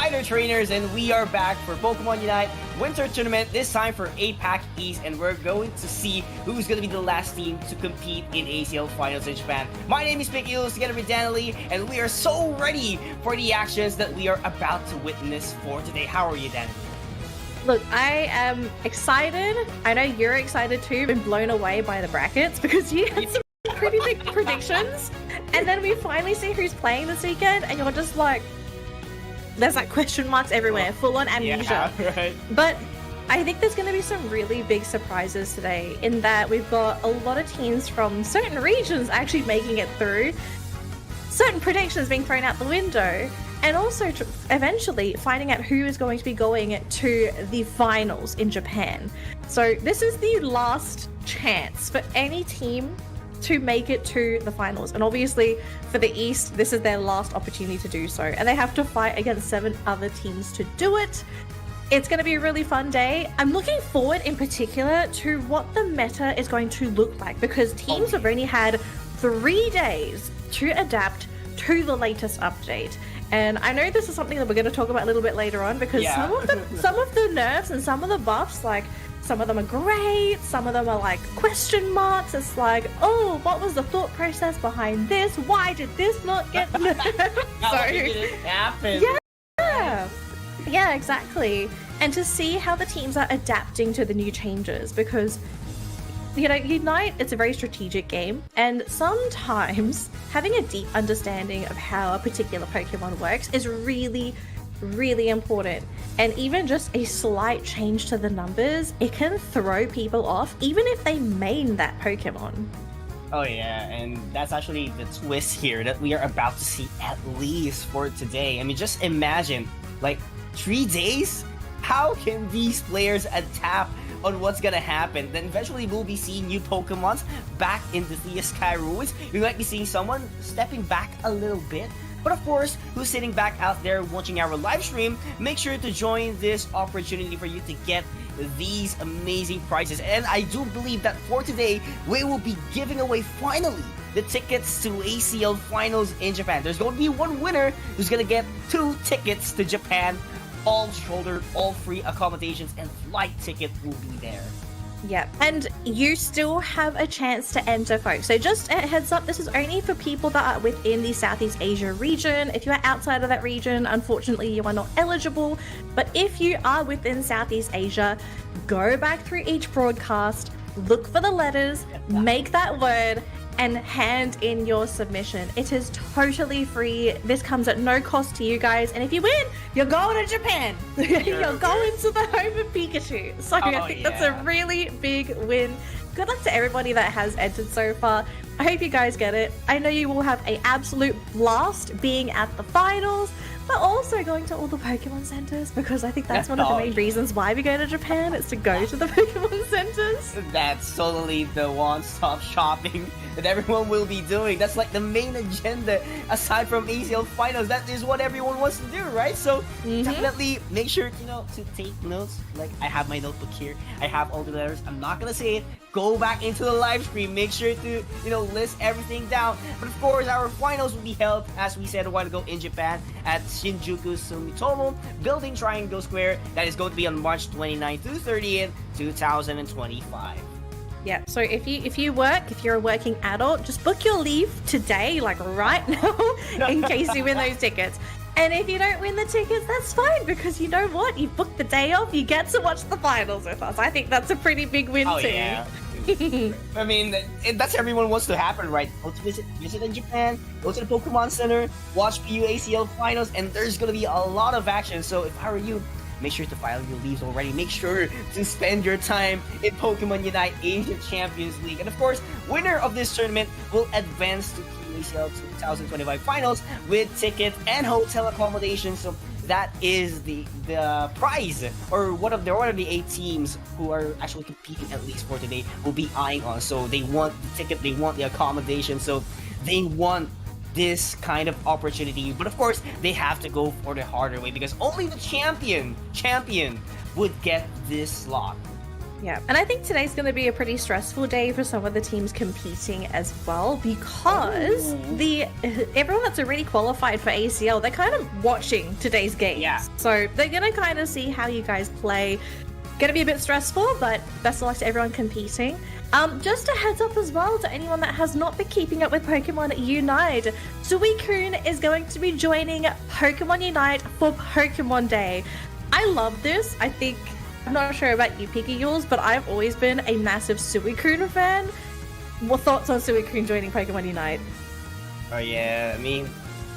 Hi there, trainers, and we are back for Pokemon Unite Winter Tournament, this time for APAC East, and we're going to see who's going to be the last team to compete in ACL Finals in Japan. My name is Mickey Lewis, together with Danley, and we are so ready for the actions that we are about to witness for today. How are you, Danley? Look, I am excited. I know you're excited too. Been blown away by the brackets because you had some pretty big predictions, and then we finally see who's playing this weekend, and you're just like, there's like question marks everywhere, full on amnesia. Yeah, right. But I think there's going to be some really big surprises today in that we've got a lot of teams from certain regions actually making it through, certain predictions being thrown out the window, and also eventually finding out who is going to be going to the finals in Japan. So this is the last chance for any team to make it to the finals. And obviously for the East, this is their last opportunity to do so. And they have to fight against 7 other teams to do it. It's going to be a really fun day. I'm looking forward in particular to what the meta is going to look like, because teams have only had 3 days to adapt to the latest update. And I know this is something that we're going to talk about a little bit later on, because some of the nerfs and some of the buffs, like some of them are great, some of them are like question marks. It's like, oh, what was the thought process behind this? Why did this not get nerfed? How did it happen? Yeah, exactly. And to see how the teams are adapting to the new changes, because you know, Unite, it's a very strategic game, and sometimes having a deep understanding of how a particular Pokemon works is really, really important. And even just a slight change to the numbers, it can throw people off, even if they main that Pokemon. Oh yeah, and that's actually the twist here that we are about to see, at least for today. I mean, just imagine, like, 3 days? How can these players adapt on what's gonna happen? Then eventually we'll be seeing new Pokemons back in the Thea Sky Ruins. We might be seeing someone stepping back a little bit. But of course, who's sitting back out there watching our live stream, make sure to join this opportunity for you to get these amazing prizes. And I do believe that for today, we will be giving away, finally, the tickets to ACL Finals in Japan. There's going to be one winner who's going to get 2 tickets to Japan, all shoulder, all free accommodations, and flight ticket will be there. Yeah, and you still have a chance to enter, folks. So just a heads up, this is only for people that are within the Southeast Asia region. If you are outside of that region, unfortunately, you are not eligible. But if you are within Southeast Asia, go back through each broadcast, look for the letters, make that word, and hand in your submission. It is totally free. This comes at no cost to you guys. And if you win, you're going to Japan. You're going to the home of Pikachu. So I think that's a really big win. Good luck to everybody that has entered so far. I hope you guys get it. I know you will have an absolute blast being at the finals, but also going to all the Pokemon centers, because I think that's one of the main reasons why we go to Japan. It's to go to the Pokemon centers. That's totally the one-stop shopping that everyone will be doing. That's like the main agenda aside from ACL Finals. That is what everyone wants to do, right? So definitely make sure, you know, to take notes. Like, I have my notebook here. I have all the letters. I'm not gonna say it. Go back into the live stream. Make sure to, you know, list everything down. But of course, our finals will be held, as we said a while ago, in Japan at Shinjuku Sumitomo Building Triangle Square. That is going to be on March 29th through 30th, 2025. Yeah, so if you're a working adult, just book your leave today, like right now, in case you win those tickets. And if you don't win the tickets, that's fine, because you know what? You booked the day off, you get to watch the finals with us. I think that's a pretty big win too. Yeah. I mean, that's everyone wants to happen, right? Go to visit in Japan, go to the Pokemon Center, watch PU ACL Finals, and there's gonna be a lot of action. So if I were you, make sure to file your leaves already. Make sure to spend your time in Pokemon Unite Asia Champions League. And of course, winner of this tournament will advance to PUACL 2025 Finals with tickets and hotel accommodation. So that is the prize, or one of the 8 teams who are actually competing, at least for today, will be eyeing on. So they want the ticket, they want the accommodation, so they want this kind of opportunity. But of course, they have to go for the harder way, because only the champion would get this slot. Yeah, and I think today's going to be a pretty stressful day for some of the teams competing as well, because everyone that's already qualified for ACL, they're kind of watching today's games. Yeah. So they're going to kind of see how you guys play. Going to be a bit stressful, but best of luck to everyone competing. Just a heads up as well to anyone that has not been keeping up with Pokemon Unite, Suicune is going to be joining Pokemon Unite for Pokemon Day. I love this. I'm not sure about you, Pika Yules, but I've always been a massive Suicune fan. What thoughts on Suicune joining Pokemon Unite? Oh yeah, I mean,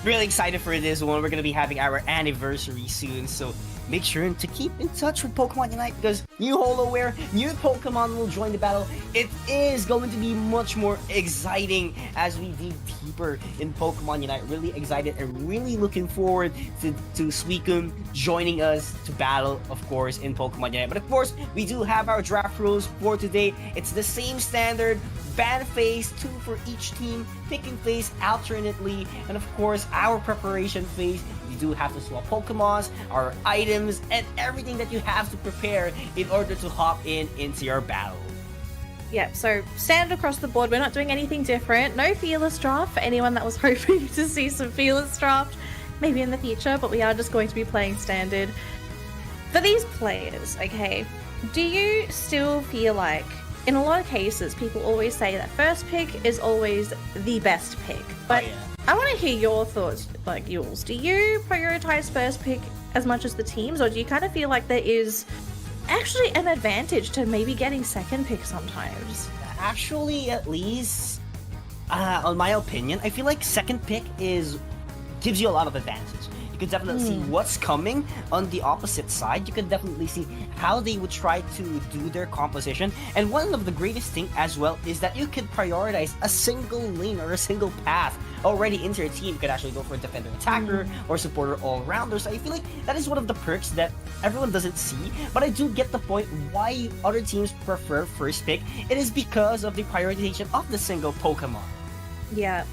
really excited for this one. We're gonna be having our anniversary soon, so make sure to keep in touch with Pokemon Unite because new HoloWare, new Pokemon will join the battle. It is going to be much more exciting as we dig deeper in Pokemon Unite. Really excited and really looking forward to Suicune joining us to battle, of course, in Pokemon Unite. But of course, we do have our draft rules for today. It's the same standard. Ban phase, 2 for each team, picking phase alternately, and of course our preparation phase. You do have to swap Pokemons, our items, and everything that you have to prepare in order to hop into your battle. Yeah, so standard across the board. We're not doing anything different. No Fearless Draft for anyone that was hoping to see some Fearless Draft maybe in the future, but we are just going to be playing standard. For these players, okay, do you still feel like, in a lot of cases, people always say that first pick is always the best pick. But I want to hear your thoughts, like yours. Do you prioritize first pick as much as the teams, or do you kind of feel like there is actually an advantage to maybe getting second pick sometimes? Actually, at least, on my opinion, I feel like second pick gives you a lot of advantages. You can definitely see what's coming on the opposite side. You can definitely see how they would try to do their composition. And one of the greatest thing as well is that you can prioritize a single lane or a single path already into your team. You could actually go for a defender attacker or supporter all-rounder. So I feel like that is one of the perks that everyone doesn't see. But I do get the point why other teams prefer first pick. It is because of the prioritization of the single Pokemon. Yeah.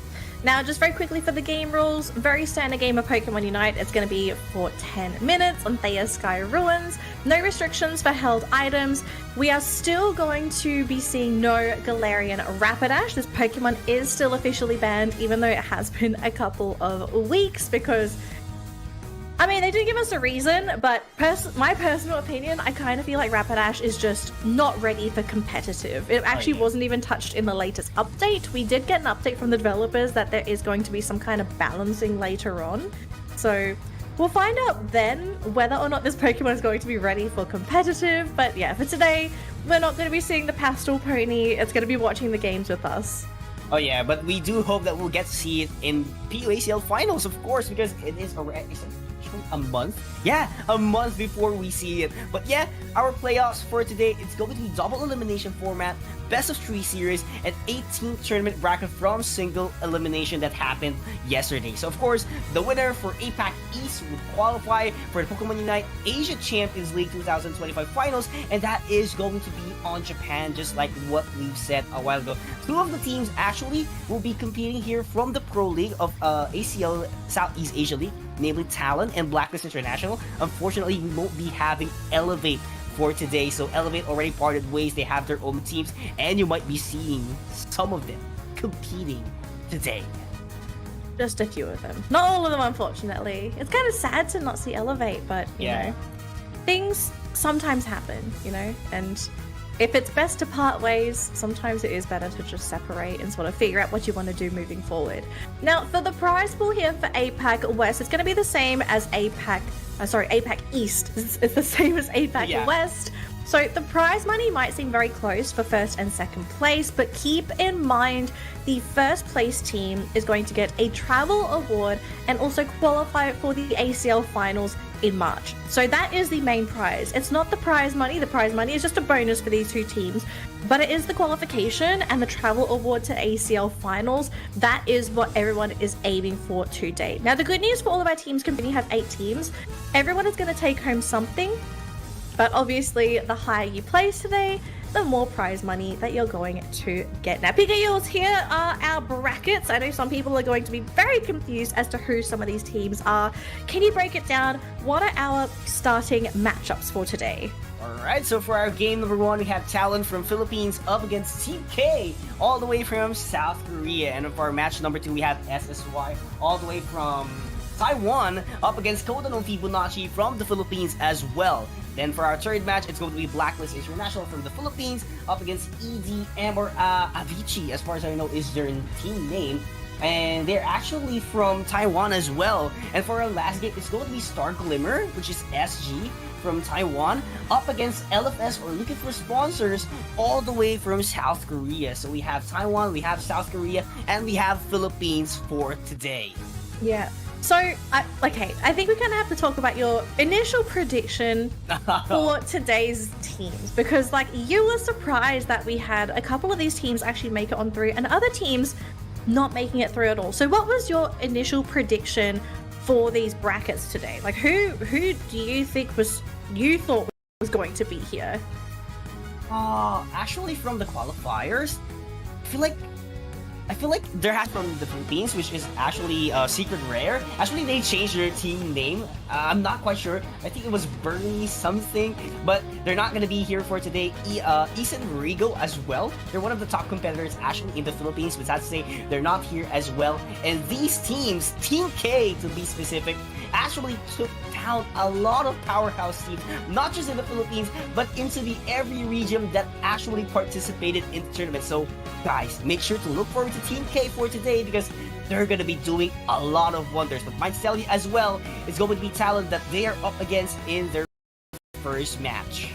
Now, just very quickly for the game rules, very standard game of Pokemon Unite. It's going to be for 10 minutes on Thea's Sky Ruins. No restrictions for held items. We are still going to be seeing no Galarian Rapidash. This Pokemon is still officially banned, even though it has been a couple of weeks, because I mean, they do give us a reason, but my personal opinion, I kind of feel like Rapidash is just not ready for competitive. It actually wasn't even touched in the latest update. We did get an update from the developers that there is going to be some kind of balancing later on. So we'll find out then whether or not this Pokemon is going to be ready for competitive. But yeah, for today, we're not going to be seeing the Pastel Pony. It's going to be watching the games with us. Oh yeah, but we do hope that we'll get to see it in PUACL Finals, of course, because it is a month. Yeah, a month before we see it. But yeah, our playoffs for today, it's going to be double elimination format, best of 3 series, and 18th tournament bracket from single elimination that happened yesterday. So of course, the winner for APAC East would qualify for the Pokemon Unite Asia Champions League 2025 finals, and that is going to be on Japan, just like what we've said a while ago. 2 of the teams actually will be competing here from the Pro League of ACL Southeast Asia League, namely Talon and Blacklist International. Unfortunately, we won't be having Elevate for today, so Elevate already parted ways. They have their own teams, and you might be seeing some of them competing today. Just a few of them. Not all of them, unfortunately. It's kind of sad to not see Elevate, but, you know, things sometimes happen, you know, and if it's best to part ways, sometimes it is better to just separate and sort of figure out what you want to do moving forward. Now, for the prize pool here for APAC West, it's going to be the same as APAC East. It's the same as APAC West. So the prize money might seem very close for first and second place, but keep in mind the first place team is going to get a travel award and also qualify for the ACL finals in March. So that is the main prize. It's not the prize money. The prize money is just a bonus for these 2 teams, but it is the qualification and the travel award to ACL finals. That is what everyone is aiming for today. Now, the good news for all of our teams, we have 8 teams. Everyone is going to take home something, but obviously the higher you place today, the more prize money that you're going to get. Now, Pikachu's, here are our brackets. I know some people are going to be very confused as to who some of these teams are. Can you break it down? What are our starting matchups for today? Alright, so for our game number 1, we have Talon from Philippines up against TK all the way from South Korea. And for our match number 2, we have SSY all the way from Taiwan up against Kodano Fibonacci from the Philippines as well. Then for our third match, it's going to be Blacklist International from the Philippines up against EDM or Avicii, as far as I know, is their team name. And they're actually from Taiwan as well. And for our last game, it's going to be Star Glimmer, which is SG from Taiwan, up against LFS, or looking for sponsors, all the way from South Korea. So we have Taiwan, we have South Korea, and we have Philippines for today. Yeah. So, I think we kind of have to talk about your initial prediction for today's teams, because like you were surprised that we had a couple of these teams actually make it on through and other teams not making it through at all. So what was your initial prediction for these brackets today? Like who do you think you thought was going to be here? Actually from the qualifiers, I feel like there has from the Philippines, which is actually Secret Rare. Actually, they changed their team name. I'm not quite sure. I think it was Bernie something, but they're not gonna be here for today. Isan Rigo as well. They're one of the top competitors actually in the Philippines, but sad to say they're not here as well. And these teams, Team K to be specific, actually took down a lot of powerhouse teams, not just in the Philippines, but into every region that actually participated in the tournament. So guys, make sure to look forward to Team K for today because they're going to be doing a lot of wonders. But might tell you as well, it's going to be talent that they are up against in their first match.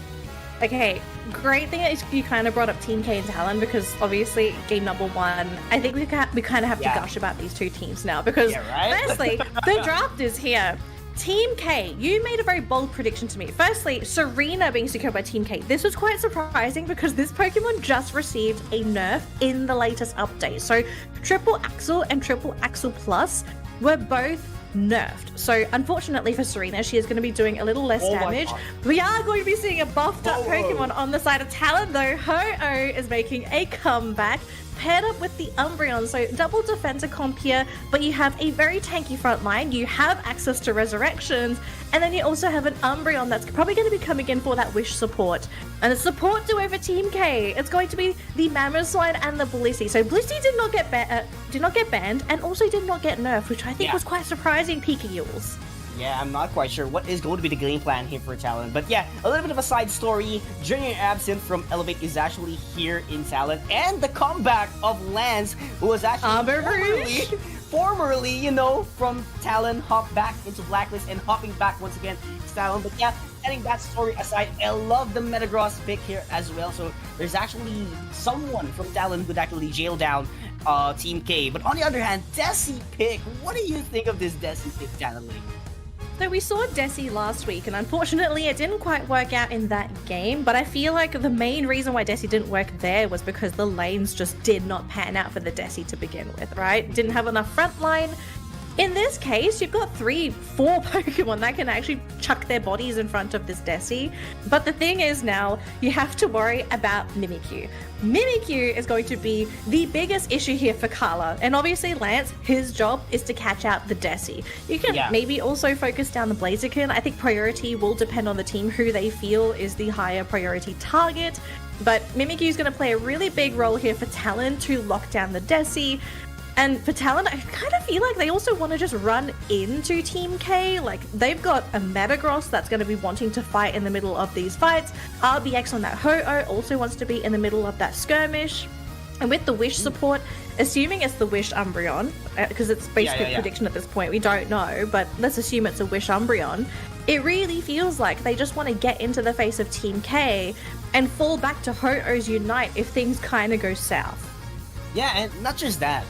Okay, great thing that you kind of brought up Team K and Talon, because obviously game number one, I think we kind of have to gush about these two teams now, because firstly, the draft is here. Team K, you made a very bold prediction to me. Firstly, Serena being secured by Team K. This was quite surprising because this Pokemon just received a nerf in the latest update. So Triple Axel and Triple Axel Plus were both nerfed. So unfortunately for Serena, she is going to be doing a little less damage. We are going to be seeing a buffed up Pokemon on the side of Talon though. Ho-Oh is making a comeback, paired up with the Umbreon, so double defense comp here, but you have a very tanky front line, you have access to resurrections, and then you also have an Umbreon that's probably going to be coming in for that wish support. And the support duo over Team K, it's going to be the Mamoswine and the Blissey. So Blissey did not get banned and also did not get nerfed, which I think was quite surprising, Pika Yules. Yeah, I'm not quite sure what is going to be the game plan here for Talon. But yeah, a little bit of a side story. Junior Absinthe from Elevate is actually here in Talon. And the comeback of Lance, who was actually formerly, you know, from Talon, hopped back into Blacklist and hopping back once again to Talon. But yeah, setting that story aside, I love the Metagross pick here as well. So there's actually someone from Talon who could actually jail down Team K. But on the other hand, Desi pick. What do you think of this Desi pick, Talon Lee? So we saw Desi last week, and unfortunately it didn't quite work out in that game, but I feel like the main reason why Desi didn't work there was because the lanes just did not pan out for the Desi to begin with, right? Didn't have enough front line. In this case, you've got 3-4 Pokemon that can actually chuck their bodies in front of this Desi. But the thing is now, you have to worry about Mimikyu. Mimikyu is going to be the biggest issue here for Carla. And obviously Lance, his job is to catch out the Desi. You can maybe also focus down the Blaziken. I think priority will depend on the team who they feel is the higher priority target. But Mimikyu is going to play a really big role here for Talon to lock down the Desi. And for Talon, I kind of feel like they also want to just run into Team K. Like, they've got a Metagross that's going to be wanting to fight in the middle of these fights. RBX on that Ho-Oh also wants to be in the middle of that skirmish. And with the Wish support, assuming it's the Wish Umbreon, because it's basically a prediction at this point, we don't know, but let's assume it's a Wish Umbreon, it really feels like they just want to get into the face of Team K and fall back to Ho-Oh's Unite if things kind of go south. Yeah, and not just that.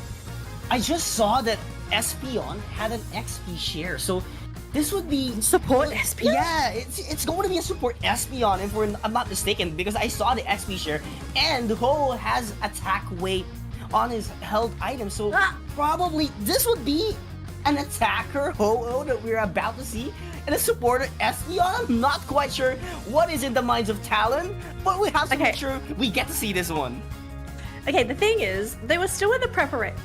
I just saw that Espeon had an XP share, so this would be support Espeon. Yeah, it's going to be a support Espeon, if I'm not mistaken, because I saw the XP share, and Ho has attack weight on his held item, so probably this would be an attacker Ho-Oh that we're about to see, and a supporter Espeon. I'm not quite sure what is in the minds of Talon, but we have to make sure we get to see this one. Okay, the thing is, they were still in the preparation.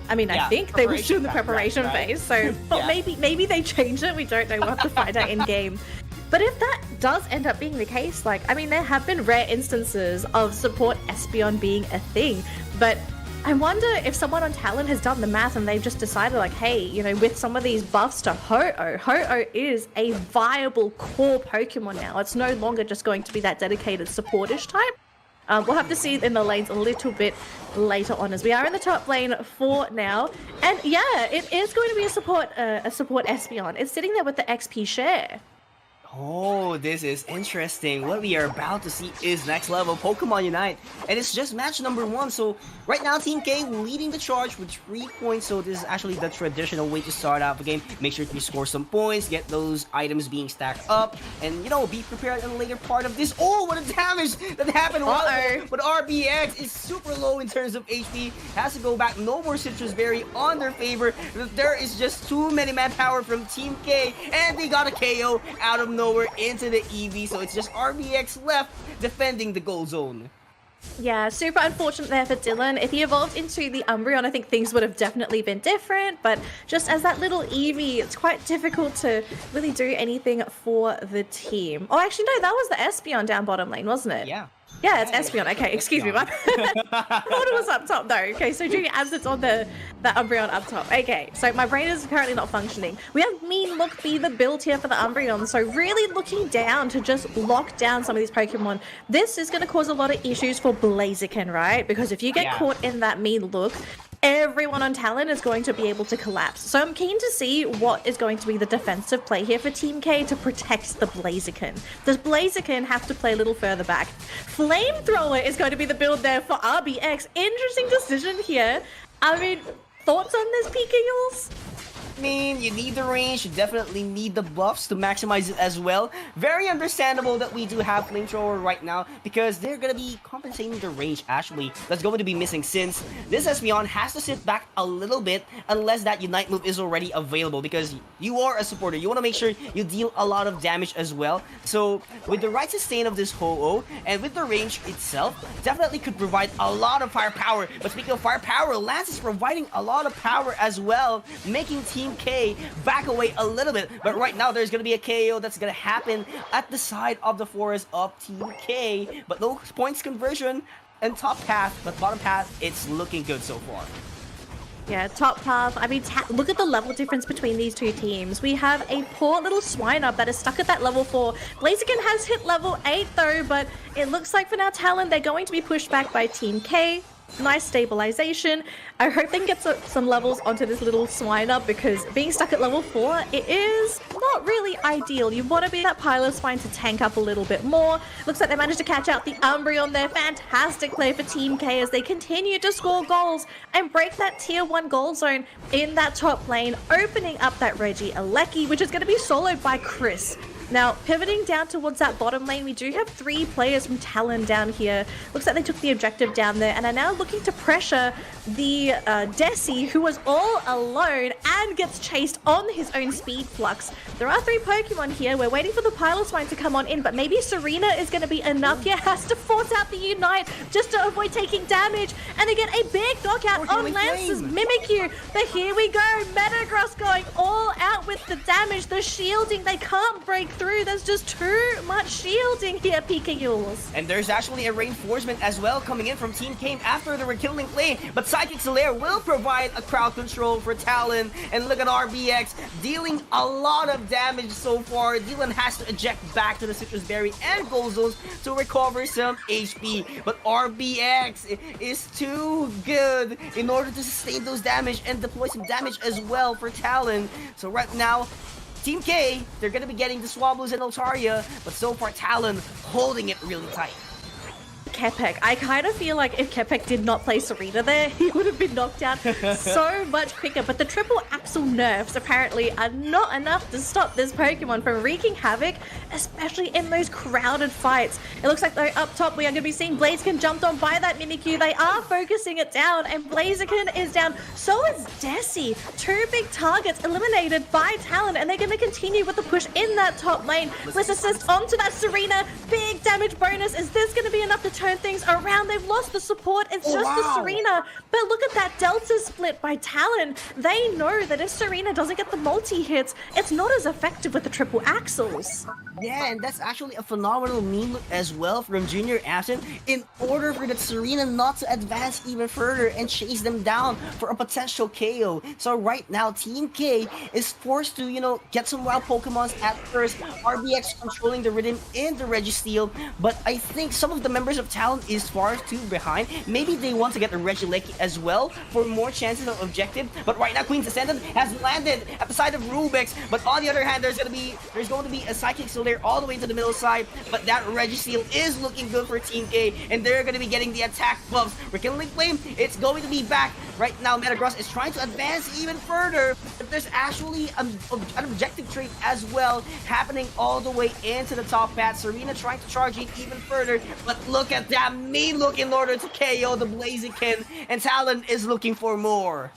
I mean, I think they were still in the preparation phase, so but maybe they changed it. We don't know. We'll have to find out in game. But if that does end up being the case, like, I mean, there have been rare instances of support Espeon being a thing, but I wonder if someone on Talon has done the math and they've just decided, like, hey, you know, with some of these buffs to Ho-Oh, Ho-Oh is a viable core Pokemon now. It's no longer just going to be that dedicated supportish type. We'll have to see in the lanes a little bit later on, as we are in the top lane for now. And yeah, it is going to be a support Espeon. It's sitting there with the XP share. Oh, this is interesting. What we are about to see is next level Pokemon Unite. And it's just match number 1. So right now Team K leading the charge with 3 points. So this is actually the traditional way to start out the game. Make sure to score some points, get those items being stacked up, and be prepared in the later part of this. Oh, what a damage that happened. But RBX is super low in terms of HP. Has to go back. No more Citrus Berry on their favor. There is just too many manpower from Team K. And they got a KO out of nowhere into the EV, so it's just RBX left defending the goal zone. Yeah, super unfortunate there for Dylan. If he evolved into the Umbreon, I think things would have definitely been different, but just as that little Eevee, it's quite difficult to really do anything for the team. Oh, actually, no, that was the Espeon down bottom lane, wasn't it? Yeah. Yeah, it's Espeon. Okay, excuse me. I thought it was up top though. Okay, so Junior Absence on the Umbreon up top. Okay, so my brain is currently not functioning. We have Mean Look be the build here for the Umbreon, so really looking down to just lock down some of these Pokemon. This is going to cause a lot of issues for Blaziken, right? Because if you get caught in that Mean Look, everyone on Talon is going to be able to collapse. So I'm keen to see what is going to be the defensive play here for Team K to protect the Blaziken. Does Blaziken have to play a little further back? Flamethrower is going to be the build there for RBX. Interesting decision here. I mean, thoughts on this, PKUs? I mean, you need the range, you definitely need the buffs to maximize it as well. Very understandable that we do have Flamethrower right now because they're gonna be compensating the range actually that's going to be missing since this Espeon has to sit back a little bit unless that Unite move is already available because you are a supporter. You want to make sure you deal a lot of damage as well. So with the right sustain of this Ho-Oh and with the range itself, definitely could provide a lot of firepower. But speaking of firepower, Lance is providing a lot of power as well, making Team K back away a little bit, but right now there's gonna be a KO that's gonna happen at the side of the forest of Team K, but no points conversion and top path, but bottom path, it's looking good so far. Yeah, top path. I mean, look at the level difference between these two teams. We have a poor little Swinub that is stuck at that level 4. Blaziken has hit level 8 though, but it looks like for now Talon, they're going to be pushed back by Team K. Nice stabilization. I hope they can get some levels onto this little Swinub because being stuck at level 4, it is not really ideal. You want to be that Piloswine to tank up a little bit more. Looks like they managed to catch out the Umbreon there. Fantastic play for Team K as they continue to score goals and break that tier 1 goal zone in that top lane, opening up that Regieleki, which is going to be soloed by Chris. Now, pivoting down towards that bottom lane, we do have 3 players from Talon down here. Looks like they took the objective down there and are now looking to pressure the Desi, who was all alone and gets chased on his own speed flux. There are 3 Pokemon here. We're waiting for the Piloswine to come on in, but maybe Serena is going to be enough here. Has to force out the Unite just to avoid taking damage. And they get a big knockout on Lance's Mimikyu. But here we go. Metagross going all out with the damage. The shielding, they can't break through. There's just too much shielding here, PKUs. And there's actually a reinforcement as well coming in from Team K after the killing play, but Psychic Solaire will provide a crowd control for Talon, and look at RBX dealing a lot of damage so far. Dylan has to eject back to the Citrus Berry and Gold Zones to recover some HP, but RBX is too good in order to sustain those damage and deploy some damage as well for Talon. So right now, Team K, they're going to be getting the Swablues and Altaria, but so far Talon holding it really tight. Kepek. I kind of feel like if Kepek did not play Serena there, he would have been knocked out so much quicker. But the triple axle nerfs apparently are not enough to stop this Pokemon from wreaking havoc, especially in those crowded fights. It looks like though up top we are going to be seeing Blaziken jumped on by that Mimikyu. They are focusing it down and Blaziken is down. So is Desi. 2 big targets eliminated by Talon and they're going to continue with the push in that top lane. Let's assist onto that Serena. Big damage bonus. Is this going to be enough to turn things around? They've lost the support. It's just the Serena. But look at that Delta split by Talon. They know that if Serena doesn't get the multi-hits, it's not as effective with the triple axles. Yeah, and that's actually a phenomenal meme as well from Junior Absent in order for that Serena not to advance even further and chase them down for a potential KO. So right now, Team K is forced to, get some wild Pokemons at first. RBX controlling the rhythm in the Registeel, but I think some of the members of Talon is far too behind. Maybe they want to get a Regieleki as well for more chances of objective. But right now, Queen's Ascendant has landed at the side of Rubix. But on the other hand, there's going to be a Psychic still there all the way to the middle side. But that Registeel is looking good for Team K, and they're going to be getting the attack buffs. Rekindling Flame, it's going to be back. Right now, Metagross is trying to advance even further, but there's actually an objective trade as well happening all the way into the top path. Serena trying to charge it even further, but look at that mean look in order to KO the Blaziken, and Talon is looking for more.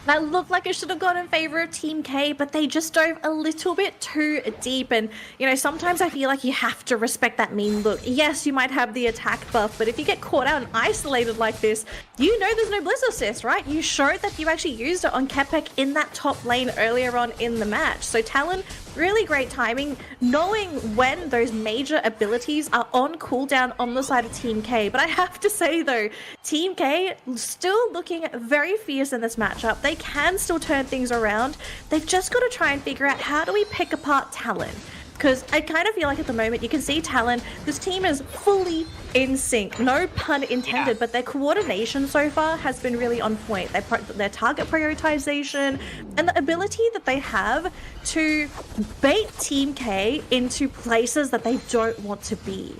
That looked like it should have gone in favor of Team K, but they just dove a little bit too deep. And, you know, sometimes I feel like you have to respect that mean look. Yes, you might have the attack buff, but if you get caught out and isolated like this, you know there's no Blizz Assist, right? You showed that you actually used it on Kepek in that top lane earlier on in the match. So Talon, really great timing, knowing when those major abilities are on cooldown on the side of Team K. But I have to say though, Team K still looking very fierce in this matchup. They can still turn things around. They've just got to try and figure out how do we pick apart Talon. Because I kind of feel like at the moment you can see Talon, this team is fully in sync. No pun intended, but their coordination so far has been really on point. Their target prioritization and the ability that they have to bait Team K into places that they don't want to be.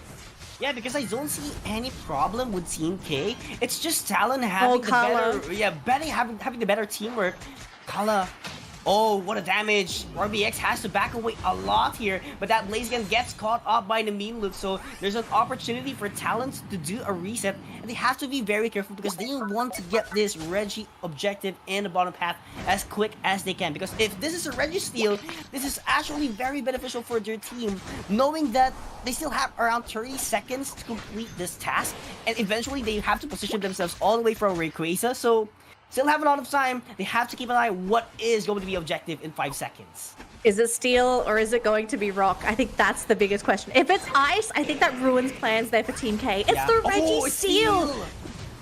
Yeah, because I don't see any problem with Team K. It's just Talon having having the better teamwork. Kala. Oh, what a damage. RBX has to back away a lot here, but that Blaziken gets caught up by the mean look, so there's an opportunity for Talon to do a reset, and they have to be very careful because they want to get this Reggie objective in the bottom path as quick as they can, because if this is a Registeel, this is actually very beneficial for their team, knowing that they still have around 30 seconds to complete this task, and eventually they have to position themselves all the way from Rayquaza, so still have a lot of time. They have to keep an eye on what is going to be objective in 5 seconds. Is it steel or is it going to be rock? I think that's the biggest question. If it's ice, I think that ruins plans there for Team K. It's the Registeel!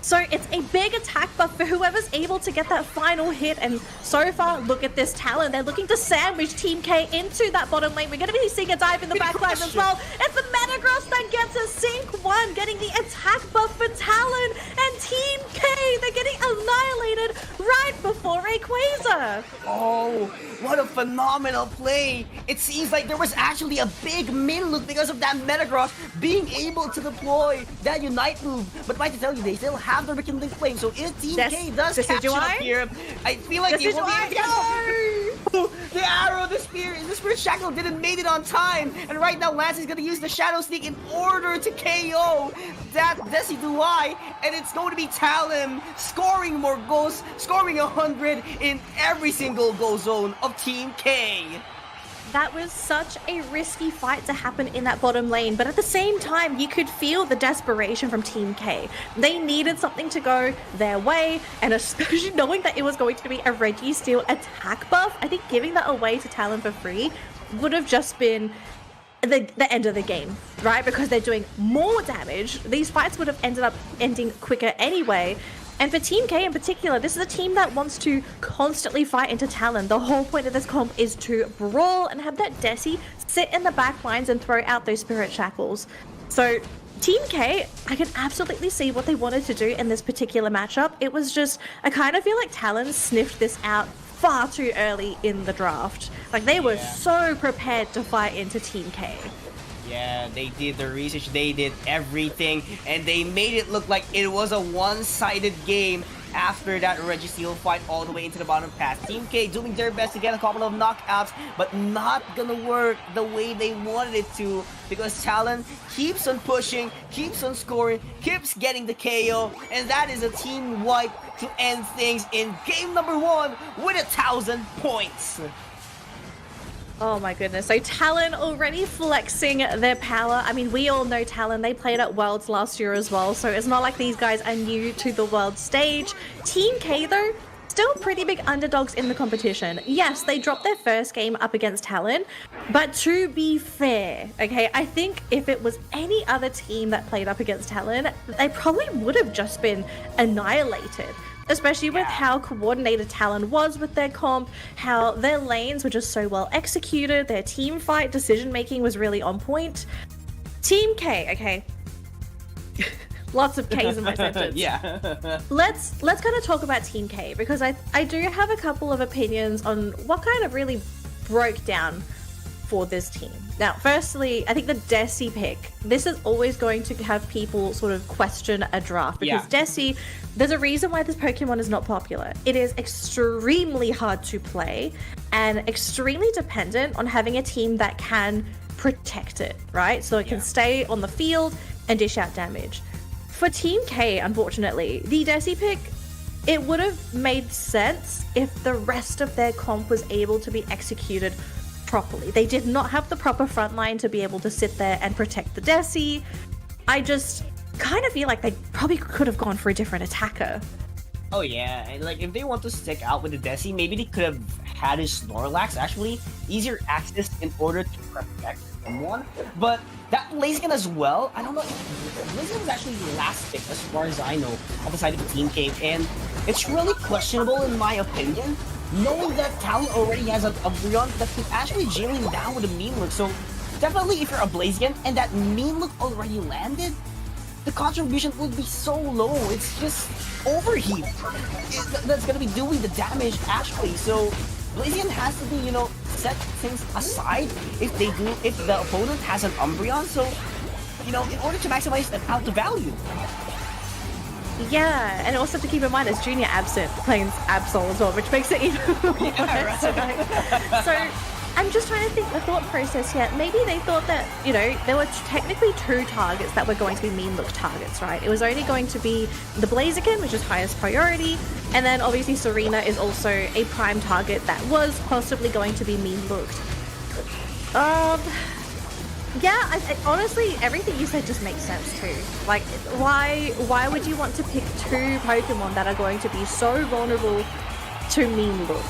So it's a big attack buff for whoever's able to get that final hit. And so far, look at this Talon. They're looking to sandwich Team K into that bottom lane. We're going to be seeing a dive in the backline as well. It's the Metagross that gets a sync 1, getting the attack buff for Talon. And Team K, they're getting annihilated right before Rayquaza. Oh, what a phenomenal play. It seems like there was actually a big min look because of that Metagross being able to deploy that Unite move. But like to tell you, they still have the Rekindling Flame, so if Team K does catch up here, I feel like they will be able to catch up. The arrow, the Spirit Shackle didn't make it on time, and right now Lance is going to use the Shadow Sneak in order to KO that Decidueye, and it's going to be Talon scoring more goals, scoring 100 in every single goal zone of Team K. That was such a risky fight to happen in that bottom lane, but at the same time, you could feel the desperation from Team K. They needed something to go their way, and especially knowing that it was going to be a Registeel attack buff, I think giving that away to Talon for free would have just been the end of the game, right? Because they're doing more damage. These fights would have ended up ending quicker anyway. And for Team K in particular, this is a team that wants to constantly fight into Talon. The whole point of this comp is to brawl and have that Desi sit in the back lines and throw out those Spirit Shackles. So Team K, I can absolutely see what they wanted to do in this particular matchup. It was just, I kind of feel like Talon sniffed this out far too early in the draft. Like they were so prepared to fight into Team K. Yeah, they did the research, they did everything, and they made it look like it was a one-sided game after that Registeel fight all the way into the bottom path. Team K doing their best to get a couple of knockouts, but not gonna work the way they wanted it to, because Talon keeps on pushing, keeps on scoring, keeps getting the KO, and that is a team wipe to end things in game number 1 with 1,000 points. Oh my goodness. So Talon already flexing their power. I mean, we all know Talon. They played at Worlds last year as well, so it's not like these guys are new to the world stage. Team K, though, still pretty big underdogs in the competition. Yes, they dropped their first game up against Talon, but to be fair, okay, I think if it was any other team that played up against Talon, they probably would have just been annihilated. Especially with how coordinated Talon was with their comp, how their lanes were just so well executed, their team fight decision making was really on point. Team K, okay, Lots of K's in my sentence. Yeah. Let's kind of talk about Team K, because I do have a couple of opinions on what kind of really broke down for this team. Now, firstly, I think the Desi pick, this is always going to have people sort of question a draft, because Desi, there's a reason why this Pokemon is not popular. It is extremely hard to play and extremely dependent on having a team that can protect it, right? So it can stay on the field and dish out damage. For Team K, unfortunately, the Desi pick, it would have made sense if the rest of their comp was able to be executed properly. They did not have the proper front line to be able to sit there and protect the Desi. I just kind of feel like they probably could have gone for a different attacker. Oh yeah, and like if they want to stick out with the Desi, maybe they could have had his Snorlax actually easier access in order to protect someone. But that Blaziken as well, I don't know. Blaziken was actually the last pick as far as I know on the side of the Team K, and it's really questionable in my opinion, knowing that Talon already has an Umbreon that could actually jail him down with a mean look. So definitely if you're a Blaziken and that mean look already landed, the contribution would be so low. It's just overheat that's gonna be doing the damage actually. So Blaziken has to be, you know, set things aside if the opponent has an Umbreon. So, you know, in order to maximize out the value. Yeah, and also to keep in mind, it's Junior Absent playing Absol as well, which makes it even worse. Right? So I'm just trying to think the thought process here. Maybe they thought that, you know, there were technically 2 targets that were going to be mean look targets, right? It was only going to be the Blaziken, which is highest priority, and then obviously Serena is also a prime target that was possibly going to be mean looked. Yeah, I honestly, everything you said just makes sense too. Like, why would you want to pick 2 Pokemon that are going to be so vulnerable to mean look?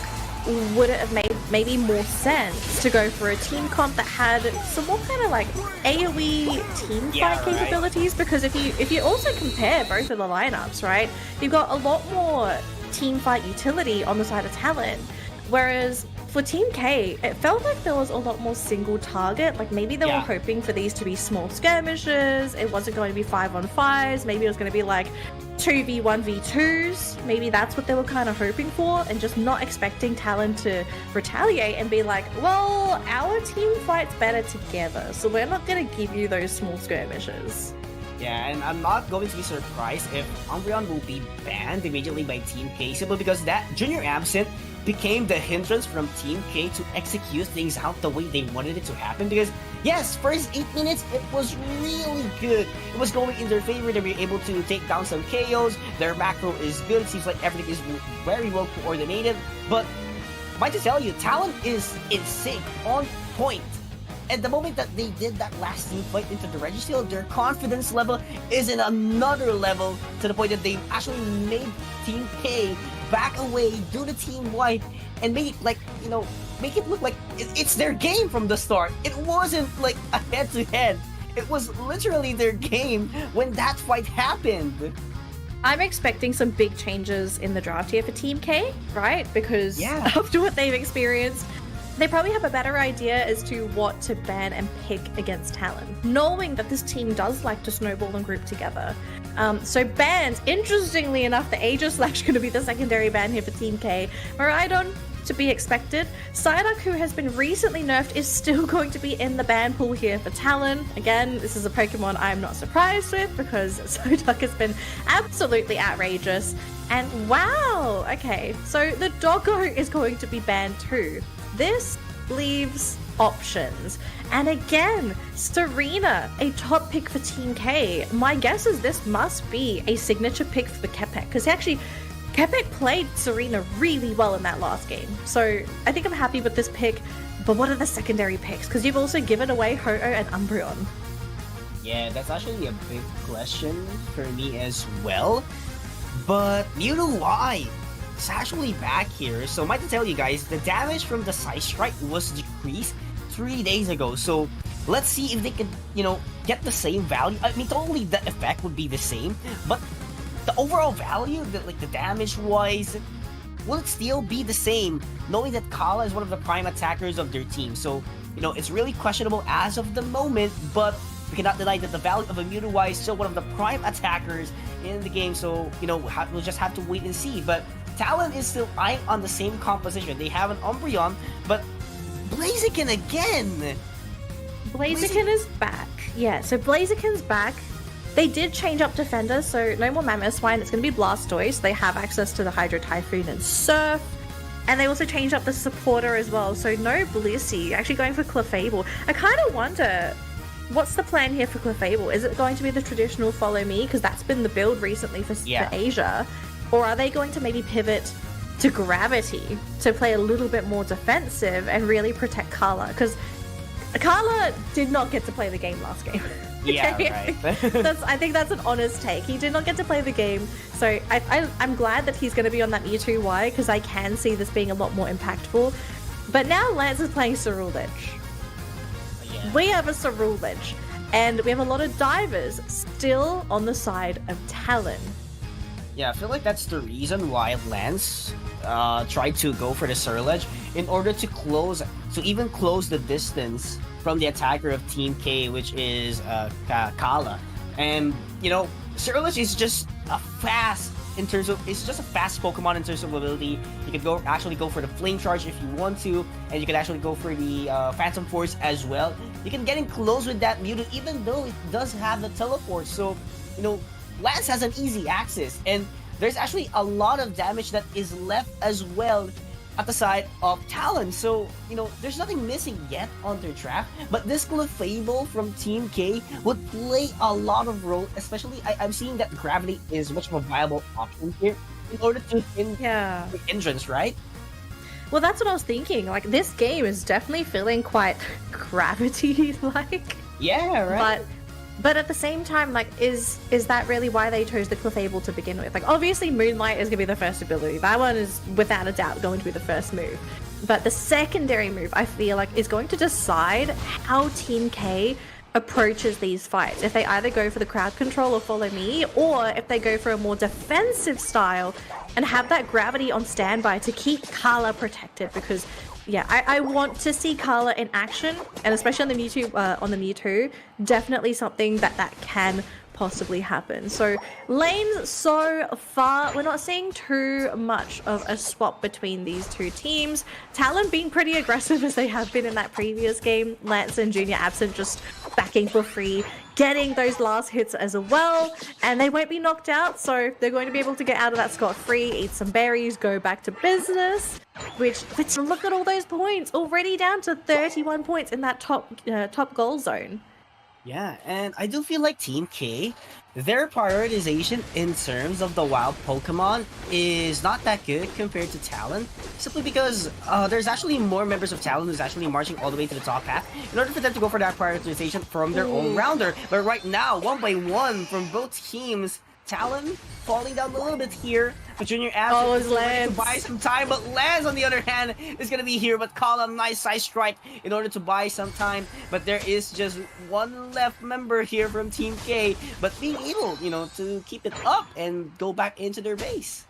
Would it have made maybe more sense to go for a team comp that had some more kind of like AoE team fight capabilities? Because if you also compare both of the lineups, right, you've got a lot more team fight utility on the side of Talon, whereas for Team K, it felt like there was a lot more single target. Like maybe they were hoping for these to be small skirmishes. It wasn't going to be 5-on-5s. Maybe it was going to be like 2v1v2s. Maybe that's what they were kind of hoping for, and just not expecting Talon to retaliate and be like, well, our team fights better together, so we're not going to give you those small skirmishes. Yeah, and I'm not going to be surprised if Umbreon will be banned immediately by Team K, simply because that Junior Absent became the hindrance from Team K to execute things out the way they wanted it to happen. Because yes, first 8 minutes it was really good. It was going in their favor. They were able to take down some KOs. Their macro is good. It seems like everything is very well coordinated. But I might just tell you, Talon is in sync, on point. And the moment that they did that last team fight into the Registeel, their confidence level is in another level, to the point that they actually made Team K back away, do the team wipe, and make it like, you know, make it look like it's their game from the start. It wasn't like a head-to-head. It was literally their game when that fight happened. I'm expecting some big changes in the draft here for Team K, right? Because after what they've experienced, they probably have a better idea as to what to ban and pick against Talon, knowing that this team does like to snowball and group together. So bans, interestingly enough, the Aegis Slash going to be the secondary ban here for Team K. Miraidon, to be expected. Psyduck, who has been recently nerfed, is still going to be in the ban pool here for Talon. Again, this is a Pokemon I'm not surprised with, because Psyduck has been absolutely outrageous. And wow, okay, so the Doggo is going to be banned too. This leaves options. And again, Serena, a top pick for Team K. My guess is this must be a signature pick for Kepek, because actually Kepek played Serena really well in that last game. So I think I'm happy with this pick, but what are the secondary picks? Because you've also given away Ho-Oh and Umbreon. Yeah, that's actually a big question for me as well. But you know why? It's actually back here. So I might tell you guys, the damage from the Side Strike was decreased 3 days ago. So let's see if they can, you know, get the same value. I mean, totally the effect would be the same, but the overall value, the damage wise, will it still be the same, knowing that Kala is one of the prime attackers of their team? So, you know, it's really questionable as of the moment, but we cannot deny that the value of a Mewtwo is still one of the prime attackers in the game. So, you know, we'll just have to wait and see. But Talon is still eyeing on the same composition. They have an Umbreon, but Blaziken again! Blaziken is back. Yeah, so Blaziken's back. They did change up Defender, so no more Mammothswine. It's going to be Blastoise. They have access to the Hydro Typhoon and Surf. And they also changed up the supporter as well, so no Blissey. Actually going for Clefable. I kind of wonder, what's the plan here for Clefable? Is it going to be the traditional Follow Me? Because that's been the build recently for Asia. Or are they going to maybe pivot to Gravity to play a little bit more defensive and really protect Carla? Because Carla did not get to play the game last game. Yeah, right. I think that's an honest take. He did not get to play the game, so I'm glad that he's going to be on that Mewtwo Y, because I can see this being a lot more impactful. But now Lance is playing Ceruledge. Yeah. We have a Ceruledge, and we have a lot of divers still on the side of Talon. Yeah, I feel like that's the reason why Lance tried to go for the Ceruledge in order to even close the distance from the attacker of Team K, which is Kala. And, you know, Ceruledge is just it's just a fast Pokemon in terms of ability. You can actually go for the Flame Charge if you want to, and you can actually go for the Phantom Force as well. You can get in close with that Mewtwo, even though it does have the Teleport. So, you know, Lance has an easy access, and there's actually a lot of damage that is left as well at the side of Talon. So, you know, there's nothing missing yet on their trap, but this Clefable from Team K would play a lot of role, especially I'm seeing that Gravity is much of a viable option here in order to the entrance, right? Well, that's what I was thinking. Like, this game is definitely feeling quite Gravity-like. Yeah, right. But at the same time, like, is that really why they chose the Clefable to begin with? Like, obviously Moonlight is going to be the first ability. That one is, without a doubt, going to be the first move. But the secondary move, I feel like, is going to decide how Team K approaches these fights. If they either go for the crowd control or Follow Me, or if they go for a more defensive style and have that Gravity on standby to keep Carla protected. Because yeah, I want to see Carla in action, and especially on the Mewtwo, definitely something that can possibly happen. So lanes so far, we're not seeing too much of a swap between these two teams. Talon being pretty aggressive as they have been in that previous game. Lance and Junior Absent just backing for free, getting those last hits as well, and they won't be knocked out, so they're going to be able to get out of that scot-free, eat some berries, go back to business. But look at all those points, already down to 31 points in that top goal zone. Yeah, and I do feel like Team K, their prioritization in terms of the wild Pokemon is not that good compared to Talon, simply because there's actually more members of Talon who's actually marching all the way to the top half in order for them to go for that prioritization from their own rounder. But right now, 1 by 1 from both teams, Talon falling down a little bit here, but Junior Absent is ready to buy some time, but Lance on the other hand is gonna be here, but call a nice side strike in order to buy some time. But there is just one left member here from Team K, but being able, you know, to keep it up and go back into their base.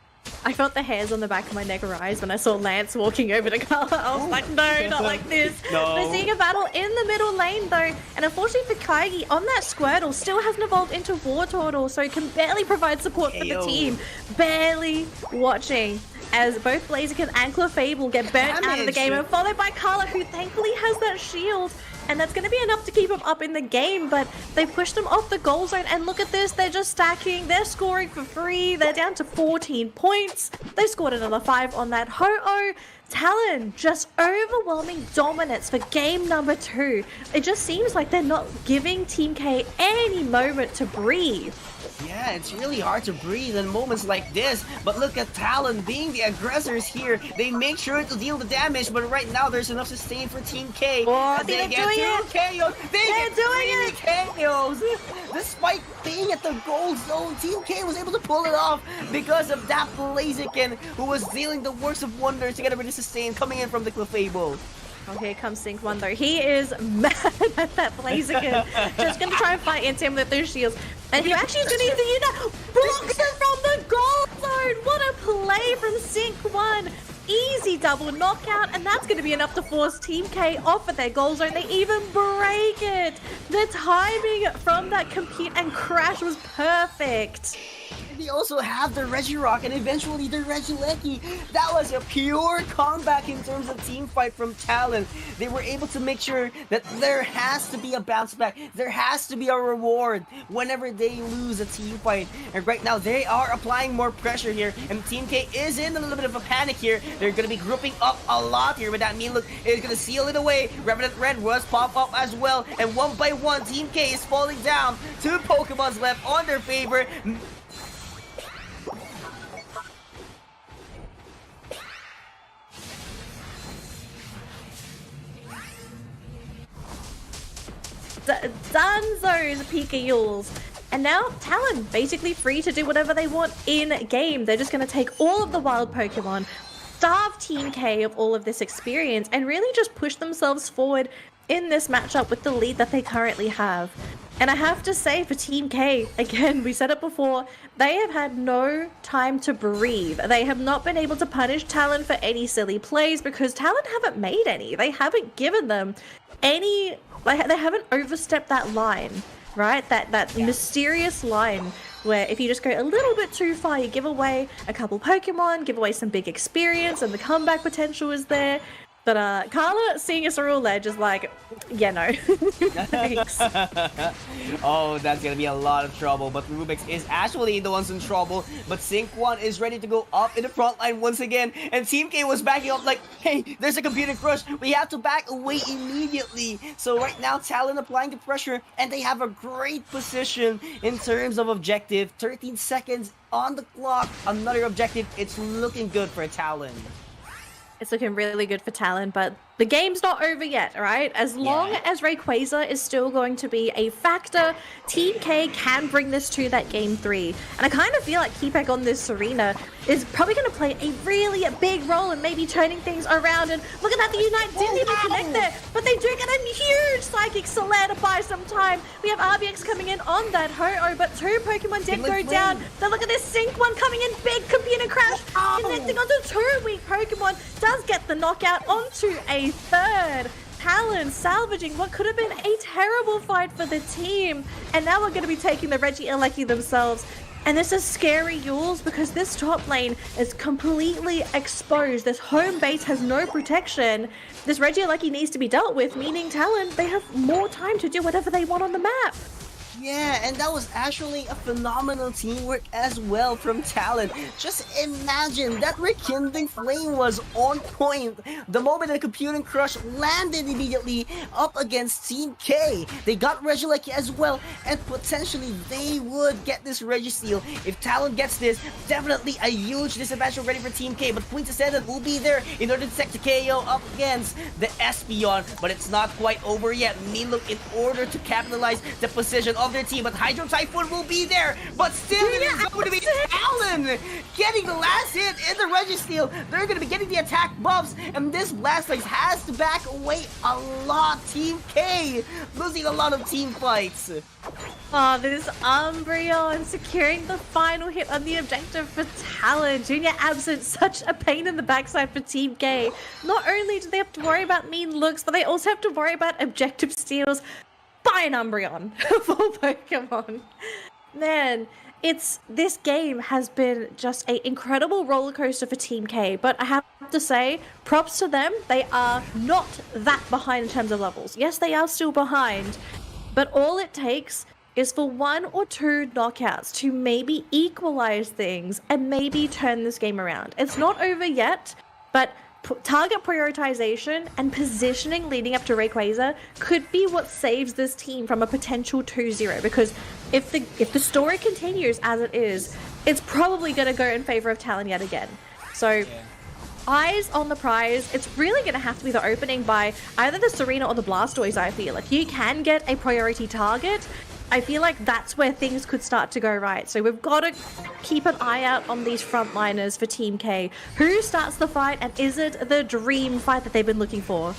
I felt the hairs on the back of my neck rise when I saw Lance walking over to Carla. I was like, no, not like this. No. We're seeing a battle in the middle lane though, and unfortunately for Kaigi, on that Squirtle, still hasn't evolved into Wartortle, so he can barely provide support for the team. Barely watching as both Blaziken and Clefable get burnt out of the game, and followed by Carla, who thankfully has that shield. And that's going to be enough to keep him up in the game, but they pushed him off the goal zone, and look at this, they're just stacking, they're scoring for free, they're down to 14 points, they scored another 5 on that Ho-Oh. Talon, just overwhelming dominance for game number 2. It just seems like they're not giving Team K any moment to breathe. Yeah, it's really hard to breathe in moments like this, but look at Talon being the aggressors here. They make sure to deal the damage, but right now there's enough sustain for Team K. Oh, they're doing it! KOs. They're doing it! KOs. Despite being at the goal zone, Team K was able to pull it off because of that Blaziken, who was dealing the works of wonders together with the sustain coming in from the Clefable. Oh, here comes Sync One though. He is mad at that Blaziken. Just gonna try and fight into him with those shields. And he actually is gonna use the blocks it from the goal zone. What a play from Sync One. Easy easy double knockout, and that's going to be enough to force Team K off at their goal zone. They even break it. The timing from that compete and crash was perfect. They also have the Regirock and eventually the Regieleki. That was a pure comeback in terms of team fight from Talon. They were able to make sure that there has to be a bounce back. There has to be a reward whenever they lose a team fight. And right now they are applying more pressure here. And Team K is in a little bit of a panic here. They're going to be grouping up a lot here. But that mean look is going to seal it away. Revenant Red was pop up as well. And one by one, Team K is falling down. 2 Pokemons left on their favor. Dunzos Pikachu's. And now Talon basically free to do whatever they want in game. They're just going to take all of the wild Pokemon, starve Team K of all of this experience, and really just push themselves forward in this matchup with the lead that they currently have. And I have to say for Team K, again, we said it before, they have had no time to breathe. They have not been able to punish Talon for any silly plays because Talon haven't made any. They haven't given them any, they haven't overstepped that line, right? That mysterious line where if you just go a little bit too far, you give away a couple Pokemon, give away some big experience, and the comeback potential is there. But Carla, seeing us all ledge, is like, yeah, no. Thanks. Oh, that's gonna be a lot of trouble. But Rubix is actually the ones in trouble. But Sync1 is ready to go up in the front line once again. And Team K was backing up like, hey, there's a computer crush. We have to back away immediately. So right now, Talon applying the pressure. And they have a great position in terms of objective. 13 seconds on the clock. Another objective. It's looking good for Talon. It's looking really good for Talon, but the game's not over yet, right? As long as Rayquaza is still going to be a factor, Team K can bring this to that Game 3. And I kind of feel like Keepek on this arena is probably going to play a really big role in maybe turning things around. And look at that, the Unite didn't even connect there, but they do get a huge Psychic Slayer to buy some time. We have RBX coming in on that Ho-Oh, but 2 Pokemon did go down. Then look at this Sync1 coming in, big computer crash, connecting onto 2 weak Pokemon, does get the knockout onto a third. Talon salvaging what could have been a terrible fight for the team. And now we're going to be taking the Regieleki themselves. And this is scary, Yules, because this top lane is completely exposed. This home base has no protection. This Regieleki needs to be dealt with, meaning Talon, they have more time to do whatever they want on the map. Yeah, and that was actually a phenomenal teamwork as well from Talon. Just imagine that rekindling flame was on point. The moment the computing crush landed immediately up against Team K. They got Regieleki as well, and potentially they would get this Registeel. If Talon gets this, definitely a huge disadvantage already for Team K, but Quintessence will be there in order to take the KO up against the Espeon, but it's not quite over yet. Meanwhile, in order to capitalize the position of their team, but Hydro Typhoon will be there, but still it is going to be Talon getting the last hit in the Registeel. They're going to be getting the attack buffs, and this Blastoise has to back away a lot. Team K losing a lot of team fights. Oh, this Umbreon securing the final hit on the objective for Talon. Junior absent, such a pain in the backside for Team K. Not only do they have to worry about mean looks, but they also have to worry about objective steals by an Umbreon for Pokemon. Man, this game has been just an incredible roller coaster for Team K, but I have to say, props to them. They are not that behind in terms of levels. Yes, they are still behind, but all it takes is for 1 or 2 knockouts to maybe equalize things and maybe turn this game around. It's not over yet, but target prioritization and positioning leading up to Rayquaza could be what saves this team from a potential 2-0, because if the story continues as it is, it's probably going to go in favor of Talon yet again. So eyes on the prize. It's really going to have to be the opening by either the Serena or the Blastoise. I feel like you can get a priority target. I feel like that's where things could start to go right. So we've got to keep an eye out on these frontliners for Team K. Who starts the fight, and is it the dream fight that they've been looking for?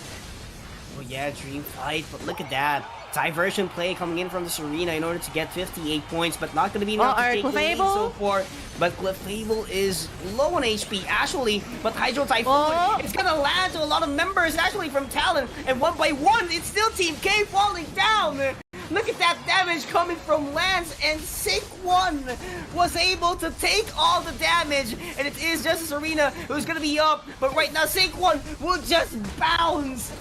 Oh yeah, dream fight, but look at that. diversion play coming in from the Serena in order to get 58 points, but not going to be enough to take the lead so far. But Clefable is low on HP, actually, but Hydro Typhoon, it's going to land to a lot of members, actually, from Talon, and one by one, it's still Team K falling down. Look at that damage coming from Lance, and Sync1 was able to take all the damage, and it is just Serena who's going to be up, but right now Sync1 will just bounce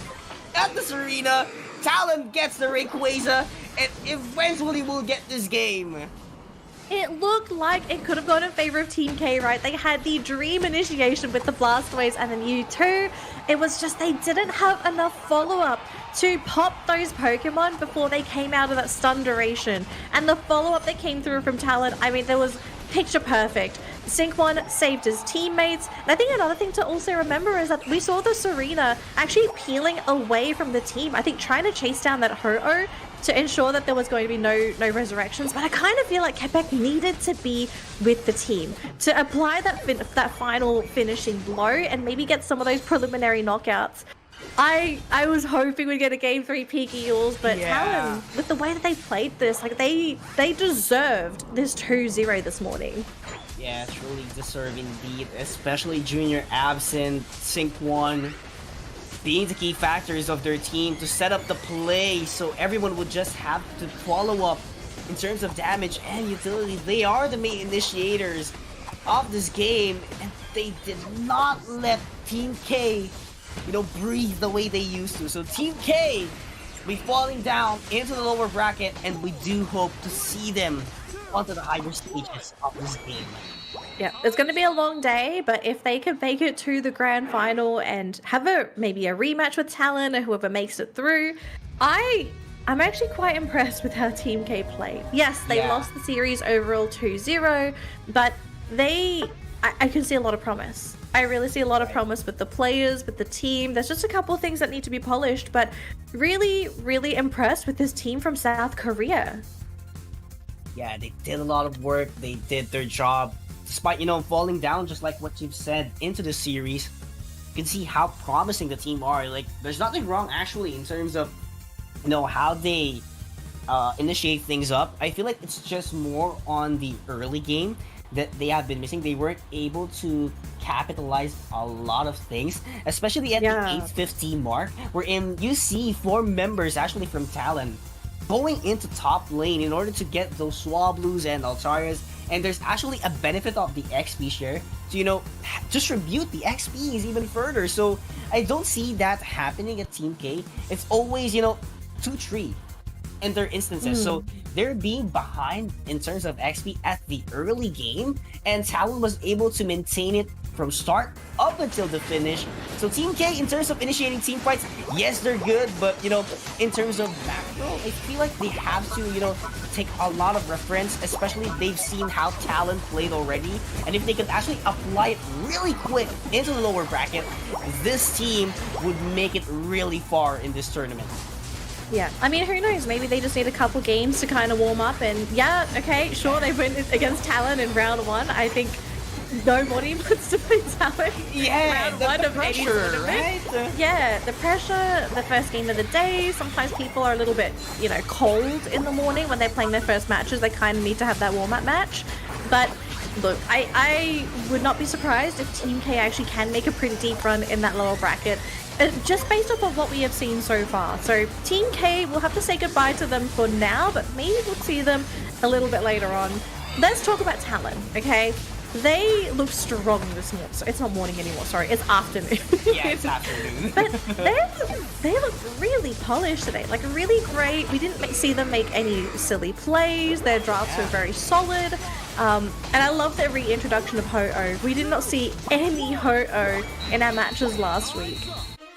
at the Serena. Talon gets the Rayquaza, and eventually will get this game. It looked like it could have gone in favor of Team K, right? They had the dream initiation with the Blast Waves and then U2. It was just they didn't have enough follow-up to pop those Pokemon before they came out of that stun duration. And the follow-up that came through from Talon, I mean, there was picture perfect. Sync1 saved his teammates. And I think another thing to also remember is that we saw the Serena actually peeling away from the team. I think trying to chase down that Ho-Oh to ensure that there was going to be no resurrections. But I kind of feel like Quebec needed to be with the team to apply that final finishing blow and maybe get some of those preliminary knockouts. I was hoping we'd get a Game 3 Peak Eels, but Talon, with the way that they played this, like they deserved this 2-0 this morning. Yeah, truly deserve indeed, especially Junior absent, Sync1 being the key factors of their team to set up the play, so everyone would just have to follow up in terms of damage and utility. They are the main initiators of this game, and they did not let Team K, breathe the way they used to. So Team K will be falling down into the lower bracket, and we do hope to see them onto the higher stages of this game. Yeah, it's going to be a long day, but if they can make it to the grand final and have maybe a rematch with Talon or whoever makes it through, I'm actually quite impressed with how Team K played. Yes, they lost the series overall 2-0, but I can see a lot of promise. I really see a lot of promise with the players, with the team. There's just a couple of things that need to be polished, but really, really impressed with this team from South Korea. Yeah, they did a lot of work. They did their job. Despite, falling down, just like what you've said, into the series, you can see how promising the team are. Like, there's nothing wrong, actually, in terms of, how they initiate things up. I feel like it's just more on the early game that they have been missing. They weren't able to capitalize a lot of things, especially at the 850 mark, wherein you see 4 members, actually from Talon, going into top lane in order to get those Swablues and Altarias, and there's actually a benefit of the XP share to, distribute the XPs even further. So I don't see that happening at Team K. It's always, 2-3 in their instances. So they're being behind in terms of XP at the early game, and Talon was able to maintain it from start up until the finish. So Team K, in terms of initiating team fights, yes, they're good, but in terms of macro, I feel like they have to take a lot of reference, especially they've seen how Talon played already, and if they could actually apply it really quick into the lower bracket, this team would make it really far in this tournament. Yeah, I mean, who knows? Maybe they just need a couple games to kind of warm up, and okay, sure, they went against Talon in round 1. I think nobody wants to play Talon. Yeah, round 1 the of any pressure, tournament. right? Yeah, the pressure, the first game of the day. Sometimes people are a little bit, cold in the morning when they're playing their first matches. They kind of need to have that warm-up match. But look, I would not be surprised if Team K actually can make a pretty deep run in that lower bracket. Just based off of what we have seen so far. So Team K, we'll have to say goodbye to them for now, but maybe we'll see them a little bit later on. Let's talk about Talon, okay? They look strong this morning. So it's not morning anymore, sorry, it's afternoon. Yeah, it's afternoon. But they look really polished today, like really great. We didn't see them make any silly plays. Their drafts were very solid. And I love the reintroduction of Ho-Oh. We did not see any Ho-Oh in our matches last week.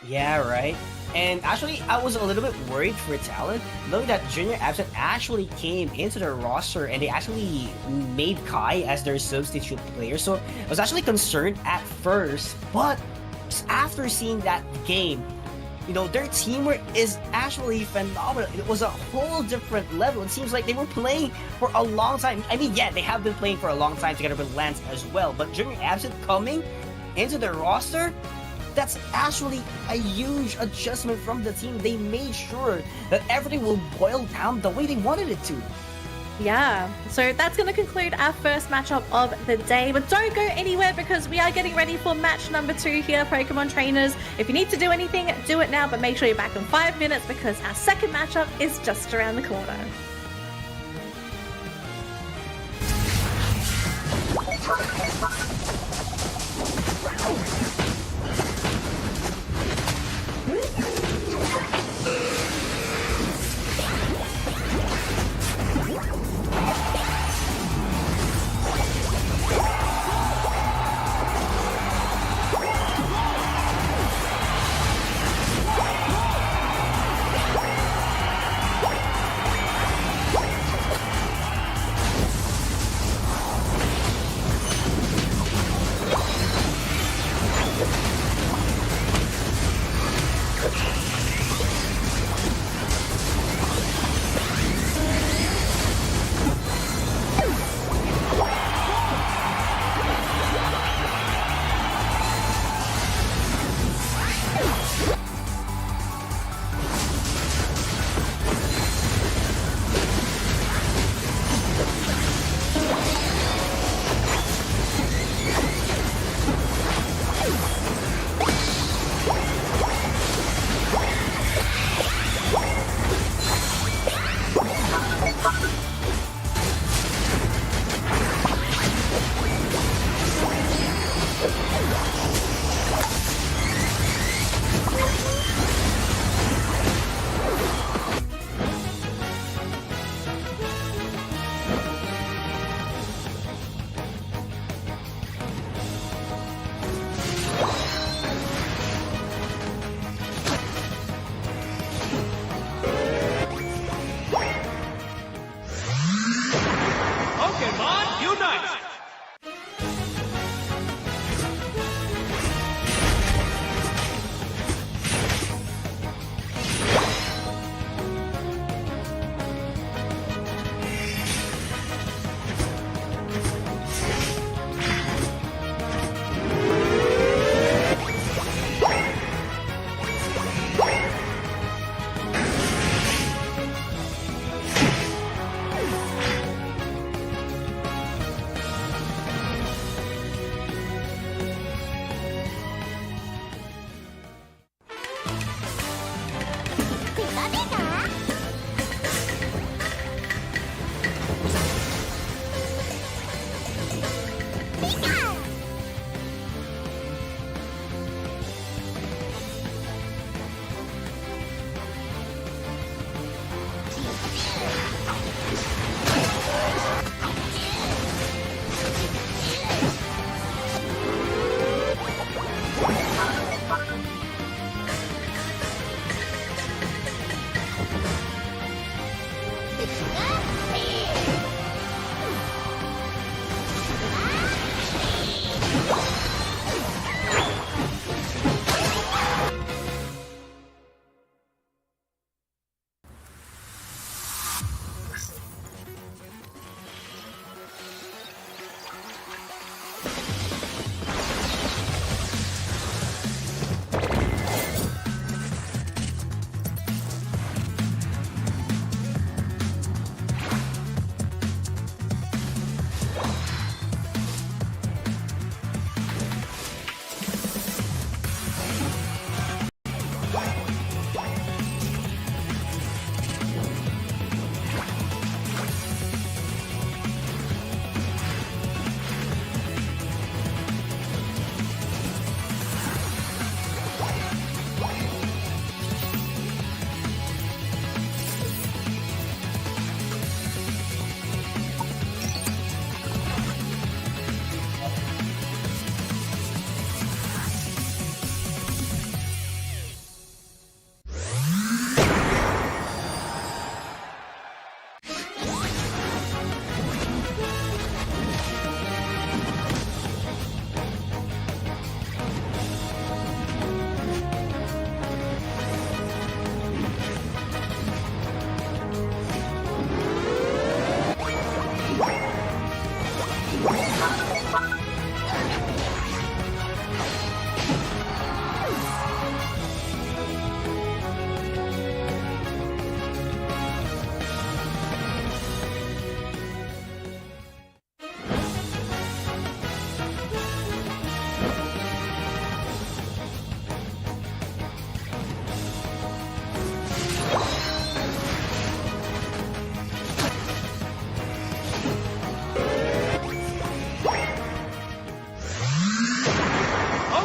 Yeah, right. And actually, I was a little bit worried for Talon, knowing that Junior Absent actually came into their roster and they actually made Kai as their substitute player. So I was actually concerned at first, but after seeing that game, their teamwork is actually phenomenal. It was a whole different level. It seems like they were playing for a long time. I mean, yeah, they have been playing for a long time together with Lance as well, but Junior Absent coming into their roster, that's actually a huge adjustment from the team. They made sure that everything will boil down the way they wanted it to. Yeah, so that's going to conclude our first matchup of the day. But don't go anywhere because we are getting ready for match number 2 here, Pokemon trainers. If you need to do anything, do it now, but make sure you're back in 5 minutes because our second matchup is just around the corner.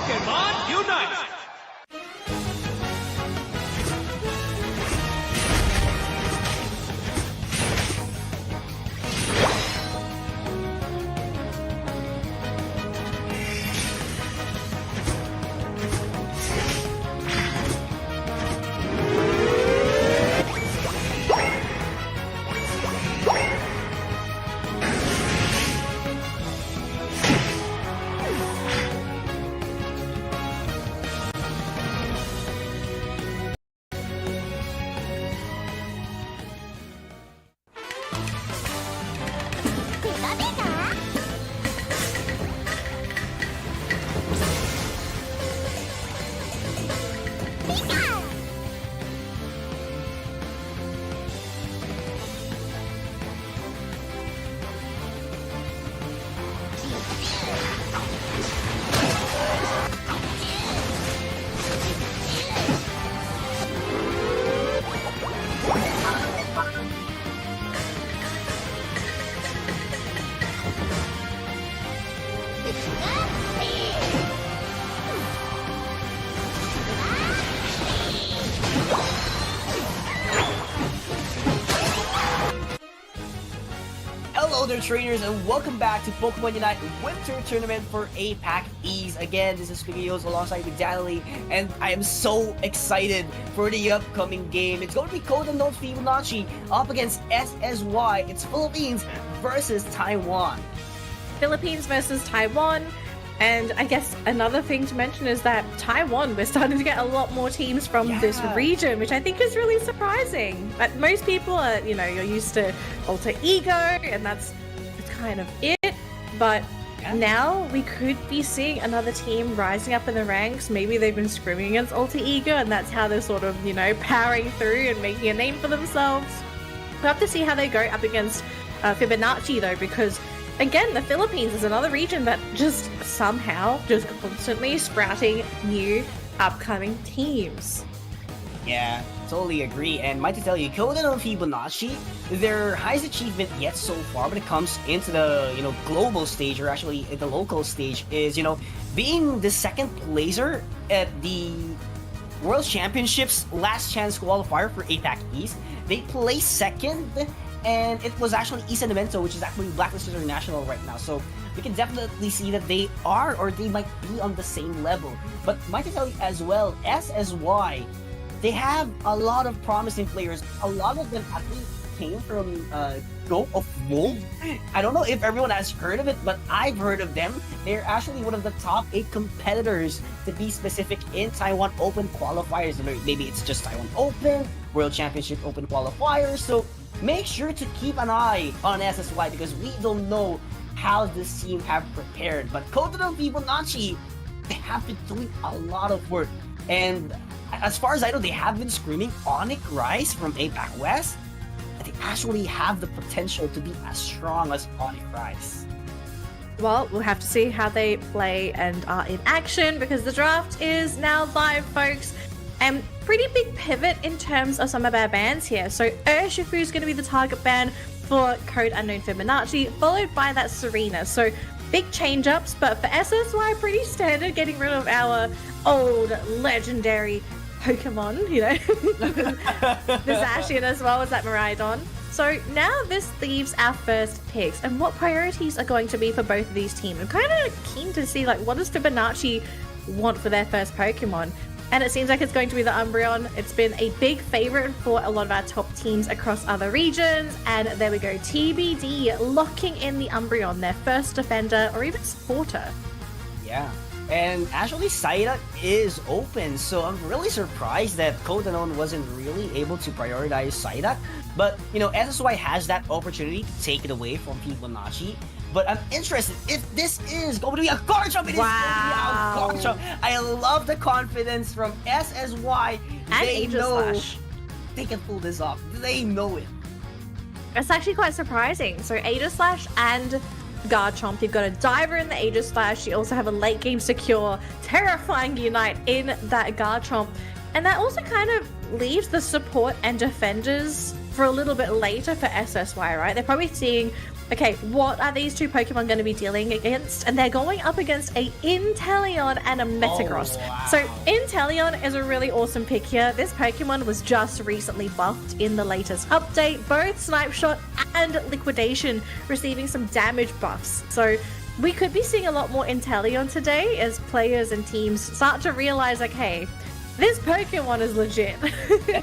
Pokémon Unite! Hello there, trainers, and welcome back to Pokemon Unite Winter Tournament for APAC East. Again, this is Spigios alongside with Daily, and I am so excited for the upcoming game. It's going to be Code Unknown Fibonacci up against SSY. It's Philippines versus Taiwan. Philippines versus Taiwan. And I guess another thing to mention is that Taiwan, we're starting to get a lot more teams from this region, which I think is really surprising. But most people are, you're used to Alter Ego, and that's kind of it. But now we could be seeing another team rising up in the ranks. Maybe they've been scrimming against Alter Ego, and that's how they're sort of, powering through and making a name for themselves. We'll have to see how they go up against Fibonacci, though, because again, the Philippines is another region that just somehow just constantly sprouting new upcoming teams. Yeah, totally agree. And might to tell you, Code Unknown Fibonacci, their highest achievement yet so far when it comes into the global stage, or actually at the local stage, is being the second placer at the World Championships last chance qualifier for APAC East. They placed second. And it was actually East Elemento, which is actually Blacklisted International right now. So we can definitely see that they are, or they might be on the same level. But might I tell you as well, SSY, they have a lot of promising players. A lot of them actually came from Go of Wolf. I don't know if everyone has heard of it, but I've heard of them. They're actually one of the top 8 competitors, to be specific, in Taiwan Open qualifiers. Maybe it's just Taiwan Open, World Championship Open qualifiers. So make sure to keep an eye on SSY, because we don't know how this team have prepared. But Code Unknown Fibonacci, they have been doing a lot of work. And as far as I know, they have been screaming Onyx Rise from APAC West. They actually have the potential to be as strong as Onyx Rise. Well, we'll have to see how they play and are in action, because the draft is now live, folks. And pretty big pivot in terms of some of our bans here. So Urshifu is going to be the target ban for Code Unknown Fibonacci, followed by that Serena. So big change-ups, but for SSY, pretty standard, getting rid of our old legendary Pokemon, the Zacian as well as that Miraidon. So now this leaves our first picks, and what priorities are going to be for both of these teams. I'm kind of keen to see, what does Fibonacci want for their first Pokemon? And it seems like it's going to be the Umbreon. It's been a big favorite for a lot of our top teams across other regions. And there we go, TBD, locking in the Umbreon, their first defender or even supporter. Yeah. And actually, Psyduck is open, so I'm really surprised that Code Unknown wasn't really able to prioritize Psyduck. But, SSY has that opportunity to take it away from Fibonacci. But I'm interested if this is going to be a Garchomp. It is going to be a Garchomp. I love the confidence from SSY. And they Aegislash. They can pull this off. They know it. It's actually quite surprising. So Aegislash and Garchomp. You've got a Diver in the Aegislash. You also have a late game secure, terrifying Unite in that Garchomp. And that also kind of leaves the support and defenders for a little bit later for SSY, right? They're probably seeing Okay, what are these two Pokemon going to be dealing against? And they're going up against a Inteleon and a Metagross. Oh, wow. So Inteleon is a really awesome pick here. This Pokemon was just recently buffed in the latest update. Both Snipe Shot and Liquidation receiving some damage buffs. So we could be seeing a lot more Inteleon today as players and teams start to realize, like, hey, this Pokemon is legit. It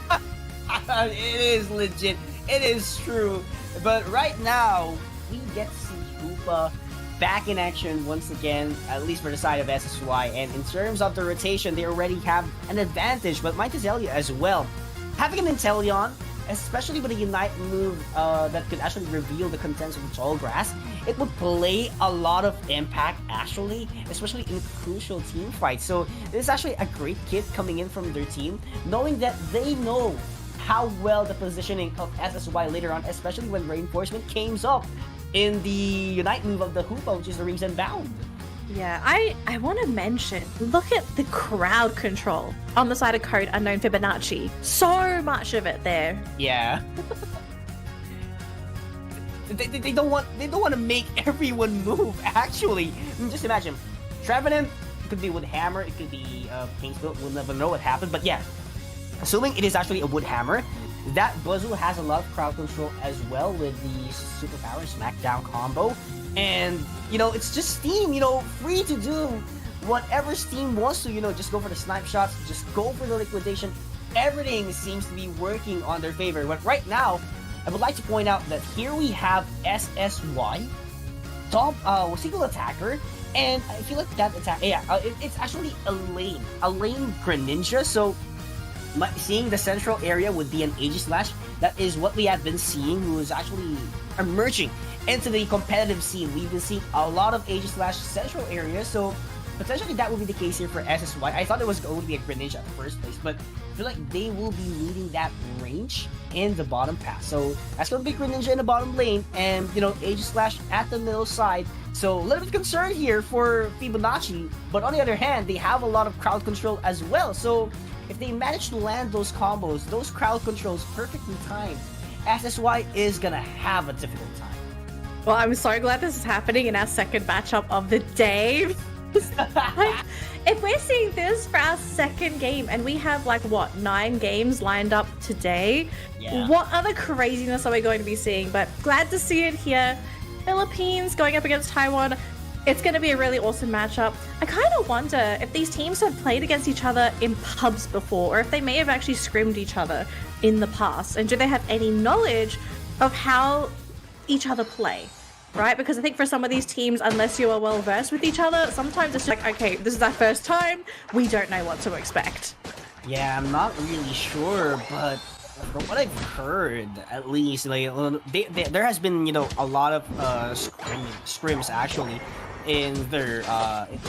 is legit. It is true. But right now, we get to see Hoopa back in action once again, at least for the side of SSY. And in terms of the rotation, they already have an advantage. But might tell you as well, having an Inteleon, especially with a Unite move that could actually reveal the contents of the tall grass, it would play a lot of impact actually, especially in crucial team fights. So this is actually a great kit coming in from their team, knowing that they know how well the positioning of SSY later on, especially when reinforcement came up in the Unite move of the Hoopa, which is the Rings and Bound. Yeah, I want to mention, look at the crowd control on the side of Code Unknown Fibonacci. So much of it there. Yeah. they don't want to make everyone move. Actually, I mean, just imagine, Trevenant could be with Hammer, it could be Kingsville. We'll never know what happened, but yeah. Assuming it is actually a wood hammer, that Buzzle has a lot of crowd control as well with the Superpower Smackdown combo. And, you know, it's just Steam, you know, free to do whatever Steam wants to, you know, just go for the snipe shots, just go for the liquidation. Everything seems to be working on their favor. But right now, I would like to point out that here we have SSY, top single attacker, and I feel like that attack, it's actually a lane Greninja, so seeing the central area would be an Aegislash. That is what we have been seeing, who is actually emerging into the competitive scene. We've been seeing a lot of Aegislash central area, so potentially that will be the case here for SSY. I thought it was going to be a Greninja at the first place, but I feel like they will be needing that range in the bottom path. So that's going to be Greninja in the bottom lane, and, you know, Aegislash at the middle side. So a little bit concerned here for Fibonacci, but on the other hand, they have a lot of crowd control as well. So if they manage to land those combos, those crowd controls perfectly timed, SSY is gonna have a difficult time. Well, I'm so glad this is happening in our second matchup of the day. If we're seeing this for our second game, and we have like, what, 9 games lined up today, yeah. What other craziness are we going to be seeing? But glad to see it here. Philippines going up against Taiwan. It's going to be a really awesome matchup. I kind of wonder if these teams have played against each other in pubs before, or if they may have actually scrimmed each other in the past, and do they have any knowledge of how each other play, right? Because I think for some of these teams, unless you are well versed with each other, sometimes it's like, okay, this is our first time, we don't know what to expect. Yeah, I'm not really sure, but from what I've heard, at least, like, there has been, you know, a lot of scrims actually in their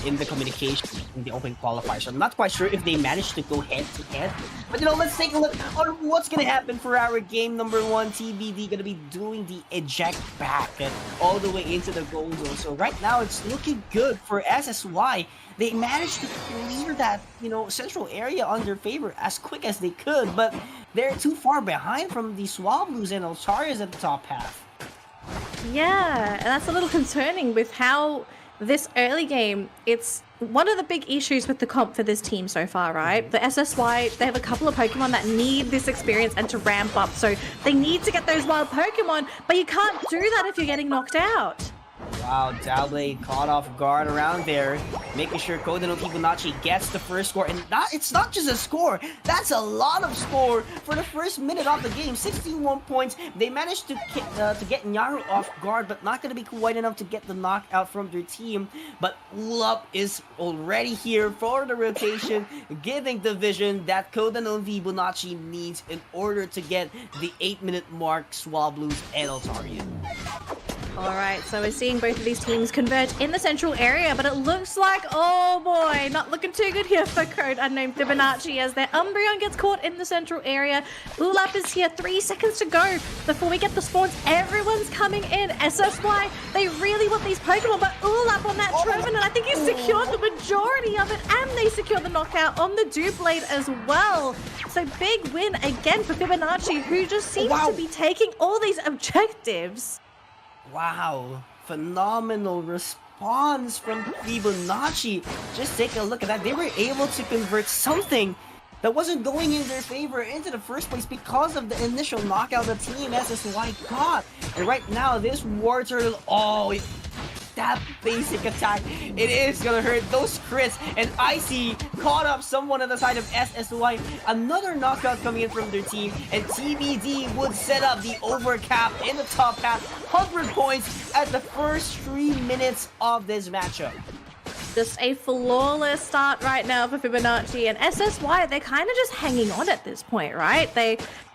in the communication in the open qualifier. So I'm not quite sure if they managed to go head to head. But, you know, let's take a look on what's gonna happen for our game number 1. TBD gonna be doing the eject back all the way into the goal zone. So right now it's looking good for SSY. They managed to clear that, you know, central area on their favor as quick as they could, but they're too far behind from the Swablues and Altarias at the top half. Yeah, and that's a little concerning with how this early game, it's one of the big issues with the comp for this team so far, right? The SSY, they have a couple of Pokemon that need this experience and to ramp up, so they need to get those wild Pokemon, but you can't do that if you're getting knocked out. Wow, Dowblade caught off guard around there, making sure Kodano Fibonacci gets the first score. And it's not just a score, that's a lot of score for the first minute of the game. 16-1 points. They managed to get Nyaru off guard, but not going to be quite enough to get the knockout from their team. But Ulap is already here for the rotation, giving the vision that Kodano Fibonacci needs in order to get the 8-minute mark, Swablues and Altarian. Alright, so we're seeing both of these teams converge in the central area, but it looks like, oh boy, not looking too good here for Code Unknown Fibonacci as their Umbreon gets caught in the central area. Ulap is here, 3 seconds to go before we get the spawns. Everyone's coming in. SSY, they really want these Pokemon, but Ulap on that Trevenant, I think he's secured the majority of it, and they secure the knockout on the Doublade as well. So big win again for Fibonacci, who just seems to be taking all these objectives. Wow, phenomenal response from Fibonacci. Just take a look at that. They were able to convert something that wasn't going in their favor into the first place because of the initial knockout the Team SSY got. And right now, this War Turtle, oh, that basic attack, it is gonna hurt those crits. And Icy caught up someone on the side of SSY. Another knockout coming in from their team, and TBD would set up the overcap in the top half. 100 points at the first 3 minutes of this matchup. Just a flawless start right now for Fibonacci, and SSY, they're kind of just hanging on at this point, right?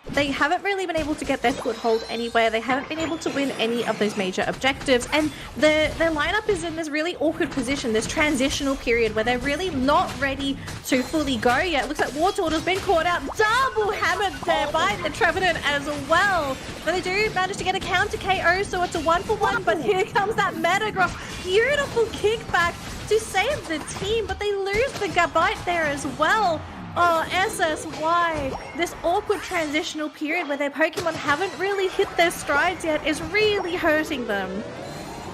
They haven't really been able to get their foothold anywhere. They haven't been able to win any of those major objectives, and their lineup is in this really awkward position, this transitional period where they're really not ready to fully go yet. Looks like War Turtle's been caught out, double hammered there by the Trevenant as well. But they do manage to get a counter KO, so it's a 1-for-1, but here comes that Metagross. Beautiful kickback to save the team, but they lose the Gabite there as well. Oh, SSY, this awkward transitional period where their Pokemon haven't really hit their strides yet is really hurting them.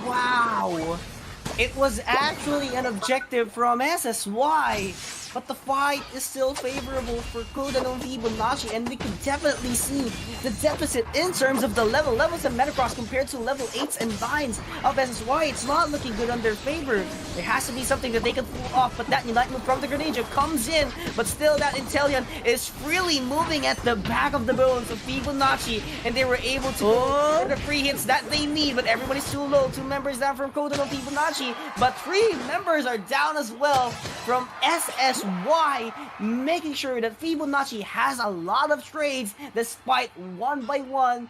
Wow! It was actually an objective from SSY, but the fight is still favorable for coveted and Fibonacci, and we can definitely see the deficit in terms of the levels of Metagross compared to level 8s and 9s of SSY. It's not looking good on their favor. There has to be something that they can pull off, but that Unite move from the Greninja comes in, but still that Inteleon is freely moving at the back of the bones of Fibonacci, and they were able to go for the free hits that they need, but everybody's too low. 2 members down from coveted and Fibonacci, but 3 members are down as well from SSY, making sure that Fibonacci has a lot of trades despite one by one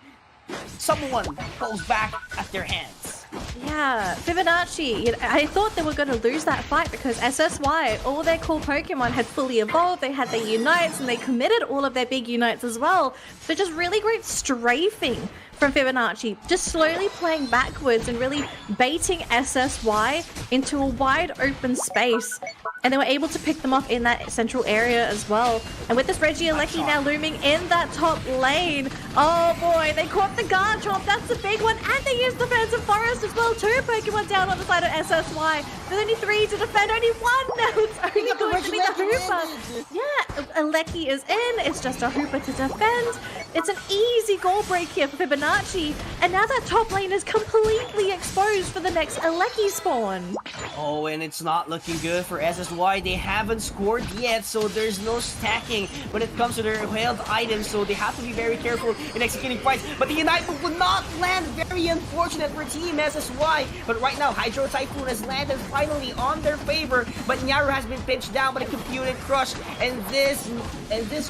someone goes back at their hands. Yeah, Fibonacci, I thought they were going to lose that fight because SSY, all their core Pokemon had fully evolved, they had their Unites, and they committed all of their big Unites as well. So just really great strafing from Fibonacci, just slowly playing backwards and really baiting SSY into a wide open space. And they were able to pick them off in that central area as well. And with this Regieleki now looming in that top lane, oh boy, they caught the Garchomp, that's a big one, and they used Defensive Forest as well. 2 Pokemon down on the side of SSY. There's only 3 to defend, only 1 now. It's only going to be the Hooper. Yeah, Aleki is in, it's just a Hooper to defend. It's an easy goal break here for Fibonacci, and now that top lane is completely exposed for the next Aleki spawn. Oh, and it's not looking good for SSY. They haven't scored yet, so there's no stacking when it comes to their held items, so they have to be very careful in executing fights. But the Unite move would not land. Very unfortunate for Team SSY. But right now, Hydro Typhoon has landed finally on their favor, but Nyaru has been pinched down by the Computed Crush, and this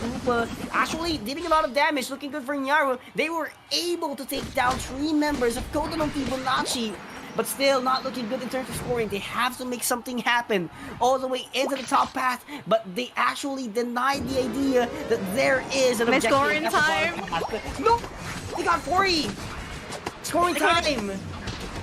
Rupa actually dealing a lot of damage. Looking good for Nyaru. They were able to take down 3 members of coveted and Fibonacci, but still not looking good in terms of scoring. They have to make something happen all the way into the top path, but they actually denied the idea that there is an objective. Scoring time. No, they got 40. Scoring time.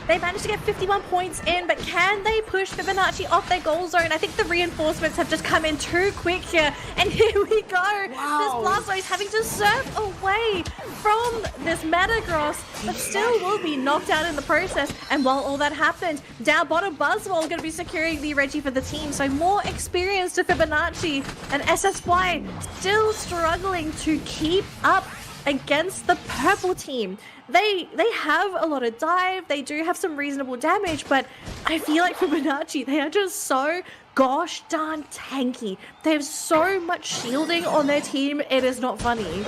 They managed to get 51 points in, but can they push Fibonacci off their goal zone? I think the reinforcements have just come in too quick here, and here we go. Wow. This Blastoise having to surf away from this Metagross, but still will be knocked out in the process. And while all that happened, down bottom Buzzwole going to be securing the Reggie for the team, so more experience to Fibonacci, and SSY still struggling to keep up against the purple team. They have a lot of dive, they do have some reasonable damage, but I feel like Fibonacci, they are just so gosh darn tanky. They have so much shielding on their team, it is not funny.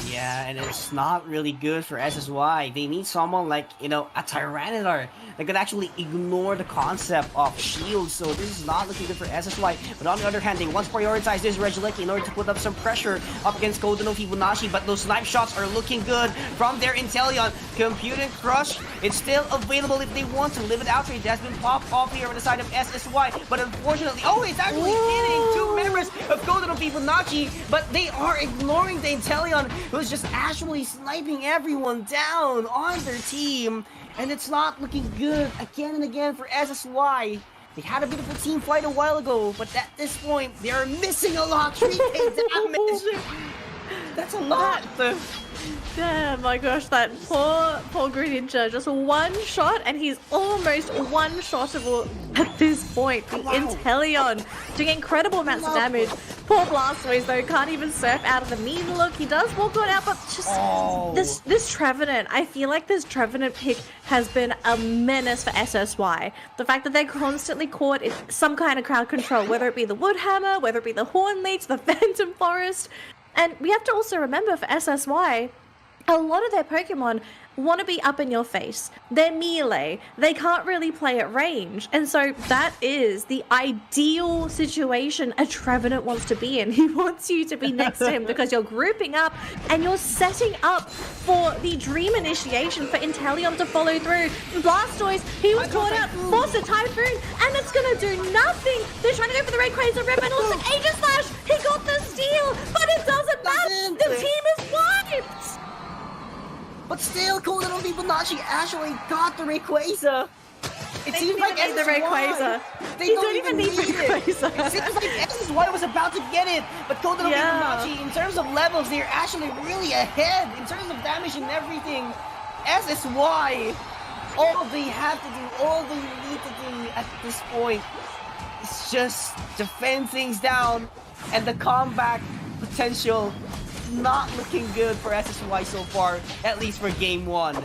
Yeah, and it's not really good for SSY. They need someone like, you know, a Tyranitar that could actually ignore the concept of shields. So this is not looking good for SSY. But on the other hand, they want to prioritize this Regieleki in order to put up some pressure up against coveted and Fibonacci. But those snipe shots are looking good from their Inteleon. Computed Crush, it's still available if they want to. Live it out trade has been popped off here on the side of SSY. But unfortunately, oh, it's actually hitting 2 members of coveted and Fibonacci. But they are ignoring the Inteleon, who's just actually sniping everyone down on their team. And it's not looking good again and again for SSY. They had a beautiful team fight a while ago, but at this point, they are missing a lot. 3k damage. That's a lot. Yeah, my gosh, that poor Greninja, just one shot and he's almost one-shottable at this point. The Inteleon doing incredible amounts of damage. Poor Blastoise though, can't even surf out of the mean look. He does walk on out, but just this Trevenant, I feel like this Trevenant pick has been a menace for SSY. The fact that they're constantly caught in some kind of crowd control, whether it be the Woodhammer, whether it be the Horn Leech, the Phantom Forest. And we have to also remember for SSY, a lot of their Pokemon want to be up in your face. They're melee. They can't really play at range. And so that is the ideal situation a Trevenant wants to be in. He wants you to be next to him because you're grouping up and you're setting up for the Dream Initiation for Inteleon to follow through. Blastoise, he was caught out, forced a Typhoon, and it's going to do nothing. They're trying to go for the Rayquaza Rip and also Aegislash. He got the steal, but it doesn't matter. The team is wiped. But still, Golden Fibonacci actually got the Rayquaza. It seems like the Rayquaza. They don't even need Rayquaza. It seems like SSY was about to get it, but Golden Fibonacci, in terms of levels, they're actually really ahead in terms of damage and everything. SSY, all they have to do, all they need to do at this point is just defend things down, and the comeback potential not looking good for SSY so far, at least for game one.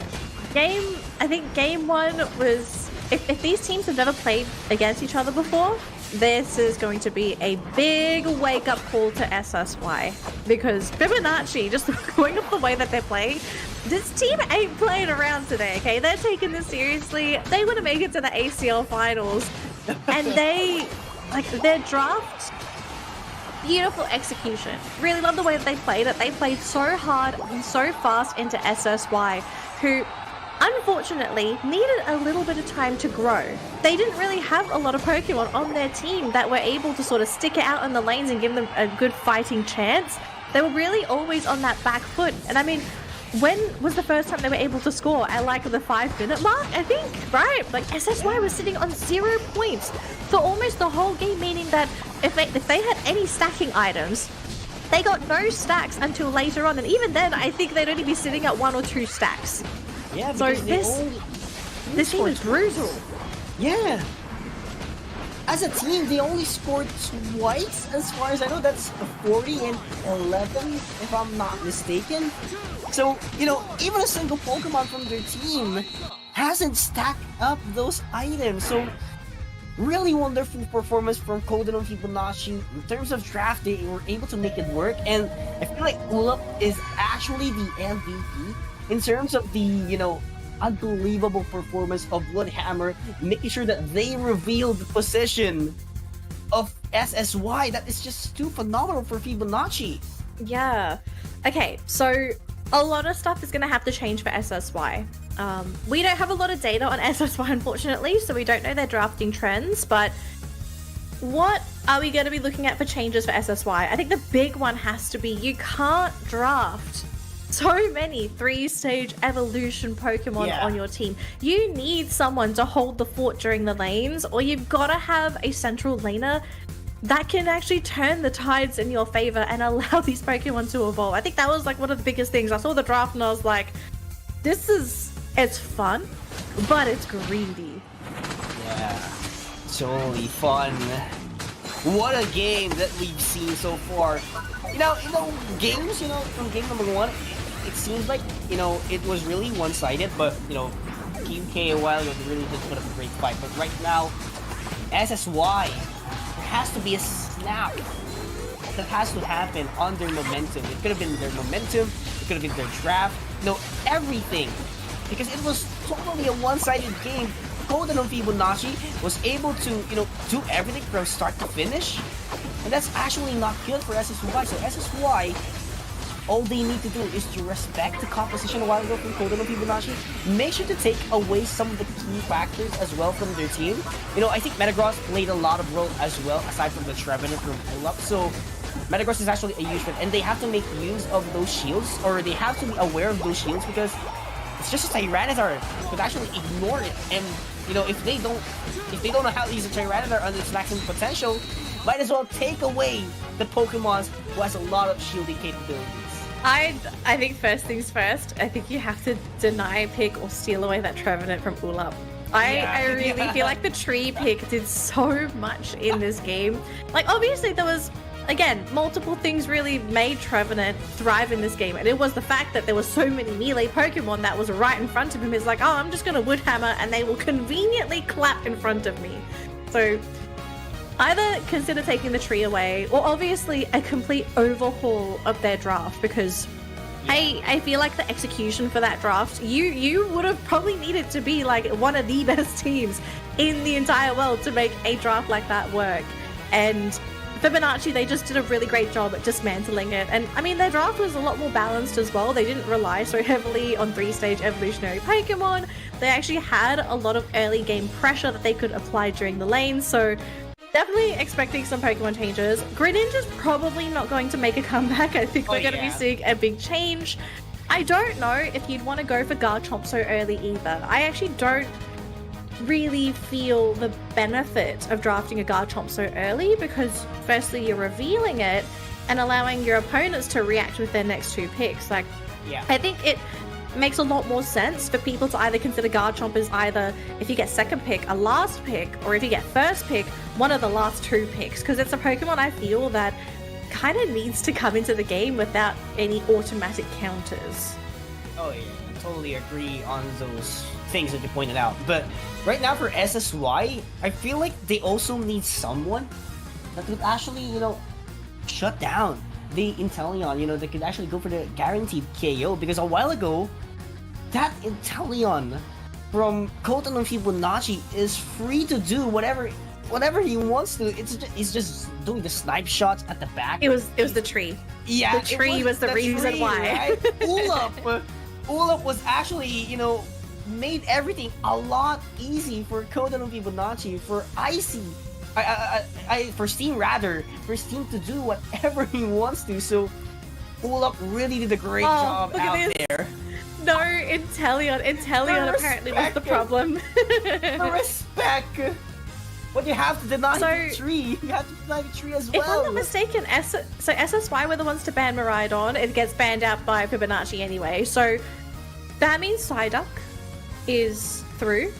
I think game one was, if these teams have never played against each other before, this is going to be a big wake-up call to SSY. Because Fibonacci, just going off the way that they're playing, this team ain't playing around today, okay? They're taking this seriously. They want to make it to the ACL finals. And their draft, beautiful execution. Really love the way that they played it. They played so hard and so fast into SSY, who unfortunately needed a little bit of time to grow. They didn't really have a lot of Pokemon on their team that were able to sort of stick it out in the lanes and give them a good fighting chance. They were really always on that back foot. And I mean, when was the first time they were able to score? At like the 5-minute mark, I think, right? Like SSY was sitting on 0 points for almost the whole game, meaning that if they had any stacking items, they got no stacks until later on. And even then, I think they'd only be sitting at 1 or 2 stacks. Yeah, so this team is brutal. Yeah. As a team, they only scored twice, as far as I know. That's 40 and 11, if I'm not mistaken. So, you know, even a single Pokemon from their team hasn't stacked up those items. So, really wonderful performance from Golden Fibonacci. In terms of draft, they were able to make it work. And I feel like Ulap is actually the MVP in terms of the, you know, unbelievable performance of Woodhammer, making sure that they reveal the position of SSY. That is just too phenomenal for Fibonacci. Yeah. Okay, so a lot of stuff is going to have to change for SSY. We don't have a lot of data on SSY, unfortunately, so we don't know their drafting trends, but what are we going to be looking at for changes for SSY? I think the big one has to be you can't draft so many 3-stage evolution Pokemon on your team. You need someone to hold the fort during the lanes, or you've got to have a central laner that can actually turn the tides in your favor and allow these Pokemon to evolve. I think that was like one of the biggest things. I saw the draft and I was like, it's fun, but it's greedy. Yeah, totally fun. What a game that we've seen so far. You know, games, you know, from game number 1, it seems like, you know, it was really one-sided, but, you know, GK a while ago, they really did put up a great fight. But right now, SSY, there has to be a snap that has to happen on their momentum. It could have been their momentum, it could have been their draft, you know, everything. Because it was totally a one-sided game. Golden Fibonacci was able to, you know, do everything from start to finish. And that's actually not good for SSY. So SSY, all they need to do is to respect the composition a while ago from Golden Fibonacci. Make sure to take away some of the key factors as well from their team. You know, I think Metagross played a lot of role as well, aside from the Trevenant from Ulap. So Metagross is actually a huge fan, and they have to make use of those shields, or they have to be aware of those shields, because it's just a Tyranitar could actually ignore it. And you know, if they don't know how to use a Tyranitar under its maximum potential, might as well take away the Pokemon who has a lot of shielding capabilities. I think first things first, I think you have to deny pick or steal away that Trevenant from Ulap. I really feel like the tree pick did so much in this game. Like, obviously there was, again, multiple things really made Trevenant thrive in this game, and it was the fact that there were so many melee Pokemon that was right in front of him. He's like, oh, I'm just gonna Wood Hammer and they will conveniently clap in front of me. So either consider taking the tree away, or obviously a complete overhaul of their draft, because I feel like the execution for that draft, you would have probably needed to be like one of the best teams in the entire world to make a draft like that work. And Fibonacci, they just did a really great job at dismantling it. And I mean, their draft was a lot more balanced as well. They didn't rely so heavily on 3-stage evolutionary Pokemon. They actually had a lot of early game pressure that they could apply during the lane. So definitely expecting some Pokemon changes. Greninja's probably not going to make a comeback. I think we're going to be seeing a big change. I don't know if you'd want to go for Garchomp so early either. I actually don't really feel the benefit of drafting a Garchomp so early, because firstly you're revealing it and allowing your opponents to react with their next 2 picks. Like, I think it makes a lot more sense for people to either consider Garchomp as either, if you get second pick, a last pick, or if you get first pick, one of the last 2 picks, because it's a Pokemon I feel that kind of needs to come into the game without any automatic counters. Oh yeah, I totally agree on those things that you pointed out. But right now for SSY, I feel like they also need someone that could actually, you know, shut down the Inteleon. You know, they could actually go for the guaranteed KO, because a while ago, that Inteleon from Kotan and Fibonacci is free to do whatever he wants to. He's just doing the snipe shots at the back. It was the tree. Yeah, the tree was the reason why. Right? Ulap was actually, you know, made everything a lot easy for Kotan and Fibonacci, for Icy. For Steam to do whatever he wants to. So Ulap really did a great job out there. No, Inteleon apparently was the problem. For respect. But you have to deny the tree. You have to deny the tree as well. If I'm not mistaken, SSY were the ones to ban Miraidon. It gets banned out by Fibonacci anyway. So that means Psyduck is through.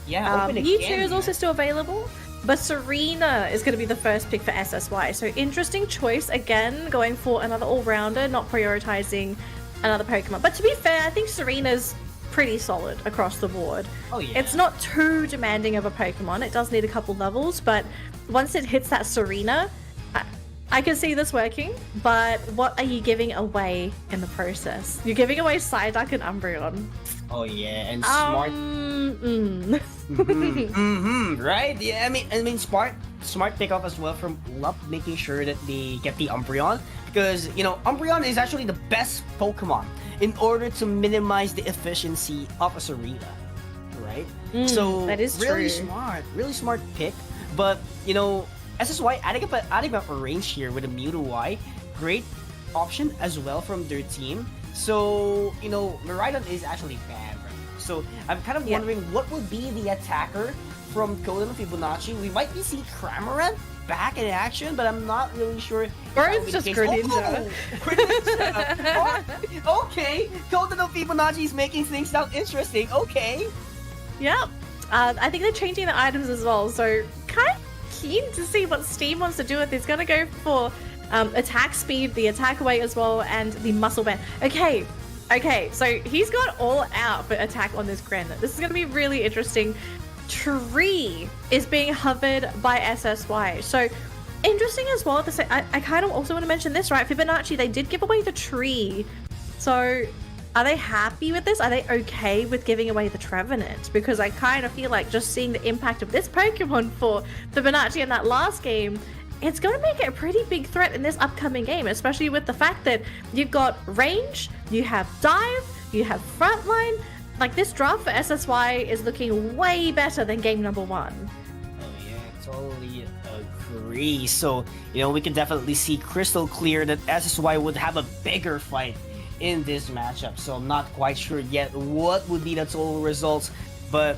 Yeah, Mewtwo is also still available. But Serena is going to be the first pick for SSY. So interesting choice, again, going for another all-rounder, not prioritizing another Pokemon. But to be fair, I think Serena's pretty solid across the board. Oh yeah. It's not too demanding of a Pokemon. It does need a couple levels, but once it hits that Serena, I can see this working. But what are you giving away in the process? You're giving away Psyduck and Umbreon. Oh yeah, and smart. Right? Yeah, I mean, smart pickup as well from Ulap, making sure that they get the Umbreon, because you know Umbreon is actually the best Pokemon in order to minimize the efficiency of a Serena, right? So that is really true. really smart pick. But you know, SSY adding up a range here with a Mewtwo Y, great option as well from their team. So, you know, Miraidon is actually banned right now. So, I'm kind of wondering what would be the attacker from Kodan and Fibonacci. We might be seeing Cramorant back in action, but I'm not really sure. Or it's just Greninja. Oh, okay, Kodan and Fibonacci is making things sound interesting. Okay. Yep. I think they're changing the items as well, so kind of keen to see what Steam wants to do with this. Gonna go for attack speed, the attack weight as well, and the muscle band. Okay, so he's got all out for attack on this Greninja. This is going to be really interesting. Tree is being hovered by SSY. So interesting as well. I kind of also want to mention this, right? Fibonacci, they did give away the tree. So are they happy with this? Are they okay with giving away the Trevenant? Because I kind of feel like just seeing the impact of this Pokemon for Fibonacci in that last game, it's going to make it a pretty big threat in this upcoming game, especially with the fact that you've got range, you have dive, you have frontline. Like, this draft for SSY is looking way better than game number 1. Oh yeah, totally agree. So, you know, we can definitely see crystal clear that SSY would have a bigger fight in this matchup. So I'm not quite sure yet what would be the total results. But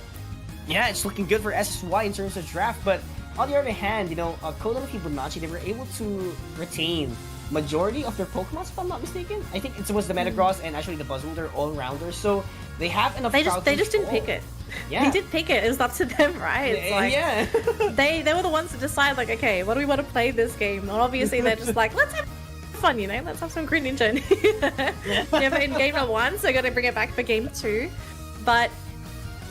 yeah, it's looking good for SSY in terms of draft. But on the other hand, you know, Kodan and Fibonacci, they were able to retain majority of their Pokemon, if I'm not mistaken. I think it was the Metagross and actually the Buzzwole, all-rounders. So they have enough. They just didn't pick it. Yeah. They did pick it. It was up to them, right? It's like, yeah. they were the ones to decide, like, okay, what do we want to play this game? And obviously they're just like, let's have fun, you know? Let's have some Greninja. Yeah, in game number 1, so gotta bring it back for game 2. But,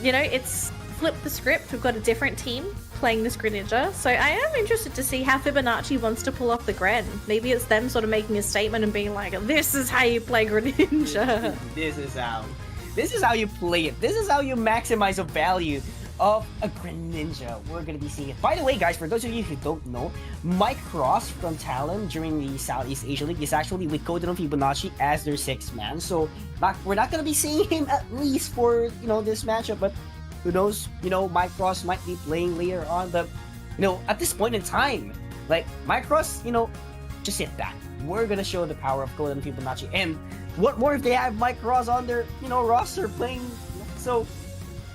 you know, it's flipped the script. We've got a different team playing this Greninja. So I am interested to see how Fibonacci wants to pull off the Gren. Maybe it's them sort of making a statement and being like, this is how you play Greninja. This is how you play it. This is how you maximize the value of a Greninja. We're gonna be seeing it. By the way, guys, for those of you who don't know, Mike Cross from Talon during the Southeast Asia League is actually with Coveted and Fibonacci as their 6th man. So we're not gonna be seeing him at least for, you know, this matchup, but who knows? You know, Mike Cross might be playing later on. But, you know, at this point in time, like, Mike Cross, you know, just sit back. We're gonna show the power of Coveted and Fibonacci. And what more if they have Mike Cross on their, you know, roster playing? So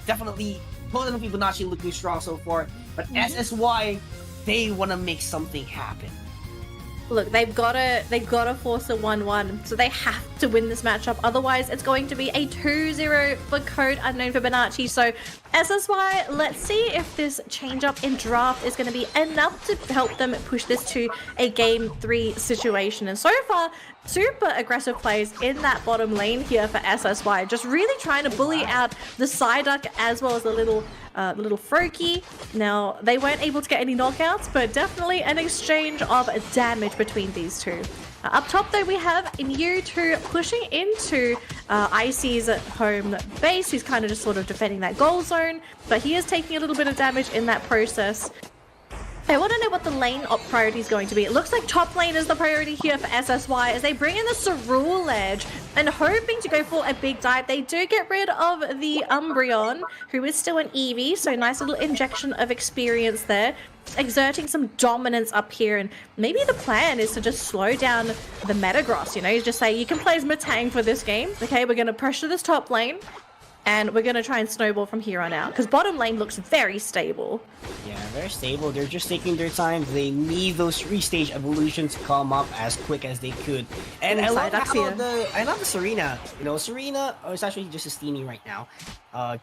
definitely Coveted and Fibonacci looking strong so far. But SSY, they want to make something happen. Look, they've got to force a 1-1, so they have to win this matchup. Otherwise, it's going to be a 2-0 for Code Unknown Fibonacci. So, SSY, let's see if this change-up in draft is going to be enough to help them push this to a Game 3 situation. And so far, super aggressive plays in that bottom lane here for SSY. Just really trying to bully out the Psyduck as well as the little Froakie. Now, they weren't able to get any knockouts, but definitely an exchange of damage between these two. Up top, though, we have Mewtwo pushing into Icy's home base. He's kind of just sort of defending that goal zone, but he is taking a little bit of damage in that process. I want to know what the lane op priority is going to be. It looks like top lane is the priority here for SSY as they bring in the Cerule Edge and hoping to go for a big dive. They do get rid of the Umbreon, who is still an Eevee, so nice little injection of experience there. Exerting some dominance up here, and maybe the plan is to just slow down the Metagross, you know, just say, you can play as Metang for this game. Okay, we're going to pressure this top lane. And we're going to try and snowball from here on out. Because bottom lane looks very stable. Yeah, very stable. They're just taking their time. They need those 3-stage evolutions to come up as quick as they could. And I love the Serena. You know, Serena, it's actually just a Steenie right now.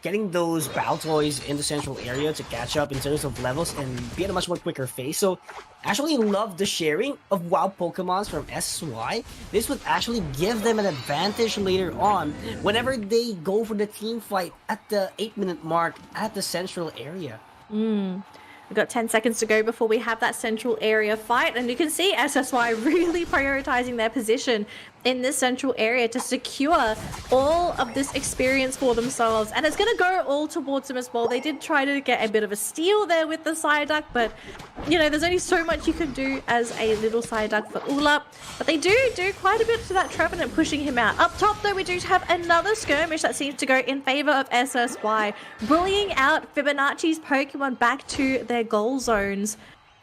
Getting those Baltoys in the central area to catch up in terms of levels and be at a much more quicker phase. So, actually love the sharing of wild Pokemons from SSY. This would actually give them an advantage later on whenever they go for the team fight at the 8-minute mark at the central area. We've got 10 seconds to go before we have that central area fight, and you can see SSY really prioritizing their position in this central area to secure all of this experience for themselves, and it's going to go all towards them as well. They did try to get a bit of a steal there with the Psyduck, but you know, there's only so much you can do as a little Psyduck for Ulap, but they do quite a bit to that Trevenant, pushing him out. Up top though, we do have another skirmish that seems to go in favor of SSY, bullying out Fibonacci's Pokemon back to their goal zones.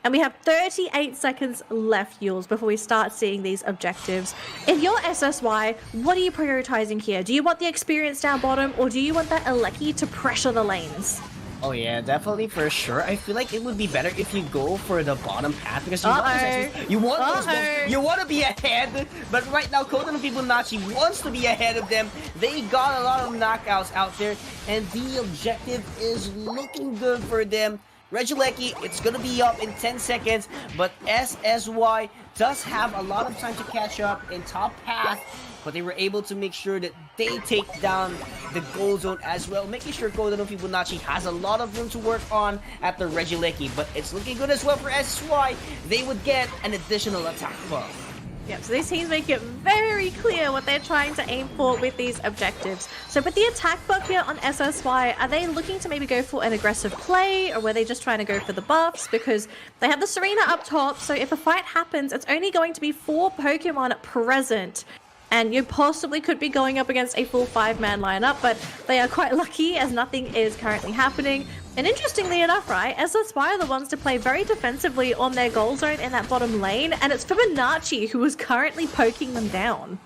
And we have 38 seconds left, Yules, before we start seeing these objectives. If you're SSY, what are you prioritizing here? Do you want the experience down bottom, or do you want that Aleki to pressure the lanes? Oh yeah, definitely for sure. I feel like it would be better if you go for the bottom path because you want those moves. You want to be ahead, but right now Coveted and Fibonacci wants to be ahead of them. They got a lot of knockouts out there, and the objective is looking good for them. Regieleki, it's gonna be up in 10 seconds, but SSY does have a lot of time to catch up in top path, but they were able to make sure that they take down the goal zone as well, making sure Coveted and Fibonacci has a lot of room to work on at the Regieleki, but it's looking good as well for SSY. They would get an additional attack buff. Yep, so these teams make it very clear what they're trying to aim for with these objectives. So with the attack buff here on SSY, are they looking to maybe go for an aggressive play, or were they just trying to go for the buffs? Because they have the Serena up top, so if a fight happens, it's only going to be 4 Pokemon present. And you possibly could be going up against a full 5-man lineup, but they are quite lucky as nothing is currently happening. And interestingly enough, right, SSY are the ones to play very defensively on their goal zone in that bottom lane, and it's Fibonacci who is currently poking them down.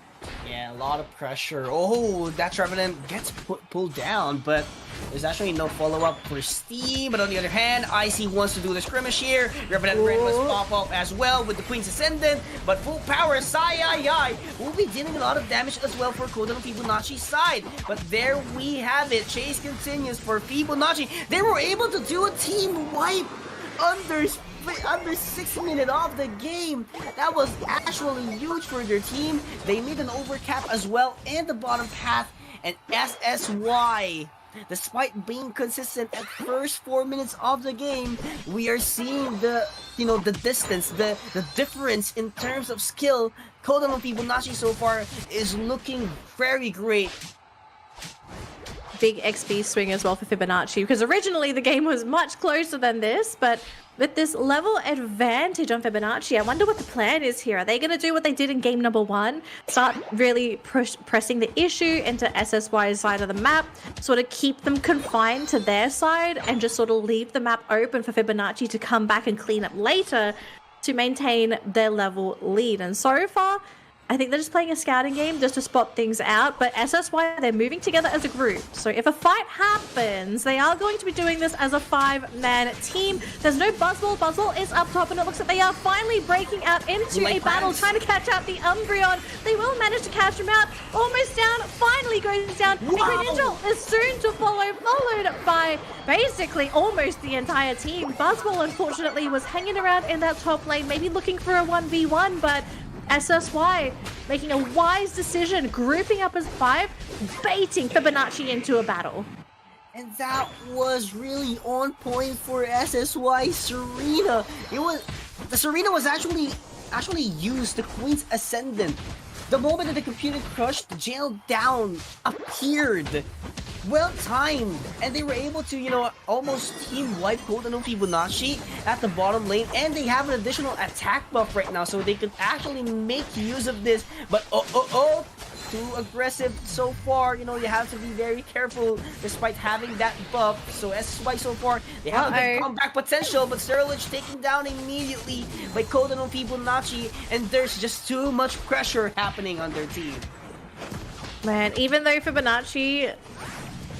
Yeah, Yeah, a lot of pressure. Oh, that Trevenant gets pulled down, but there's actually no follow-up for Steve. But on the other hand, Icy wants to do the skirmish here. Revenant Red must pop up as well with the Queen's Ascendant. But full power, Sai will be dealing a lot of damage as well for Koda no Fibonacci's side. But there we have it. Chase continues for Fibonacci. They were able to do a team wipe under 6 minutes of the game. That was actually huge for their team. They made an overcap as well in the bottom path, and SSY, despite being consistent at first 4 minutes of the game, we are seeing the distance, the difference in terms of skill. Koda no Fibonacci so far is looking very great. Big XP swing as well for Fibonacci, because originally the game was much closer than this, but with this level advantage on Fibonacci, I wonder what the plan is here. Are they going to do what they did in game number 1? Start really pressing the issue into SSY's side of the map, sort of keep them confined to their side, and just sort of leave the map open for Fibonacci to come back and clean up later to maintain their level lead. And so far, I think they're just playing a scouting game just to spot things out, but SSY, they're moving together as a group. So if a fight happens, they are going to be doing this as a 5-man team. There's no Buzzball. Buzzball is up top, and it looks like they are finally breaking out into a battle, trying to catch out the Umbreon. They will manage to catch him out. Almost down, finally goes down. Wow. And Greninja is soon to follow, followed by basically almost the entire team. Buzzball, unfortunately, was hanging around in that top lane, maybe looking for a 1v1, but SSY making a wise decision, grouping up as 5, baiting Fibonacci into a battle. And that was really on point for SSY Serena. The Serena was actually used the Queen's Ascendant. The moment that the computer crushed, the jail down appeared. Well timed, and they were able to, almost team wipe Koda no Fibonacci at the bottom lane, and they have an additional attack buff right now, so they could actually make use of this. But too aggressive so far. You have to be very careful despite having that buff. So SSY so far, they have a good comeback potential, but Surlich taken down immediately by Koda no Fibonacci, and there's just too much pressure happening on their team. Man, even though Fibonacci,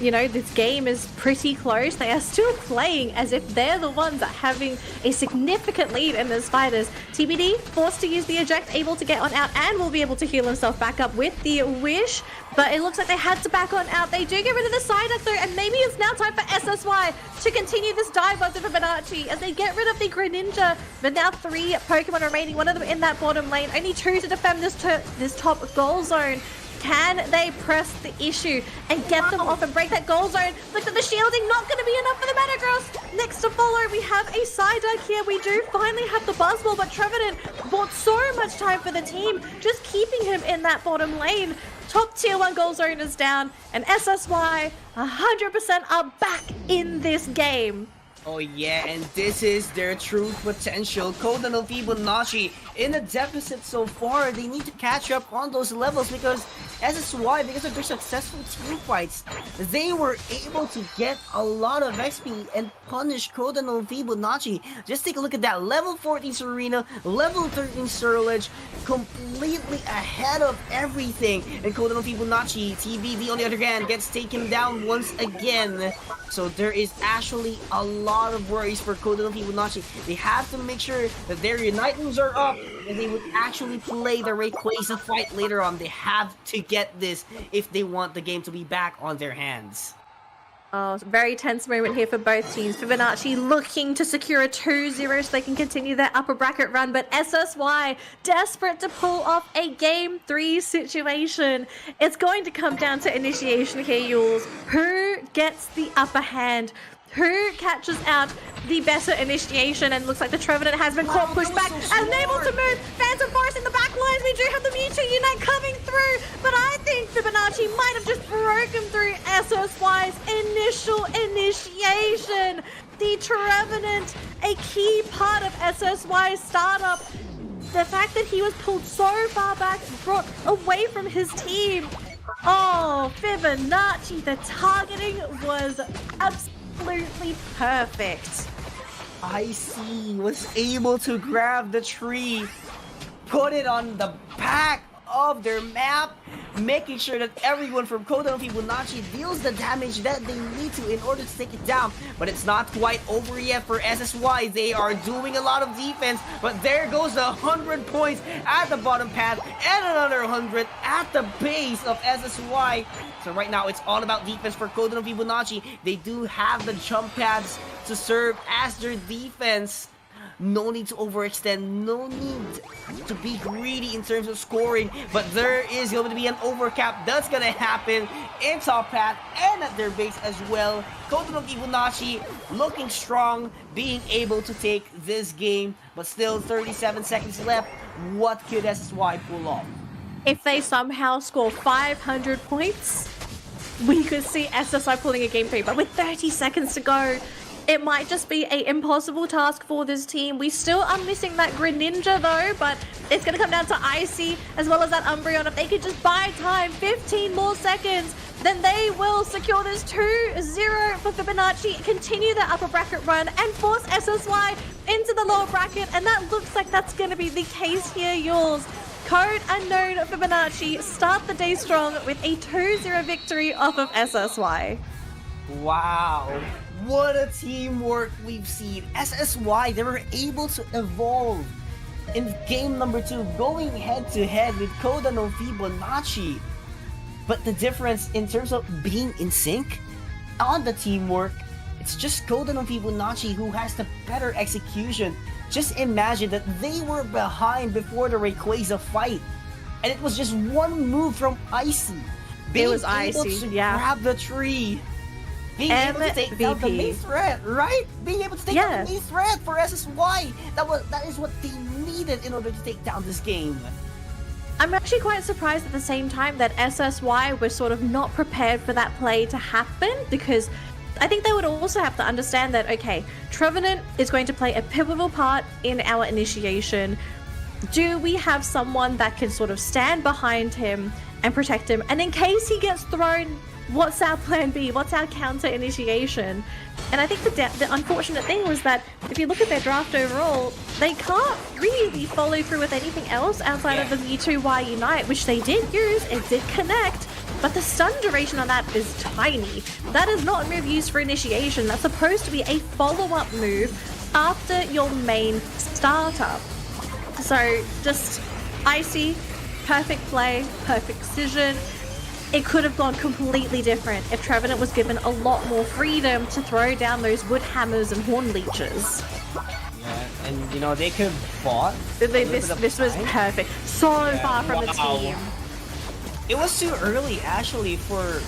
this game is pretty close, they are still playing as if they're the ones that are having a significant lead in this fight. As TBD forced to use the eject, able to get on out, and will be able to heal himself back up with the wish. But it looks like they had to back on out. They do get rid of the side though, and maybe it's now time for SSY to continue this dive onto Fibonacci as they get rid of the Greninja. But now 3 Pokemon remaining, one of them in that bottom lane, only 2 to defend this top goal zone. Can they press the issue and get them off and break that goal zone? Look at the shielding, not going to be enough for the Metagross. Next to follow, we have a Psyduck here. We do finally have the Buzzball, but Trevenant bought so much time for the team, just keeping him in that bottom lane. Top tier 1 goal zone is down, and SSY 100% are back in this game. Oh yeah, and this is their true potential. Koda no Fibonacci in a deficit so far. They need to catch up on those levels because SSY, because of their successful team fights, they were able to get a lot of XP and punish Koda no Fibonacci. Just take a look at that. Level 14 Serena, level 13 Surlich, completely ahead of everything. And Koda no Fibonacci, TBD on the other hand, gets taken down once again. So there is actually a lot of worries for Koda no Fibonacci. They have to make sure that their Unitings are up and they would actually play the Rayquaza fight later on. They have to get this if they want the game to be back on their hands. Oh, very tense moment here for both teams. Fibonacci looking to secure a 2-0 so they can continue their upper bracket run, but SSY desperate to pull off a Game 3 situation. It's going to come down to initiation here, Yules. Who gets the upper hand? Who catches out the better initiation? And looks like the Trevenant has been caught, pushed back, and able to move. Phantom Forest in the back lines. We do have the Mewtwo Unite coming through, but I think Fibonacci might have just broken through SSY's initial initiation. The Trevenant, a key part of SSY's startup. The fact that he was pulled so far back, brought away from his team. Oh, Fibonacci, the targeting was absolutely perfect. Icy was able to grab the tree, put it on the back of their map, making sure that everyone from Koda no Fibonacci deals the damage that they need to in order to take it down. But it's not quite over yet for SSY. They are doing a lot of defense, but there goes the 100 points at the bottom path and another 100 at the base of SSY. So right now it's all about defense for Koda no Fibonacci. They do have the jump pads to serve as their defense. No need to overextend, no need to be greedy in terms of scoring, but there is going to be an overcap that's going to happen in top path and at their base as well. Koda no Fibonacci looking strong, being able to take this game, but still 37 seconds left. What could SSY pull off? If they somehow score 500 points, we could see SSI pulling a game 3, but with 30 seconds to go, it might just be an impossible task for this team. We still are missing that Greninja though, but it's going to come down to Icy as well as that Umbreon. If they could just buy time, 15 more seconds, then they will secure this 2-0 for Fibonacci, continue their upper bracket run, and force SSY into the lower bracket. And that looks like that's going to be the case here, yours. Code Unknown Fibonacci start the day strong with a 2-0 victory off of SSY. Wow, what a teamwork we've seen. SSY, they were able to evolve in game number 2, going head-to-head with Koda no Fibonacci. But the difference in terms of being in sync on the teamwork, it's just Koda no Fibonacci who has the better execution. Just imagine that they were behind before the Rayquaza fight, and it was just one move from Icy. It was Icy, yeah. Grab the tree. Being able to take down the main threat, right? Being able to take down the main threat for SSY. That is what they needed in order to take down this game. I'm actually quite surprised at the same time that SSY were sort of not prepared for that play to happen, because I think they would also have to understand that, okay, Trevenant is going to play a pivotal part in our initiation. Do we have someone that can sort of stand behind him and protect him? And in case he gets thrown, what's our plan B? What's our counter initiation? And I think the unfortunate thing was that if you look at their draft overall, they can't really follow through with anything else outside of the V2Y Unite, which they did use. It did connect, but the stun duration on that is tiny. That is not a move used for initiation. That's supposed to be a follow-up move after your main startup. So just Icy, perfect play, perfect decision. It could have gone completely different if Trevenant was given a lot more freedom to throw down those wood hammers and horn leeches. Yeah, and you know, they could have fought. This was perfect. So far from the team. It was too early actually for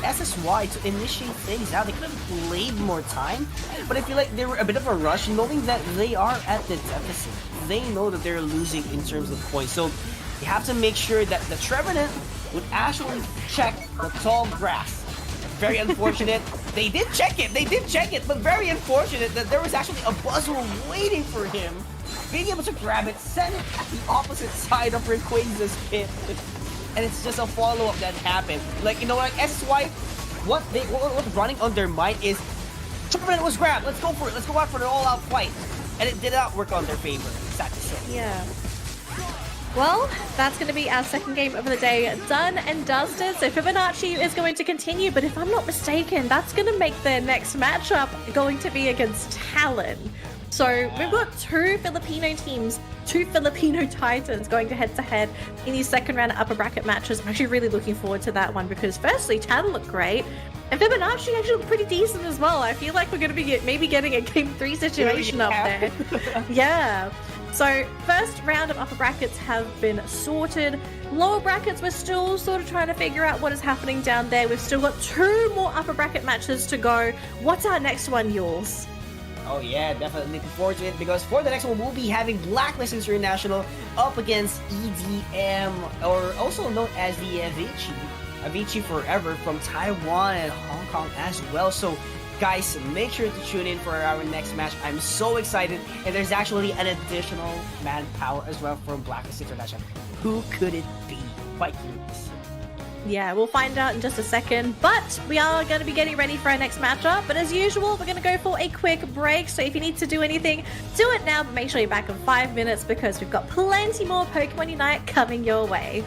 SSY to initiate things out. They could have played more time, but I feel like they were a bit of a rush, knowing that they are at the deficit. They know that they're losing in terms of points, so you have to make sure that the Trevenant would actually check the tall grass. Very unfortunate. They did check it, but very unfortunate that there was actually a Buzzwole waiting for him. Being able to grab it, send it at the opposite side of Rayquaza's pit. And it's just a follow-up that happened. Like, you know, like SSY, what's running on their mind is Trevenant was grabbed, let's go for it, let's go out for an all-out fight. And it did not work on their favor, sad to say. Yeah. Well, that's going to be our second game of the day done and dusted. So Fibonacci is going to continue, but if I'm not mistaken, that's going to make their next matchup going to be against Talon. So we've got two Filipino teams, two Filipino Titans going head-to-head in these second round upper bracket matches. I'm actually really looking forward to that one because firstly, Talon looked great, and Fibonacci actually looked pretty decent as well. I feel like we're going to be maybe getting a game 3 situation up there. Yeah. So first round of upper brackets have been sorted. Lower brackets, we're still sort of trying to figure out what is happening down there. We've still got 2 more upper bracket matches to go. What's our next one, yours? Oh yeah, definitely looking forward to it, because for the next one we'll be having Blacklist International up against EDM, or also known as the Avicii Forever from Taiwan and Hong Kong as well. So guys, make sure to tune in for our next match. I'm so excited, and there's actually an additional manpower as well from Blacklist International. Who could it be? Quite curious. Yeah, we'll find out in just a second, but we are going to be getting ready for our next matchup. But as usual, we're going to go for a quick break. So if you need to do anything, do it now, but make sure you're back in 5 minutes because we've got plenty more Pokemon Unite coming your way.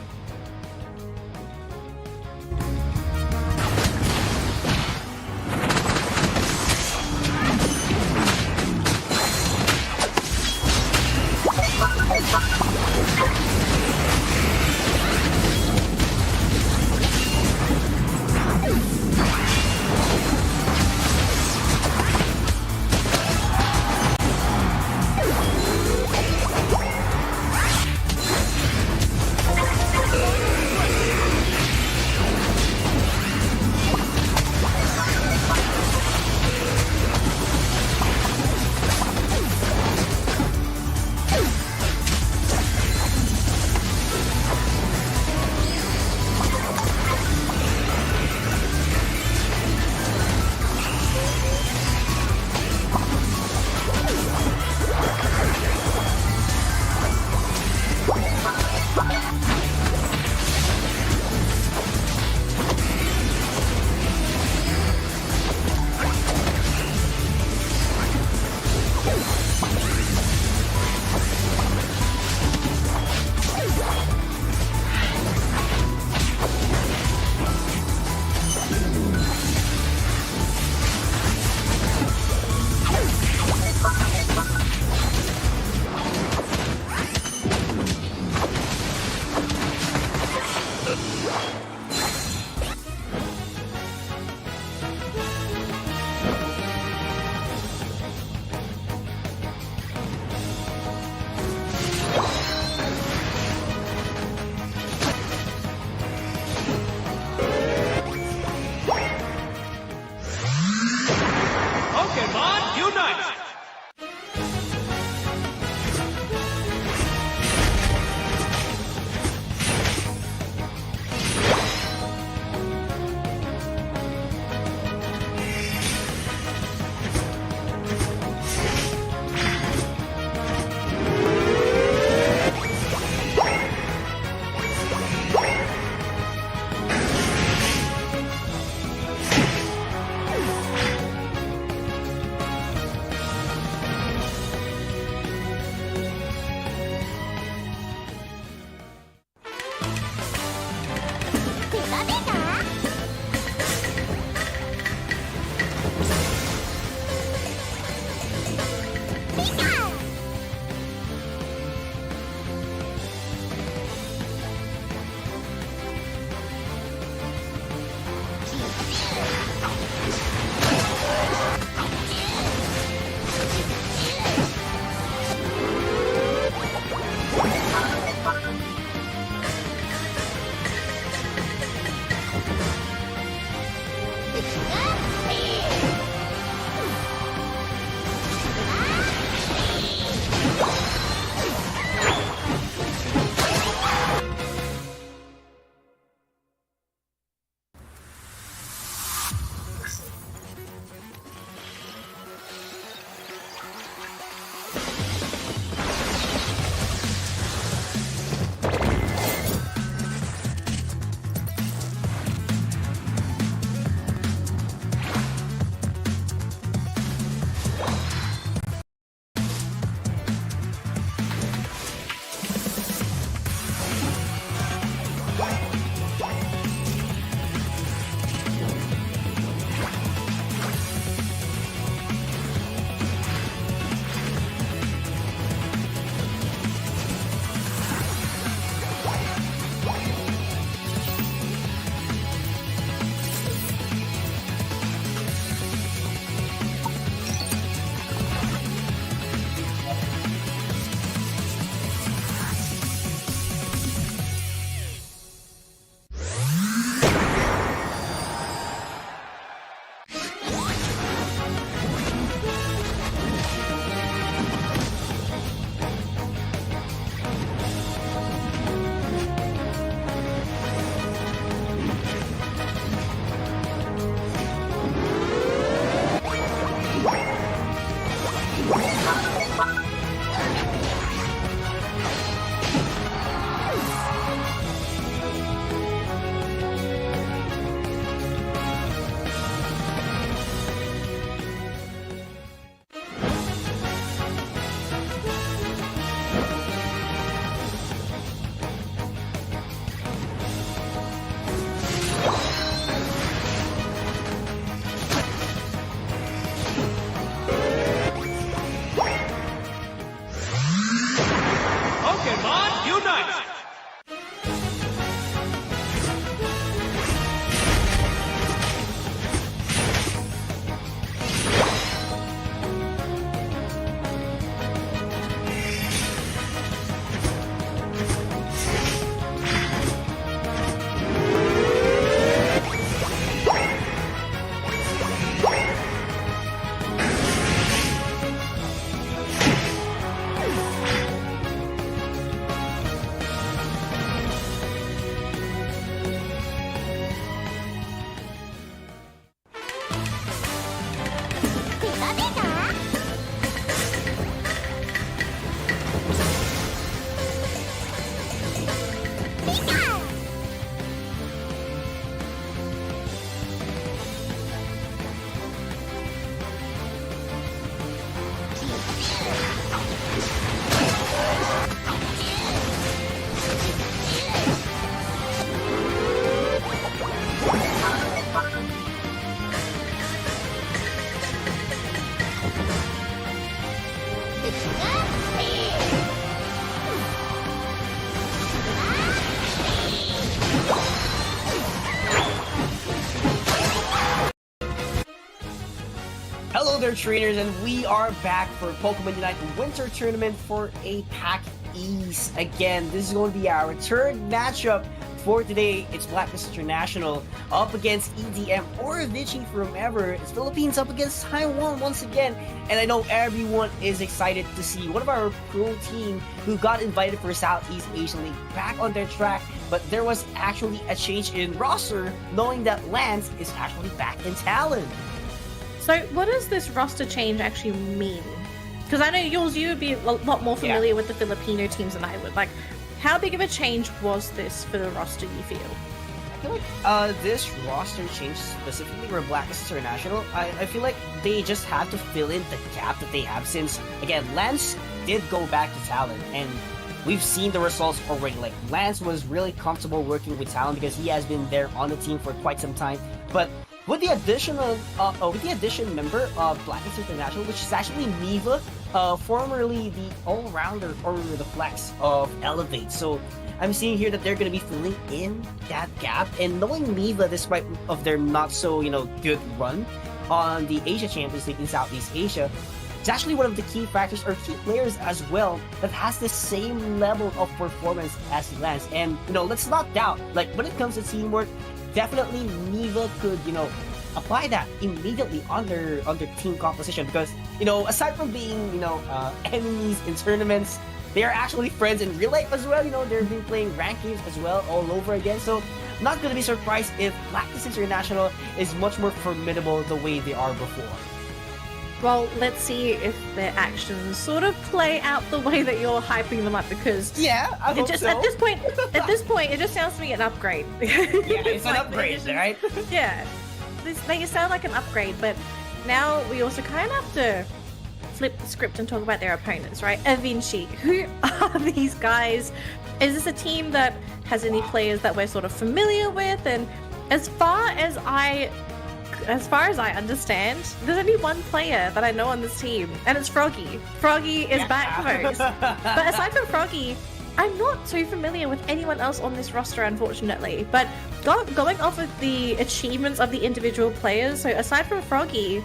Pokémon Unite! Hello there, trainers, and we are back for Pokemon Unite Winter Tournament for APAC East. Again, this is going to be our third matchup for today. It's Blacklist International up against EDM or Vichy from ever. It's Philippines up against Taiwan once again. And I know everyone is excited to see one of our pro team who got invited for Southeast Asian League back on their track. But there was actually a change in roster, knowing that Lance is actually back in Talon. So what does this roster change actually mean? Because I know you would be a lot more familiar with the Filipino teams than I would. Like, how big of a change was this for the roster, you feel? I feel like this roster change specifically for Blacklist International, I feel like they just have to fill in the gap that they have since, again, Lance did go back to Talon, and we've seen the results already. Like, Lance was really comfortable working with Talon because he has been there on the team for quite some time, but with the addition member of Blacklist International, which is actually Neva, formerly the all-rounder or the flex of Elevate. So I'm seeing here that they're going to be filling in that gap, and knowing Neva, despite of their not so good run on the Asia Champions League in Southeast Asia, it's actually one of the key factors or key players as well that has the same level of performance as Lance. And let's not doubt, like, when it comes to teamwork, definitely Neva could, apply that immediately on their team composition because, aside from being, enemies in tournaments, they are actually friends in real life as well. They've been playing ranked games as well all over again. So not going to be surprised if Blacklist International is much more formidable the way they are before. Well, let's see if their actions sort of play out the way that you're hyping them up, because I hope so. At this point, it just sounds to me an upgrade. It's an upgrade, right? Yeah, they sound like an upgrade, but now we also kind of have to flip the script and talk about their opponents, right? Avinci, who are these guys? Is this a team that has any players that we're sort of familiar with? And as far as I understand, there's only one player that I know on this team, and it's Froggy. Froggy is back, folks. But aside from Froggy, I'm not too familiar with anyone else on this roster, unfortunately. But going off of the achievements of the individual players, so aside from Froggy,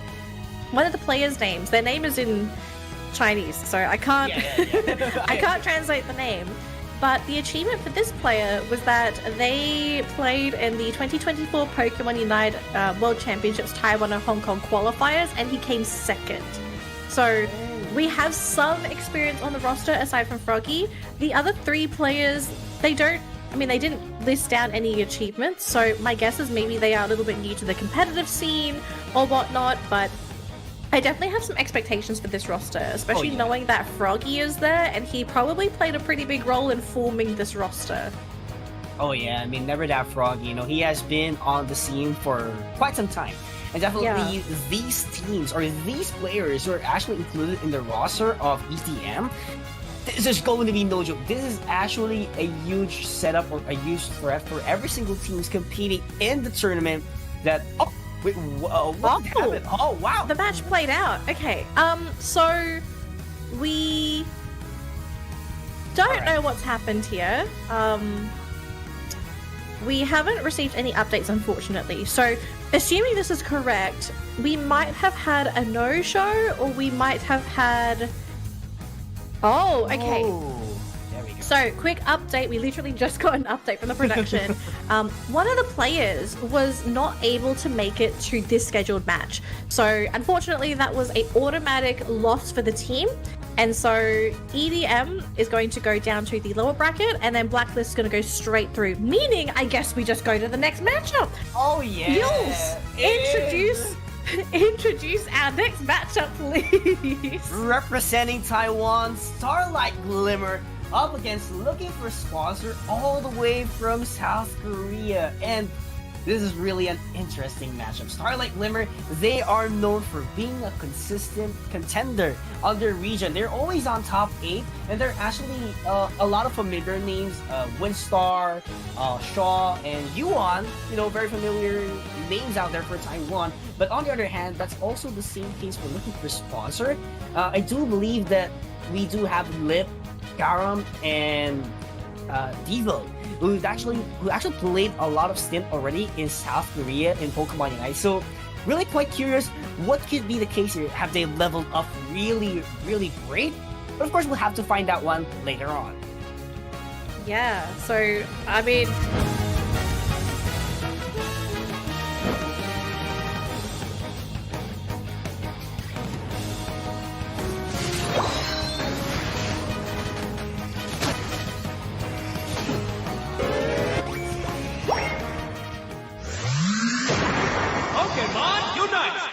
one of the players' names, their name is in Chinese, so I can't I can't translate the name. But the achievement for this player was that they played in the 2024 Pokemon Unite World Championships Taiwan and Hong Kong qualifiers, and he came second. So we have some experience on the roster aside from Froggy. The other three players, they didn't list down any achievements, so my guess is maybe they are a little bit new to the competitive scene or whatnot, but I definitely have some expectations for this roster, especially knowing that Froggy is there, and he probably played a pretty big role in forming this roster. Oh yeah, I mean, never doubt Froggy. He has been on the scene for quite some time. And definitely these teams, or these players who are actually included in the roster of EDM, this is going to be no joke. This is actually a huge setup or a huge threat for every single team competing in the tournament that... Wait, what happened? Oh, wow. The match played out. Okay, so we don't Alright. know what's happened here. We haven't received any updates, unfortunately. So, assuming this is correct, we might have had a no-show, or we might have had... Oh, okay. Oh, there we go. So, quick update. We literally just got an update from the production. One of the players was not able to make it to this scheduled match. So, unfortunately, that was an automatic loss for the team. And so, EDM is going to go down to the lower bracket, and then Blacklist is going to go straight through. Meaning, I guess we just go to the next matchup. Oh, yeah. Jules, introduce our next matchup, please. Representing Taiwan, Starlight Glimmer up against Looking for Sponsor all the way from South Korea. And this is really an interesting matchup. Starlight Glimmer, they are known for being a consistent contender on their region. They're always on top 8, and they're actually a lot of familiar names. Windstar, Shaw, and Yuan, you know, very familiar names out there for Taiwan. But on the other hand, that's also the same case for Looking for Sponsor. I do believe that we do have Lip, Garam, and Devo, who actually played a lot of stint already in South Korea in Pokemon Unite. So really quite curious what could be the case here. Have they leveled up really, really great? But of course we'll have to find out one later on. Yeah, so, I mean... Pokémon Unite!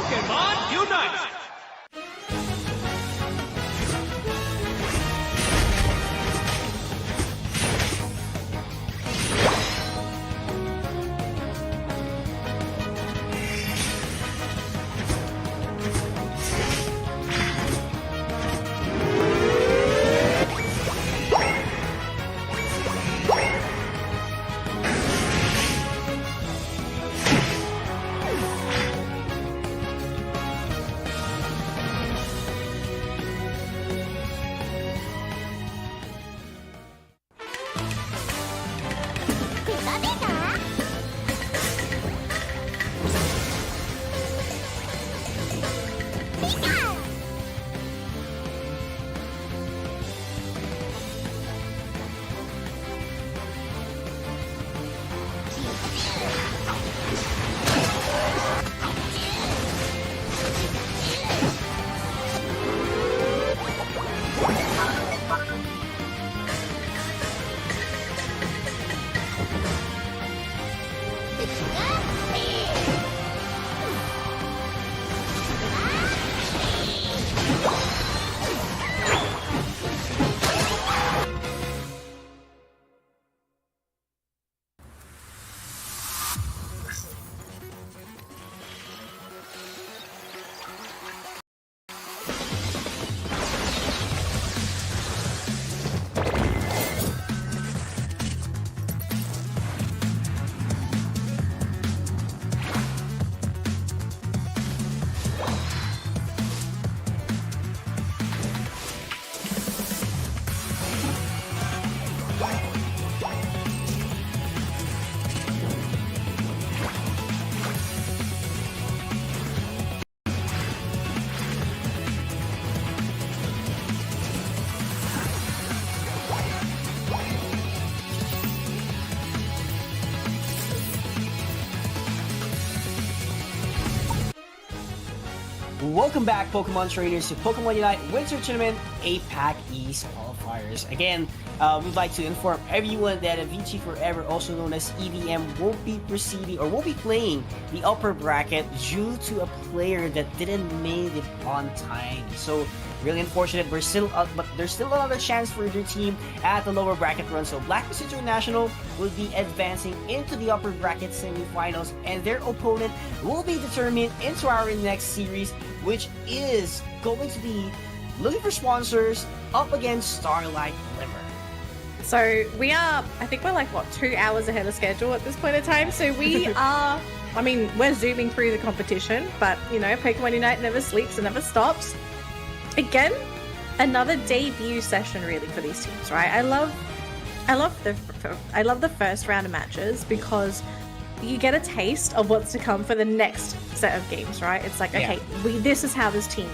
Pokémon Unite! Welcome back, Pokemon trainers, to Pokemon Unite Winter Tournament APAC East Qualifier. qualifiers. Again, we'd like to inform everyone that Avicii Forever, also known as EVM, won't be proceeding or won't be playing the upper bracket due to a player that didn't make it on time. So really unfortunate. But there's still another chance for their team at the lower bracket run. So Black Mist International will be advancing into the upper bracket semifinals, and their opponent will be determined into our next series, which is going to be looking for sponsors up against Starlight Glimmer. So we are, I think we're like, what, 2 hours ahead of schedule at this point in time. So we are, I mean, we're zooming through the competition, but, you know, Pokemon Unite never sleeps and never stops. Again, another debut session really for these teams, right? I love the first round of matches because you get a taste of what's to come for the next set of games, right? It's like, okay, this is how this team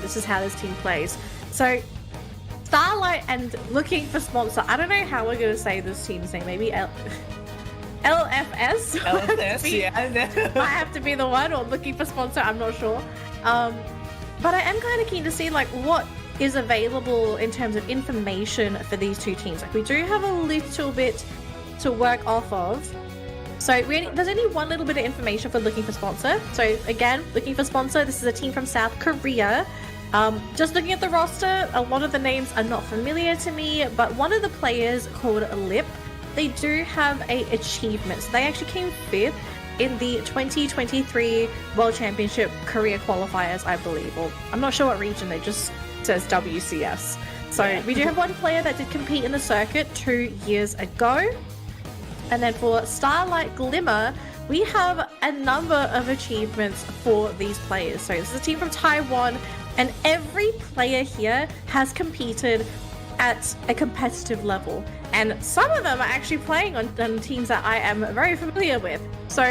plays. So Starlight and looking for sponsor. I don't know how we're gonna say this team's name. Maybe LFS. LFS, yeah. I have to be the one, or looking for sponsor. I'm not sure. But I am kind of keen to see like what is available in terms of information for these two teams. Like we do have a little bit to work off of. So there's only one little bit of information for looking for sponsor. So again, looking for sponsor. This is a team from South Korea. Just looking at the roster, a lot of the names are not familiar to me, but one of the players called Lip, they do have a achievement. So they actually came 5th in the 2023 World Championship Korea qualifiers, I believe. Or I'm not sure what region, they just says WCS. So we do have one player that did compete in the circuit 2 years ago. And then for Starlight Glimmer, we have a number of achievements for these players. So this is a team from Taiwan, and every player here has competed at a competitive level. And some of them are actually playing on teams that I am very familiar with. So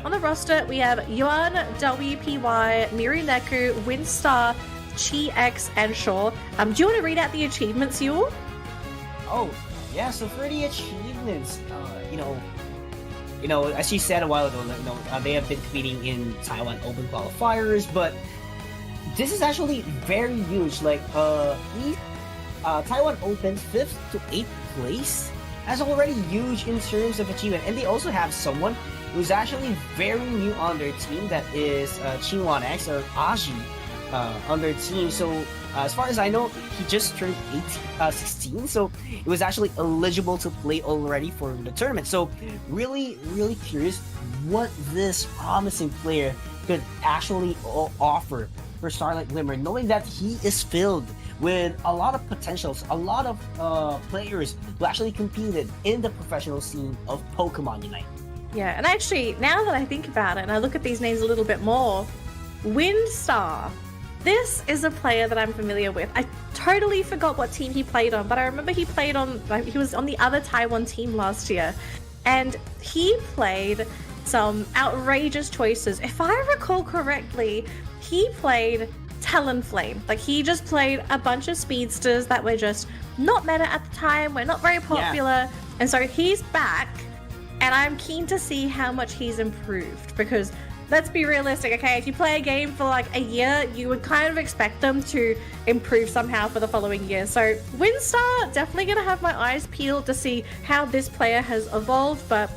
on the roster, we have Yuan, WPY, Miruneku, Windstar, Chi X, and Shaw. Do you want to read out the achievements, Yul? Oh, yeah. So for the achievements, you know, as you said a while ago, they have been competing in Taiwan Open qualifiers, but this is actually very huge. Like, Taiwan Open 5th to 8th place. That's already huge in terms of achievement. And they also have someone who's actually very new on their team, that is Chinwan X or Aji on their team. So as far as I know, he just turned 16, so he was actually eligible to play already for the tournament. So really, really curious what this promising player could actually offer for Starlight Glimmer, knowing that he is filled with a lot of potentials, a lot of players who actually competed in the professional scene of Pokemon Unite. Yeah, and actually, now that I think about it and I look at these names a little bit more, Windstar. This is a player that I'm familiar with. I totally forgot what team he played on, but I remember he played on, like, he was on the other Taiwan team last year, and he played some outrageous choices. If I recall correctly, he played Talonflame. Like, he just played a bunch of speedsters that were just not meta at the time, were not very popular, and so he's back, and I'm keen to see how much he's improved, because let's be realistic, okay? If you play a game for like a year, you would kind of expect them to improve somehow for the following year. So Windstar, definitely gonna have my eyes peeled to see how this player has evolved, but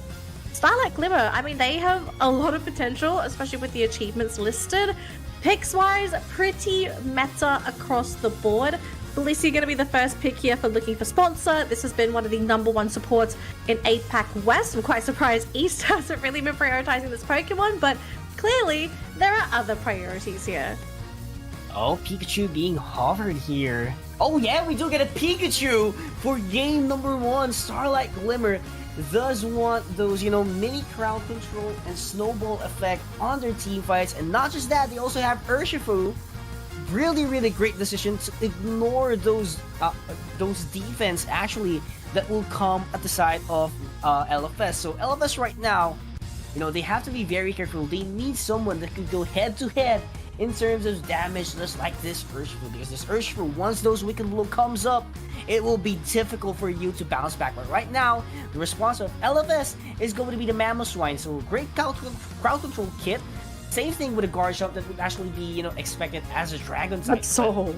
Starlight Glimmer, I mean, they have a lot of potential, especially with the achievements listed. Picks-wise, pretty meta across the board. Blissey going to be the first pick here for looking for sponsor. This has been one of the #1 supports in APAC West. I'm quite surprised East hasn't really been prioritizing this Pokemon, but clearly there are other priorities here. Oh, Pikachu being hovered here. Oh yeah, we do get a Pikachu for game #1. Starlight Glimmer does want those, mini crowd control and snowball effect on their team fights. And not just that, they also have Urshifu. Really, really great decision to ignore those defense actually that will come at the side of LFS. So LFS right now, they have to be very careful. They need someone that could go head to head in terms of damage, just like this Urshifu, because this Urshifu, once those Wicked Blow comes up, it will be difficult for you to bounce back. But right now, the response of LFS is going to be the Mamoswine. So great crowd control kit. Same thing with a Garchomp that would actually be, expected as a Dragon type. So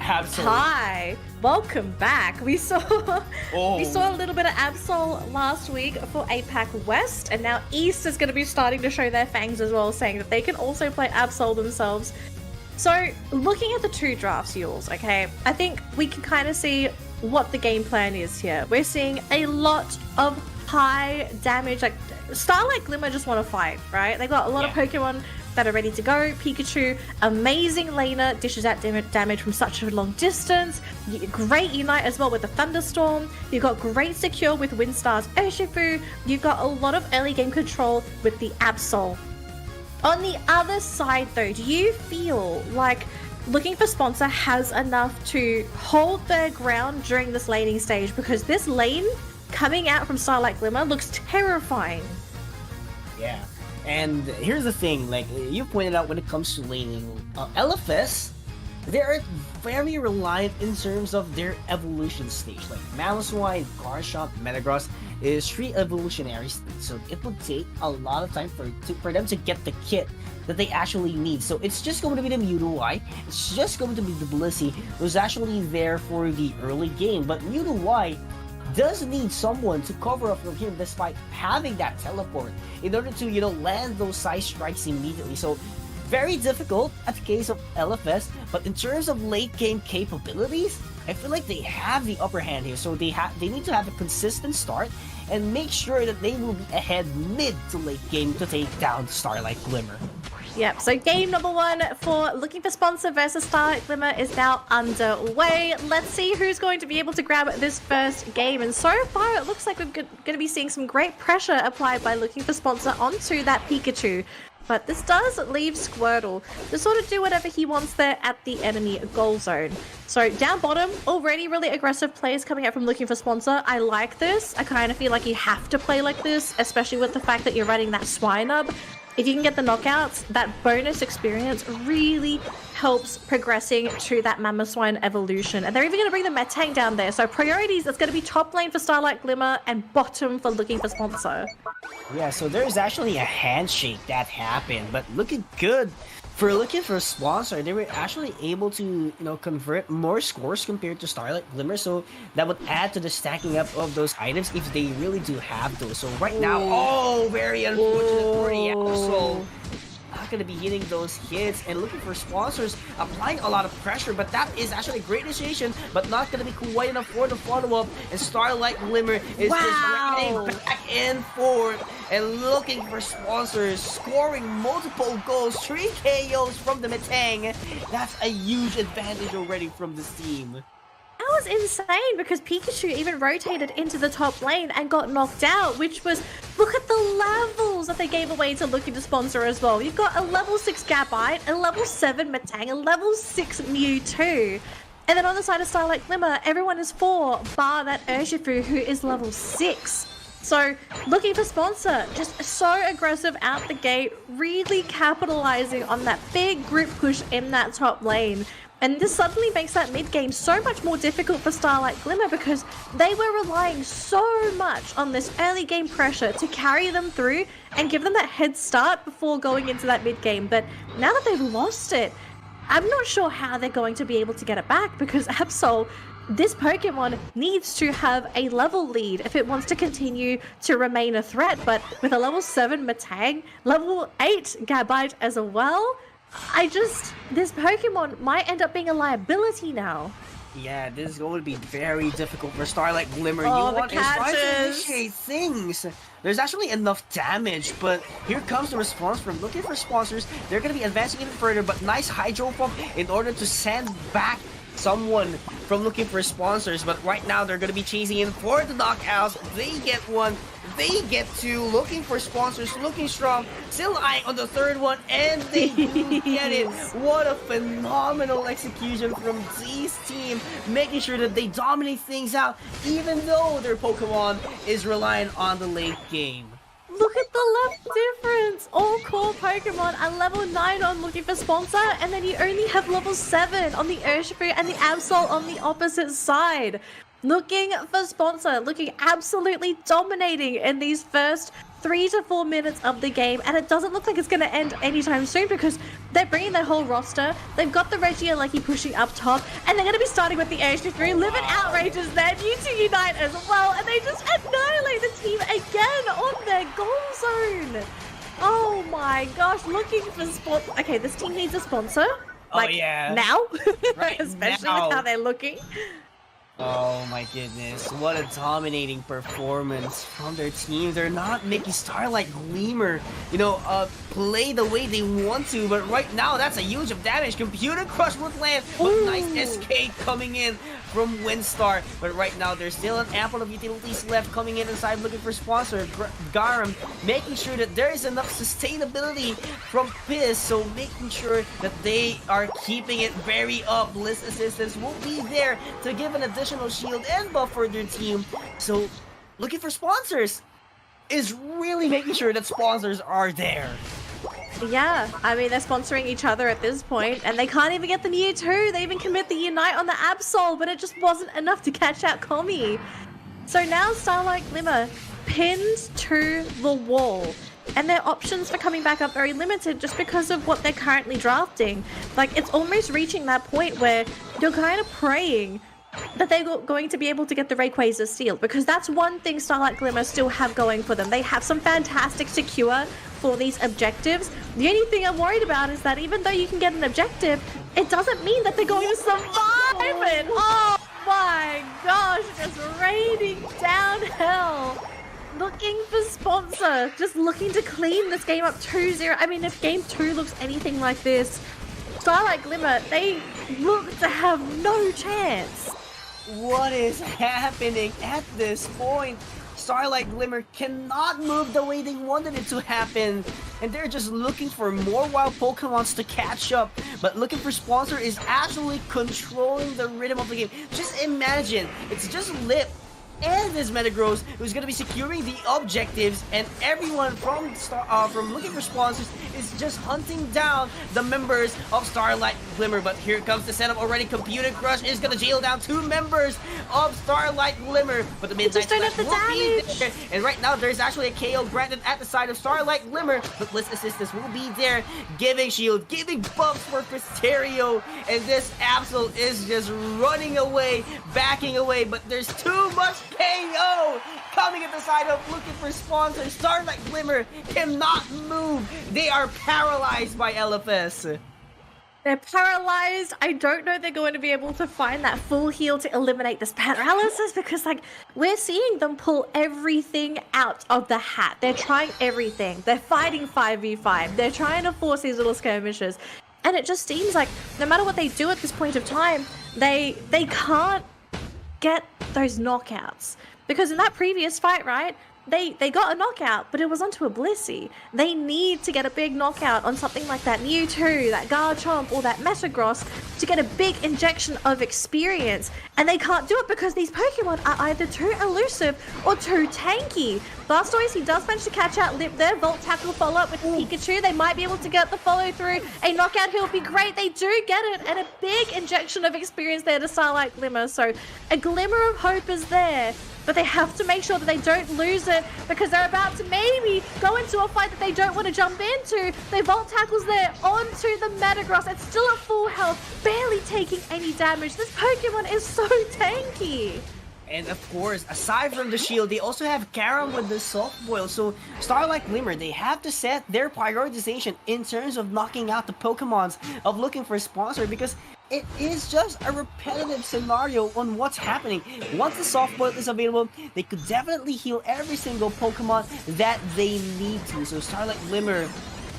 Absolutely. Hi, welcome back. We saw Oh. we saw a little bit of Absol last week for APAC West, and now East is going to be starting to show their fangs as well, saying that they can also play Absol themselves. So, looking at the two drafts, Yules, okay, I think we can kind of see what the game plan is here. We're seeing a lot of high damage, like Starlight Glimmer just want to fight, right? They got a lot of Pokemon that are ready to go. Pikachu, amazing laner, dishes out damage from such a long distance. Great Unite as well with the Thunderstorm. You've got great Secure with Windstar's Urshifu. You've got a lot of early game control with the Absol. On the other side though, do you feel like Looking for Sponsor has enough to hold their ground during this laning stage? Because this lane coming out from Starlight Glimmer looks terrifying. Yeah. And here's the thing, like you pointed out when it comes to laning, LFS, they're very reliant in terms of their evolution stage. Like Mamoswine, Garchomp, Metagross is 3 evolutionary stages, so it would take a lot of time for them to get the kit that they actually need. So it's just going to be the Mewtwo, it's just going to be the Blissey who's actually there for the early game. But Mewtwo does need someone to cover up for him despite having that teleport in order to, you know, land those side strikes immediately. So very difficult at the case of LFS, but in terms of late game capabilities, I feel like they have the upper hand here. So they need to have a consistent start and make sure that they will be ahead mid to late game to take down Starlight Glimmer. Yep, so game number 1 for Looking for Sponsor versus Starlight Glimmer is now underway. Let's see who's going to be able to grab this first game. And so far, it looks like we're going to be seeing some great pressure applied by Looking for Sponsor onto that Pikachu. But this does leave Squirtle to sort of do whatever he wants there at the enemy goal zone. So down bottom, already really aggressive players coming out from Looking for Sponsor. I like this. I kind of feel like you have to play like this, especially with the fact that you're running that Swinub. If you can get the knockouts, that bonus experience really helps progressing to that Mamoswine evolution. And they're even going to bring the Metang down there. So priorities, that's going to be top lane for Starlight Glimmer and bottom for Looking for Sponsor. Yeah, so there's actually a handshake that happened, but looking good. For Looking for Sponsor, they were actually able to, you know, convert more scores compared to Starlight Glimmer, so that would add to the stacking up of those items if they really do have those. So right now, very unfortunate for the Absol. Not gonna be hitting those hits, and Looking for Sponsors applying a lot of pressure, but that is actually a great initiation, but not gonna be quite enough for the follow-up, and Starlight Glimmer is just running back and forth, and Looking for Sponsors scoring multiple goals, 3 KOs from the Metang. That's a huge advantage already from this team. That was insane because Pikachu even rotated into the top lane and got knocked out, which was, look at the levels that they gave away to Looking to Sponsor as well. You've got a level 6 Gabite, a level 7 Metang, a level 6 Mewtwo. And then on the side of Starlight Glimmer, everyone is 4, bar that Urshifu, who is level 6. So, Looking for Sponsor, just so aggressive out the gate, really capitalizing on that big group push in that top lane. And this suddenly makes that mid-game so much more difficult for Starlight Glimmer because they were relying so much on this early game pressure to carry them through and give them that head start before going into that mid-game. But now that they've lost it, I'm not sure how they're going to be able to get it back because Absol, this Pokemon needs to have a level lead if it wants to continue to remain a threat. But with a level 7 Metang, level 8 Gabite as well, this Pokemon might end up being a liability now. Yeah, this is going to be very difficult for Starlight Glimmer. Oh, You want to try to initiate things. There's actually enough damage, but here comes the response from Looking for Sponsors. They're going to be advancing even further, but nice Hydro Pump in order to send back someone from Looking for Sponsors. But right now, they're going to be chasing in for the knockouts. They get one. They get 2, Looking for Sponsors, looking strong, still eyeing on the 3rd one, and they do get it. What a phenomenal execution from Z's team, making sure that they dominate things out, even though their Pokemon is relying on the late game. Look at the left difference! All core Pokemon are level 9 on Looking for Sponsor, and then you only have level 7 on the Urshifu and the Absol on the opposite side. looking for sponsor, looking absolutely dominating in these first 3 to 4 minutes of the game, and it doesn't look like it's going to end anytime soon because they're bringing their whole roster. They've got the Regieleki pushing up top, and they're going to be starting with the HG3. Live and Outrageous there, due to Unite as well, and they just annihilate the team again on their goal zone. Oh my gosh, looking for sponsor. Okay, this team needs a sponsor. Like, yeah. now? Right Especially now. with how they're looking. Oh my goodness, what a dominating performance from their team. They're not making Starlight Gleamer, play the way they want to, but right now that's a huge of damage. Computer Crush would land, but nice escape coming in from Windstar. But right now there's still an ample of utilities left coming in inside looking for sponsor. Garam making sure that there is enough sustainability from Piss, so making sure that they are keeping it very up. Bliss Assistance will be there to give an additional shield and buff for their team. So looking for sponsors is really making sure that sponsors are there. Yeah, I mean, they're sponsoring each other at this point, and they can't even get the Nier 2. They even commit the Unite on the Absol, but it just wasn't enough to catch out Komi. So now Starlight Glimmer pinned to the wall, and their options for coming back up very limited just because of what they're currently drafting. Like, it's almost reaching that point where you're kind of praying that they're going to be able to get the Rayquaza Steel, because that's one thing Starlight Glimmer still have going for them. They have some fantastic secure for these objectives. The only thing I'm worried about is that even though you can get an objective, it doesn't mean that they're going to survive it. Oh my gosh, just raining down hell. Looking for sponsor, just looking to clean this game up 2-0. I mean, if game 2 looks anything like this, Starlight Glimmer, they look to have no chance. What is happening at this point? Starlight Glimmer cannot move the way they wanted it to happen, and they're just looking for more wild Pokemons to catch up. But looking for sponsor is actually controlling the rhythm of the game. Just imagine, it's just Lip and this Metagross who's going to be securing the objectives, and everyone from looking for sponsors is just hunting down the members of Starlight Glimmer. But here comes the setup already. Computer Crush is going to jail down 2 members of Starlight Glimmer, but the Midnight Slash will be there. And right now there's actually a KO granted at the side of Starlight Glimmer, but Bliss Assistance will be there, giving shield, giving buffs for Cristerio, and this Absol is just running away, backing away, but there's too much KO coming at the side of looking for sponsors. Starlight Glimmer cannot move. They are paralyzed by LFS. They're paralyzed. I don't know they're going to be able to find that full heal to eliminate this paralysis, because we're seeing them pull everything out of the hat. They're trying everything. They're fighting 5v5. They're trying to force these little skirmishes. And it just seems like no matter what they do at this point of time, they can't get those knockouts, because in that previous fight, right, they got a knockout, but it was onto a Blissey. They need to get a big knockout on something like that Mewtwo, that Garchomp, or that Metagross to get a big injection of experience, and they can't do it because these Pokemon are either too elusive or too tanky. Blastoise, he does manage to catch out Lip there. Volt Tackle follow up with Pikachu. They might be able to get the follow through. A knockout here would be great. They do get it, and a big injection of experience there to Starlight Glimmer. So a glimmer of hope is there, but they have to make sure that they don't lose it, because they're about to maybe go into a fight that they don't want to jump into. They Volt Tackles there onto the Metagross. It's still at full health, barely taking any damage. This Pokemon is so tanky. And of course, aside from the shield, they also have Garam with the Soft Boil. So Starlight Glimmer, they have to set their prioritization in terms of knocking out the Pokemons, of looking for a sponsor, because it is just a repetitive scenario on what's happening. Once the Soft Boil is available, they could definitely heal every single Pokemon that they need to. So Starlight Glimmer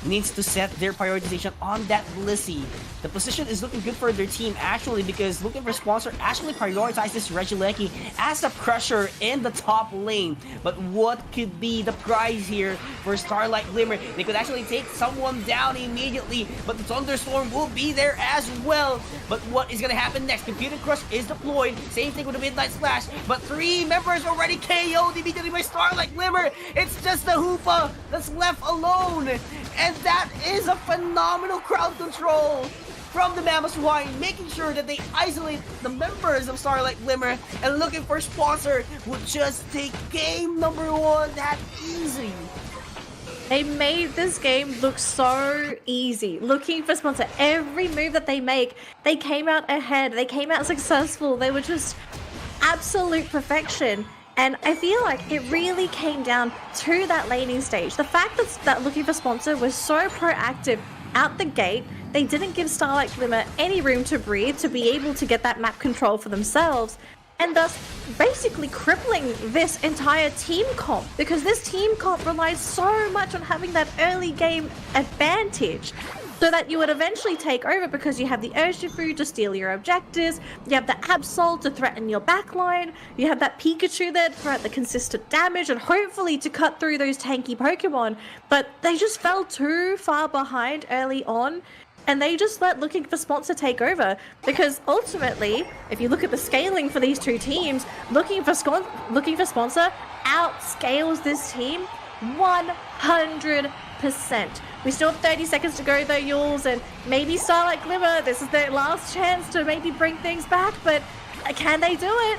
needs to set their prioritization on that Blissey. The position is looking good for their team, actually, because looking for sponsor actually prioritizes Regieleki as the pressure in the top lane. But what could be the prize here for Starlight Glimmer? They could actually take someone down immediately, but the Thunderstorm will be there as well. But what is going to happen next? Computer Crush is deployed. Same thing with the Midnight Slash, but 3 members already KO'd immediately by Starlight Glimmer. It's just the Hoopa that's left alone. And that is a phenomenal crowd control. from the Mammoth Hawaiian, making sure that they isolate the members of Starlight Glimmer, and looking for sponsor would just take game number 1 that easy. They made this game look so easy. Looking for sponsor, every move that they make, they came out ahead, they came out successful, they were just absolute perfection. And I feel like it really came down to that laning stage. The fact that looking for sponsor was so proactive out the gate, they didn't give Starlight Glimmer any room to breathe to be able to get that map control for themselves, and thus basically crippling this entire team comp, because this team comp relies so much on having that early game advantage so that you would eventually take over, because you have the Urshifu to steal your objectives, you have the Absol to threaten your backline, you have that Pikachu there to throw out the consistent damage and hopefully to cut through those tanky Pokemon. But they just fell too far behind early on, and they just let Looking for Sponsor take over, because ultimately, if you look at the scaling for these two teams, Looking for Sponsor outscales this team 100%. We still have 30 seconds to go though, Yules, and maybe Starlight Glimmer, this is their last chance to maybe bring things back, but can they do it?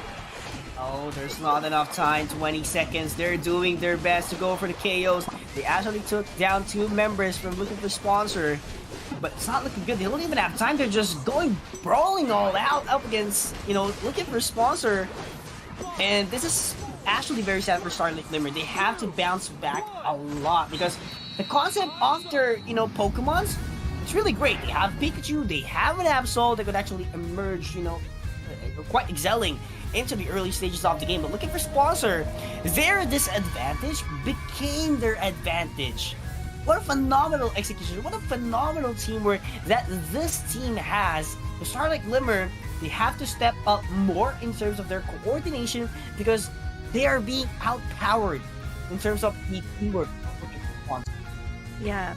Oh, there's not enough time, 20 seconds. They're doing their best to go for the KOs. They actually took down 2 members from Looking for Sponsor, but it's not looking good. They don't even have time. They're just going brawling all out up against, Looking for Sponsor. And this is actually very sad for Starlight Glimmer. They have to bounce back a lot, because the concept of their, Pokemons, it's really great. They have Pikachu, they have an Absol that could actually emerge, quite excelling into the early stages of the game. But Looking for Sponsor, their disadvantage became their advantage. What a phenomenal execution, what a phenomenal teamwork that this team has. The Starlight Glimmer, they have to step up more in terms of their coordination, because they are being outpowered in terms of the teamwork. Yeah,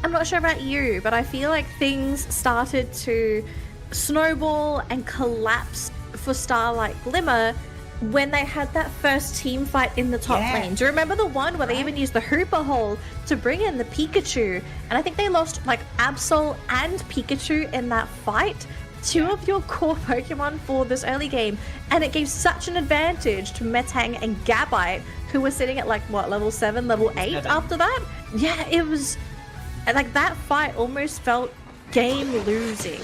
I'm not sure about you, but I feel like things started to snowball and collapse for Starlight Glimmer when they had that first team fight in the top lane. Do you remember the one where they even used the Hooper Hole to bring in the Pikachu? And I think they lost like Absol and Pikachu in that fight. 2 of your core Pokemon for this early game, and it gave such an advantage to Metang and Gabite, who were sitting at level 7, level 8 after that. Yeah, it was like that fight almost felt game losing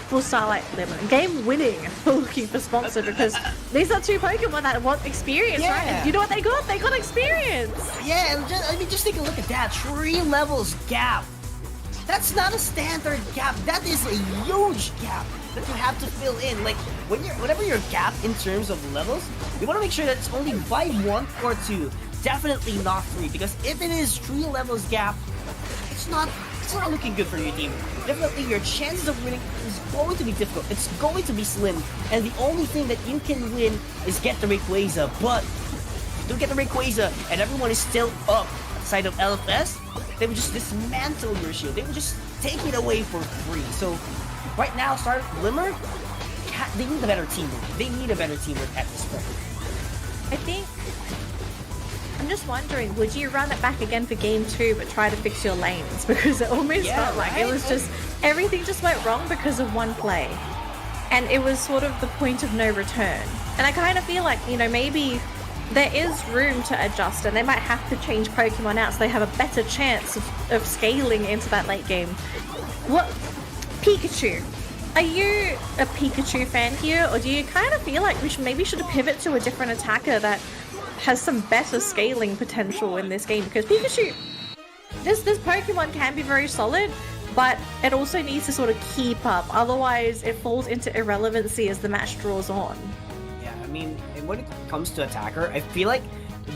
for Starlight Glimmer, game winning for Looking for Sponsor, because these are 2 Pokemon that want experience, right? And you know what they got? They got experience. Yeah, and just take a look at that 3 levels gap. That's not a standard gap. That is a huge gap that you have to fill in. Like, whenever your gap in terms of levels, you want to make sure that it's only by 1 or 2. Definitely not 3, because if it is 3 levels gap, it's not looking good for your team. Definitely your chances of winning is going to be difficult. It's going to be slim, and the only thing that you can win is get the Rayquaza. But if you don't get the Rayquaza and everyone is still up side of LFS, they would just dismantle your shield. They would just take it away for free. So right now, Starlight Glimmer, they need a better teamwork. They need a better teamwork at this point. I'm just wondering, would you run it back again for game 2 but try to fix your lanes? Because it almost felt like it was just, everything just went wrong because of one play. And it was sort of the point of no return. And I kind of feel like, maybe there is room to adjust, and they might have to change Pokemon out so they have a better chance of scaling into that late game. Pikachu. Are you a Pikachu fan here, or do you kind of feel like we should pivot to a different attacker that has some better scaling potential in this game? Because Pikachu, this Pokemon can be very solid, but it also needs to sort of keep up, otherwise it falls into irrelevancy as the match draws on. Yeah, when it comes to attacker, I feel like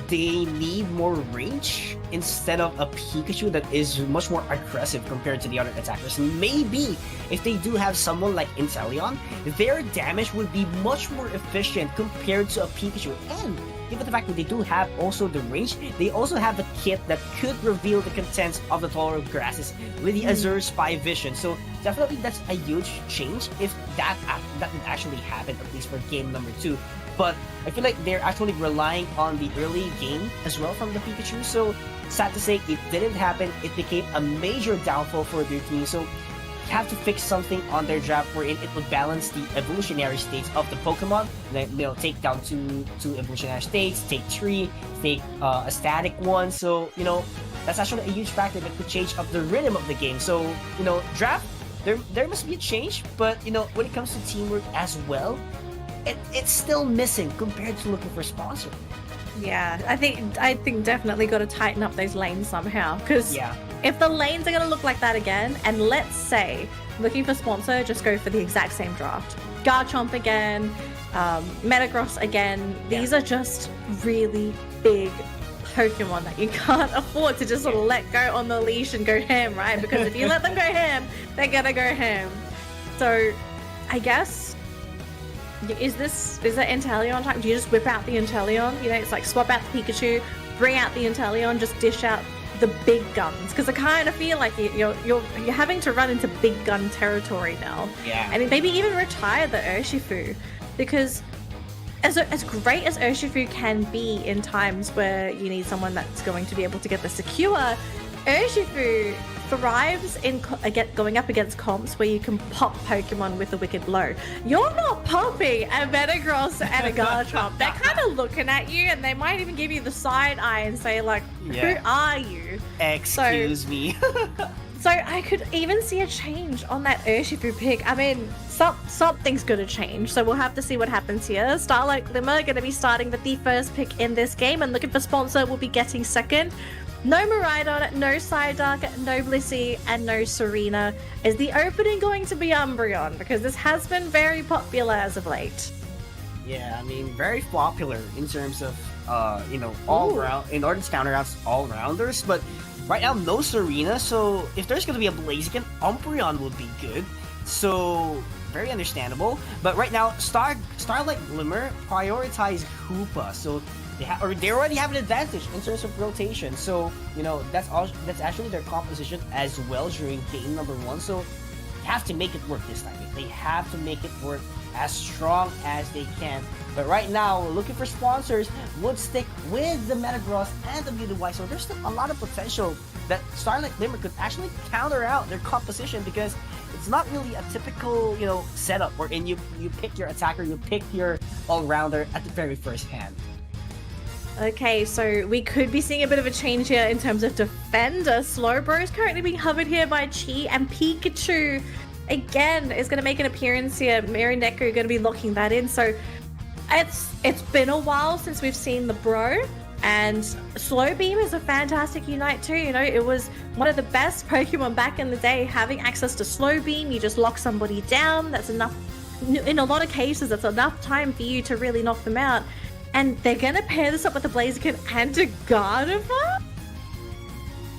they need more range instead of a Pikachu that is much more aggressive compared to the other attackers. Maybe if they do have someone like Inteleon, their damage would be much more efficient compared to a Pikachu. And given the fact that they do have also the range, they also have the kit that could reveal the contents of the taller grasses with the Azure Spy Vision. So definitely that's a huge change if that would actually happen, at least for game number 2. But I feel like they're actually relying on the early game as well from the Pikachu. So sad to say, it didn't happen. It became a major downfall for their team. So have to fix something on their draft wherein it would balance the evolutionary states of the Pokemon. They'll take down two evolutionary states, take three, take a static one. So, that's actually a huge factor that could change up the rhythm of the game. So, draft, there must be a change, but, when it comes to teamwork as well, it's still missing compared to looking for sponsor. Yeah, I think definitely got to tighten up those lanes somehow, because if the lanes are going to look like that again, and let's say looking for sponsor, just go for the exact same draft. Garchomp again, Metagross again. These are just really big Pokemon that you can't afford to just sort of let go on the leash and go ham, right? Because if you let them go ham, they're gonna go ham. So I guess, is that Inteleon time? Do you just whip out the Inteleon? It's like swap out the Pikachu, bring out the Inteleon, just dish out the big guns, because I kind of feel like you're having to run into big gun territory now. Yeah. And maybe even retire the Urshifu, because as great as Urshifu can be in times where you need someone that's going to be able to get the secure, Urshifu thrives in going up against comps where you can pop Pokemon with a Wicked Blow. You're not popping a Metagross and a Garchomp. They're kind of looking at you, and they might even give you the side eye and say, like, who are you? Excuse me. So I could even see a change on that Urshifu pick. I mean, something's going to change, so we'll have to see what happens here. Starlight Glimmer going to be starting with the first pick in this game, and looking for sponsor will be getting second. No Miraidon, no Psyduck, no Blissey, and no Serena. Is the opening going to be Umbreon? Because this has been very popular as of late. Yeah, I mean, very popular in terms of, all round, in order to counterbalance all-rounders, but right now, no Serena, so if there's going to be a Blaziken, Umbreon would be good. So, very understandable. But right now, Starlight Glimmer prioritize Hoopa, so they already have an advantage in terms of rotation. So, that's actually their composition as well during game number 1. So, they have to make it work this time. They have to make it work as strong as they can. But right now, looking for sponsors would stick with the Metagross and the Mewtwo. So there's still a lot of potential that Starlight Glimmer could actually counter out their composition, because it's not really a typical, setup wherein you pick your attacker, you pick your all-rounder at the very first hand. Okay, so we could be seeing a bit of a change here in terms of defender. Slowbro is currently being hovered here by Chi, and Pikachu again is going to make an appearance here. Miraneko going to be locking that in. So it's been a while since we've seen the Bro, and Slow Beam is a fantastic Unite too. It was one of the best Pokemon back in the day. Having access to Slow Beam, you just lock somebody down. That's enough. In a lot of cases, that's enough time for you to really knock them out. And they're going to pair this up with a Blaziken and a Gardevoir?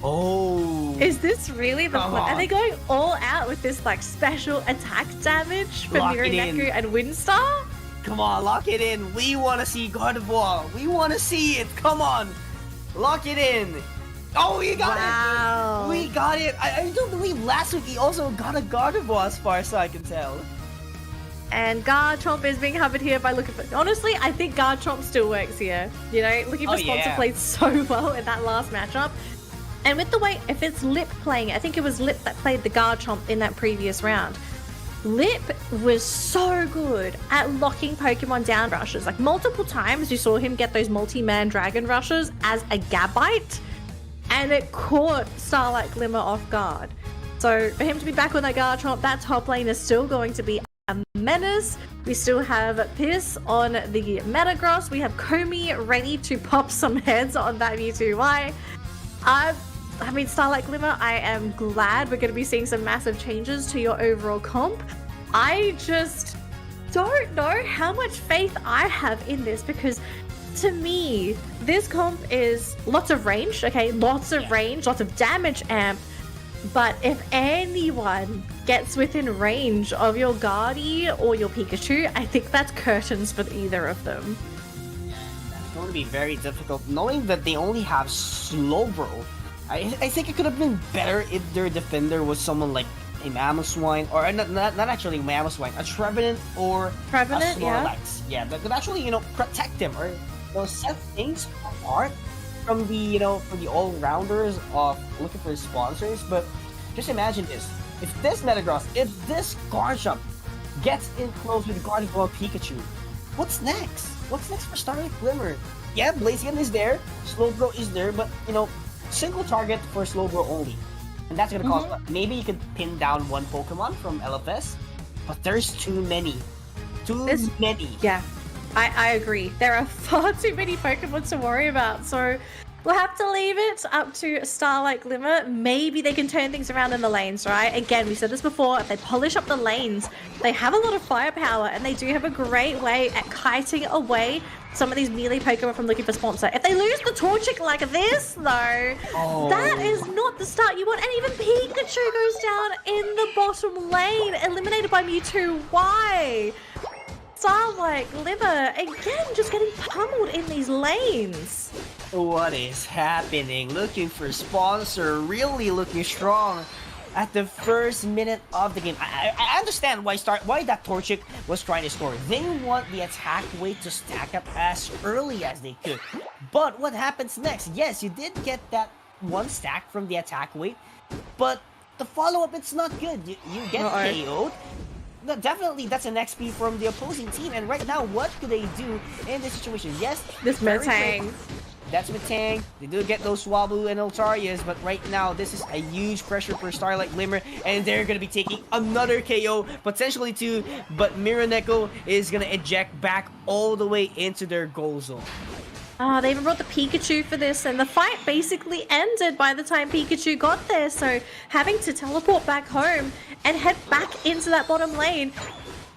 Oh. Is this really the plan? Are they going all out with this like special attack damage for Miraneko and Windstar? Come on, lock it in. We want to see Gardevoir. We want to see it. Come on. Lock it in. Oh, we got it. We got it. I don't believe last week he also got a Gardevoir as far as I can tell. And Garchomp is being hovered here by looking for... Honestly, I think Garchomp still works here. Looking for sponsor played so well in that last matchup. And with the way, if it's Lip playing, I think it was Lip that played the Garchomp in that previous round. Lip was so good at locking Pokemon down rushes. Like, multiple times you saw him get those multi-man dragon rushes as a Gabite, and it caught Starlight Glimmer off guard. So for him to be back on that Garchomp, that top lane is still going to be a menace. We still have Piss on the Metagross. We have Komi ready to pop some heads on that Mewtwo. I mean, Starlight Glimmer, I am glad we're going to be seeing some massive changes to your overall comp. I just don't know how much faith I have in this, because to me, this comp is lots of range, okay? Lots of range, lots of damage amp. But if anyone gets within range of your Guardy or your Pikachu, I think that's curtains for either of them. That's going to be very difficult, knowing that they only have Slowbro. I think it could have been better if their defender was someone like a Mamoswine, or not actually Mamoswine, a Trevenant or a Snorlax. Yeah, that could actually, protect him, or set things apart from the, from the all-rounders of looking for sponsors. But just imagine this. if this Metagross, if this Garchomp gets in close with Guardian Ball Pikachu, what's next? What's next for Starlight Glimmer? Yeah, Blaziken is there, Slowbro is there, but you know, single target for Slowbro only. And that's gonna cost maybe you could pin down one Pokemon from LFS, but there's too many. Too many. Yeah, I agree. There are far too many Pokemon to worry about, so we'll have to leave it up to Starlight Glimmer. Maybe they can turn things around in the lanes, right? Again, we said this before, if they polish up the lanes, they have a lot of firepower, and they do have a great way at kiting away some of these melee Pokemon from looking for sponsor. If they lose the Torchic like this, though, that is not the start you want. And even Pikachu goes down in the bottom lane, eliminated by Mewtwo. Why? Starlight Glimmer, again, just getting pummeled in these lanes. What is happening? Looking for sponsor, really looking strong at the first minute of the game. I understand why that Torchic was trying to score. They want the attack weight to stack up as early as they could. But what happens next? Yes, you did get that one stack from the attack weight, but the follow-up, it's not good. You get KO'd. No, definitely, that's an XP from the opposing team. And right now, what do they do in this situation? Yes, this Metang. That's Metang. They do get those Swablu and Altarias, but right now, this is a huge pressure for Starlight Glimmer, and they're going to be taking another KO, potentially two, but Miraneko is going to eject back all the way into their goal zone. They even brought the Pikachu for this, and the fight basically ended by the time Pikachu got there, so having to teleport back home and head back into that bottom lane,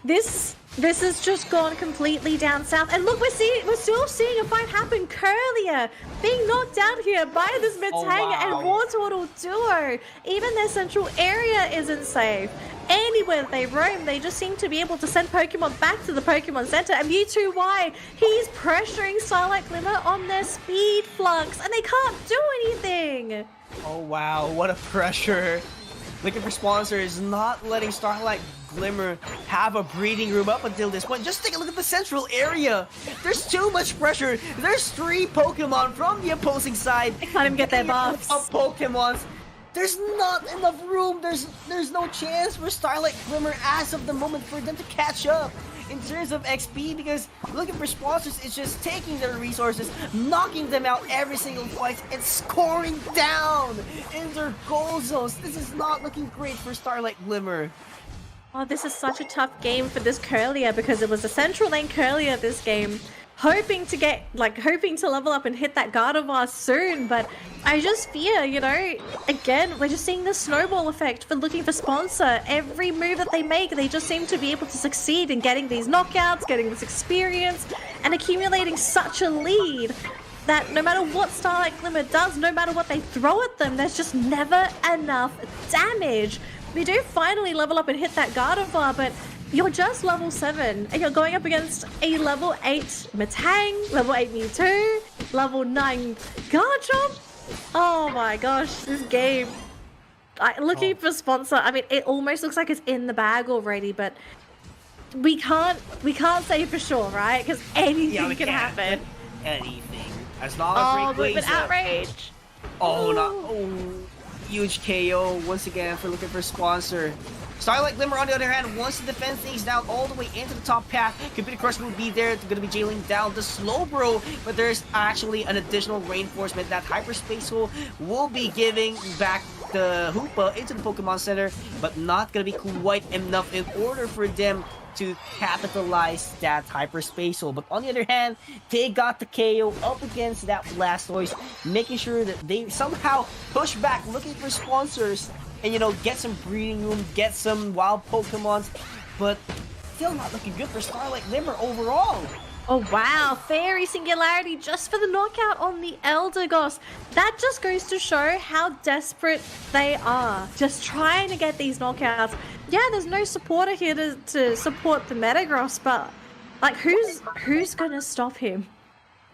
this has just gone completely down south. And look, we're still seeing a fight happen. Curlier being knocked out here by this Metang and Wartortle duo. Even their central area isn't safe. Anywhere they roam, they just seem to be able to send Pokemon back to the Pokemon Center. And Mewtwo, why? He's pressuring Starlight Glimmer on their Speed Flux, and they can't do anything. Oh wow, what a pressure. Looking for sponsor is not letting Starlight Glimmer have a breathing room up until this point. Just take a look at the central area. There's too much pressure. There's 3 Pokemon from the opposing side. They can't even get their buffs. Of Pokemons. There's not enough room. There's no chance for Starlight Glimmer as of the moment for them to catch up in terms of XP, because looking for sponsors is just taking their resources, knocking them out every single fight, and scoring down in their goal zones. This is not looking great for Starlight Glimmer. Oh, this is such a tough game for this Curlier, because it was a central lane Curlier this game, hoping to level up and hit that Gardevoir soon, but I just fear, you know, again, we're just seeing the snowball effect for looking for sponsor. Every move that they make, they just seem to be able to succeed in getting these knockouts, getting this experience, and accumulating such a lead that no matter what Starlight Glimmer does, no matter what they throw at them, there's just never enough damage. We do finally level up and hit that Gardevoir, but you're just level 7, and you're going up against a level 8 Metang, level 8 Mewtwo, level 9 Garchomp. Oh my gosh, this game. Looking for sponsor, I mean, it almost looks like it's in the bag already, but we can't say for sure, right? Because anything can happen. Anything. As long as Movement Outrage. Huge KO once again for looking for sponsor. Starlight Glimmer, on the other hand, wants to defend things down all the way into the top path. Computer Crush will be there, going to be jailing down the Slowbro, but there's actually an additional reinforcement that Hyperspace Hole will be giving back the Hoopa into the Pokemon Center, but not going to be quite enough in order for them to capitalize that Hyperspace Hole. But on the other hand, they got the KO up against that Blastoise, making sure that they somehow push back, looking for sponsors, and, you know, get some breeding room, get some wild Pokemons, but still not looking good for Starlight Glimmer overall. Oh wow, Fairy Singularity just for the knockout on the Eldegoss. That just goes to show how desperate they are, just trying to get these knockouts. Yeah, there's no supporter here to support the Metagross, but like, who's gonna stop him?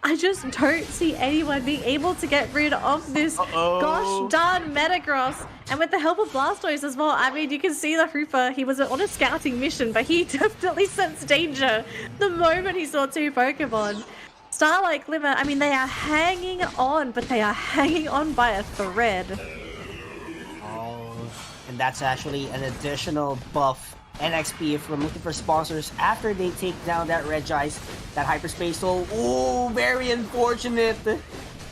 I just don't see anyone being able to get rid of this gosh darn Metagross. And with the help of Blastoise as well, I mean, you can see the Hooper, he was on a scouting mission, but he definitely sensed danger the moment he saw 2 Pokemon. Starlight Glimmer, I mean, they are hanging on, but they are hanging on by a thread. And that's actually an additional buff and XP from looking for sponsors after they take down that Regice, that Hyperspace Soul. Ooh, very unfortunate.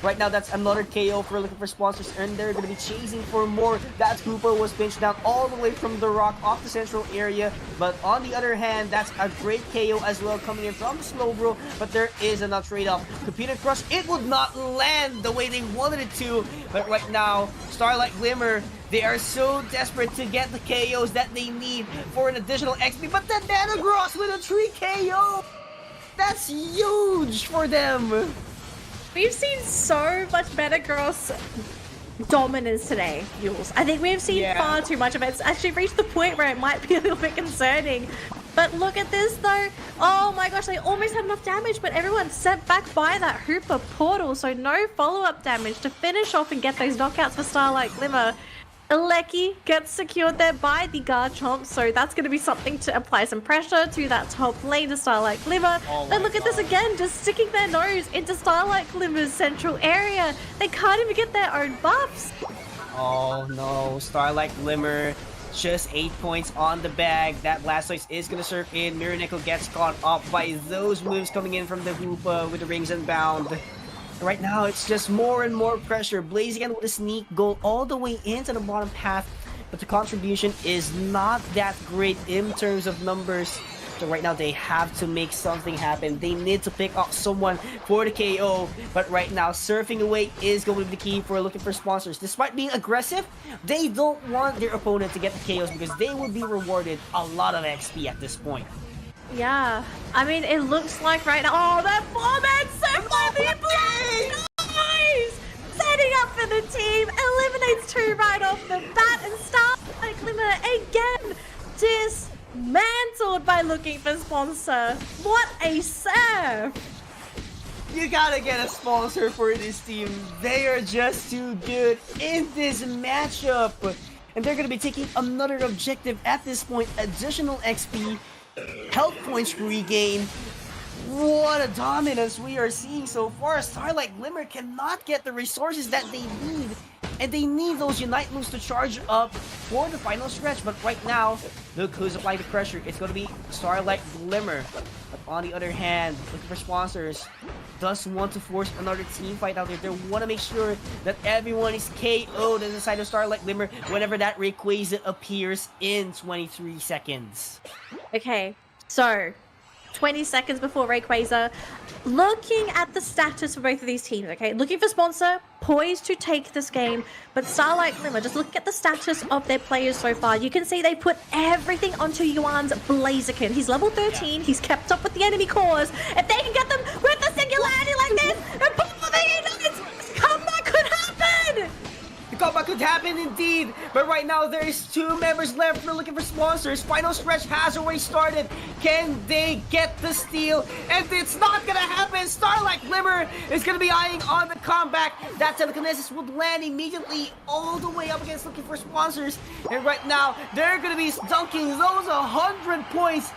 Right now, that's another KO for looking for sponsors, and they're going to be chasing for more. That Koopa was pinched down all the way from the rock off the central area. But on the other hand, that's a great KO as well coming in from the Slowbro. But there is another trade-off. Computer Crush, it would not land the way they wanted it to. But right now, Starlight Glimmer, they are so desperate to get the KOs that they need for an additional XP. But the Nanogross with a 3 KO! That's huge for them! We've seen so much Metagross dominance today, Yules. I think we've seen far too much of it. It's actually reached the point where it might be a little bit concerning. But look at this though. Oh my gosh, they almost had enough damage, but everyone's sent back by that Hooper portal, so no follow-up damage to finish off and get those knockouts for Starlight Glimmer. Aleki gets secured there by the Garchomp, so that's going to be something to apply some pressure to that top lane to Starlight Glimmer. Then look at this again, just sticking their nose into Starlight Glimmer's central area. They can't even get their own buffs. Oh no, Starlight Glimmer, just 8 points on the bag. That Blastoise is going to surf in. Mirror Nickel gets caught up by those moves coming in from the Hoopa with the rings unbound. Right now, it's just more and more pressure. Blaziken with a sneak goal all the way into the bottom path, but the contribution is not that great in terms of numbers. So right now, they have to make something happen. They need to pick up someone for the KO, but right now, surfing away is going to be the key for looking for sponsors. Despite being aggressive, they don't want their opponent to get the KOs because they will be rewarded a lot of XP at this point. Yeah, I mean, it looks like right now. Oh, that 4-man surf by the Blue! Nice! Setting up for the team, eliminates 2 right off the bat, and Starlight Glimmer again dismantled by looking for sponsor. What a serve! You gotta get a sponsor for this team. They are just too good in this matchup. And they're gonna be taking another objective at this point, additional XP. Health points regain. What a dominance we are seeing so far. Starlight Glimmer cannot get the resources that they need, and they need those Unite moves to charge up for the final stretch. But right now, look who's applying the pressure. It's going to be Starlight Glimmer. But on the other hand, looking for sponsors, does want to force another team fight out there. They want to make sure that everyone is KO'd on the side of Starlight Glimmer whenever that Rayquaza appears in 23 seconds. Okay, so 20 seconds before Rayquaza, looking at the status for both of these teams, okay? Looking for sponsor, poised to take this game, but Starlight Glimmer, just looking at the status of their players so far, you can see they put everything onto Yuan's Blaziken. He's level 13, he's kept up with the enemy cores. If they can get them with the singularity like this, and both of the units, comeback could happen! The comeback could happen indeed, but right now there is 2 members left for looking for sponsors. Final stretch has already started. Can they get the steal? And it's not gonna happen. Starlight Glimmer is gonna be eyeing on the comeback. That telekinesis would land immediately all the way up against looking for sponsors. And right now they're gonna be dunking those 100 points,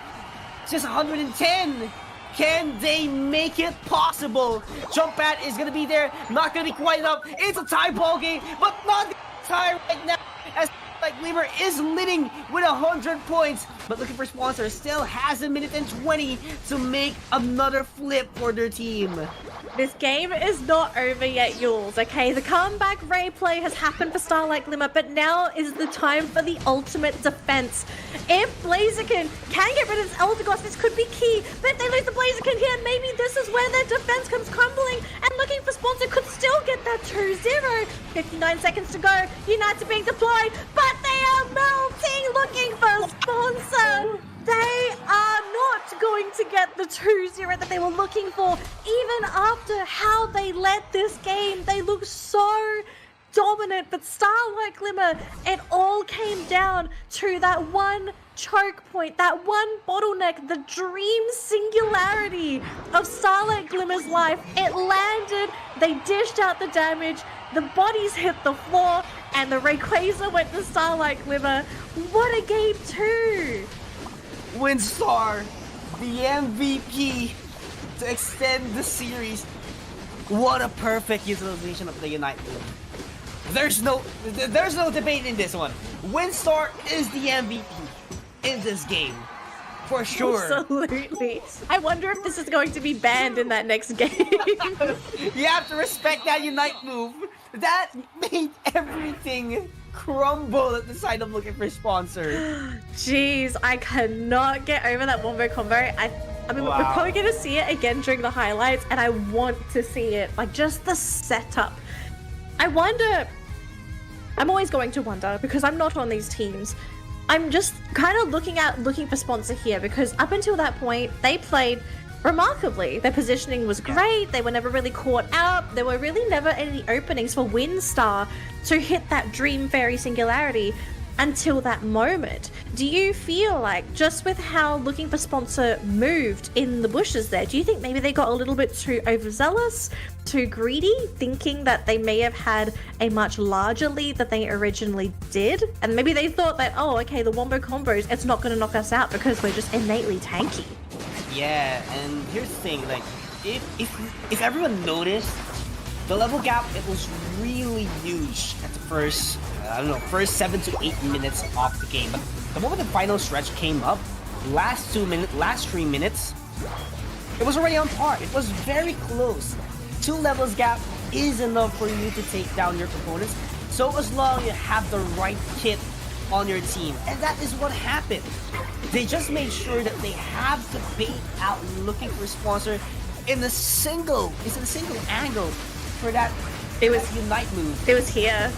just 110. Can they make it possible? Jump Pad is gonna be there, not gonna be quite enough. It's a tie ball game, but not tie right now, as like Glimmer is leading with 100 points, but looking for sponsors still has 1:20 to make another flip for their team. This game is not over yet, Yules, okay? The comeback replay has happened for Starlight Glimmer, but now is the time for the ultimate defense. If Blaziken can get rid of his Eldegoss, this could be key, but if they lose the Blaziken here, maybe this is where their defense comes crumbling, and looking for sponsor could still get that 2-0. 59 seconds to go, Unites are being deployed, but they are melting looking for sponsor. They are not going to get the 2-0 that they were looking for. Even after how they led this game, they look so dominant. But Starlight Glimmer, it all came down to that one choke point, that one bottleneck, the dream singularity of Starlight Glimmer's life. It landed, they dished out the damage, the bodies hit the floor, and the Rayquaza went to Starlight Glimmer. What a game 2! Windstar, the MVP to extend the series. What a perfect utilization of the Unite move. There's no debate in this one. Windstar is the MVP in this game. For sure. Absolutely. I wonder if this is going to be banned in that next game. You have to respect that Unite move. That made everything crumble at the sight of looking for sponsor. Jeez, I cannot get over that wombo combo. I mean, we're probably going to see it again during the highlights, and I want to see it. Like, just the setup. I wonder... I'm always going to wonder, because I'm not on these teams. I'm just kind of looking for sponsor here, because up until that point, they played remarkably. Their positioning was great. They were never really caught out. There were really never any openings for Windstar to hit that Dream Fairy singularity until that moment. Do you feel like, just with how looking for sponsor moved in the bushes there, do you think maybe they got a little bit too overzealous, too greedy, thinking that they may have had a much larger lead than they originally did? And maybe they thought that, oh, okay, the wombo combos, it's not going to knock us out because we're just innately tanky. Yeah, and here's the thing, like, if everyone noticed, the level gap, it was really huge at the first, first 7 to 8 minutes of the game. But the moment the final stretch came up, last 3 minutes, it was already on par. It was very close. 2 levels gap is enough for you to take down your opponents, so as long as you have the right kit on your team. And that is what happened. They just made sure that they have the bait out looking for a sponsor in a single angle for that Unite move. It was here.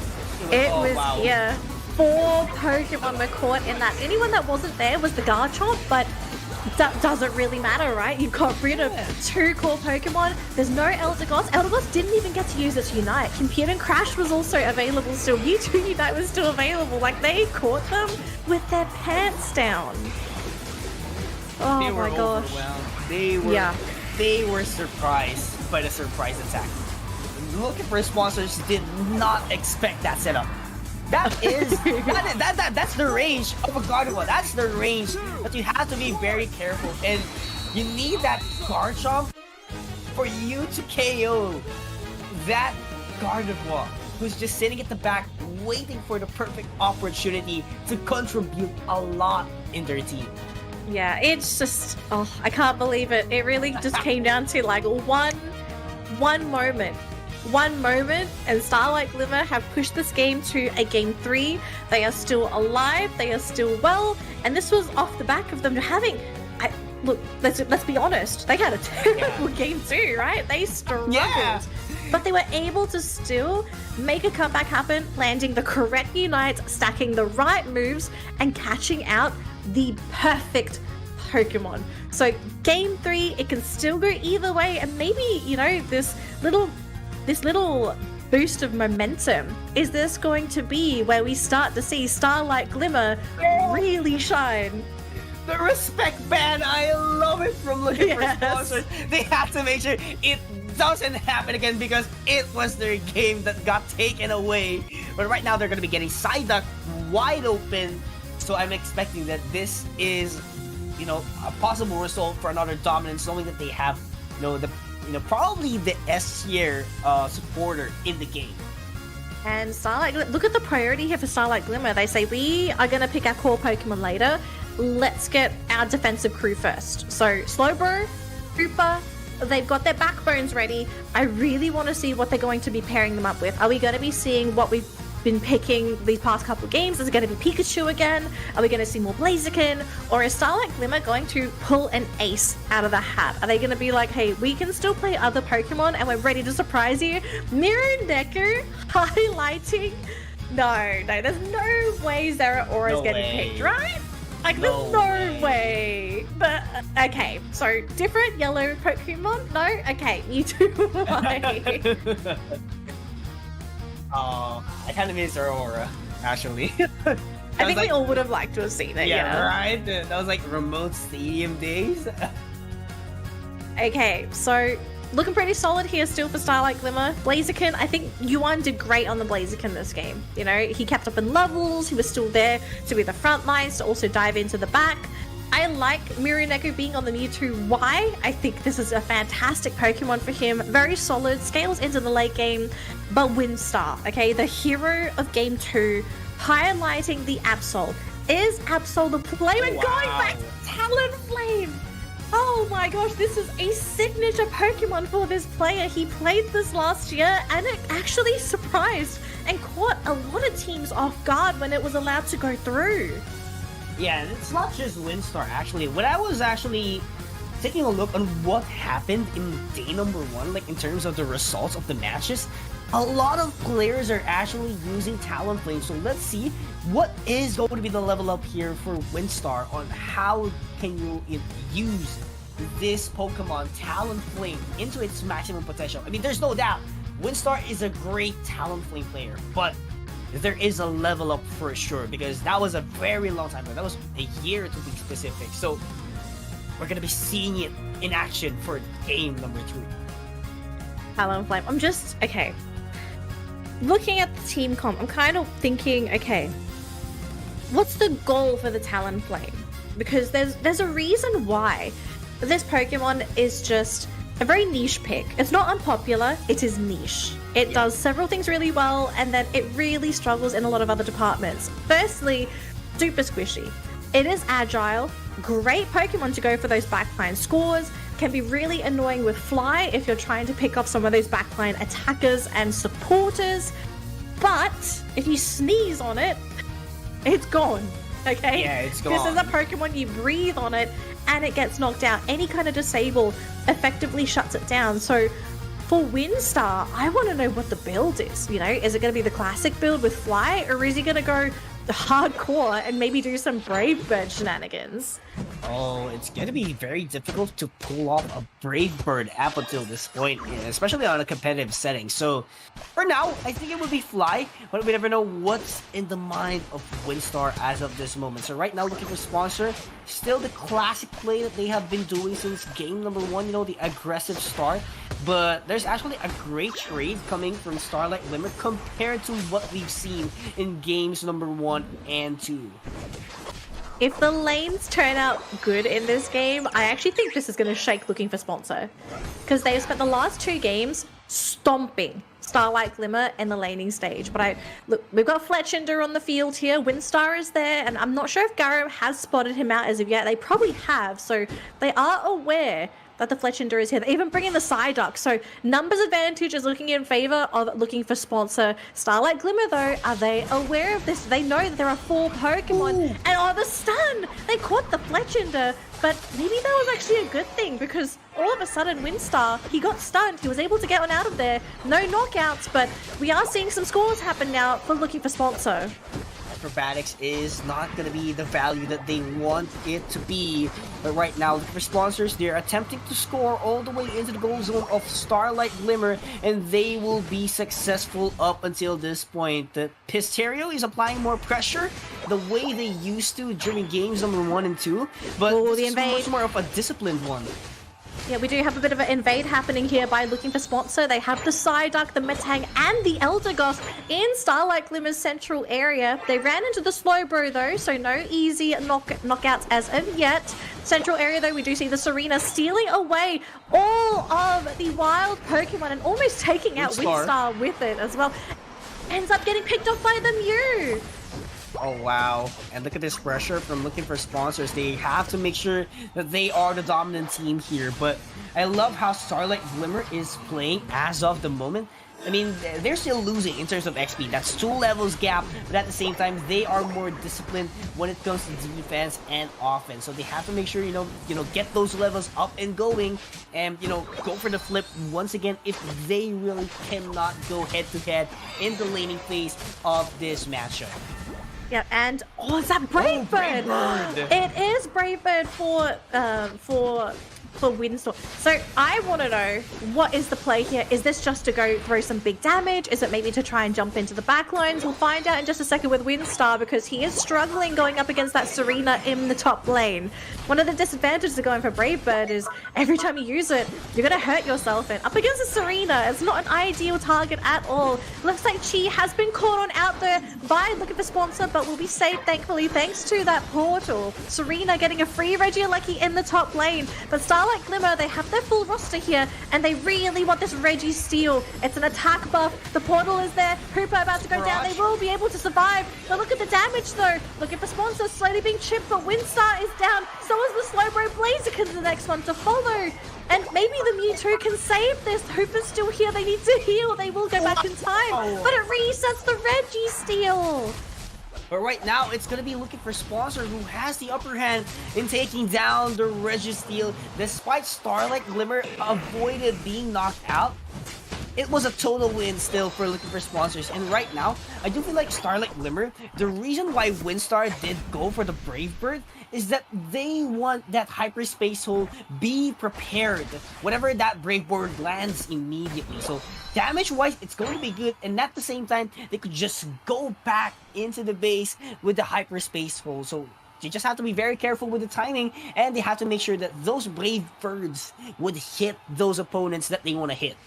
It was here. 4 Pokemon were caught in that. Anyone that wasn't there was the Garchomp, but that doesn't really matter, right? You got rid of 2 core Pokemon. There's no Eldegoss. Eldegoss didn't even get to use its Unite. Compute and Crash was also available still. Mewtwo Unite was still available. Like, they caught them with their pants down. Oh they were my gosh. They were surprised by the surprise attack. Looking for sponsors did not expect that setup. That's the range of a Gardevoir. That's the range that you have to be very careful, and you need that Garchomp for you to KO that Gardevoir who's just sitting at the back waiting for the perfect opportunity to contribute a lot in their team. Yeah, it's just, oh, I can't believe it. It really just came down to like one moment, and Starlight Glimmer have pushed this game to a game 3. They are still alive, they are still well, and this was off the back of them having, look, let's be honest, they had a terrible game 2, right? They struggled, but they were able to still make a comeback happen, landing the correct unites, stacking the right moves, and catching out the perfect Pokemon. So game 3, it can still go either way, and maybe, you know, this little boost of momentum, is this going to be where we start to see Starlight Glimmer really shine? The respect ban, I love it from looking for sponsors. They have to make sure it doesn't happen again because it was their game that got taken away. But right now they're going to be getting Psyduck wide open, so I'm expecting that this is, you know, a possible result for another dominance, knowing that they have, probably the S tier supporter in the game. And Starlight, look at the priority here for Starlight Glimmer. They say, we are going to pick our core Pokemon later. Let's get our defensive crew first. So Slowbro, Trooper, they've got their backbones ready. I really want to see what they're going to be pairing them up with. Are we going to be seeing what we've been picking these past couple games? Is it going to be Pikachu again? Are we going to see more Blaziken? Or is Starlight Glimmer going to pull an ace out of the hat? Are they going to be like, hey, we can still play other Pokemon and we're ready to surprise you? Mirror Necker highlighting? No, there's no way Zeraora's getting picked, right? Like, there's no way. But, okay, so different yellow Pokemon? No? Okay, Mewtwo. Why? I kind of miss Aurora, actually. I think we all would have liked to have seen it. Yeah, right? That was like remote stadium days. Okay, so looking pretty solid here still for Starlight Glimmer. Blaziken, I think Yuan did great on the Blaziken this game. You know, he kept up in levels, he was still there to be the front lines, to also dive into the back. I like Mironeko being on the Mewtwo Y. I think this is a fantastic Pokemon for him. Very solid, scales into the late game, but Windstar, okay? The hero of game 2 highlighting the Absol. Is Absol the player? We're going back to Talonflame! Oh my gosh, this is a signature Pokemon for this player. He played this last year and it actually surprised and caught a lot of teams off guard when it was allowed to go through. Yeah, it's not just Windstar actually. When I was actually taking a look on what happened in day number 1, like in terms of the results of the matches, a lot of players are actually using Talonflame. So let's see what is going to be the level up here for Windstar on how can you use this Pokemon Talonflame into its maximum potential. I mean, there's no doubt Windstar is a great Talonflame player, but there is a level up for sure because that was a very long time ago. That was a year to be specific. So we're gonna be seeing it in action for game number 3. Talonflame. I'm just okay. Looking at the team comp, I'm kind of thinking, okay, what's the goal for the Talonflame? Because there's a reason why this Pokemon is just a very niche pick. It's not unpopular, it is niche. It does several things really well, and then it really struggles in a lot of other departments. Firstly, super squishy. It is agile, great Pokemon to go for those backline scores, can be really annoying with Fly if you're trying to pick off some of those backline attackers and supporters, but if you sneeze on it, it's gone, okay? Yeah, it's gone. This is a Pokemon, you breathe on it, and it gets knocked out. Any kind of disable effectively shuts it down. So for Windstar, I want to know what the build is, you know? Is it going to be the classic build with Fly, or is he going to go hardcore and maybe do some Brave Bird shenanigans? Oh, it's going to be very difficult to pull off a Brave Bird up until this point, especially on a competitive setting. So, for now, I think it would be Fly, but we never know what's in the mind of Windstar as of this moment. So right now, looking for sponsor, still the classic play that they have been doing since game number 1, you know, the aggressive start. But there's actually a great trade coming from Starlight Glimmer compared to what we've seen in games number 1 and 2. If the lanes turn out good in this game, I actually think this is going to shake looking for sponsor. Because they've spent the last 2 games stomping Starlight Glimmer in the laning stage. But look, we've got Fletchinder on the field here. Windstar is there, and I'm not sure if Garo has spotted him out as of yet. They probably have, so they are aware that the Fletchinder is here. They even bring in the Psyduck. So numbers advantage is looking in favor of looking for sponsor. Starlight Glimmer though, are they aware of this? They know that there are 4 Pokemon. Ooh. And the stun! They caught the Fletchinder, but maybe that was actually a good thing because all of a sudden Windstar, he got stunned. He was able to get one out of there. No knockouts, but we are seeing some scores happen now for looking for sponsor. Acrobatics is not going to be the value that they want it to be. But right now, looking for sponsors, they're attempting to score all the way into the goal zone of Starlight Glimmer, and they will be successful up until this point. The Pisterio is applying more pressure the way they used to during games number 1 and 2, but this is much more of a disciplined one. Yeah, we do have a bit of an invade happening here by looking for sponsor. They have the Psyduck, the Metang, and the Eldegoss in Starlight Glimmer's central area. They ran into the Slowbro though, so no easy knockouts as of yet. Central area though, we do see the Serena stealing away all of the wild Pokemon and almost taking out Windstar with it as well. Ends up getting picked off by the Mew. Oh wow, and look at this pressure from looking for sponsors. They have to make sure that they are the dominant team here, but I love how Starlight Glimmer is playing as of the moment. I mean, they're still losing in terms of XP. That's 2 levels gap, but at the same time, they are more disciplined when it comes to defense and offense. So they have to make sure, you know, get those levels up and going, and go for the flip once again if they really cannot go head to head in the laning phase of this matchup. Yeah, and is that Brave Bird? It is Brave Bird for Windstorm. So I want to know, what is the play here? Is this just to go throw some big damage? Is it maybe to try and jump into the back lines? We'll find out in just a second with Windstar because he is struggling going up against that Serena in the top lane. One of the disadvantages of going for Brave Bird is every time you use it, you're going to hurt yourself. And up against the Serena, it's not an ideal target at all. Looks like Chi has been caught on out there by looking for sponsor, but will be safe, thankfully, thanks to that portal. Serena getting a free Regieleki in the top lane, but Star Starlight Glimmer, they have their full roster here, and they really want this Reggie steal. It's an attack buff. The portal is there. Hooper about to go down. They will be able to survive. But look at the damage, though. Looking for sponsors, slowly being chipped, but Windstar is down. So is the Slowbro Blaziken, the next one to follow. And maybe the Mewtwo can save this. Hooper's still here. They need to heal. They will go back in time. But it resets the Reggie steal. But right now, it's going to be looking for Sponsor, who has the upper hand in taking down the Registeel. Despite Starlight Glimmer avoided being knocked out, it was a total win still for looking for Sponsors. And right now, I do feel like Starlight Glimmer, the reason why Windstar did go for the Brave Bird is that they want that hyperspace hole be prepared whenever that Brave Bird lands immediately. So damage-wise, it's going to be good, and at the same time, they could just go back into the base with the hyperspace hole. So they just have to be very careful with the timing, and they have to make sure that those Brave Birds would hit those opponents that they want to hit.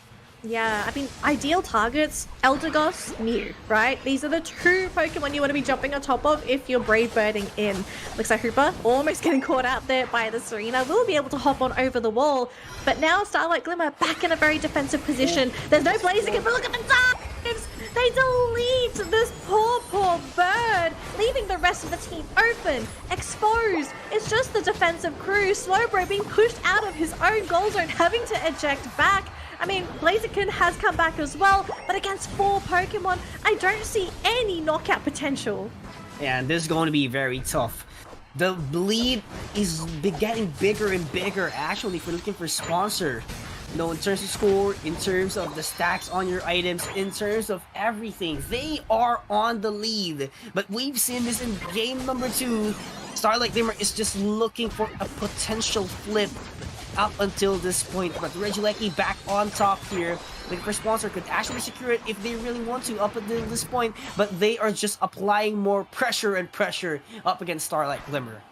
Yeah, I mean, ideal targets, Eldegoss, Mew, right? These are the two Pokemon you want to be jumping on top of if you're Brave Birding in. Looks like Hooper almost getting caught out there by the Serena. Will be able to hop on over the wall. But now Starlight Glimmer back in a very defensive position. There's no Blaziken, but look at the dives! They delete this poor bird, leaving the rest of the team open, exposed. It's just the defensive crew. Slowbro being pushed out of his own goal zone, having to eject back. I mean, Blaziken has come back as well, but against 4 Pokemon, I don't see any knockout potential. And this is going to be very tough. The lead is getting bigger and bigger, actually, if you're looking for Sponsor. You know, in terms of score, in terms of the stacks on your items, in terms of everything, they are on the lead. But we've seen this in game number 2. Starlight Glimmer is just looking for a potential flip up until this point, but Regieleki back on top here. Looking for Sponsor could actually secure it if they really want to up until this point, but they are just applying more pressure and pressure up against Starlight Glimmer.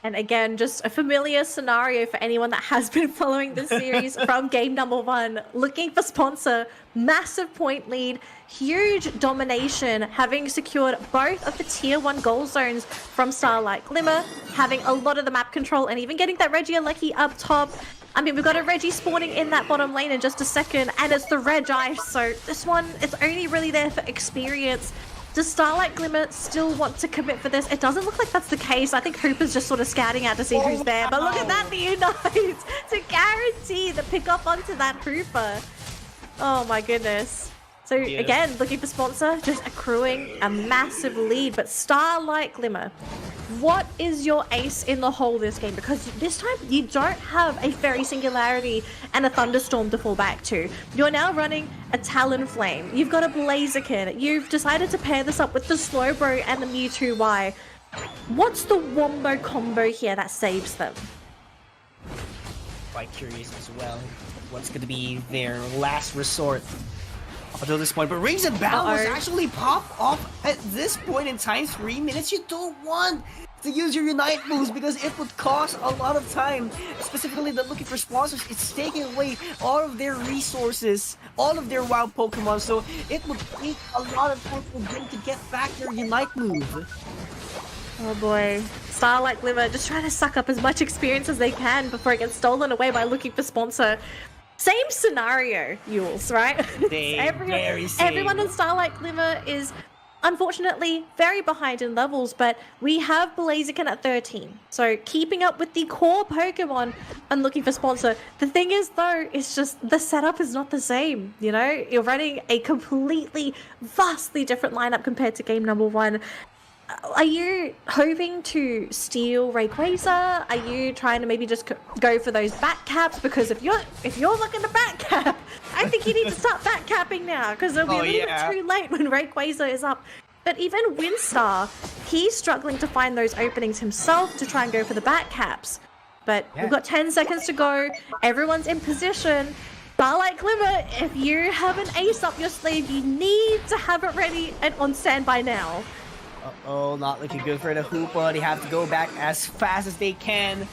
And again, just a familiar scenario for anyone that has been following this series from game number 1. Looking for Sponsor, massive point lead, huge domination, having secured both of the tier 1 goal zones from Starlight Glimmer, having a lot of the map control, and even getting that Regieleki up top. I mean, we've got a Reggie spawning in that bottom lane in just a second, and it's the Regi, so this one is only really there for experience. Does Starlight Glimmer still want to commit for this? It doesn't look like that's the case. I think Hooper's just sort of scouting out to see who's there. But look at that, the Unite to guarantee the pick up onto that Hooper. Oh my goodness. So again, looking for Sponsor, just accruing a massive lead. But Starlight Glimmer, what is your ace in the hole this game? Because this time you don't have a Fairy Singularity and a Thunderstorm to fall back to. You're now running a Talonflame. You've got a Blaziken. You've decided to pair this up with the Slowbro and the Mewtwo Y. What's the wombo combo here that saves them? Quite curious as well. What's going to be their last resort up until this point? But Rings and Battle was actually pop off at this point in time. 3 minutes. You don't want to use your Unite moves because it would cost a lot of time. Specifically, the looking for Sponsors, it's taking away all of their resources, all of their wild Pokemon. So it would take a lot of time for them to get back their Unite move. Oh boy. Starlight Glimmer just trying to suck up as much experience as they can before it gets stolen away by looking for Sponsor. Same scenario, Yules, right? Everyone in Starlight Glimmer is unfortunately very behind in levels, but we have Blaziken at 13. So keeping up with the core Pokemon and looking for Sponsor. The thing is though, it's just the setup is not the same, you know? You're running a completely, vastly different lineup compared to game number 1. Are you hoping to steal Rayquaza? Are you trying to maybe just go for those back caps? Because if you're looking to back cap, I think you need to start back capping now because it'll be a little bit too late when Rayquaza is up. But even Windstar, he's struggling to find those openings himself to try and go for the back caps. But we've got 10 seconds to go. Everyone's in position. Starlight Glimmer, if you have an ace up your sleeve, you need to have it ready and on standby now. Uh-oh, not looking good for the Hoopa. They have to go back as fast as they can.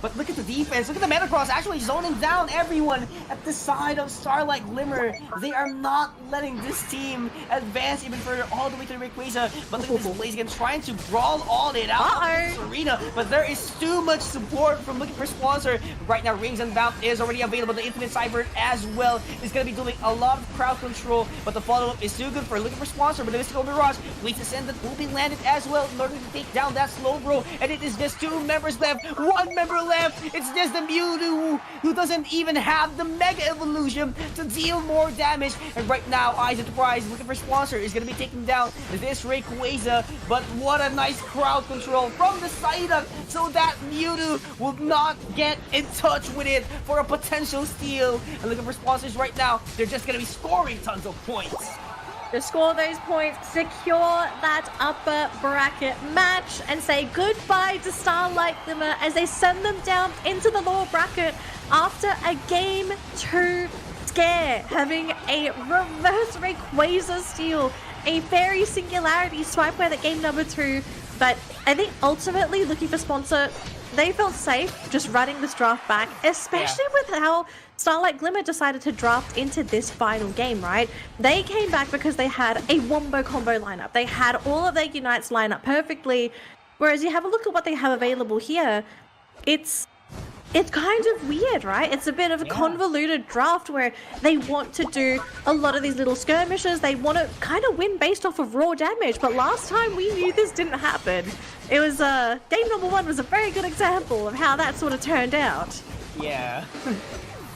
But look at the defense. Look at the Metacross actually zoning down everyone at the side of Starlight Glimmer. They are not letting this team advance even further all the way to the Rayquaza. But look at this Blaziken trying to brawl all it out of this arena. But there is too much support from looking for sponsor. Right now, Rings Unbound is already available. The Infinite Cyber as well is going to be doing a lot of crowd control. But the follow-up is too good for looking for sponsor. But the Mystical Mirage waits to send that will be landed as well in order to take down that Slowbro. And it is just 2 members left. 1 member left. It's just the Mewtwo who doesn't even have the Mega Evolution to deal more damage. And right now, Eyes Enterprise looking for sponsor is going to be taking down this Rayquaza. But what a nice crowd control from the Psyduck so that Mewtwo will not get in touch with it for a potential steal. And looking for sponsors right now, they're just going to be scoring tons of points. To score those points, secure that upper bracket match, and say goodbye to Starlight Glimmer as they send them down into the lower bracket after a Game 2 scare, having a reverse Rayquaza steal, a Fairy Singularity swipe away at game number 2. But I think ultimately, looking for sponsor, they felt safe just running this draft back, especially with how Starlight Glimmer decided to draft into this final game, right? They came back because they had a wombo combo lineup. They had all of their Unites line up perfectly. Whereas you have a look at what they have available here, it's kind of weird, right? It's a bit of a convoluted draft where they want to do a lot of these little skirmishes. They want to kind of win based off of raw damage. But last time we knew this didn't happen. It was, game number 1 was a very good example of how that sort of turned out. Yeah.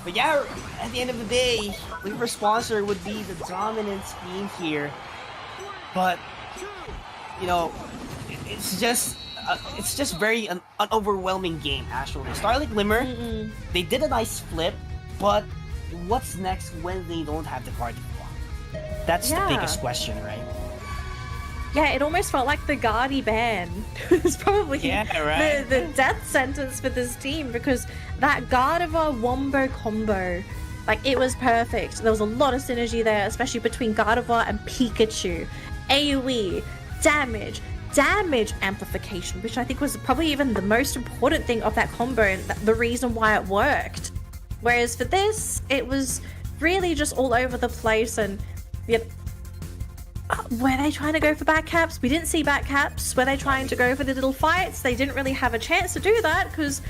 But yeah, at the end of the day, looking for sponsor would be the dominant team here. But, you know, it's just very an overwhelming game, actually. Starlight Glimmer, they did a nice flip, but what's next when they don't have the card block? That's the biggest question, right? Yeah, it almost felt like the Guardy ban. It's probably the death sentence for this team, because that Gardevoir Wombo combo, like, it was perfect. There was a lot of synergy there, especially between Gardevoir and Pikachu. AoE, damage amplification, which I think was probably even the most important thing of that combo and the reason why it worked. Whereas for this, it was really just all over the place. And were they trying to go for back caps? We didn't see back caps. Were they trying to go for the little fights? They didn't really have a chance to do that, because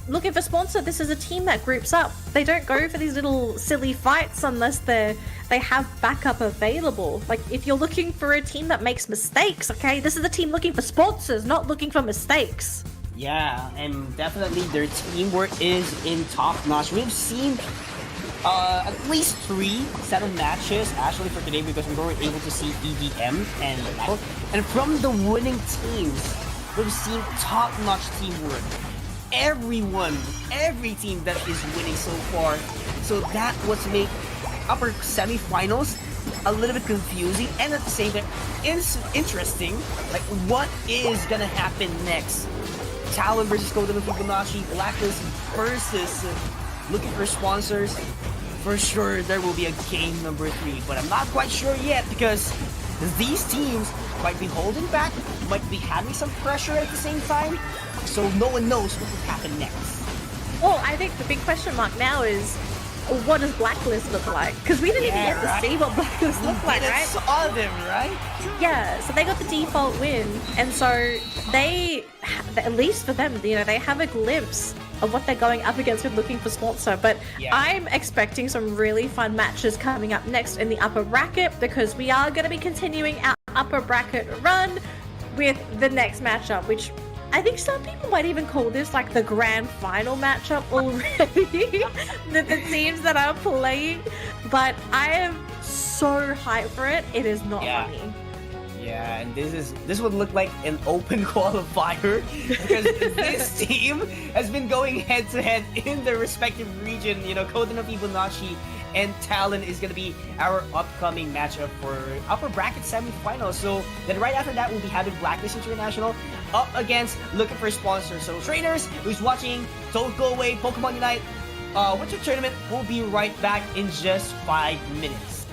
looking for sponsor, this is a team that groups up. They don't go for these little silly fights unless they have backup available. Like, if you're looking for a team that makes mistakes, okay, this is a team looking for sponsors, not looking for mistakes. Yeah, and definitely their teamwork is in top notch. We've seen at least 3 set of matches actually for today, because we were able to see EDM and Metal. And from the winning teams, we've seen top notch teamwork. Every team that is winning so far. So that was make upper semifinals a little bit confusing, and at the same time interesting. Like, what is gonna happen next? Talon versus Golden Fibonacci, Blacklist versus looking for sponsors. For sure there will be a game number 3, but I'm not quite sure yet, because these teams might be holding back, might be having some pressure at the same time, so no one knows what will happen next. Well, I think the big question mark now is, what does Blacklist look like? Because we didn't even get to see what Blacklist looked like, right? Saw them, right? Yeah, so they got the default win, and so they, at least for them, you know, they have a glimpse of what they're going up against with looking for sponsor. But I'm expecting some really fun matches coming up next in the upper bracket, because we are going to be continuing our upper bracket run with the next matchup, which I think some people might even call this like the grand final matchup already. the teams that are playing, but I am so hyped for it. It is not funny. Yeah, and this would look like an open qualifier, because this team has been going head to head in their respective region. You know, Coden of Fibonacci and Talon is going to be our upcoming matchup for upper bracket semifinals. So then right after that, we'll be having Blacklist International up against looking for sponsors. So trainers who's watching, don't go away. Pokemon Unite Winter Tournament will be right back in just 5 minutes.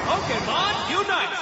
Pokémon unite!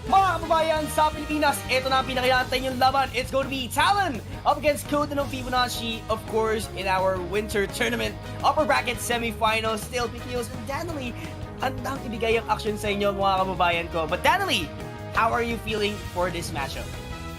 Mga kababayan sa Pilipinas, ito na ang pinakilantay yung laban. It's going to be Talon up against Coveted ng Fibonacci, of course, in our winter tournament upper bracket semifinals. Still, Pikios and Danily, handang ibigay ang action sa inyo mga kababayan ko. But Danily, how are you feeling for this matchup?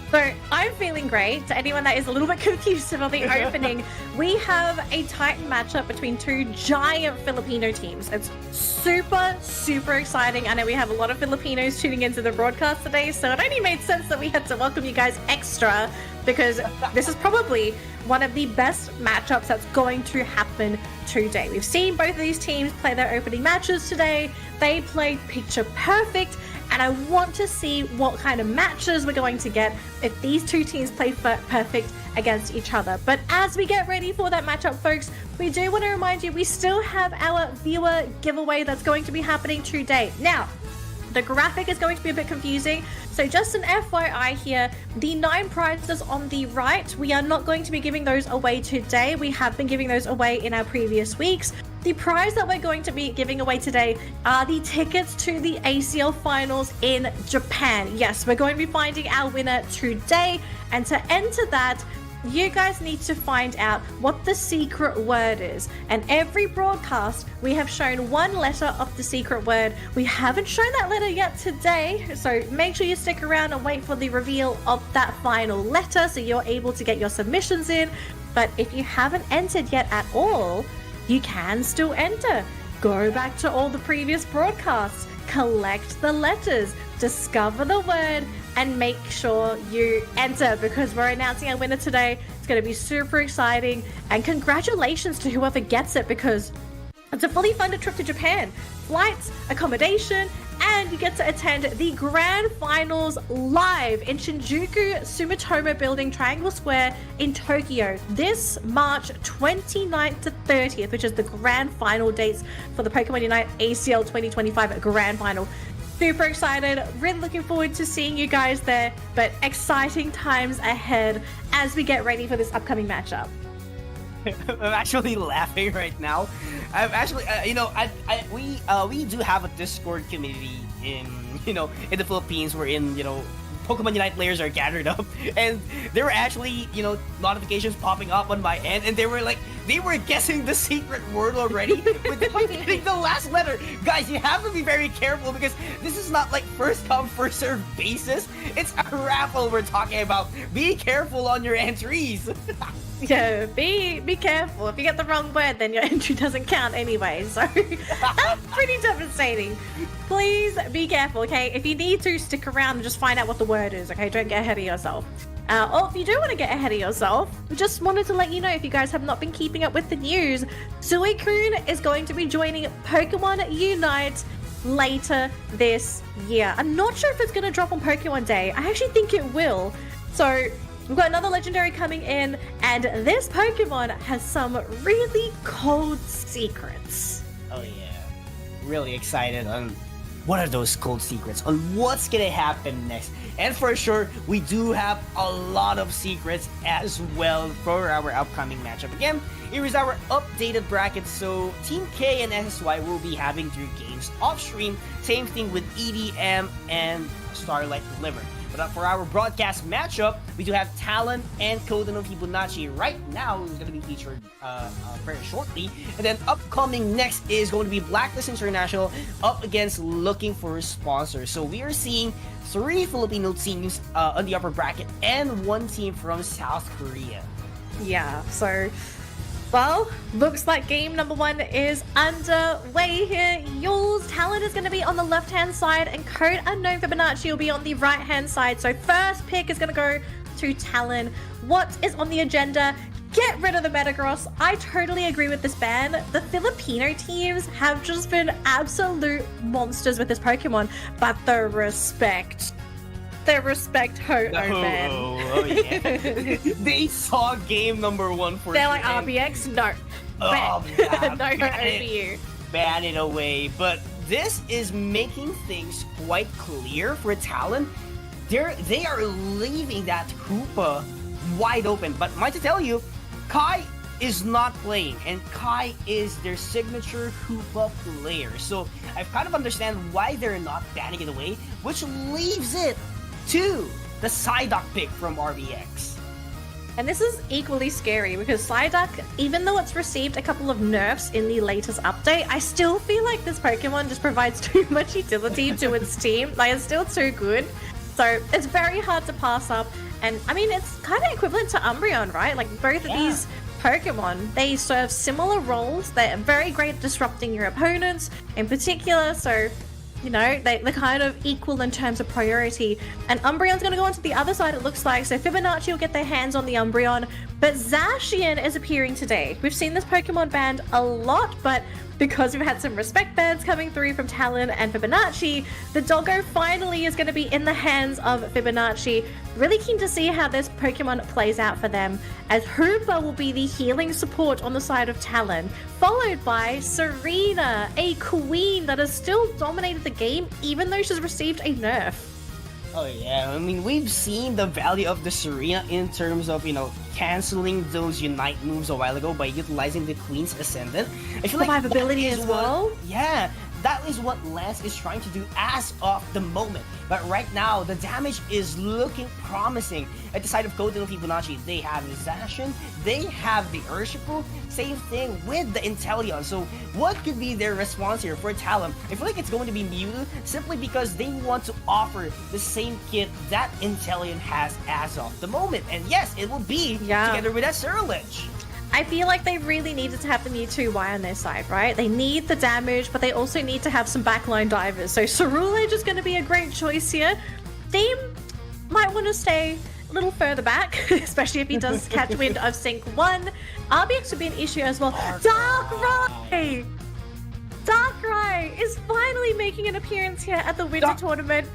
So I'm feeling great. To anyone that is a little bit confused about the opening, we have a Titan matchup between two giant Filipino teams. It's super, super exciting. I know we have a lot of Filipinos tuning into the broadcast today, so it only made sense that we had to welcome you guys extra, because this is probably one of the best matchups that's going to happen today. We've seen both of these teams play their opening matches today. They played picture perfect. And I want to see what kind of matches we're going to get if these two teams play perfect against each other. But as we get ready for that matchup, folks, we do want to remind you we still have our viewer giveaway that's going to be happening today. Now, the graphic is going to be a bit confusing, so just an FYI here, the 9 prizes on the right, we are not going to be giving those away today. We have been giving those away in our previous weeks. The The prize that we're going to be giving away today are the tickets to the ACL finals in Japan. Yes, we're going to be finding our winner today, and to enter that, you guys need to find out what the secret word is. And every broadcast, we have shown one letter of the secret word. We haven't shown that letter yet today, so make sure you stick around and wait for the reveal of that final letter so you're able to get your submissions in. But if you haven't entered yet at all, you can still enter. Go back to all the previous broadcasts, collect the letters, discover the word, and make sure you enter, because we're announcing our winner today. It's going to be super exciting, and congratulations to whoever gets it, because it's a fully funded trip to Japan. Flights, accommodation, and you get to attend the grand finals live in Shinjuku Sumitomo Building, Triangle Square in Tokyo, this March 29th to 30th, which is the grand final dates for the Pokemon Unite ACL 2025 grand final. Super excited, really looking forward to seeing you guys there, but exciting times ahead as we get ready for this upcoming matchup. I'm actually laughing right now. I'm actually, we do have a Discord community in the Philippines wherein, Pokemon Unite players are gathered up, and there were actually, notifications popping up on my end, and they were guessing the secret word already without getting the last letter. Guys, you have to be very careful, because this is not like first come, first serve basis. It's a raffle we're talking about. Be careful on your entries. Yeah, be careful. If you get the wrong word, then your entry doesn't count anyway. So that's pretty devastating. Please be careful, okay? If you need to, stick around and just find out what the word is, okay? Don't get ahead of yourself. Or if you do want to get ahead of yourself, we just wanted to let you know, if you guys have not been keeping up with the news, Suicune is going to be joining Pokemon Unite later this year. I'm not sure if it's going to drop on Pokemon Day. I actually think it will. So we've got another legendary coming in, and this Pokemon has some really cold secrets. Oh yeah, really excited on what are those cold secrets, on what's gonna happen next. And for sure, we do have a lot of secrets as well for our upcoming matchup. Again, here is our updated bracket. So Team K and SSY will be having their games off stream. Same thing with EDM and Starlight Delivered. But for our broadcast matchup, we do have Talon and Koda no Fibonacci right now, who's going to be featured very shortly. And then upcoming next is going to be Blacklist International up against Looking for a Sponsor. So we are seeing 3 Filipino teams on the upper bracket and 1 team from South Korea. Yeah, so, well, looks like game number 1 is underway here. Yule's Talon is going to be on the left-hand side, and Code Unknown Fibonacci will be on the right-hand side. So first pick is going to go to Talon. What is on the agenda? Get rid of the Metagross. I totally agree with this ban. The Filipino teams have just been absolute monsters with this Pokemon, but the respect Ho-Oh ban. Oh yeah. They saw game number 1 for They're sure. like, RBX? No. Oh, Ban. yeah, No Ho-Oh for you. Ban it away. But this is making things quite clear for Talon. They are leaving that Koopa wide open. But might to tell you, Kai is not playing, and Kai is their signature Koopa player. So I kind of understand why they're not banning it away, which leaves it to the Psyduck pick from RBX. And this is equally scary, because Psyduck, even though it's received a couple of nerfs in the latest update, I still feel like this Pokemon just provides too much utility to its team. Like, it's still too good. So it's very hard to pass up. And I mean, it's kind of equivalent to Umbreon, right? Like, both of these Pokemon, they serve similar roles. They're very great at disrupting your opponents in particular. So, you know, they're kind of equal in terms of priority. And Umbreon's going to go onto the other side, it looks like. So Fibonacci will get their hands on the Umbreon. But Zacian is appearing today. We've seen this Pokemon banned a lot, but because we've had some respect bans coming through from Talon and Fibonacci, the doggo finally is going to be in the hands of Fibonacci. Really keen to see how this Pokemon plays out for them, as Hoopa will be the healing support on the side of Talon, followed by Serena, a queen that has still dominated the game even though she's received a nerf. Oh yeah, I mean we've seen the value of the Serena in terms of canceling those Unite moves a while ago by utilizing the Queen's Ascendant. I feel like that Survivability is as what- well. Yeah, that is what Lance is trying to do as of the moment. But right now, the damage is looking promising. At the side of Code and Fibonacci, they have the Zacian, they have the Urshifu, same thing with the Inteleon. So what could be their response here for Talon? I feel like it's going to be Mewtwo simply because they want to offer the same kit that Inteleon has as of the moment. And yes, it will be together with that Surge. I feel like they really needed to have the Mewtwo Y on their side, right? They need the damage, but they also need to have some backline divers. So Cerulege is going to be a great choice here. Theme might want to stay a little further back, especially if he does catch wind of Sync 1. RBX would be an issue as well. Darkrai! Darkrai is finally making an appearance here at the Winter Tournament,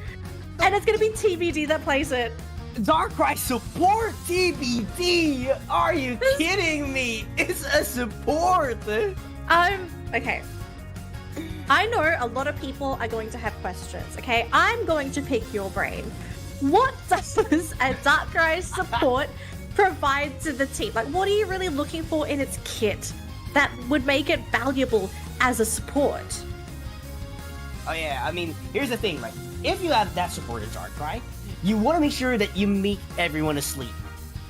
and it's going to be TBD that plays it. Darkrai support TBD! Are you kidding me? It's a support! Okay. I know a lot of people are going to have questions, okay? I'm going to pick your brain. What does a Darkrai support provide to the team? Like, what are you really looking for in its kit that would make it valuable as a support? Oh yeah, I mean, here's the thing, like, if you have that supported Darkrai, you want to make sure that you make everyone asleep.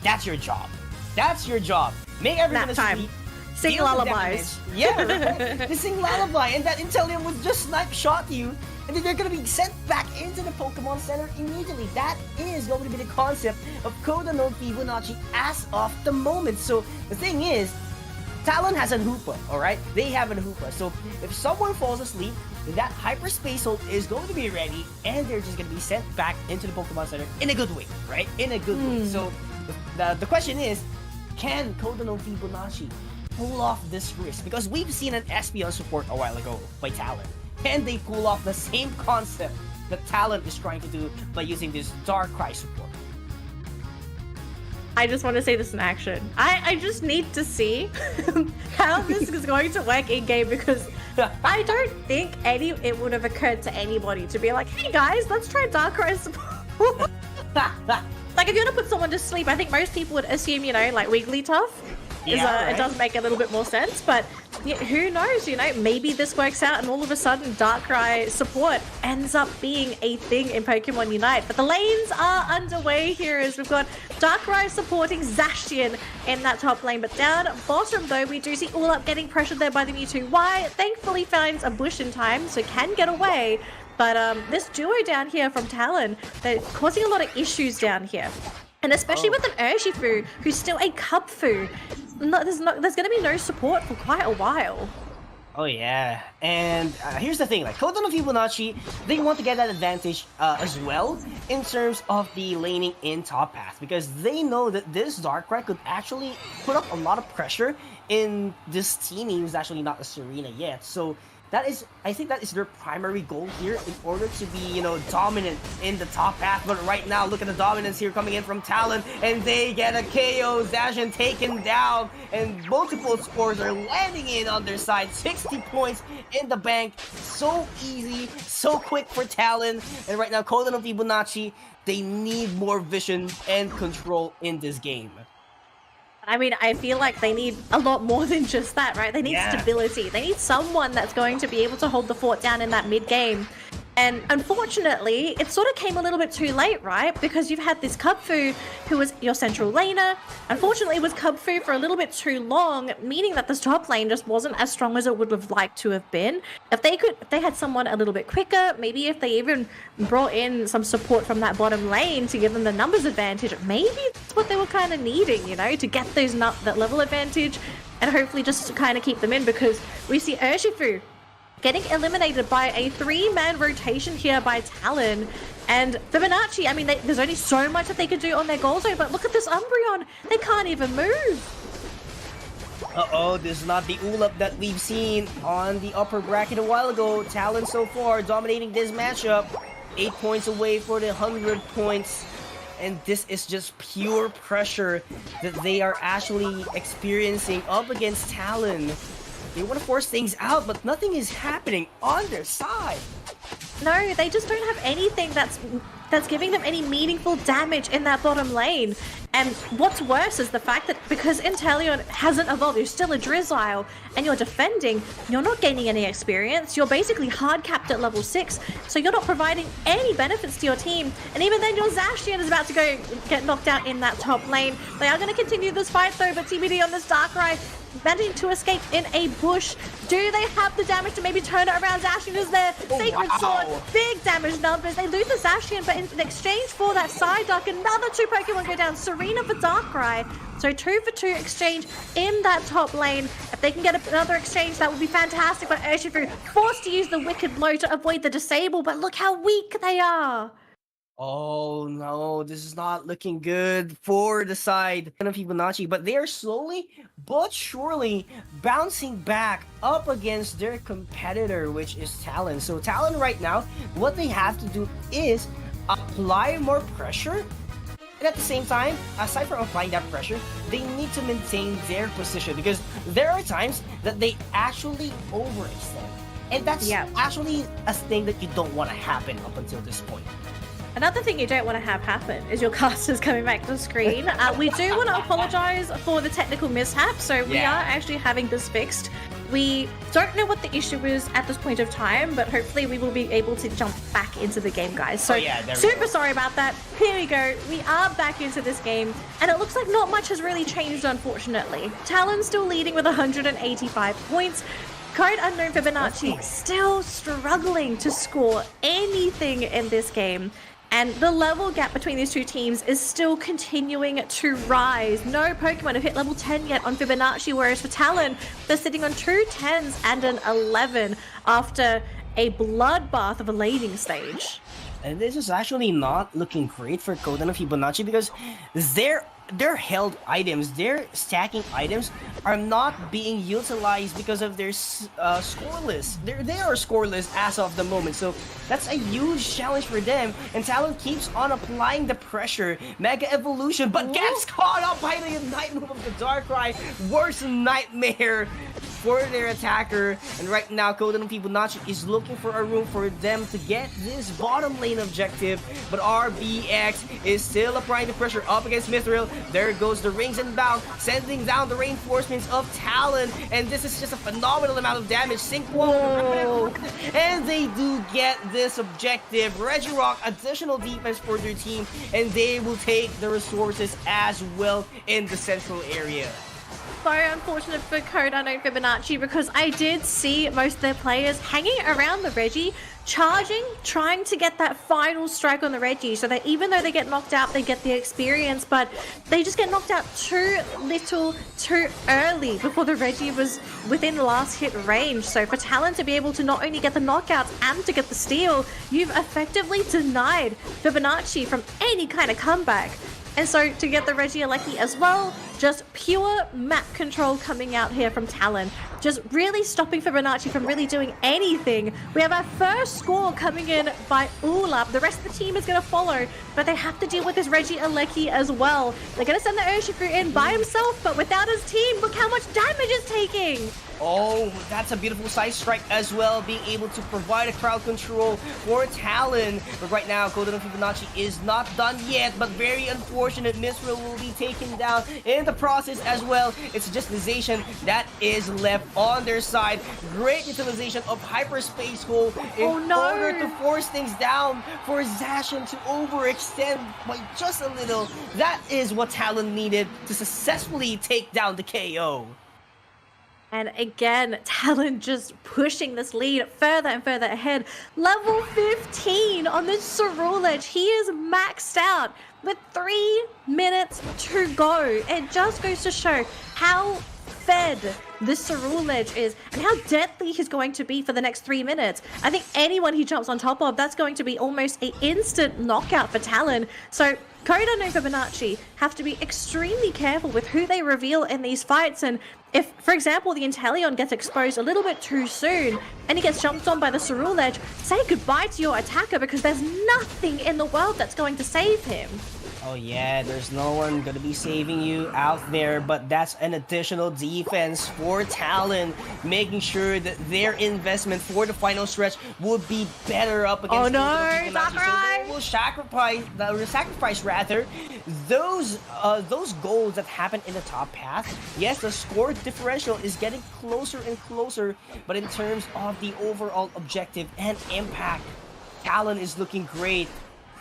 That's your job. That's your job. Make everyone Nap time. asleep. Sing deal with lullabies. damage. Yeah, right? They sing lullaby, and that Inteleon would just snipe shot you, and then they're gonna be sent back into the Pokemon Center immediately. That is going to be the concept of Code Unknown Fibonacci as of the moment. So the thing is, Talon has a Hoopa, alright? They have a Hoopa. So if someone falls asleep, that Hyperspace Ult is going to be ready, and they're just going to be sent back into the Pokemon Center in a good way, right? In a good way. So the question is, can Code Unknown Fibonacci pull off this risk? Because we've seen an Espeon support a while ago by Talon. Can they pull off the same concept that Talon is trying to do by using this Darkrai support? I just want to see this in action. I just need to see how this is going to work in game, because I don't think it would have occurred to anybody to be like, hey guys, let's try Darkrai support. Like, if you want to put someone to sleep, I think most people would assume, like Wigglytuff. It does make a little bit more sense, but yeah, who knows, maybe this works out and all of a sudden Darkrai support ends up being a thing in Pokemon Unite. But the lanes are underway here as we've got Darkrai supporting Zacian in that top lane, but down bottom though, we do see Ulap getting pressured there by the Mewtwo Y. Thankfully finds a bush in time, so can get away. But this duo down here from Talon, they're causing a lot of issues down here. And especially with an Urshifu, who's still a Cubfu. There's going to be no support for quite a while. Oh yeah, and here's the thing, like Code Unknown Fibonacci, they want to get that advantage as well in terms of the laning in top path, because they know that this Darkrai could actually put up a lot of pressure in this team who's actually not a Serena yet. So I think that is their primary goal here in order to be, dominant in the top path. But right now, look at the dominance here coming in from Talon, and they get a KO. Zacian taken down, and multiple scores are landing in on their side. 60 points in the bank. So easy, so quick for Talon. And right now, Code Unknown Fibonacci, they need more vision and control in this game. I mean, I feel like they need a lot more than just that, right? They need stability. They need someone that's going to be able to hold the fort down in that mid game. And unfortunately, it sort of came a little bit too late, right? Because you've had this Cubfu who was your central laner. Unfortunately, it was Cubfu for a little bit too long, meaning that this top lane just wasn't as strong as it would have liked to have been. If they had someone a little bit quicker, maybe if they even brought in some support from that bottom lane to give them the numbers advantage, maybe that's what they were kind of needing, to get that level advantage and hopefully just to kind of keep them in, because we see Urshifu getting eliminated by a 3-man rotation here by Talon. And Fibonacci, I mean, there's only so much that they could do on their goal zone, but look at this Umbreon. They can't even move. Uh-oh, this is not the Ulap that we've seen on the upper bracket a while ago. Talon so far dominating this matchup. 8 points away for the 100 points. And this is just pure pressure that they are actually experiencing up against Talon. They want to force things out, but nothing is happening on their side. No, they just don't have anything that's that's giving them any meaningful damage in that bottom lane. And what's worse is the fact that because Inteleon hasn't evolved, you're still a Drizzile, and you're defending, you're not gaining any experience. You're basically hard capped at level 6, so you're not providing any benefits to your team. And even then, your Zacian is about to go get knocked out in that top lane. They are going to continue this fight though, but TBD on this Darkrai, managing to escape in a bush. Do they have the damage to maybe turn it around? Zacian is there. Sacred Sword, big damage numbers. They lose the Zacian, but in exchange for that Psyduck, another 2 Pokemon go down. Serena for Darkrai. So 2 for 2 exchange in that top lane. If they can get another exchange, that would be fantastic. But Urshifu forced to use the Wicked Blow to avoid the disable, but look how weak they are. Oh no, this is not looking good for the side of Fibonacci, but they are slowly but surely bouncing back up against their competitor, which is Talon. So Talon right now, what they have to do is apply more pressure, and at the same time, aside from applying that pressure, they need to maintain their position, because there are times that they actually overextend, and that's actually a thing that you don't want to happen up until this point. Another thing you don't want to have happen is your casters coming back to the screen. We do want to apologize for the technical mishap, so we are actually having this fixed. We don't know what the issue is at this point of time, but hopefully we will be able to jump back into the game, guys. So super sorry about that. Here we go. We are back into this game, and it looks like not much has really changed, unfortunately. Talon's still leading with 185 points. Code Unknown Fibonacci still struggling to score anything in this game. And the level gap between these two teams is still continuing to rise. No Pokemon have hit level 10 yet on Fibonacci, whereas for Talon, they're sitting on 2 10s and an 11 after a bloodbath of a laning stage. And this is actually not looking great for Code and Fibonacci, because their held items, their stacking items are not being utilized because of their scoreless. They are scoreless as of the moment, so that's a huge challenge for them. And Talon keeps on applying the pressure. Mega Evolution, but gets caught up by the Ignite move of the Darkrai. Worst nightmare for their attacker. And right now, Code and Fibonacci is looking for a room for them to get this bottom lane objective, but RBX is still applying the pressure up against Mithril. There goes the rings and bound, sending down the reinforcements of Talon, and this is just a phenomenal amount of damage. Sync 1, and they do get this objective. Regirock, additional defense for their team, and they will take the resources as well in the central area. So unfortunate for Code Unknown Fibonacci, because I did see most of their players hanging around the Reggie, charging, trying to get that final strike on the Reggie, so that even though they get knocked out, they get the experience, but they just get knocked out too little, too early before the Reggie was within last hit range. So for Talon to be able to not only get the knockouts and to get the steal, you've effectively denied Fibonacci from any kind of comeback. And so to get the Regieleki as well, just pure map control coming out here from Talon. Just really stopping Fibonacci from really doing anything. We have our first score coming in by Ulap. The rest of the team is going to follow, but they have to deal with this Regieleki as well. They're going to send the Urshifu in by himself, but without his team, look how much damage it's taking. Oh, that's a beautiful side strike as well, being able to provide a crowd control for Talon. But right now, Code and Fibonacci is not done yet, but very unfortunate. Mithril will be taken down in the process as well. It's just Zacian that is left on their side. Great utilization of Hyperspace Hole in order to force things down for Zacian to overextend by just a little. That is what Talon needed to successfully take down the KO. And again, Talon just pushing this lead further and further ahead. Level 15 on this Ceruledge. He is maxed out with 3 minutes to go. It just goes to show how fed this Ceruledge is and how deadly he's going to be for the next 3 minutes. I think anyone he jumps on top of, that's going to be almost an instant knockout for Talon. So Code Unknown Fibonacci have to be extremely careful with who they reveal in these fights. And if, for example, the Inteleon gets exposed a little bit too soon and he gets jumped on by the Ceruledge, say goodbye to your attacker, because there's nothing in the world that's going to save him. Oh yeah, there's no one gonna be saving you out there, but that's an additional defense for Talon, making sure that their investment for the final stretch would be better up against. Oh no, Darkrai! Will sacrifice rather those goals that happen in the top path. Yes, the score differential is getting closer and closer, but in terms of the overall objective and impact, Talon is looking great.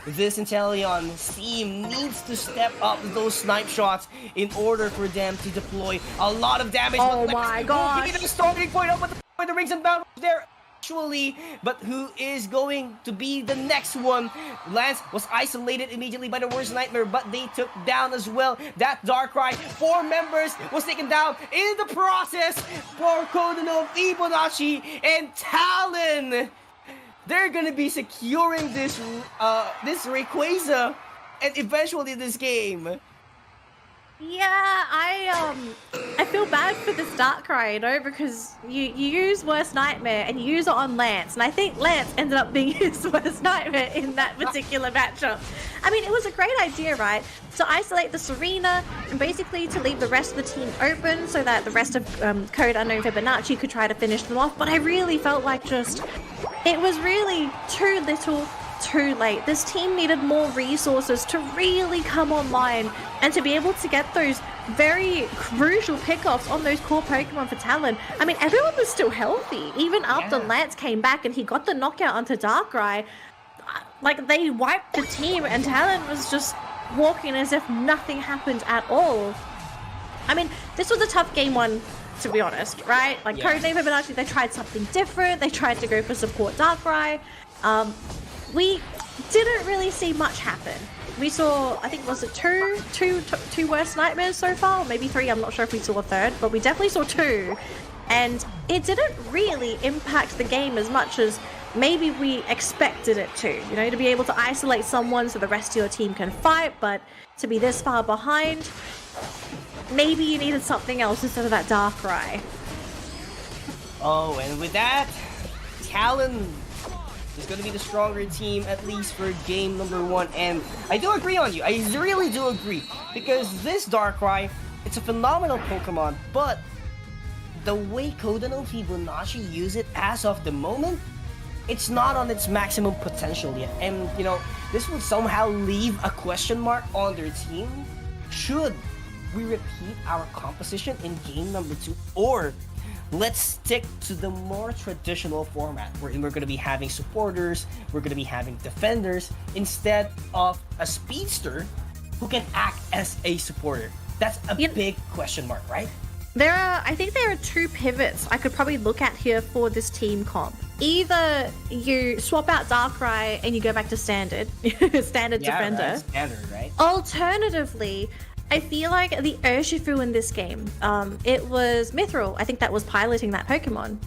This Inteleon team needs to step up those snipe shots in order for them to deploy a lot of damage. Oh my god! Give me the starting point up with the rings and bounds there. Actually, but who is going to be the next one? Lance was isolated immediately by the worst nightmare, but they took down as well that Darkrai. 4 members was taken down in the process for Kodono, Fibonacci, and Talon. They're gonna be securing this Rayquaza and eventually this game. Yeah, I feel bad for this Darkrai, you know, because you use Worst Nightmare and you use it on Lance, and I think Lance ended up being his worst nightmare in that particular matchup. I mean, it was a great idea, right? To isolate the Serena and basically to leave the rest of the team open so that the rest of Code Unknown Fibonacci could try to finish them off, but I really felt like it was really too little, too late. This team needed more resources to really come online and to be able to get those very crucial pickoffs on those core Pokemon for Talon. I mean, everyone was still healthy. Even after Lance came back and he got the knockout onto Darkrai, like, they wiped the team and Talon was just walking as if nothing happened at all. I mean, this was a tough game one, to be honest, right? Like, Codename Fibonacci, they tried something different. They tried to go for support Darkrai. We didn't really see much happen. We saw, I think, was it two worst nightmares so far? Or maybe 3, I'm not sure if we saw a third, but we definitely saw 2. And it didn't really impact the game as much as maybe we expected it to. You know, to be able to isolate someone so the rest of your team can fight, but to be this far behind, maybe you needed something else instead of that Darkrai. Oh, and with that, Talon is going to be the stronger team, at least for game number 1. And I do agree on you. I really do agree. Because this Darkrai, it's a phenomenal Pokemon, but the way Kodono Fibonacci use it as of the moment, it's not on its maximum potential yet. And, you know, this would somehow leave a question mark on their team. Should we repeat our composition in game number 2? Or let's stick to the more traditional format wherein we're going to be having supporters, we're going to be having defenders, instead of a speedster who can act as a supporter. That's a big question mark, right? I think there are 2 pivots I could probably look at here for this team comp. Either you swap out Darkrai and you go back to standard, standard defender. Right, standard, right? Alternatively, I feel like the Urshifu in this game, it was Mithril, I think that was piloting that Pokemon.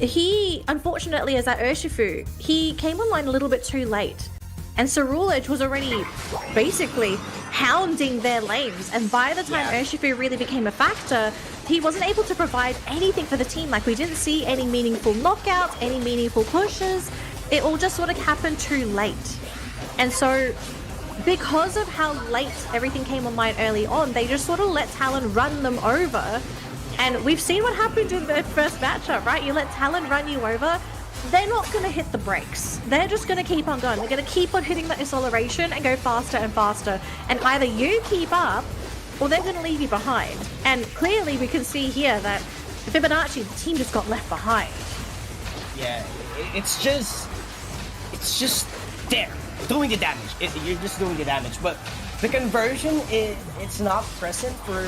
He, unfortunately, as that Urshifu, he came online a little bit too late. And Cerulege was already basically hounding their lanes. And by the time Urshifu really became a factor, he wasn't able to provide anything for the team. Like, we didn't see any meaningful knockouts, any meaningful pushes. It all just sort of happened too late. And so, because of how late everything came online early on, they just sort of let Talon run them over. And we've seen what happened in the first matchup, right? You let Talon run you over, they're not going to hit the brakes. They're just going to keep on going. They're going to keep on hitting that acceleration and go faster and faster. And either you keep up, or they're going to leave you behind. And clearly we can see here that Fibonacci, the team just got left behind. Yeah, it's just there, doing the damage. You're just doing the damage. But the conversion, it's not present for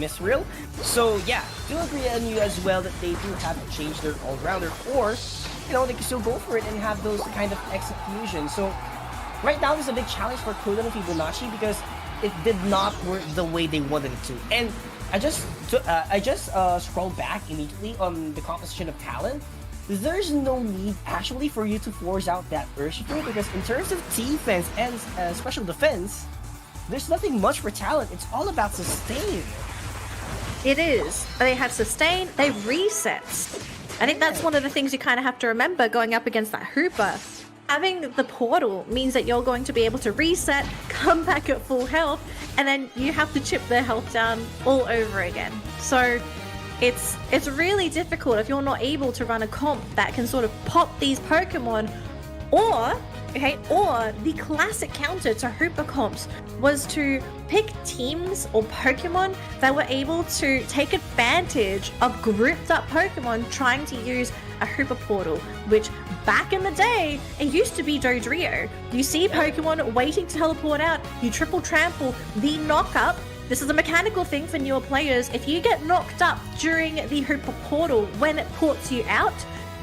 Mithril. So yeah, do agree on you as well that they do have to change their all-rounder, or you know, they can still go for it and have those kind of executions. So right now there's a big challenge for Kodono Fibonacci because it did not work the way they wanted it to. And I just scrolled back immediately on the composition of Talon. There's no need actually for you to force out that Urshifu, because in terms of defense and special defense, there's nothing much for Talon. It's all about sustain. It is. They have sustain, they have resets. I think that's one of the things you kind of have to remember going up against that Hooper. having the portal means that you're going to be able to reset, come back at full health, and then you have to chip their health down all over again. So it's really difficult if you're not able to run a comp that can sort of pop these Pokemon, or the classic counter to Hooper comps was to pick teams or Pokemon that were able to take advantage of grouped up Pokemon trying to use a Hooper portal, which back in the day, it used to be Dodrio. You see Pokemon waiting to teleport out, you triple trample the knock-up. This is a mechanical thing for newer players. If you get knocked up during the Hooper portal when it ports you out,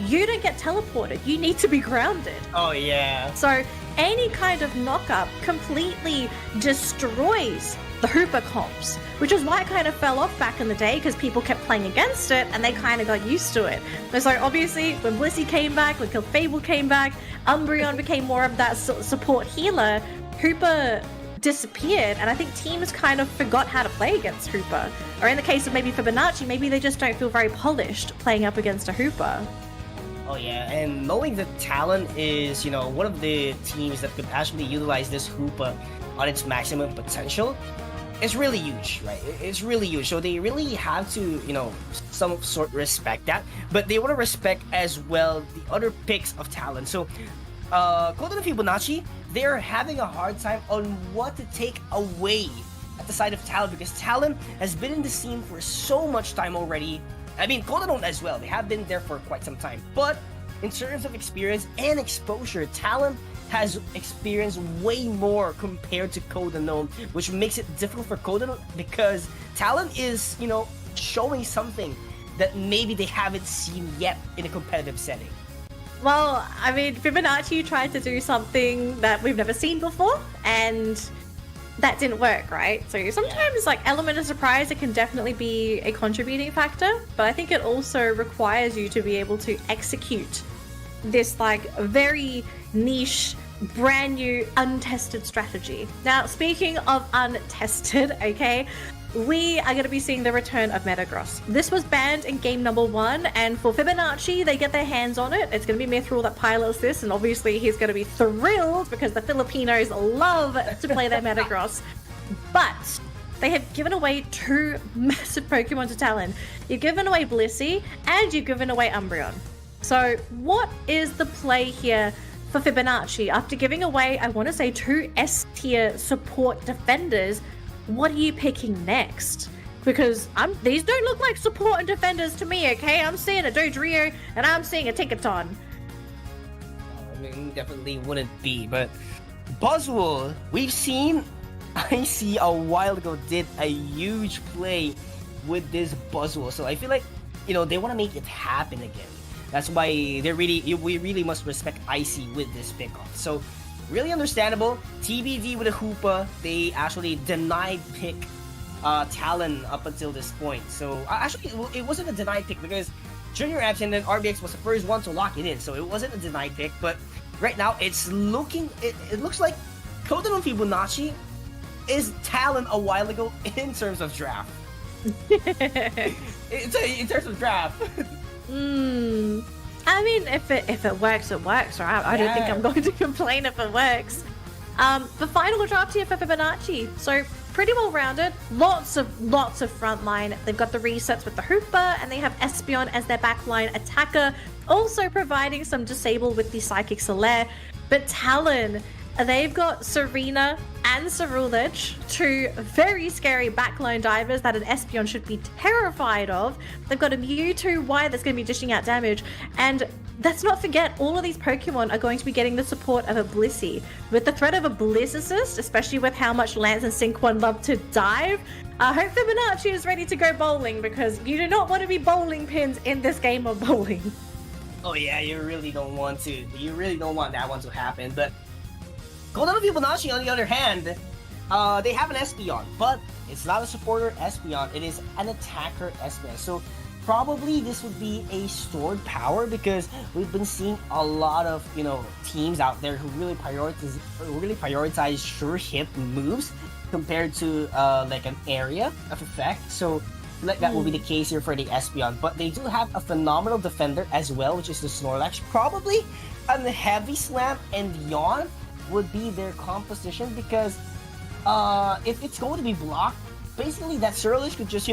you don't get teleported. You need to be grounded. Oh, yeah. So any kind of knock-up completely destroys the Hooper comps, which is why it kind of fell off back in the day, because people kept playing against it and they kind of got used to it. And so obviously when Blissey came back, when Fable came back, Umbreon became more of that support healer, Hooper disappeared, and I think teams kind of forgot how to play against Hooper. Or in the case of maybe Fibonacci, maybe they just don't feel very polished playing up against a Hooper. Oh yeah, and knowing that Talon is, one of the teams that could actually utilize this Hoopa on its maximum potential, it's really huge, right? It's really huge. So they really have to, some sort respect that, but they want to respect as well the other picks of Talon. So, Coveted and Fibonacci, they're having a hard time on what to take away at the side of Talon, because Talon has been in the scene for so much time already. I mean, Codenon as well. They have been there for quite some time. But in terms of experience and exposure, Talon has experienced way more compared to Codenon, which makes it difficult for Codenon because Talon is, showing something that maybe they haven't seen yet in a competitive setting. Well, I mean, Fibonacci tried to do something that we've never seen before, and that didn't work, right? So sometimes element of surprise, it can definitely be a contributing factor, but I think it also requires you to be able to execute this very niche, brand new, untested strategy. Now, speaking of untested, okay, we are going to be seeing the return of Metagross. This was banned in game number 1, and for Fibonacci, they get their hands on it. It's going to be Mithril that pilots this, and obviously he's going to be thrilled because the Filipinos love to play their Metagross. But they have given away 2 massive Pokemon to Talon. You've given away Blissey, and you've given away Umbreon. So what is the play here for Fibonacci? After giving away, I want to say 2 S-tier support defenders, what are you picking next? Because these don't look like support and defenders to me, okay? I'm seeing a Dodrio and I'm seeing a Tinkaton. I mean, definitely wouldn't be, but Buzzwole, we've seen IC a while ago did a huge play with this Buzzwole, so I feel like, they want to make it happen again. That's why we really must respect IC with this pickoff. So, really understandable. TBD with a Hoopa, they actually denied pick Talon up until this point. So actually, it wasn't a denied pick because Junior Abs and then RBX was the first one to lock it in. So it wasn't a denied pick, but right now it looks like Codenon Fibonacci is Talon a while ago in terms of draft. in terms of draft. I mean, if it works, it works, right? I don't think I'm going to complain if it works. The final draft here for Fibonacci, so pretty well rounded. Lots of frontline. They've got the resets with the Hoopa, and they have Espeon as their backline attacker, also providing some disable with the Psychic Solaire. But Talon, they've got Serena and Ceruledge, 2 very scary backline divers that an Espeon should be terrified of. They've got a Mewtwo Y that's going to be dishing out damage, and let's not forget, all of these Pokemon are going to be getting the support of a Blissey. With the threat of a Blizz Assist, especially with how much Lance and Sync-1 love to dive, I hope Fibonacci is ready to go bowling, because you do not want to be bowling pins in this game of bowling. Oh yeah, you really don't want to. You really don't want that one to happen, but Codenon Fibonacci, on the other hand, they have an Espeon, but it's not a supporter Espeon, it is an attacker Espeon. So probably this would be a stored power, because we've been seeing a lot of, teams out there who really prioritize sure hit moves compared to an area of effect. So that will be the case here for the Espeon, but they do have a phenomenal defender as well, which is the Snorlax. Probably a heavy slam and yawn would be their composition because if it's going to be blocked, basically that Surge could just,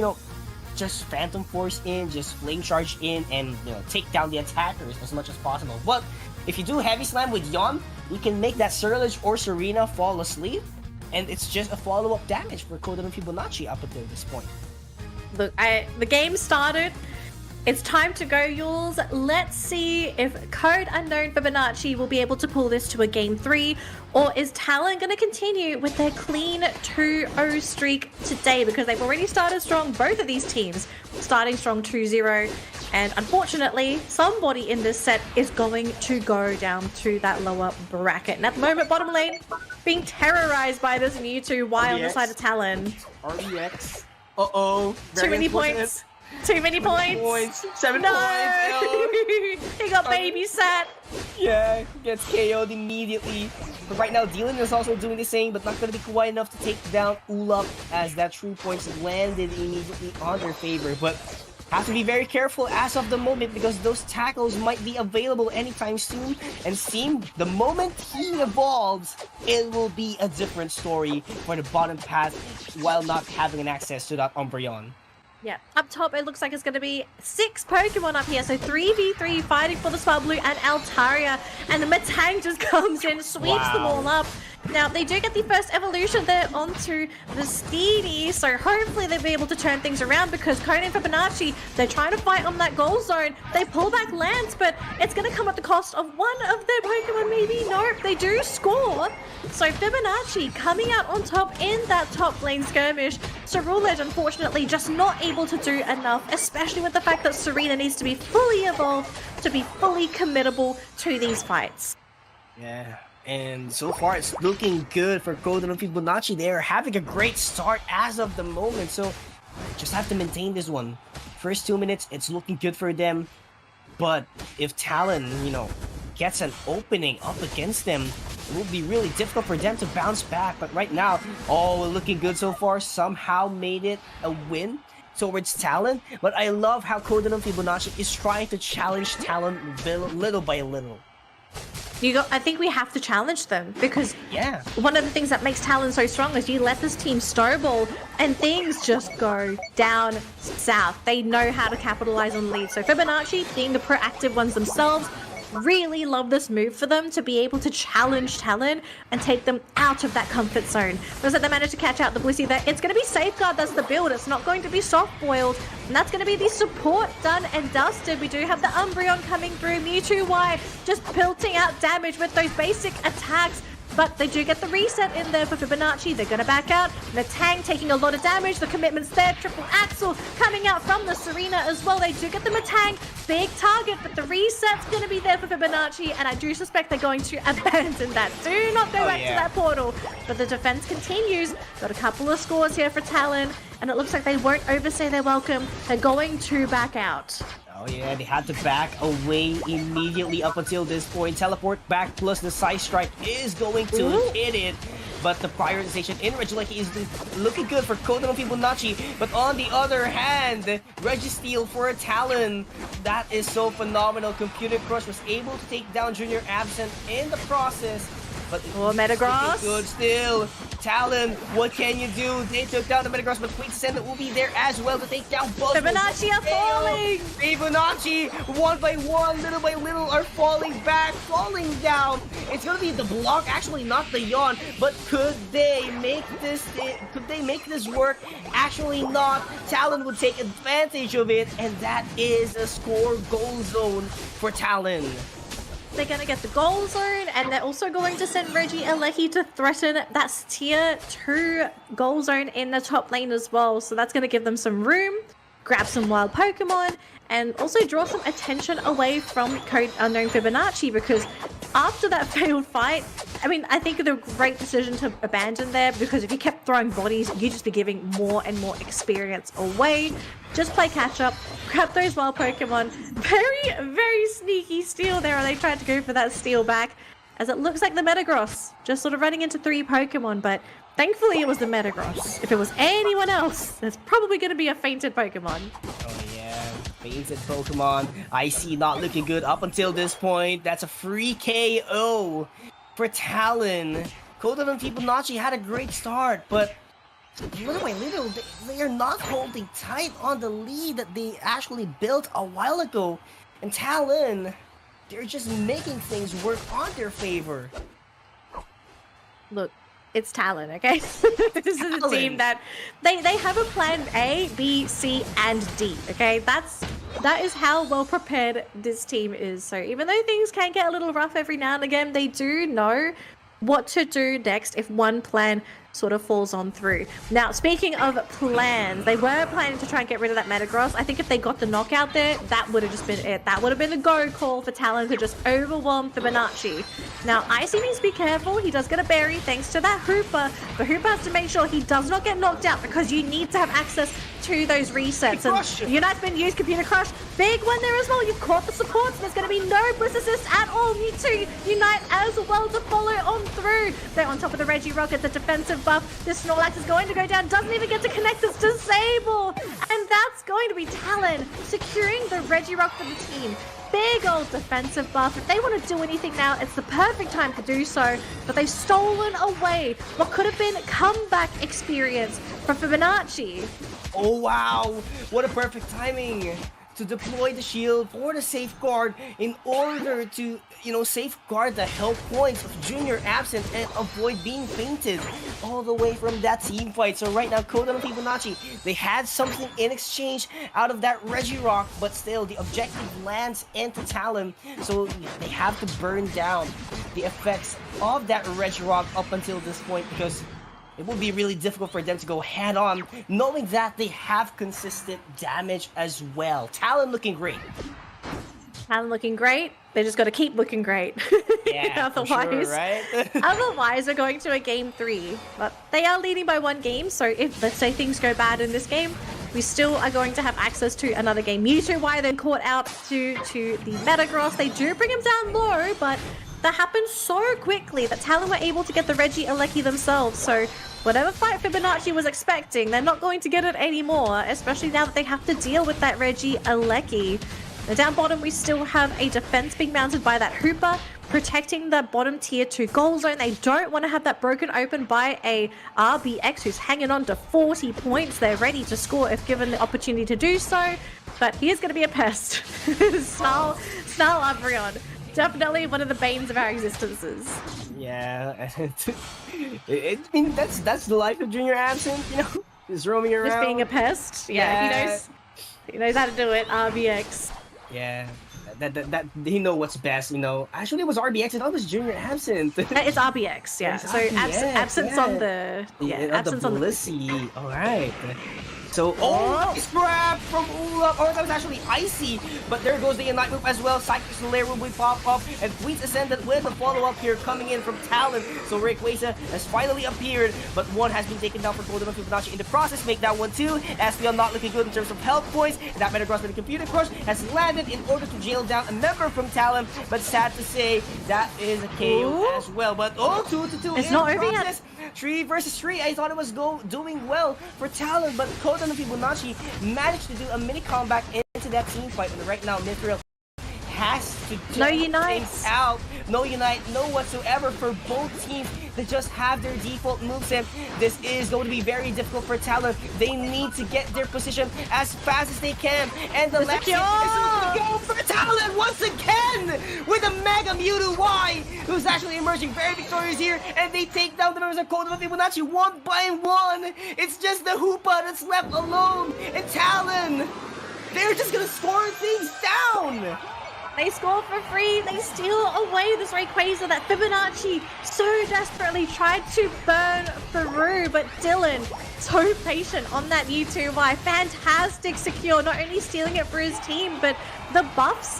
just Phantom Force in, just Flame Charge in, and take down the attackers as much as possible. But if you do Heavy Slam with Yawn, we can make that Surge or Serena fall asleep, and it's just a follow-up damage for Code and Fibonacci up until this point. Look, the game started. It's time to go, Yules. Let's see if Code Unknown Fibonacci will be able to pull this to a Game 3, or is Talon going to continue with their clean 2-0 streak today? Because they've already started strong, both of these teams starting strong 2-0. And unfortunately, somebody in this set is going to go down to that lower bracket. And at the moment, bottom lane being terrorized by this Mewtwo. Why on the side of Talon? RBX. Uh-oh. Too many points. Too many points. 7 No! points. He got babysat. Yeah, gets KO'd immediately. But right now, Dylan is also doing the same, but not going to be quite enough to take down Ulap as that true points landed immediately on their favor. But have to be very careful as of the moment because those tackles might be available anytime soon. And Steam, the moment he evolves, it will be a different story for the bottom path while not having an access to that Umbreon. Yeah, up top it looks like it's going to be 6 Pokemon up here, so 3v3 fighting for the Swablu and Altaria, and the Metang just comes in, sweeps them all up. Now, they do get the first evolution there onto the Steedy, so hopefully they'll be able to turn things around because Code and Fibonacci, they're trying to fight on that goal zone. They pull back Lance, but it's going to come at the cost of one of their Pokemon, maybe? Nope, they do score. So Fibonacci coming out on top in that top lane skirmish. Cerulege, unfortunately, just not able to do enough, especially with the fact that Serena needs to be fully evolved to be fully committable to these fights. Yeah. And so far, it's looking good for Code and Fibonacci. They are having a great start as of the moment, so just have to maintain this one. First 2 minutes, it's looking good for them. But if Talon, gets an opening up against them, it will be really difficult for them to bounce back. But right now, we're looking good so far. Somehow made it a win towards Talon. But I love how Code and Fibonacci is trying to challenge Talon little by little. I think we have to challenge them because one of the things that makes Talon so strong is you let this team snowball and things just go down south. They know how to capitalize on leads. So Fibonacci, being the proactive ones themselves, really love this move for them to be able to challenge Talon and take them out of that comfort zone. Looks like they managed to catch out the Blissey there. It's going to be Safeguard, that's the build. It's not going to be soft-boiled. And that's going to be the support done and dusted. We do have the Umbreon coming through. Mewtwo Y just pelting out damage with those basic attacks. But they do get the reset in there for Fibonacci. They're going to back out. The Tang taking a lot of damage. The commitment's there. Triple Axel coming out from the Serena as well. They do get the Metang. Big target, but the reset's going to be there for Fibonacci. And I do suspect they're going to abandon that. Do not go back to that portal. But the defense continues. Got a couple of scores here for Talon. And it looks like they won't overstay their welcome. They're going to back out. Oh yeah, they had to back away immediately up until this point. Teleport back plus the Side Strike is going to hit it. But the prioritization in Regieleki is looking good for Code and Fibonacci. But on the other hand, Registeel for a Talon. That is so phenomenal. Computer Crush was able to take down Junior Absent in the process. But Metagross. Good still. Talon, what can you do? They took down the Metagross, but Quicksand will be there as well to take down both. Fibonacci are falling. Fibonacci, one by little, are falling back, falling down. It's gonna be the block, actually not the yawn, but could they make this work? Actually not. Talon would take advantage of it, and that is a score goal zone for Talon. They're going to get the goal zone, and they're also going to send Regieleki to threaten that tier 2 goal zone in the top lane as well. So that's going to give them some room, grab some wild Pokemon, and also draw some attention away from Code Unknown Fibonacci, because after that failed fight, I think it's a great decision to abandon there, because if you kept throwing bodies, you'd just be giving more and more experience away. Just play catch up, grab those wild Pokemon. Very, very sneaky steal there, and they tried to go for that steal back, as it looks like the Metagross just sort of running into 3 Pokemon, but thankfully it was the Metagross. If it was anyone else, there's probably going to be a fainted Pokemon. Oh yeah. Painted Pokemon. Icy not looking good up until this point. That's a free KO for Talon. Coveted and Fibonacci had a great start, but little by little, they are not holding tight on the lead that they actually built a while ago. And Talon, they're just making things work on their favor. Look, it's Talon, okay? This is a team that they have a plan A, B, C, and D, okay? That is how well prepared this team is. So even though things can get a little rough every now and again, they do know what to do next if one plan sort of falls on through. Now, speaking of plans, they were planning to try and get rid of that Metagross. I think if they got the knockout there, that would have just been it. That would have been the go call for Talon to just overwhelm Fibonacci. Now, Icy needs to be careful. He does get a berry thanks to that Hooper. The Hooper has to make sure he does not get knocked out because you need to have access to those resets. And Unite's been used, Computer Crush. Big one there as well. You've caught the supports. There's going to be no Bliss Assist at all. Mewtwo, Unite as well to follow on through. They're on top of the Regirock. It's a defensive buff. This Snorlax is going to go down. Doesn't even get to connect this Disable. And that's going to be Talon securing the Regirock for the team. Big old defensive buff. If they want to do anything now, it's the perfect time to do so. But they've stolen away what could have been comeback experience from Fibonacci. Oh wow, what a perfect timing to deploy the shield for the safeguard in order to, safeguard the health points of Junior Absent and avoid being fainted all the way from that team fight. So right now, Coveted and Fibonacci, they had something in exchange out of that Regirock, but still the objective lands into Talon. So they have to burn down the effects of that Regirock up until this point because it will be really difficult for them to go head-on, knowing that they have consistent damage as well. Talon looking great. Talon looking great. They just got to keep looking great. Yeah, otherwise, sure, right? otherwise, we're going to a game 3. But they are leading by 1 game, so if, let's say, things go bad in this game, we still are going to have access to another game. Mewtwo, why they're caught out to the Metagross. They do bring him down low, but that happened so quickly that Talon were able to get the Regieleki themselves. So whatever fight Fibonacci was expecting, they're not going to get it anymore, especially now that they have to deal with that Regieleki. Now down bottom, we still have a defense being mounted by that Hooper, protecting the bottom tier 2 goal zone. They don't want to have that broken open by a RBX who's hanging on to 40 points. They're ready to score if given the opportunity to do so, but he is going to be a pest. Snarl Umbreon. Definitely one of the banes of our existences. Yeah, I mean that's the life of Junior Absent, just roaming around. Just being a pest. Yeah, he knows how to do it. RBX. Yeah, that he know what's best. Actually, it was RBX. I thought it was Junior Absent. It's RBX. Yeah. It's so RBX, absence on the absence on the Blissey. All right. So, nice grab from Ulap. Oh, that was actually Icy. But there goes the Unite move as well. Psychic Slayer will pop up. And Fleet's Ascendant with a follow-up here coming in from Talon. So Rayquaza has finally appeared. But one has been taken down for Coveted and Fibonacci in the process. Make that one too. Aspeon not looking good in terms of health points. And that Metagross with the Computer Crush has landed in order to jail down a member from Talon. But sad to say, that is a KO as well. But 2-2 it's in not the over process. 3 versus 3. I thought it was doing well for Talon, but Coveted and Fibonacci managed to do a mini comeback into that team fight. And right now, Mithril has to things out. No Unite, no whatsoever for both teams. They just have their default moves, and this is going to be very difficult for Talon. They need to get their position as fast as they can, and the left is going to go for Talon once again with a Mega Mewtwo Y, who's actually emerging very victorious here, and they take down the members of Coveted and Fibonacci one by one. It's just the Hoopa that's left alone, and Talon, they're just gonna score things down. They score for free. They steal away this Rayquaza that Fibonacci so desperately tried to burn through. But Dylan, so patient on that Mewtwo-Y. Fantastic secure, not only stealing it for his team, but the buffs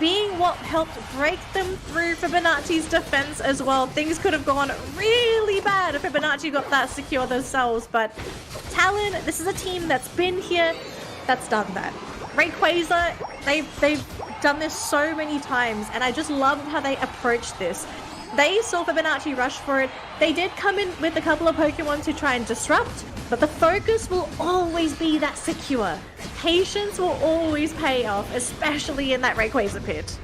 being what helped break them through Fibonacci's defense as well. Things could have gone really bad if Fibonacci got that secure themselves. But Talon, this is a team that's been here, that's done that. Rayquaza, they've done this so many times, and I just love how they approach this. They saw Fibonacci rush for it. They did come in with a couple of Pokemon to try and disrupt, but the focus will always be that secure. Patience will always pay off, especially in that Rayquaza pit.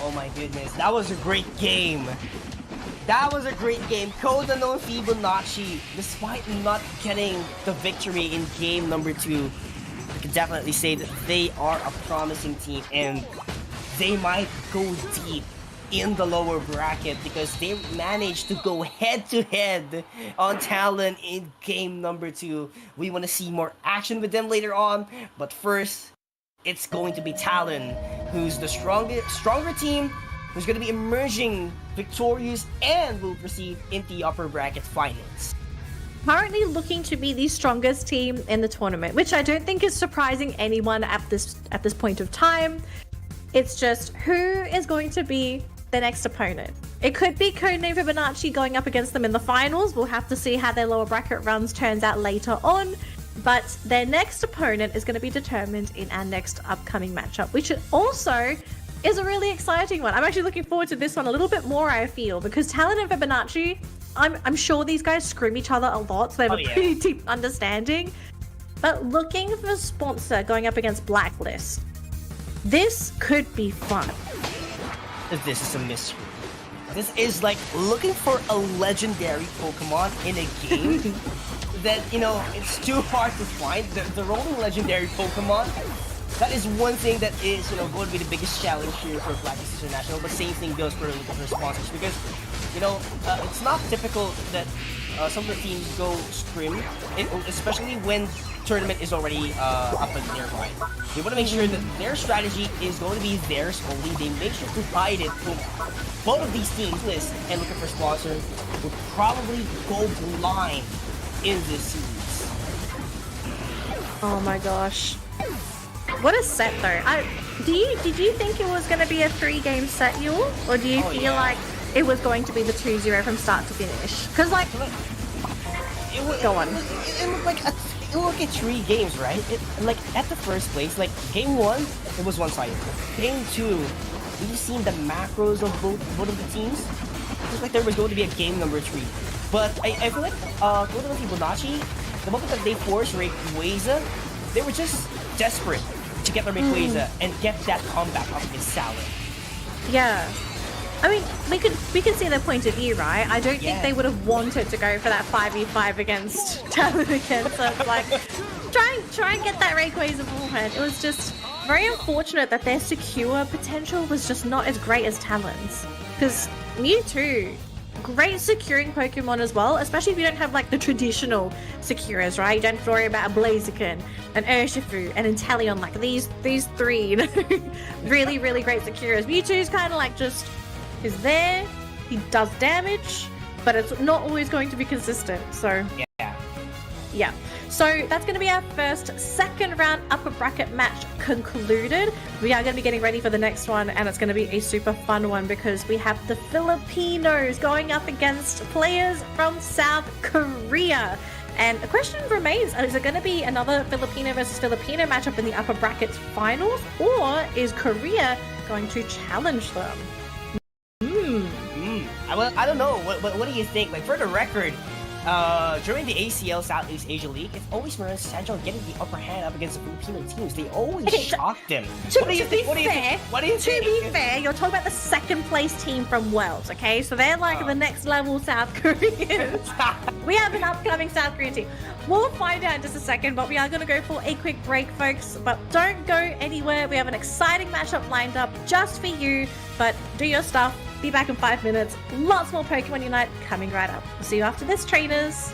Oh my goodness, that was a great game. That was a great game. Code Unknown Fibonacci, despite not getting the victory in game number 2, I can definitely say that they are a promising team and they might go deep in the lower bracket because they managed to go head-to-head on Talon in game number 2. We want to see more action with them later on, but first, it's going to be Talon, who's the stronger team, who's going to be emerging victorious and will proceed into the upper bracket finals. Currently looking to be the strongest team in the tournament, which I don't think is surprising anyone at this point of time. It's just who is going to be the next opponent. It could be Codename Fibonacci going up against them in the finals. We'll have to see how their lower bracket runs turns out later on. But their next opponent is going to be determined in our next upcoming matchup, which also is a really exciting one. I'm actually looking forward to this one a little bit more, I feel, because Talon and Fibonacci, I'm sure these guys scrim each other a lot, so they have a pretty deep understanding. But looking for a sponsor going up against Blacklist, this could be fun. This is a mystery. This is like looking for a legendary Pokemon in a game that, you know, it's too hard to find. The rolling legendary Pokemon, that is one thing that is, you know, going to be the biggest challenge here for Blacklist International, but same thing goes for looking for sponsors because, you know, it's not typical that some of the teams go scrim, especially when tournament is already up and nearby. They want to make sure that their strategy is going to be theirs only. They make sure to hide it from both of these teams list and looking for sponsors will probably go blind in this series. Oh my gosh. What a set though. Did you think it was going to be a 3-game set, Yule? Or do you feel like it was going to be the 2-0 from start to finish? Because like, go on. It looked like look at 3 games, right? Like at the first place, like game 1, it was one-sided. Game 2, we've seen the macros of both of the teams. It was like there was going to be a game number 3. But I feel like Codename Fibonacci, the moment that they forced Rayquaza, they were just desperate to get the Rayquaza and get that comeback up against Salad. Yeah. I mean, we can see their point of view, right? I don't think they would have wanted to go for that 5v5 against Talon again. So it's like, try and get that Rayquaza beforehand. It was just very unfortunate that their secure potential was just not as great as Talon's. Because Mewtwo, great securing Pokemon as well, especially if you don't have like the traditional securers, right? You don't have to worry about a Blaziken, an Urshifu, and Inteleon, like these 3, you know, really, really great securers. Mewtwo's kind of like just is there, he does damage, but it's not always going to be consistent, so yeah. So that's going to be our second round upper bracket match concluded. We are going to be getting ready for the next one, and it's going to be a super fun one because we have the Filipinos going up against players from South Korea. And the question remains, is it going to be another Filipino versus Filipino matchup in the upper brackets finals, or is Korea going to challenge them? I don't know. What do you think? Like, for the record, during the ACL Southeast Asia League, it's always Marin Central getting the upper hand up against the Filipino teams. They always shock them. To be fair, you're talking about the second place team from Worlds, okay? So they're like the next level South Koreans. We have an upcoming South Korean team. We'll find out in just a second, but we are going to go for a quick break, folks. But don't go anywhere. We have an exciting matchup lined up just for you. But do your stuff. Be back in 5 minutes. Lots more Pokemon Unite coming right up. We'll see you after this, trainers.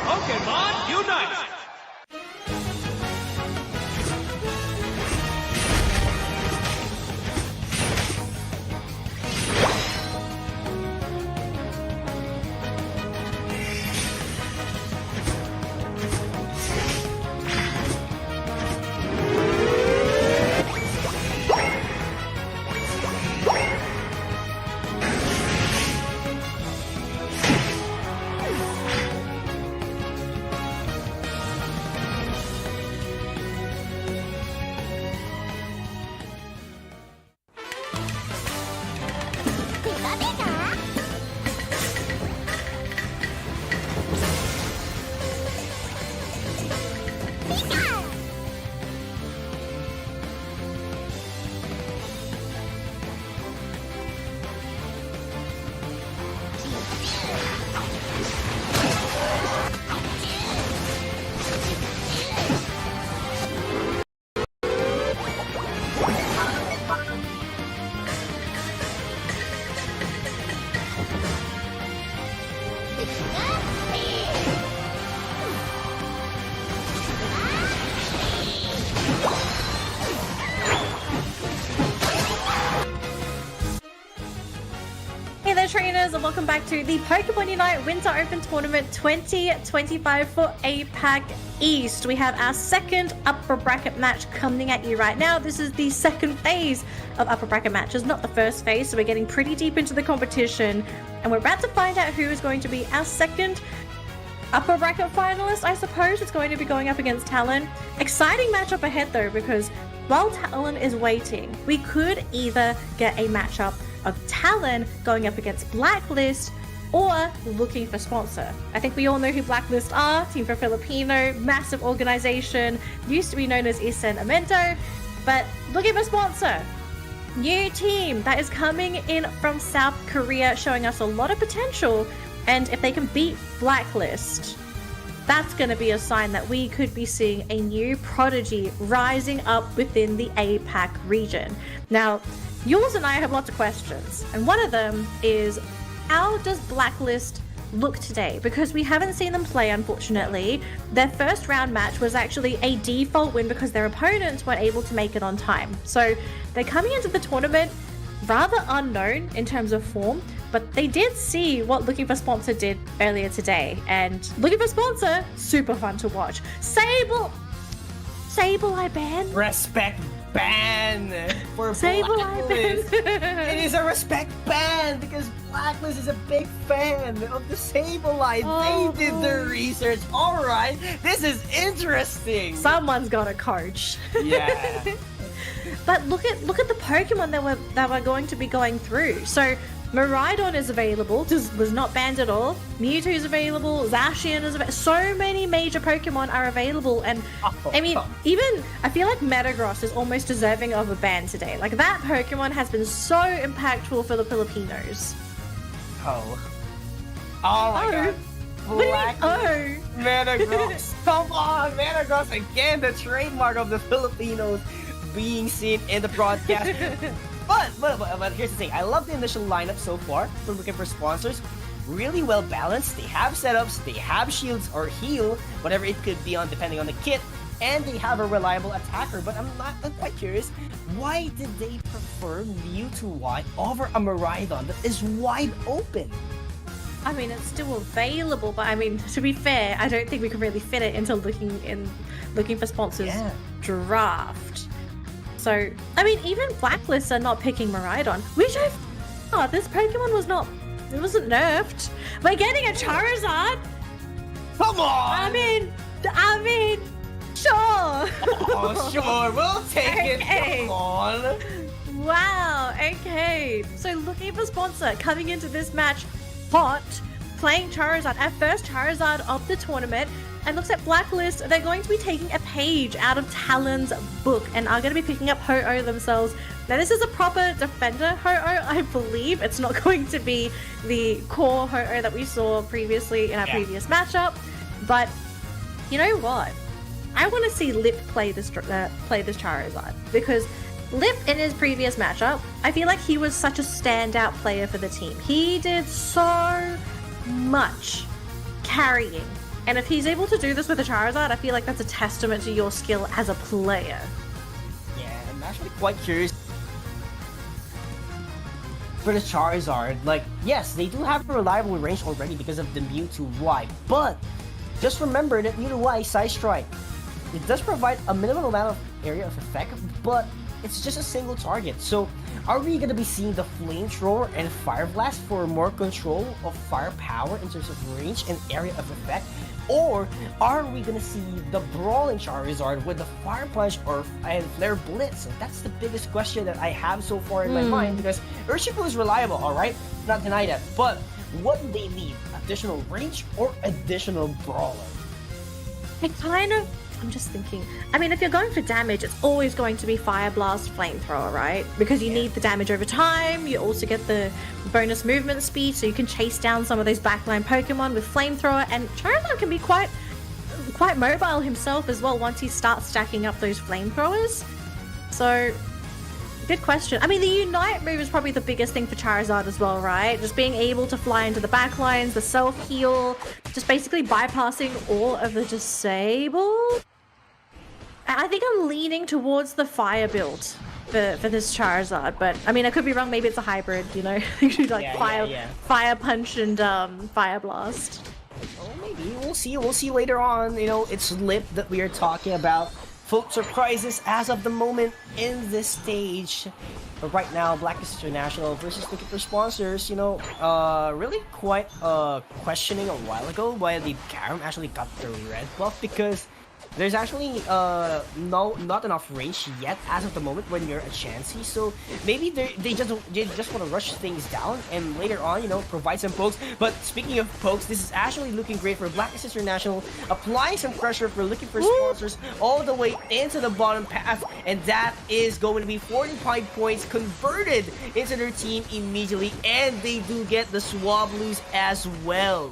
Pokémon Unite! Hey there trainers, and welcome back to the Pokemon Unite Winter Open Tournament 2025 for APAC East. We have our second upper bracket match coming at you right now. This is the second phase of upper bracket matches, not the first phase, so we're getting pretty deep into the competition, and we're about to find out who is going to be our second upper bracket finalist, I suppose. It's going to be going up against Talon. Exciting matchup ahead though, because while Talon is waiting, we could either get a matchup of Talon going up against Blacklist or looking for sponsor. I think we all know who Blacklist are. Team for Filipino, massive organization, used to be known as Isen Amento, but looking for sponsor. New team that is coming in from South Korea, showing us a lot of potential, and if they can beat Blacklist, that's going to be a sign that we could be seeing a new prodigy rising up within the APAC region. Now, Jules and I have lots of questions, and one of them is, how does Blacklist look today? Because we haven't seen them play, unfortunately. Their first round match was actually a default win because their opponents weren't able to make it on time. So they're coming into the tournament rather unknown in terms of form, but they did see what Looking for Sponsor did earlier today, and Looking for Sponsor, super fun to watch. Sable, I ban. Respect ban for Sable, I Blacklist. ban. It is a respect ban because Blacklist is a big fan of the Sableye. Oh, They did their research. All right, this is interesting. Someone's got a coach. Yeah. But look at the Pokemon that we're going to be going through. So Miraidon is available, was not banned at all. Mewtwo is available, Zacian is available. So many major Pokemon are available, and I mean, even I feel like Metagross is almost deserving of a ban today. Like, that Pokemon has been so impactful for the Filipinos. Oh my god. Black Oh. Managross. Come on, Managross again, the trademark of the Filipinos being seen in the broadcast. But here's the thing, I love the initial lineup so far. We're looking for sponsors. Really well balanced. They have setups, they have shields or heal, whatever it could be on depending on the kit, and they have a reliable attacker. But I'm quite curious, why did they prefer Mewtwo Y over a Miraidon that is wide open? I mean, it's still available, but I mean, to be fair, I don't think we can really fit it into looking for sponsors draft. So, I mean, even Blacklists are not picking Miraidon, which this Pokemon wasn't nerfed. We're getting a Charizard. Come on! I mean, sure. Oh, sure, we'll take Okay. it. Come on. Wow, okay. So looking for sponsor, coming into this match hot, playing Charizard, our first Charizard of the tournament, and looks at Blacklist, they're going to be taking a page out of Talon's book and are going to be picking up Ho-Oh themselves. Now this is a proper defender Ho-Oh, I believe. It's not going to be the core Ho-Oh that we saw previously in our previous matchup, but you know what? I want to see Lip play this Charizard, because Lip in his previous matchup, I feel like he was such a standout player for the team. He did so much carrying. And if he's able to do this with a Charizard, I feel like that's a testament to your skill as a player. Yeah, I'm actually quite curious for the Charizard. Like, yes, they do have a reliable range already because of the Mewtwo Y, but just remember that Mewtwo Y Side Strike. It does provide a minimal amount of area of effect, but it's just a single target. So, are we going to be seeing the Flamethrower and Fire Blast for more control of firepower in terms of range and area of effect? Or are we going to see the Brawling Charizard with the Fire Punch and Flare Blitz? And that's the biggest question that I have so far in my mind, because Urshifu is reliable, alright? Not deny that. But what do they need? Additional range or additional Brawler? I'm just thinking, I mean, if you're going for damage, it's always going to be Fire Blast, Flamethrower, right? Because you need the damage over time, you also get the bonus movement speed, so you can chase down some of those backline Pokemon with Flamethrower, and Charizard can be quite mobile himself as well once he starts stacking up those Flamethrowers. So, good question. I mean, the Unite move is probably the biggest thing for Charizard as well, right? Just being able to fly into the backlines, the self-heal, just basically bypassing all of the disable. I think I'm leaning towards the fire build for this Charizard, but I mean, I could be wrong. Maybe it's a hybrid, you know? Fire punch and fire blast. Oh, maybe. We'll see. We'll see later on. You know, it's Lip that we are talking about. Full surprises as of the moment in this stage. But right now, Blacklist International versus looking for sponsors, you know, really quite questioning a while ago why the Garam actually got the red buff, because there's actually not enough range yet as of the moment when you're a Chansey, so maybe they just want to rush things down and later on, you know, provide some pokes. But speaking of pokes, this is actually looking great for Blacklist International, applying some pressure for looking for sponsors all the way into the bottom path, and that is going to be 45 points converted into their team immediately, and they do get the Swablues as well.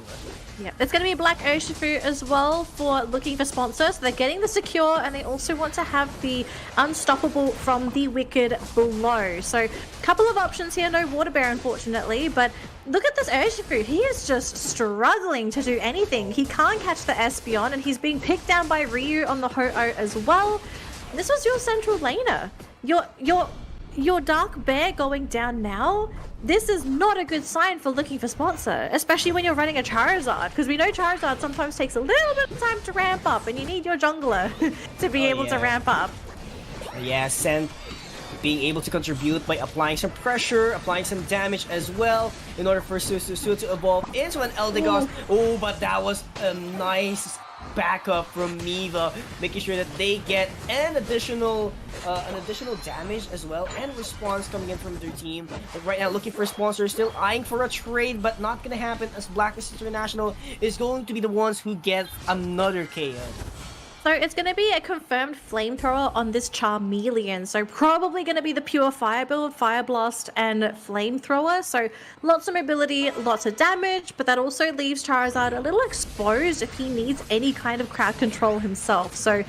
Yeah, there's going to be a Black Urshifu as well for looking for sponsors. So they're getting the secure, and they also want to have the unstoppable from the Wicked below. So a couple of options here. No Water Bear, unfortunately, but look at this Urshifu. He is just struggling to do anything. He can't catch the Espeon, and he's being picked down by Ryu on the Ho-Oh as well. This was your central laner. Your Dark Bear going down now. This is not a good sign for looking for sponsor, especially when you're running a Charizard, because we know Charizard sometimes takes a little bit of time to ramp up, and you need your jungler to be able to ramp up. Yeah, Sen being able to contribute by applying some pressure, applying some damage as well, in order for Susu to evolve into an Eldegoss. Oh, but that was a nice backup from Miva, making sure that they get an additional damage as well, and response coming in from their team. But right now, looking for sponsors, still eyeing for a trade, but not gonna happen, as Blacklist International is going to be the ones who get another KO. though, it's going to be a confirmed flamethrower on this Charmeleon. So probably going to be the pure fire build, Fire Blast and Flamethrower. So lots of mobility, lots of damage, but that also leaves Charizard a little exposed if he needs any kind of crowd control himself. So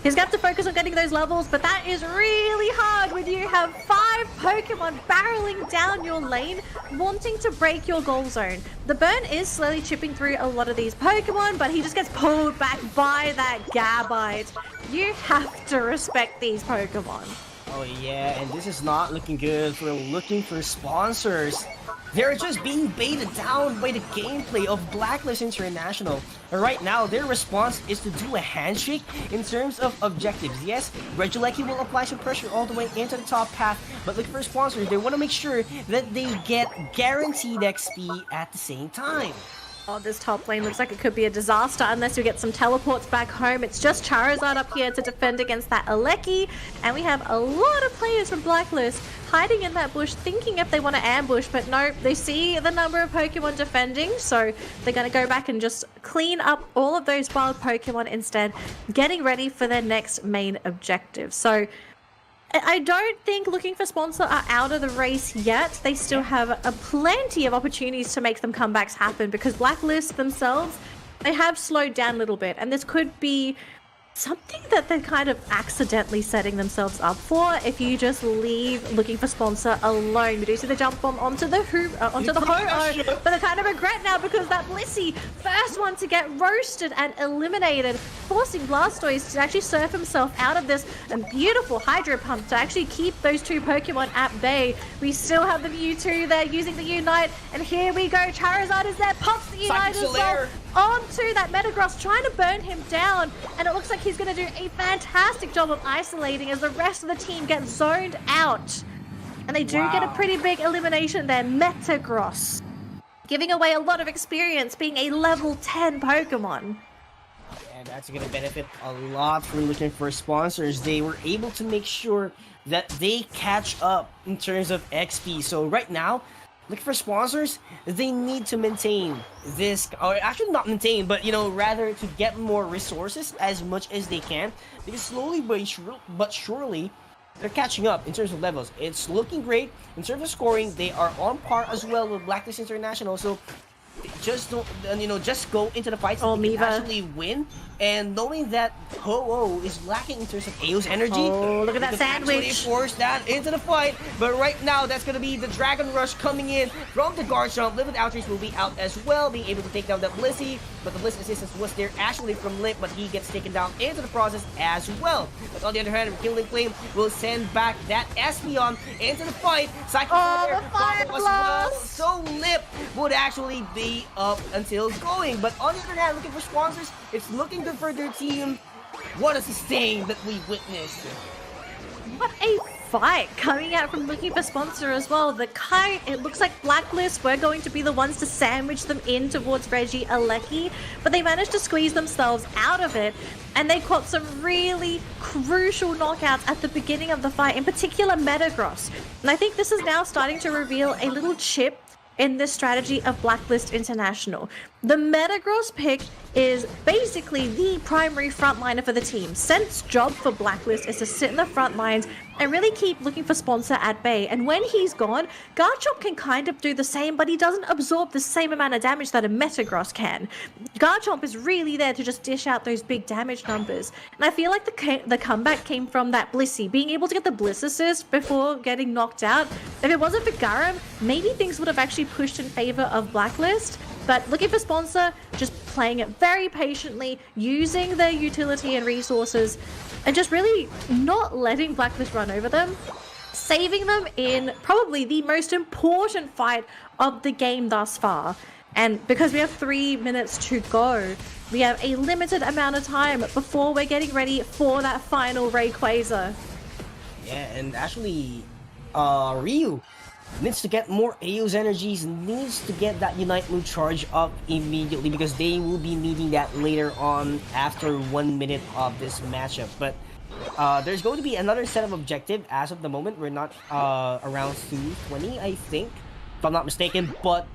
he's got to focus on getting those levels, but that is really hard when you have 5 Pokemon barreling down your lane, wanting to break your goal zone. The burn is slowly chipping through a lot of these Pokemon, but he just gets pulled back by that Gabite. You have to respect these Pokemon. Oh yeah, and this is not looking good. We're looking for sponsors. They're just being baited down by the gameplay of Blacklist International. And right now, their response is to do a handshake in terms of objectives. Yes, Regieleki will apply some pressure all the way into the top path, but looking for sponsors, they want to make sure that they get guaranteed XP at the same time. Oh, this top lane looks like it could be a disaster unless we get some teleports back home. It's just Charizard up here to defend against that Aleki. And we have a lot of players from Blacklist hiding in that bush, thinking if they want to ambush. But no, they see the number of Pokemon defending. So they're going to go back and just clean up all of those wild Pokemon instead, getting ready for their next main objective. So I don't think looking for sponsor are out of the race yet. They still have a plenty of opportunities to make some comebacks happen because Blacklist themselves, they have slowed down a little bit, and this could be something that they're kind of accidentally setting themselves up for if you just leave looking for sponsor alone. We do see the jump bomb onto the Ho-Oh, but they kind of regret now because that Blissey, first one to get roasted and eliminated, forcing Blastoise to actually surf himself out of this, and beautiful Hydro Pump to actually keep those 2 Pokemon at bay. We still have the Mewtwo there using the Unite, and here we go. Charizard is there, pops the Unite as well onto that Metagross, trying to burn him down, and it looks like he's going to do a fantastic job of isolating as the rest of the team gets zoned out. And they do get a pretty big elimination there. Metagross giving away a lot of experience, being a level 10 Pokemon. And that's going to benefit a lot for looking for sponsors. They were able to make sure that they catch up in terms of XP. So right now, looking for sponsors, they need to maintain this, or actually not maintain, but rather to get more resources as much as they can, because slowly but surely they're catching up in terms of levels. It's looking great in terms of scoring. They are on par as well with Blacklist International, so just don't, just go into the fights and actually win. And knowing that Ho-Oh is lacking in terms of Ao's energy, look at that sandwich. Force that into the fight. But right now, that's going to be the Dragon Rush coming in from the guard jump. Live with Outreach will be out as well, being able to take down that Blissey. But the Bliss assistance was there actually from Lip, but he gets taken down into the process as well. But on the other hand, Killing Flame will send back that Espeon into the fight. Cycle the Fire Blast! So Lip would actually be up until going. But on the other hand, looking for sponsors, it's looking good for their team. What a sustain that we witnessed. What a fight coming out from looking for sponsor as well. The Kite, it looks like Blacklist were going to be the ones to sandwich them in towards Regieleki, but they managed to squeeze themselves out of it, and they caught some really crucial knockouts at the beginning of the fight, in particular Metagross. And I think this is now starting to reveal a little chip in this strategy of Blacklist International. The Metagross pick is basically the primary frontliner for the team. Scent's job for Blacklist is to sit in the front lines and really keep looking for sponsor at bay. And when he's gone, Garchomp can kind of do the same, but he doesn't absorb the same amount of damage that a Metagross can. Garchomp is really there to just dish out those big damage numbers. And I feel like the comeback came from that Blissey, being able to get the Bliss assist before getting knocked out. If it wasn't for Garam, maybe things would have actually pushed in favor of Blacklist. But looking for sponsor, just playing it very patiently, using their utility and resources, and just really not letting Blacklist run over them, saving them in probably the most important fight of the game thus far. And because we have 3 minutes to go, we have a limited amount of time before we're getting ready for that final Rayquaza. Yeah, and actually, Ryu needs to get more Ao's energies, needs to get that Unite move charge up immediately, because they will be needing that later on after 1 minute of this matchup. But there's going to be another set of objective. As of the moment, we're not around 220, I think, if I'm not mistaken. But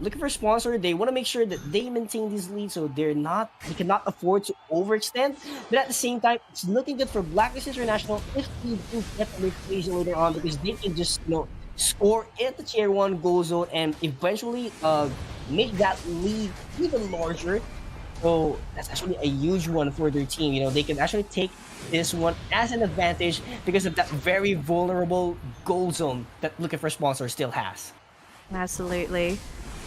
looking for a sponsor. They want to make sure that they maintain this lead, so they cannot afford to overextend. But at the same time, it's looking good for Blacklist International if they do get the equation later on, because they can just score at the tier 1 goal zone and eventually make that lead even larger. So that's actually a huge one for their team. They can actually take this one as an advantage because of that very vulnerable goal zone that looking for sponsor still has. Absolutely.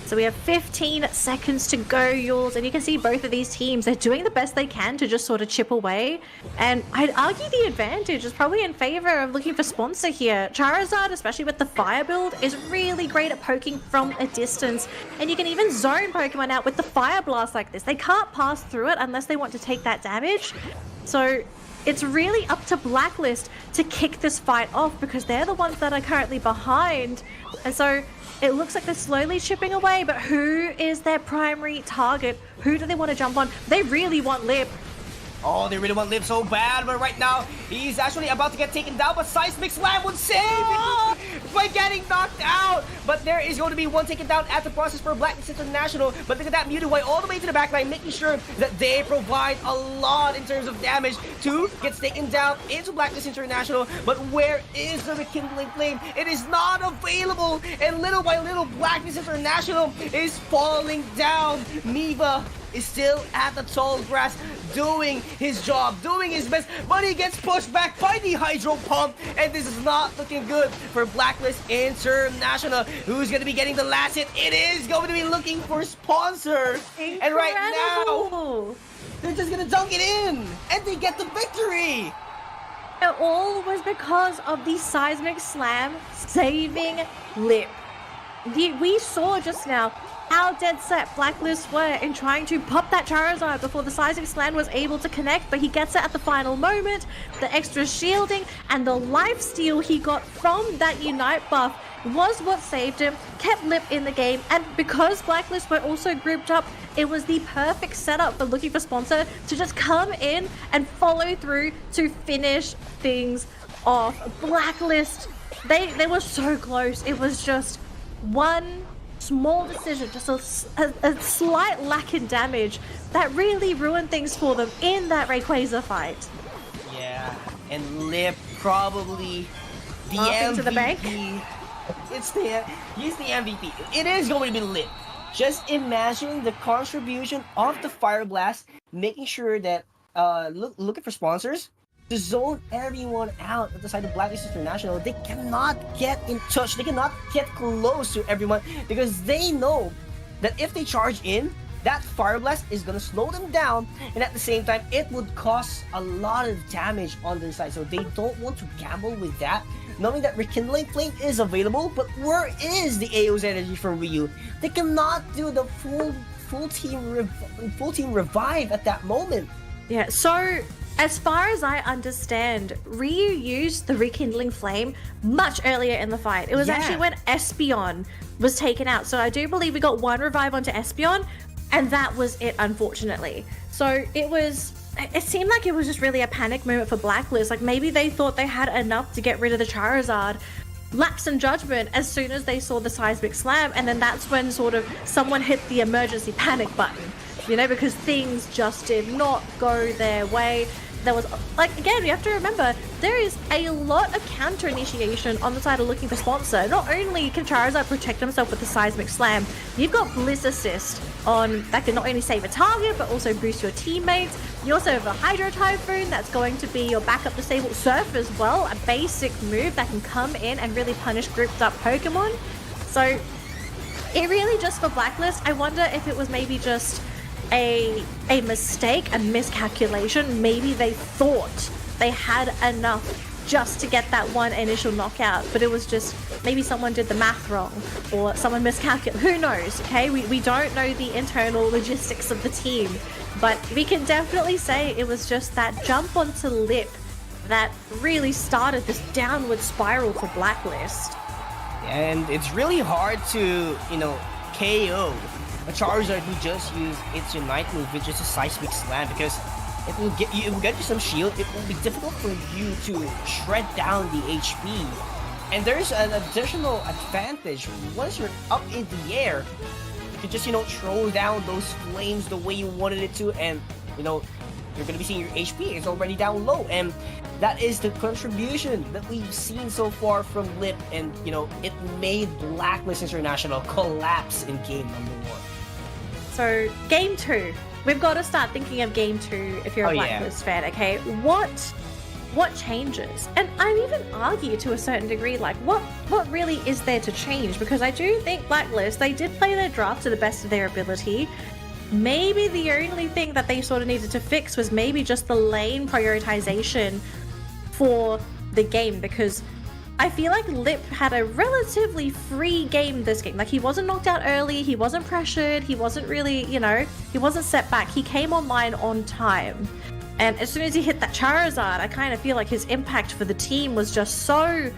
So we have 15 seconds to go, Yules, and you can see both of these teams, they're doing the best they can to just sort of chip away. And I'd argue the advantage is probably in favor of looking for sponsor here. Charizard, especially with the fire build, is really great at poking from a distance. And you can even zone Pokemon out with the fire blast like this. They can't pass through it unless they want to take that damage. So it's really up to Blacklist to kick this fight off because they're the ones that are currently behind. And so it looks like they're slowly chipping away, but who is their primary target? Who do they want to jump on? They really want Lip. Oh, they really want Liv so bad, but right now, he's actually about to get taken down, but Seismic Slam would save by getting knocked out. But there is going to be one taken down at the process for Blacklist International. But look at that Mewtwo all the way to the back line, making sure that they provide a lot in terms of damage. 2 gets taken down into Blacklist International, but where is the Rekindling Flame? It is not available, and little by little, Blacklist International is falling down. Miva is still at the tall grass, doing his job, doing his best, but he gets pushed back by the Hydro Pump, and this is not looking good for Blacklist International. Who's going to be getting the last hit? It is going to be looking for sponsor. Incredible. And right now, they're just going to dunk it in, and they get the victory. It all was because of the Seismic Slam saving Lip. We saw just now how dead set Blacklist were in trying to pop that Charizard before the Seismic Slam was able to connect, but he gets it at the final moment. The extra shielding and the lifesteal he got from that Unite buff was what saved him, kept Lip in the game, and because Blacklist were also grouped up, it was the perfect setup for looking for sponsor to just come in and follow through to finish things off. Blacklist, they were so close. It was just one small decision, just a slight lack in damage that really ruined things for them in that Rayquaza fight. Yeah, and Lip probably the MVP. To the bank. He's the MVP. It is going to be Lip. Just imagine the contribution of the Fire Blast, making sure that looking for sponsors to zone everyone out at the side of Blacklist International. They cannot get in touch. They cannot get close to everyone because they know that if they charge in, that Fire Blast is going to slow them down, and at the same time, it would cause a lot of damage on their side. So they don't want to gamble with that, knowing that Rekindling Flame is available, but where is the AO's energy from Ryu? They cannot do the full team revive at that moment. Yeah, so as far as I understand, Ryu used the Rekindling Flame much earlier in the fight. It was actually when Espeon was taken out. So I do believe we got one revive onto Espeon, and that was it, unfortunately. So it seemed like it was just really a panic moment for Blacklist. Like maybe they thought they had enough to get rid of the Charizard. Lapse in judgment as soon as they saw the Seismic Slam, and then that's when sort of someone hit the emergency panic button. Because things just did not go their way. There was, again, you have to remember, there is a lot of counter initiation on the side of looking for sponsor. Not only can Charizard protect himself with the Seismic Slam, you've got Blizz Assist that can not only save a target, but also boost your teammates. You also have a Hydro Typhoon that's going to be your backup disabled Surf as well, a basic move that can come in and really punish grouped up Pokemon. So, it really just for Blacklist, I wonder if it was maybe just a mistake, a miscalculation. Maybe they thought they had enough just to get that one initial knockout, but it was just maybe someone did the math wrong or someone miscalculated. Who knows, okay? We don't know the internal logistics of the team, but we can definitely say it was just that jump onto Lip that really started this downward spiral for Blacklist. And it's really hard to, KO a Charizard who just used its Unite move with just a Seismic Slam, because it will get you some shield. It will be difficult for you to shred down the HP. And there's an additional advantage once you're up in the air. could just, throw down those flames the way you wanted it to, and, you're gonna be seeing your HP is already down low, and that is the contribution that we've seen so far from Lip, and, it made Blacklist International collapse in game number 1. So, game 2. We've got to start thinking of game 2 if you're a Blacklist fan, okay? What changes? And I'd even argue to a certain degree, like, what really is there to change? Because I do think Blacklist, they did play their draft to the best of their ability. Maybe the only thing that they sort of needed to fix was maybe just the lane prioritization for the game, because I feel like Lip had a relatively free game this game. Like, he wasn't knocked out early, he wasn't pressured, he wasn't really, he wasn't set back. He came online on time. And as soon as he hit that Charizard, I kind of feel like his impact for the team was just so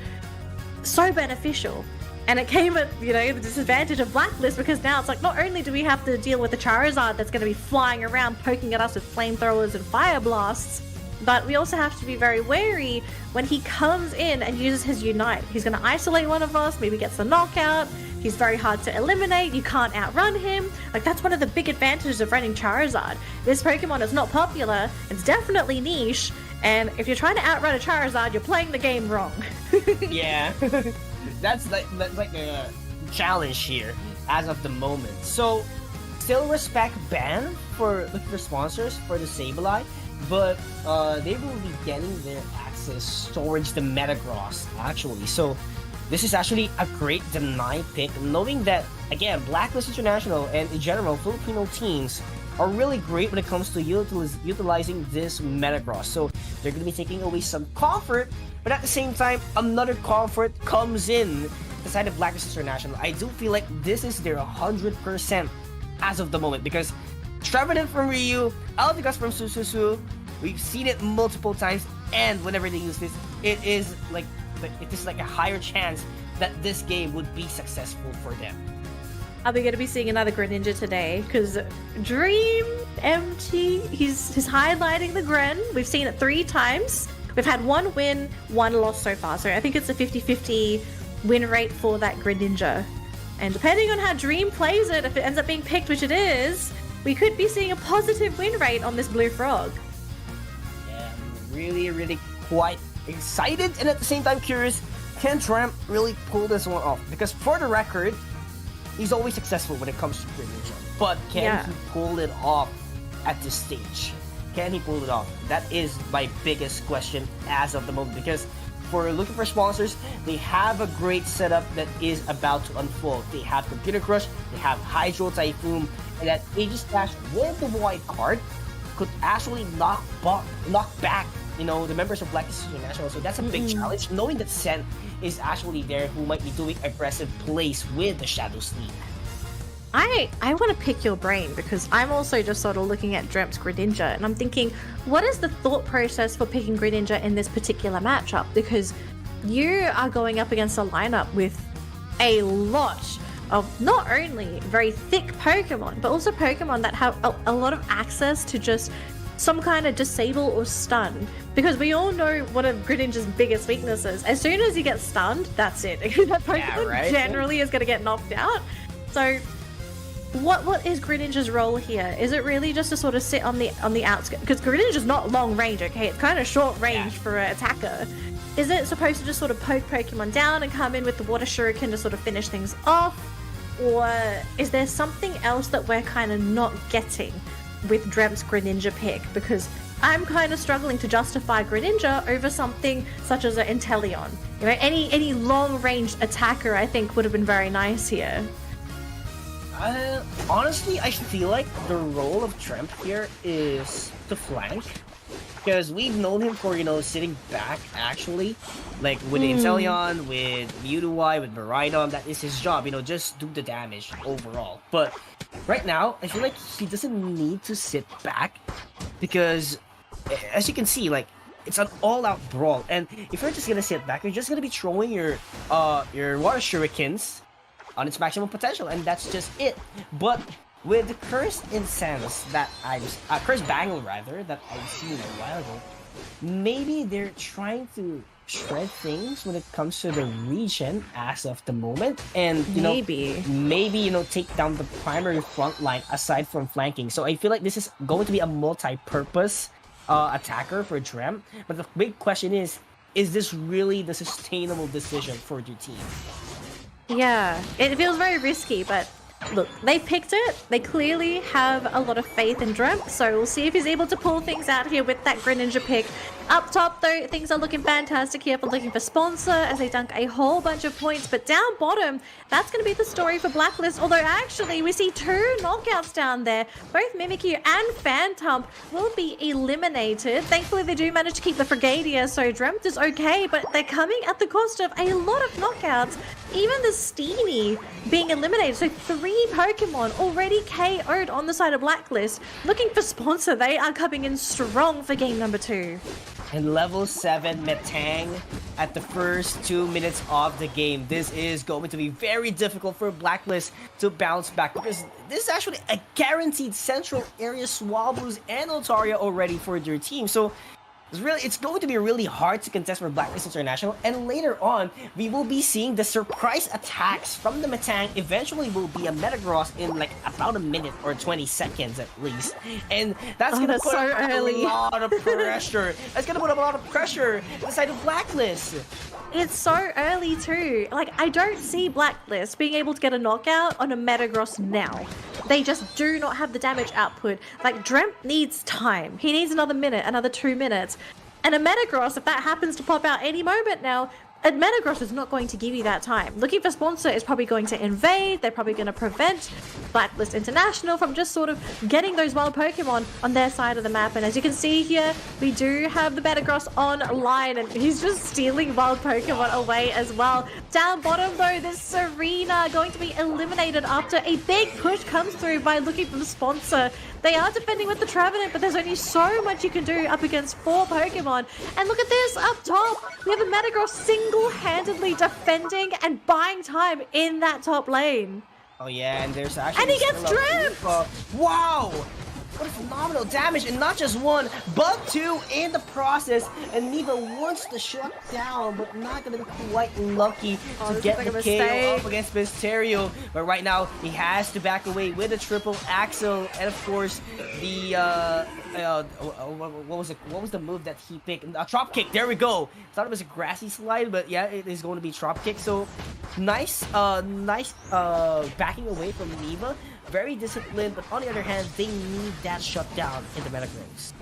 beneficial. And it came at, the disadvantage of Blacklist, because now it's like, not only do we have to deal with the Charizard that's going to be flying around poking at us with flamethrowers and fire blasts, but we also have to be very wary when he comes in and uses his Unite. He's going to isolate one of us, maybe gets the knockout. He's very hard to eliminate. You can't outrun him. Like, that's one of the big advantages of running Charizard. This Pokemon is not popular. It's definitely niche. And if you're trying to outrun a Charizard, you're playing the game wrong. Yeah. That's like a challenge here as of the moment. So, still respect ban for looking for sponsors for the Sableye, but they will be getting their access towards the Metagross, actually. So, this is actually a great deny pick, knowing that, again, Blacklist International and in general, Filipino teams are really great when it comes to utilizing this Metagross. So they're going to be taking away some comfort, but at the same time, another comfort comes in the side of Blacklist International. I do feel like this is their 100% as of the moment, because Trevenant from Ryu, Alvigas from Sususu, we've seen it multiple times, and whenever they use this, it is like a higher chance that this game would be successful for them. Are we going to be seeing another Greninja today? Because Dream MT, he's highlighting the Gren. We've seen it 3 times. We've had 1 win, 1 loss so far. So I think it's a 50-50 win rate for that Greninja. And depending on how Dream plays it, if it ends up being picked, which it is, we could be seeing a positive win rate on this Blue Frog. Yeah, I'm really, really quite excited and at the same time curious. Can Tramp really pull this one off? Because for the record, he's always successful when it comes to Greninja. But can he pull it off at this stage? Can he pull it off? That is my biggest question as of the moment, because for looking for sponsors, they have a great setup that is about to unfold. They have Computer Crush, they have Hydro Typhoon, and that Aegislash with the White card could actually knock back the members of Blacklist International. So that's a big challenge, knowing that Sen is actually there, who might be doing aggressive plays with the Shadow Sneak. I want to pick your brain, because I'm also just sort of looking at Dremp's Greninja, and I'm thinking, what is the thought process for picking Greninja in this particular matchup? Because you are going up against a lineup with a lot of not only very thick Pokemon, but also Pokemon that have a lot of access to just some kind of disable or stun, because we all know one of Greninja's biggest weaknesses. As soon as he gets stunned, that's it. That Pokemon generally is going to get knocked out. So what is Greninja's role here? Is it really just to sort of sit on the outskirts? Because Greninja's not long range, okay? It's kind of short range for an attacker. Is it supposed to just sort of poke Pokemon down and come in with the Water Shuriken to sort of finish things off? Or is there something else that we're kind of not getting with Dremp's Greninja pick? Because I'm kind of struggling to justify Greninja over something such as an Inteleon. Any long-range attacker I think would have been very nice here. Honestly, I feel like the role of Tremp here is to flank, because we've known him for, sitting back, actually, like with Inteleon, with Mewtwo, with Miraidon. That is his job, just do the damage overall. But right now, I feel like he doesn't need to sit back, because as you can see, like, it's an all-out brawl, and if you're just gonna sit back, you're just gonna be throwing your Water Shurikens on its maximum potential, and that's just it. But with the Cursed Incense that Cursed Bangle rather, that I've seen a while ago, maybe they're trying to shred things when it comes to the region as of the moment, and Maybe. maybe take down the primary front line aside from flanking. So I feel like this is going to be a multi-purpose attacker for Drem. But the big question is this really the sustainable decision for your team? Yeah, it feels very risky, but look, they picked it. They clearly have a lot of faith in Dreamt, so we'll see if he's able to pull things out here with that Greninja pick. Up top, though, things are looking fantastic here for looking for sponsor as they dunk a whole bunch of points. But down bottom, that's going to be the story for Blacklist. Although, actually, we see 2 knockouts down there. Both Mimikyu and Phantom will be eliminated. Thankfully, they do manage to keep the Frigadier, so Dreamt is okay. But they're coming at the cost of a lot of knockouts. Even the Steenie being eliminated. So 3 Pokemon already KO'd on the side of Blacklist. Looking for sponsor, they are coming in strong for game number 2. And level 7 Metang at the first 2 minutes of the game. This is going to be very difficult for Blacklist to bounce back because this is actually a guaranteed central area Swablues and Altaria already for their team. So it's going to be really hard to contest for Blacklist International, and later on, we will be seeing the surprise attacks from the Metang. Eventually will be a Metagross in like about a minute or 20 seconds at least. And that's going to put so a early. lot of pressure. That's going to put a lot of pressure inside of Blacklist. It's so early too. Like, I don't see Blacklist being able to get a knockout on a Metagross now. They just do not have the damage output. Like, Dreamt needs time. He needs another minute, another 2 minutes. And a Metagross, if that happens to pop out any moment now, a Metagross is not going to give you that time. Looking for sponsor is probably going to invade. They're probably going to prevent Blacklist International from just sort of getting those wild Pokemon on their side of the map. And as you can see here, we do have the Metagross online, and he's just stealing wild Pokemon away as well. Down bottom though, this Serena going to be eliminated after a big push comes through by looking for the sponsor. They are defending with the Trevenant, but there's only so much you can do up against 4 Pokemon. And look at this, up top, we have a Metagross single-handedly defending and buying time in that top lane. Oh yeah, and there's actually... And he gets Dreamt! Wow! What a phenomenal damage, and not just 1, but 2 in the process. And Neva wants to shut down, but not gonna be quite lucky to get the KO up against Mysterio. But right now, he has to back away with a triple axle, and of course, the what was the move that he picked? A drop kick. There we go. Thought it was a grassy slide, but yeah, it is going to be drop kick. So nice backing away from Neva. Very disciplined, but on the other hand, they need that shutdown in the Metagross.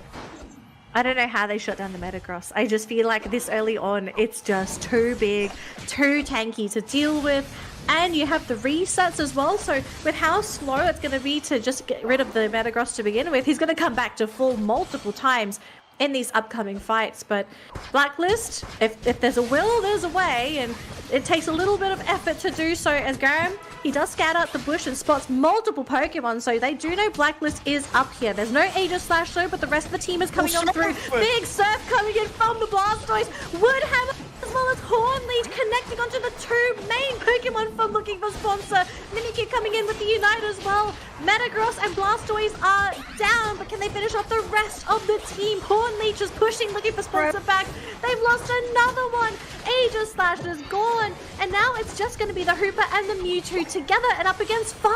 I don't know how they shut down the Metagross. I just feel like this early on, it's just too big, too tanky to deal with. And you have the resets as well, so with how slow it's going to be to just get rid of the Metagross to begin with, he's going to come back to full multiple times in these upcoming fights. But Blacklist, if there's a will, there's a way, and it takes a little bit of effort to do so. As Graham, he does scout out the bush and spots multiple Pokemon, so they do know Blacklist is up here. There's no Aegis Slash though, but the rest of the team is coming on through. Big Surf coming in from the Blastoise. Woodhammer as well as Hornleech connecting onto the 2 main Pokemon from looking for sponsor. Mimikyu coming in with the Unite as well. Metagross and Blastoise are down, but can they finish off the rest of the team? Hornleech is pushing, looking for sponsor back. They've lost another one. Aegis Slash is gone, and now it's just going to be the Hooper and the Mewtwo together and up against 5.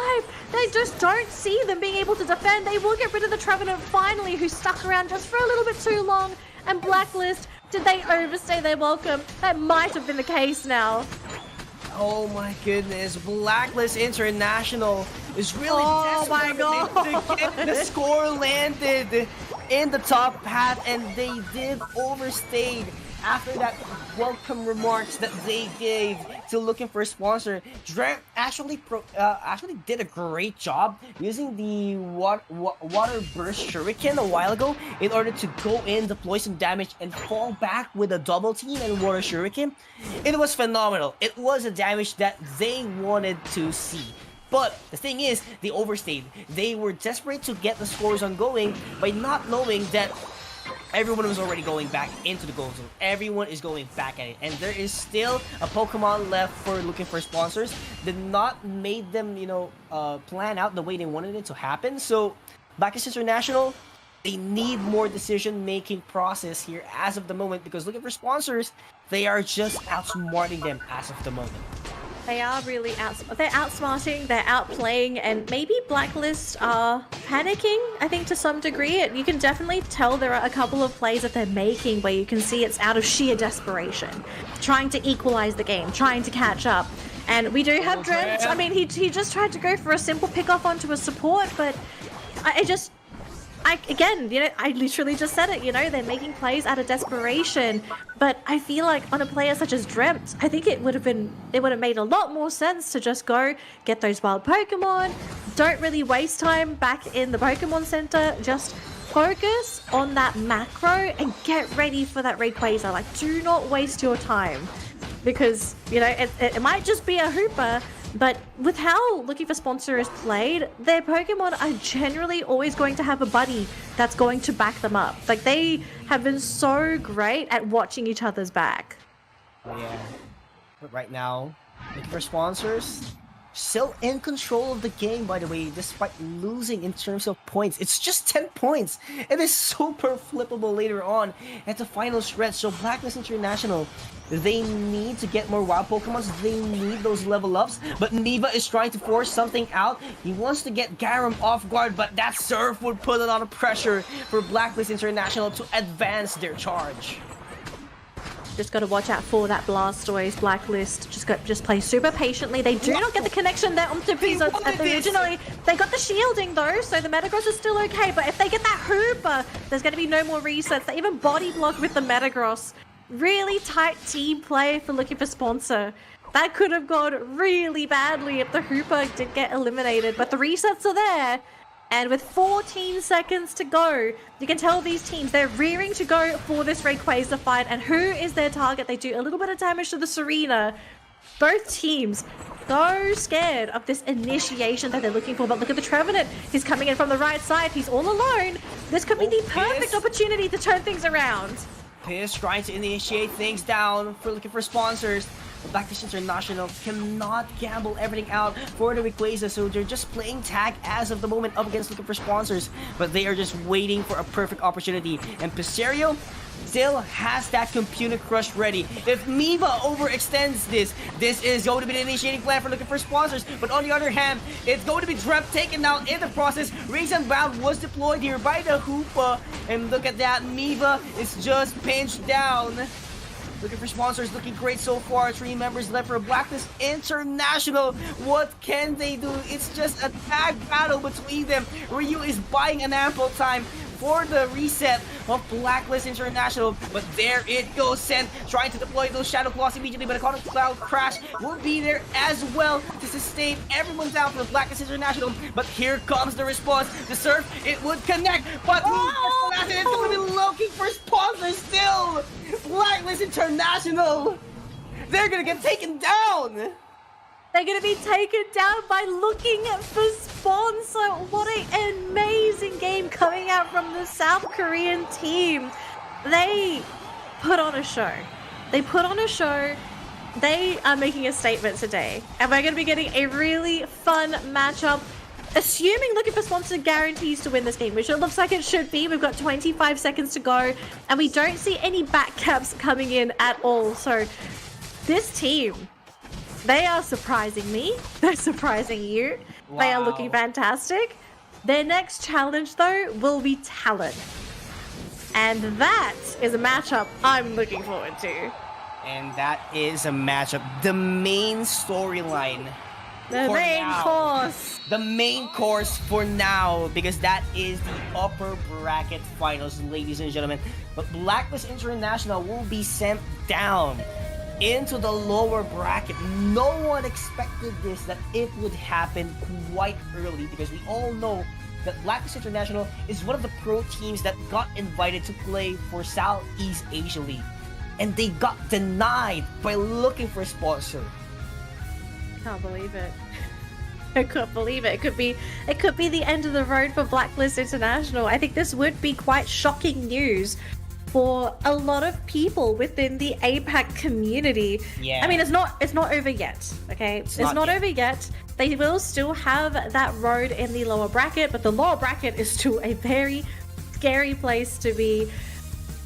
They just don't see them being able to defend. They will get rid of the Trevenant finally, who stuck around just for a little bit too long. And Blacklist, did they overstay their welcome? That might have been the case now. Oh my goodness, Blacklist International is really desperate to get the score landed in the top path, and they did overstay after that welcome remarks that they gave to looking for a sponsor. Dreamt actually did a great job using the water burst shuriken a while ago in order to go in, deploy some damage, and fall back with a double team and water shuriken. It was phenomenal. It was a damage that they wanted to see. But the thing is, they overstayed. They were desperate to get the scores ongoing by not knowing that everyone was already going back into the goal zone. Everyone is going back at it. And there is still a Pokemon left for looking for sponsors. Did not made them, plan out the way they wanted it to happen. So, Blacklist International, They need more decision-making process here as of the moment, because looking for sponsors, they are just outsmarting them as of the moment. They are really they're outsmarting, they're outplaying, and maybe Blacklist are panicking, I think, to some degree. You can definitely tell there are a couple of plays that they're making where you can see it's out of sheer desperation, trying to equalize the game, trying to catch up. And we do have Dreamt. I mean, he just tried to go for a simple pick-off onto a support, but again, you know, I literally just said it, you know, they're making plays out of desperation, but I feel like on a player such as Dreamt, I think it would have made a lot more sense to just go get those wild Pokemon, don't really waste time back in the Pokemon Center, just focus on that macro and get ready for that Rayquaza. Like, do not waste your time, because, you know, it might just be a Hooper. But with how Looking for Sponsor is played, their Pokemon are generally always going to have a buddy that's going to back them up. Like, they have been so great at watching each other's back. Yeah. But right now, Looking for Sponsors, still in control of the game, by the way, despite losing in terms of points. It's just 10 points. It is super flippable later on at the final stretch. So Blacklist International, they need to get more wild Pokemons. They need those level ups. But Neva is trying to force something out. He wants to get Garam off guard, but that Surf would put a lot of pressure for Blacklist International to advance their charge. Just got to watch out for that Blastoise. Blacklist just play super patiently. They do not get the connection there onto Pizza originally. They got the shielding though, so the Metagross is still okay. But if they get that Hooper, there's going to be no more resets. They even body block with the Metagross. Really tight team play for Looking for Sponsor. That could have gone really badly if the Hooper did get eliminated, but the resets are there. And with 14 seconds to go, you can tell these teams, they're rearing to go for this Rayquaza fight. And who is their target? They do a little bit of damage to the Serena. Both teams so scared of this initiation that they're looking for. But look at the Trevenant. He's coming in from the right side. He's all alone. This could be the perfect opportunity to turn things around. Piss trying to initiate things down for Looking for Sponsors. The Blacklist International cannot gamble everything out for the Rayquaza, so they're just playing tag as of the moment up against Looking for Sponsors, but they are just waiting for a perfect opportunity. And Pisario still has that computer crush ready. If Neva overextends this is going to be the initiating plan for Looking for Sponsors, but on the other hand, it's going to be Dreamt taken down in the process. Reason Bound was deployed here by the Hoopa, and look at that, Neva is just pinched down. Looking for Sponsors looking great so far. 3 members left for Blacklist International. What can they do? It's just a tag battle between them. Ryu is buying an ample time for the reset of Blacklist International, but there it goes. Sen trying to deploy those Shadow Claws immediately, but a Cloud Crash will be there as well to sustain everyone down for Blacklist International. But here comes the response. The Surf, it would connect, but it's going to be Looking for Sponsors still. Blacklist International, they're going to get taken down. They're going to be taken down by Looking for Sponsor. What an amazing game coming out from the South Korean team. They put on a show. They put on a show. They are making a statement today. And we're going to be getting a really fun matchup. Assuming Looking for Sponsor guarantees to win this game, which it looks like it should be. We've got 25 seconds to go. And we don't see any back caps coming in at all. So this team, they are surprising me. They're surprising you. Wow. They are looking fantastic. Their next challenge, though, will be Talon. And that is a matchup I'm looking forward to. And that is a matchup. The main storyline. The main course. The main course for now, because that is the upper bracket finals, ladies and gentlemen. But Blacklist International will be sent down into the lower bracket. No one expected this, that it would happen quite early, because we all know that Blacklist International is one of the pro teams that got invited to play for Southeast Asia League, and they got denied by Looking for a Sponsor. Can't believe it. I couldn't believe it. It could be the end of the road for Blacklist International. I think this would be quite shocking news for a lot of people within the APAC community. Yeah. I mean, it's not over yet, okay? It's not over yet. They will still have that road in the lower bracket, but the lower bracket is still a very scary place to be.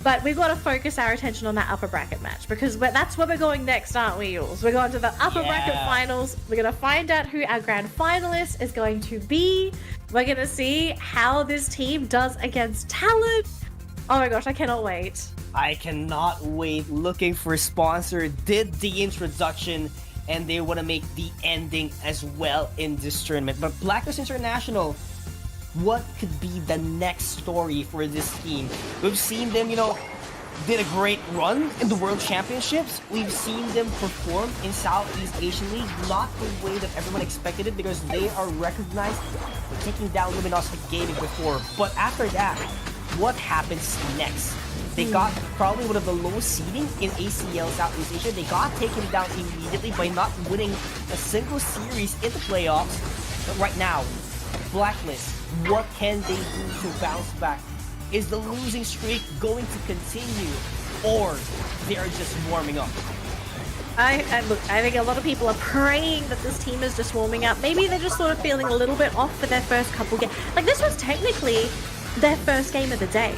But we've got to focus our attention on that upper bracket match because that's where we're going next, aren't we, Jules? We're going to the upper bracket finals. We're going to find out who our grand finalist is going to be. We're going to see how this team does against talent. Oh my gosh, I cannot wait. I cannot wait. Looking for a sponsor, did the introduction, and they want to make the ending as well in this tournament. But Blacklist International, what could be the next story for this team? We've seen them, did a great run in the World Championships. We've seen them perform in Southeast Asian League, not the way that everyone expected it because they are recognized for taking down Luminosity Gaming before. But after that, what happens next? They got probably one of the lowest seeding in ACL Southeast Asia. They got taken down immediately by not winning a single series in the playoffs. But right now, Blacklist, what can they do to bounce back? Is the losing streak going to continue, or they are just warming up? Look, I think a lot of people are praying that this team is just warming up. Maybe they're just sort of feeling a little bit off for their first couple games. Like, this was technically their first game of the day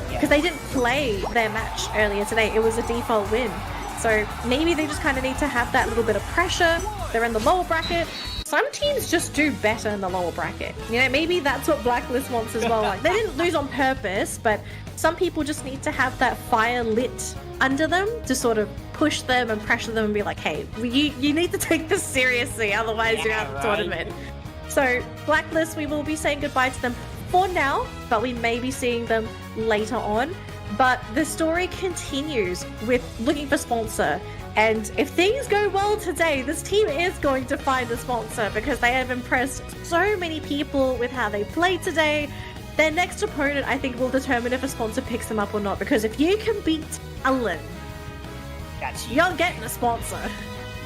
because they didn't play their match earlier today. It was a default win. So maybe they just kind of need to have that little bit of pressure. They're in the lower bracket. Some teams just do better in the lower bracket. Maybe that's what Blacklist wants as well. Like, they didn't lose on purpose, but some people just need to have that fire lit under them to sort of push them and pressure them and be like, hey, you need to take this seriously, otherwise you're out of the tournament. So Blacklist, we will be saying goodbye to them for now, but we may be seeing them later on. But the story continues with looking for sponsor. And if things go well today, this team is going to find a sponsor because they have impressed so many people with how they played today. Their next opponent, I think, will determine if a sponsor picks them up or not. Because if you can beat Talon, you're getting a sponsor.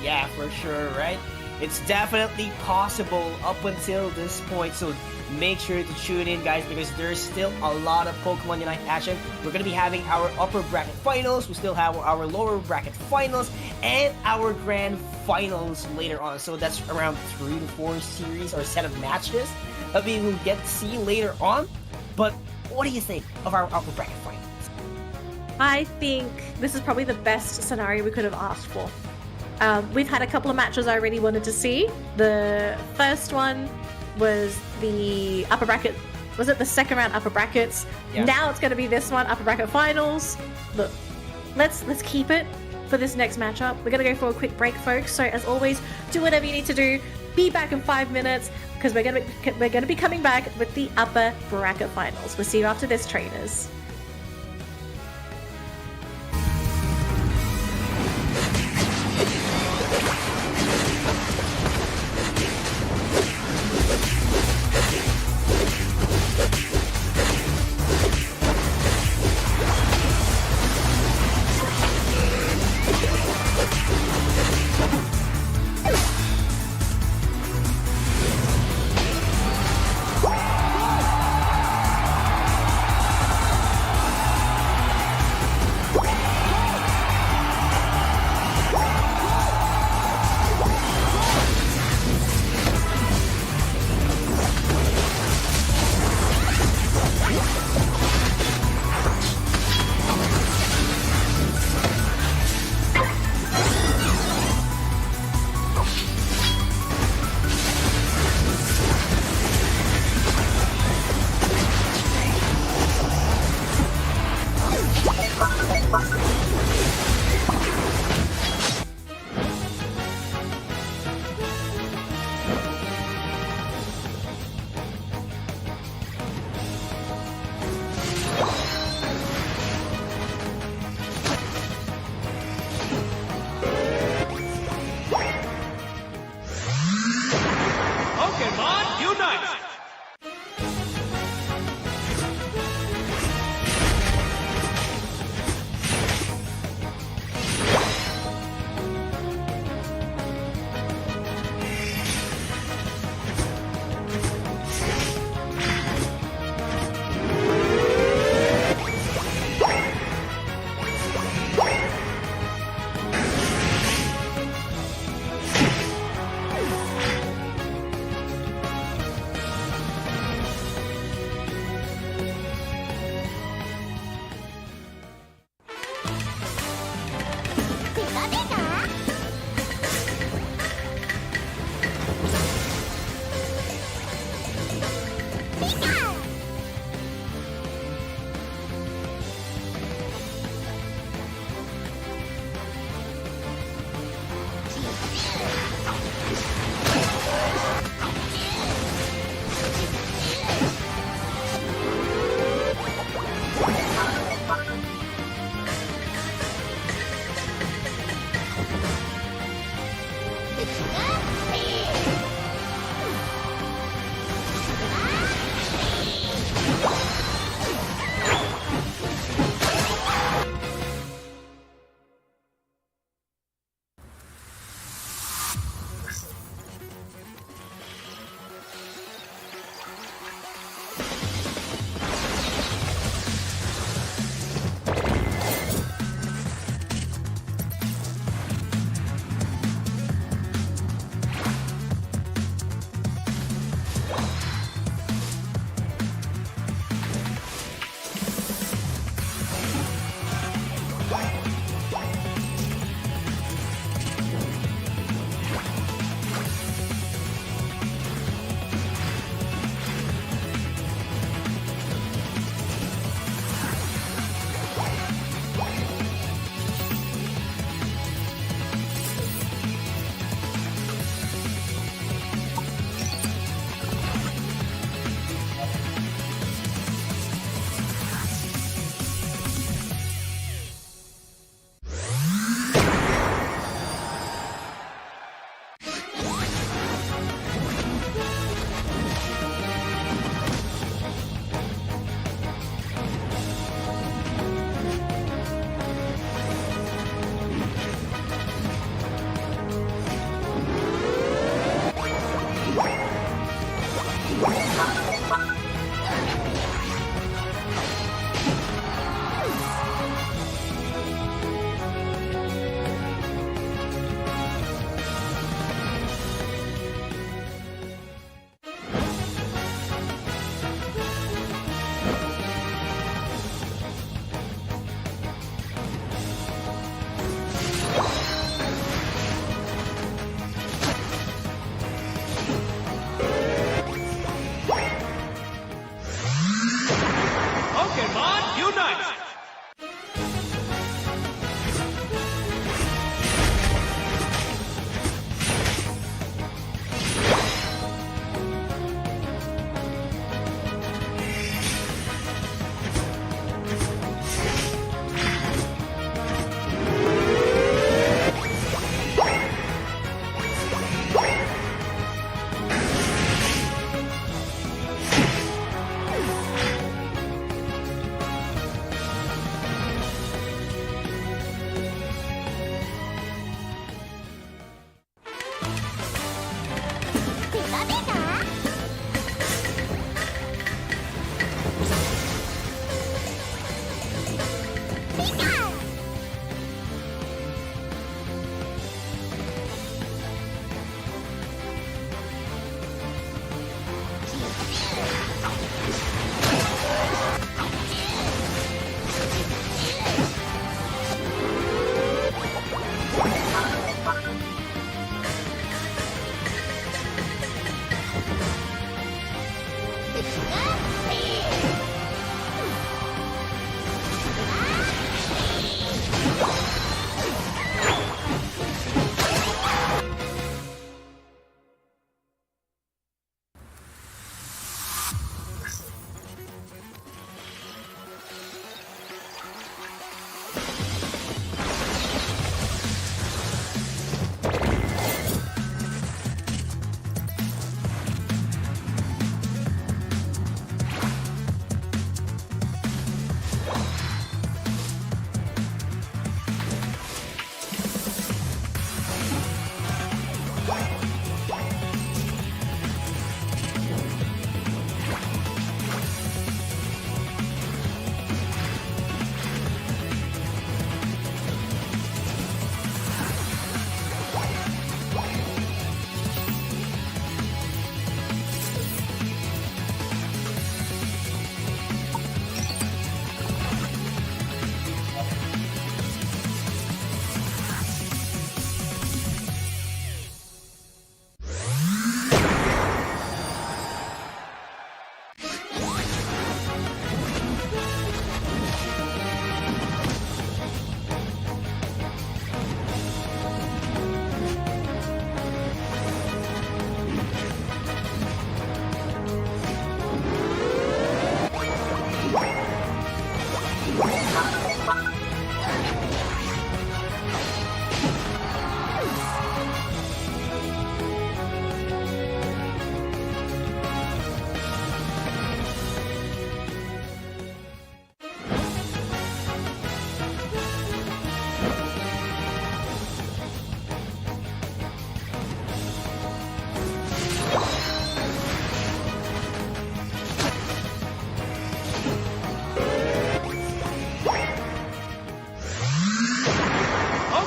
Yeah, for sure, right? It's definitely possible up until this point. So make sure to tune in, guys, because there's still a lot of Pokemon Unite action. We're going to be having our upper bracket finals. We still have our lower bracket finals and our grand finals later on. So that's around 3 to 4 series or set of matches that we will get to see later on. But what do you think of our upper bracket finals? I think this is probably the best scenario we could have asked for. We've had a couple of matches I really wanted to see. The first one was the upper bracket. Was it the second round upper brackets? Yeah. Now it's going to be this one, upper bracket finals. Look, let's keep it for this next matchup. We're going to go for a quick break, folks. So as always, do whatever you need to do. Be back in 5 minutes because we're going to be coming back with the upper bracket finals. We'll see you after this, trainers.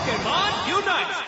Pokémon Unite!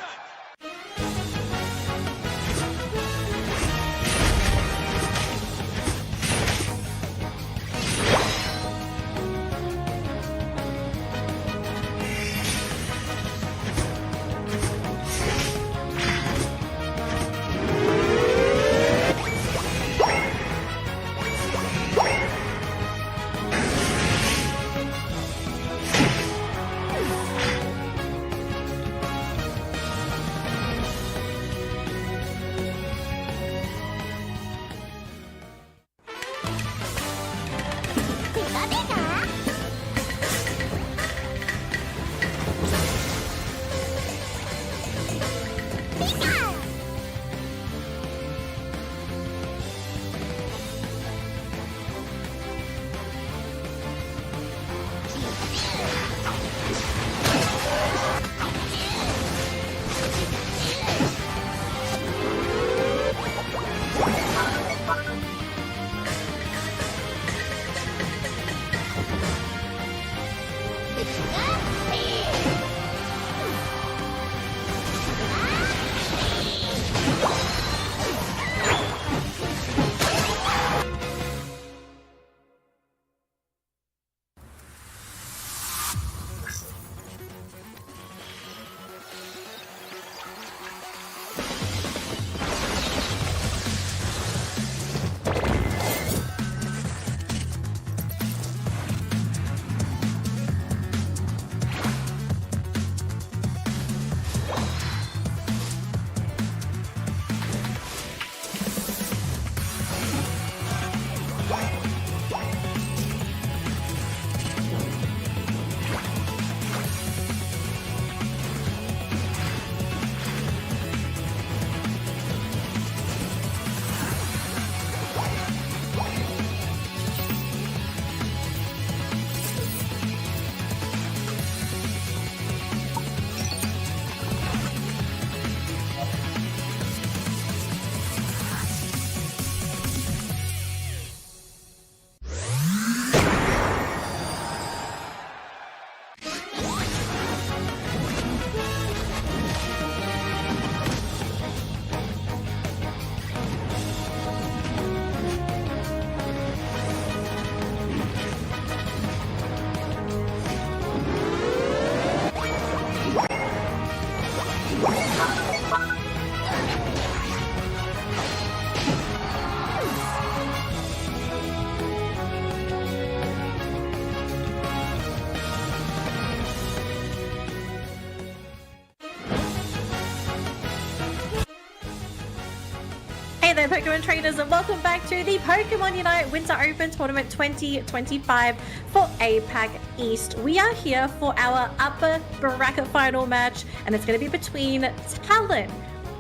Hey there, Pokemon trainers, and welcome back to the Pokemon Unite Winter Open Tournament 2025 for APAC East. We are here for our upper bracket final match, and it's going to be between Talon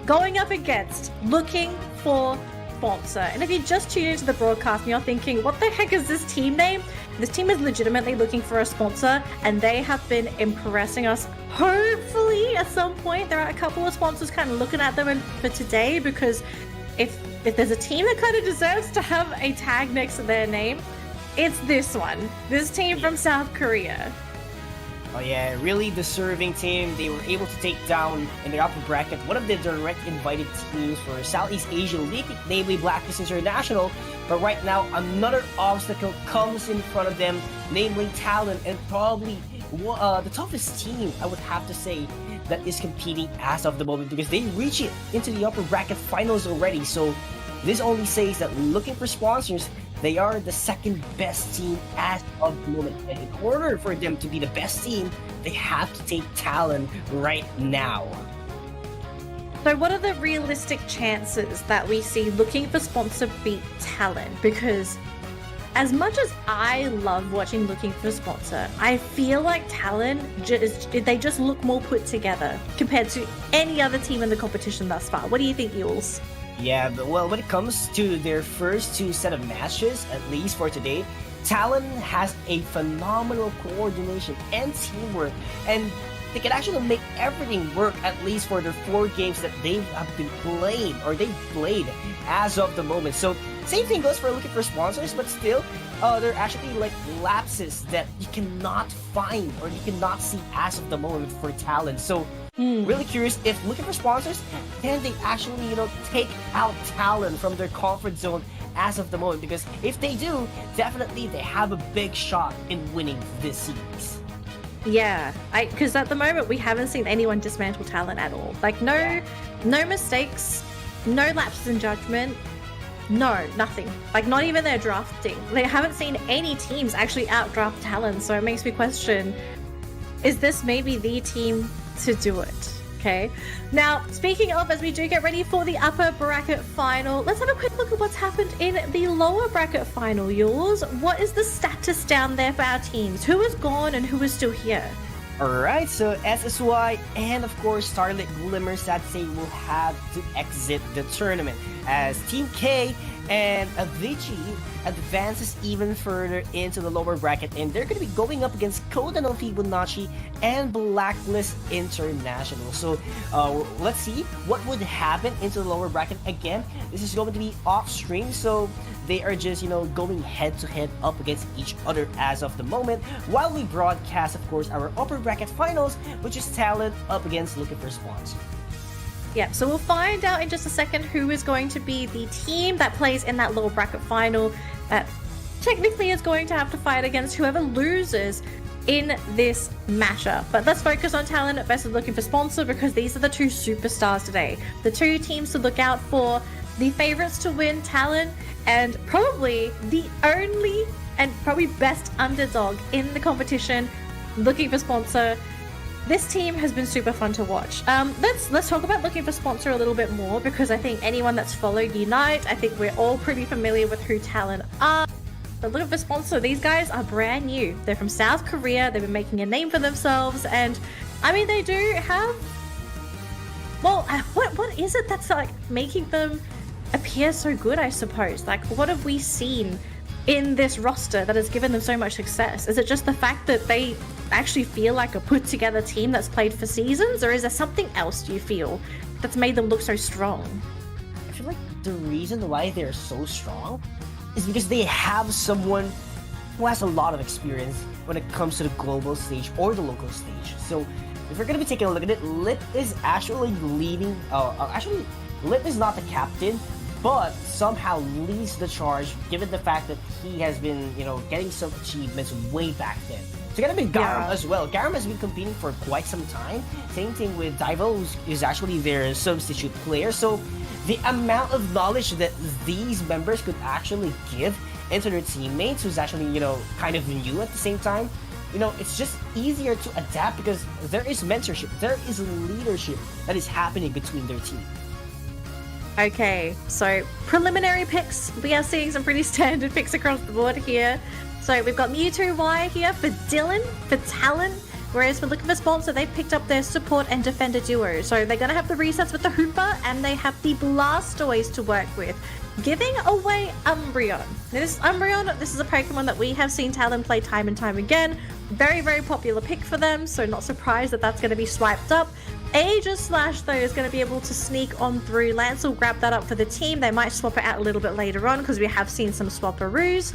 going up against Looking for Sponsor. And if you just tuned into the broadcast and you're thinking, what the heck is this team name? This team is legitimately looking for a sponsor, and they have been impressing us. Hopefully, at some point, there are a couple of sponsors kind of looking at them for today, because if there's a team that kind of deserves to have a tag next to their name, it's this one. This team from South Korea. Oh yeah, really deserving team. They were able to take down in their upper bracket one of the direct invited teams for Southeast Asian League, namely Blacklist International. But right now, another obstacle comes in front of them, namely Talon, and probably the toughest team, I would have to say, that is competing as of the moment, because they reach it into the upper bracket finals already. So this only says that looking for sponsors, they are the second best team as of the moment. And in order for them to be the best team, they have to take Talon right now. So what are the realistic chances that we see Looking for Sponsor beat Talon? Because as much as I love watching Looking for Sponsor, I feel like Talon, they just look more put together compared to any other team in the competition thus far. What do you think, Yules? Yeah, but well, when it comes to their first two set of matches, at least for today, Talon has a phenomenal coordination and teamwork, and they can actually make everything work, at least for the 4 games that they have been playing, or they've played as of the moment. So same thing goes for looking for sponsors, but still, there are actually like lapses that you cannot find or you cannot see as of the moment for Talon. So really curious if looking for sponsors, can they actually, take out Talon from their comfort zone as of the moment? Because if they do, definitely they have a big shot in winning this series. Yeah, because at the moment we haven't seen anyone dismantle Talon at all. Like no mistakes, no lapses in judgment, no, nothing. Like not even their drafting. They haven't seen any teams actually outdraft Talon, so it makes me question, is this maybe the team to do it? Okay. Now, speaking of, as we do get ready for the upper bracket final, let's have a quick look at what's happened in the lower bracket final, Yules. What is the status down there for our teams? Who is gone and who is still here? Alright, so SSY and of course Starlit Glimmer Satsei will have to exit the tournament, as Team K and Avicii advances even further into the lower bracket, and they're going to be going up against Koda no Fibonacci and Blacklist International. So let's see what would happen into the lower bracket. Again, this is going to be off stream, so they are just going head to head up against each other as of the moment, while we broadcast of course our upper bracket finals, which is Talent up against Looking for Sponsor. Yeah, so we'll find out in just a second who is going to be the team that plays in that lower bracket final that technically is going to have to fight against whoever loses in this matchup. But let's focus on Talent versus Looking for Sponsor, because these are the 2 superstars today. The 2 teams to look out for, the favorites to win, Talent, and probably the only and probably best underdog in the competition, Looking for Sponsor. This team has been super fun to watch. Let's talk about Looking for Sponsor a little bit more, because I think anyone that's followed Unite, I think we're all pretty familiar with who Talent are. But Looking for Sponsor, these guys are brand new. They're from South Korea. They've been making a name for themselves, and I mean, they do have, well, what is it that's like making them appear so good, I suppose? Like, what have we seen in this roster that has given them so much success? Is it just the fact that they actually feel like a put together team that's played for seasons, or is there something else, do you feel, that's made them look so strong? I feel like the reason why they're so strong is because they have someone who has a lot of experience when it comes to the global stage or the local stage. So if we're going to be taking a look at it, Lip is actually leading, actually Lip is not the captain, but somehow leads the charge, given the fact that he has been, getting some achievements way back then. So gonna be Garam as well. Garam has been competing for quite some time. Same thing with Divo, is actually their substitute player. So the amount of knowledge that these members could actually give into their teammates, who's actually, kind of new at the same time, it's just easier to adapt because there is mentorship, there is leadership that is happening between their team. Okay, so preliminary picks. We are seeing some pretty standard picks across the board here. So we've got Mewtwo Y here for Dylan, for Talon, whereas for Looking for Sponsor, they've picked up their support and defender duo. So they're going to have the resets with the Hooper, and they have the Blastoise to work with, giving away Umbreon. This is a Pokemon that we have seen Talon play time and time again. Very, very popular pick for them, so not surprised that that's going to be swiped up. Aegis Slash, though, is going to be able to sneak on through. Lance will grab that up for the team. They might swap it out a little bit later on, because we have seen some swapperoos.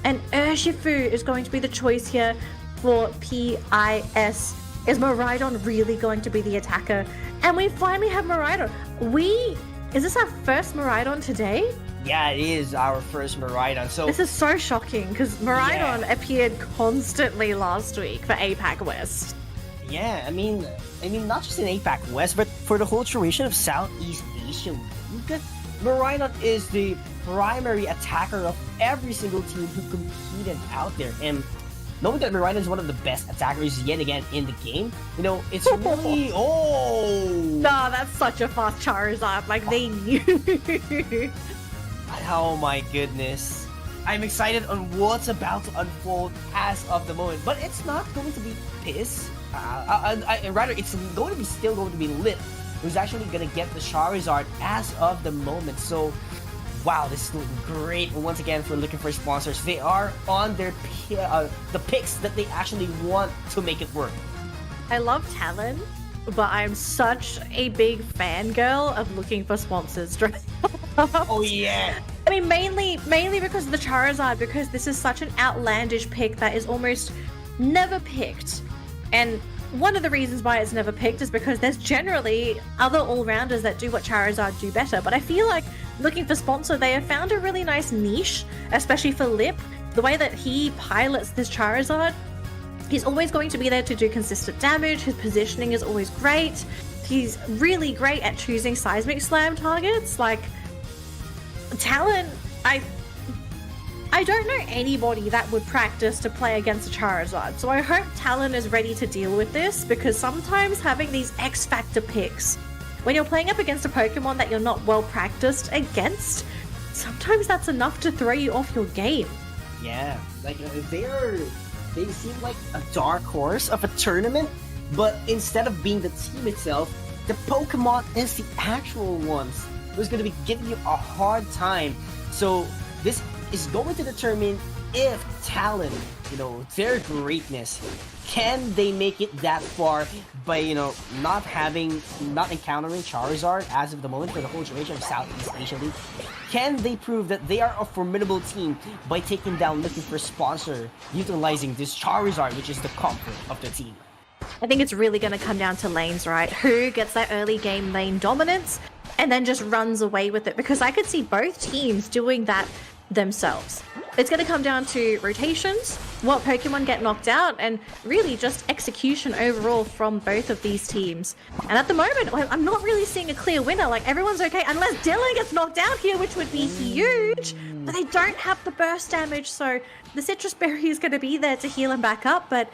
And Urshifu is going to be the choice here for PIS. Is Miraidon really going to be the attacker? And we finally have Miraidon. Is this our first Miraidon today? Yeah, it is our first Miraidon. So this is so shocking, because Miraidon appeared constantly last week for APAC West. Yeah, I mean, not just in APAC West, but for the whole duration of Southeast Asia League, Miraidon is the primary attacker of every single team who competed out there. And knowing that Miraidon is one of the best attackers yet again in the game, it's really... No, that's such a fast Charizard. Like, they knew. Oh my goodness. I'm excited on what's about to unfold as of the moment. But it's not going to be Piss. Rather, it's still going to be Lip, who's actually going to get the Charizard as of the moment. So, wow, this is looking great. But once again, for Looking for Sponsors, they are on their the picks that they actually want to make it work. I love Talon, but I'm such a big fangirl of looking for sponsors. Oh yeah. I mean, mainly because of the Charizard, because this is such an outlandish pick that is almost never picked. And one of the reasons why it's never picked is because there's generally other all-rounders that do what Charizard do better. But I feel like looking for sponsor, they have found a really nice niche, especially for Lip. The way that he pilots this Charizard, he's always going to be there to do consistent damage. His positioning is always great. He's really great at choosing Seismic Slam targets. Like, Talon, I don't know anybody that would practice to play against a Charizard, so I hope Talon is ready to deal with this, because sometimes having these X-Factor picks, when you're playing up against a Pokemon that you're not well practiced against, sometimes that's enough to throw you off your game. Yeah, like they seem like a dark horse of a tournament, but instead of being the team itself, the Pokemon is the actual ones who's going to be giving you a hard time. So this is going to determine if Talon, their greatness, can they make it that far by, not encountering Charizard as of the moment for the whole duration of Southeast Asia League? Can they prove that they are a formidable team by taking down looking for sponsor, utilizing this Charizard, which is the comfort of the team? I think it's really going to come down to lanes, right? Who gets that early game lane dominance and then just runs away with it? Because I could see both teams doing that themselves. It's going to come down to rotations, what Pokemon get knocked out, and really just execution overall from both of these teams. And at the moment, I'm not really seeing a clear winner. Like, everyone's okay, unless Dylan gets knocked out here, which would be huge. But they don't have the burst damage, so the Citrus Berry is going to be there to heal him back up. But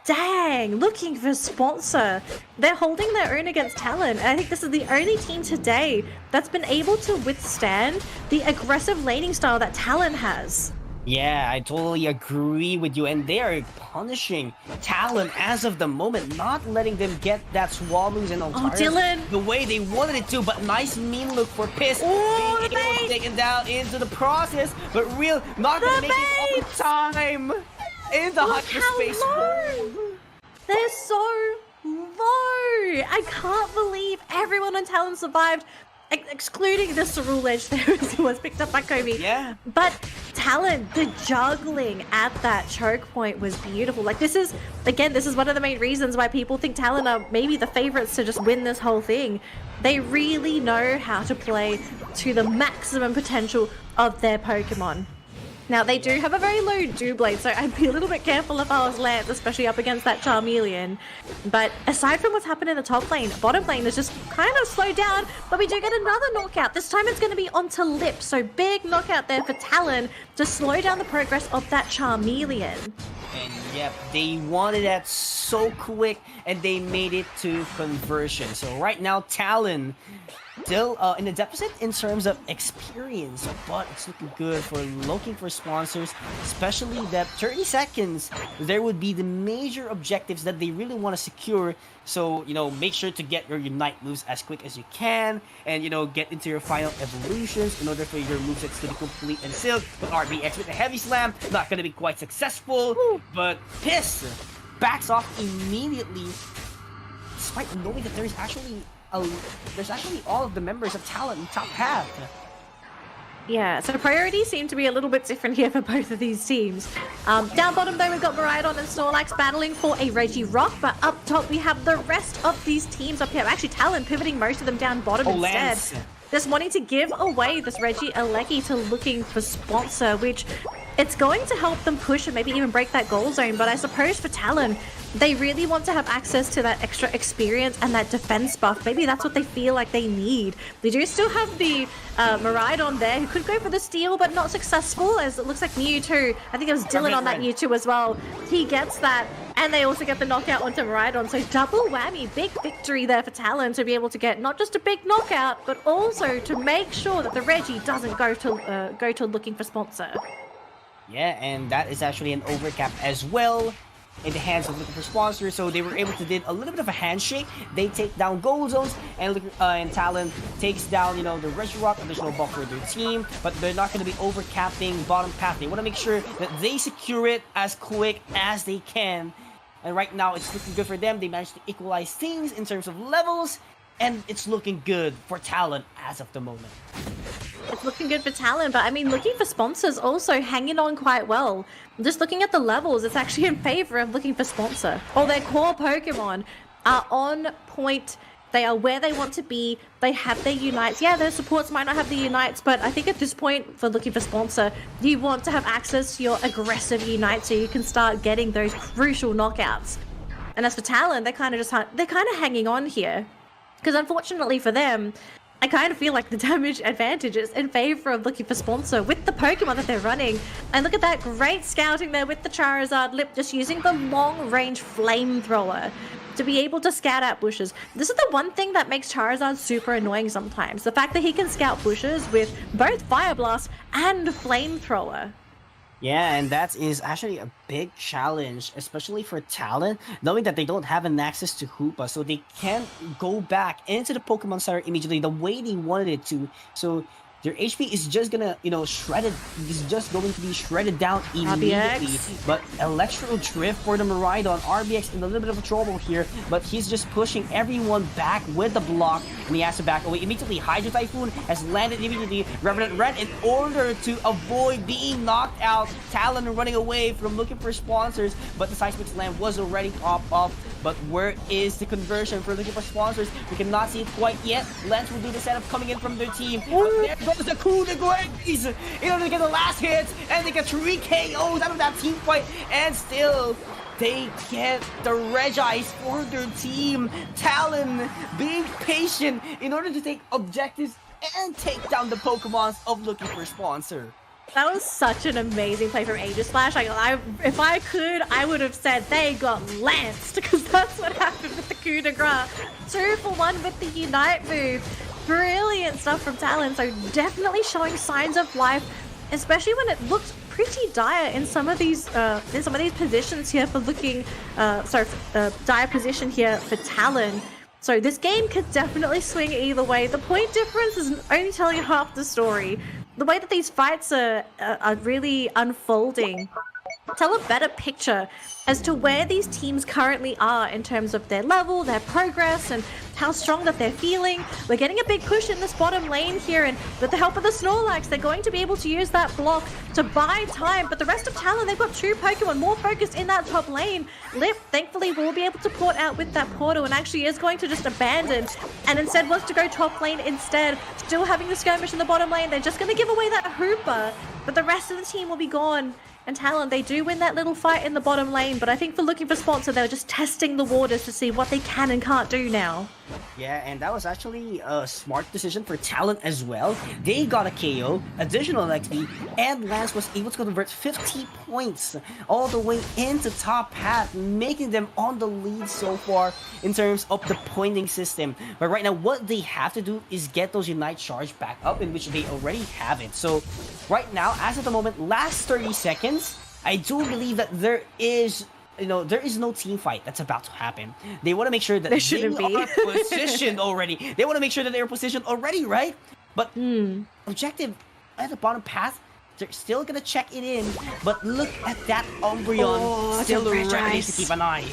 dang, looking for sponsor. They're holding their own against Talon, and I think this is the only team today that's been able to withstand the aggressive laning style that Talon has. Yeah, I totally agree with you, and they are punishing Talon as of the moment, not letting them get that Swallows and Altaris Dylan, the way they wanted it to, but nice mean look for Piss, oh, being able to take him down into the process, but Real not gonna make it on time in the hyperspace hole. They're so low. I can't believe everyone on Talon survived, excluding the Cerule Edge there who was picked up by Kobe. Yeah. But Talon, the juggling at that choke point was beautiful. Like, this is one of the main reasons why people think Talon are maybe the favorites to just win this whole thing. They really know how to play to the maximum potential of their Pokemon. Now, they do have a very low Doublade, so I'd be a little bit careful if I was Lance, especially up against that Charmeleon. But aside from what's happened in the top lane, bottom lane is just kind of slowed down, but we do get another knockout. This time it's going to be onto Lip, so big knockout there for Talon to slow down the progress of that Charmeleon. And yep, they wanted that so quick, and they made it to conversion. So right now, Talon still in a deficit in terms of experience, but it's looking good for looking for sponsors, especially that 30 seconds. There would be the major objectives that they really want to secure. So, make sure to get your Unite moves as quick as you can, and, get into your final evolutions in order for your movesets to be complete and sealed. But RBX with a heavy slam, not going to be quite successful. But Piss backs off immediately, despite knowing that there's actually all of the members of Talon in top half. Yeah, so priorities seem to be a little bit different here for both of these teams. Down bottom, though, we've got Miraidon and Snorlax battling for a Regirock, but up top we have the rest of these teams up here. Actually, Talon pivoting most of them down bottom instead. Lance. Just wanting to give away this Regieleki to looking for sponsor, which it's going to help them push and maybe even break that goal zone. But I suppose for Talon, they really want to have access to that extra experience and that defense buff. Maybe that's what they feel like they need. They do still have the Miraidon there, who could go for the steal, but not successful, as it looks like Mewtwo. I think it was Dylan on that Mewtwo as well. He gets that, and they also get the knockout onto Miraidon. So double whammy, big victory there for Talon to be able to get not just a big knockout, but also to make sure that the Reggie doesn't go to looking for sponsor. Yeah, and that is actually an overcap as well in the hands of looking for sponsors. So they were able to did a little bit of a handshake. They take down gold zones, and Talon takes down, the Regirock, additional buff for their team, but they're not going to be overcapping bottom path. They want to make sure that they secure it as quick as they can And right now, it's looking good for them. They managed to equalize things in terms of levels, and it's looking good for Talon as of the moment. It's looking good for Talon, but I mean, looking for sponsors also hanging on quite well. Just looking at the levels, it's actually in favor of looking for sponsor. All their core Pokemon are on point. They are where they want to be. They have their unites. Yeah, their supports might not have the unites, but I think at this point, for looking for sponsor, you want to have access to your aggressive unite so you can start getting those crucial knockouts. And as for Talon, they're kind of hanging on here, because unfortunately for them, I kind of feel like the damage advantage is in favor of looking for sponsor with the Pokemon that they're running. And look at that great scouting there with the Charizard Lip, just using the long-range flamethrower to be able to scout out bushes. This is the one thing that makes Charizard super annoying sometimes. The fact that he can scout bushes with both Fire Blast and Flamethrower. Yeah, and that is actually a big challenge, especially for Talon, knowing that they don't have an access to Hoopa, so they can't go back into the Pokemon Center immediately the way they wanted it to. So their HP is just gonna, shredded. Is just going to be shredded down immediately. RBX. But Electro Drift for the Miraidon. RBX in a little bit of trouble here, but he's just pushing everyone back with the block, and he has to back away immediately. Hydro Typhoon has landed immediately. Revenant Red, in order to avoid being knocked out. Talon running away from looking for sponsors, but the Seismic Slam was already popped off. But where is the conversion for looking for sponsors? We cannot see it quite yet. Lance will do the setup coming in from their team. But there goes the coup de grace in order to get the last hits, and they get 3 KOs out of that team fight, and still they get the Regis for their team. Talon being patient in order to take objectives and take down the Pokemons of looking for sponsor. That was such an amazing play from Aegislash. If I could, I would have said they got lanced, because that's what happened with the coup de grace. 2 for 1 with the Unite move. Brilliant stuff from Talon, so definitely showing signs of life, especially when it looked pretty dire in some of these positions here for looking, dire position here for Talon. So this game could definitely swing either way. The point difference is only telling you half the story. The way that these fights are really unfolding tell a better picture as to where these teams currently are in terms of their level, their progress, and how strong that they're feeling. We're getting a big push in this bottom lane here, and with the help of the Snorlax, they're going to be able to use that block to buy time. But the rest of Talon, they've got 2 Pokemon more focused in that top lane. Lip, thankfully, will be able to port out with that portal, and actually is going to just abandon, and instead wants to go top lane instead. Still having the skirmish in the bottom lane. They're just going to give away that Hooper, but the rest of the team will be gone. And Talon, they do win that little fight in the bottom lane, but I think for looking for sponsor, they're just testing the waters to see what they can and can't do now. Yeah, and that was actually a smart decision for Talon as well. They got a KO, additional XP, and Lance was able to convert 50 points all the way into top half, making them on the lead so far in terms of the pointing system. But right now, what they have to do is get those Unite Charge back up, in which they already have it. So right now, as of the moment, last 30 seconds, I do believe that there is no team fight that's about to happen. They want to make sure that they are positioned already. They want to make sure that they're positioned already, right? But objective at the bottom path, they're still gonna check it in. But look at that Umbreon, still ready to keep an eye.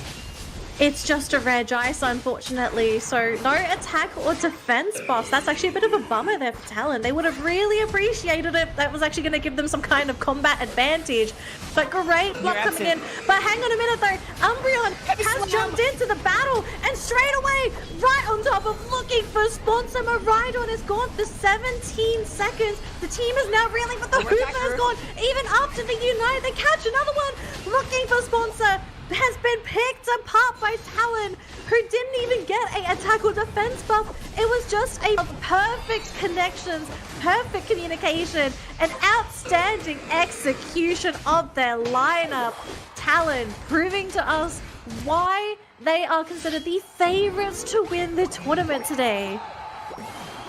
It's just a Regis, unfortunately, so no attack or defense buffs. That's actually a bit of a bummer there for Talon. They would have really appreciated it. That was actually going to give them some kind of combat advantage. But great block coming in. But hang on a minute though, Umbreon has jumped into the battle, and straight away, right on top of looking for sponsor, Miraidon is gone for 17 seconds. The team is now reeling, but the Hooper is gone. Even after the Unite, they catch another one. Looking for sponsor has been picked apart by Talon, who didn't even get a attack or defense buff. It was just a perfect connections, perfect communication, and outstanding execution of their lineup. Talon proving to us why they are considered the favorites to win the tournament today.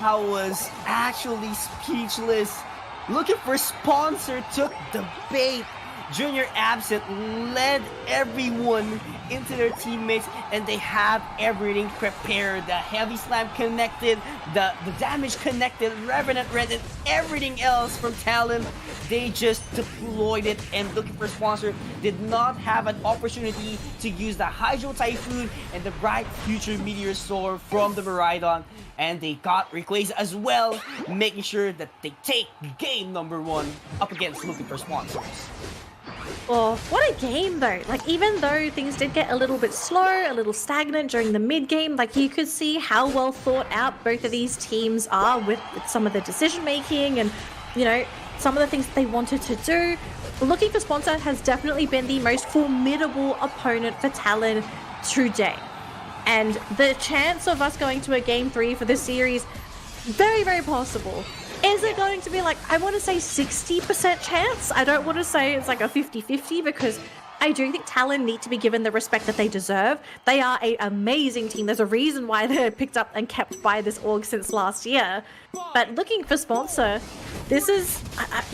I was actually speechless. Looking for sponsor took the bait. Junior Absent led everyone into their teammates, and they have everything prepared. The heavy slam connected, the damage connected, Revenant Red, and everything else from Talon. They just deployed it, and looking for a sponsor did not have an opportunity to use the Hydro Typhoon and the Bright Future Meteor Sword from the Miraidon, and they got Rayquaza as well, making sure that they take game number 1 up against looking for sponsors. Oh, what a game though. Like, even though things did get a little bit slow, a little stagnant during the mid-game, like you could see how well thought out both of these teams are with some of the decision making and, you know, some of the things that they wanted to do. Looking for Sponsor has definitely been the most formidable opponent for Talon today. And the chance of us going to a Game 3 for this series, very, very possible. Is it going to be like, I want to say 60% chance? I don't want to say it's like a 50-50 because I do think Talon need to be given the respect that they deserve. They are an amazing team. There's a reason why they're picked up and kept by this org since last year. But looking for Sponsor, this is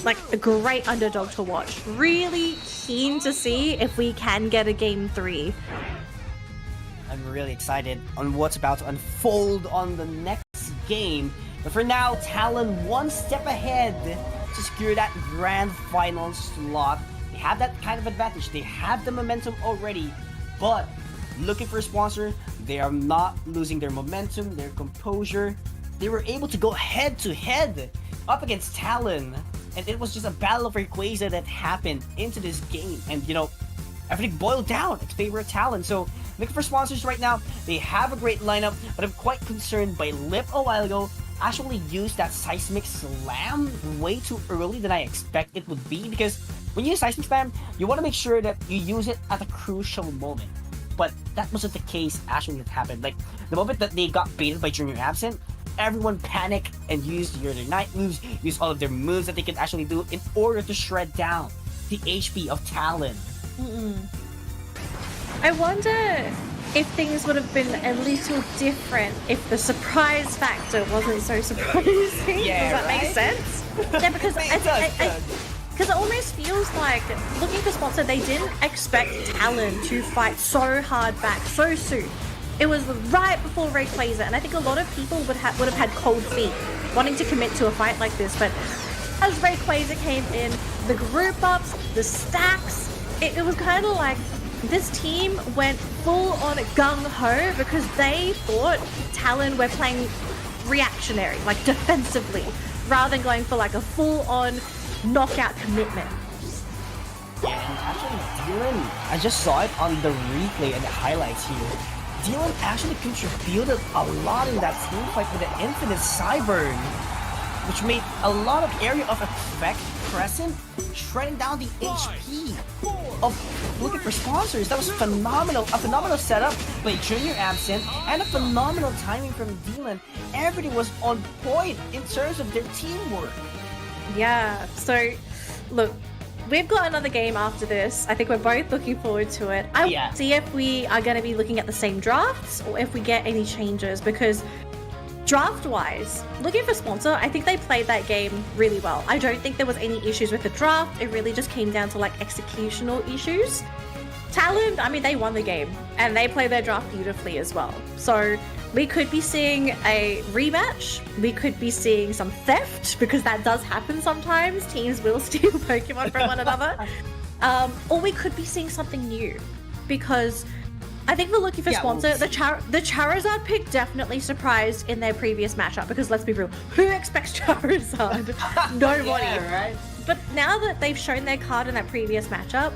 like a great underdog to watch. Really keen to see if we can get a Game 3. I'm really excited on what's about to unfold on the next game. But for now, Talon one step ahead to secure that grand final slot. They have that kind of advantage. They have the momentum already. But looking for a sponsor, they are not losing their momentum, their composure. They were able to go head to head up against Talon. And it was just a battle of Rayquaza that happened into this game. And, you know, everything boiled down in favor of Talon. So looking for sponsors right now. They have a great lineup, but I'm quite concerned by Lip a while ago. Actually used that Seismic Slam way too early than I expect it would be, because when you use Seismic Slam, you want to make sure that you use it at a crucial moment. But that wasn't the case actually that happened. Like, the moment that they got baited by Junior Absent, everyone panicked and used their night moves, used all of their moves that they could actually do in order to shred down the HP of Talon. I wonder if things would have been a little different if the surprise factor wasn't so surprising. Yeah, does that right? make sense? Yeah, because because it almost feels like looking for Sponsor, they didn't expect Talon to fight so hard back so soon. It was right before Rayquaza, and I think a lot of people would have had cold feet wanting to commit to a fight like this. But as Rayquaza came in, the group ups, the stacks, it was kind of like this team went full on gung-ho because they thought Talon were playing reactionary, like defensively, rather than going for like a full-on knockout commitment. Yeah, and actually Dylan, I just saw it on the replay and the highlights here. Dylan actually contributed a lot in that team fight with the Infinite Cyburn, which made a lot of area of effect present, shredding down the HP of looking for sponsors. That was phenomenal. A phenomenal setup by Junior Absent and a phenomenal timing from Dylan. Everything was on point in terms of their teamwork. Yeah, so look, we've got another game after this. I think we're both looking forward to it. I will see if we are going to be looking at the same drafts or if we get any changes, because draft-wise, looking for Sponsor, I think they played that game really well. I don't think there was any issues with the draft. It really just came down to like executional issues. Talon, I mean, they won the game and they played their draft beautifully as well. So we could be seeing a rematch. We could be seeing some theft, because that does happen sometimes. Teams will steal Pokemon from one another. Or we could be seeing something new, because I think we're looking for Sponsor. The Charizard pick definitely surprised in their previous matchup, because let's be real, who expects Charizard? Nobody. Yeah, right? But now that they've shown their card in that previous matchup,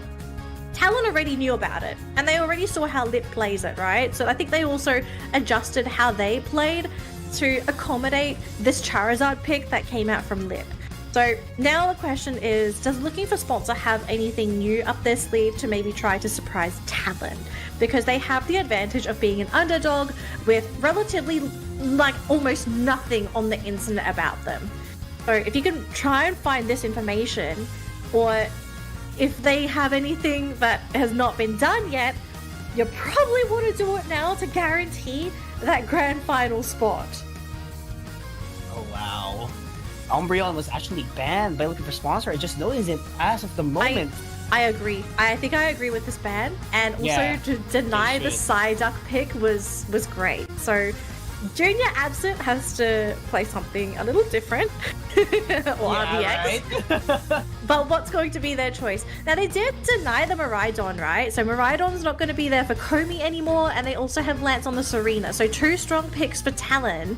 Talon already knew about it, and they already saw how Lip plays it, right? So I think they also adjusted how they played to accommodate this Charizard pick that came out from Lip. So now the question is, does looking for Sponsor have anything new up their sleeve to maybe try to surprise Talon? Because they have the advantage of being an underdog with relatively, like, almost nothing on the internet about them. So if you can try and find this information, or if they have anything that has not been done yet, you probably want to do it now to guarantee that grand final spot. Oh wow. Umbreon was actually banned by looking for sponsor. I just noticed it as of the moment. I agree. I think I agree with this ban, and also Yeah, to deny they the should. Psyduck pick was great. So Junior Absent has to play something a little different, or RBX. Right? But what's going to be their choice? Now, they did deny the Miraidon, right? So Miraidon's not going to be there for Komi anymore, and they also have Lance on the Serena. So 2 strong picks for Talon.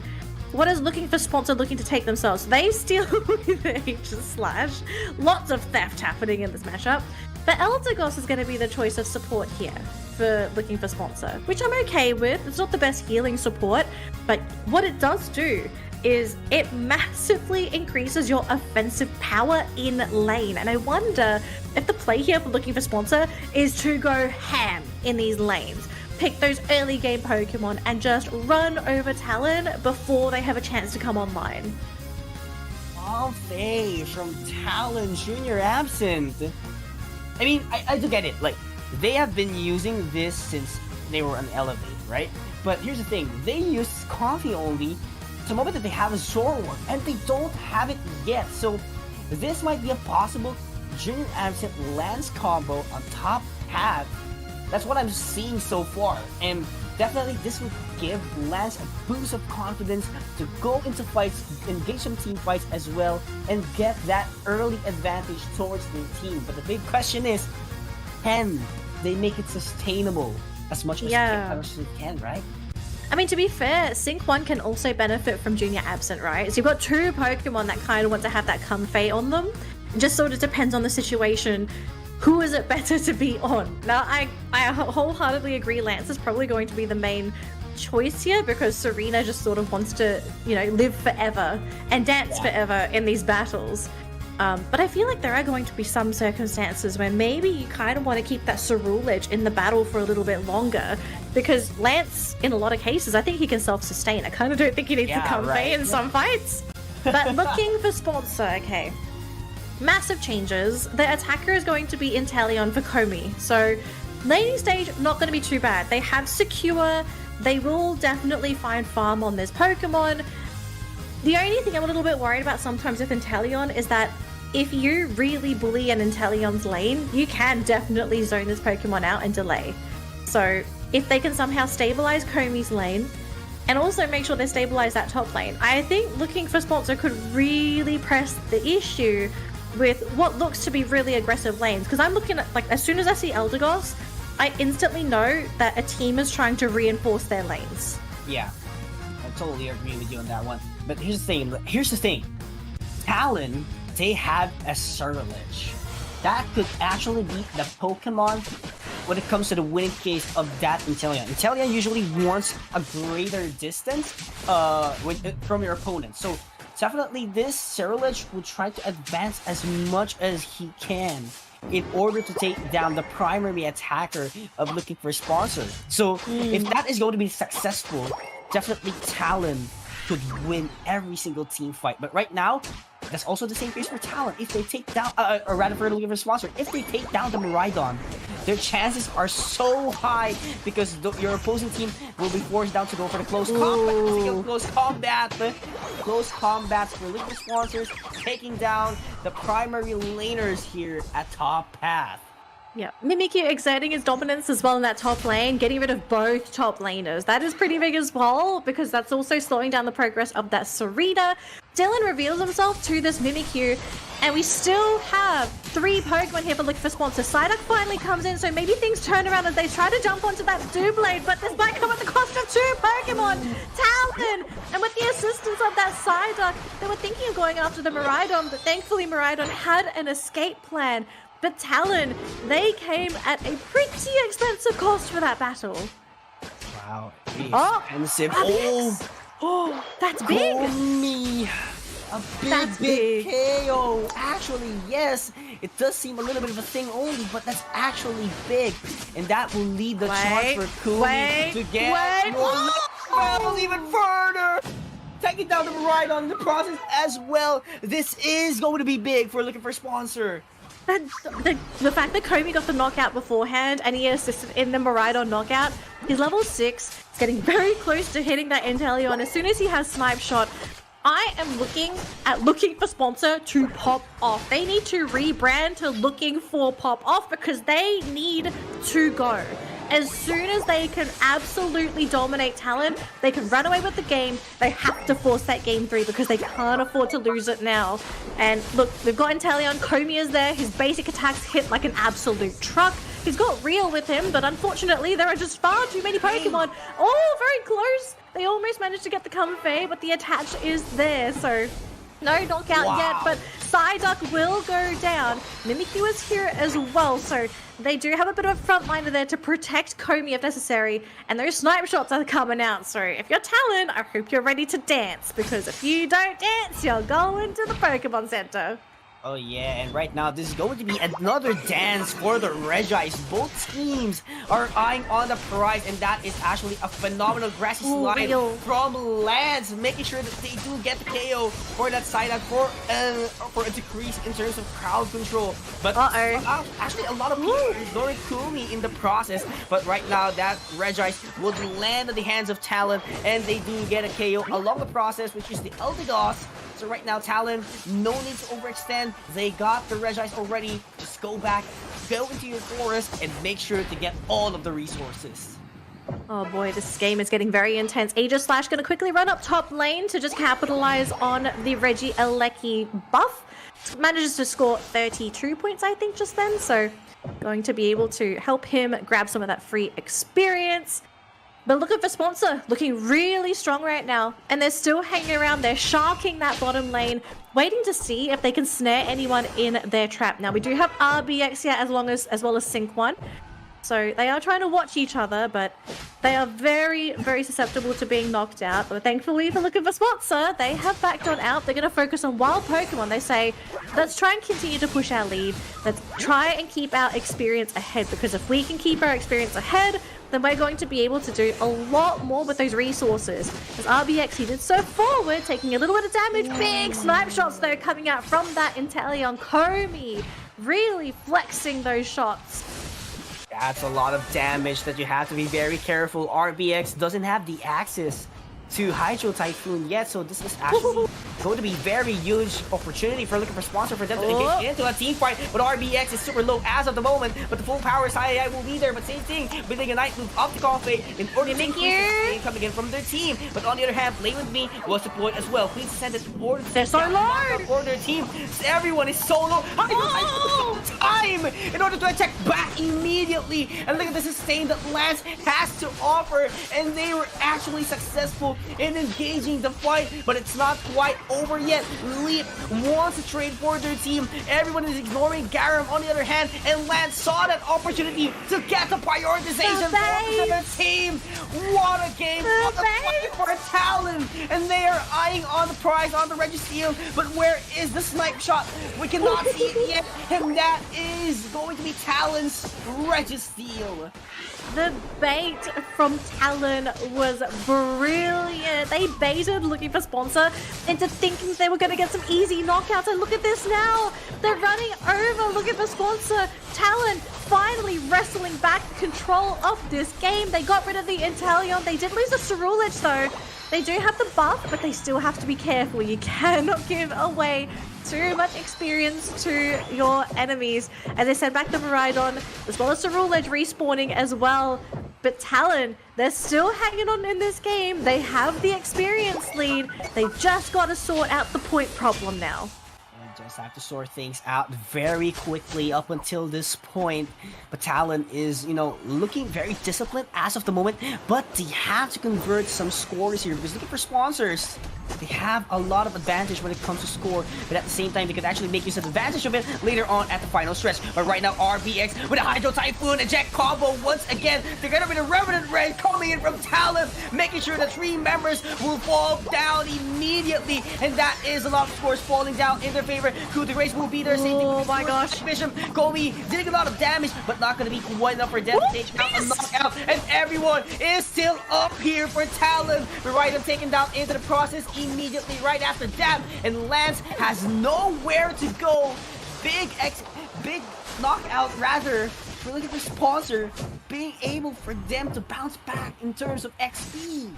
What is looking for sponsor looking to take themselves? They steal with the H's slash. Lots of theft happening in this matchup. But Eldegoss is going to be the choice of support here for looking for sponsor, which I'm okay with. It's not the best healing support, but what it does do is it massively increases your offensive power in lane. And I wonder if the play here for looking for sponsor is to go ham in these lanes. Pick those early game Pokemon and just run over Talon before they have a chance to come online. Fei from Talon Junior Absent. I mean, I do get it. Like, they have been using this since they were on Elevate, right? But here's the thing. They use Coffee only to the moment that they have a Zoroark, and they don't have it yet. So this might be a possible Junior Absent Lance combo on top path. That's what I'm seeing so far, and definitely this would give Lance a boost of confidence to go into fights, engage some team fights as well, and get that early advantage towards the team. But the big question is, can they make it sustainable as much as they can, right? I mean, to be fair, Sync 1 can also benefit from Junior Absent, right? So you've got 2 Pokemon that kind of want to have that Comfey on them. It just sort of depends on the situation. Who is it better to be on? Now, I wholeheartedly agree Lance is probably going to be the main choice here because Serena just sort of wants to, you know, live forever and dance forever in these battles. But I feel like there are going to be some circumstances where maybe you kind of want to keep that Cerulege in the battle for a little bit longer because Lance, in a lot of cases, I think he can self-sustain. I kind of don't think he needs to come in some fights. But looking for sponsor, okay. Massive changes. The attacker is going to be Inteleon for Komi. So laning stage, not going to be too bad. They have Secure. They will definitely find farm on this Pokemon. The only thing I'm a little bit worried about sometimes with Inteleon is that if you really bully an Inteleon's lane, you can definitely zone this Pokemon out and delay. So if they can somehow stabilize Komi's lane and also make sure they stabilize that top lane, I think looking for sponsor could really press the issue with what looks to be really aggressive lanes. Because I'm looking at, like, as soon as I see Eldegoss, I instantly know that a team is trying to reinforce their lanes. Yeah, I totally agree with you on that one. But here's the thing. Talon, they have a Cerulege. That could actually be the Pokemon when it comes to the winning case of that Inteleon. Inteleon usually wants a greater distance from your opponent. So definitely this Cerulege will try to advance as much as he can in order to take down the primary attacker of looking for a sponsor. So if that is going to be successful, definitely Talon could win every single team fight. But right now, that's also the same case for Talon. If they take down, or rather for looking for a sponsor, if they take down the Miraidon, their chances are so high because your opposing team will be forced down to go for the close combat. Close combats for looking for sponsors, taking down the primary laners here at top path. Yeah, Mimikyu exerting his dominance as well in that top lane, getting rid of both top laners. That is pretty big as well, because that's also slowing down the progress of that Serena. Dylan reveals himself to this Mimikyu, and we still have 3 Pokemon here for looking for sponsor. Psyduck finally comes in, so maybe things turn around as they try to jump onto that Doublade, but this might come at the cost of 2 Pokemon. Talon! And with the assistance of that Psyduck, they were thinking of going after the Miraidon, but thankfully Miraidon had an escape plan. But Talon, they came at a pretty expensive cost for that battle. Wow, expensive. Oh, that's big. Me. A big KO. Actually, yes, it does seem a little bit of a thing only, but that's actually big. And that will lead the charge for Kumi to get more levels even further. Taking down the Miraidon in the process as well. This is going to be big for looking for a sponsor. The fact that Komi got the knockout beforehand and he assisted in the Miraidon knockout, he's level 6, he's getting very close to hitting that Inteleon. As soon as he has Snipe Shot, I am looking for sponsor to pop off. They need to rebrand to looking for pop off because they need to go. As soon as they can absolutely dominate Talon, they can run away with the game. They have to force that game 3 because they can't afford to lose it now. And look, we've got Inteleon. Komi is there. His basic attacks hit like an absolute truck. He's got Real with him, but unfortunately there are just far too many Pokemon. Oh, very close. They almost managed to get the Comfey, but the attach is there, so no knockout yet, but Psyduck will go down. Mimikyu is here as well, so they do have a bit of a frontliner there to protect Komi if necessary, and those snipe shots are coming out. So if you're Talon, I hope you're ready to dance, because if you don't dance, you're going to the Pokemon Center. Oh yeah, and right now this is going to be another dance for the Regis. Both teams are eyeing on the prize, and that is actually a phenomenal grassy slide from Lance, making sure that they do get the KO for that side out for a decrease in terms of crowd control. But actually a lot of people are ignoring Kumi in the process, but right now that Regis would land in the hands of Talon, and they do get a KO along the process, which is the Eldegoss. So right now, Talon, no need to overextend. They got the Regis already. Just go back, go into your forest, and make sure to get all of the resources. Oh boy, this game is getting very intense. Aegis Slash going to quickly run up top lane to just capitalize on the Regieleki buff. Manages to score 32 points, I think, just then. So going to be able to help him grab some of that free experience. But looking for sponsor, looking really strong right now. And they're still hanging around. They're sharking that bottom lane, waiting to see if they can snare anyone in their trap. Now, we do have RBX here as well as Sync 1. So they are trying to watch each other, but they are very, very susceptible to being knocked out. But thankfully, for looking for sponsor, they have backed on out. They're going to focus on wild Pokemon. They say, let's try and continue to push our lead. Let's try and keep our experience ahead, because if we can keep our experience ahead, then we're going to be able to do a lot more with those resources. As RBX, he did so forward, taking a little bit of damage. Big snipe shots, though, coming out from that Inteleon. Komi really flexing those shots. That's a lot of damage that you have to be very careful. RBX doesn't have the access to Hydro Typhoon yet, so this is actually going to be very huge opportunity for looking for sponsor for them to engage into a team fight. But RBX is super low as of the moment, but the full power side will be there. But same thing, building a night move up the Coffee in order to increase the coming in from their team. But on the other hand, Play With Me was deployed as well. Please send it order. They're so low for their team. Everyone is so low. Time in order to attack back immediately. And look at the sustain that Lance has to offer, and they were actually successful in engaging the fight, but it's not quite over yet. Leap wants to trade for their team. Everyone is ignoring Garam on the other hand, and Lance saw that opportunity to get the prioritization for their team. What a game! What a fight for Talon! And they are eyeing on the prize on the Registeel, but where is the snipe shot? We cannot see it yet, and that is going to be Talon's Registeel. The bait from Talon was brilliant. They baited looking for sponsor into thinking they were going to get some easy knockouts. And look at this now. They're running over looking for sponsor. Talon finally wrestling back control of this game. They got rid of the Inteleon. They did lose the Ceruledge though. They do have the buff, but they still have to be careful. You cannot give away too much experience to your enemies. And they send back the Miraidon, as well as Ceruledge respawning as well. But Talon, they're still hanging on in this game. They have the experience lead. They just got to sort out the point problem now. Just have to sort things out very quickly up until this point. But Talon is, looking very disciplined as of the moment. But they have to convert some scores here because looking for sponsors, they have a lot of advantage when it comes to score. But at the same time, they could actually make use of advantage of it later on at the final stretch. But right now, RBX with a Hydro Typhoon eject combo once again. They're gonna be the Revenant Ray coming in from Talon, making sure the 3 members will fall down immediately. And that is a lot of scores falling down in their favor. Coup de Grace will be there. Same thing with my gosh. Bishop. Komi dealing a lot of damage, but not going to be quite enough for them to take out a knockout. And everyone is still up here for Talon. Miraidon taken down into the process immediately right after that. And Lance has nowhere to go. Big knockout rather. We're looking for sponsor being able for them to bounce back in terms of XP.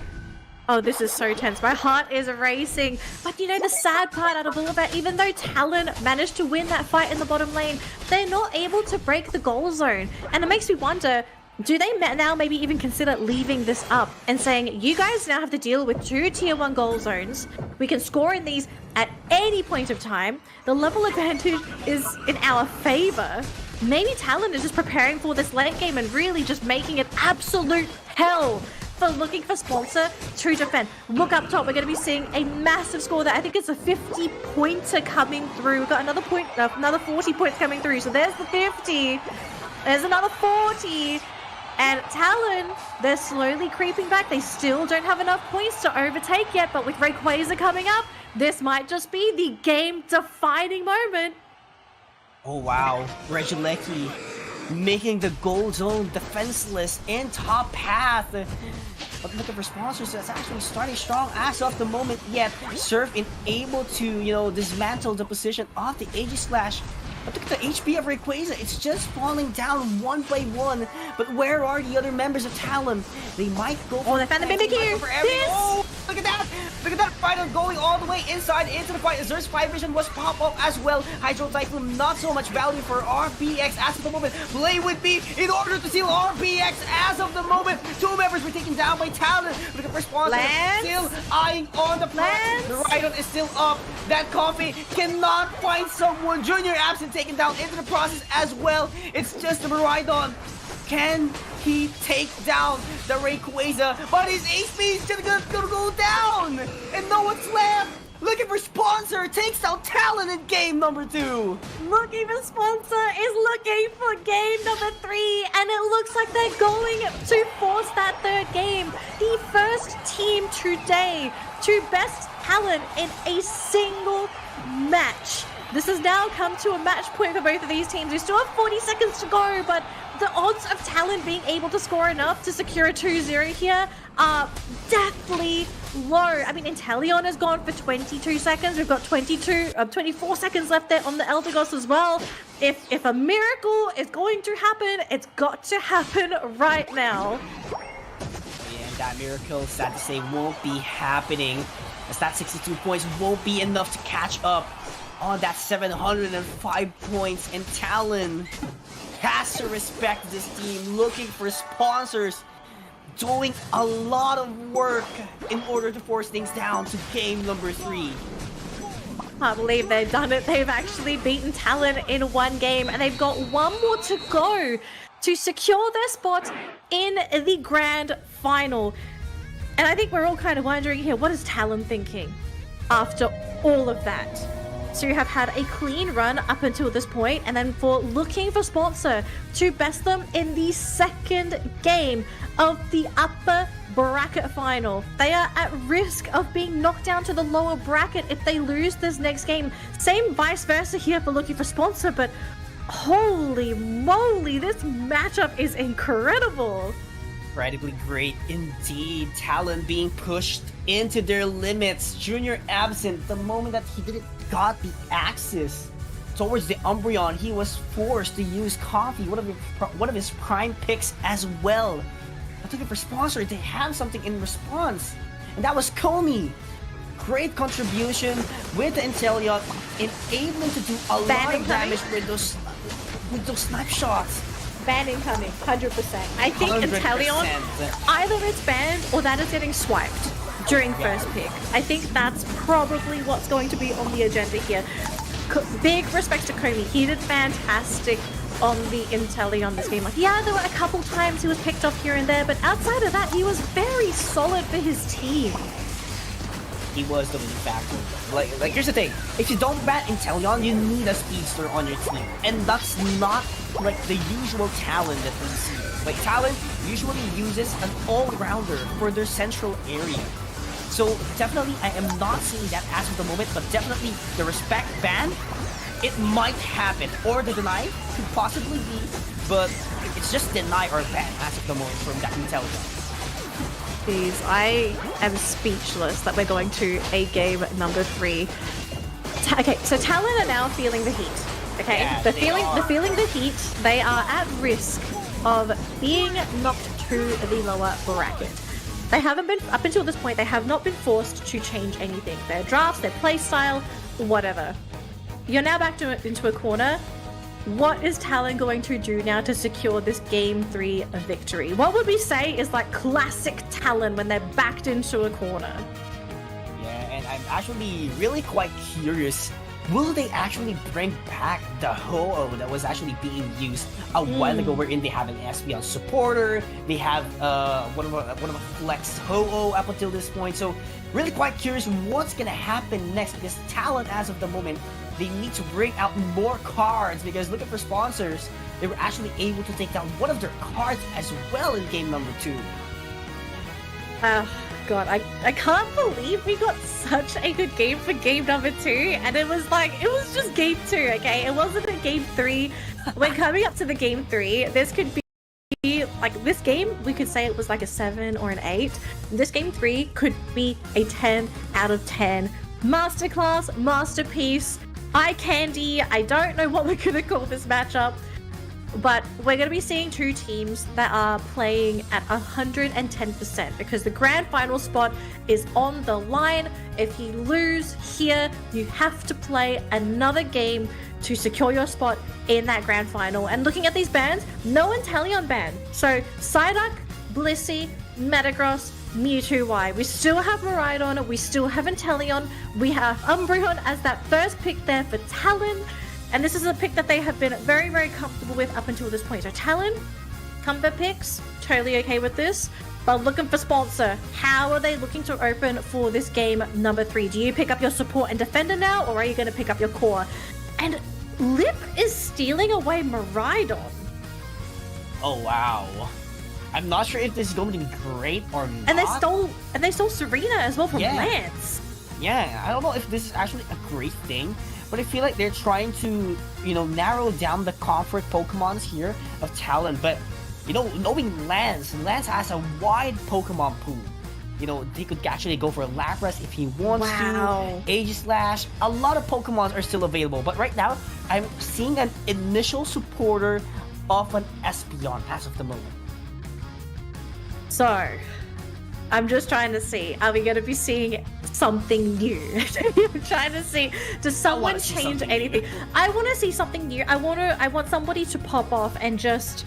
Oh, this is so tense. My heart is racing. But you know, the sad part out of all of that, even though Talon managed to win that fight in the bottom lane, they're not able to break the goal zone. And it makes me wonder, do they now maybe even consider leaving this up and saying, you guys now have to deal with 2 tier 1 goal zones. We can score in these at any point of time. The level advantage is in our favor. Maybe Talon is just preparing for this late game and really just making it absolute hell for looking for sponsor to defend. Look up top, we're going to be seeing a massive score there. I think it's a 50-pointer coming through. We've got another 40 points coming through. So there's the 50. There's another 40. And Talon, they're slowly creeping back. They still don't have enough points to overtake yet, but with Rayquaza coming up, this might just be the game-defining moment. Oh wow, Regieleki making the goal zone defenseless in top path. But looking for sponsors, that's actually starting strong as of the moment, yet Surf able to, you know, dismantle the position of the Aegis Slash. But look at the HP of Rayquaza, it's just falling down one by one. But where are the other members of Talon? They might go for... Oh, they found the Mimic here! Oh, look at that! Look at that fighter going all the way inside into the fight. Zer's 5 vision was pop up as well. Hydro Typhoon, not so much value for RPX as of the moment. Play with me in order to seal RPX as of the moment. 2 members were taken down by Talon. Looking for sponsor, still eyeing on the plan. The Rhydon is still up. That coffee cannot find someone. Junior Absent taken down into the process as well. It's just the Rhydon. Can he take down the Rayquaza? But his HP is gonna go down! And no one's left! Looking for sponsor! Takes out Talon in game number 2! Looking for sponsor is looking for game number 3, and it looks like they're going to force that 3rd game. The first team today to best Talon in a single match. This has now come to a match point for both of these teams. We still have 40 seconds to go, but the odds of Talon being able to score enough to secure a 2-0 here are deathly low. I mean, Inteleon has gone for 22 seconds. We've got 24 seconds left there on the Eldegoss as well. If a miracle is going to happen, it's got to happen right now. Yeah, and that miracle, sad to say, won't be happening, as that 62 points won't be enough to catch up on that 705 points. And Talon has to respect this team, looking for sponsors, doing a lot of work in order to force things down to game number 3. I believe they've done it. They've actually beaten Talon in 1 game, and they've got 1 more to go to secure their spot in the grand final. And I think we're all kind of wondering here, what is Talon thinking after all of that? To have had a clean run up until this point, and then for looking for sponsor to best them in the 2nd game of the upper bracket final. They are at risk of being knocked down to the lower bracket if they lose this next game. Same vice versa here for looking for sponsor, but holy moly, this matchup is incredible. Incredibly great indeed. Talon being pushed into their limits. Junior Absent, the moment that he didn't got the access towards the Umbreon, he was forced to use Coffee, one of his prime picks as well. But looking for sponsor, they have something in response, and that was Komi. Great contribution with the Inteleon, enabling to do a lot of damage with those snipe shots. Ban incoming, 100%. I think 100%. Inteleon, either it's banned or that is getting swiped during first pick. I think that's probably what's going to be on the agenda here. Big respects to Komi. He did fantastic on the Inteleon this game. Like, yeah, there were a couple times he was picked off here and there, but outside of that, he was very solid for his team. He was the lead factor. Like here's the thing. If you don't ban Inteleon, you need a speedster on your team. And that's not like the usual Talon that we see. Like, Talon usually uses an all-rounder for their central area. So definitely I am not seeing that as of the moment, but definitely the respect ban, it might happen. Or the deny could possibly be, but it's just deny or ban as of the moment from that Inteleon. Jeez, I am speechless that we're going to a game number 3. Okay, so Talon are now feeling the heat. Okay, Yeah, they're feeling the heat. They are at risk of being knocked to the lower bracket. They haven't been, up until this point, they have not been forced to change anything. Their drafts, their play style, whatever. You're now back into a corner. What is Talon going to do now to secure this Game 3 victory? What would we say is like classic Talon when they're backed into a corner? Yeah, and I'm actually really quite curious. Will they actually bring back the Ho-Oh that was actually being used a while ago, wherein they have an Espeon supporter, they have one of a flex Ho-Oh up until this point. So really quite curious what's gonna happen next, because Talon, as of the moment, they need to bring out more cards, because looking for sponsors, they were actually able to take down one of their cards as well in game number 2. God, I can't believe we got such a good game for game number 2, and it was just game 2, okay? It wasn't a game 3. When coming up to the game 3, this could be like, this game, we could say it was like a 7 or an 8. This game 3 could be a 10 out of 10. Masterclass, masterpiece, eye candy. I don't know what we're gonna call this matchup, but we're going to be seeing two teams that are playing at 110%, because the grand final spot is on the line. If you lose here, you have to play another game to secure your spot in that grand final. And looking at these bans, no Inteleon ban. So Psyduck, Blissey, Metagross, Mewtwo Y. We still have Miraidon, we still have Inteleon, we have Umbreon as that first pick there for Talon. And this is a pick that they have been very, very comfortable with up until this point. So Talon, comfort picks, totally okay with this. But looking for sponsor, how are they looking to open for this game number 3? Do you pick up your support and defender now, or are you going to pick up your core? And Lip is stealing away Miraidon. Oh wow. I'm not sure if this is going to be great or not. And they stole Serena as well from Lance. Yeah, I don't know if this is actually a great thing, but I feel like they're trying to, narrow down the comfort Pokemons here of Talon. But, knowing Lance has a wide Pokemon pool. They could actually go for Lapras if he wants to. Aegislash. A lot of Pokemons are still available. But right now, I'm seeing an initial supporter of an Espeon as of the moment. So, I'm just trying to see, are we going to be seeing something new? I'm trying to see, does someone change anything? I want to see something new. I want somebody to pop off and just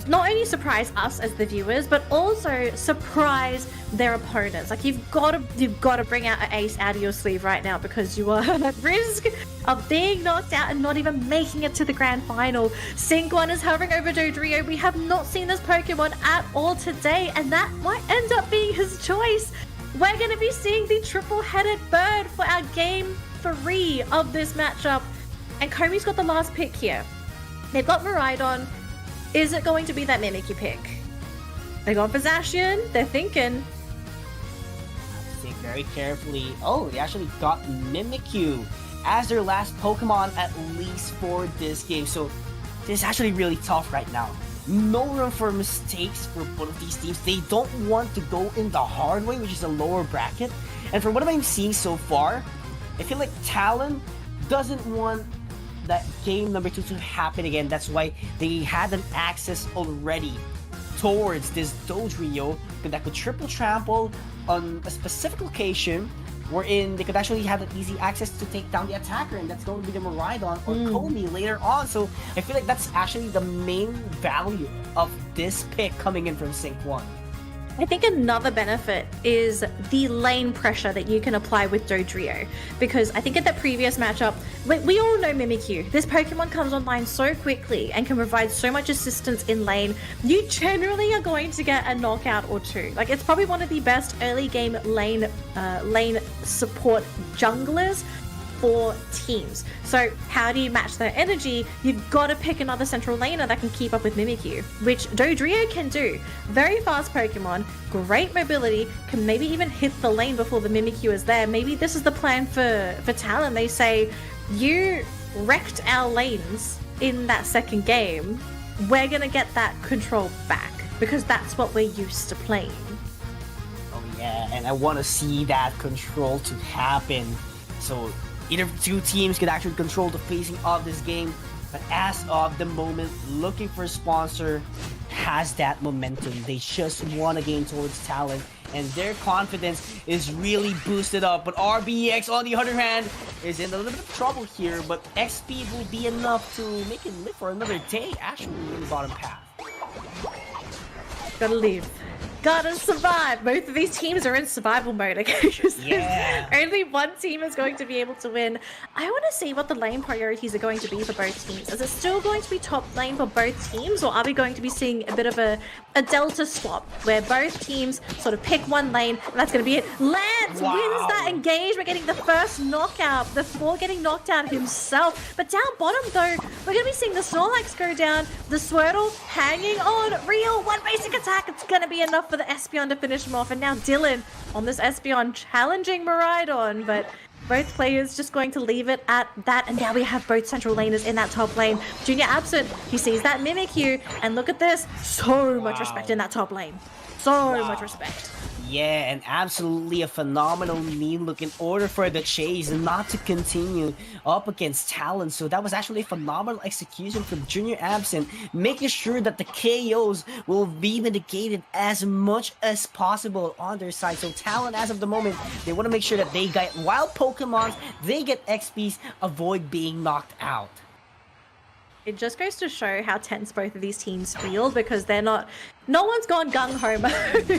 not only surprise us as the viewers, but also surprise their opponents. Like, you've got to bring out an ace out of your sleeve right now, because you are at risk of being knocked out and not even making it to the grand final. Sync1 is hovering over Dodrio. We have not seen this Pokemon at all today, and that might end up being his choice. We're going to be seeing the triple-headed bird for our game 3 of this matchup. And Komi's got the last pick here. They've got Miraidon. Is it going to be that Mimikyu pick? They're going for Zacian. They're thinking. Think very carefully. Oh, they actually got Mimikyu as their last Pokemon, at least for this game. So this is actually really tough right now. No room for mistakes for both of these teams. They don't want to go in the hard way, which is a lower bracket. And from what I'm seeing so far, I feel like Talon doesn't want that game number 2 to happen again. That's why they had an access already towards this Dodrio that could triple trample on a specific location, wherein they could actually have an easy access to take down the attacker, and that's going to be the Miraidon or Komi later on. So I feel like that's actually the main value of this pick coming in from Sync1. I think another benefit is the lane pressure that you can apply with Dodrio, because I think at the previous matchup, we all know Mimikyu. This Pokemon comes online so quickly and can provide so much assistance in lane. You generally are going to get a knockout or two. Like, it's probably one of the best early game lane support junglers for teams. So how do you match that energy? You've got to pick another central laner that can keep up with Mimikyu, which Dodrio can do. Very fast Pokemon, great mobility, can maybe even hit the lane before the Mimikyu is there. Maybe this is the plan for Talon. They say, you wrecked our lanes in that second game. We're going to get that control back, because that's what we're used to playing. Oh yeah, and I want to see that control to happen. So either two teams could actually control the phasing of this game, but as of the moment, looking for a sponsor has that momentum. They just want to gain towards Talon and their confidence is really boosted up. But RBX, on the other hand, is in a little bit of trouble here, but XP will be enough to make him live for another day, actually, in the bottom path. Gotta live. Gotta survive. Both of these teams are in survival mode, okay? Yeah. Only one team is going to be able to win. I want to see what the lane priorities are going to be for both teams. Is it still going to be top lane for both teams, or are we going to be seeing a bit of a delta swap where both teams sort of pick one lane and that's going to be it? Lance wins that engagement, getting the first knockout before getting knocked out himself. But down bottom though, we're going to be seeing the Snorlax go down, the Squirtle hanging on. Real one basic attack. It's going to be enough for the Espeon to finish him off, and now Dylan on this Espeon challenging Miraidon, but both players just going to leave it at that, and now we have both central laners in that top lane. Junior absent, he sees that Mimikyu, and look at this, so much respect in that top lane. So much respect. Yeah, and absolutely a phenomenal meme look in order for the chase not to continue up against Talon. So that was actually a phenomenal execution from Junior Absent, making sure that the KOs will be mitigated as much as possible on their side. So Talon, as of the moment, they want to make sure that they get wild Pokemons, they get XPs, avoid being knocked out. It just goes to show how tense both of these teams feel, because they're not... No one's gone gung-ho mode.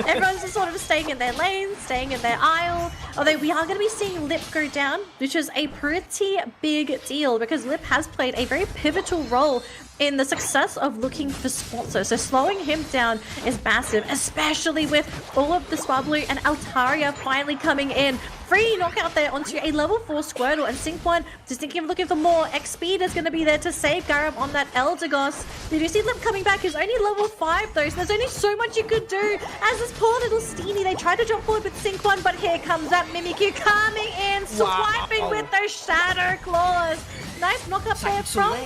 Everyone's just sort of staying in their lanes, staying in their aisle. Although we are going to be seeing Lip go down, which is a pretty big deal, because Lip has played a very pivotal role in the success of looking for sponsors. So slowing him down is massive, especially with all of the Swablu and Altaria finally coming in. Free knockout there onto a level 4 Squirtle, and Sync1 just thinking of looking for more. XP is going to be there to save Garam on that Eldegoss. Did you see Lip coming back? He's only level 5 though, so there's only so much you could do. As this poor little Steenie, they tried to jump forward with Sync1, but here comes that Mimikyu coming in, swiping with those Shadow Claws. Nice knock up there from...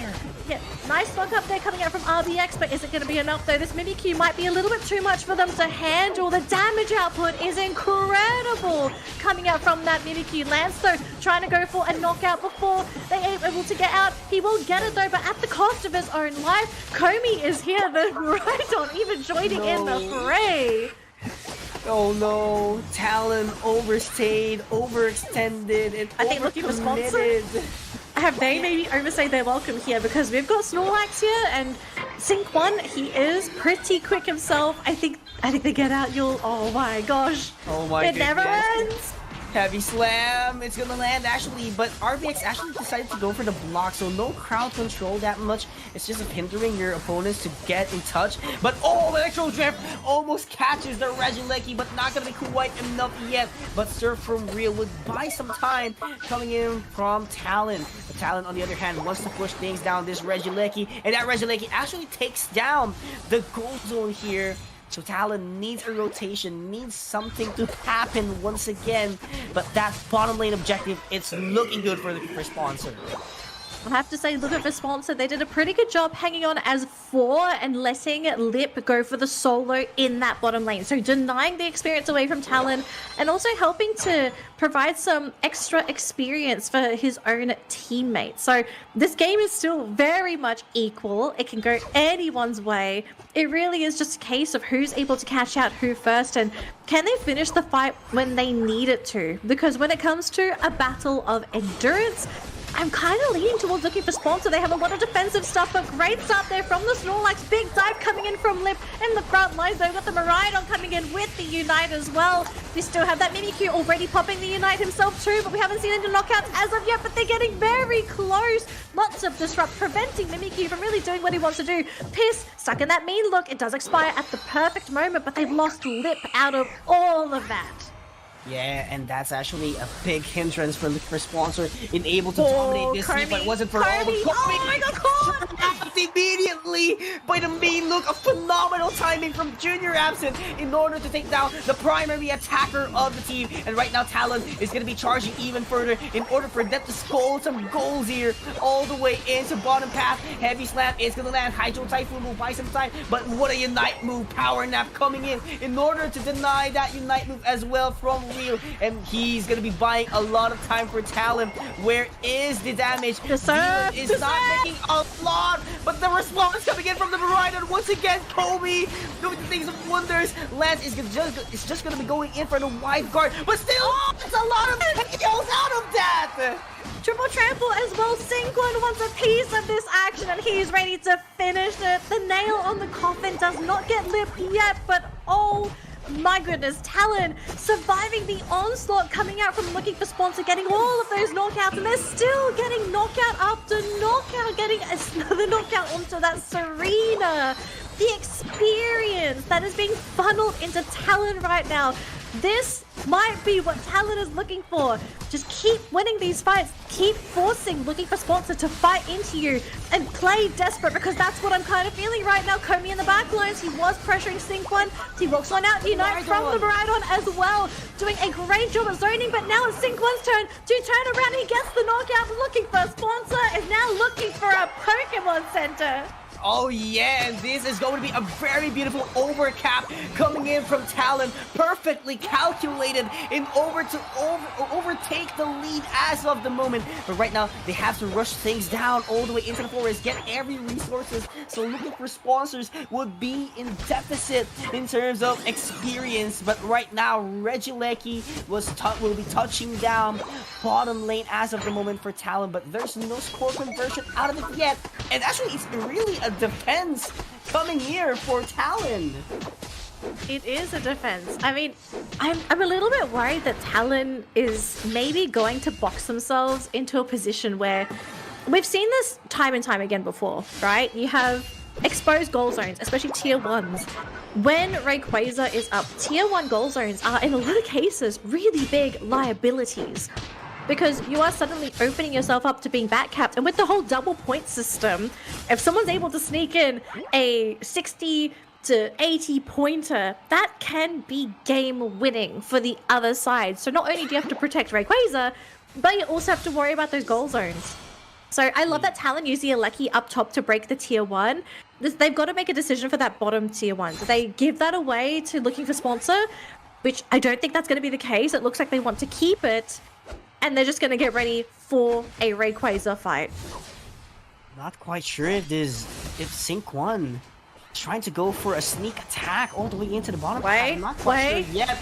Yeah, nice knock up there coming out from RBX, but is it going to be enough though? This Mimikyu might be a little bit too much for them to handle. The damage output is incredible coming out from that Mimikyu. Lance though, trying to go for a knockout before they are able to get out. He will get it though, but at the cost of his own life. Comey is here, the Miraidon even joining in the fray. Oh no, Talon overstayed, overextended, and I think looking for sponsors. Have they maybe overstayed their welcome here, because we've got Snorlax here and Sync1, he is pretty quick himself. I think they get out. Oh my gosh. Oh my goodness. It never ends. Heavy slam, it's gonna land actually, but RBX actually decided to go for the block, so no crowd control that much. It's just hindering your opponents to get in touch. But Electro Drift almost catches the Regieleki, but not gonna be quite enough yet. But Surf from Real would buy some time coming in from Talon. But Talon, on the other hand, wants to push things down this Regieleki, and that Regieleki actually takes down the gold zone here. So Talon needs a rotation, needs something to happen once again. But that bottom lane objective, it's looking good for sponsor. I have to say, look at the sponsor. They did a pretty good job hanging on as 4 and letting Lip go for the solo in that bottom lane. So denying the experience away from Talon, and also helping to provide some extra experience for his own teammates. So this game is still very much equal. It can go anyone's way. It really is just a case of who's able to catch out who first, and can they finish the fight when they need it to? Because when it comes to a battle of endurance, I'm kind of leaning towards looking for sponsor. They have a lot of defensive stuff, but great start there from the Snorlax. Big dive coming in from Lip in the front lines. They've got the Miraidon coming in with the Unite as well. We still have that Mimikyu already popping the Unite himself too, but we haven't seen any knockouts as of yet, but they're getting very close. Lots of disrupt, preventing Mimikyu from really doing what he wants to do. Piss, stuck in that mean look. It does expire at the perfect moment, but they've lost Lip out of all of that. Yeah, and that's actually a big hindrance for sponsor in able to dominate this team, but it wasn't for all the my God, caught! Immediately by the main look, a phenomenal timing from Junior Absent in order to take down the primary attacker of the team. And right now Talon is going to be charging even further in order for them to score some goals here all the way into bottom path. Heavy slam is going to land. Hydro Typhoon will buy some time, but what a Unite move. Power Nap coming in order to deny that Unite move as well from wheel, and he's gonna be buying a lot of time for Talon. Where is the damage? Deserve, Dylan is not making a lot, but the response coming in from the Maraudon once again. Kobe doing the things of wonders. Lance is just gonna be going in for the wide guard, but still, it's a lot of KOs out of that. Triple trample as well. Sinquan wants a piece of this action and he's ready to finish it. The nail on the coffin does not get lit yet, but oh my goodness, Talon surviving the onslaught, coming out from looking for sponsor, getting all of those knockouts, and they're still getting knockout after knockout, getting another knockout onto that Serena. The experience that is being funneled into Talon right now. This might be what Talon is looking for. Just keep winning these fights. Keep forcing, looking for sponsor to fight into you and play desperate, because that's what I'm kind of feeling right now. Comey in the back lines. He was pressuring Sinquan. He walks on out Unite from the Maraudon as well. Doing a great job at zoning, but now it's Sinquan's turn to turn around. He gets the knockout. Looking for a sponsor. Is now looking for a Pokémon Center. Oh yeah, and this is going to be a very beautiful overcap coming in from Talon, perfectly calculated in order to overtake the lead as of the moment. But right now, they have to rush things down all the way into the forest, get every resources. So looking for sponsors would be in deficit in terms of experience. But right now, Regieleki will be touching down bottom lane as of the moment for Talon, but there's no score conversion out of it yet. And actually, it's really a defense coming here for Talon. It is a defense. I mean, I'm a little bit worried that Talon is maybe going to box themselves into a position where we've seen this time and time again before, right? You have exposed goal zones, especially tier 1s. When Rayquaza is up, tier 1 goal zones are in a lot of cases really big liabilities, because you are suddenly opening yourself up to being back-capped. And with the whole double point system, if someone's able to sneak in a 60 to 80 pointer, that can be game winning for the other side. So not only do you have to protect Rayquaza, but you also have to worry about those goal zones. So I love that Talon use the Alecki up top to break the tier 1. They've got to make a decision for that bottom tier 1. Do they give that away to looking for sponsor? Which I don't think that's going to be the case. It looks like they want to keep it, and they're just going to get ready for a Rayquaza fight. Not quite sure if Sinquan is trying to go for a sneak attack all the way into the bottom. I'm not quite sure yet.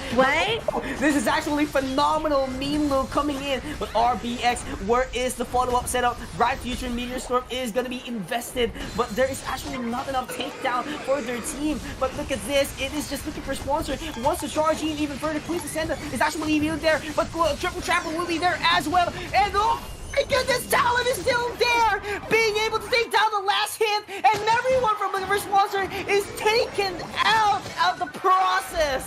This is actually phenomenal. Mean Lou coming in, but RBX, where is the follow-up setup? Bright Future Meteor Storm is going to be invested, but there is actually not enough takedown for their team. But look at this. It is just looking for sponsor. Wants to charge in even further. Quintessenta is actually even there, but Triple Trample will be there as well. And oh my goodness, Talon is still there, being able to take down the last hit, and everyone from the first sponsor is taken out of the process.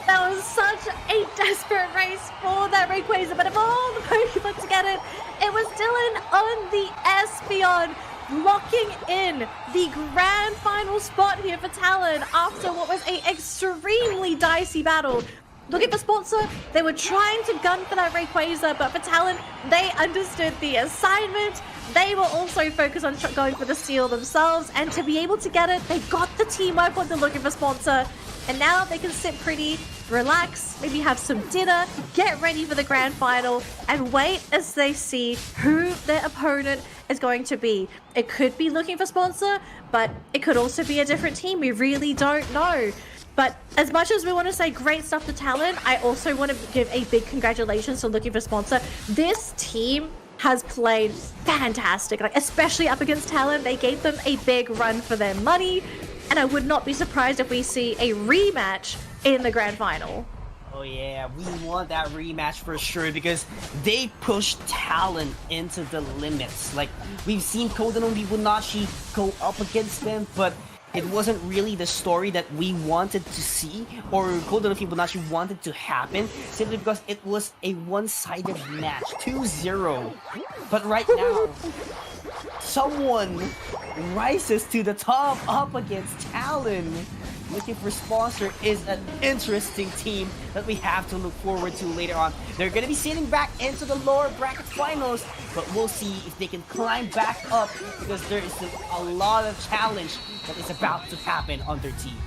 That was such a desperate race for that Rayquaza, but of all the Pokemon to get it, it was Dylan on the Espeon, locking in the grand final spot here for Talon after what was an extremely dicey battle. Looking for sponsor, they were trying to gun for that Rayquaza, but for Talon, they understood the assignment. They were also focused on going for the steal themselves, and to be able to get it, they got the teamwork when they're looking for sponsor. And now they can sit pretty, relax, maybe have some dinner, get ready for the grand final, and wait as they see who their opponent is going to be. It could be looking for sponsor, but it could also be a different team. We really don't know. But as much as we want to say great stuff to Talon, I also want to give a big congratulations to looking for sponsor. This team has played fantastic, like especially up against Talon. They gave them a big run for their money, and I would not be surprised if we see a rematch in the grand final. Oh yeah, we want that rematch for sure, because they pushed Talon into the limits. Like, we've seen Kodono Fibonacci go up against them, but it wasn't really the story that we wanted to see, or Kodono Fibonacci wanted to happen, simply because it was a one-sided match, 2-0. But right now, someone rises to the top up against Talon. Looking for sponsor is an interesting team that we have to look forward to later on. They're going to be sitting back into the lower bracket finals, but we'll see if they can climb back up, because there is a lot of challenge that is about to happen on their team.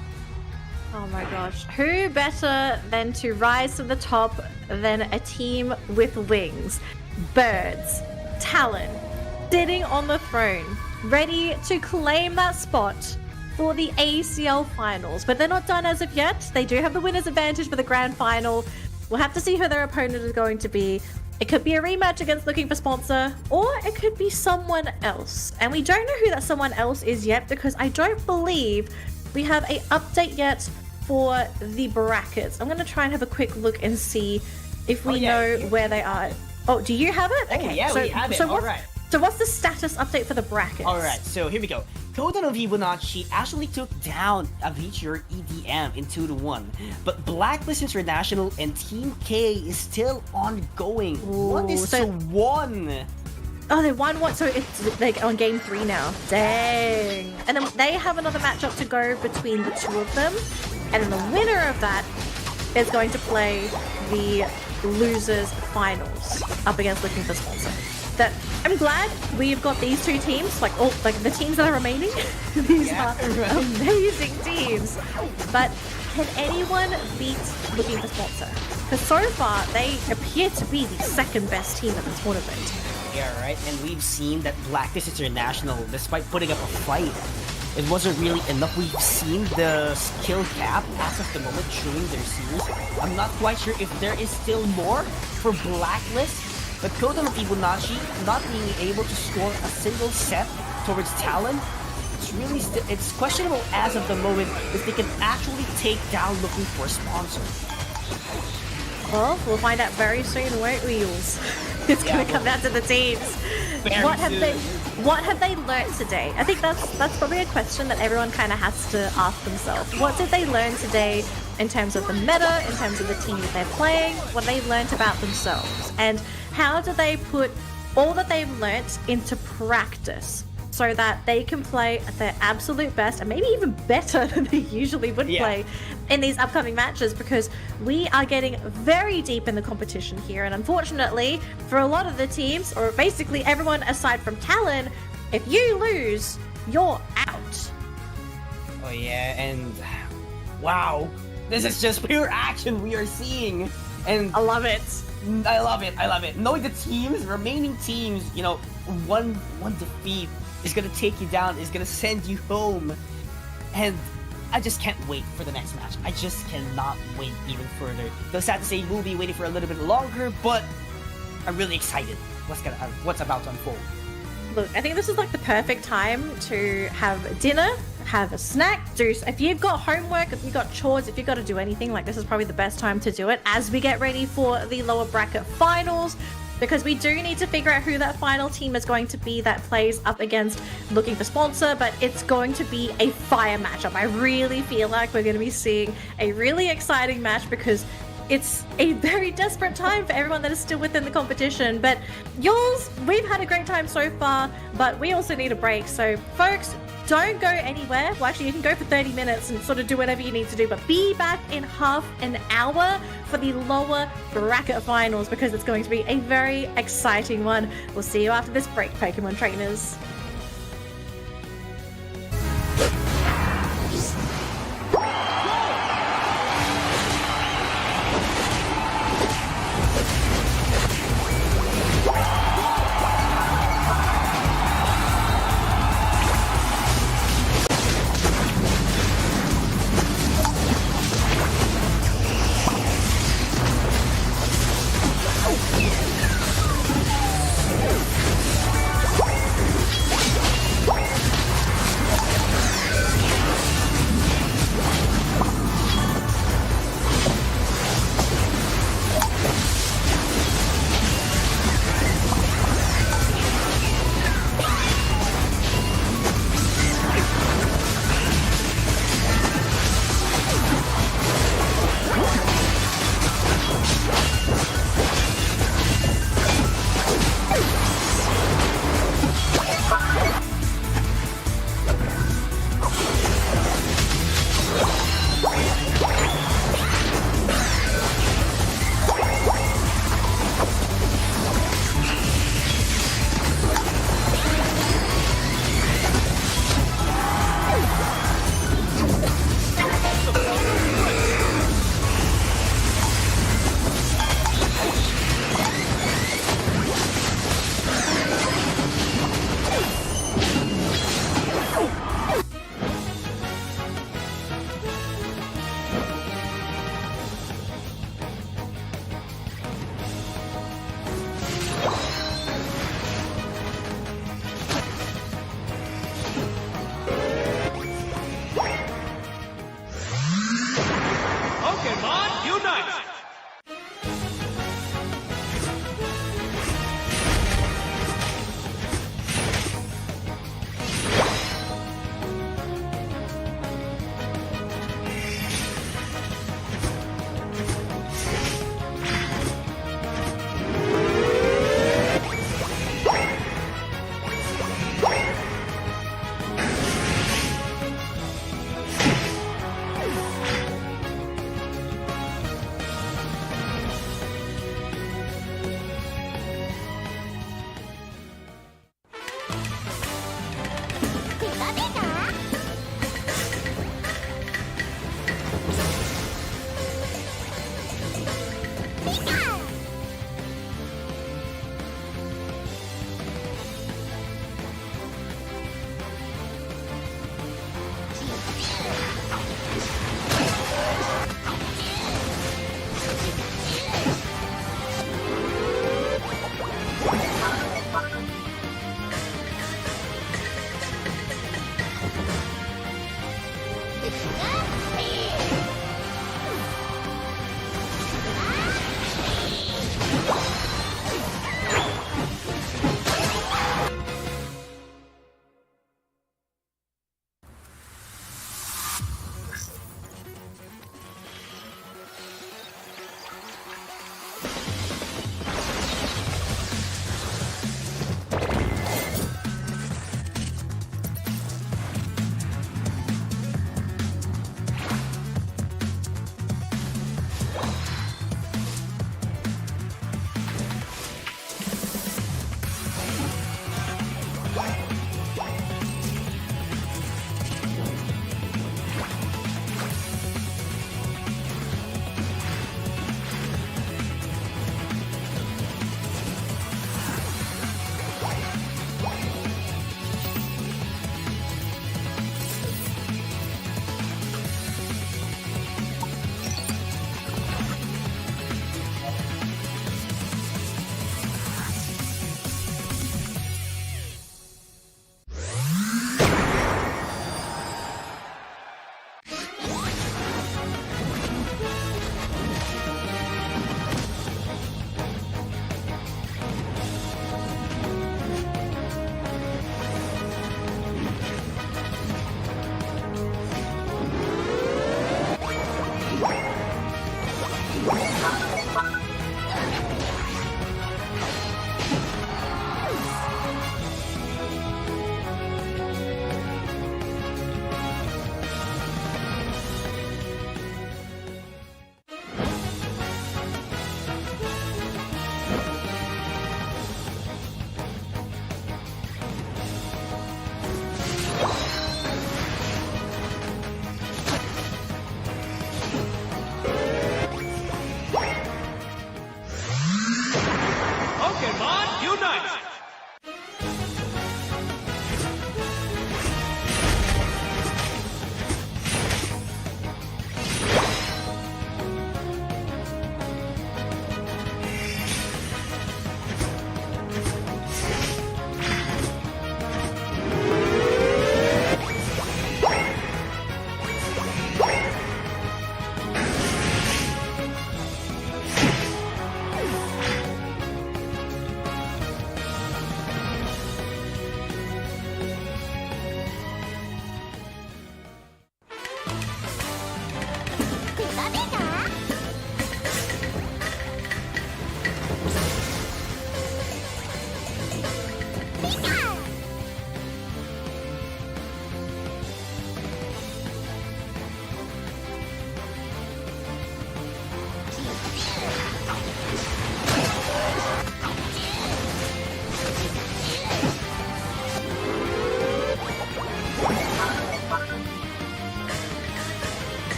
Oh my gosh. Who better than to rise to the top than a team with wings? Birds, Talon, sitting on the throne, ready to claim that spot for the ACL finals. But they're not done as of yet. They do have the winner's advantage for the grand final. We'll have to see who their opponent is going to be. It could be a rematch against Looking for Sponsor, or it could be someone else. And we don't know who that someone else is yet because I don't believe we have an update yet for the brackets. I'm going to try and have a quick look and see if we know where they are. Oh, do you have it? Okay, yeah, we have it. All right. So what's the status update for the brackets? All right, so here we go. Koda no Fibonacci actually took down Avicii EDM in 2-1, but Blacklist International and Team K is still ongoing. Ooh, 1-1. Oh, they won one, so it's like on game 3 now. Dang. And then they have another matchup to go between the two of them, and then the winner of that is going to play the losers finals up against Looking for Sponsor. That I'm glad we've got these two teams, like the teams that are remaining. These are amazing teams. But can anyone beat Looking for Sponsor? Because so far they appear to be the second best team at the tournament. Yeah, right. And we've seen that Blacklist International, despite putting up a fight, it wasn't really enough. We've seen the skill cap as of the moment during their series. I'm not quite sure if there is still more for Blacklist. But Koda no Fibonacci not being able to score a single set towards Talon, it's questionable as of the moment if they can actually take down Looking for a Sponsor. Well, we'll find out very soon, won't we, Yules? It's going to come down to the teams. What have they learned today? I think that's probably a question that everyone kind of has to ask themselves. What did they learn today in terms of the meta, in terms of the team that they're playing, what they learned about themselves, and how do they put all that they've learnt into practice so that they can play at their absolute best and maybe even better than they usually would play in these upcoming matches, because we are getting very deep in the competition here, and unfortunately for a lot of the teams, or basically everyone aside from Talon, if you lose, you're out. Oh yeah, and wow, this is just pure action we are seeing, and I love it. I love it. Knowing the teams, remaining teams, you know, one defeat is gonna take you down, is gonna send you home, and I just can't wait for the next match. I just cannot wait even further. Though sad to say, we'll be waiting for a little bit longer, but I'm really excited what's about to unfold. Look, I think this is like the perfect time to have dinner, have a snack, if you've got homework, if you've got chores, if you've got to do anything, like this is probably the best time to do it as we get ready for the lower bracket finals, because we do need to figure out who that final team is going to be that plays up against Looking for Sponsor, but it's going to be a fire matchup. I really feel like we're going to be seeing a really exciting match because it's a very desperate time for everyone that is still within the competition. But Yules, we've had a great time so far, but we also need a break. So folks, don't go anywhere. Well, actually, you can go for 30 minutes and sort of do whatever you need to do, but be back in half an hour for the lower bracket finals because it's going to be a very exciting one. We'll see you after this break, Pokemon trainers. Pokémon unite!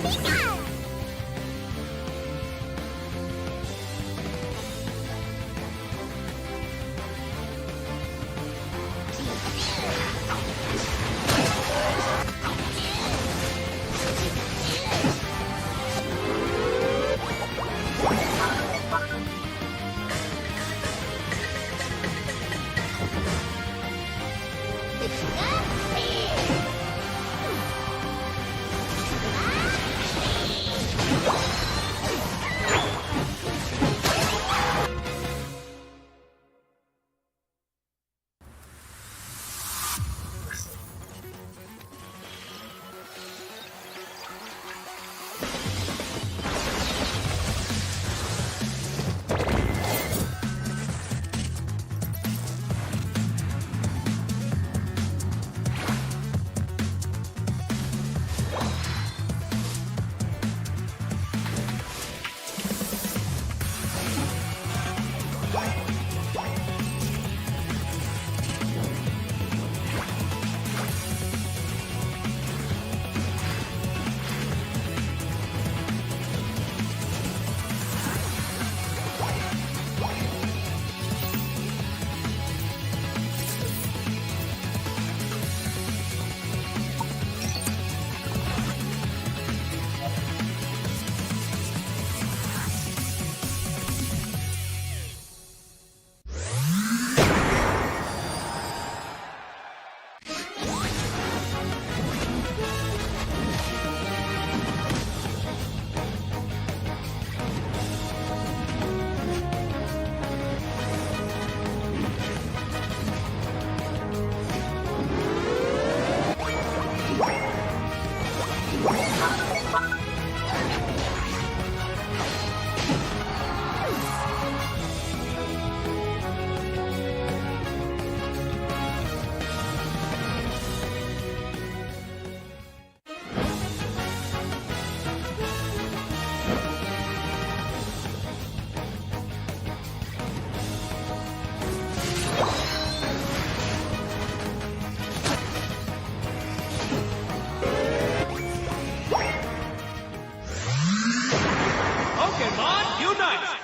Pokémon unite!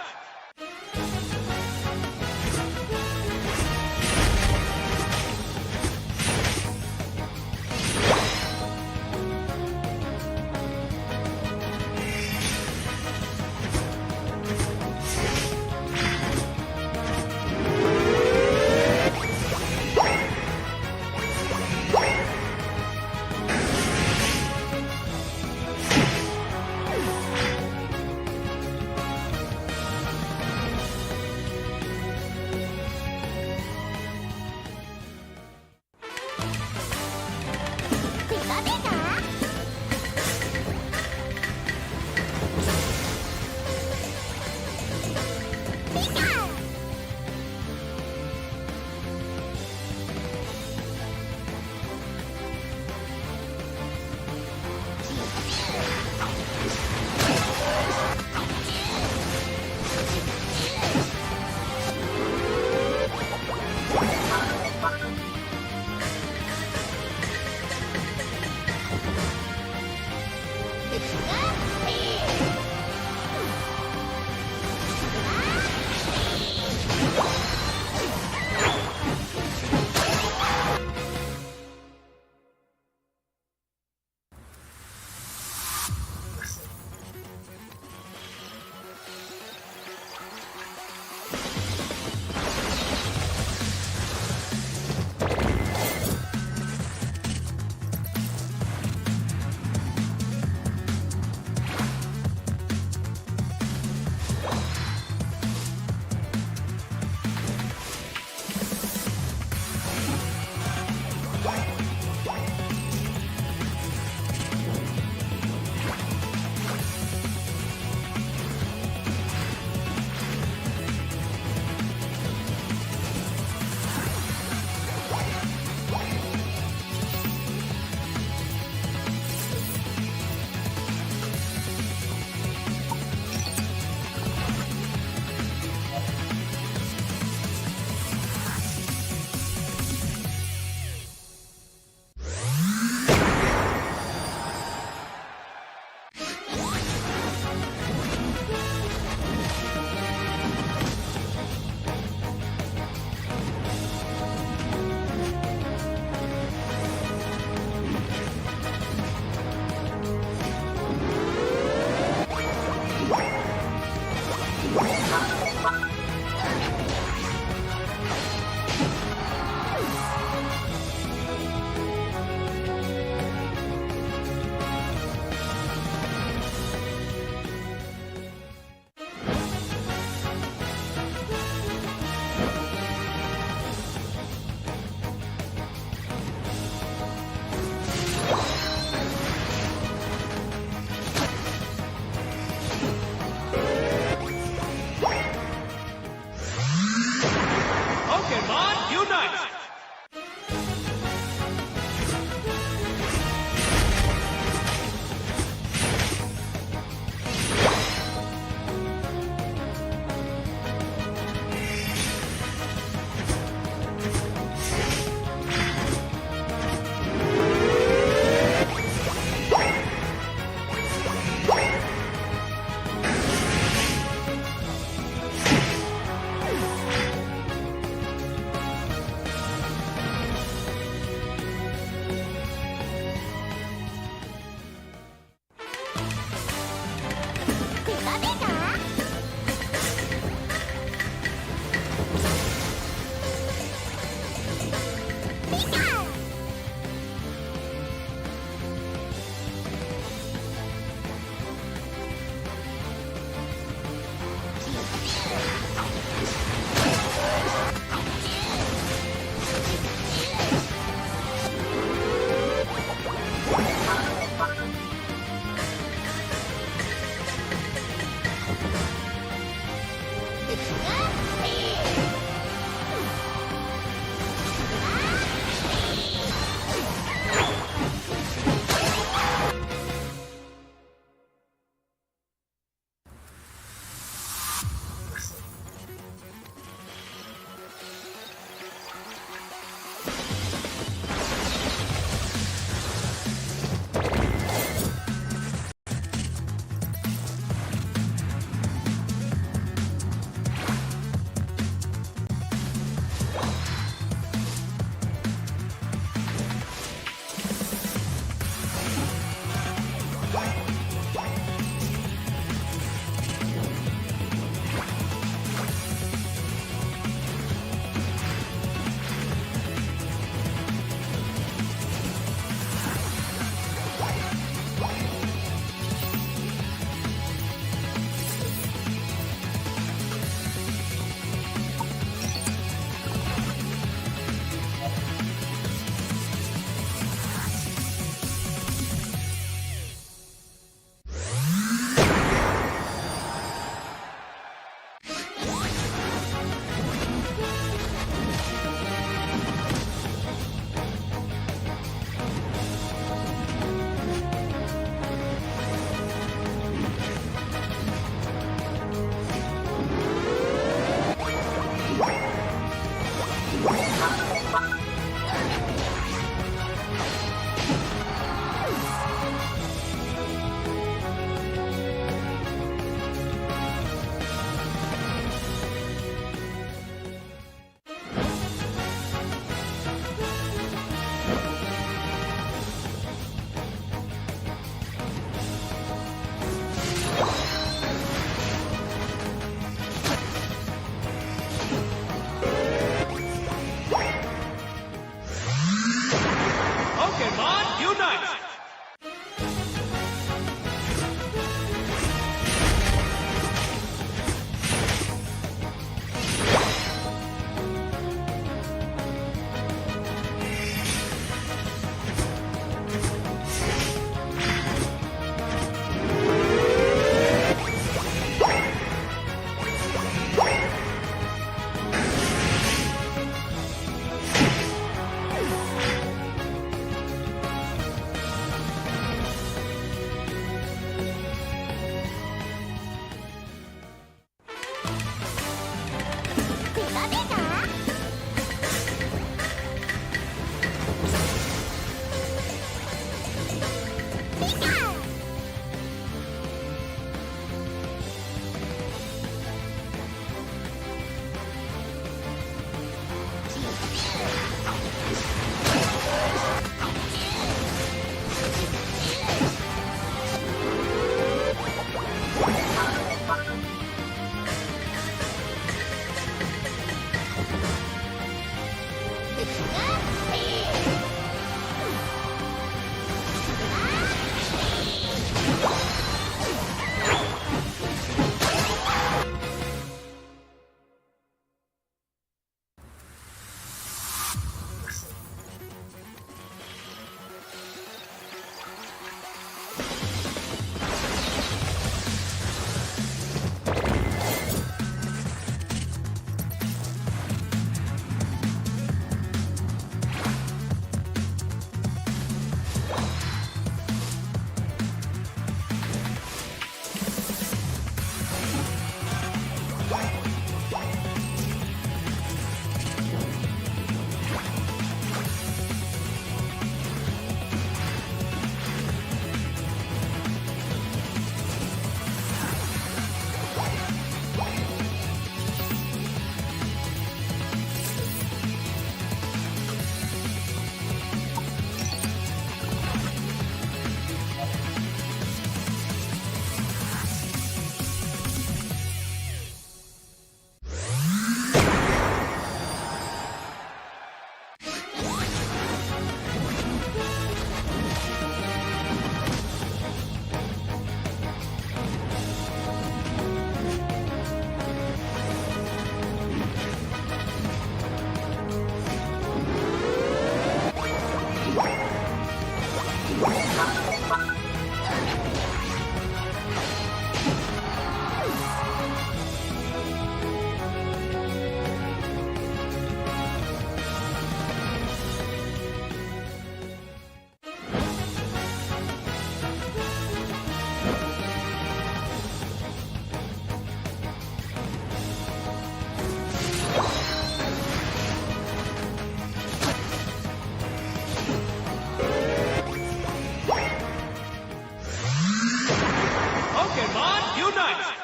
Pokémon unite!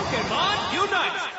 Pokémon unite!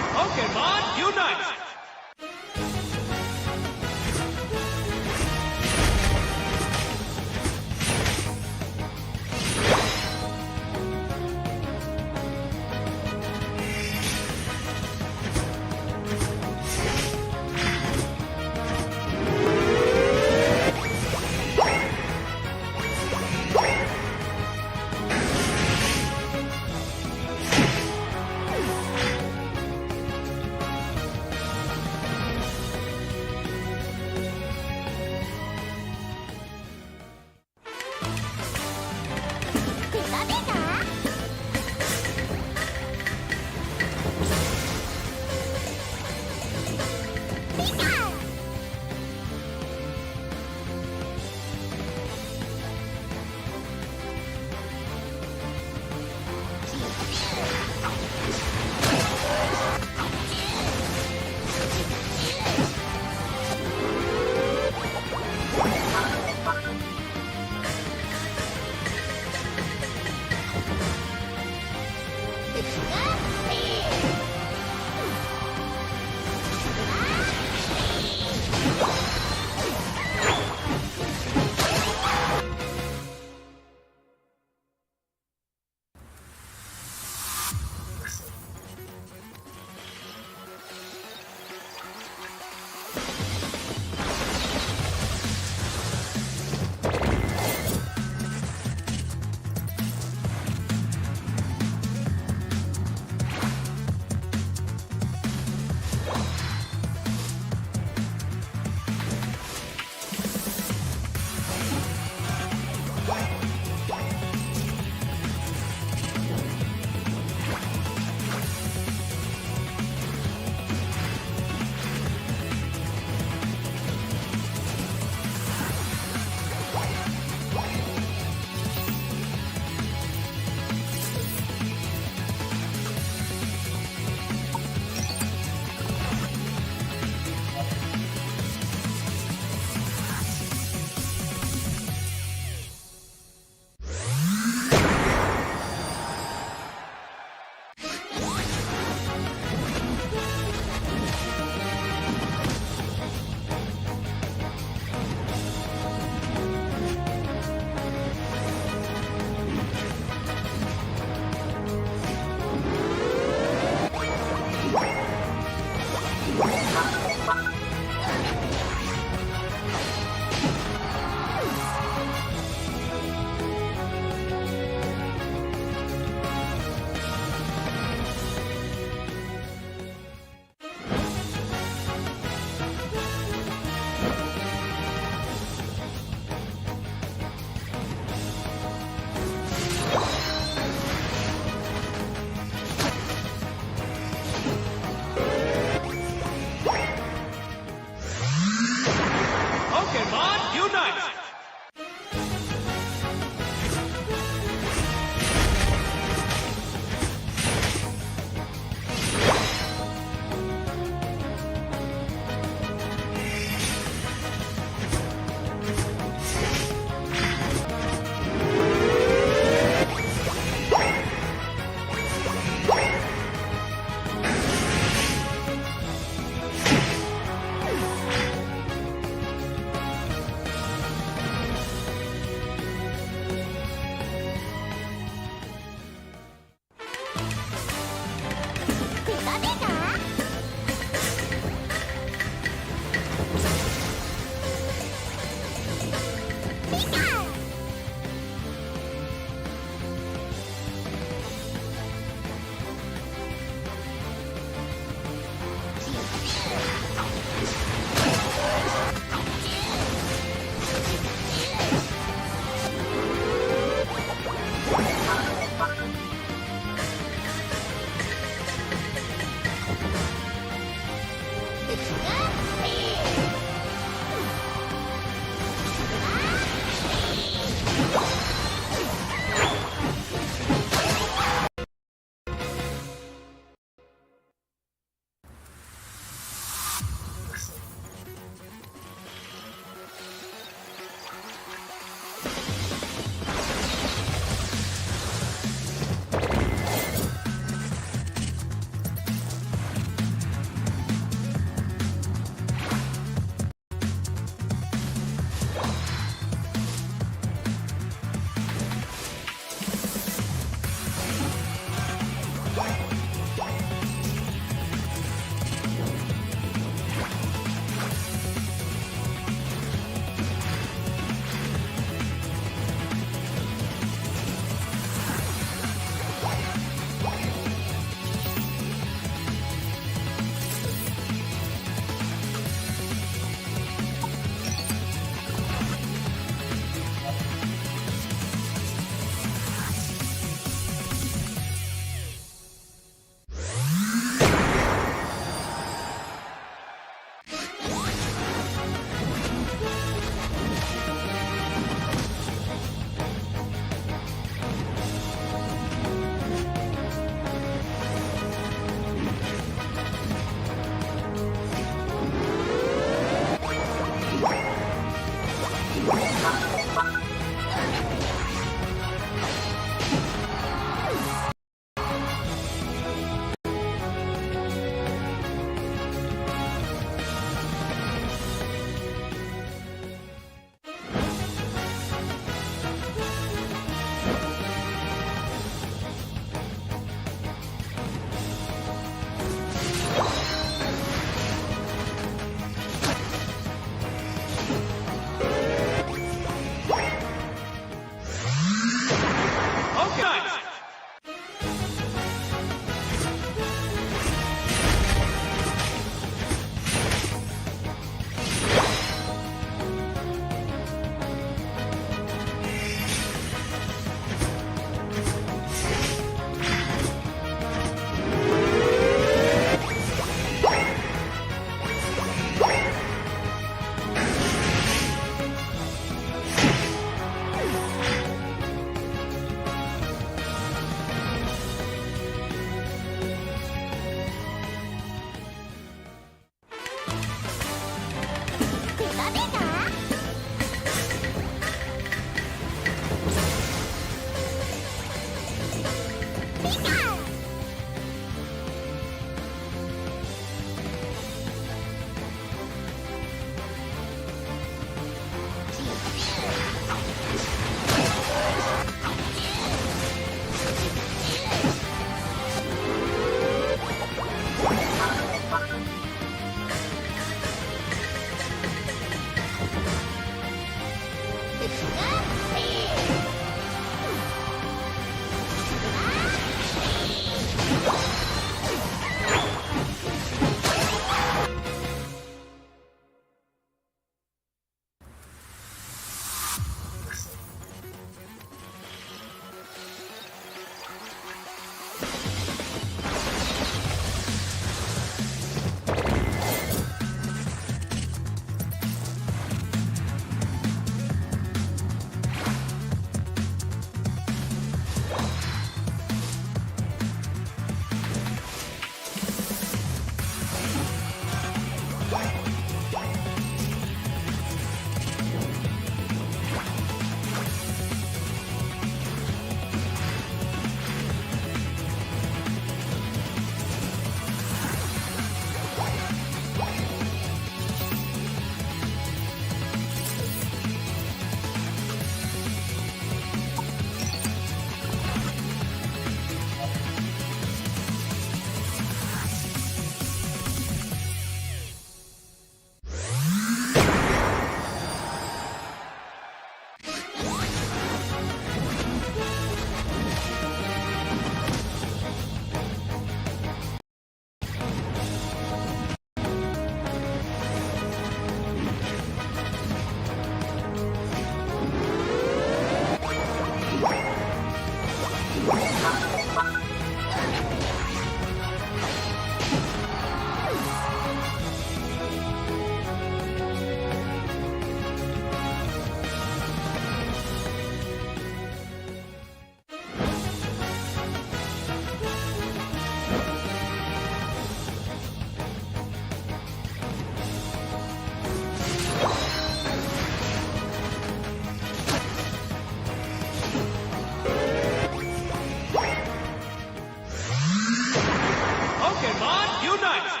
Pokémon unite!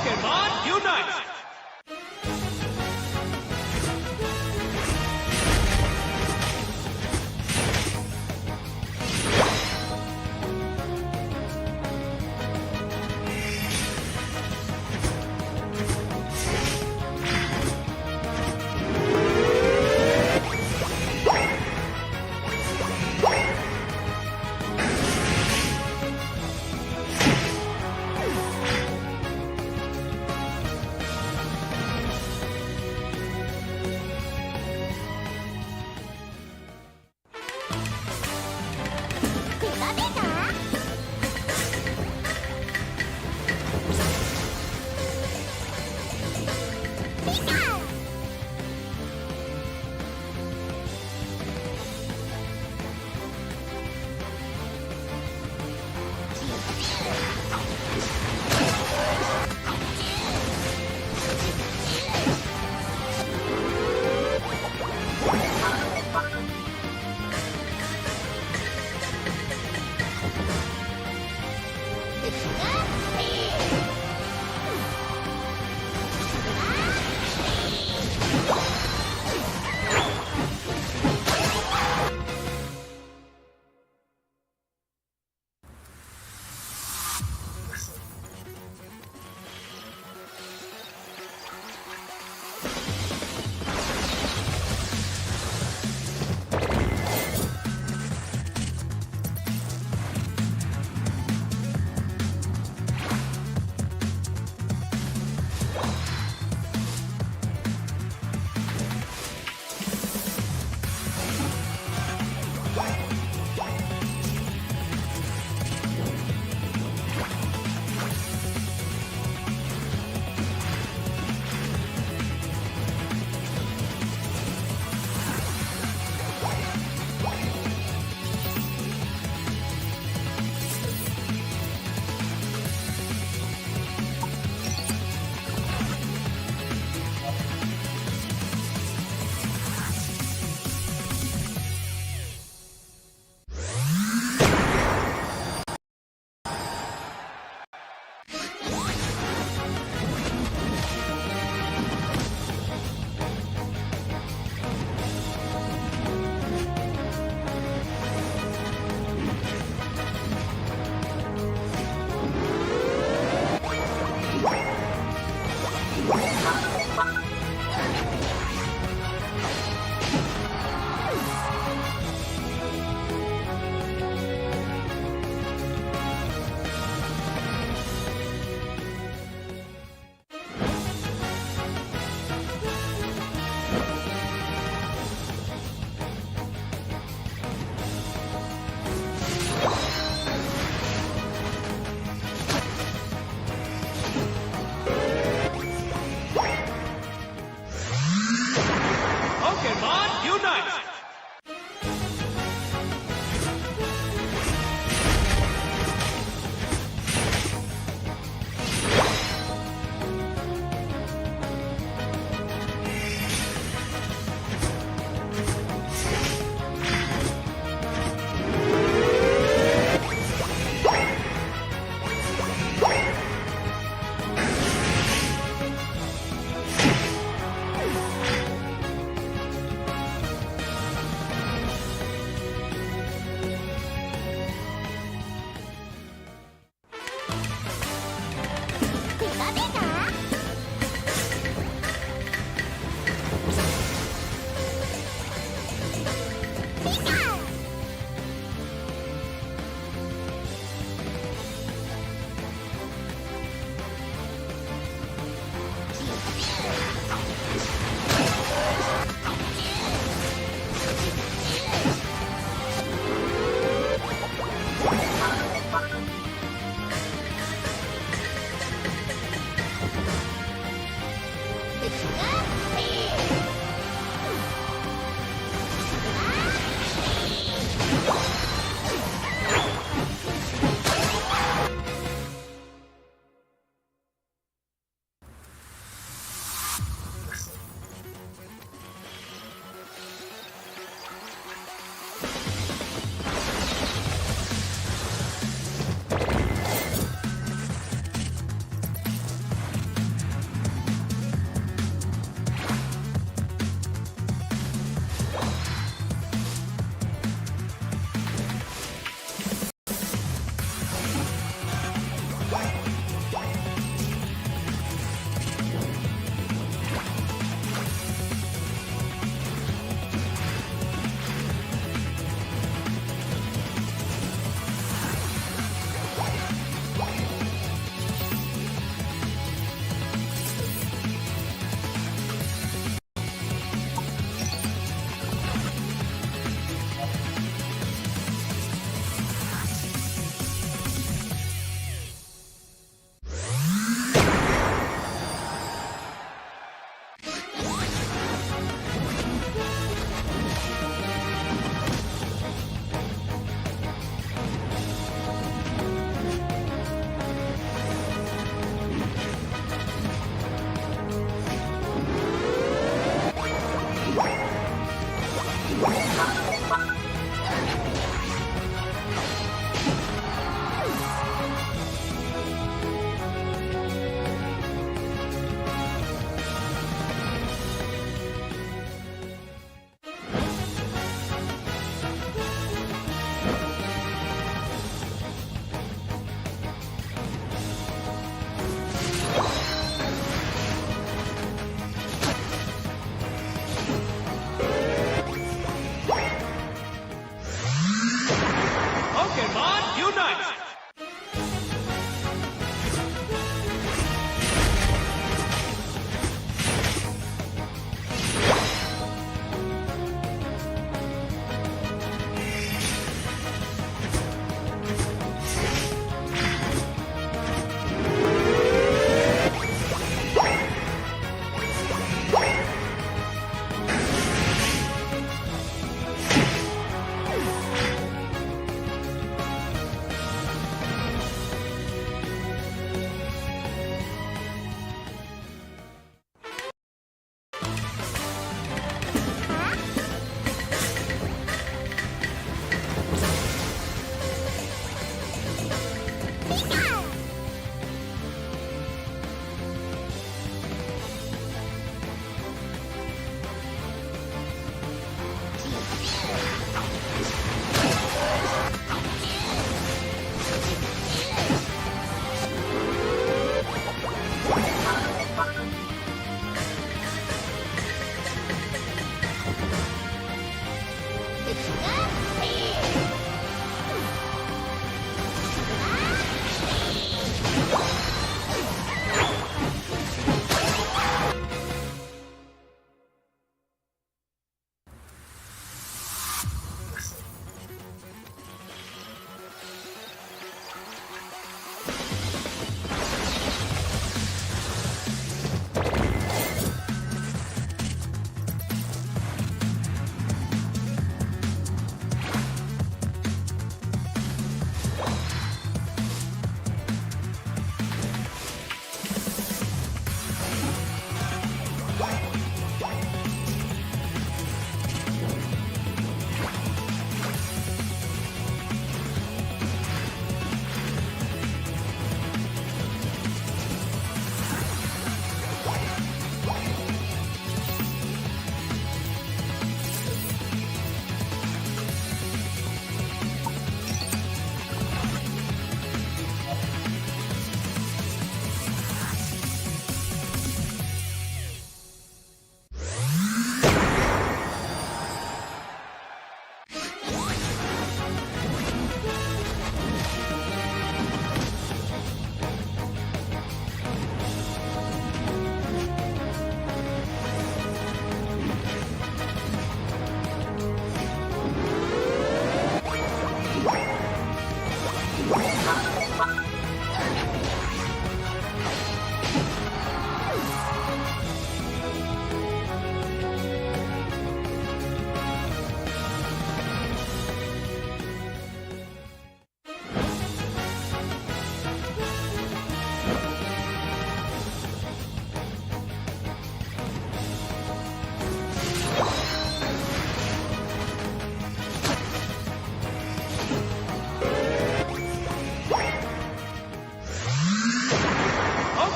Pokémon unite! Pokémon unite!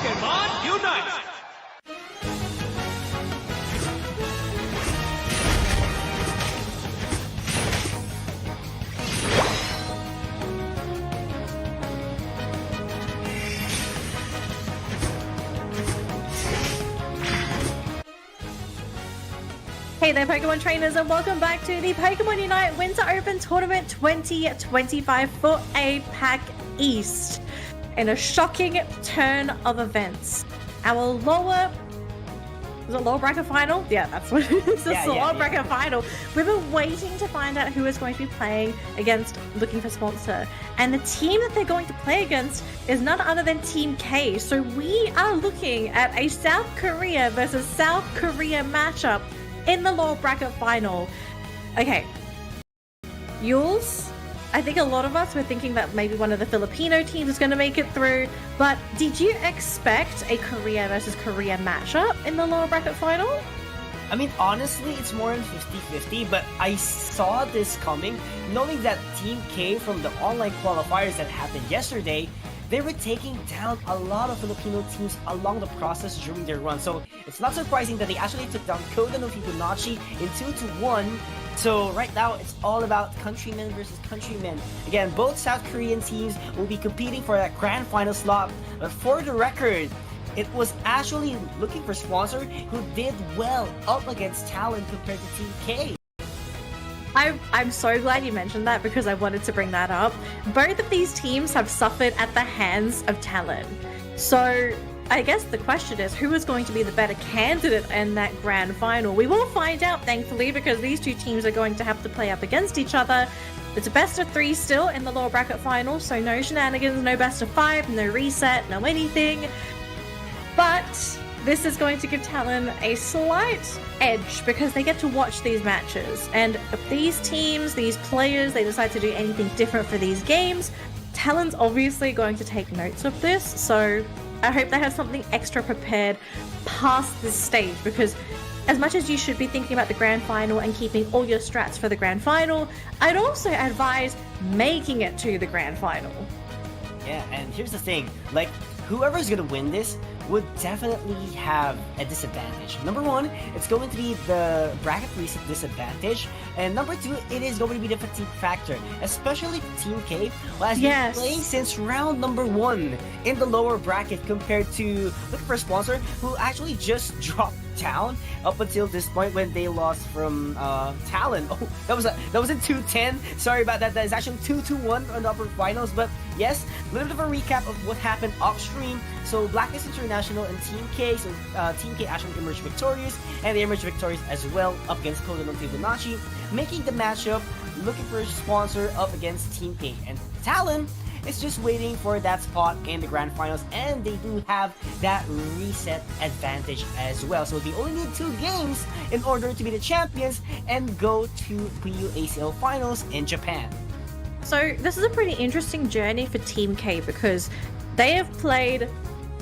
Pokémon Unite! Hey there, Pokemon trainers, and welcome back to the Pokemon Unite Winter Open Tournament 2025 for APAC East. In a shocking turn of events, our lower bracket final? Yeah, that's what it is. It's the lower bracket final. We've been waiting to find out who is going to be playing against, looking for sponsor. And the team that they're going to play against is none other than Team K. So we are looking at a South Korea versus South Korea matchup in the lower bracket final. Okay, Yules, I think a lot of us were thinking that maybe one of the Filipino teams is going to make it through, but did you expect a Korea versus Korea matchup in the lower bracket final? I mean, honestly, it's more than 50-50, but I saw this coming, knowing that Team K from the online qualifiers that happened yesterday, they were taking down a lot of Filipino teams along the process during their run. So it's not surprising that they actually took down Kodan of Fibonacci in 2-1. So right now, it's all about countrymen versus countrymen. Again, both South Korean teams will be competing for that grand final slot. But for the record, it was actually looking for sponsor who did well up against Talon compared to Team K. I'm so glad you mentioned that because I wanted to bring that up. Both of these teams have suffered at the hands of Talon. So I guess the question is, who is going to be the better candidate in that grand final? We will find out, thankfully, because these two teams are going to have to play up against each other. It's a best of 3 still in the lower bracket final, so no shenanigans, no best of 5, no reset, no anything. But this is going to give Talon a slight edge because they get to watch these matches. And if these teams, these players, they decide to do anything different for these games, Talon's obviously going to take notes of this. So I hope they have something extra prepared past this stage, because as much as you should be thinking about the grand final and keeping all your strats for the grand final, I'd also advise making it to the grand final. Yeah, and here's the thing, like, whoever's gonna win this would definitely have a disadvantage. Number one, it's going to be the bracket reset disadvantage, and number two, it is going to be the fatigue factor, especially for Team K, who has been playing since round number 1 in the lower bracket compared to looking for a sponsor who actually just dropped down up until this point when they lost from Talon. Oh, that was in 2-10. Sorry about that. That is actually 2-1 on the upper finals. But yes, a little bit of a recap of what happened off stream. So Blacklist International and Team K. So Team K actually emerged victorious, and they emerged victorious as well up against Kodan of Fibonacci, making the matchup looking for a sponsor up against Team K. And Talon is just waiting for that spot in the grand finals, and they do have that reset advantage as well. So they only need 2 games in order to be the champions and go to PU ACL finals in Japan. So this is a pretty interesting journey for Team K because they have played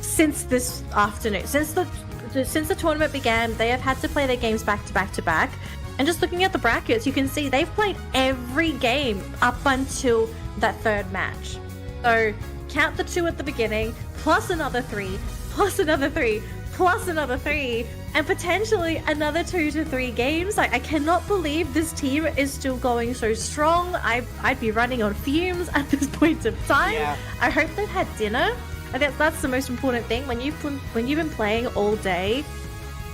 since this afternoon, since the tournament began. They have had to play their games back to back to back, and just looking at the brackets, you can see they've played every game up until that 3rd match. So count the 2 at the beginning, plus another 3, plus another 3, plus another 3, and potentially another 2 to 3 games. Like, I cannot believe this team is still going so strong. I'd be running on fumes at this point of time. Yeah. I hope they've had dinner. I think that's the most important thing. When you've been playing all day,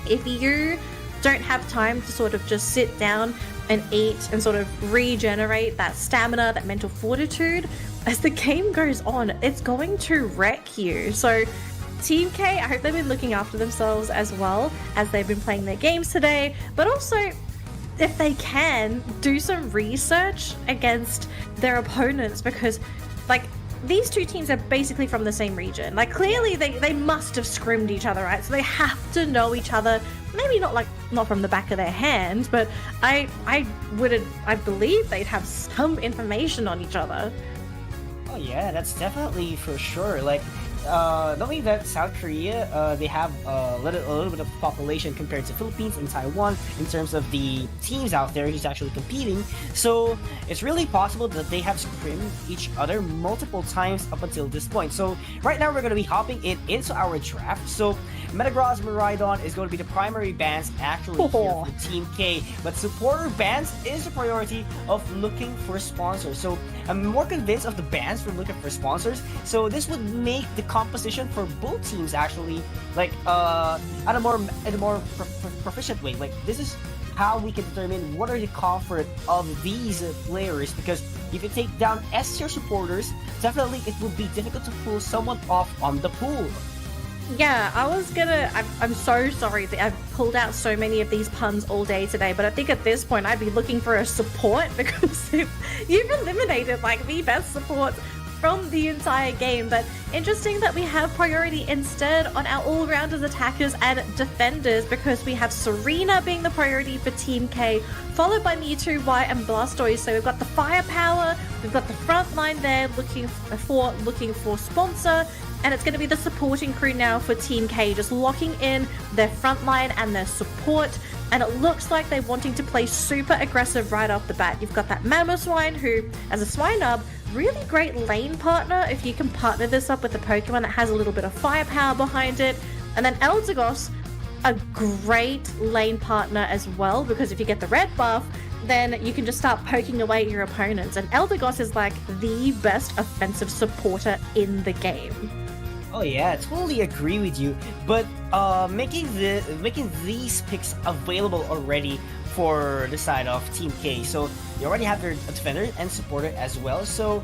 if you don't have time to sort of just sit down and eat and sort of regenerate that stamina, that mental fortitude, as the game goes on, it's going to wreck you. So Team K, I hope they've been looking after themselves as well as they've been playing their games today, but also, if they can, do some research against their opponents, because like, these two teams are basically from the same region. Like, clearly they must have scrimmed each other, right? So they have to know each other. Maybe not from the back of their hand, but I believe they'd have some information on each other. Oh yeah, that's definitely for sure. Like, knowing that South Korea, they have a little bit of population compared to Philippines and Taiwan in terms of the teams out there who's actually competing. So it's really possible that they have scrimmed each other multiple times up until this point. So right now we're going to be hopping into our draft. So Metagross Miraidon is going to be the primary bans actually here for Team K, but supporter bans is the priority of looking for sponsors. So I'm more convinced of the bans for looking for sponsors. So this would make the composition for both teams actually like at a more proficient way. Like this is how we can determine what are the comfort of these players, because if you take down S tier supporters, definitely it would be difficult to pull someone off on the pool. Yeah, I'm so sorry that I've pulled out so many of these puns all day today, but I think at this point I'd be looking for a support, because you've eliminated like the best supports from the entire game. But interesting that we have priority instead on our all-rounders, attackers and defenders, because we have Serena being the priority for Team K, followed by Mewtwo, Y and Blastoise. So we've got the firepower, we've got the front line there looking for sponsor, and it's going to be the supporting crew now for Team K, just locking in their front line and their support. And it looks like they're wanting to play super aggressive right off the bat. You've got that Mamoswine, who, as a Swinub, really great lane partner if you can partner this up with a Pokemon that has a little bit of firepower behind it. And then Eldegoss, a great lane partner as well, because if you get the red buff, then you can just start poking away at your opponents. And Eldegoss is like the best offensive supporter in the game. Oh yeah, I totally agree with you. But making these picks available already for the side of Team K, so you already have their defender and supporter as well. So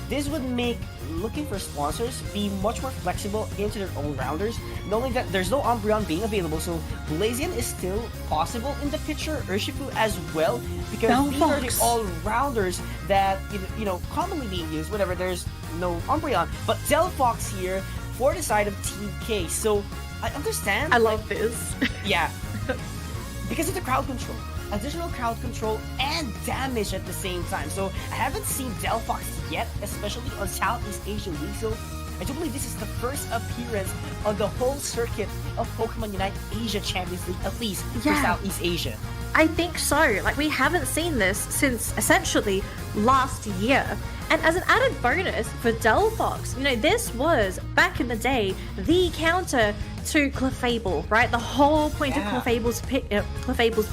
this would make looking for sponsors be much more flexible into their own rounders, knowing that there's no Umbreon being available. So Blazion is still possible in the picture, Urshifu as well, because these are the all-rounders that you know commonly being used whenever there's no Umbreon. But Delphox here for the side of Team K. So I understand. I love this. Yeah. Because of the crowd control. Additional crowd control and damage at the same time. So I haven't seen Delphox yet, especially on Southeast Asia League. So I do believe this is the first appearance on the whole circuit of Pokemon Unite Asia Champions League, at least for Southeast Asia. I think so. Like, we haven't seen this since essentially last year. And as an added bonus for Delphox, you know, this was, back in the day, the counter to Clefable, right? The whole point of Clefable's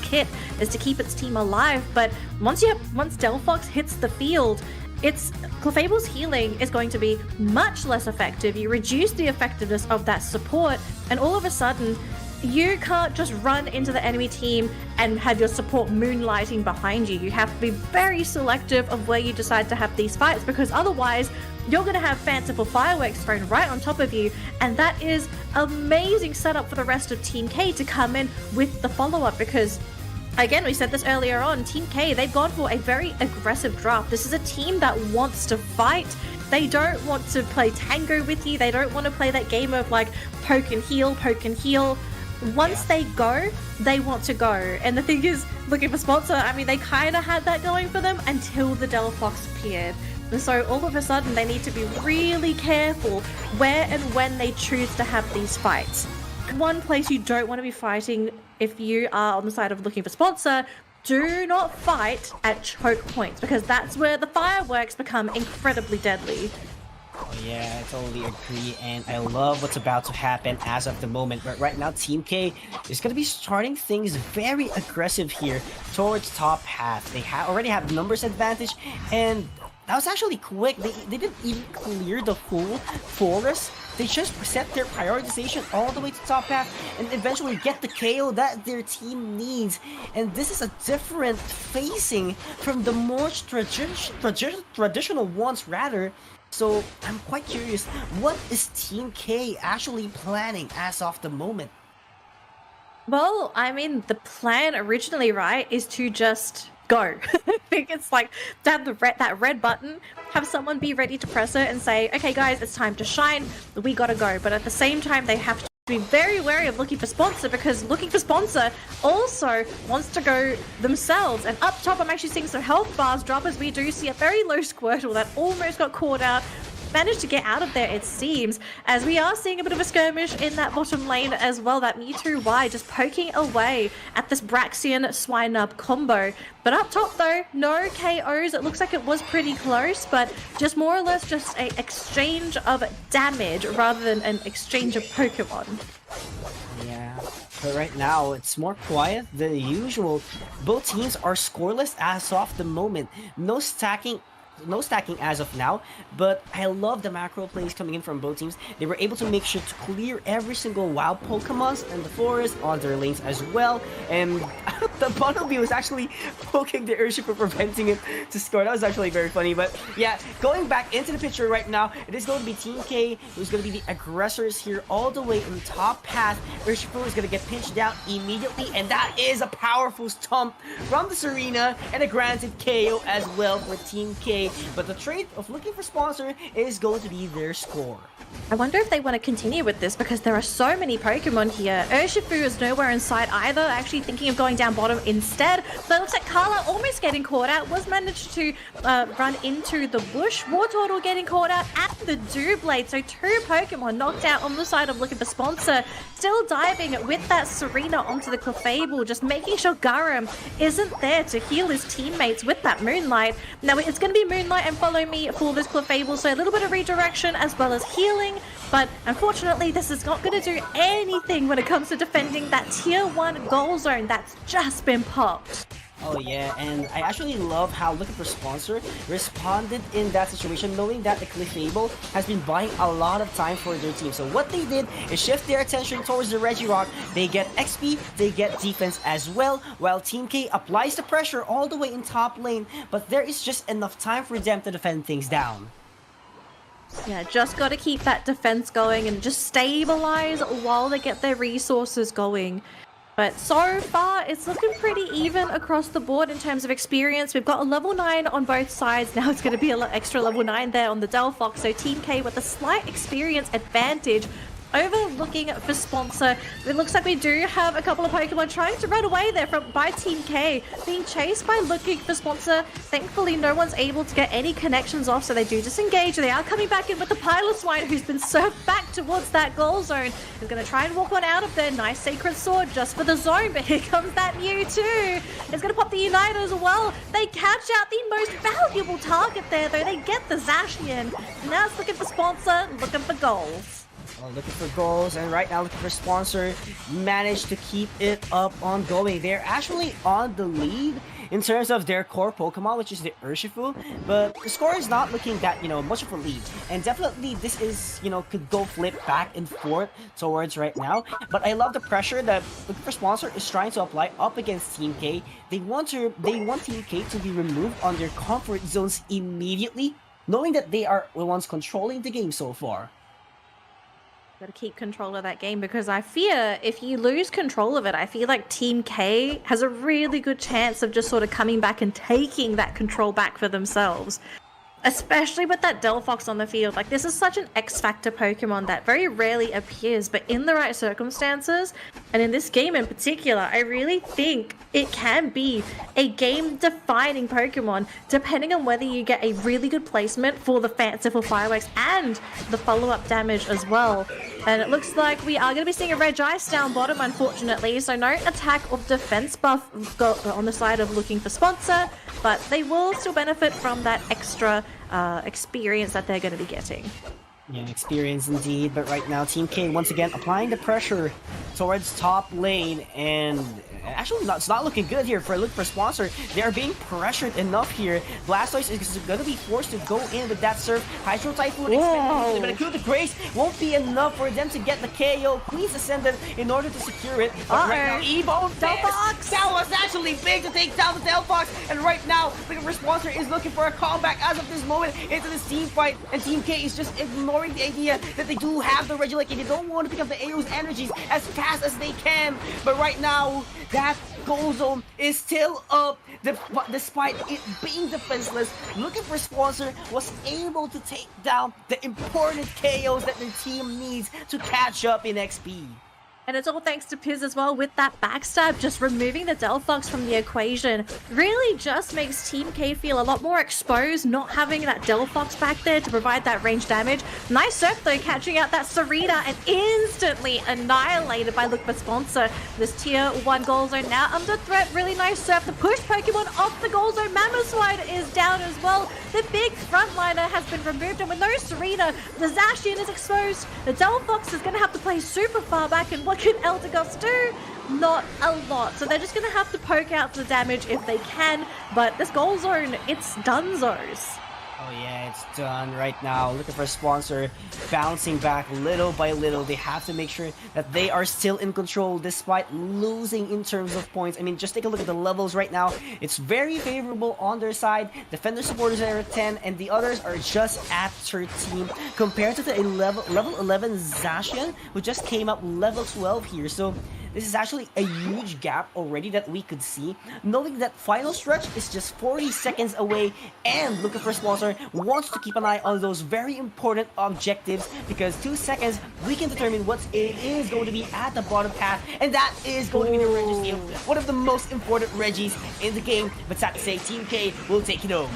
kit is to keep its team alive. But once Delphox hits the field, Clefable's healing is going to be much less effective. You reduce the effectiveness of that support, and all of a sudden, you can't just run into the enemy team and have your support moonlighting behind you. You have to be very selective of where you decide to have these fights, because otherwise you're going to have fanciful fireworks thrown right on top of you, and that is amazing setup for the rest of Team K to come in with the follow-up. Because again, we said this earlier on, Team K, they've gone for a very aggressive draft. This is a team that wants to fight. They don't want to play tango with you. They don't want to play that game of like poke and heal, poke and heal. Once they go, they want to go. And the thing is, looking for sponsor, I mean, they kind of had that going for them until the Delphox appeared. And so all of a sudden, they need to be really careful where and when they choose to have these fights. One place you don't want to be fighting if you are on the side of looking for sponsor, do not fight at choke points, because that's where the fireworks become incredibly deadly. Oh yeah, I totally agree, and I love what's about to happen as of the moment. But right now, Team K is going to be starting things very aggressive here towards top half. They already have numbers advantage, and that was actually quick. They didn't even clear the full forest. They just set their prioritization all the way to top half and eventually get the KO that their team needs. And this is a different facing from the more traditional ones rather. So I'm quite curious, what is Team K actually planning as of the moment? Well, I mean, the plan originally, right, is to just go. I think it's like that red button, have someone be ready to press it and say, okay guys, it's time to shine, we gotta go. But at the same time, they have to be very wary of looking for sponsor, because looking for sponsor also wants to go themselves. And up top, I'm actually seeing some health bars drop, as we do see a very low Squirtle that almost got caught out managed to get out of there, it seems, as we are seeing a bit of a skirmish in that bottom lane as well. That Mewtwo Y just poking away at this Braxian Swinub combo. But up top though, no KOs. It looks like it was pretty close, but just more or less just an exchange of damage rather than an exchange of Pokemon. Yeah, but right now it's more quiet than usual. Both teams are scoreless as of the moment. No stacking as of now, but I love the macro plays coming in from both teams. They were able to make sure to clear every single wild Pokemons in the forest on their lanes as well, and the Bunnelby was actually poking the Urshifu, preventing it to score. That was actually very funny. But yeah, going back into the picture right now, it is going to be Team K who's going to be the aggressors here all the way in the top path. Urshifu is going to get pinched down immediately, and that is a powerful stomp from the Serena and a granted KO as well for Team K. But the trait of looking for sponsor is going to be their score. I wonder if they want to continue with this because there are so many Pokemon here. Urshifu is nowhere in sight either, actually thinking of going down bottom instead. But it looks like Carla almost getting caught out, was managed to run into the bush. Wartortle getting caught out at the Doublade. So 2 Pokemon knocked out on the side of looking for sponsor. Still diving with that Serena onto the Clefable, just making sure Garam isn't there to heal his teammates with that Moonlight. Now it's going to be Moonlight and Follow Me for this Clefable, so a little bit of redirection as well as healing. But unfortunately, this is not going to do anything when it comes to defending that tier 1 goal zone that's just been popped. Oh yeah, and I actually love how Looking for Sponsor responded in that situation, knowing that the Clefable has been buying a lot of time for their team. So what they did is shift their attention towards the Regirock. They get XP, they get defense as well, while Team K applies the pressure all the way in top lane, but there is just enough time for them to defend things down. Yeah, just got to keep that defense going and just stabilize while they get their resources going. But so far, it's looking pretty even across the board in terms of experience. We've got a level 9 on both sides. Now it's going to be an extra level 9 there on the Delphox. So Team K with a slight experience advantage over looking for sponsor. It looks like we do have a couple of Pokemon trying to run away there by Team K, being chased by looking for sponsor. Thankfully, no one's able to get any connections off, so they do disengage. They are coming back in with the Piloswine, who's been served back towards that goal zone. He's going to try and walk on out of there. Nice Sacred Sword just for the zone, but here comes that Mewtwo. It's going to pop the Unite as well. They catch out the most valuable target there, though. They get the Zacian. Now it's looking for sponsor, looking for goals. Looking for goals, and right now looking for sponsor, managed to keep it up ongoing. They're actually on the lead in terms of their core Pokemon, which is the Urshifu, but the score is not looking that, much of a lead. And definitely this is, could go flip back and forth towards right now. But I love the pressure that looking for sponsor is trying to apply up against Team K. They want Team K to be removed on their comfort zones immediately, knowing that they are the ones controlling the game so far. Got to keep control of that game, because I fear if you lose control of it, I feel like Team K has a really good chance of just sort of coming back and taking that control back for themselves. Especially with that Delphox on the field. Like, this is such an X-Factor Pokemon that very rarely appears, but in the right circumstances, and in this game in particular, I really think it can be a game-defining Pokemon, depending on whether you get a really good placement for the fanciful fireworks and the follow-up damage as well. And it looks like we are going to be seeing a Regice down bottom, unfortunately, so no attack or defense buff on the side of looking for sponsor, but they will still benefit from that extra experience that they're going to be getting. Yeah, experience indeed, but right now Team K once again applying the pressure towards top lane, and actually it's not looking good here for Look for Sponsor. They are being pressured enough here. Blastoise is going to be forced to go in with that serve. Hydro Typhoon expected, but a coup de grace won't be enough for them to get the KO. Queen's Ascendant in order to secure it. But right now, Evo Delphox! That was actually big to take down the Delphox, and right now Look for Sponsor is looking for a comeback as of this moment into this team fight, and Team K is just ignoring the idea that they do have the Regieleki, and they don't want to pick up the AO's energies as fast as they can. But right now, that goal zone is still up, despite it being defenseless. Looking for Sponsor was able to take down the important KOs that their team needs to catch up in XP. And it's all thanks to Piz as well with that backstab, just removing the Delphox from the equation. Really just makes Team K feel a lot more exposed, not having that Delphox back there to provide that range damage. Nice surf though, catching out that Sarita and instantly annihilated by Look for Sponsor. This tier 1 goal zone now under threat. Really nice surf. The push Pokemon off the goal zone. Mammothswide is down as well. The big frontliner has been removed, and with no Sarita, the Zacian is exposed. The Delphox is going to have to play super far back, and what can Eldegoss do? Not a lot. So they're just going to have to poke out the damage if they can, but this goal zone, it's dunzos. Oh yeah, it's done right now. Looking for a sponsor, bouncing back little by little. They have to make sure that they are still in control despite losing in terms of points. I mean, just take a look at the levels right now. It's very favorable on their side. Defender supporters are at 10 and the others are just at 13 compared to the level 11 Zacian, who just came up level 12 here. So this is actually a huge gap already that we could see, knowing that final stretch is just 40 seconds away, and Looking for a Sponsor wants to keep an eye on those very important objectives, because 2 seconds we can determine what it is going to be at the bottom path, and that is going to be the Reggie, one of the most important Reggies in the game. But sad to say, Team K will take it home.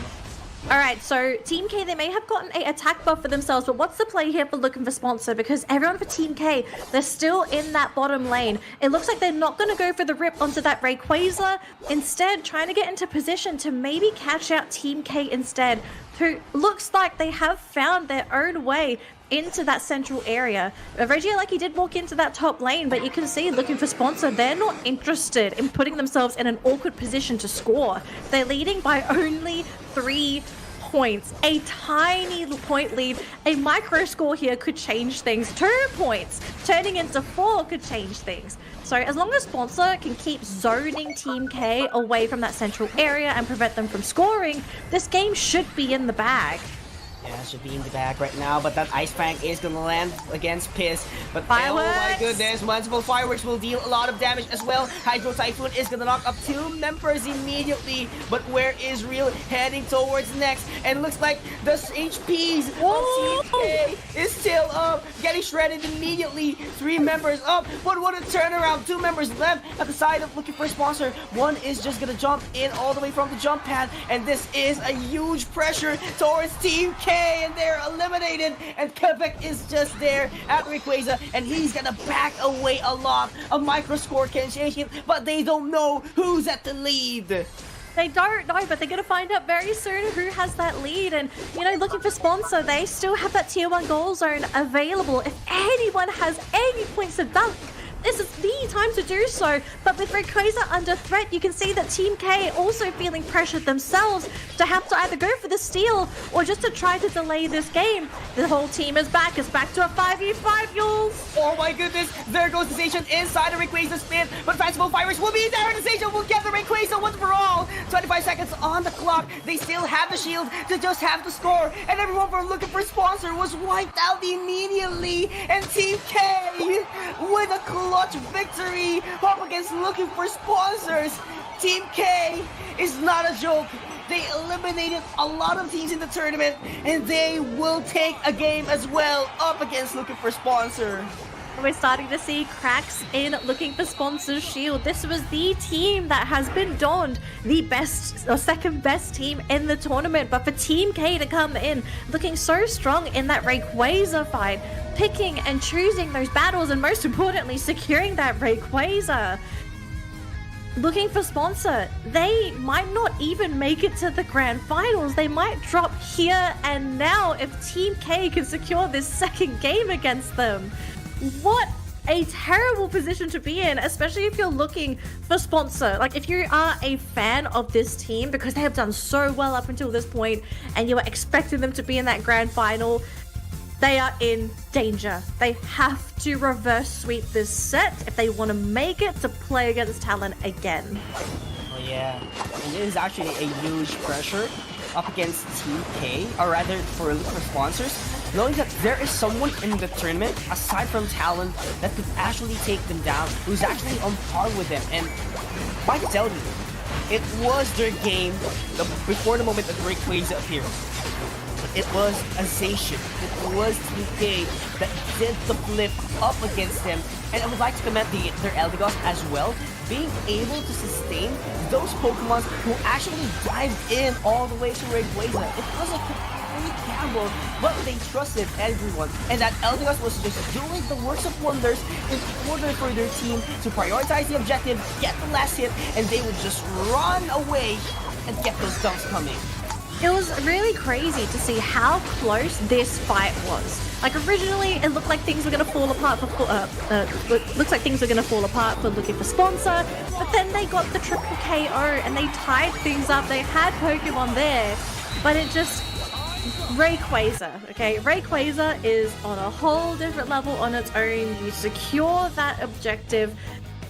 Alright, so Team K, they may have gotten an attack buff for themselves, but what's the play here for Looking for Sponsor? Because everyone for Team K, they're still in that bottom lane. It looks like they're not going to go for the rip onto that Rayquaza. Instead, trying to get into position to maybe catch out Team K instead, who looks like they have found their own way into that central area. Regieleki did walk into that top lane, but you can see Looking for Sponsor, they're not interested in putting themselves in an awkward position to score. They're leading by only 3 points. A tiny point lead. A micro score here could change things. 2 points turning into 4 could change things. So as long as Sponsor can keep zoning Team K away from that central area and prevent them from scoring, this game should be in the bag. Yeah, should be in the bag right now, but that Ice Fang is gonna land against Piss. But Fireworks! Oh my goodness, multiple fireworks will deal a lot of damage as well. Hydro Typhoon is gonna knock up 2 members immediately. But where is Real heading towards next? And looks like the HPs of TK is still up, getting shredded immediately. 3 members up, but what a turnaround. 2 members left at the side of Looking for a Sponsor. One is just gonna jump in all the way from the jump pad, and this is a huge pressure towards Team K. And they're eliminated, and Quebec is just there at Rayquaza, and he's gonna back away a lot. A micro score can change it, but they don't know who's at the lead. They don't know, but they're going to find out very soon who has that lead. And, you know, Looking for Sponsor, they still have that tier 1 goal zone available. If anyone has any points to dunk, this is the time to do so. But with Rayquaza under threat, you can see that Team K also feeling pressured themselves to have to either go for the steal or just to try to delay this game. The whole team is back. It's back to a 5v5, Yules. Oh my goodness, there goes the station inside of Rayquaza's spin, but Fanciful Fires will be there, and the station will get the Rayquaza once for all. 25 seconds on the clock. They still have the shield to just have to score, and everyone for Looking for Sponsor was wiped out immediately. And Team K with a clutch victory up against Looking for Sponsors. Team K is not a joke. They eliminated a lot of teams in the tournament, and they will take a game as well up against Looking for Sponsor. We're starting to see cracks in Looking for Sponsor's shield. This was the team that has been donned the best or second best team in the tournament, but for Team K to come in looking so strong in that Rayquaza fight, picking and choosing those battles, and most importantly securing that Rayquaza. Looking for Sponsor, they might not even make it to the grand finals. They might drop here and now if Team K can secure this second game against them. What a terrible position to be in, especially if you're looking for Sponsor. Like, if you are a fan of this team because they have done so well up until this point and you are expecting them to be in that grand final, they are in danger. They have to reverse sweep this set if they want to make it to play against Talon again. Oh yeah, and it is actually a huge pressure up against Team K, or rather for Looking for Sponsors, knowing that there is someone in the tournament, aside from Talon, that could actually take them down, who's actually on par with them. And I can tell you, it was their game before the moment that Rayquaza appeared. But it was a Zacian, it was TK that did the flip up against him. And I would like to commend their Eldegoss as well, being able to sustain those Pokemon who actually dived in all the way to Rayquaza. It was a complete gamble, but they trusted everyone. And that Eldegoss was just doing the works of wonders in order for their team to prioritize the objective, get the last hit, and they would just run away and get those dumps coming. It was really crazy to see how close this fight was. Like originally, it looked like things were gonna fall apart for looks like things were gonna fall apart for looking for sponsor. But then they got the triple KO and they tied things up. They had Pokemon there, but it just Rayquaza. Okay, Rayquaza is on a whole different level on its own. You secure that objective.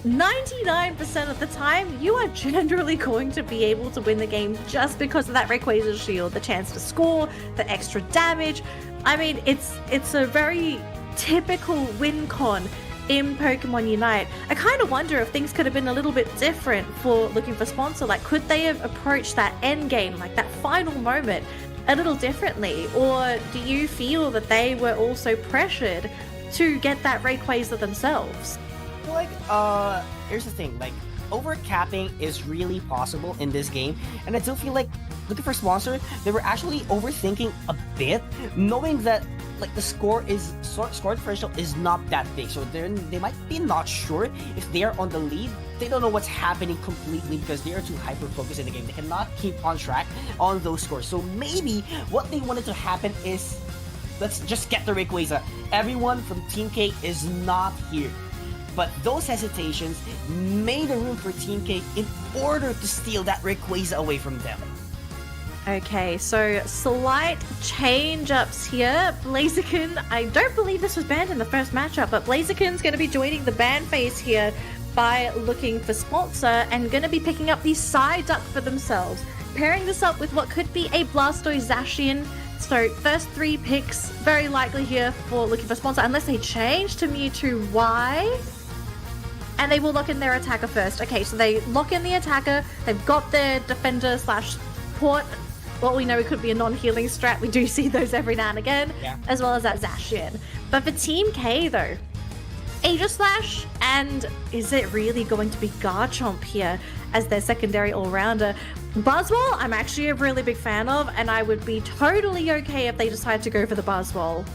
99% of the time, you are generally going to be able to win the game just because of that Rayquaza shield, the chance to score, the extra damage. I mean, it's a very typical win con in Pokemon Unite. I kind of wonder if things could have been a little bit different for looking for sponsor. Like, could they have approached that end game, like that final moment, a little differently? Or do you feel that they were also pressured to get that Rayquaza themselves? Like, here's the thing, like, overcapping is really possible in this game, and I do feel like, looking for sponsor, they were actually overthinking a bit, knowing that, like, the score differential is not that big, so they might be not sure if they are on the lead. They don't know what's happening completely because they are too hyper-focused in the game. They cannot keep on track on those scores, so maybe what they wanted to happen is, let's just get the Rayquaza. Everyone from Team K is not here. But those hesitations made a room for Team K in order to steal that Rayquaza away from them. Okay, so slight change-ups here. Blaziken, I don't believe this was banned in the first matchup, but Blaziken's going to be joining the ban phase here by looking for sponsor and going to be picking up the Psyduck for themselves. Pairing this up with what could be a Blastoise Zacian. So first 3 picks, very likely here for looking for sponsor, unless they change to Mewtwo Y. And they will lock in their attacker first. Okay, so they lock in the attacker. They've got their defender / port. Well, we know it could be a non-healing strat. We do see those every now and again, as well as that Zacian. But for Team K, though, Aegislash, and is it really going to be Garchomp here as their secondary all-rounder? Buzzwole, I'm actually a really big fan of, and I would be totally okay if they decide to go for the Buzzwole.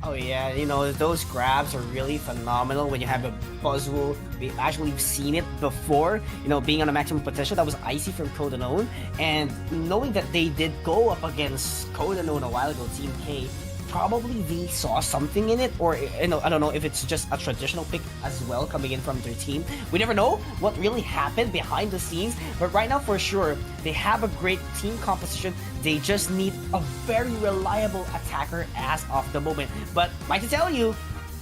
Oh yeah, you know, those grabs are really phenomenal when you have a Buzzwole. We've actually seen it before, you know, being on a maximum potential. That was Icy from Code Unknown, and knowing that they did go up against Code Unknown a while ago, Team K, probably they saw something in it, or, you know, I don't know if it's just a traditional pick as well coming in from their team. We never know what really happened behind the scenes, but right now for sure, they have a great team composition. They just need a very reliable attacker as of the moment. But like to tell you,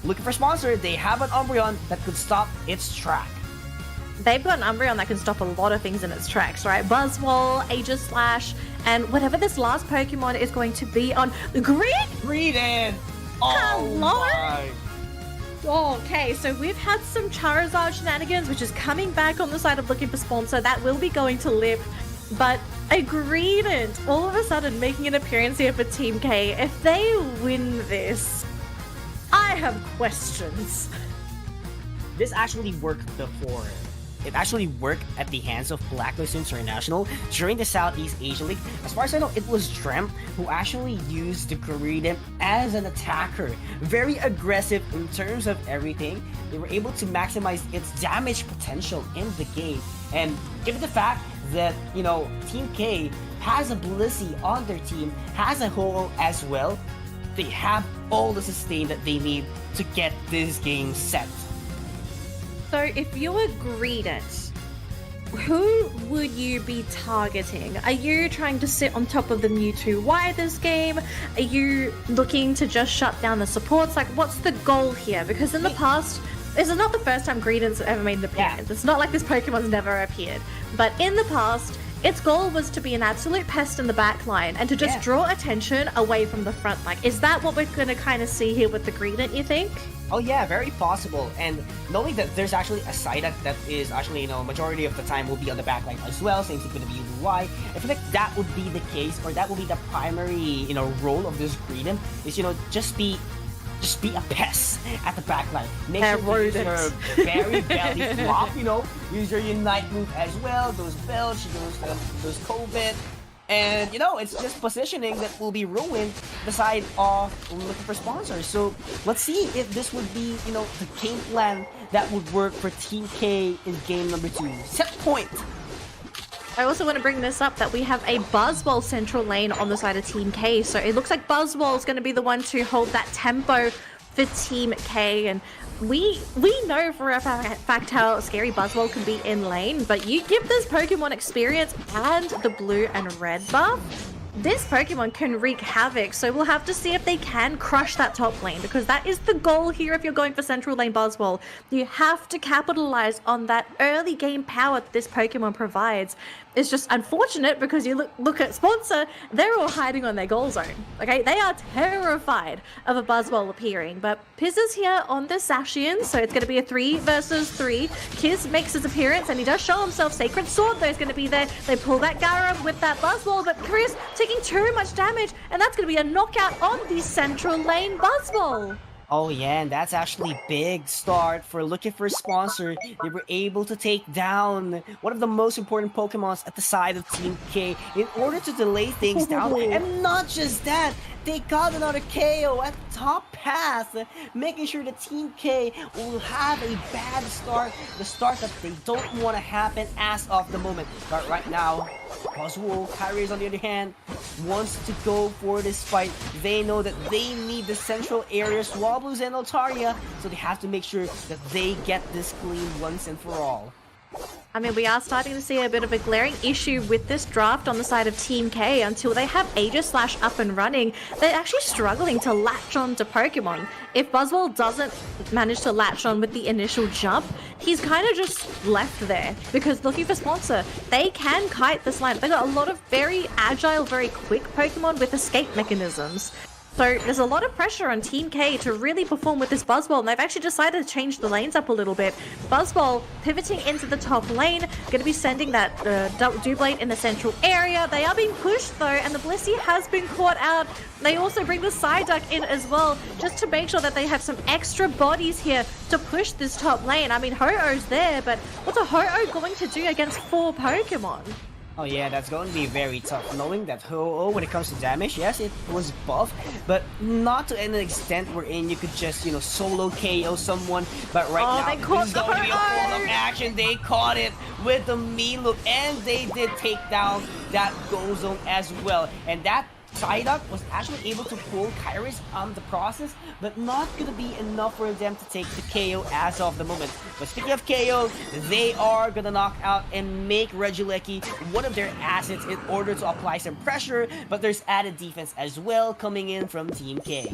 looking for sponsor, they have an Umbreon that could stop its track. They've got an Umbreon that can stop a lot of things in its tracks, right? Buzzwole, Aegislash, and whatever this last Pokemon is going to be on Greedent! Oh Hello? my! Okay, so we've had some Charizard shenanigans, which is coming back on the side of looking for sponsor. That will be going to Lip, but a Greedent all of a sudden making an appearance here for Team K. If they win this, I have questions. This actually worked before. It actually worked at the hands of Blacklist International during the Southeast Asia League. As far as I know, it was Drem who actually used the Greedent as an attacker. Very aggressive in terms of everything. They were able to maximize its damage potential in the game. And given the fact that, you know, Team K has a Blissey on their team, has a Ho-Oh as well, they have all the sustain that they need to get this game set. So if you were Greedent, who would you be targeting? Are you trying to sit on top of the Mewtwo Y this game? Are you looking to just shut down the supports? Like, what's the goal here? Because in the past, this is not the first time Greedent's ever made an appearance. It's not like this Pokemon's never appeared. But in the past, its goal was to be an absolute pest in the back line and to just draw attention away from the front line. Is that what we're going to kind of see here with the Greedent, you think? Oh yeah, very possible. And knowing that there's actually a Psyduck that is actually, majority of the time will be on the back line as well, same thing with the UI, I feel like that would be the case, or that will be the primary, role of this Greedent, is, just be a pest at the back line. Make sure you use your very belly flop, use your Unite move as well, those belch, those coveted. And, it's just positioning that will be ruined beside looking for sponsors. So, let's see if this would be, the game plan that would work for Team K in game number 2. Set point! I also want to bring this up that we have a Buzzwole central lane on the side of Team K. So it looks like Buzzwole is going to be the one to hold that tempo for Team K. And we know for a fact how scary Buzzwole can be in lane, but you give this Pokemon experience and the blue and red buff, this Pokemon can wreak havoc. So we'll have to see if they can crush that top lane, because that is the goal here if you're going for central lane Buzzwole. You have to capitalize on that early game power that this Pokemon provides. It's just unfortunate because you look at Sponsor, they're all hiding on their goal zone. Okay, they are terrified of a Buzzwole appearing, but Piz is here on the Zacian, so it's going to be a 3 versus 3. Kiz makes his appearance and he does show himself. Sacred Sword though is going to be there. They pull that Garam with that Buzzwole, but Chris taking too much damage, and that's going to be a knockout on the central lane Buzzwole. Oh yeah, and that's actually big start for looking for a sponsor. They were able to take down one of the most important Pokemons at the side of Team K in order to delay things down. And not just that, they got another KO at the top path, making sure that Team K will have a bad start, the start that they don't want to happen as of the moment. But right now, Buzzwole, Kyrie's on the other hand, wants to go for this fight. They know that they need the central area, Swablu's and Altaria, so they have to make sure that they get this clean once and for all. I mean, we are starting to see a bit of a glaring issue with this draft on the side of Team K. Until they have Aegislash up and running, they're actually struggling to latch on to Pokemon. If Buzzwole doesn't manage to latch on with the initial jump, he's kind of just left there. Because looking for sponsor, they can kite this line. They've got a lot of very agile, very quick Pokemon with escape mechanisms. So there's a lot of pressure on Team K to really perform with this Buzzwole, and they've actually decided to change the lanes up a little bit. Buzzwole pivoting into the top lane, going to be sending that Doublade in the central area. They are being pushed though, and the Blissey has been caught out. They also bring the Psyduck in as well, just to make sure that they have some extra bodies here to push this top lane. I mean, Ho-Oh's there, but what's a Ho-Oh going to do against 4 Pokemon? Oh yeah, that's going to be very tough, knowing that Ho-Oh, when it comes to damage, yes, it was buff, but not to an extent wherein you could just, solo KO someone. But right now, this is going to be a full-up action. They caught it with the mean look, and they did take down that Go Zone as well. And that Psyduck was actually able to pull Kyrie's on the process, but not gonna be enough for them to take the KO as of the moment. But speaking of KO, they are gonna knock out and make Regieleki one of their assets in order to apply some pressure, but there's added defense as well coming in from Team K.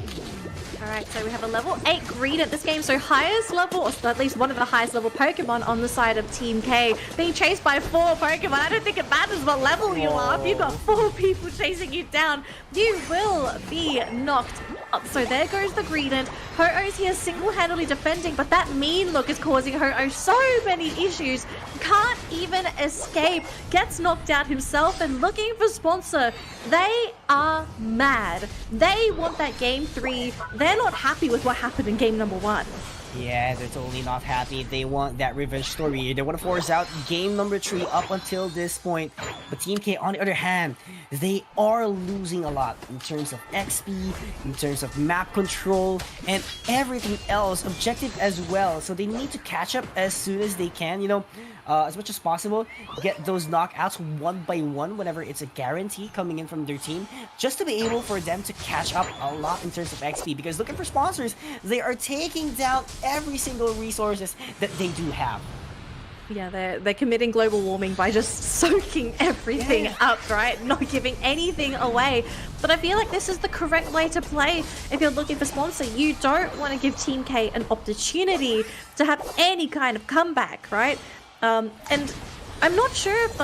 Alright, so we have a level 8 Greedent this game, so highest level, or at least one of the highest level Pokemon on the side of Team K, being chased by 4 Pokemon. I don't think it matters what level you are. If you've got 4 people chasing you down, you will be knocked up. So there goes the Greedent. Ho-Oh's here single-handedly defending, but that mean look is causing Ho-Oh so many issues. Can't even escape. Gets knocked out himself, and looking for sponsor. They are mad. They want that game 3. They're not happy with what happened in game number 1. Yeah, they're totally not happy. They want that revenge story. They want to force out game number 3 up until this point. But Team K, on the other hand, they are losing a lot in terms of XP, in terms of map control, and everything else, objective as well. So they need to catch up as soon as they can, as much as possible, get those knockouts one by one whenever it's a guarantee coming in from their team, just to be able for them to catch up a lot in terms of XP. Because looking for sponsors, they are taking down every single resources that they do have. Yeah, they're committing global warming by just soaking everything up, right? Not giving anything away. But I feel like this is the correct way to play if you're looking for sponsor. You don't want to give Team K an opportunity to have any kind of comeback, right? And I'm not sure if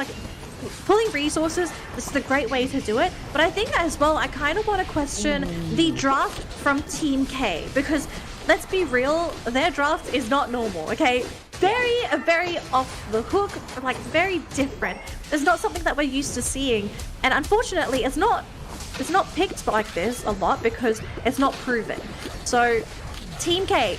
pulling resources, this is a great way to do it. But I think as well, I kind of want to question the draft from Team K, because let's be real, their draft is not normal, okay? Very off the hook, like very different. It's not something that we're used to seeing, and unfortunately, it's not picked like this a lot because it's not proven. So, Team K,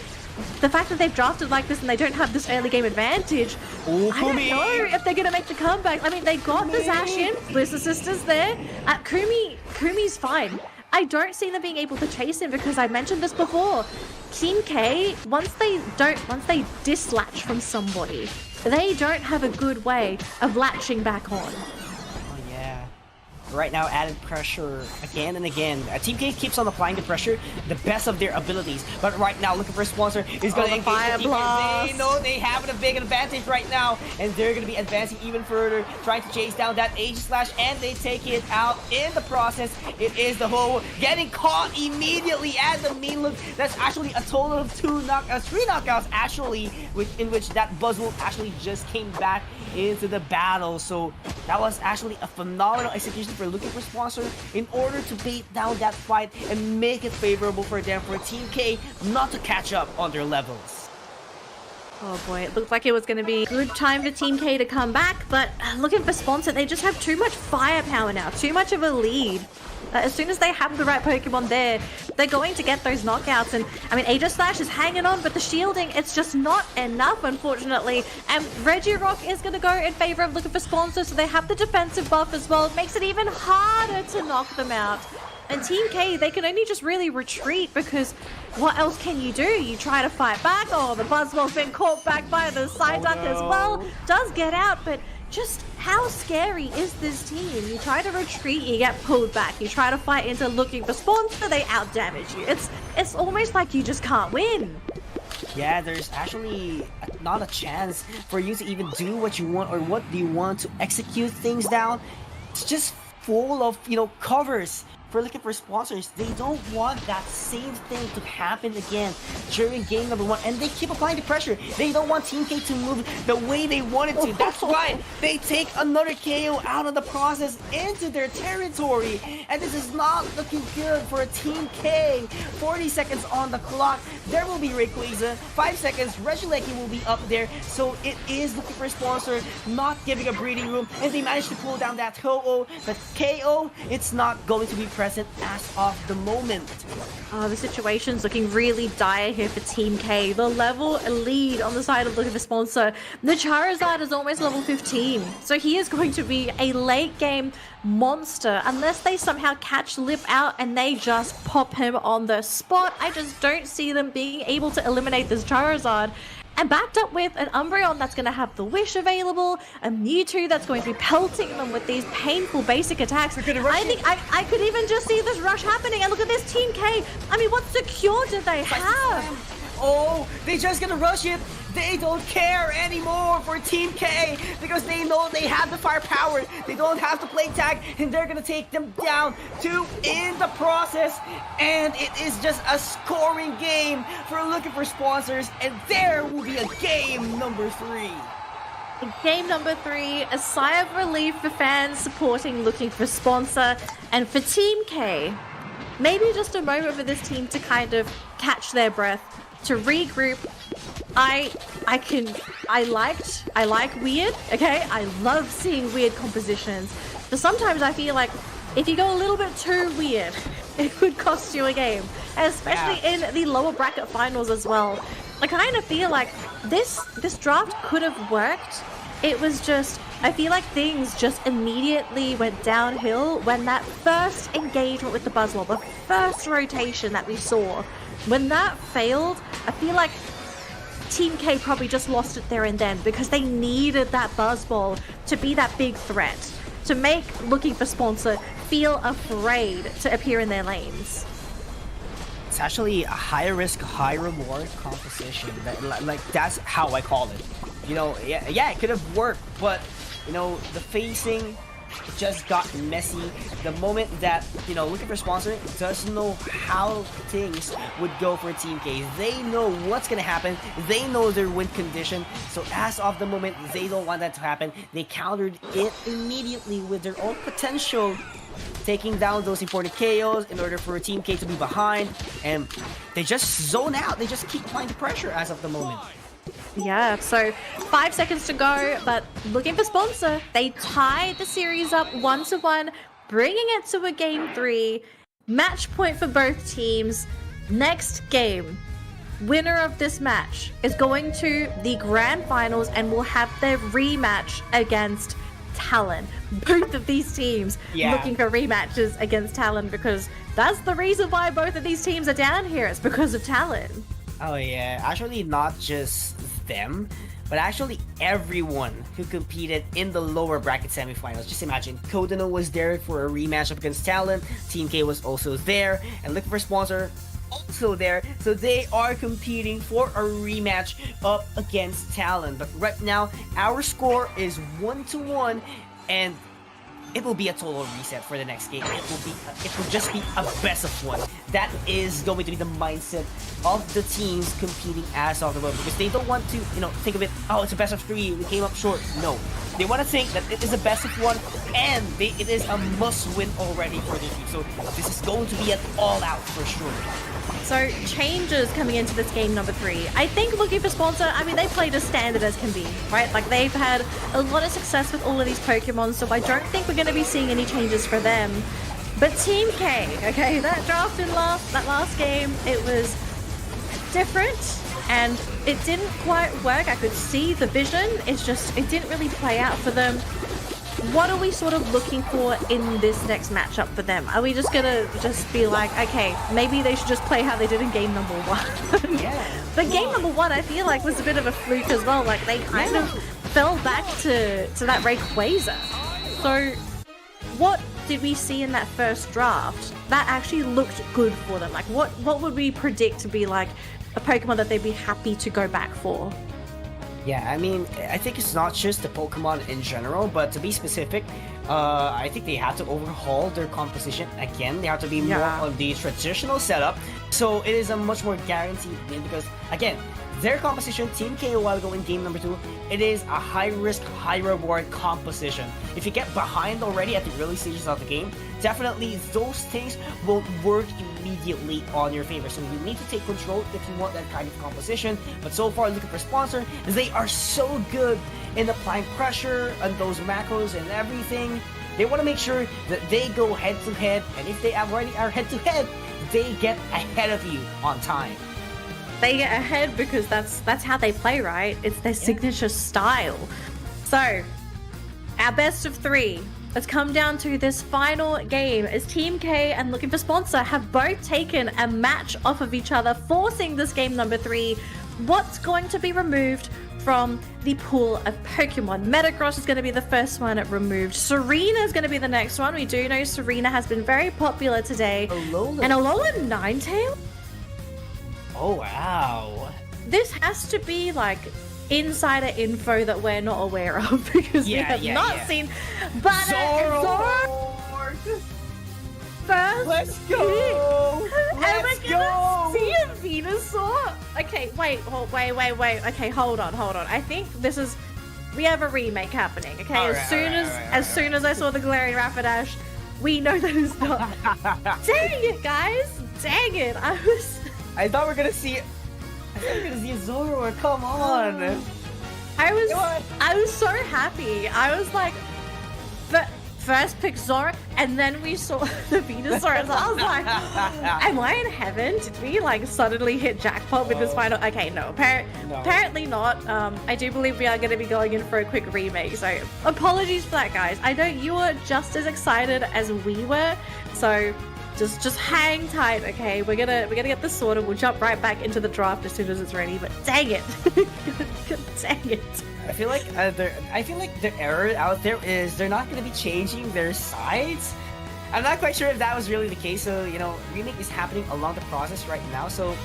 the fact that they've drafted like this and they don't have this early game advantage, I don't know if they're gonna make the comeback. I mean, they got the Zacian, Bliss Assistance there. Kumi's fine. I don't see them being able to chase him because I mentioned this before. Team K, once they dislatch from somebody, they don't have a good way of latching back on. Oh yeah. Right now, added pressure again and again. Team K keeps on applying the pressure, the best of their abilities. But right now, looking for a sponsor is going to engage fire the Team K. blast. They know they have a big advantage right now, and they're going to be advancing even further, trying to chase down that Aegis Slash, and they take it out in the process. It is the Ho getting caught immediately at the main loop. That's actually a total of three knockouts actually, in which that Buzzwolf actually just came back into the battle. So that was actually a phenomenal execution for looking for sponsor in order to bait down that fight and make it favorable for them, for Team K not to catch up on their levels. Oh boy, it looked like it was going to be a good time for Team K to come back, but looking for sponsor, they just have too much firepower now, too much of a lead. As soon as they have the right Pokemon there, they're going to get those knockouts. And I mean, Aegis Slash is hanging on, but the shielding, it's just not enough, unfortunately. And Regirock is going to go in favor of looking for sponsors, so they have the defensive buff as well. It makes it even harder to knock them out. And Team K, they can only just really retreat because what else can you do? You try to fight back. Oh, the Buzzwolf's been caught back by the Psyduck as well. Does get out, but just how scary is this team? You try to retreat, you get pulled back. You try to fight into looking for sponsor, they outdamage you. It's almost like you just can't win. Yeah, there's actually not a chance for you to even do what you want or what you want to execute things down. It's just full of, covers for looking for sponsors. They don't want that same thing to happen again during game number 1, and they keep applying the pressure. They don't want Team K to move the way they wanted to. That's why they take another KO out of the process into their territory, and this is not looking good for Team K. 40 seconds on the clock. There will be Rayquaza. 5 seconds, Regieleki will be up there, so it is looking for a sponsor, not giving a breathing room, and they managed to pull down that Ho-Oh, but KO, it's not going to be present as of the moment. Oh, the situation's looking really dire here for Team K. The level lead on the side of looking for sponsor. The Charizard is almost level 15, so he is going to be a late game monster unless they somehow catch Lip out and they just pop him on the spot. I just don't see them being able to eliminate this Charizard. And backed up with an Umbreon that's going to have the Wish available, a Mewtwo that's going to be pelting them with these painful basic attacks. I think I could even just see this rush happening. And look at this Team K. I mean, what secure did they have? Oh, they're just gonna rush it. They don't care anymore for Team K because they know they have the firepower. They don't have to play tag, and they're gonna take them down to in the process. And it is just a scoring game for looking for sponsors, and there will be a game number 3. Game number 3, a sigh of relief for fans supporting looking for sponsor, and for Team K, maybe just a moment for this team to kind of catch their breath, to regroup. I like weird, okay? I love seeing weird compositions, but sometimes I feel like if you go a little bit too weird, it could cost you a game, especially in the lower bracket finals as well. I kind of feel like this draft could have worked. It was just, I feel like things just immediately went downhill when that first engagement with the Buzzwole, the first rotation that we saw, when that failed, I feel like Team K probably just lost it there and then because they needed that Buzzball to be that big threat, to make looking for sponsor feel afraid to appear in their lanes. It's actually a high risk, high reward composition. That's how I call it. Yeah, it could have worked, but the facing it just got messy. The moment that, looking for sponsor doesn't know how things would go for Team K. They know what's gonna happen. They know their win condition. So as of the moment, they don't want that to happen. They countered it immediately with their own potential, taking down those important KOs in order for Team K to be behind. And they just zone out. They just keep applying the pressure as of the moment. Yeah, so 5 seconds to go, but looking for sponsor. They tied the series up 1-1, bringing it to a game 3. Match point for both teams. Next game, winner of this match is going to the grand finals and will have their rematch against Talon. Both of these teams looking for rematches against Talon, because that's the reason why both of these teams are down here. It's because of Talon. Oh yeah, actually not just them, but actually everyone who competed in the lower bracket semifinals. Just imagine, Kodano was there for a rematch up against Talon, Team K was also there, and looking for sponsor also there, so they are competing for a rematch up against Talon. But right now, our score is 1-1, and it will be a total reset for the next game. It will just be a best of 1. That is going to be the mindset of the teams competing as of the moment, because they don't want to, think of it, oh, it's a best of 3, we came up short. No, they want to think that it is a best of 1, and it is a must-win already for the team. So this is going to be an all-out for sure. So changes coming into this game number 3. I think looking for sponsor, I mean, they played as standard as can be, right? Like, they've had a lot of success with all of these Pokemon, so I don't think we're going to be seeing any changes for them. But Team K, okay, that draft in that last game, it was different and it didn't quite work. I could see the vision, it didn't really play out for them. What are we sort of looking for in this next matchup for them? Are we just gonna be like, okay, maybe they should just play how they did in game number 1? Yeah. But game number 1, I feel like, was a bit of a fluke as well. Like, they kind of fell back to that Rayquaza. So what did we see in that first draft that actually looked good for them? Like, what would we predict to be like a Pokemon that they'd be happy to go back for? Yeah, I mean, I think it's not just the Pokemon in general, but to be specific, I think they have to overhaul their composition again. They have to be more on the traditional setup, so it is a much more guaranteed win, because, again, their composition, Team K a while ago in game number 2, it is a high-risk, high-reward composition. If you get behind already at the early stages of the game, definitely those things won't work immediately on your favor. So you need to take control if you want that kind of composition. But so far, looking for sponsor, they are so good in applying pressure on those macros and everything. They want to make sure that they go head-to-head, and if they already are head-to-head, they get ahead of you on time. They get ahead because that's how they play, right? It's their signature style. So, our best of 3. Let's come down to this final game as Team K and looking for sponsor have both taken a match off of each other, forcing this game number 3. What's going to be removed from the pool of Pokemon? Metagross is going to be the first one removed. Serena is going to be the next one. We do know Serena has been very popular today. Alola. And Alola Ninetale? Oh, wow. This has to be like insider info that we're not aware of, because we have not seen. But Zoroark first. Let's go. Let's go. See a Venusaur. Okay, wait. Okay, hold on. I think we have a remake happening. Okay, as soon as I saw the glaring Rapidash, we know that it's not. Dang it, guys! Dang it! I thought we were gonna see a Zoroark. Come on. I was so happy. I was like, but first pick Zoroark, and then we saw the Venusaur, and I was like, am I in heaven? Did we like suddenly hit jackpot with this final? Okay, no, apparently not. I do believe we are going to be going in for a quick remake, so apologies for that, guys. I know you were just as excited as we were, so just hang tight, okay? We're gonna get this sorted. We'll jump right back into the draft as soon as it's ready. But dang it, dang it! I feel like the error out there is they're not going to be changing their sides. I'm not quite sure if that was really the case. So remake is happening along the process right now. So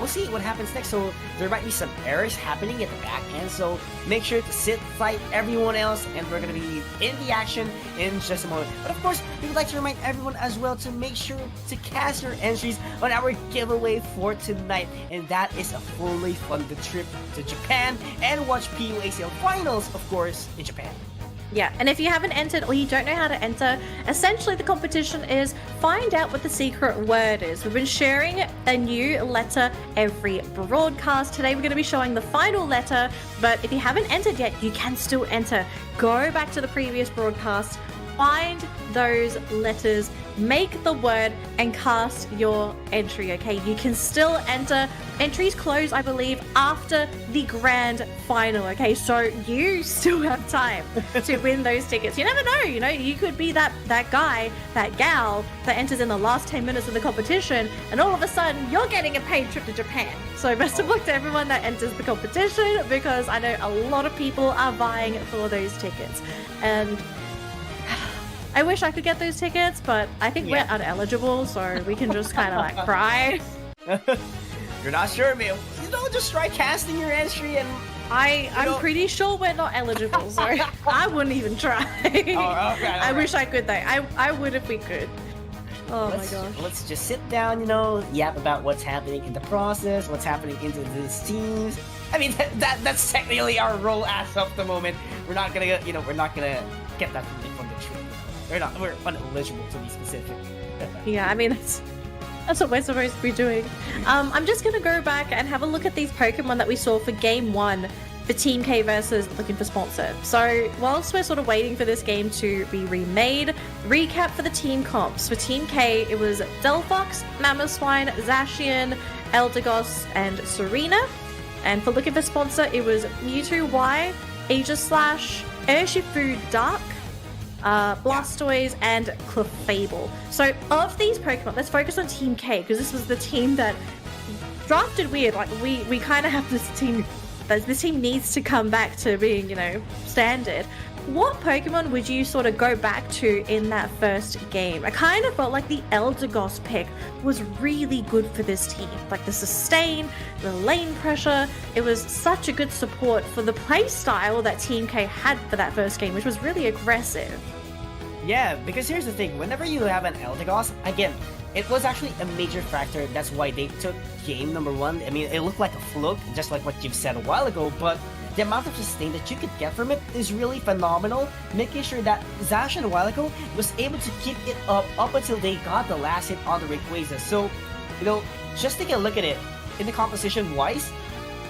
we'll see what happens next. So there might be some errors happening at the back end. So make sure to sit, fight everyone else, and we're gonna be in the action in just a moment. But of course, we would like to remind everyone as well to make sure to cast your entries on our giveaway for tonight, and that is a fully funded trip to Japan and watch PUACL finals, of course, in Japan. Yeah, and if you haven't entered or you don't know how to enter, essentially the competition is find out what the secret word is. We've been sharing a new letter every broadcast. Today we're going to be showing the final letter, but if you haven't entered yet, you can still enter. Go back to the previous broadcast, find those letters, make the word, and cast your entry, okay? You can still enter. Entries close, I believe, after the grand final, okay? So you still have time to win those tickets. You never know, you know, you could be that guy, that gal that enters in the last 10 minutes of the competition, and all of a sudden you're getting a paid trip to Japan. So best of luck to everyone that enters the competition, because I know a lot of people are vying for those tickets. And I wish I could get those tickets, but I think we're ineligible, so we can just kind of like cry. You're not sure, man. You know, just try casting your entry and... I'm pretty sure we're not eligible, so I wouldn't even try. Okay, I wish I could, though. I would if we could. Oh my gosh. Let's just sit down, you know, yap about what's happening in the process, what's happening into these teams. I mean, that's technically our role as of the moment. We're not gonna, you know, we're not gonna get that from the tree. We're ineligible to be specific. Yeah, I mean, that's what we're supposed to be doing. I'm just going to go back and have a look at these Pokemon that we saw for Game 1 for Team K versus Looking for Sponsor. So whilst we're sort of waiting for this game to be remade, recap for the team comps. For Team K, it was Delphox, Mamoswine, Zacian, Eldegoss, and Serena. And for Looking for Sponsor, it was Mewtwo Y, Aegislash, Urshifu Dark, Blastoise, and Clefable. So of these Pokemon, let's focus on Team K, because this was the team that drafted weird. Like we kind of have this team needs to come back to being, you know, standard. What Pokemon would you sort of go back to in that first game? I kind of felt like the Eldegoss pick was really good for this team. Like the sustain, the lane pressure, it was such a good support for the play style that Team K had for that first game, which was really aggressive. Yeah, because here's the thing, whenever you have an Eldegoss, again, it was actually a major factor. That's why they took game number 1. I mean, it looked like a fluke, just like what you've said a while ago, but the amount of sustain that you could get from it is really phenomenal, making sure that Zacian a while ago was able to keep it up until they got the last hit on the Rayquaza. So, you know, just take a look at it, in the composition wise,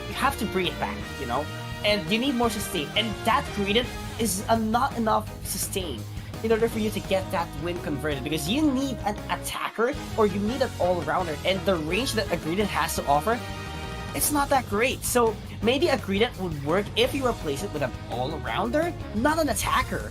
you have to bring it back, you know? And you need more sustain, and that Greedent is not enough sustain in order for you to get that win converted, because you need an attacker or you need an all-rounder, and the range that a Greedent has to offer, it's not that great. So maybe a Greedent would work if you replace it with an all-rounder, not an attacker.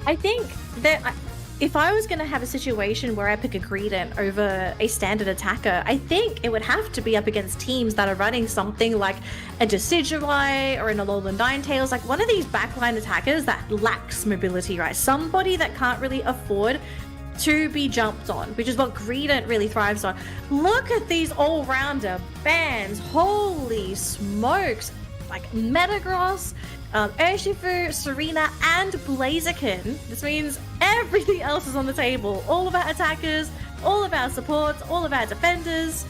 I think that if I was going to have a situation where I pick a Greedent over a standard attacker, I think it would have to be up against teams that are running something like a Decidueye or an Alolan Ninetales, like one of these backline attackers that lacks mobility, right? Somebody that can't really afford to be jumped on, which is what Greedent really thrives on. Look at these all-rounder bands. Holy smokes. Like Metagross, Urshifu, Serena, and Blaziken. This means everything else is on the table. All of our attackers, all of our supports, all of our defenders.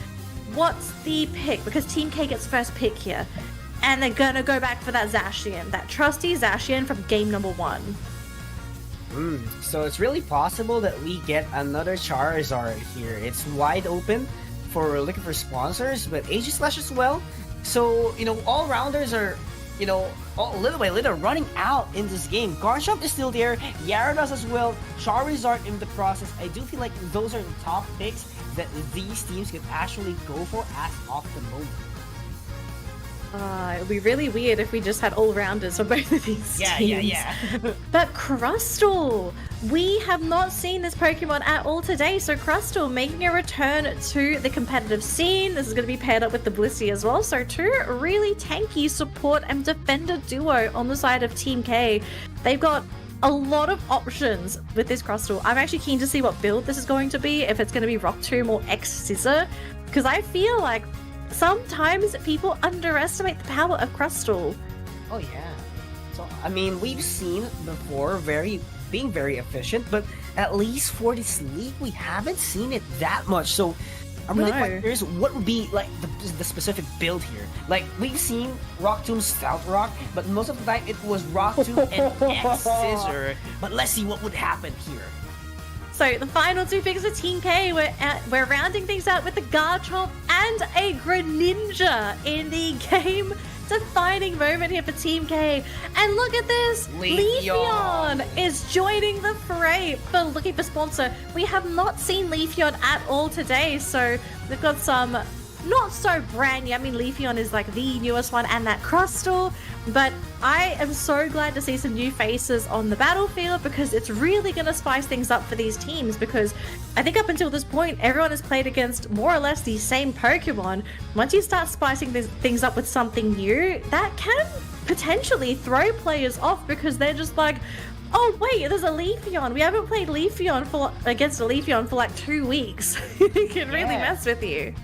What's the pick? Because Team K gets first pick here. And they're gonna go back for that Zacian, that trusty Zacian from game number 1. So it's really possible that we get another Charizard here. It's wide open for looking for sponsors, but Aegislash as well. So, you know, all-rounders are, you know, little by little running out in this game. Garchomp is still there, Gyarados as well, Charizard in the process. I do feel like those are the top picks that these teams could actually go for as of the moment. It would be really weird if we just had all-rounders for both of these teams. Yeah. But Crustle! We have not seen this Pokemon at all today, so Crustle making a return to the competitive scene. This is going to be paired up with the Blissey as well, so two really tanky support and defender duo on the side of Team K. They've got a lot of options with this Crustle. I'm actually keen to see what build this is going to be, if it's going to be Rock Tomb or X-Scissor, because I feel like sometimes people underestimate the power of Crustal. Oh yeah. So I mean, we've seen before being very efficient, but at least for this league, we haven't seen it that much. So I'm really quite curious what would be like the specific build here. Like we've seen Rock Tomb Stealth Rock, but most of the time it was Rock Tomb and X Scissor. But let's see what would happen here. So the final two picks for Team K, we're rounding things out with the Garchomp and a Greninja in the game defining moment here for Team K. And look at this! Leafeon is joining the fray for looking for sponsor. We have not seen Leafeon at all today, so we've got some not so brand new. I mean, Leafeon is like the newest one, and that Crustal. But I am so glad to see some new faces on the battlefield because it's really going to spice things up for these teams, because I think up until this point, everyone has played against more or less the same Pokemon. Once you start spicing things up with something new, that can potentially throw players off because they're just like, oh wait, there's a Leafeon. We haven't played Leafeon against a Leafeon for like 2 weeks. It can really mess with you.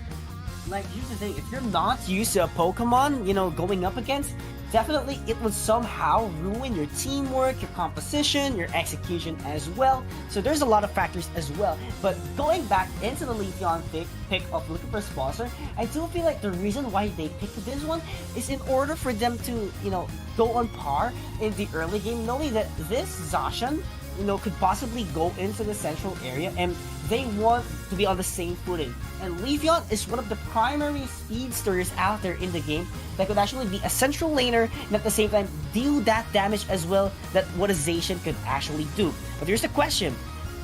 Like, here's the thing, if you're not used to a Pokemon, you know, going up against, definitely it would somehow ruin your teamwork, your composition, your execution as well. So there's a lot of factors as well. But going back into the Leafeon pick of looking for a sponsor, I do feel like the reason why they picked this one is in order for them to, you know, go on par in the early game, knowing that this Zacian, you know, could possibly go into the central area, and they want to be on the same footing. And Leafeon is one of the primary speedsters out there in the game that could actually be a central laner and at the same time deal that damage as well that what a Zacian could actually do. But here's the question.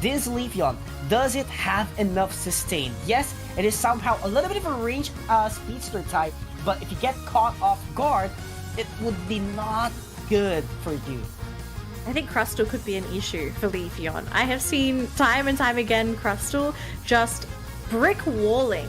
This Leafeon, does it have enough sustain? Yes, it is somehow a little bit of a range speedster type, but if you get caught off guard, it would be not good for you. I think Crustal could be an issue for Leafeon. I have seen time and time again Crustal just brick walling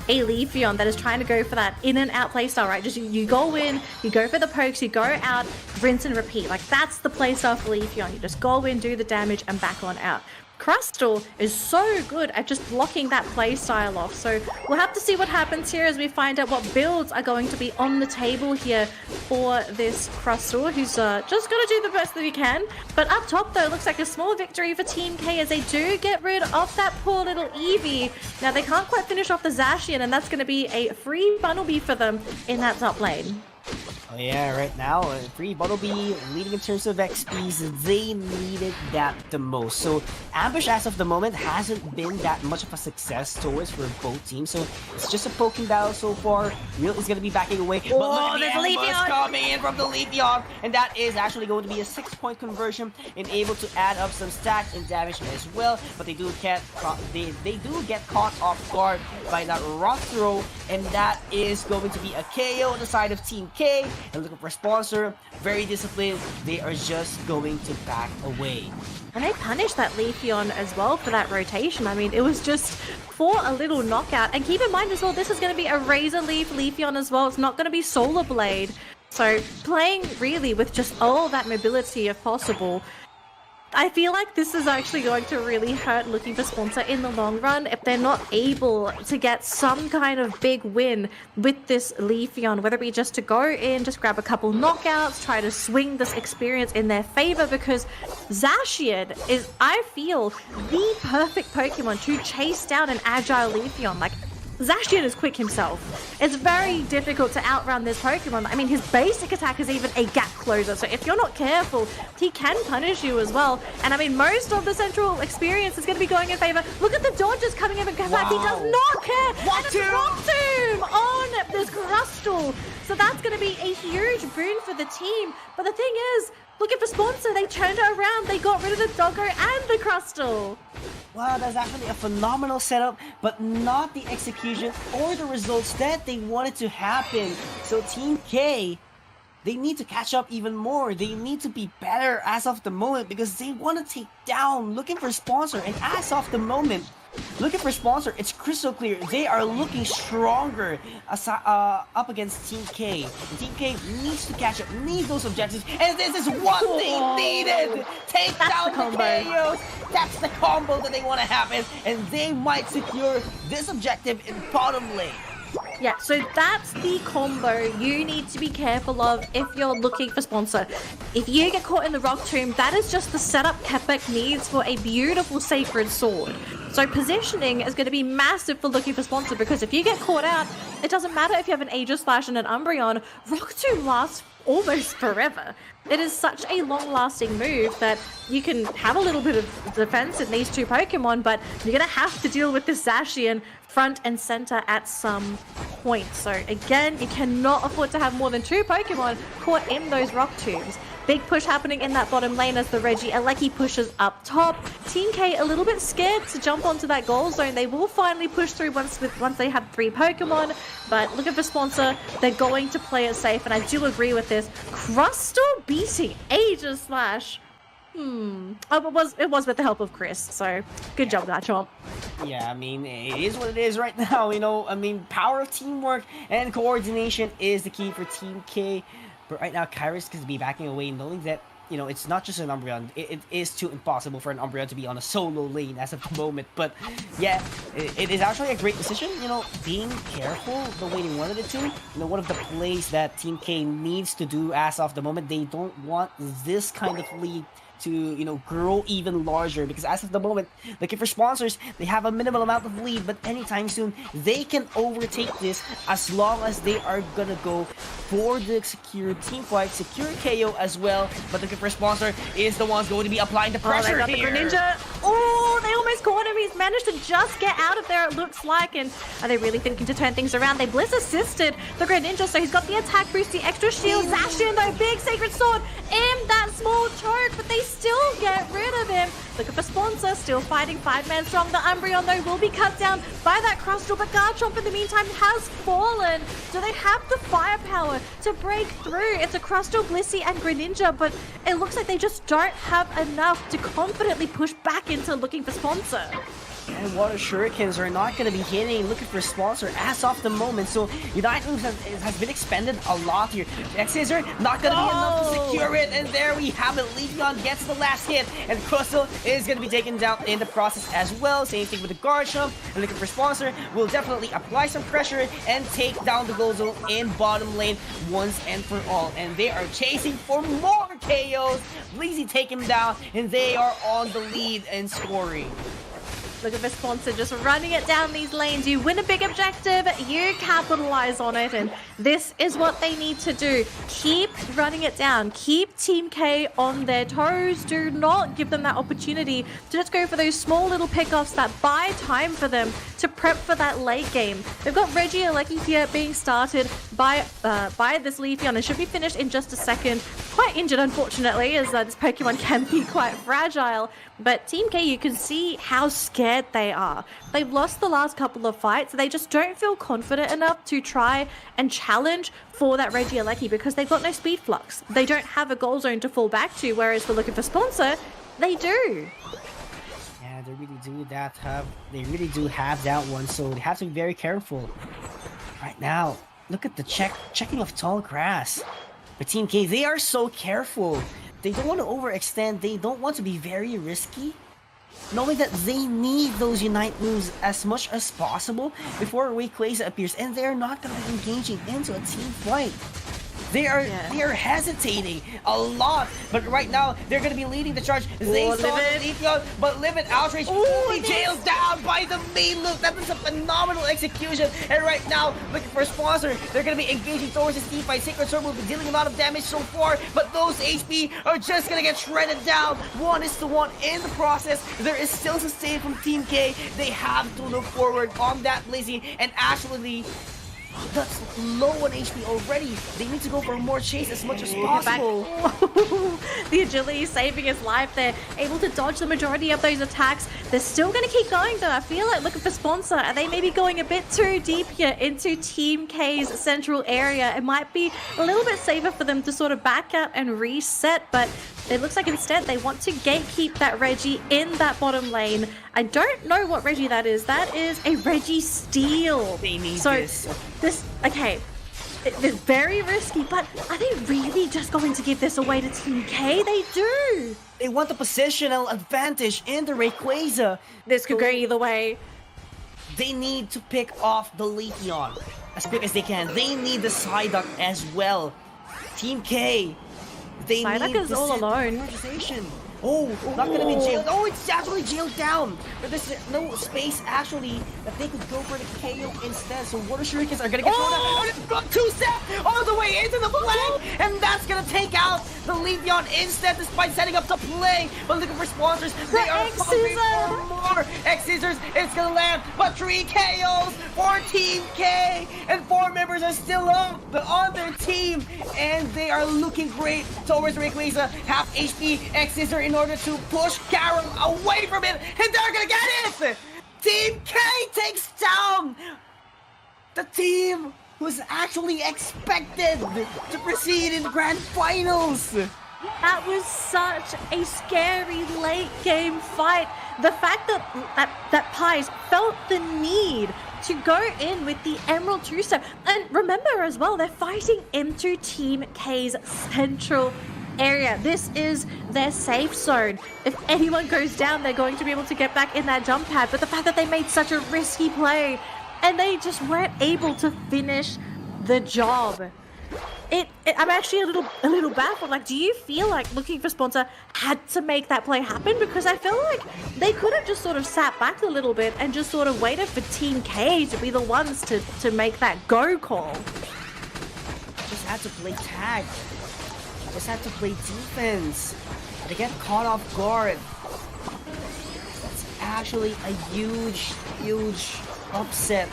a Leafeon that is trying to go for that in and out playstyle, right? Just you go in, you go for the pokes, you go out, rinse and repeat. Like that's the playstyle for Leafeon. You just go in, do the damage, and back on out. Crustal is so good at just blocking that playstyle off. So we'll have to see what happens here as we find out what builds are going to be on the table here for this Crustal, who's just going to do the best that he can. But up top, though, it looks like a small victory for Team K as they do get rid of that poor little Eevee. Now, they can't quite finish off the Zacian, and that's going to be a free Bunnelby for them in that top lane. Oh yeah, right now, free Bunnelby leading in terms of XPs, they needed that the most. So Ambush as of the moment hasn't been that much of a success stories for both teams, so it's just a poking battle so far. Real is going to be backing away, but look at the Leafeon coming in from the Leafeon, and that is actually going to be a 6-point conversion and able to add up some stack and damage as well, but they do get caught off guard by that rock throw, and that is going to be a KO on the side of Team K. And looking for a sponsor, very disciplined, they are just going to back away. And they punished that Leafeon as well for that rotation. I mean, it was just for a little knockout. And keep in mind as well, this is going to be a Razor Leaf Leafeon as well. It's not going to be Solar Blade. So playing really with just all that mobility if possible. I feel like this is actually going to really hurt looking for sponsor in the long run if they're not able to get some kind of big win with this Leafeon, whether it be just to go in, just grab a couple knockouts, try to swing this experience in their favor, because Zacian is, I feel, the perfect Pokemon to chase down an agile Leafeon. Like, Zacian is quick himself. It's very difficult to outrun this Pokemon. I mean, his basic attack is even a gap closer, so if you're not careful, he can punish you as well. And I mean, most of the central experience is going to be going in favor. Look at the dodges coming in, because he does not care. Rock Tomb on this Crustal. So that's going to be a huge boon for the team. But the thing is, looking for sponsor, they turned it around. They got rid of the Doggo and the Crustal. Wow, that's actually a phenomenal setup, but not the execution or the results that they wanted to happen. So Team K, they need to catch up even more. They need to be better as of the moment because they want to take down looking for sponsor. And as of the moment, looking for sponsor, it's crystal clear. They are looking stronger up against Team K. And Team K needs to catch up, needs those objectives, and this is what they needed. Take down the KOs. That's the combo that they want to happen, and they might secure this objective in bottom lane. Yeah, so that's the combo you need to be careful of if you're looking for sponsor. If you get caught in the Rock Tomb, that is just the setup APAC needs for a beautiful Sacred Sword. So positioning is going to be massive for looking for sponsor, because if you get caught out, it doesn't matter if you have an Aegis Slash and an Umbreon, Rock Tomb lasts almost forever. It is such a long-lasting move that you can have a little bit of defense in these two Pokemon, but you're going to have to deal with this Zacian front and center at some point. So again, you cannot afford to have more than two Pokemon caught in those Rock Tombs. Big push happening in that bottom lane as the Regieleki pushes up top. Team K a little bit scared to jump onto that goal zone. They will finally push through once they have three Pokemon, but looking for sponsor, they're going to play it safe, and I do agree with this. Crustal beating Aegis Slash. Oh, it was with the help of Chris, so good job, Garchomp. Yeah, I mean, it is what it is right now, you know. I mean, power of teamwork and coordination is the key for Team K. But right now, Kyrus could be backing away, knowing that, you know, it's not just an Umbreon. It is too impossible for an Umbreon to be on a solo lane as of the moment. But yeah, it is actually a great decision, you know, being careful the way they wanted it to. You know, one of the plays that Team K needs to do as of the moment, they don't want this kind of lead to, you know, grow even larger, because as of the moment, looking for sponsors, they have a minimal amount of lead, but anytime soon they can overtake this as long as they are gonna go for the secure team fight, secure KO as well. But looking for sponsor is the ones going to be applying the pressure. They got here. the Greninja. Oh, they almost caught him. He's managed to just get out of there, it looks like. And are they really thinking to turn things around? They Blizz assisted the Greninja, so he's got the attack boost, the extra shield. Zacian, though, big Sacred Sword in that small choke, but they still get rid of him. Looking for sponsor, still fighting 5-man strong. The Umbreon, though, will be cut down by that Crustal, but Garchomp in the meantime has fallen. Do they have the firepower to break through? It's a Crustal, Blissey, and Greninja, but it looks like they just don't have enough to confidently push back into looking for sponsor. And Water Shurikens are not going to be hitting, looking for a sponsor as of the moment. So Unite Moves has been expended a lot here. X-Scissor not going to be enough to secure it. And there we have it. Leafeon gets the last hit. And Crustal is going to be taken down in the process as well. Same thing with the Garchomp. And looking for sponsor will definitely apply some pressure and take down the goal zone in bottom lane once and for all. And they are chasing for more KOs. Bleezy take him down. And they are on the lead and scoring. Look at the sponsor just running it down these lanes. You win a big objective, you capitalize on it, and this is what they need to do. Keep running it down. Keep Team K on their toes. Do not give them that opportunity to just go for those small little pickoffs that buy time for them to prep for that late game. They've got Regieleki here being started by this Leafeon and should be finished in just a second. Quite injured, unfortunately, as this Pokemon can be quite fragile. But Team K, you can see how scared they are. They've lost the last couple of fights. They just don't feel confident enough to try and challenge for that Regieleki because they've got no speed flux. They don't have a goal zone to fall back to, whereas for looking for sponsor, they do. Yeah, they really do have that one, so they have to be very careful. Right now, look at the checking of tall grass. But Team K, they are so careful. They don't want to overextend. They don't want to be very risky, knowing that they need those Unite moves as much as possible before Rayquaza appears, and they're not going to be engaging into a team fight. They are hesitating a lot, but right now they're going to be leading the charge. They saw the Leafeon, but Livid Outrage will be jailed down by the main loop. That was a phenomenal execution. And right now, looking for a sponsor, they're going to be engaging towards this team fight. Sacred Sword will be dealing a lot of damage so far, but those HP are just going to get shredded down 1:1 in the process. There is still sustain from Team K. They have to look forward on that Blizzy, and actually that's low on HP already. They need to go for more chase as much as possible. The agility saving his life. They're able to dodge the majority of those attacks. They're still going to keep going though. I feel like looking for sponsor, and they may be going a bit too deep here into Team K's central area. It might be a little bit safer for them to sort of back out and reset, but it looks like instead they want to gatekeep that Reggie in that bottom lane. I don't know what Reggie that is. That is a Reggie Steel. They need this, okay, it's very risky, but are they really just going to give this away to Team K? They do. They want the positional advantage in the Rayquaza. This could go either way. They need to pick off the Leafeon. as quick as they can. They need the Psyduck as well. Team K, they Psyduck need is the all set alone. prioritization. Oh, not gonna be jailed. Oh, it's actually jailed down. But there's no space actually that they could go for the KO instead. So water shurikens are gonna get thrown out. Oh, it's got 2-step all the way into the flank, and that's gonna take out the Leafeon instead, despite setting up the play. But looking for sponsors, they are hungry for more. X Scissors, it's gonna land, but 3 KOs for Team K, and 4 members are still on their team, and they are looking great towards Rayquaza. Half HP X Scissor in order to push Karam away from it, and they're gonna get it! Team K takes down the team who's actually expected to proceed in the grand finals. That was such a scary late game fight. The fact that Pies felt the need to go in with the Emerald 2-step. And remember as well, they're fighting into Team K's central area. This is their safe zone. If anyone goes down, they're going to be able to get back in that jump pad. But the fact that they made such a risky play and they just weren't able to finish the job. I'm actually a little baffled. Like, do you feel like Looking for Sponsor had to make that play happen? Because I feel like they could have just sort of sat back a little bit and just sort of waited for Team K to be the ones to make that go call. Just had to play tag. Just had to play defense. They get caught off guard. That's actually a huge upset.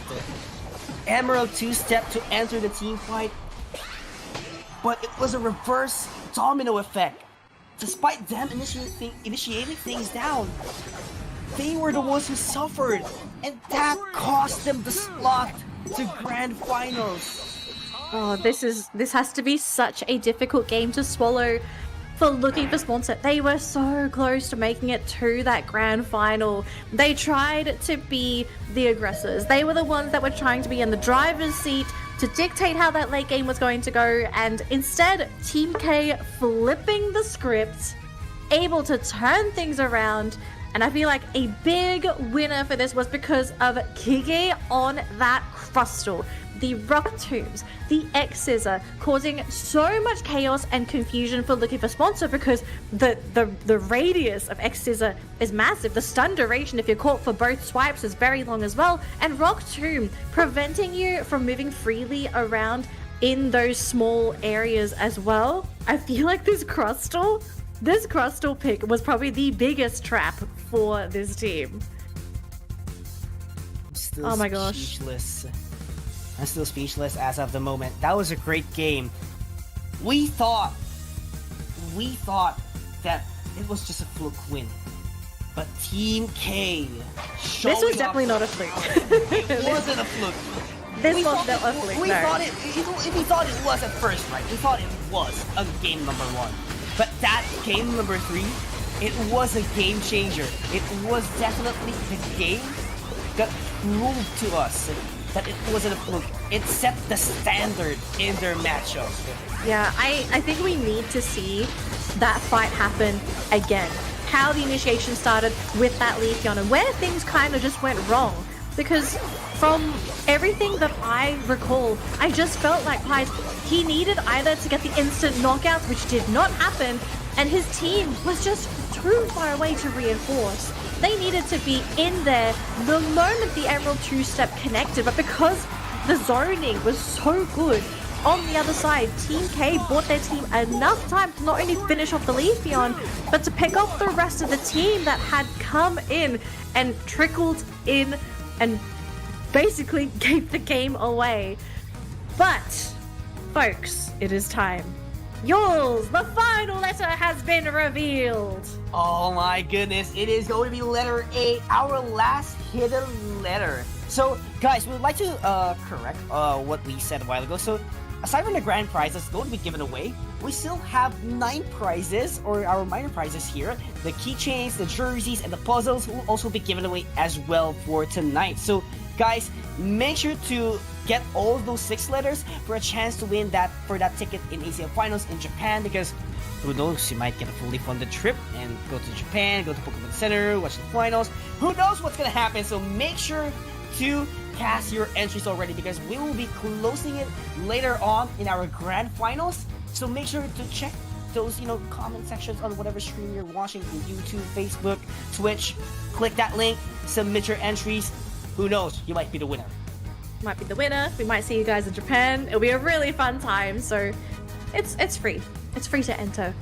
Emerald 2-step to enter the team fight. But it was a reverse domino effect. Despite them initiating things down, they were the ones who suffered, and that cost them the slot to grand finals. Oh, this has to be such a difficult game to swallow for Looking for Sponsor. They were so close to making it to that grand final. They tried to be the aggressors. They were the ones that were trying to be in the driver's seat to dictate how that late game was going to go, and instead Team K flipping the script, able to turn things around. And I feel like a big winner for this was because of Kige on that Crustal. The Rock Tombs, the X Scissor, causing so much chaos and confusion for Looking for Sponsor because the radius of X Scissor is massive. The stun duration, if you're caught for both swipes, is very long as well. And Rock Tomb, preventing you from moving freely around in those small areas as well. I feel like this Crustal pick was probably the biggest trap for this team. I'm still oh my gosh. Speechless. I'm still speechless as of the moment. That was a great game. We thought that it was just a fluke win. But Team K showing This was definitely not a fluke. It wasn't a fluke. This was not a fluke. We thought it was at first, right? We thought it was a game number 1. But that game number 3, it was a game changer. It was definitely the game that proved to us that it wasn't a fluke. It set the standard in their matchup. Yeah, I think we need to see that fight happen again. How the initiation started with that Leafeon and where things kind of just went wrong. Because from everything that I recall, I just felt like Pies, he needed either to get the instant knockouts, which did not happen, and his team was just too far away to reinforce. They needed to be in there the moment the Emerald 2-step connected, but because the zoning was so good on the other side, Team K bought their team enough time to not only finish off the Leafeon, but to pick off the rest of the team that had come in and trickled in and basically gave the game away. But, folks, it is time. Yules, the final letter has been revealed. Oh my goodness, it is going to be letter A, our last hidden letter. So, guys, we would like to correct what we said a while ago. So, aside from the grand prizes going to be given away, we still have 9 prizes, or our minor prizes here. The keychains, the jerseys, and the puzzles will also be given away as well for tonight. So, guys, make sure to get all of those 6 letters for a chance to win that ticket in ACL Finals in Japan, because who knows, you might get a fully funded trip and go to Japan, go to Pokémon Center, watch the finals. Who knows what's gonna happen? So make sure to cast your entries already because we will be closing it later on in our grand finals. So make sure to check those, comment sections on whatever stream you're watching from YouTube, Facebook, Twitch. Click that link, submit your entries. Who knows? You might be the winner. Might be the winner. We might see you guys in Japan. It'll be a really fun time. So it's free. It's free to enter.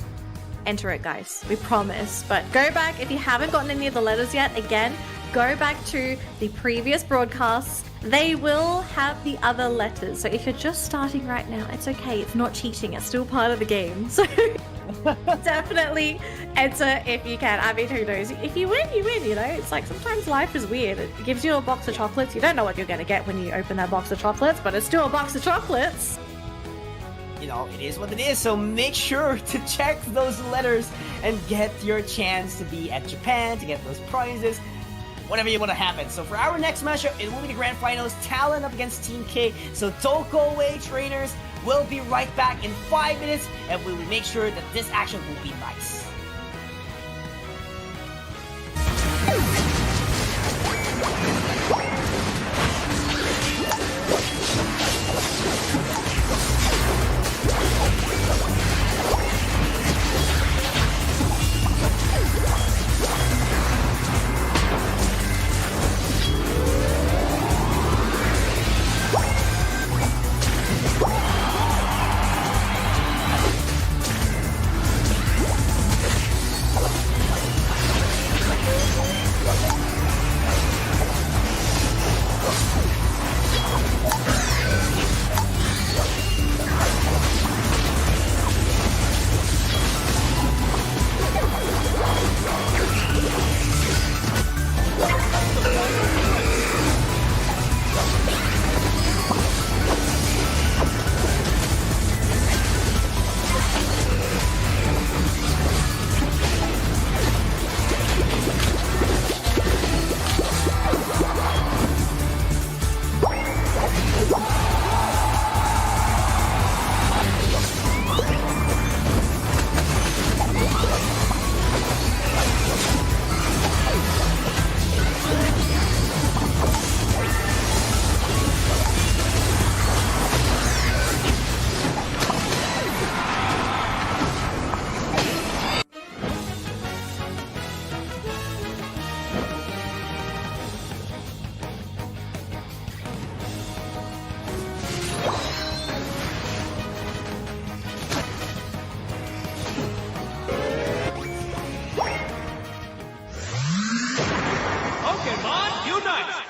Enter it, guys. We promise. But go back if you haven't gotten any of the letters yet. Again, go back to the previous broadcasts. They will have the other letters. So if you're just starting right now, it's okay. It's not cheating. It's still part of the game. So definitely enter if you can. I mean, who knows? If you win, you win, It's like sometimes life is weird. It gives you a box of chocolates. You don't know what you're going to get when you open that box of chocolates, but it's still a box of chocolates. It is what it is, so make sure to check those letters and get your chance to be at Japan, to get those prizes, whatever you want to happen. So for our next matchup, it will be the Grand Finals, Talon up against Team K, so don't go away, trainers. We'll be right back in 5 minutes, and we will make sure that this action will be nice. Pokémon Unite!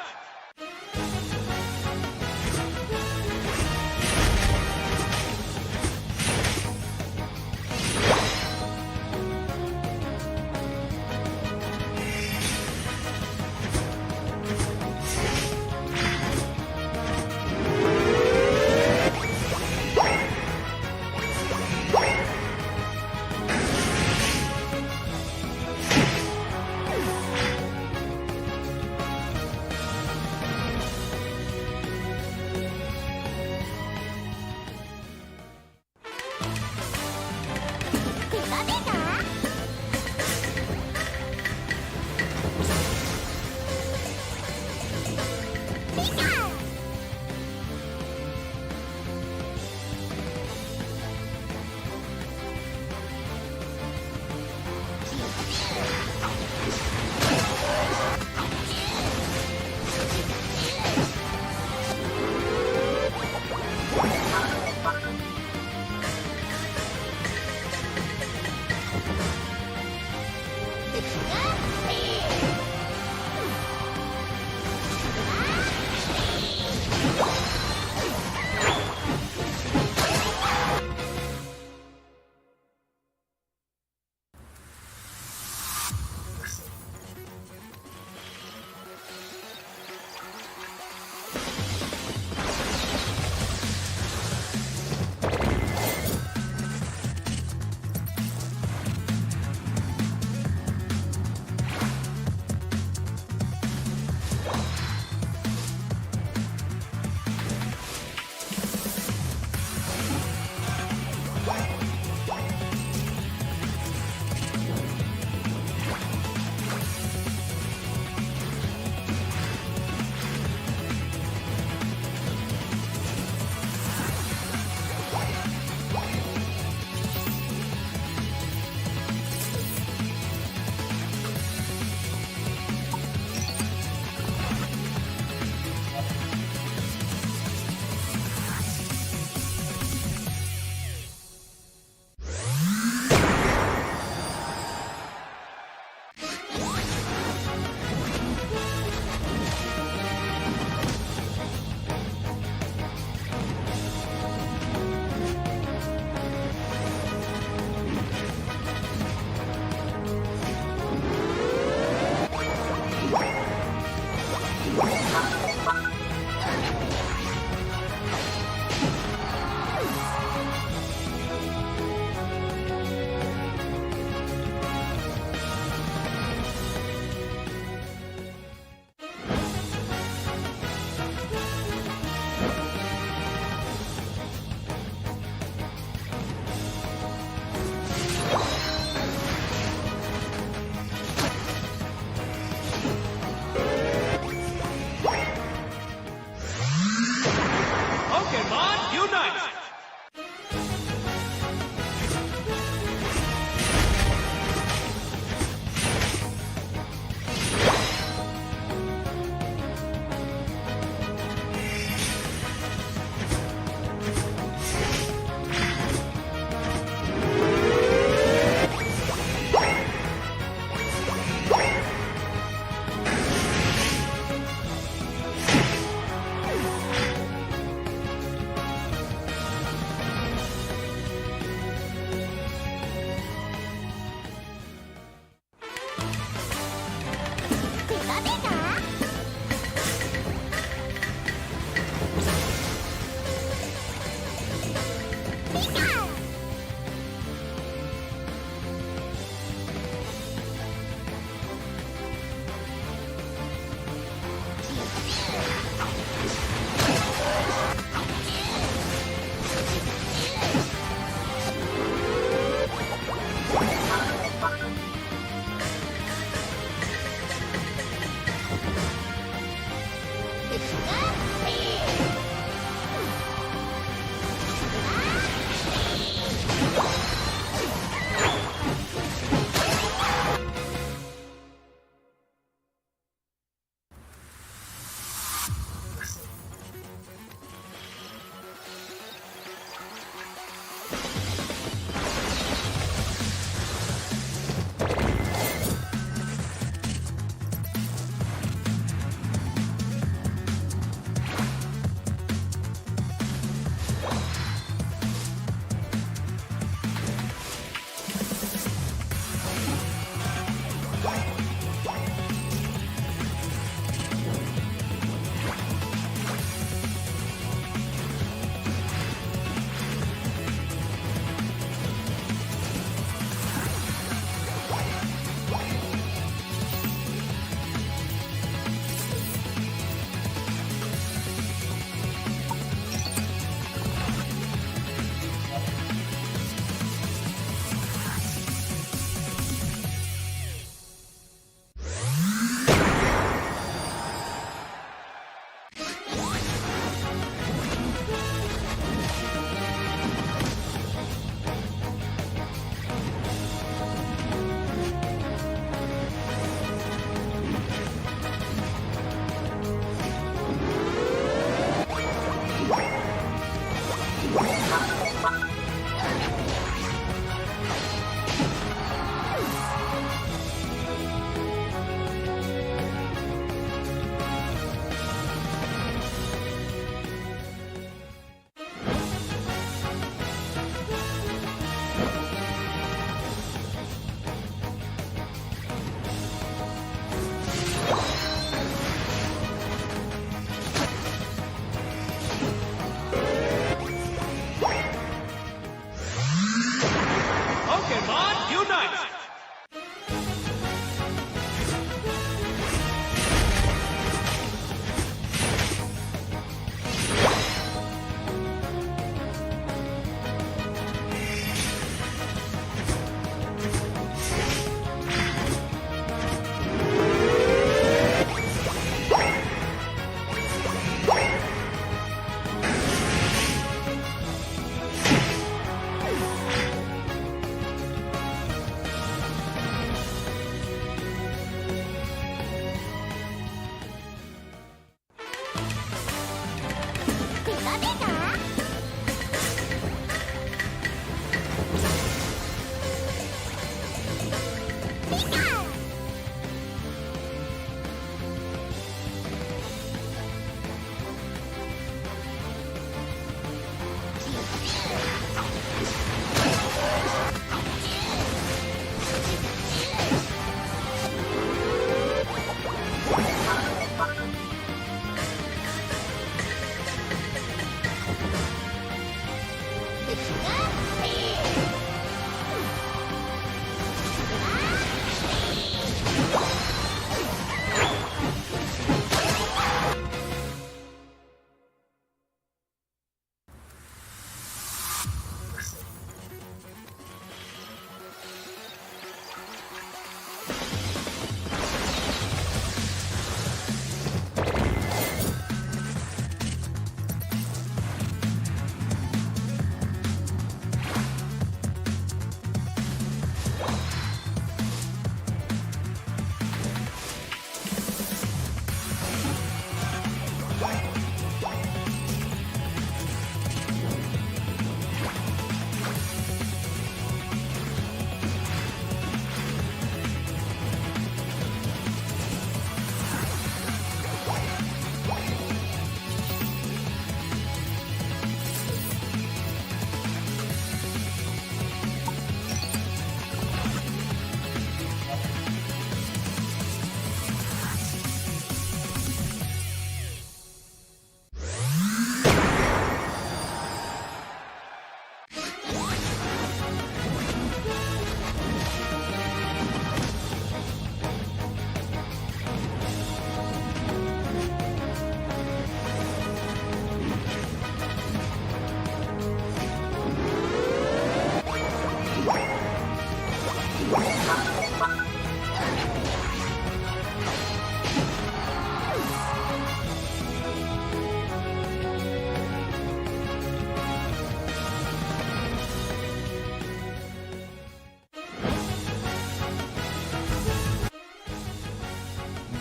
Pokémon unite!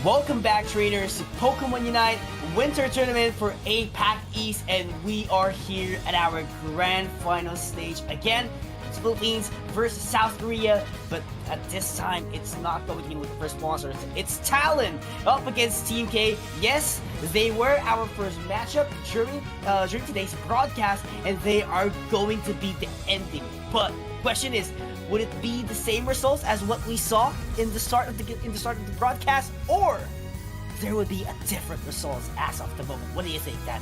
Welcome back, trainers, to Pokemon Unite Winter Tournament for APAC East, and we are here at our grand final stage again. It's Philippines versus South Korea, but at this time, it's not going to be with the first sponsors. It's Talon up against Team K. Yes, they were our first matchup during today's broadcast, and they are going to be the ending. But question is, would it be the same results as what we saw in the start of the broadcast, or there would be a different results as of the moment? What do you think, Dan?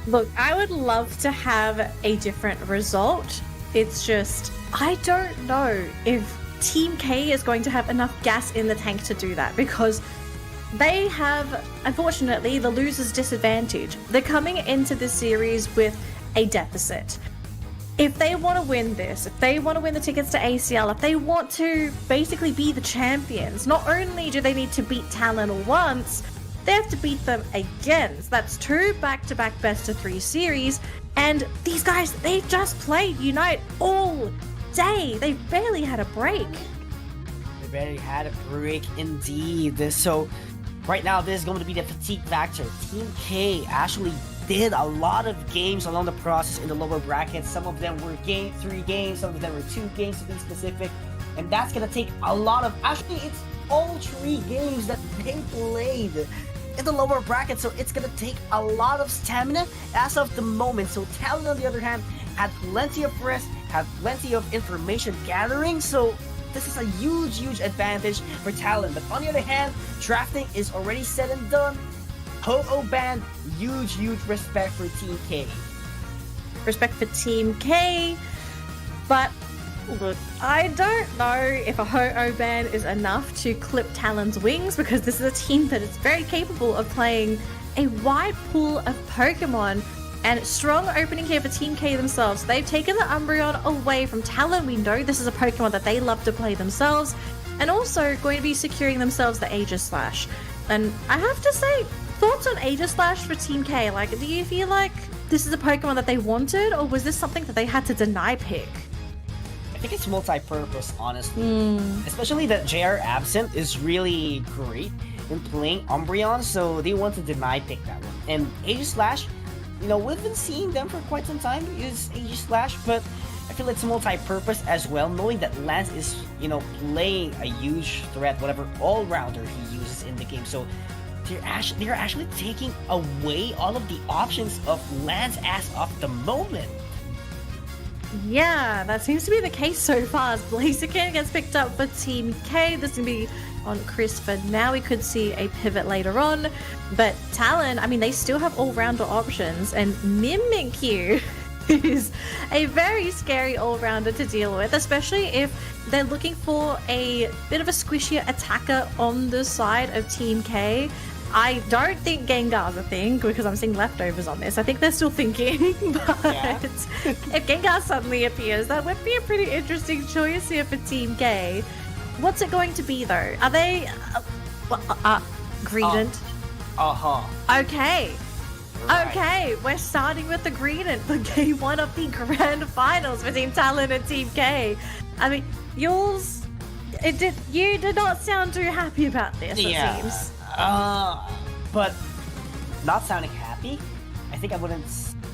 Look, I would love to have a different result. It's just, I don't know if Team K is going to have enough gas in the tank to do that, because they have, unfortunately, the loser's disadvantage. They're coming into this series with a deficit. If they want to win this, if they want to win the tickets to ACL, if they want to basically be the champions, not only do they need to beat Talon once, they have to beat them again. So that's 2 back-to-back best-of-3 series, and these guys, they've just played Unite all day. They barely had a break. They barely had a break indeed. So right now, this is going to be the fatigue factor. Team K actually did a lot of games along the process in the lower brackets. Some of them were 3 games, some of them were 2 games to be specific, and that's gonna take a lot of, actually it's all 3 games that they played in the lower bracket, so it's gonna take a lot of stamina as of the moment. So Talon, on the other hand, had plenty of rest, had plenty of information gathering, so this is a huge advantage for Talon. But on the other hand, drafting is already said and done. Ho-Oh band, huge respect for Team K. Respect for Team K, but Look, I don't know if a Ho-Oh ban is enough to clip Talon's wings, because this is a team that is very capable of playing a wide pool of Pokemon. And strong opening here for Team K themselves. They've taken the Umbreon away from Talon. We know this is a Pokemon that they love to play themselves. And also going to be securing themselves the Aegislash. And I have to say, thoughts on Aegislash for Team K? Like, do you feel like this is a Pokemon that they wanted, or was this something that they had to deny pick? I think it's multi-purpose, honestly. Especially that JR Absent is really great in playing Umbreon, so they want to deny pick that one. And Aegislash, you know, we've been seeing them for quite some time use Aegislash, but I feel it's multi-purpose as well, knowing that Lance is, you know, playing a huge threat, whatever all-rounder he uses in the game. So they're actually taking away all of the options of Lance as of the moment. Yeah, that seems to be the case so far. As Blaziken gets picked up for Team K, this is going to be on Chris for now. We could see a pivot later on. But Talon, I mean, they still have all-rounder options. And Mimikyu is a very scary all-rounder to deal with, especially if they're looking for a bit of a squishier attacker on the side of Team K. I don't think Gengar's a thing, because I'm seeing leftovers on this. I think they're still thinking, but Yeah. if Gengar suddenly appears, that would be a pretty interesting choice here for Team K. What's it going to be, though? Are they... Greedent? Okay. Right. Okay, we're starting with the Greedent for Game 1 of the Grand Finals between Talon and Team K. I mean, you did not sound too happy about this, it seems. But not sounding happy, I think I wouldn't.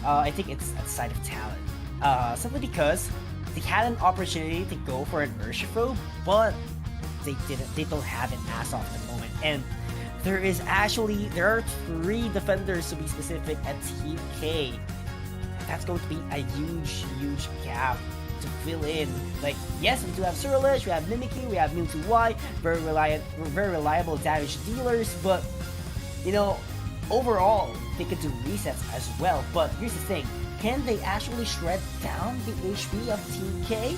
I think it's at the side of Talon. Simply because they had an opportunity to go for an Urshifu, but they didn't. They don't have it as of the moment. And there are 3 defenders to be specific at Team K. That's going to be a huge gap to fill in. Like, yes, we do have Surilish, we have Mimikyu, we have Mewtwo Y, very reliable damage dealers, but, you know, overall, they could do resets as well. But here's the thing, can they actually shred down the HP of Team K?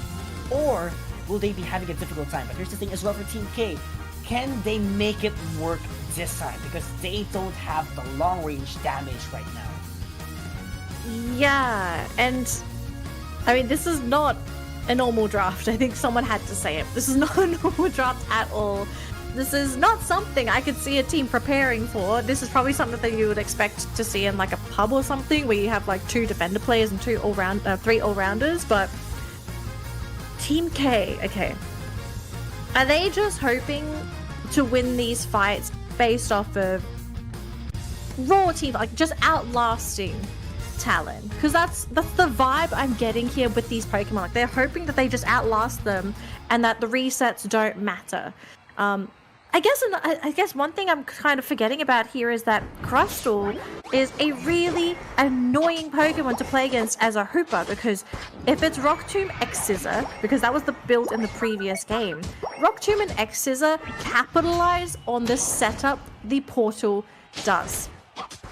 Or will they be having a difficult time? But here's the thing as well for Team K, can they make it work this time? Because they don't have the long range damage right now. Yeah, and I mean, this is not a normal draft. I think someone had to say it. This is not a normal draft at all. This is not something I could see a team preparing for. This is probably something that you would expect to see in like a pub or something, where you have like 2 defender players and 3 all-rounders. But Team K, okay. Are they just hoping to win these fights based off of raw team, like just outlasting Talon? Because that's the vibe I'm getting here with these Pokemon. Like, they're hoping that they just outlast them and that the resets don't matter. I guess one thing I'm kind of forgetting about here is that Crustle is a really annoying Pokemon to play against as a Hooper, because if it's Rock Tomb X Scissor, because that was the build in the previous game, Rock Tomb and X Scissor capitalize on the setup the portal does.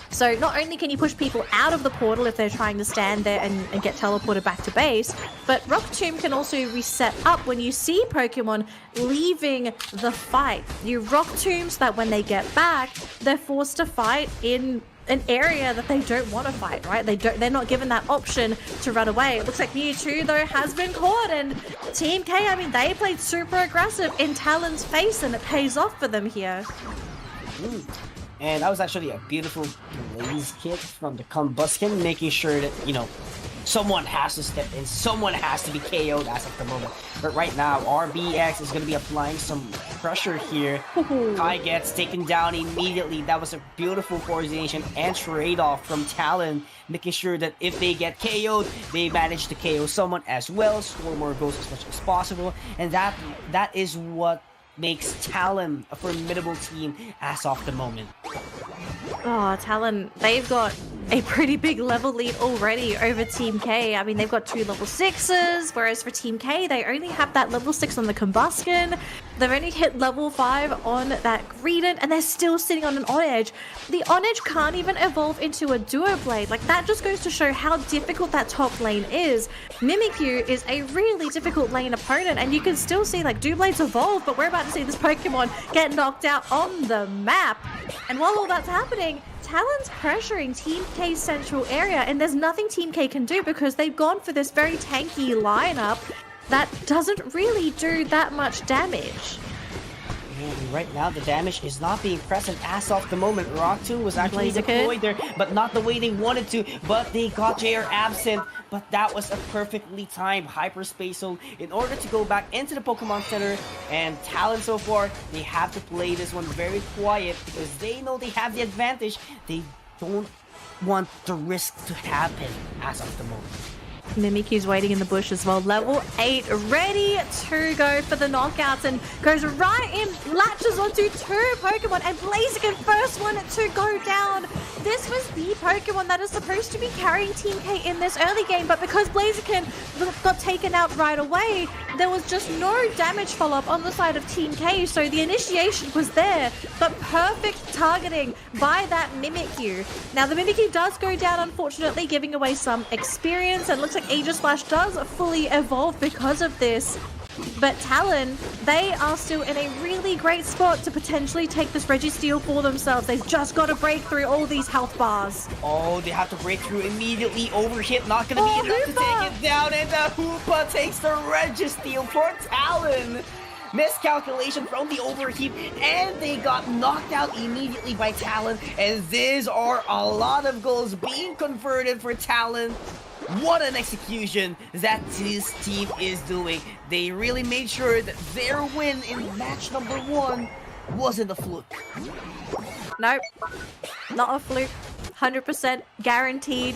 So not only can you push people out of the portal if they're trying to stand there and get teleported back to base, but Rock Tomb can also reset up when you see Pokemon leaving the fight. You Rock Tomb so that when they get back, they're forced to fight in an area that they don't want to fight, right? They're not given that option to run away. It looks like Mewtwo, though, has been caught, and Team K, I mean, they played super aggressive in Talon's face, and it pays off for them here. And that was actually a beautiful blaze kick from the Combustion, making sure that, you know, someone has to step in, someone has to be KO'd as of the moment. But right now, RBX is going to be applying some pressure here. Kai gets taken down immediately. That was a beautiful coordination and trade-off from Talon, making sure that if they get KO'd, they manage to KO someone as well, score more goals as much as possible. And that is what makes Talon a formidable team as of the moment. Oh, Talon, they've got a pretty big level lead already over Team K. I mean, they've got 2 level 6s, whereas for Team K, they only have that level 6 on the Combustion. They've only hit level 5 on that Greedent, and they're still sitting on an On-Edge. The On-Edge can't even evolve into a Duo Blade. Like, that just goes to show how difficult that top lane is. Mimikyu is a really difficult lane opponent, and you can still see, like, Duo Blades evolve, but we're about to see this Pokemon get knocked out on the map. And while all that's happening, Talon's pressuring Team K's central area, and there's nothing Team K can do because they've gone for this very tanky lineup that doesn't really do that much damage. And right now, the damage is not being present as of the moment. Rock 2 was actually deployed there, but not the way they wanted to. But they got JR absent. But that was a perfectly timed hyperspace zone in order to go back into the Pokemon Center. And Talon so far, they have to play this one very quiet because they know they have the advantage. They don't want the risk to happen as of the moment. Mimikyu's waiting in the bush as well. Level 8, ready to go for the knockouts, and goes right in, latches onto 2 Pokemon, and Blaziken, first one to go down. This was the Pokemon that is supposed to be carrying Team K in this early game, but because Blaziken got taken out right away, there was just no damage follow-up on the side of Team K, so the initiation was there, but perfect targeting by that Mimikyu. Now, the Mimikyu does go down, unfortunately, giving away some experience, and looks like Aegislash does fully evolve because of this. But Talon, they are still in a really great spot to potentially take this Registeel for themselves. They've just got to break through all these health bars. Oh, they have to break through immediately. Overhit, not going to be enough to take it down. And the Hoopa takes the Registeel for Talon. Miscalculation from the overheat, and they got knocked out immediately by Talon. And these are a lot of goals being converted for Talon. What an execution that this team is doing. They really made sure that their win in match number 1 wasn't a fluke. Nope, not a fluke. 100% guaranteed.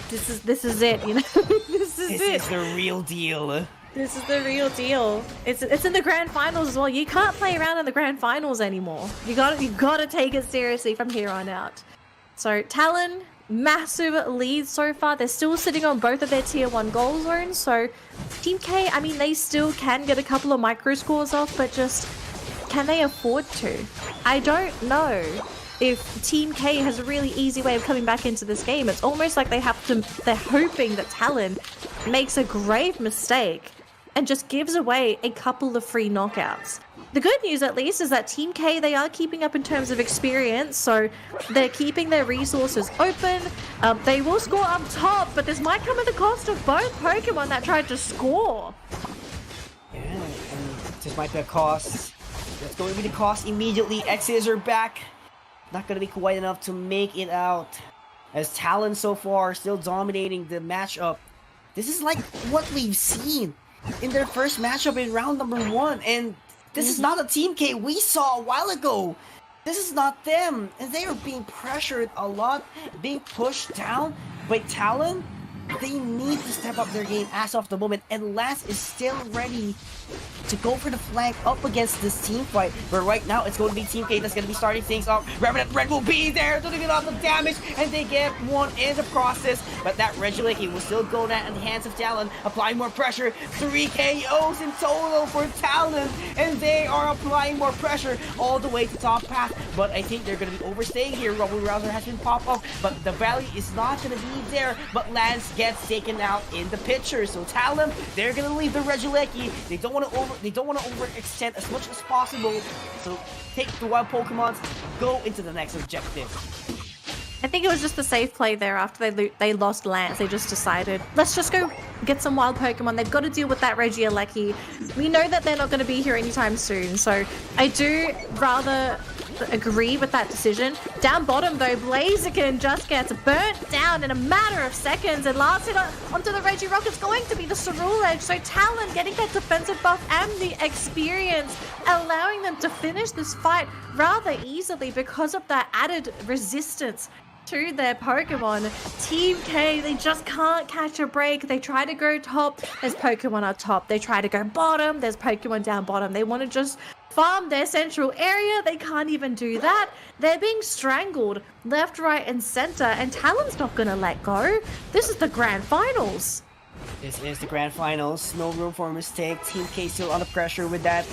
This is it, you know. This is the real deal. This is the real deal. It's in the grand finals as well. You can't play around in the grand finals anymore. You gotta take it seriously from here on out. So Talon, massive lead so far. They're still sitting on both of their tier 1 goal zones. So Team K, I mean, they still can get a couple of micro scores off, but just can they afford to? I don't know if Team K has a really easy way of coming back into this game. It's almost like they're hoping that Talon makes a grave mistake and just gives away a couple of free knockouts. The good news, at least, is that Team K, they are keeping up in terms of experience, so they're keeping their resources open. They will score up top, but this might come at the cost of both Pokemon that tried to score. Yeah, and this might be a cost. That's going to be the cost immediately. X's are back. Not going to be quite enough to make it out. As Talon so far still dominating the matchup. This is like what we've seen in their first matchup in round number 1, and this is not a Team K we saw a while ago. This is not them, and they are being pressured a lot, being pushed down by Talon. They need to step up their game as of the moment, and Lance is still ready to go for the flank up against this team fight. But right now, it's going to be Team K that's going to be starting things off. Revenant Red will be there, doing a lot of damage, and they get one in the process. But that Regieleki will still go down in the hands of Talon, applying more pressure. 3 KOs in total for Talon, and they are applying more pressure all the way to top path. But I think they're going to be overstaying here. Rubble Rouser has been popped off, but the value is not going to be there. But Lance gets taken out in the picture. So Talon, they're going to leave the Regieleki. They don't want to overextend as much as possible. So take the wild Pokemons, go into the next objective. I think it was just a safe play there after they lost Lance. They just decided, let's just go get some wild Pokemon. They've got to deal with that Regieleki. We know that they're not going to be here anytime soon, so I do rather agree with that decision. Down bottom though, Blaziken just gets burnt down in a matter of seconds, and last hit onto the Regirock is going to be the Cerule Edge. So Talon getting that defensive buff and the experience, allowing them to finish this fight rather easily because of that added resistance to their Pokemon. Team K, they just can't catch a break. They try to go top, there's Pokemon up top. They try to go bottom, there's Pokemon down bottom. They want to just farm their central area. They can't even do that. They're being strangled left, right, and center, and Talon's not gonna let go. This is the grand finals. This is the grand finals. No room for a mistake. Team K still under pressure with that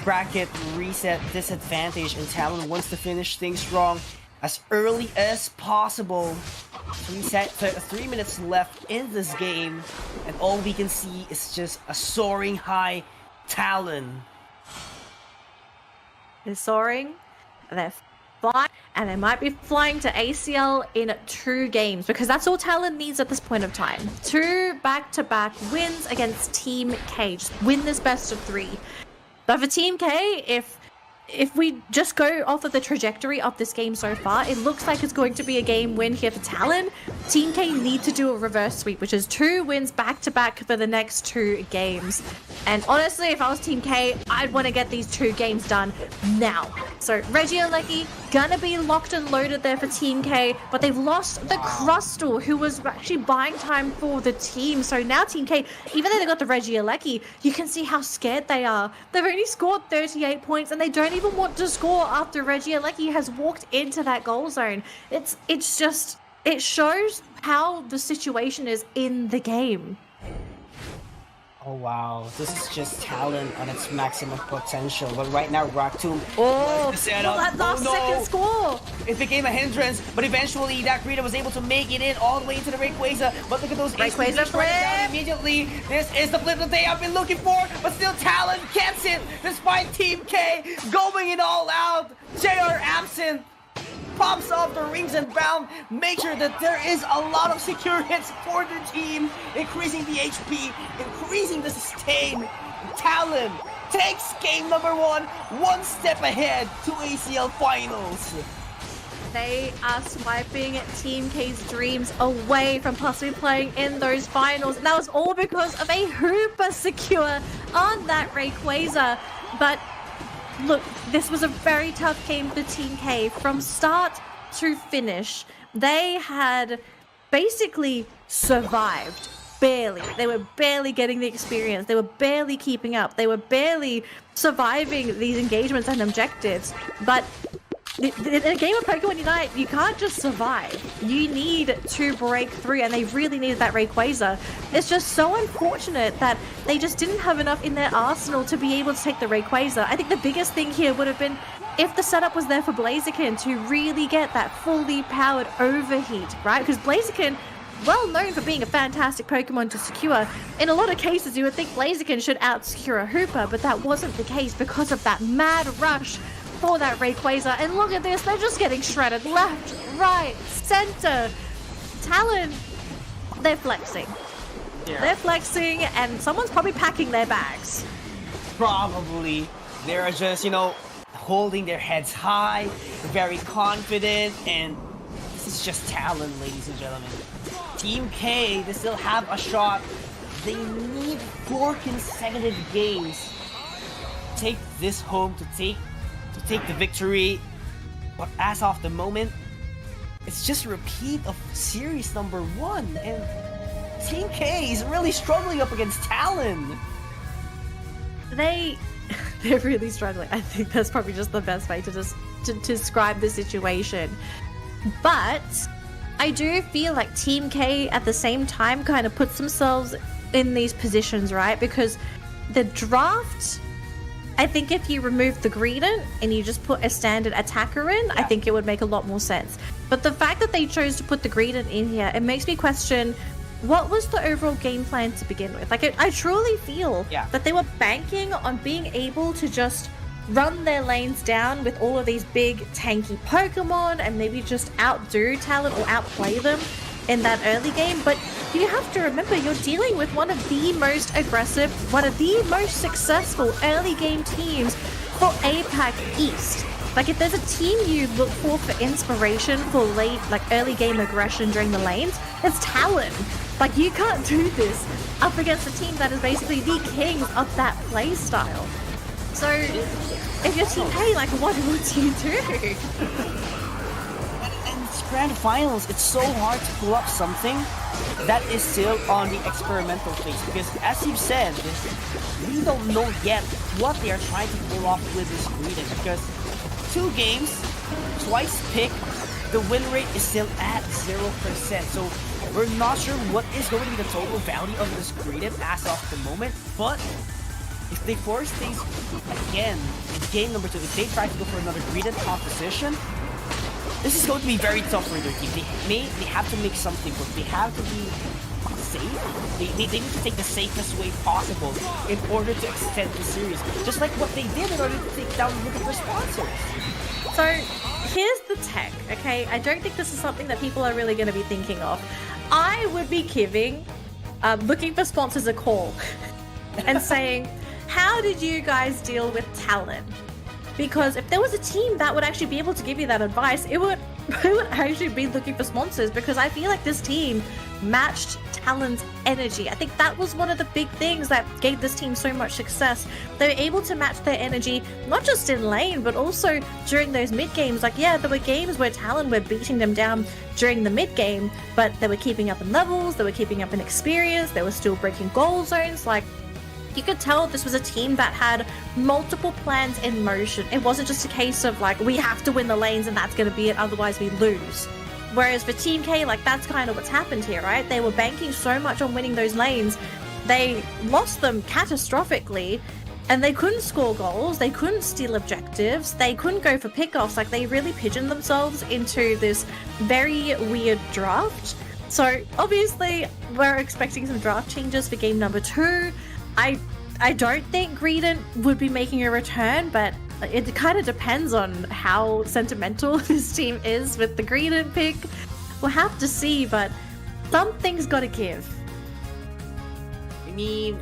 bracket reset disadvantage, and Talon wants to finish things strong as early as possible. 3 minutes left in this game, and all we can see is just a soaring high Talon. They're soaring, they're flying, and they might be flying to ACL in 2 games, because that's all Talon needs at this point of time. 2 back-to-back wins against Team K. Just win this best of 3. But for Team K, if we just go off of the trajectory of this game so far, it looks like it's going to be a game win here for Talon. Team K need to do a reverse sweep, which is 2 wins back-to-back for the next 2 games. And honestly, if I was Team K, I'd want to get these 2 games done now. So Regieleki gonna be locked and loaded there for Team K, but they've lost the Crustal, who was actually buying time for the team. So now Team K, even though they got the Regieleki, you can see how scared they are. They've only scored 38 points, and they don't even want to score after Regieleki has walked into that goal zone. It's just, it shows how the situation is in the game. Oh wow, this is just Talon on its maximum potential. But right now, Raktum That last second score! It became a hindrance, but eventually that Greta was able to make it in all the way into the Rayquaza. But look at those Rayquaza flip down immediately. This is the flip that they have been looking for, but still Talon gets it despite Team K going it all out. JR absent. Pops off the rings and bound, make sure that there is a lot of secure hits for the team, increasing the HP, increasing the sustain. Talon takes game number 1 step ahead to ACL finals. They are swiping Team K's dreams away from possibly playing in those finals, and that was all because of a Hooper secure on that Rayquaza. But look, this was a very tough game for Team K. From start to finish, they had basically survived. Barely. They were barely getting the experience. They were barely keeping up. They were barely surviving these engagements and objectives. But in a game of Pokemon Unite, you can't just survive. You need to break through, and they really needed that Rayquaza. It's just so unfortunate that they just didn't have enough in their arsenal to be able to take the Rayquaza. I think the biggest thing here would have been if the setup was there for Blaziken to really get that fully powered overheat, right? Because Blaziken, well known for being a fantastic Pokemon to secure. In a lot of cases, you would think Blaziken should out-secure a Hooper, but that wasn't the case because of that mad rush for that Rayquaza. And look at this, they're just getting shredded left, right, center. Talon, they're flexing. Yeah. They're flexing, and someone's probably packing their bags. Probably. They're just, holding their heads high, very confident, and this is just Talon, ladies and gentlemen. Team K, they still have a shot. They need 4 consecutive games to take this home, to take the victory. But as of the moment, it's just a repeat of series number 1, and Team K is really struggling up against Talon. They're really struggling. I think that's probably just the best way to describe the situation. But I do feel like Team K at the same time kind of puts themselves in these positions, right? Because the draft, I think if you remove the Greedent and you just put a standard attacker in, I think it would make a lot more sense. But the fact that they chose to put the Greedent in here, it makes me question, what was the overall game plan to begin with? Like, I truly feel that they were banking on being able to just run their lanes down with all of these big tanky Pokemon and maybe just outdo Talon or outplay them in that early game. But you have to remember, you're dealing with one of the most aggressive, one of the most successful early game teams for APAC East. Like, if there's a team you look for inspiration for late, like early game aggression during the lanes, it's Talon. Like, you can't do this up against a team that is basically the king of that play style. So, if you're Team K, like, what would you do? And grand finals, it's so hard to pull up something that is still on the experimental phase, because as you've said, we don't know yet what they are trying to pull off with this Greedent, because 2 games, twice pick, the win rate is still at 0%, so we're not sure what is going to be the total value of this Greedent as of the moment, but if they force things again in game number 2, if they try to go for another Greedent composition, this is going to be very tough for their team. They have to make something work. They have to be safe. They need to take the safest way possible in order to extend the series. Just like what they did in order to take down looking for sponsors. So here's the tech, okay? I don't think this is something that people are really going to be thinking of. I would be giving looking for sponsors a call and saying, how did you guys deal with Talon? Because if there was a team that would actually be able to give you that advice, it would actually be looking for sponsors, because I feel like this team matched Talon's energy. I think that was one of the big things that gave this team so much success. They were able to match their energy, not just in lane, but also during those mid games. Like, yeah, there were games where Talon were beating them down during the mid game, but they were keeping up in levels, they were keeping up in experience, they were still breaking goal zones. Like, you could tell this was a team that had multiple plans in motion. It wasn't just a case of like, we have to win the lanes and that's going to be it, otherwise we lose. Whereas for Team K, like, that's kind of what's happened here, right? They were banking so much on winning those lanes, they lost them catastrophically, and they couldn't score goals, they couldn't steal objectives, they couldn't go for pickoffs. Like, they really pigeoned themselves into this very weird draft. So obviously we're expecting some draft changes for game number 2. I don't think Greedent would be making a return, but it kind of depends on how sentimental this team is with the Greedent pick. We'll have to see, but something's got to give. I mean,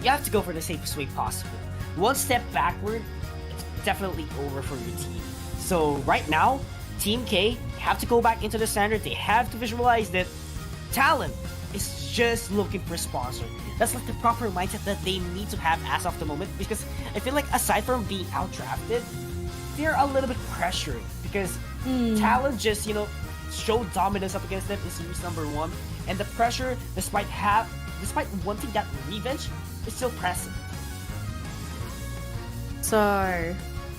you have to go for the safest way possible. One step backward, it's definitely over for your team. So right now, Team K have to go back into the standard. They have to visualize that Talon is just looking for a sponsor. That's like the proper mindset that they need to have as of the moment, because I feel like aside from being outdrafted, they're a little bit pressured, because Talon just, you know, showed dominance up against them in series number 1, and the pressure, despite wanting that revenge, is still present. So,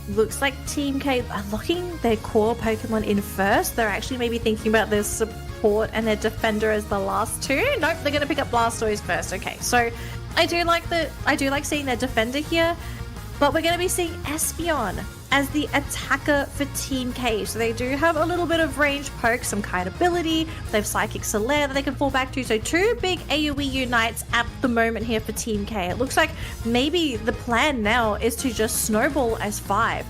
looks like Team K are locking their core Pokemon in first. They're actually maybe thinking about their support and their defender as the last 2. Nope, they're going to pick up Blastoise first. Okay, so I do like seeing their defender here, but we're going to be seeing Espeon as the attacker for Team K. So they do have a little bit of range poke, some kite ability. They have Psychic Solaire that they can fall back to. So 2 big AoE unites at the moment here for Team K. It looks like maybe the plan now is to just snowball as 5.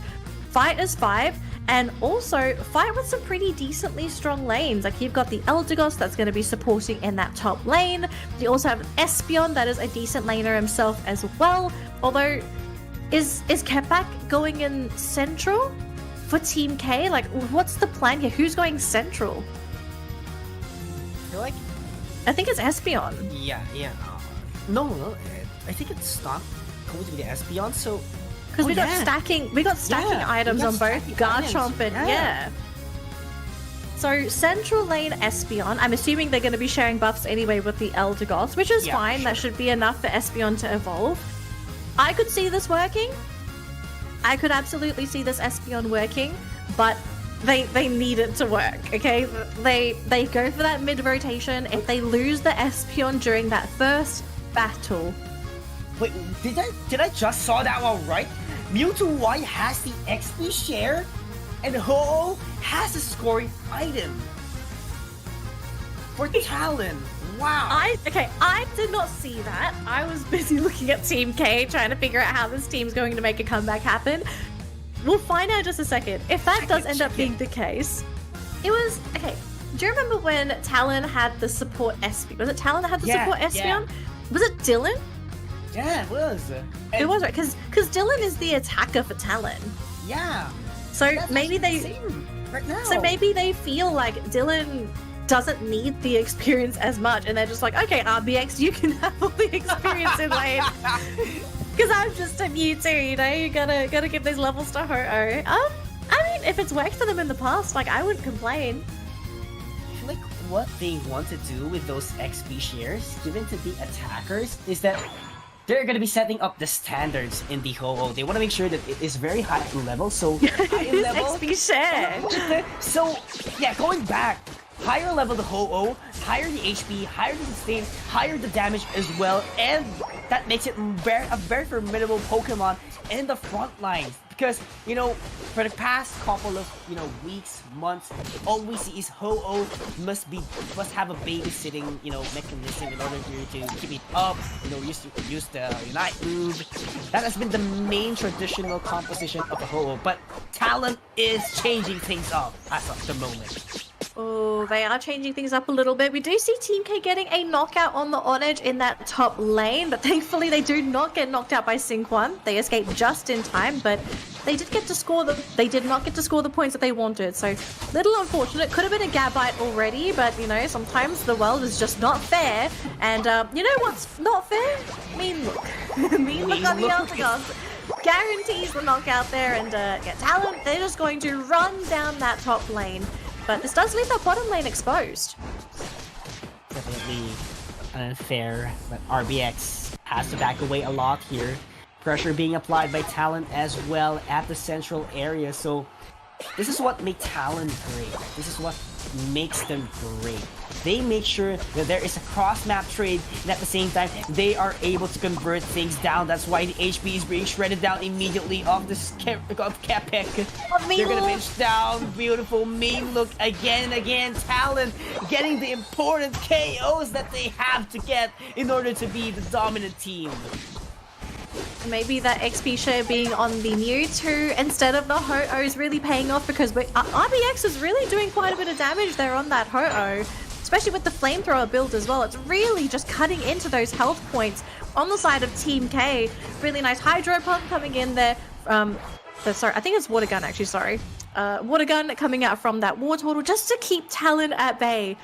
Fight as 5, and also fight with some pretty decently strong lanes. Like, you've got the Eldegoss that's going to be supporting in that top lane. You also have Espeon that is a decent laner himself as well. Although, is Kepak going in central for Team K? Like, what's the plan here? Who's going central? I feel like, I think it's Espeon. yeah. No, I think it's not going to be the Espeon, so... Because we got stacking items on both Garchomp and yeah. So Central Lane Espeon, I'm assuming they're going to be sharing buffs anyway with the Eldegoss, which is fine. Sure. That should be enough for Espeon to evolve. I could see this working. I could absolutely see this Espeon working, but they need it to work, okay? They go for that mid rotation. If they lose the Espeon during that first battle... Wait, did I just saw that one right? Mewtwo Y has the XP share, and Ho-Oh has a scoring item for Talon. Wow. I did not see that. I was busy looking at Team K, trying to figure out how this team's going to make a comeback happen. We'll find out in just a second. If that does end up being the case, it was... Okay, do you remember when Talon had the support Espeon? Was it Talon that had the support Espeon? Yeah. Was it Dylan? Yeah, it was. It was, right? Because Dylan is the attacker for Talon. Yeah. So maybe right now. So maybe they feel like Dylan doesn't need the experience as much, and they're just like, okay, RBX, you can have all the experience in lane. Because I'm just a Mewtwo, you know. You gotta give these levels to Ho-Oh. I mean, if it's worked for them in the past, like, I wouldn't complain. what they want to do with those XP shares given to the attackers is that they're going to be setting up the standards in the Ho-Oh. They want to make sure that it is very high level, so high level XP share. So yeah, going back, higher level the Ho-Oh, higher the HP, higher the sustain, higher the damage as well, and that makes it a very formidable Pokemon in the front lines. Because, you know, for the past couple of, weeks, months, all we see is Ho-Oh must have a babysitting, mechanism in order to keep it up, use the Unite move. That has been the main traditional composition of a Ho-Oh, but Talon is changing things up as of the moment. Oh, they are changing things up a little bit. We do see Team K getting a knockout on the On-Edge in that top lane, but thankfully they do not get knocked out by Sync-1. They escape just in time, but they did get to score they did not get to score the points that they wanted, so little unfortunate. Could have been a Gabite already, but sometimes the world is just not fair. And you know what's not fair? Mean look. Mean look on the Eldegoss. Guarantees the knockout there, and Talon, they're just going to run down that top lane. But this does leave that bottom lane exposed. Definitely unfair, but RBX has to back away a lot here. Pressure being applied by Talon as well at the central area, so this is what makes Talon great. This is what makes them great. They make sure that there is a cross-map trade, and at the same time, they are able to convert things down. That's why the HP is being shredded down immediately of Kepek. They're gonna finish down. Beautiful main look again and again. Talon getting the important KOs that they have to get in order to be the dominant team. Maybe that XP share being on the Mewtwo instead of the Ho-Oh is really paying off, because RBX is really doing quite a bit of damage there on that Ho-Oh. Especially with the flamethrower build as well. It's really just cutting into those health points on the side of Team K. Really nice Hydro Pump coming in there. Sorry, I think it's Water Gun actually, sorry. Water Gun coming out from that War Turtle just to keep Talon at bay.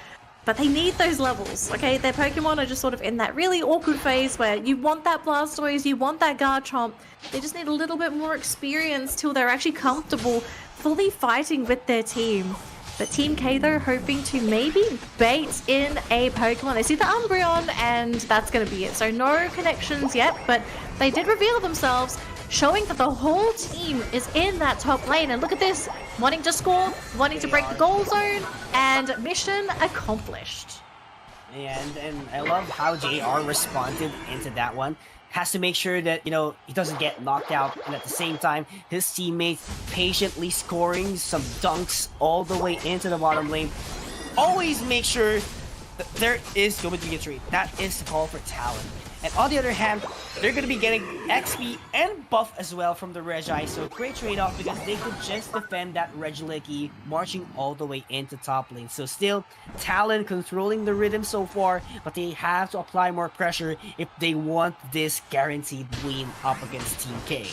But they need those levels, okay? Their Pokemon are just sort of in that really awkward phase where you want that Blastoise, you want that Garchomp. They just need a little bit more experience till they're actually comfortable fully fighting with their team. But Team K, though, hoping to maybe bait in a Pokemon. They see the Umbreon, and that's going to be it. So no connections yet, but they did reveal themselves, showing that the whole team is in that top lane. And look at this, wanting to score, wanting to break the goal zone, and mission accomplished. And I love how JR responded into that one. Has to make sure that, he doesn't get knocked out, and at the same time, his teammates patiently scoring some dunks all the way into the bottom lane. Always make sure that there is going to be a trade. That is the call for Talon. And on the other hand, they're going to be getting XP and buff as well from the Regi, so great trade-off because they could just defend that Regieleki marching all the way into top lane. So still, Talon controlling the rhythm so far, but they have to apply more pressure if they want this guaranteed win up against Team K.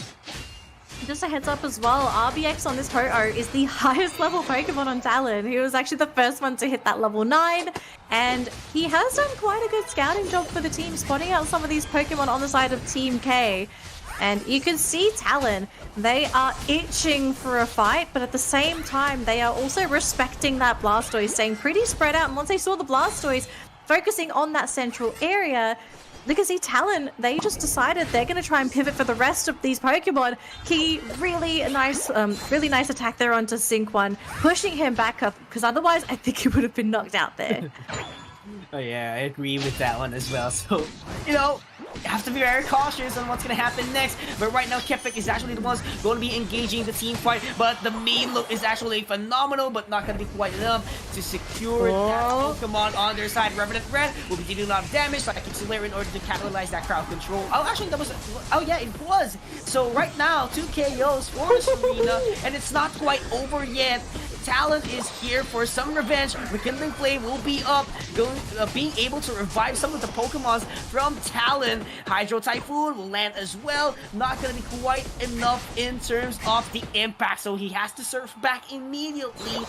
Just a heads up as well, RBX on this Ho-Oh is the highest level Pokemon on Talon. He was actually the first one to hit that level 9, and he has done quite a good scouting job for the team, spotting out some of these Pokemon on the side of Team K. And you can see Talon, they are itching for a fight, but at the same time, they are also respecting that Blastoise, staying pretty spread out. And once they saw the Blastoise focusing on that central area, look at Talon, they just decided they're going to try and pivot for the rest of these Pokemon. Really nice attack there onto Sync-1, pushing him back up, because otherwise I think he would have been knocked out there. Oh yeah, I agree with that one as well. So, you have to be very cautious on what's going to happen next. But right now, Kepek is actually the ones going to be engaging the team fight. But the main look is actually phenomenal, but not going to be quite enough to secure that Pokemon on their side. Revenant Red will be dealing a lot of damage, so I keep Solaire in order to capitalize that crowd control. Oh, actually, that was... Oh, yeah, it was. So right now, 2 KOs for Serena, and it's not quite over yet. Talon is here for some revenge. Rekindling Flame will be up, being able to revive some of the Pokemons from Talon. Hydro Typhoon will land as well. Not going to be quite enough in terms of the impact, so he has to surf back immediately.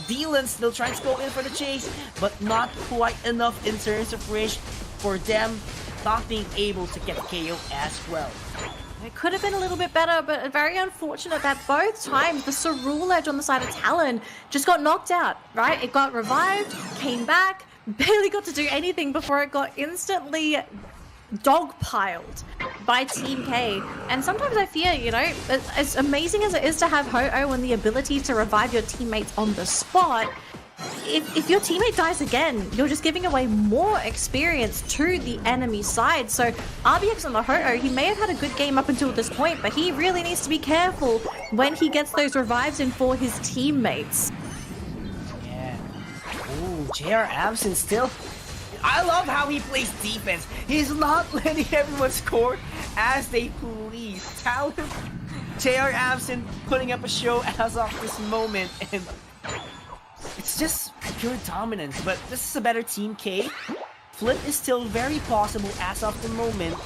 Dylan still trying to go in for the chase, but not quite enough in terms of range for them not being able to get the KO as well. It could have been a little bit better, but very unfortunate that both times the Cerule Edge on the side of Talon just got knocked out, right? It got revived, came back, barely got to do anything before it got instantly dogpiled by Team K. And sometimes I fear, you know, as amazing as it is to have Ho-Oh and the ability to revive your teammates on the spot, if your teammate dies again, you're just giving away more experience to the enemy side. So RBX on the Ho-Oh, he may have had a good game up until this point, but he really needs to be careful when he gets those revives in for his teammates. Yeah. Ooh, JR absent still. I love how he plays defense. He's not letting everyone score as they please. Talon, JR absent, putting up a show as of this moment, and it's just pure dominance. But this is a better Team K. Flip is still very possible as of the moment.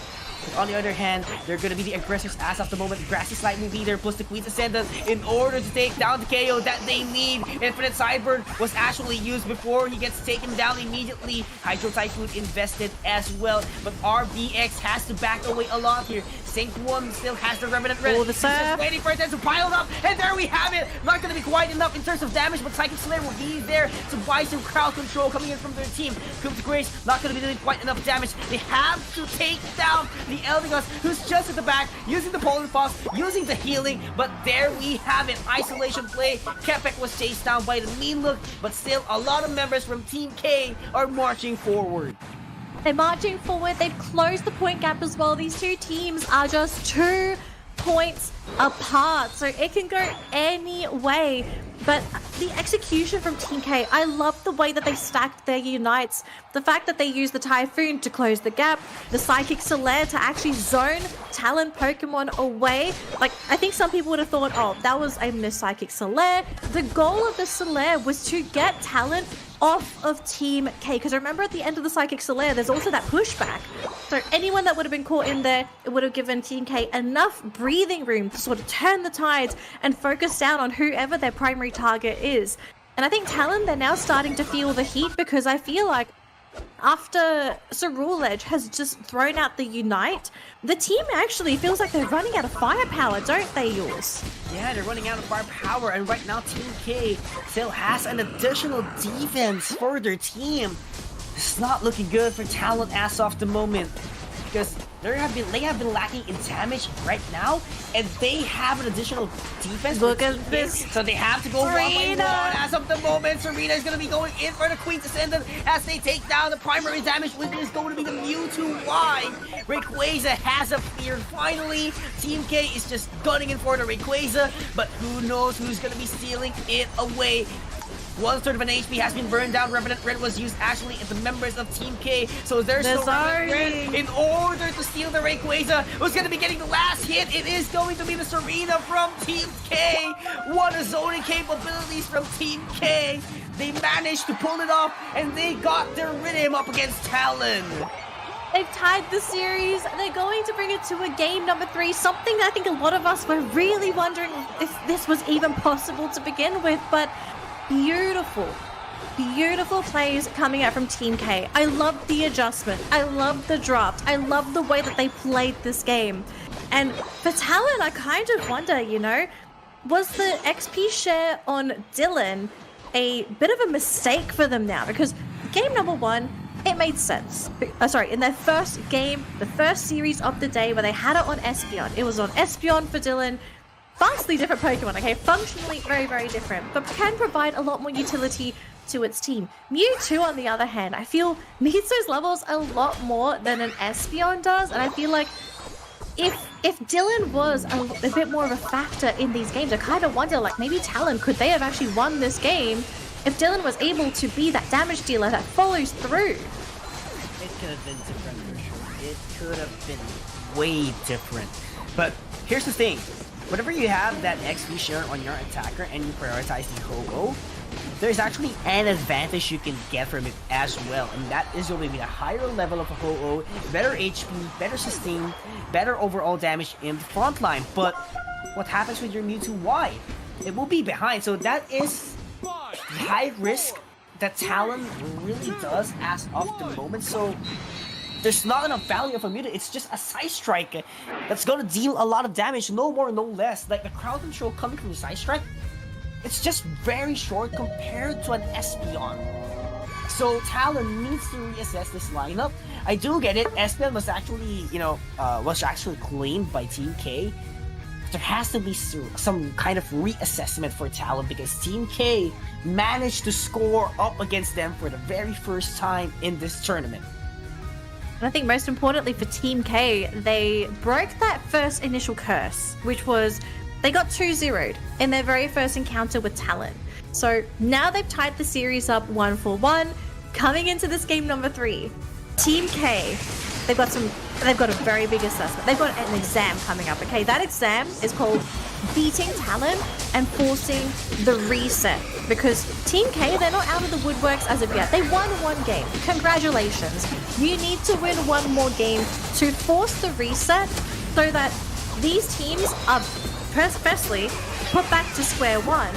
But on the other hand, they're going to be the aggressors as of the moment. Grassy slightly leader plus the Queen's Ascendant in order to take down the KO that they need. Infinite Sideburn was actually used before he gets taken down immediately. Hydro Typhoon invested as well, but RBX has to back away a lot here. Sync 1 still has the Revenant ready. He's just waiting for it to pile up, and there we have it! Not going to be quite enough in terms of damage, but Psychic Slayer will be there to buy some crowd control coming in from their team. Cryptic Grace not going to be doing quite enough damage. They have to take down the Eldegoss, who's just at the back, using the Polar Fox, using the healing, but there we have it. Isolation play. Kepek was chased down by the Mean Look, but still a lot of members from Team K are marching forward. They're marching forward. They've closed the point gap as well. These two teams are just 2 points apart, so it can go any way. But the execution from Team K, I love the way that they stacked their unites. The fact that they used the Typhoon to close the gap, the Psychic Solaire to actually zone Talon Pokemon away. Like, I think some people would have thought, oh, that was a missed Psychic Solaire. The goal of the Solaire was to get Talon off of Team K, because remember at the end of the Psychic Solaire there's also that pushback, so anyone that would have been caught in there, it would have given Team K enough breathing room to sort of turn the tides and focus down on whoever their primary target is. And I think Talon, they're now starting to feel the heat, because I feel like after Cerule Edge has just thrown out the Unite, the team actually feels like they're running out of firepower, don't they, yours? Yeah, they're running out of firepower, and right now Team K still has an additional defense for their team. It's not looking good for Talon as of the moment, because they have been lacking in damage right now, and they have an additional defense. Look at this. So they have to go Serena. 1-1 as of the moment. Serena is going to be going in for the Queen's Ascendant as they take down the primary damage, which is going to be the Mewtwo Y. Rayquaza has appeared finally. Team K is just gunning in for the Rayquaza, but who knows who's going to be stealing it away. 1/3 of an HP has been burned down. Revenant Red was used actually at the members of Team K, so there's no Revenant Red in order to steal the Rayquaza. Who's going to be getting the last hit? It is going to be the Serena from Team K. What a zoning capabilities from Team K. They managed to pull it off, and they got their rhythm up against Talon. They've tied the series. They're going to bring it to a game number 3, something that I think a lot of us were really wondering if this was even possible to begin with, but beautiful plays coming out from Team K. I love the adjustment. I love the draft. I love the way that they played this game. And for Talon, I kind of wonder, you know, was the XP share on Dylan a bit of a mistake for them now? Because game number 1, it made sense. In their first game, the first series of the day where they had it on Espeon. It was on Espeon for Dylan. Vastly different Pokemon, okay? Functionally very, very different, but can provide a lot more utility to its team. Mewtwo, on the other hand, I feel needs those levels a lot more than an Espeon does, and I feel like if Dylan was a bit more of a factor in these games, I kind of wonder, like, maybe Talon, could they have actually won this game if Dylan was able to be that damage dealer that follows through? It could have been different for sure. It could have been way different. But here's the thing. Whenever you have that XP share on your attacker and you prioritize the Ho-Oh, there's actually an advantage you can get from it as well, and that is going to be a higher level of a Ho-Oh, better HP, better sustain, better overall damage in the front line. But what happens with your Mewtwo Y? It will be behind, so that is high risk that Talon really does as of the moment. So there's not enough value of a mutant. It's just a side strike that's gonna deal a lot of damage, no more, no less. Like the crowd control coming from the side strike, it's just very short compared to an Espeon. So Talon needs to reassess this lineup. I do get it. Espeon was actually, was actually claimed by Team K. There has to be some kind of reassessment for Talon because Team K managed to score up against them for the very first time in this tournament. And I think most importantly for Team K, they broke that first initial curse, which was they got 2-0'd in their very first encounter with Talon. So now they've tied the series up 1-1. Coming into this game number 3, Team K, they've got a very big assessment. They've got an exam coming up, okay? That exam is called beating Talon and forcing the reset. Because Team K, they're not out of the woodworks as of yet. They won one game. Congratulations. You need to win one more game to force the reset so that these teams are firstly put back to square one.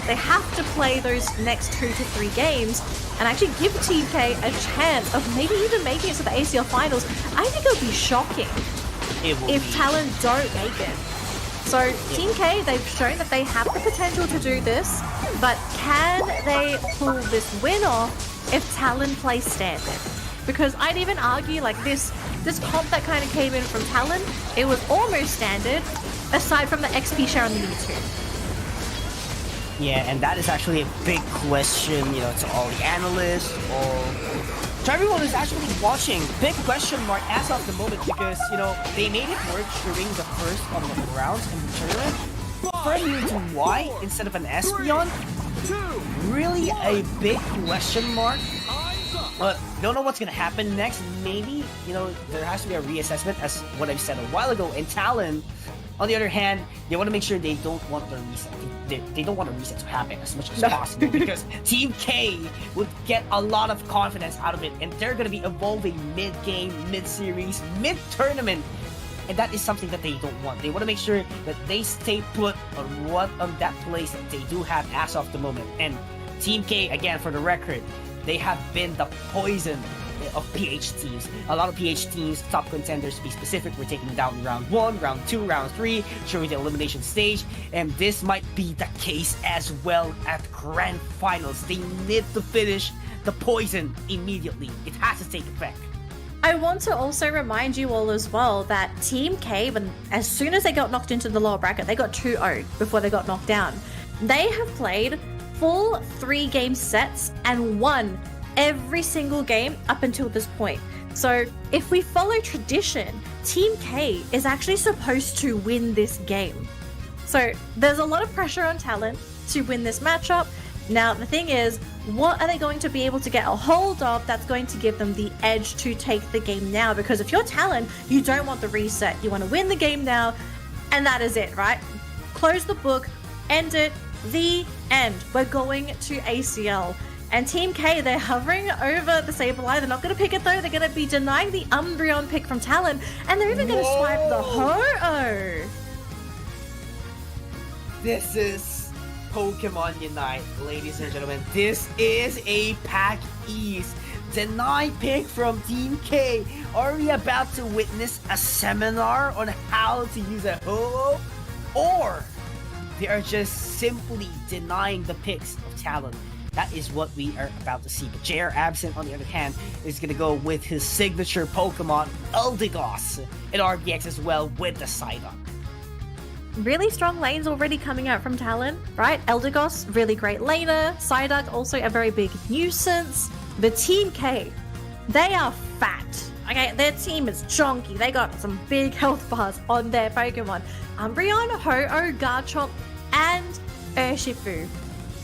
They have to play those next 2 to 3 games and actually give Team K a chance of maybe even making it to the ACL finals. I think it would be shocking if Talon don't make it. So Team K, they've shown that they have the potential to do this, but can they pull this win off if Talon plays standard? Because I'd even argue like this comp that kind of came in from Talon, it was almost standard, aside from the XP share on the Mewtwo. Yeah, and that is actually a big question, to all the analysts or to everyone who's actually watching. Big question mark as of the moment because, they made it work during the first couple of rounds in the tournament. For a Mewtwo Y instead of an Espeon, really a big question mark. But don't know what's gonna happen next. Maybe, there has to be a reassessment as what I've said a while ago. And Talon, on the other hand, they want to make sure they don't want the reset. They don't want a reset to happen as much as possible because Team K would get a lot of confidence out of it, and they're going to be evolving mid-game, mid-series, mid-tournament, and that is something that they don't want. They want to make sure that they stay put on that place that they do have as of the moment. And Team K, again, for the record, they have been the poison of PH teams. A lot of PH teams, top contenders to be specific, were taken down in round 1, round 2, round 3, showing the elimination stage, and this might be the case as well at grand finals. They need to finish the poison immediately. It has to take effect. I want to also remind you all as well that Team K, as soon as they got knocked into the lower bracket, they got 2-0'd before they got knocked down. They have played full 3-game sets and won every single game up until this point. So if we follow tradition, Team K is actually supposed to win this game. So there's a lot of pressure on Talon to win this matchup. Now the thing is, what are they going to be able to get a hold of that's going to give them the edge to take the game now? Because if you're Talon, you don't want the reset. You want to win the game now, and that is it, right? Close the book, end it, the end. We're going to ACL. And Team K, they're hovering over the Sableye. They're not going to pick it though. They're going to be denying the Umbreon pick from Talon. And they're even going to swipe the Ho-Oh. This is Pokemon Unite, ladies and gentlemen. This is APAC East. Deny pick from Team K. Are we about to witness a seminar on how to use a Ho-Oh? Or they are just simply denying the picks of Talon? That is what we are about to see. But JR Absent, on the other hand, is going to go with his signature Pokemon, Eldegoss, and RBX as well with the Psyduck. Really strong lanes already coming out from Talon, right? Eldegoss, really great laner. Psyduck, also a very big nuisance. The Team K, they are fat. Okay, their team is chonky. They got some big health bars on their Pokemon. Umbreon, Ho-Oh, Garchomp, and Urshifu.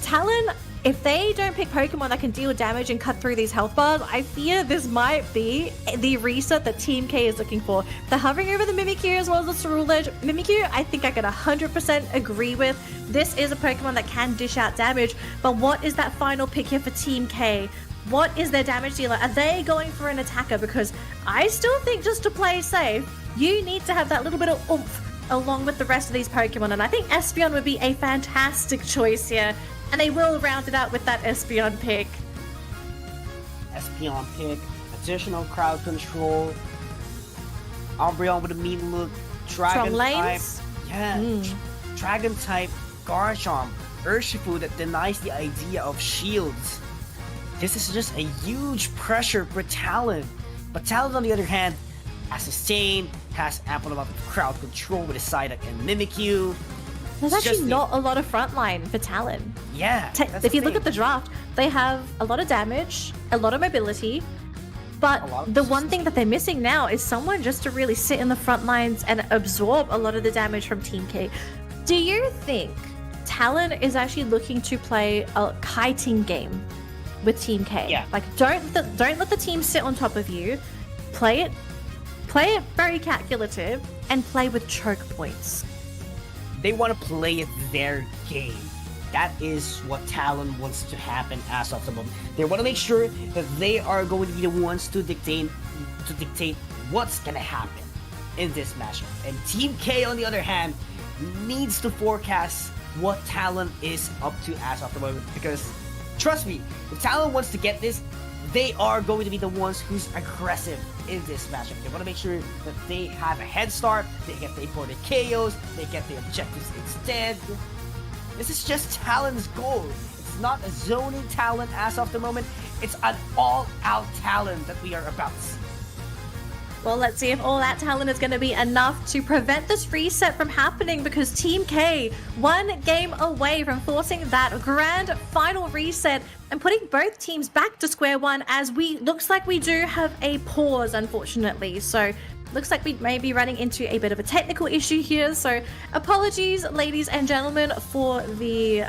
Talon, if they don't pick Pokemon that can deal damage and cut through these health bars, I fear this might be the reset that Team K is looking for. They're hovering over the Mimikyu as well as the Ceruledge. Mimikyu, I think I could 100% agree with. This is a Pokemon that can dish out damage, but what is that final pick here for Team K? What is their damage dealer? Are they going for an attacker? Because I still think just to play safe, you need to have that little bit of oomph along with the rest of these Pokemon, and I think Espeon would be a fantastic choice here. And they will round it out with that Espeon pick. Espeon pick, additional crowd control. Umbreon with a mean look. Dragon Strong type. lanes? Yeah. Dragon type. Garchomp. Urshifu that denies the idea of shields. This is just a huge pressure for Talon. But Talon, on the other hand, has Sustain, has ample amount of crowd control with his Psyduck and Mimikyu. There's It's actually just not a lot of frontline for Talon. Yeah. that's If the you look thing. at the draft, they have a lot of damage, a lot of mobility, but A lot of the one thing that they're missing now is someone just to really sit in the front lines and absorb a lot of the damage from Team K. Do you think Talon is actually looking to play a kiting game with Team K? Yeah. Like, don't let the team sit on top of you. Play it very calculative and play with choke points. They want to play it their game. That is what Talon wants to happen as of the moment. They want to make sure that they are going to be the ones to dictate what's gonna happen in this matchup. And Team K, on the other hand, needs to forecast what Talon is up to as of the moment. Because trust me, if Talon wants to get this, they are going to be the ones who's aggressive in this matchup. They want to make sure that they have a head start, they get the important KOs, they get the objectives instead. This is just Talon's goal. It's not a zoning Talon as of the moment. It's an all-out Talon that we are about to see. Well, let's see if all that talent is going to be enough to prevent this reset from happening, because Team K, one game away from forcing that grand final reset and putting both teams back to square one, as looks like we do have a pause, unfortunately. So looks like we may be running into a bit of a technical issue here. So apologies, ladies and gentlemen, for the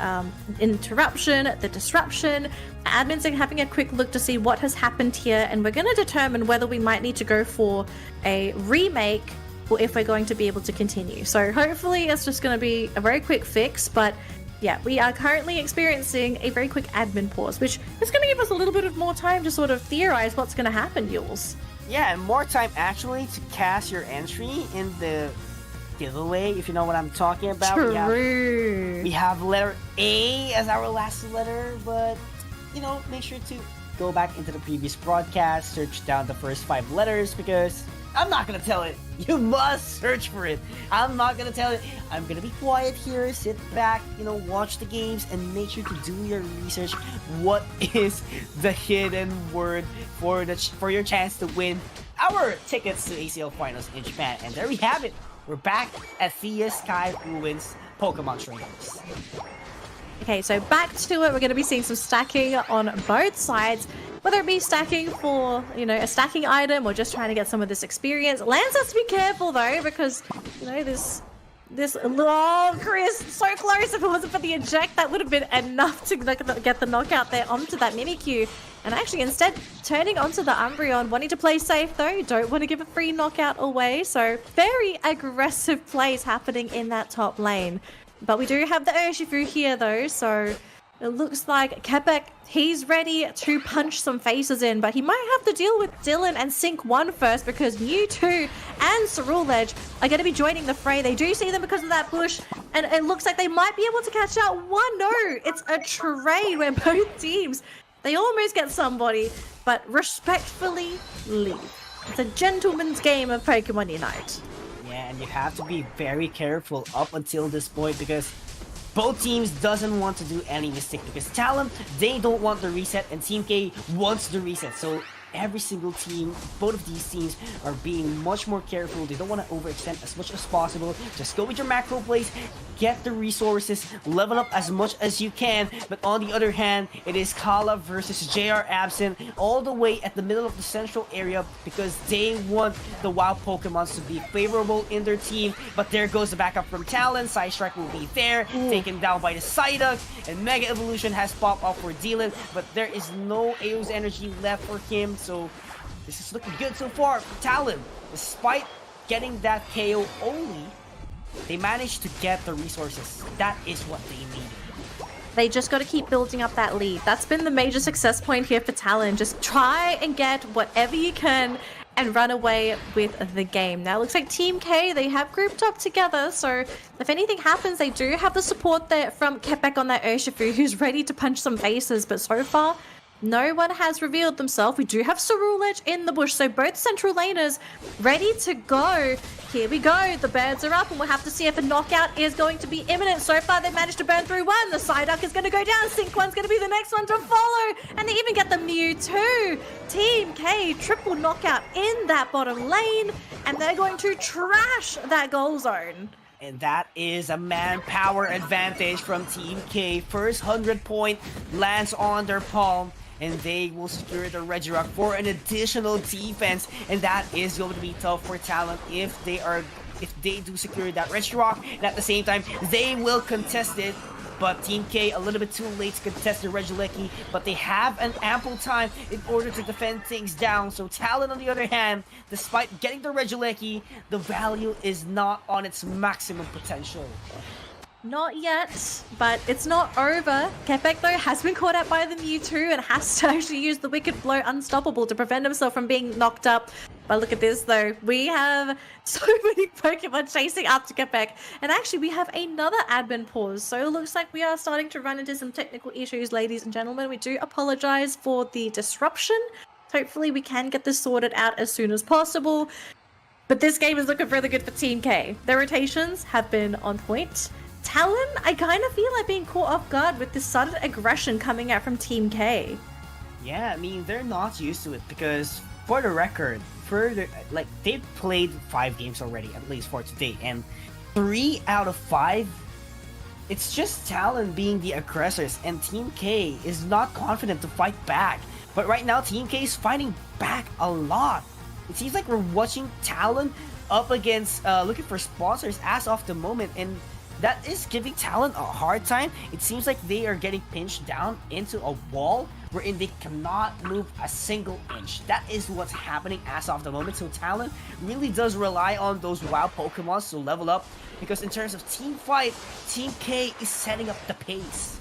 interruption, the disruption. Admins are having a quick look to see what has happened here, and we're going to determine whether we might need to go for a remake or if we're going to be able to continue. So hopefully it's just going to be a very quick fix, but yeah, we are currently experiencing a very quick admin pause, which is going to give us a little bit of more time to sort of theorize what's going to happen, Yules. Yeah, and more time actually to cast your entry in the giveaway, if you know what I'm talking about. True. We have letter A as our last letter, but you know, make sure to go back into the previous broadcast, search down the first 5 letters, because I'm not gonna tell it. You must search for it. I'm not gonna tell it. I'm gonna be quiet here, sit back, you know, watch the games, and make sure to do your research. What is the hidden word for your chance to win our tickets to ACL Finals in Japan? And there we have it. We're back at Thea Sky Ruins Pokemon Trainers. Okay, so back to it. We're going to be seeing some stacking on both sides, whether it be stacking for, you know, a stacking item or just trying to get some of this experience. Lance has to be careful though, because, you know, this, oh, Chris, so close. If it wasn't for the eject, that would have been enough to get the knockout there onto that Mimikyu. And actually instead turning onto the Umbreon, wanting to play safe though, don't want to give a free knockout away. So very aggressive plays happening in that top lane. But we do have the Urshifu here though, so it looks like Quebec, he's ready to punch some faces in, but he might have to deal with Dylan and Sync 1 first, because Mewtwo and Ceruledge are going to be joining the fray. They do see them because of that bush, and it looks like they might be able to catch out one. No, it's a trade where both teams, they almost get somebody, but respectfully leave. It's a gentleman's game of Pokemon Unite. Yeah, and you have to be very careful up until this point, because both teams doesn't want to do any mistake, because Talon, they don't want the reset, and Team K wants the reset. So every single team, both of these teams are being much more careful. They don't want to overextend as much as possible. Just go with your macro plays, get the resources, level up as much as you can. But on the other hand, it is Kala versus JR Absent all the way at the middle of the central area, because they want the wild Pokemons to be favorable in their team. But there goes the backup from Talon. Side Strike will be there, taken down by the Psyduck, and Mega Evolution has popped up for Dylan, but there is no Aeo's energy left for him. So this is looking good so far for Talon. Despite getting that KO only, they managed to get the resources. That is what they needed. They just got to keep building up that lead. That's been the major success point here for Talon. Just try and get whatever you can and run away with the game. Now it looks like Team K, they have grouped up together, so if anything happens, they do have the support there from Quebec on that Urshifu, who's ready to punch some faces, but so far, No one has revealed themselves. We do have Ceruledge in the bush, so both central laners ready to go. Here we go. The birds are up, and we'll have to see if a knockout is going to be imminent. So far, they managed to burn through one. The Psyduck is going to go down. Sync 1's going to be the next one to follow. And they even get the Mewtwo. Team K, triple knockout in that bottom lane, and they're going to trash that goal zone. And that is a manpower advantage from Team K. First 100 point lands on their palm, and they will secure the Regirock for an additional defense. And that is going to be tough for Talon if they do secure that Regirock. And at the same time, they will contest it. But Team K a little bit too late to contest the Regieleki, but they have an ample time in order to defend things down. So Talon, on the other hand, despite getting the Regieleki, the value is not on its maximum potential. Not yet, but it's not over. Kepek, though, has been caught out by the Mewtwo and has to actually use the Wicked Blow Unstoppable to prevent himself from being knocked up. But look at this, though. We have so many Pokemon chasing after Kepek. And actually, we have another admin pause. So it looks like we are starting to run into some technical issues, ladies and gentlemen. We do apologize for the disruption. Hopefully, we can get this sorted out as soon as possible. But this game is looking really good for Team K. Their rotations have been on point. Talon, I kind of feel like being caught off guard with this sudden aggression coming out from Team K. Yeah, I mean, they're not used to it because, for the record, they've played 5 games already, at least for today, and 3 out of 5, it's just Talon being the aggressors, and Team K is not confident to fight back. But right now, Team K is fighting back a lot. It seems like we're watching Talon up against looking for sponsors as of the moment, and that is giving Talon a hard time. It seems like they are getting pinched down into a wall wherein they cannot move a single inch. That is what's happening as of the moment. So Talon really does rely on those wild Pokemon to level up, because in terms of team fight, Team K is setting up the pace.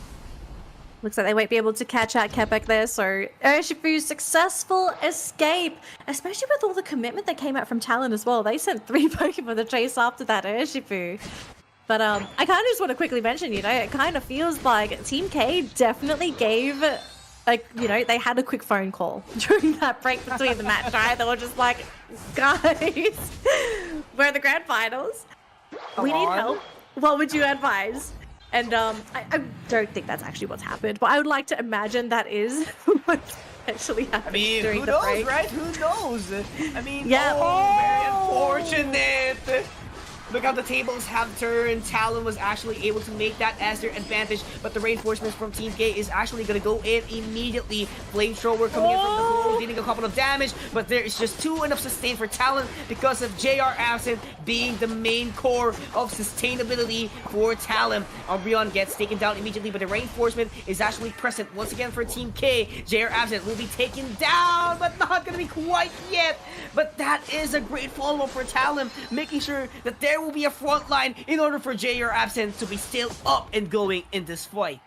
Looks like they won't be able to catch out Kepek there, so Urshifu's successful escape, especially with all the commitment that came out from Talon as well. They sent 3 Pokemon to chase after that Urshifu. But I kind of just want to quickly mention, it kind of feels like Team K definitely gave, they had a quick phone call during that break between the match, right? They were just like, guys, we're in the grand finals. We need help. What would you advise? And I don't think that's actually what's happened, but I would like to imagine that is what's actually happened during the break. Right? Who knows? I mean, yeah. Very unfortunate. Look how the tables have turned. Talon was actually able to make that as their advantage, but the reinforcements from Team K is actually going to go in immediately. Flamethrower coming in from the hole, dealing a couple of damage, but there is just 2 enough sustain for Talon because of JR absent being the main core of sustainability for Talon. Umbreon gets taken down immediately, but the reinforcement is actually present once again for Team K. JR absent will be taken down, but not going to be quite yet. But that is a great follow-up for Talon, making sure that there will be a front line in order for JR absent to be still up and going in this fight.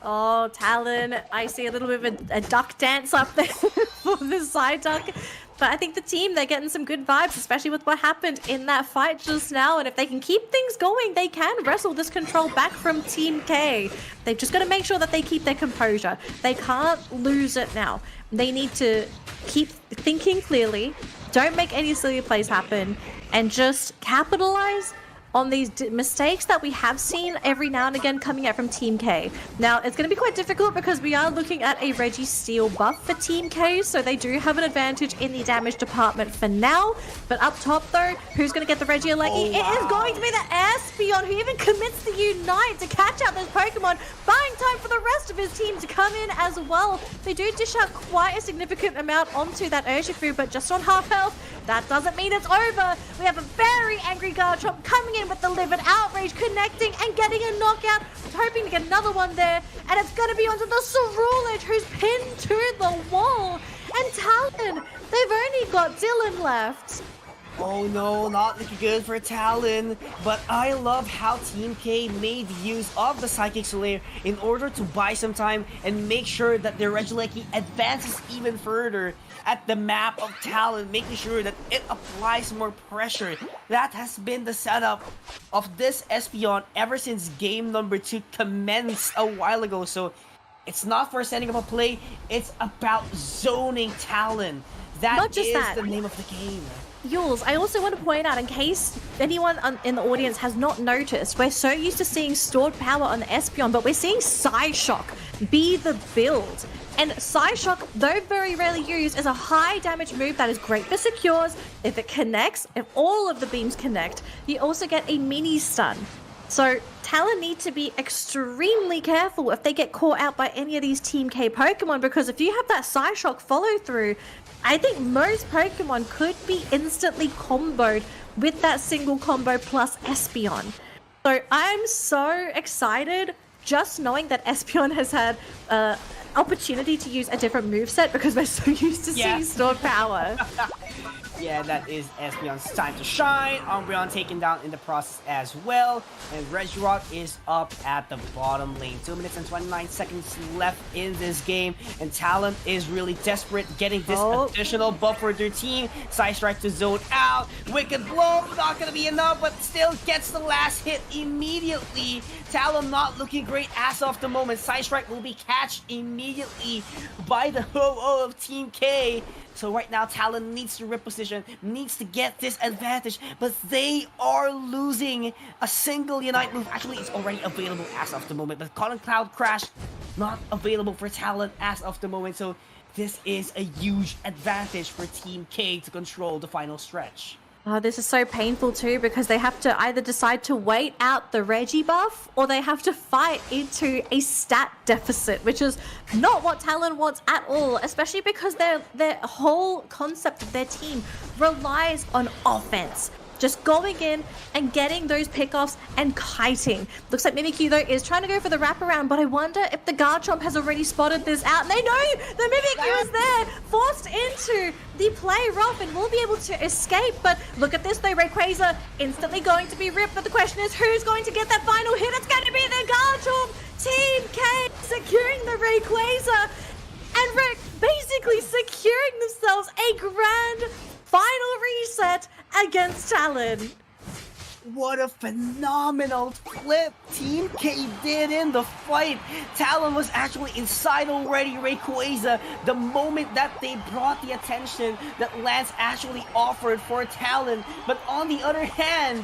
Oh, Talon, I see a little bit of a duck dance up there for the Psyduck. But I think the team, they're getting some good vibes, especially with what happened in that fight just now. And if they can keep things going, they can wrestle this control back from Team K. They've just got to make sure that they keep their composure. They can't lose it now. They need to keep thinking clearly, don't make any silly plays happen, and just capitalize on these mistakes that we have seen every now and again coming out from Team K. Now, it's going to be quite difficult because we are looking at a Registeel buff for Team K, so they do have an advantage in the damage department for now. But up top, though, who's going to get the Regieleki? It is going to be the Espeon, who even commits the Unite to catch out those Pokemon, buying time for the rest of his team to come in as well. They do dish out quite a significant amount onto that Urshifu, but just on half health. That doesn't mean it's over. We have a very angry Garchomp coming in with the Livid Outrage, connecting and getting a knockout, hoping to get another one there. And it's going to be onto the Ceruledge, who's pinned to the wall. And Talon, they've only got Dylan left. Oh no, not looking good for Talon. But I love how Team K made use of the Psychic Slayer in order to buy some time and make sure that their Regieleki advances even further at the map of Talon, making sure that it applies more pressure. That has been the setup of this Espeon ever since game number 2 commenced a while ago. So It's not for setting up a play, it's about zoning Talon. That Not just is that. the name of the game. Yules, I also want to point out, in case anyone in the audience has not noticed, we're so used to seeing stored power on the Espeon, but we're seeing Psyshock be the build. And Psyshock, though very rarely used, is a high damage move that is great for secures. If it connects, if all of the beams connect, you also get a mini stun. So Talon need to be extremely careful if they get caught out by any of these Team K Pokemon, because if you have that Psyshock follow through, I think most Pokemon could be instantly comboed with that single combo plus Espeon. So I'm so excited just knowing that Espeon has had opportunity to use a different moveset, because we're so used to seeing stored power. Yeah, that is Espeon's time to shine. Umbreon taken down in the process as well. And Regirock is up at the bottom lane. 2 minutes and 29 seconds left in this game. And Talon is really desperate, getting this additional buff for their team. Psystrike to zone out. Wicked Blow, not going to be enough, but still gets the last hit immediately. Talon not looking great as of the moment. Psystrike will be catched immediately by the Ho-Oh of Team K. So right now, Talon needs to reposition, needs to get this advantage, but they are losing a single Unite move. Actually, it's already available as of the moment, but Colin Cloud Crash not available for Talon as of the moment. So this is a huge advantage for Team K to control the final stretch. Oh, this is so painful too, because they have to either decide to wait out the Reggie buff, or they have to fight into a stat deficit, which is not what Talon wants at all, especially because their whole concept of their team relies on offense. Just going in and getting those pickoffs and kiting. Looks like Mimikyu, though, is trying to go for the wraparound, but I wonder if the Garchomp has already spotted this out. And they know the Mimikyu is there, forced into the play rough, and will be able to escape. But look at this, though. Rayquaza instantly going to be ripped, but the question is, who's going to get that final hit? It's going to be the Garchomp. Team K securing the Rayquaza, and Rick basically securing themselves a grand final reset against Talon. What a phenomenal flip Team K did in the fight. Talon was actually inside already Rayquaza the moment that they brought the attention that Lance actually offered for Talon. But on the other hand,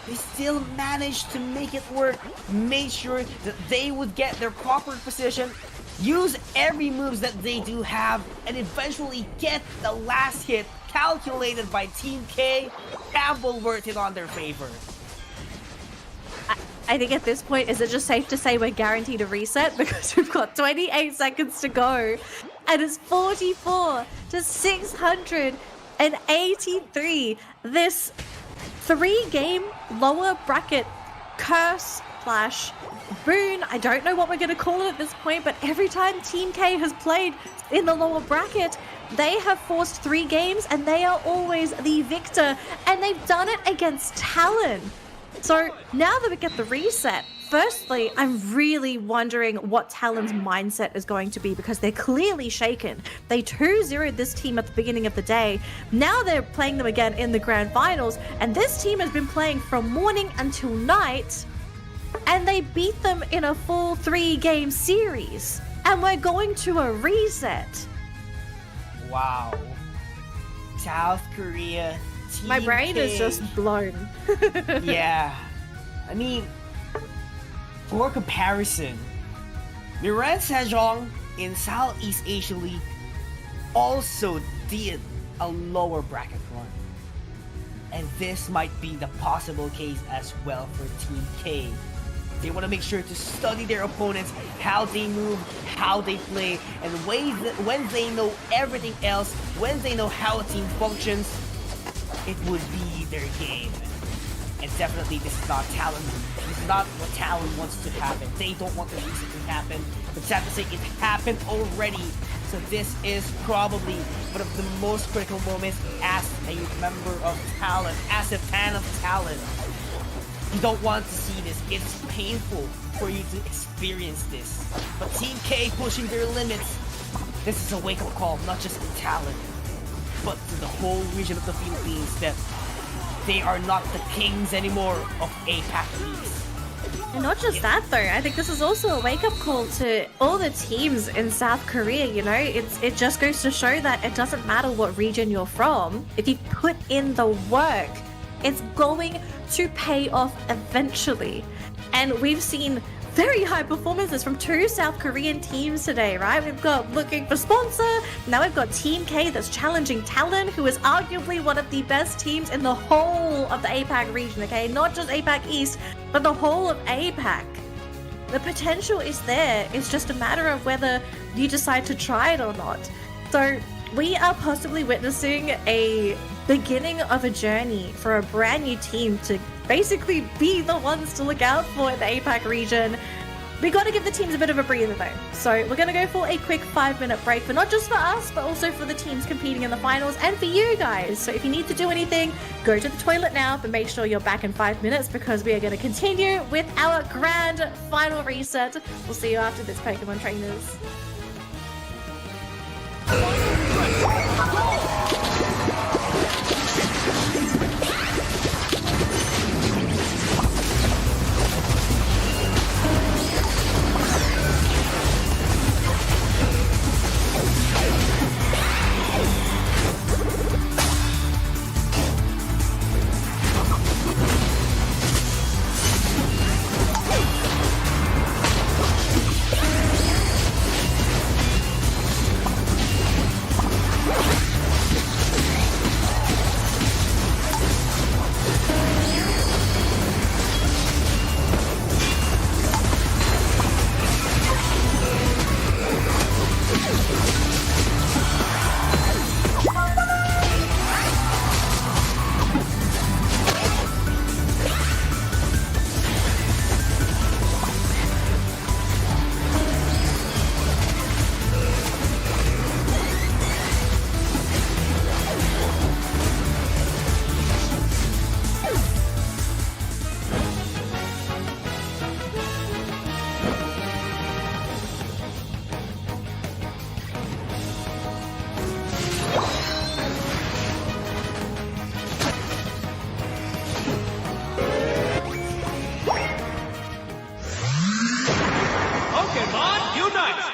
they still managed to make it work, made sure that they would get their proper position, use every moves that they do have, and eventually get the last hit calculated by Team K. Campbell worked it on their favor. I think at this point, is it just safe to say we're guaranteed a reset? Because we've got 28 seconds to go, and it's 44 to 683. This 3-game lower bracket curse slash boon, I don't know what we're going to call it at this point, but every time Team K has played in the lower bracket, they have forced 3 games and they are always the victor, and they've done it against Talon. So now that we get the reset, firstly, I'm really wondering what Talon's mindset is going to be, because they're clearly shaken. They 2-0'd this team at the beginning of the day. Now they're playing them again in the grand finals, and this team has been playing from morning until night, and they beat them in a full 3-game series. And we're going to a reset. Wow. South Korea. Team My brain K. is just blown. Yeah. I mean, for comparison, Miran Sejong in Southeast Asia League also did a lower bracket run. And this might be the possible case as well for Team K. They want to make sure to study their opponents, how they move, how they play, and when they know everything else, when they know how a team functions, it would be their game. And definitely this is not Talon. This is not what Talon wants to happen. They don't want the reason to happen. But sad to say, it happened already. So this is probably one of the most critical moments as a member of Talon, as a fan of Talon. You don't want to see this. It's painful for you to experience this. But Team K pushing their limits. This is a wake-up call, not just in Talon, but to the whole region of the Philippines, that they are not the kings anymore of APAC leagues. And not just that though, I think this is also a wake-up call to all the teams in South Korea, you know? It just goes to show that it doesn't matter what region you're from. If you put in the work, it's going to pay off eventually. And we've seen very high performances from 2 South Korean teams today, right? We've got looking for sponsor, now we've got Team K that's challenging Talon, who is arguably one of the best teams in the whole of the APAC region, okay? Not just APAC East, but the whole of APAC. The potential is there, it's just a matter of whether you decide to try it or not. So we are possibly witnessing a beginning of a journey for a brand new team to basically be the ones to look out for in the APAC region. We got to give the teams a bit of a breather though. So we're going to go for a quick 5-minute break, for not just for us, but also for the teams competing in the finals and for you guys. So if you need to do anything, go to the toilet now, but make sure you're back in 5 minutes because we are going to continue with our grand final reset. We'll see you after this, Pokemon trainers. Pokémon Unite!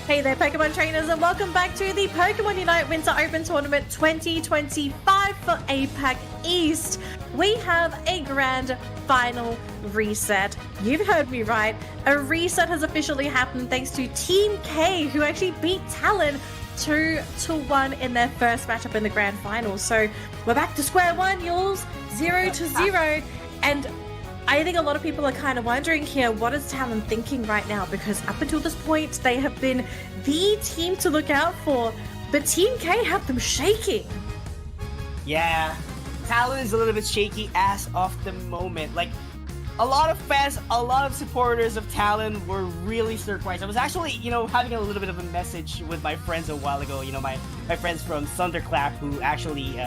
Hey there, Pokemon trainers, and welcome back to the Pokemon Unite Winter Open Tournament 2025 for APAC East. We have a grand final reset. You've heard me right. A reset has officially happened thanks to Team K, who actually beat Talon 2-1 in their first matchup in the grand final. So we're back to square one, Yules, 0-0, and I think a lot of people are kind of wondering here, what is Talon thinking right now? Because up until this point, they have been the team to look out for, but Team K have them shaking. Yeah, Talon is a little bit shaky as of the moment. Like, a lot of fans, a lot of supporters of Talon were really surprised. I was actually, having a little bit of a message with my friends a while ago. My friends from Thunderclap who actually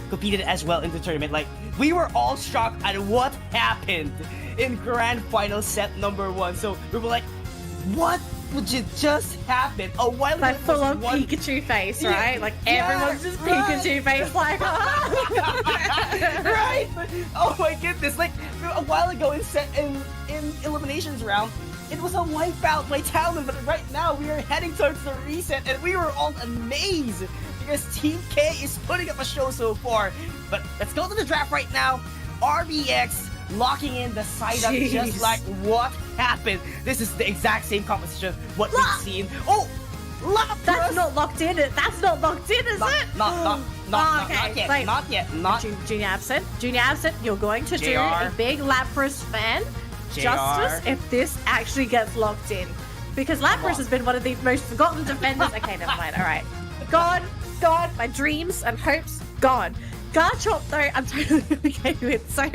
competed as well in the tournament. Like, we were all shocked at what happened in Grand Final set number 1. So we were like, what would just happen? A while ago, Like full on Pikachu face, right? Like everyone's just Pikachu face, like, right? Oh my goodness! Like a while ago in eliminations round, it was a wipeout by Talon, but right now we are heading towards the reset, and we were all amazed because Team K is putting up a show so far. But let's go to the draft right now. RBX locking in the side up just like what happened. This is the exact same composition what we've seen. Oh, that's not locked in. That's not locked in, is it? Not yet. Wait. Not yet. Junior Absent, you're going to do a big Lapras fan justice if this actually gets locked in. Because Lapras has been one of the most forgotten defenders. Okay, never mind. All right. Gone. My dreams and hopes, gone. Garchomp, though, I'm totally okay with. So,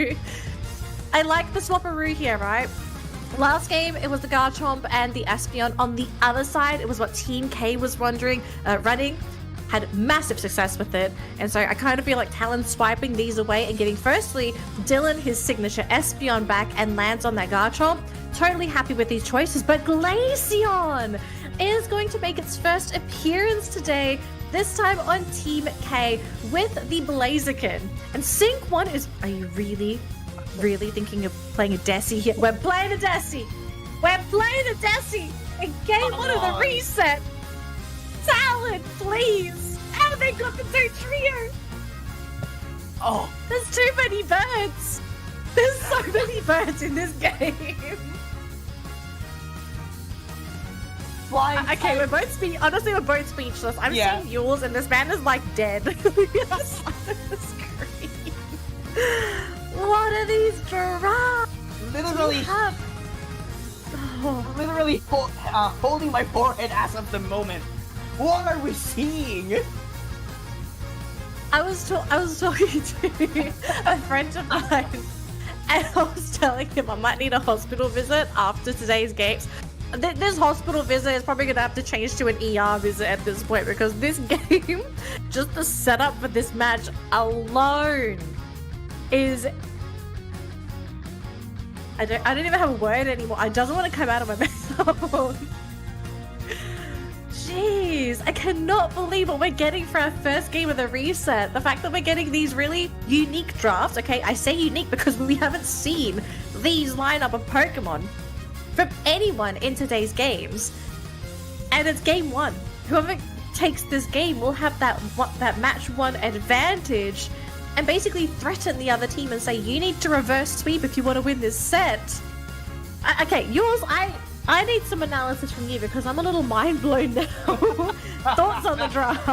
I like the Swapperoo here, right? Last game, it was the Garchomp and the Espeon. On the other side, it was what Team K was running. Had massive success with it. And so I kind of feel like Talon's swiping these away and getting, firstly, Dylan his signature Espeon back and lands on that Garchomp. Totally happy with these choices. But Glaceon is going to make its first appearance today. This time on Team K with the Blaziken. And Sync 1 is... Are you really thinking of playing a Desi here? We're playing a Desi! In game 1 of the reset! Talon, please! How have they got the two trio? Oh! There's too many birds! There's so many birds in this game! Okay, we're both speechless. I'm seeing yours, and this man is like dead. What are these giraffes? Literally holding my forehead as of the moment. What are we seeing? I was talking to a friend of mine, and I was telling him I might need a hospital visit after today's games. This hospital visit is probably going to have to change to an ER visit at this point, because this game, just the setup for this match alone is... I don't even have a word anymore. It doesn't want to come out of my mouth. Jeez, I cannot believe what we're getting for our first game of the reset. The fact that we're getting these really unique drafts. Okay, I say unique because we haven't seen these lineup of Pokemon from anyone in today's games. And it's game 1. Whoever takes this game will have that match 1 advantage and basically threaten the other team and say, you need to reverse sweep if you want to win this set. Okay, yours, I need some analysis from you because I'm a little mind blown now. Thoughts on the draft?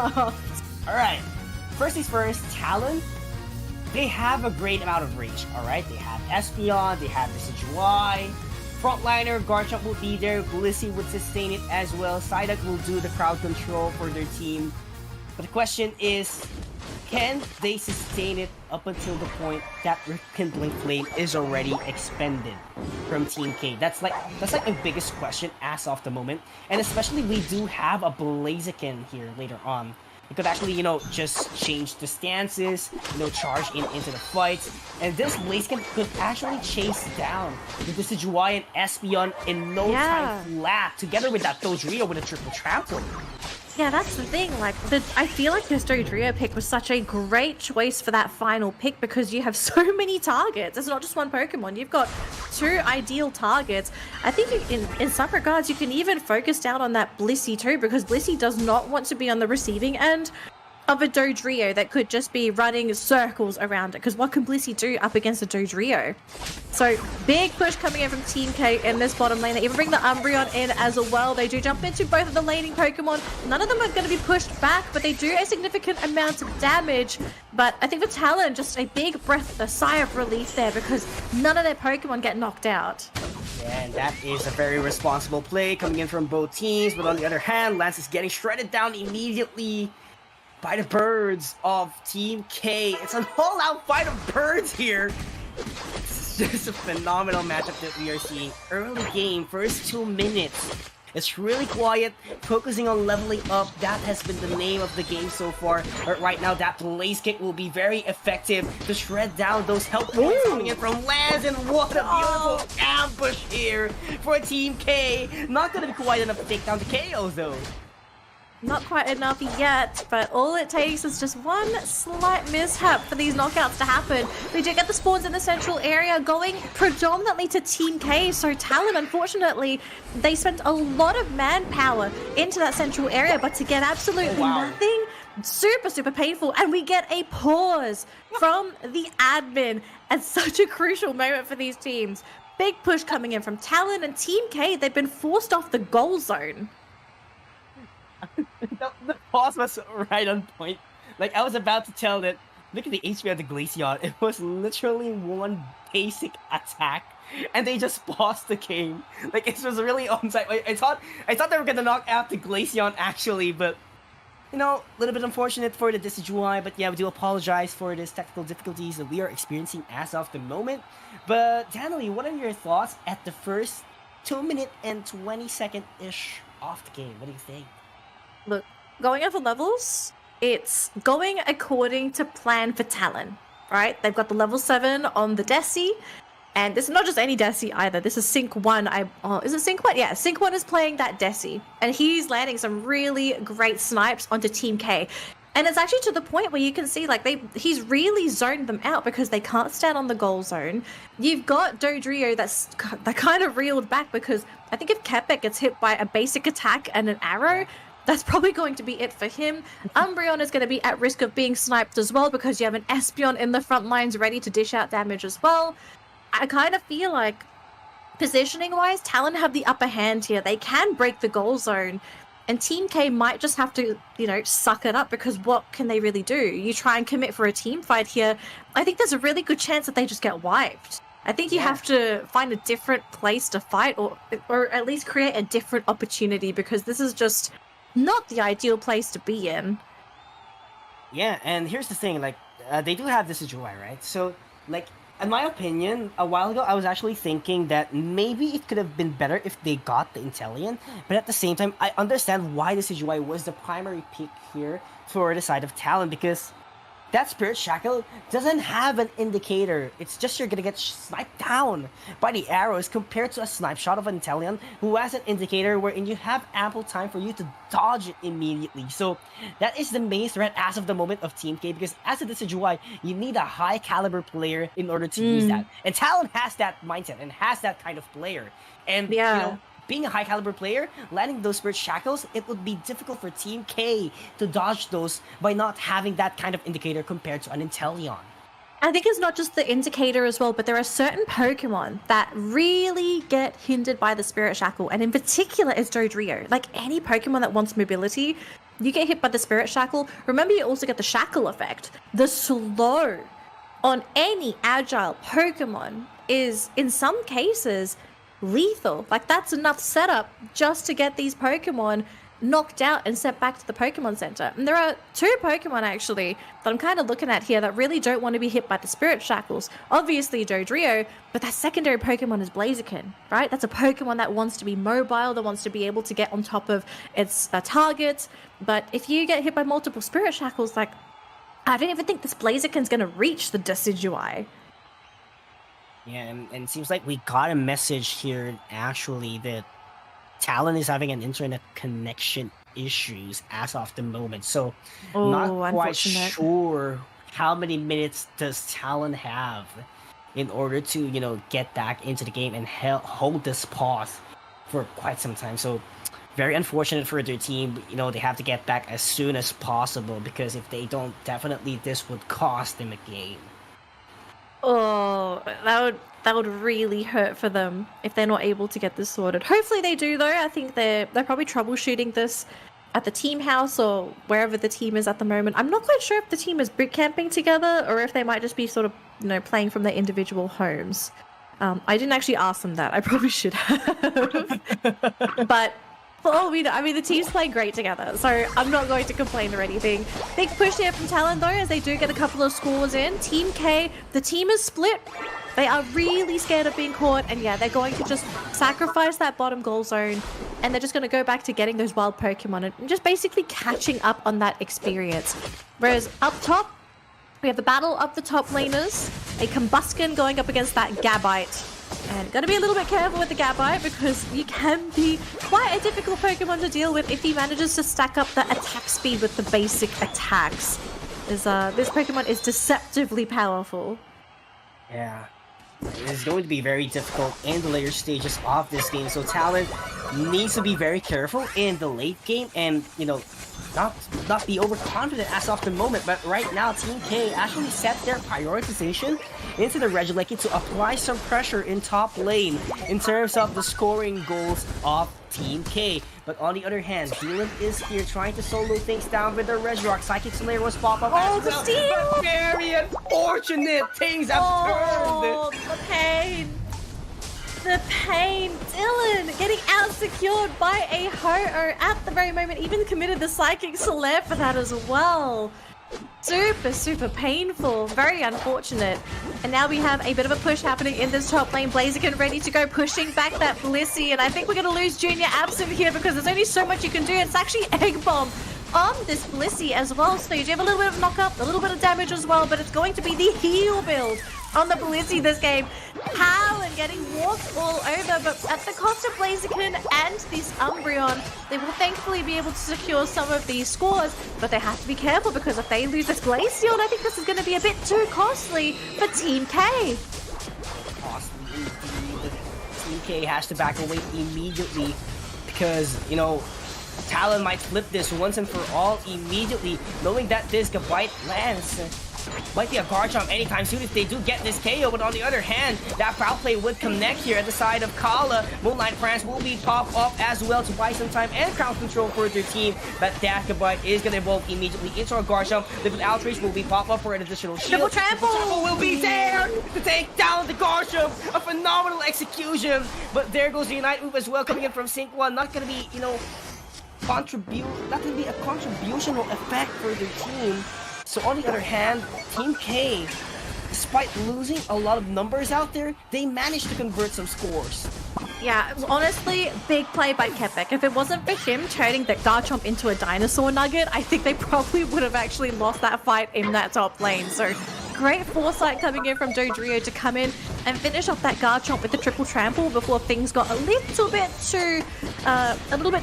Alright, first things first, Talon, they have a great amount of reach, alright? They have Espeon, they have Decidueye, Frontliner, Garchomp will be there, Blissey would sustain it as well, Psyduck will do the crowd control for their team. But the question is, can they sustain it up until the point that Rekindling Flame is already expended from Team K? That's like the biggest question as of the moment. And especially we do have a Blaziken here later on. It could actually, just change the stances, charge into the fight. And this Blaziken could actually chase down the Decidueye and Espeon in no time flat, together with that Dodrio with a triple trample. Yeah, that's the thing. Like, I feel like this Dodrio pick was such a great choice for that final pick because you have so many targets. It's not just one Pokemon. You've got two ideal targets. I think in some regards, you can even focus down on that Blissey too, because Blissey does not want to be on the receiving end of a Dodrio that could just be running circles around it. Because what can Blissey do up against a Dodrio? So big push coming in from Team K in this bottom lane. They even bring the Umbreon in as well. They do jump into both of the laning Pokemon. None of them are going to be pushed back, but they do a significant amount of damage. But I think for Talon, just a big breath, a sigh of relief there because none of their Pokemon get knocked out. And that is a very responsible play coming in from both teams. But on the other hand, Lance is getting shredded down immediately by the birds of Team K. It's an all-out fight of birds here. It's just a phenomenal matchup that we are seeing. Early game, first 2 minutes. It's really quiet, focusing on leveling up. That has been the name of the game so far. But right now, that blaze kick will be very effective to shred down those health points coming in from Lance. And what a beautiful ambush here for Team K. Not going to be quite enough to take down the KO though. Not quite enough yet, but all it takes is just one slight mishap for these knockouts to happen. We do get the spawns in the central area going predominantly to Team K, so Talon, unfortunately, they spent a lot of manpower into that central area, but to get absolutely nothing, super painful. And we get a pause from the admin at such a crucial moment for these teams. Big push coming in from Talon and Team K. They've been forced off the goal zone. The pause was right on point. Like, I was about to tell that, look at the HP of the Glaceon. It was literally one basic attack, and they just paused the game. Like, it was really on site. I thought they were gonna knock out the Glaceon, actually, but, you know, a little bit unfortunate for the Decidueye, but yeah, we do apologize for this technical difficulties that we are experiencing as of the moment. But, Danley, what are your thoughts at the first 2 minute and 20-second-ish off the game? What do you think? Look, going over levels, it's going according to plan for Talon, right? They've got the level 7 on the Desi, and this is not just any Desi either. This is Sync 1. Is it Sync 1? Yeah, Sync 1 is playing that Desi, and he's landing some really great snipes onto Team K. And it's actually to the point where you can see, like, he's really zoned them out because they can't stand on the goal zone. You've got Dodrio that kind of reeled back because I think if Kepek gets hit by a basic attack and an arrow, that's probably going to be it for him. Umbreon is going to be at risk of being sniped as well because you have an Espeon in the front lines ready to dish out damage as well. I kind of feel like, positioning-wise, Talon have the upper hand here. They can break the goal zone, and Team K might just have to, you know, suck it up because what can they really do? You try and commit for a team fight here, I think there's a really good chance that they just get wiped. I think you have to find a different place to fight or at least create a different opportunity because this is just not the ideal place to be in. Yeah, and here's the thing, like, they do have this Decidueye, right? So, like, in my opinion, a while ago, I was actually thinking that maybe it could have been better if they got the Inteleon, but at the same time, I understand why the Decidueye was the primary pick here for the side of Talon, because that Spirit Shackle doesn't have an indicator. It's just you're gonna get sniped down by the arrows compared to a snipe shot of an Inteleon who has an indicator wherein you have ample time for you to dodge it immediately. So that is the main threat as of the moment of Team K, because as a Decidueye, you need a high caliber player in order to use that. And Talon has that mindset and has that kind of player. And you know, being a high caliber player, landing those Spirit Shackles, it would be difficult for Team K to dodge those by not having that kind of indicator compared to an Inteleon. I think it's not just the indicator as well, but there are certain Pokemon that really get hindered by the Spirit Shackle, and in particular is Dodrio. Like any Pokemon that wants mobility, you get hit by the Spirit Shackle. Remember, you also get the Shackle effect. The slow on any agile Pokemon is, in some cases, lethal. Like, that's enough setup just to get these Pokemon knocked out and sent back to the Pokemon Center. And there are two Pokemon, actually, that I'm kind of looking at here that really don't want to be hit by the Spirit Shackles. Obviously, Dodrio, but that secondary Pokemon is Blaziken, right? That's a Pokemon that wants to be mobile, that wants to be able to get on top of its targets. But if you get hit by multiple Spirit Shackles, like, I don't even think this Blaziken's going to reach the Decidueye. Yeah, and it seems like we got a message here, actually, that Talon is having an internet connection issues as of the moment. So Oh, not quite unfortunate. sure how many minutes does Talon have in order to, get back into the game and hold this pause for quite some time. So very unfortunate for their team. They have to get back as soon as possible, because if they don't, definitely this would cost them a game. Oh, that would really hurt for them if they're not able to get this sorted. Hopefully they do, though. I think they're probably troubleshooting this at the team house or wherever the team is at the moment. I'm not quite sure if the team is boot camping together or if they might just be sort of, playing from their individual homes. I didn't actually ask them that. I probably should have. But for all we know, I mean, the team's playing great together, so I'm not going to complain or anything. Big push here from Talon, though, as they do get a couple of scores in. Team K, the team is split. They are really scared of being caught, and yeah, they're going to just sacrifice that bottom goal zone, and they're just going to go back to getting those wild Pokemon and just basically catching up on that experience. Whereas up top, we have the battle of the top laners, a Combuskin going up against that Gabite. And gotta be a little bit careful with the Gabite, because you can be quite a difficult Pokemon to deal with if he manages to stack up the attack speed with the basic attacks. This Pokemon is deceptively powerful. Yeah. It's going to be very difficult in the later stages of this game, so Talon needs to be very careful in the late game and, not be overconfident as of the moment. But right now, Team K actually set their prioritization into the Regieleki to apply some pressure in top lane in terms of the scoring goals of Team K. But on the other hand, Dylan is here trying to solo things down with the Regirock. Psychic Slayer was pop up. Oh, the steal! But very unfortunate things have turned. The pain! The pain! Dylan getting out-secured by a Ho-Oh at the very moment, even committed the Psychic Slayer for that as well. Super painful, very unfortunate. And now we have a bit of a push happening in this top lane. Blaziken ready to go, pushing back that Blissey, and I think we're going to lose Junior Absent here because there's only so much you can do. It's actually Egg Bomb on this Blissey as well, so you have a little bit of knock-up, a little bit of damage as well, but it's going to be the heal build on the Blissey this game. Talon getting walked all over, but at the cost of Blaziken and this Umbreon, they will thankfully be able to secure some of these scores, but they have to be careful, because if they lose this Glaceon, I think this is going to be a bit too costly for Team K. Costly indeed. Team K has to back away immediately, because, Talon might flip this once and for all immediately, knowing that this Gabite lands. Might be a Garchomp anytime soon if they do get this KO, but on the other hand, that foul play would connect here at the side of Kala. Moonlight France will be pop up as well to buy some time and crowd control for their team, but that Gabite is going to evolve immediately into a Garchomp. Liquid Outrage will be pop up for an additional shield. Triple Trample will be there to take down the Garchomp. A phenomenal execution, but there goes the Unite move as well coming in from Sync 1. Not going to be, not going to be a contributional effect for their team. So on the other hand, Team K, despite losing a lot of numbers out there, they managed to convert some scores. Yeah, honestly, big play by Kepek. If it wasn't for him turning the Garchomp into a dinosaur nugget, I think they probably would have actually lost that fight in that top lane. So great foresight coming in from Dodrio to come in and finish off that Garchomp with the triple trample before things got a little bit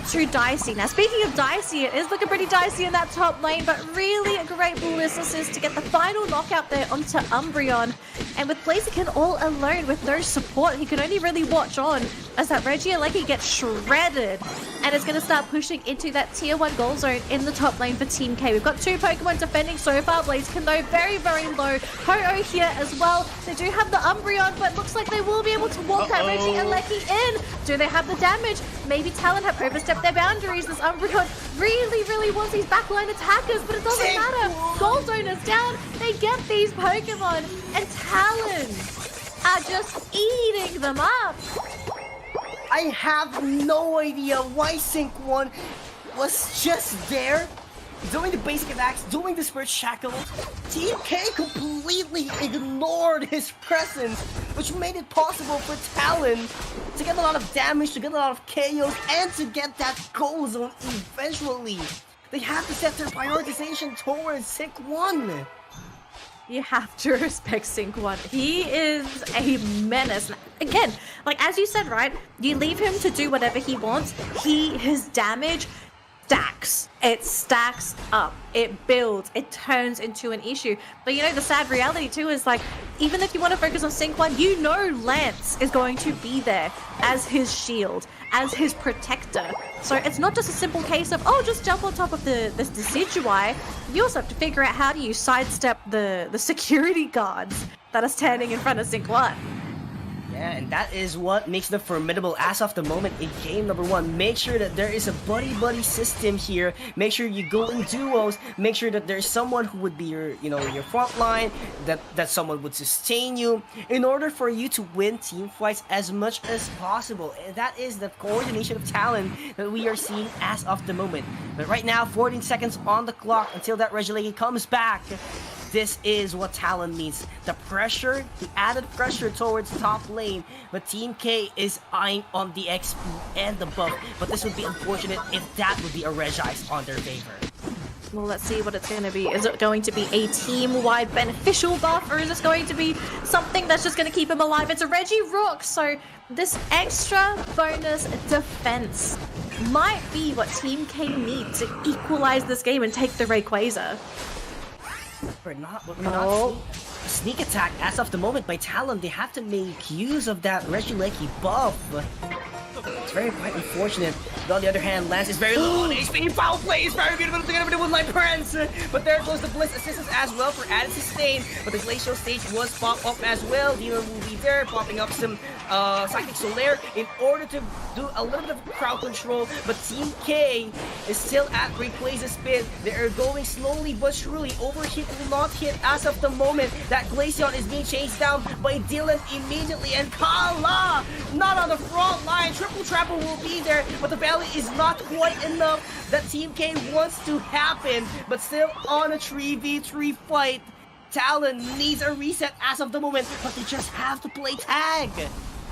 too dicey. Now, speaking of dicey, it is looking pretty dicey in that top lane, but really a great Bliss assist to get the final knockout there onto Umbreon. And with Blaziken all alone with no support, he can only really watch on as that Regieleki gets shredded and is going to start pushing into that tier 1 goal zone in the top lane for Team K. We've got 2 Pokemon defending so far. Blaziken, though, very low. Ho-Oh here as well. They do have the Umbreon, but looks like they will be able to walk that Regieleki in. Do they have the damage? Maybe Talon have overstepped their boundaries. This Umbreon really wants these backline attackers, but it doesn't matter. Goal zone is down. They get these Pokemon, and Talon are just eating them up. I have no idea why Sync 1 was just there, doing the basic attacks, doing the Spirit Shackle. Team K completely ignored his presence, which made it possible for Talon to get a lot of damage, to get a lot of KOs, and to get that goal zone eventually. They have to set their prioritization towards Sync 1. You have to respect Sync 1. He is a menace. Again, like as you said, right? You leave him to do whatever he wants. His damage stacks. It stacks up. It builds. It turns into an issue. But you know, the sad reality too is like, even if you want to focus on Sync 1, you know Lance is going to be there as his shield, as his protector. So it's not just a simple case of, oh, just jump on top of the Decidui. You also have to figure out how do you sidestep the security guards that are standing in front of Sync 1. Yeah, and that is what makes them formidable as of the moment in game number 1. Make sure that there is a buddy-buddy system here. Make sure you go in duos. Make sure that there's someone who would be your, your front line, that someone would sustain you in order for you to win team fights as much as possible. And that is the coordination of talent that we are seeing as of the moment. But right now, 14 seconds on the clock until that Regulator comes back. This is what Talon needs. The pressure, the added pressure towards top lane. But Team K is eyeing on the XP and the buff. But this would be unfortunate if that would be a Regice on their favor. Well, let's see what it's going to be. Is it going to be a team-wide beneficial buff, or is this going to be something that's just going to keep him alive? It's a Reggie Rook, so this extra bonus defense might be what Team K needs to equalize this game and take the Rayquaza. We're not seeing a sneak attack as of the moment by Talon. They have to make use of that Regieleki buff. It's very quite unfortunate. But on the other hand, Lance is very low on HP. Foul play is very beautiful together with the Woodline Prince. But there goes the Blitz assistance as well for added sustain. But the Glacial stage was popped up as well. Demon will be there, popping up some Psychic Solaire in order to do a little bit of crowd control. But Team K is still at Rayquaza spin. They are going slowly but surely. Overhit will not hit as of the moment. That Glaceon is being chased down by Dylan immediately. And Kala not on the front line. Triple Trapple will be there, but the value is not quite enough that Team K wants to happen. But still on a 3v3 fight. Talon needs a reset as of the moment, but they just have to play tag.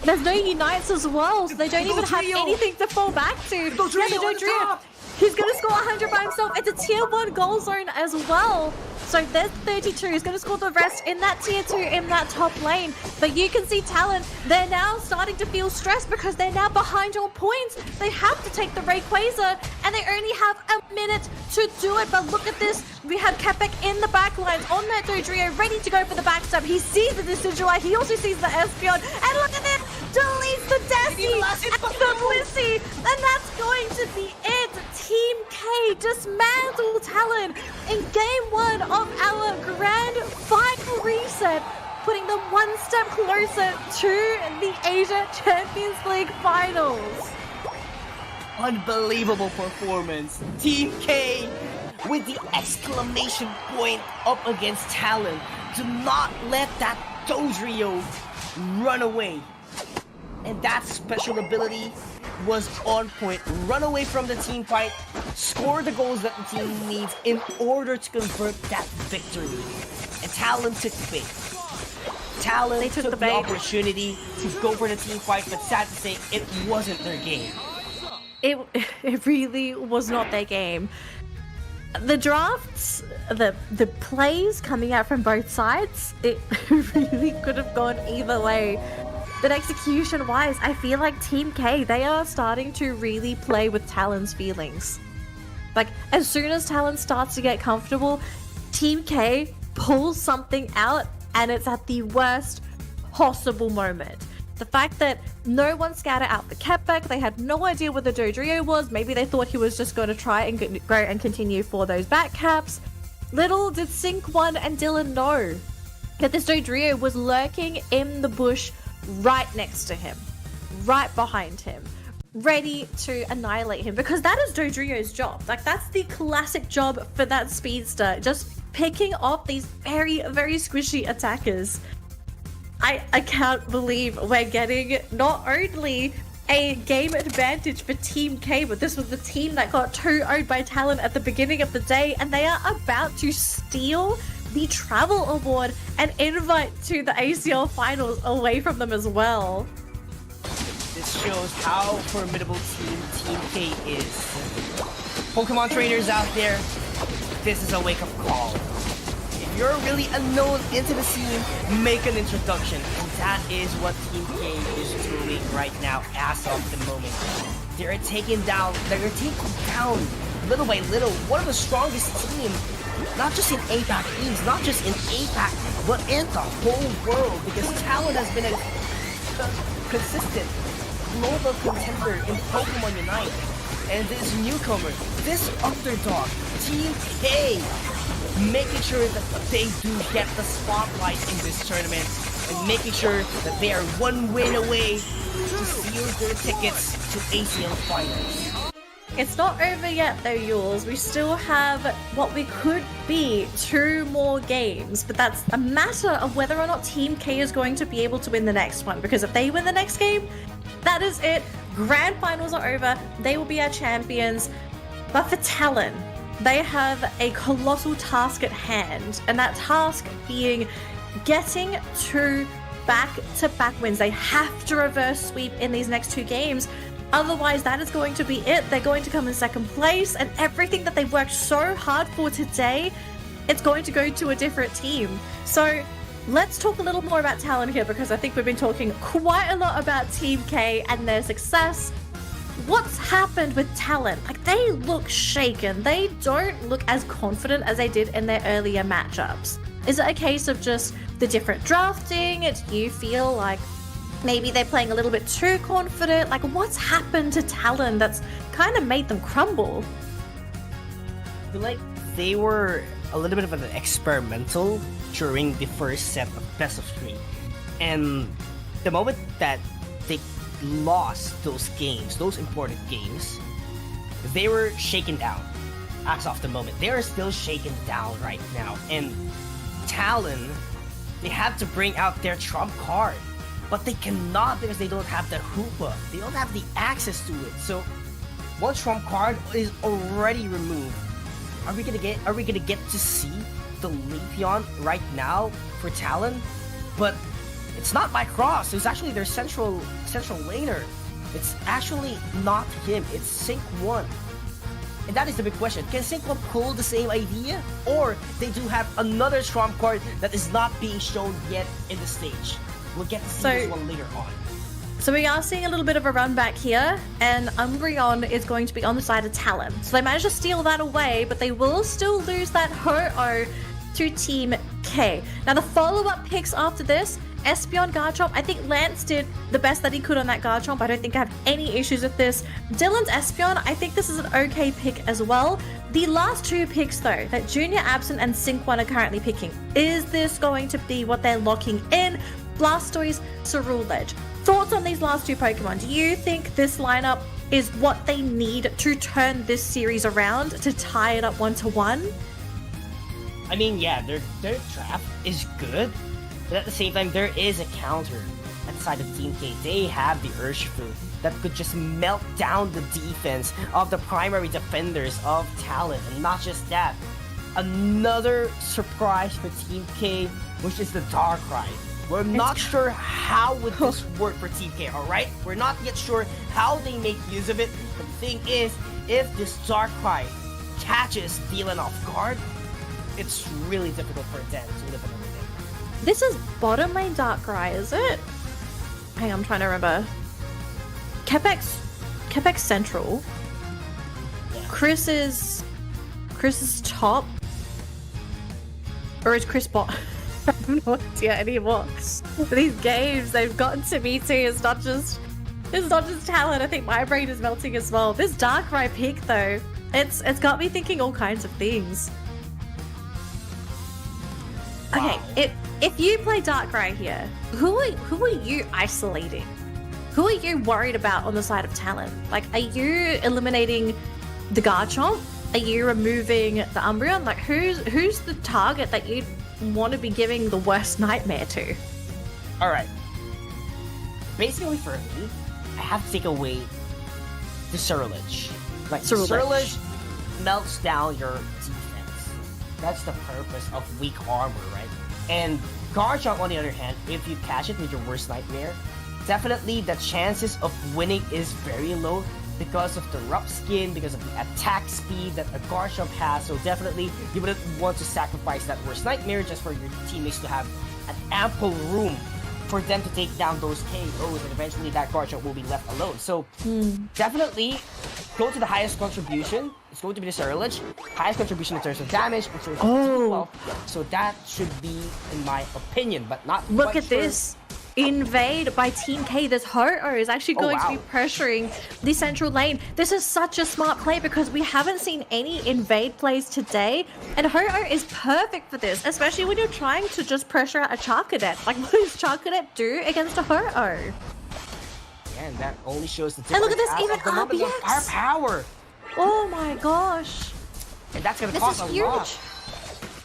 There's no unites as well, so they don't even have anything to fall back to. Dodrio. He's gonna score 100 by himself. It's a tier 1 goal zone as well. So there's 32. He's gonna score the rest in that tier 2 in that top lane. But you can see Talon, they're now starting to feel stressed because they're now behind on points. They have to take the Rayquaza, and they only have a minute to do it. But look at this. We have Kepek in the back lines on that Dodrio, ready to go for the backstab. He sees the Decidueye. He also sees the Espeon. And look at this. Deletes the Desi and the Blissey. And that's going to be it. Team K dismantle Talon in game 1 of our grand final reset, putting them one step closer to the Asia Champions League finals. Unbelievable performance. Team K with the exclamation point up against Talon. Do not let that Dodrio run away. And that special ability was on point. Run away from the team fight, score the goals that the team needs in order to convert that victory. And Talon took the bait. Talon took the opportunity to go for the team fight, but sad to say, it wasn't their game. It really was not their game. The drafts, the plays coming out from both sides, it really could have gone either way. But execution-wise, I feel like Team K, they are starting to really play with Talon's feelings. Like, as soon as Talon starts to get comfortable, Team K pulls something out, and it's at the worst possible moment. The fact that no one scouted out the Kepek, they had no idea what the Dodrio was. Maybe they thought he was just going to try and go and continue for those back caps. Little did Sync 1 and Dylan know that this Dodrio was lurking in the bush right next to him, right behind him, ready to annihilate him, because that is Dodrio's job. Like, that's the classic job for that speedster, just picking off these very, very squishy attackers. I can't believe we're getting not only a game advantage for Team K, but this was the team that got 2-0'd by Talon at the beginning of the day, and they are about to steal the travel award and invite to the ACL finals away from them as well. This shows how formidable Team K is. Pokemon trainers out there, this is a wake-up call. If you're really unknown into the scene, make an introduction. And that is what Team K is doing right now as of the moment. They're taking down little by little, one of the strongest teams, not just in APAC East, not just in APAC, but in the whole world, because Talon has been a consistent global contender in Pokemon Unite. And this newcomer, this underdog, Team K, making sure that they do get the spotlight in this tournament, and making sure that they are one win away to seal their tickets to ACL Finals. It's not over yet though, Yules. We still have what we could be 2 more games, but that's a matter of whether or not Team K is going to be able to win the next one, because if they win the next game, that is it. Grand finals are over. They will be our champions. But for Talon, they have a colossal task at hand, and that task being getting to back-to-back wins. They have to reverse sweep in these next 2 games. Otherwise, that is going to be it. They're going to come in second place, and everything that they've worked so hard for today, it's going to go to a different team. So let's talk a little more about Talon here, because I think we've been talking quite a lot about Team K and their success. What's happened with Talon? Like, they look shaken. They don't look as confident as they did in their earlier matchups. Is it a case of just the different drafting? Do you feel like maybe they're playing a little bit too confident? Like, what's happened to Talon that's kind of made them crumble? I feel like they were a little bit of an experimental during the first set of best of 3. And the moment that they lost those games, those important games, they were shaken down. As of the moment, they are still shaken down right now. And Talon, they have to bring out their trump card, but they cannot because they don't have the Hoopa. They don't have the access to it. So one trump card is already removed. Are we gonna get to see the Leafeon right now for Talon? But it's not by Cross. It was actually their central laner. It's actually not him. It's Sync 1. And that is the big question. Can Sync 1 pull the same idea? Or they do have another trump card that is not being shown yet in the stage? We'll get to see this one later on. So we are seeing a little bit of a run back here, and Umbreon is going to be on the side of Talon. So they managed to steal that away, but they will still lose that Ho-Oh to Team K. Now the follow-up picks after this, Espeon Garchomp. I think Lance did the best that he could on that Garchomp. I don't think I have any issues with this. Dylan's Espeon, I think this is an okay pick as well. The last 2 picks though, that Junior Absent and Sync 1 are currently picking, is this going to be what they're locking in? Blastoise, Ceruledge. Thoughts on these last 2 Pokemon? Do you think this lineup is what they need to turn this series around, to tie it up 1-1? I mean, yeah, their draft is good, but at the same time, there is a counter at the side of Team K. They have the Urshifu that could just melt down the defense of the primary defenders of Talon. And not just that, another surprise for Team K, which is the Darkrai. We're not sure how would this work for Team K, alright? We're not yet sure how they make use of it. But the thing is, if this Darkrai catches Dylan off guard, it's really difficult for them to live another day. This is bottom lane Darkrai, is it? Hang on, I'm trying to remember. Quebec Central. Yeah. Chris is top. Or is Chris bot? I have no idea anymore. These games, they've gotten to me too. It's not just talent. I think my brain is melting as well. This Darkrai pick though, it's got me thinking all kinds of things. Wow. Okay, if you play Darkrai here, who are you isolating? Who are you worried about on the side of Talon? Like, are you eliminating the Garchomp? Are you removing the Umbreon? Like, who's the target that you want to be giving the worst nightmare to? Alright. Basically for me, I have to take away the Ceruledge. Like, Ceruledge melts down your defense. That's the purpose of weak armor, right? And Garchomp, on the other hand, if you catch it with your worst nightmare, definitely the chances of winning is very low because of the rough skin, because of the attack speed that a Garchomp has. So definitely you wouldn't want to sacrifice that worst nightmare just for your teammates to have an ample room for them to take down those KOs, and eventually that guard jump will be left alone. So definitely go to the highest contribution. It's going to be the Surge. Highest contribution in terms of damage, in terms of team wealth. So that should be, in my opinion, but not Look quite at sure. this. Invade by Team K. This Ho-Oh is actually going to be pressuring the central lane. This is such a smart play because we haven't seen any invade plays today, and Ho-Oh is perfect for this, especially when you're trying to just pressure out a Charcadet. Like, what does Charcadet do against a Ho-Oh? And that only shows the And look at this, difference even of the moment of RBX. power. Oh my gosh. And that's going to This cost is a huge. lot.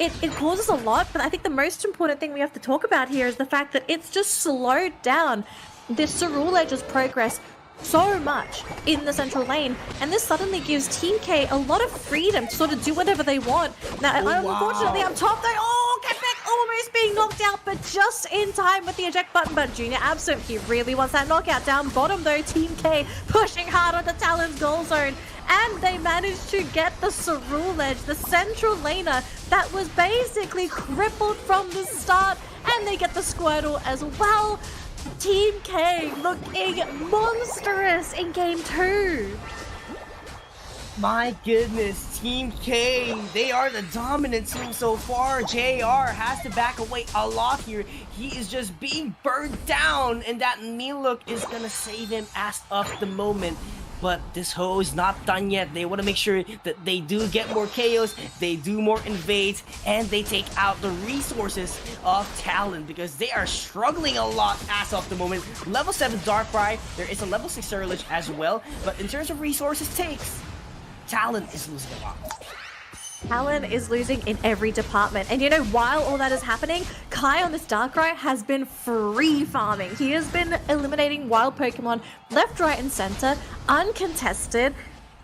It causes a lot, but I think the most important thing we have to talk about here is the fact that it's just slowed down this Cerule Edge's progress so much in the central lane, and this suddenly gives Team K a lot of freedom to sort of do whatever they want. Now, unfortunately, up top, Kepek almost being knocked out, but just in time with the eject button. But Junior absent, he really wants that knockout. Down bottom though, Team K pushing hard on the Talon's goal zone. And they managed to get the Cerule Edge, the central laner that was basically crippled from the start. And they get the Squirtle as well. Team K looking monstrous in game 2. My goodness, Team K, they are the dominant team so far. JR has to back away a lot here. He is just being burned down, and that mean look is gonna save him as of the moment. But this Ho is not done yet. They want to make sure that they do get more KOs, they do more invades, and they take out the resources of Talon because they are struggling a lot as of the moment. Level 7 Darkrai, there is a level 6 Surge as well, but in terms of resources takes, Talon is losing a lot. Talon is losing in every department. And you know, while all that is happening, Kai on this Darkrai has been free farming. He has been eliminating wild Pokemon left, right, and center, uncontested.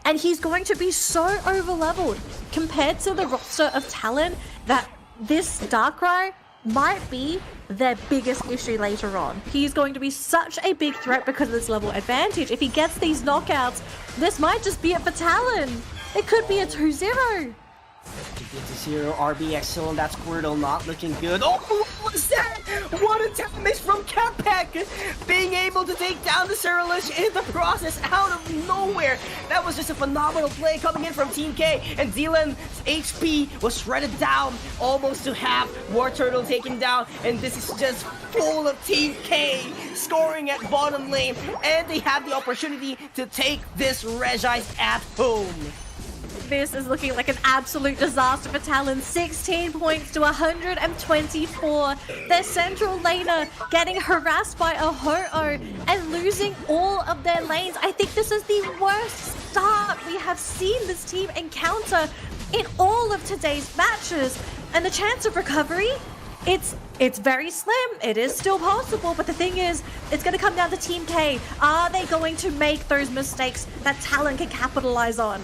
And he's going to be so over-leveled compared to the roster of Talon that this Darkrai might be their biggest issue later on. He's going to be such a big threat because of this level advantage. If he gets these knockouts, this might just be it for Talon. It could be a 2-0. Get to 0 RBX still on that Squirtle, not looking good. Oh, what was that? What a damage from Kepek! Being able to take down the Surge in the process out of nowhere. That was just a phenomenal play coming in from Team K, and Dylan's HP was shredded down almost to half. War Turtle taken down, and this is just full of Team K scoring at bottom lane, and they have the opportunity to take this Regis at home. This is looking like an absolute disaster for Talon. 16 points to 124. Their central laner getting harassed by a Ho-Oh and losing all of their lanes. I think this is the worst start we have seen this team encounter in all of today's matches. And the chance of recovery, it's very slim. It is still possible, but the thing is, it's going to come down to Team K. Are they going to make those mistakes that Talon can capitalize on?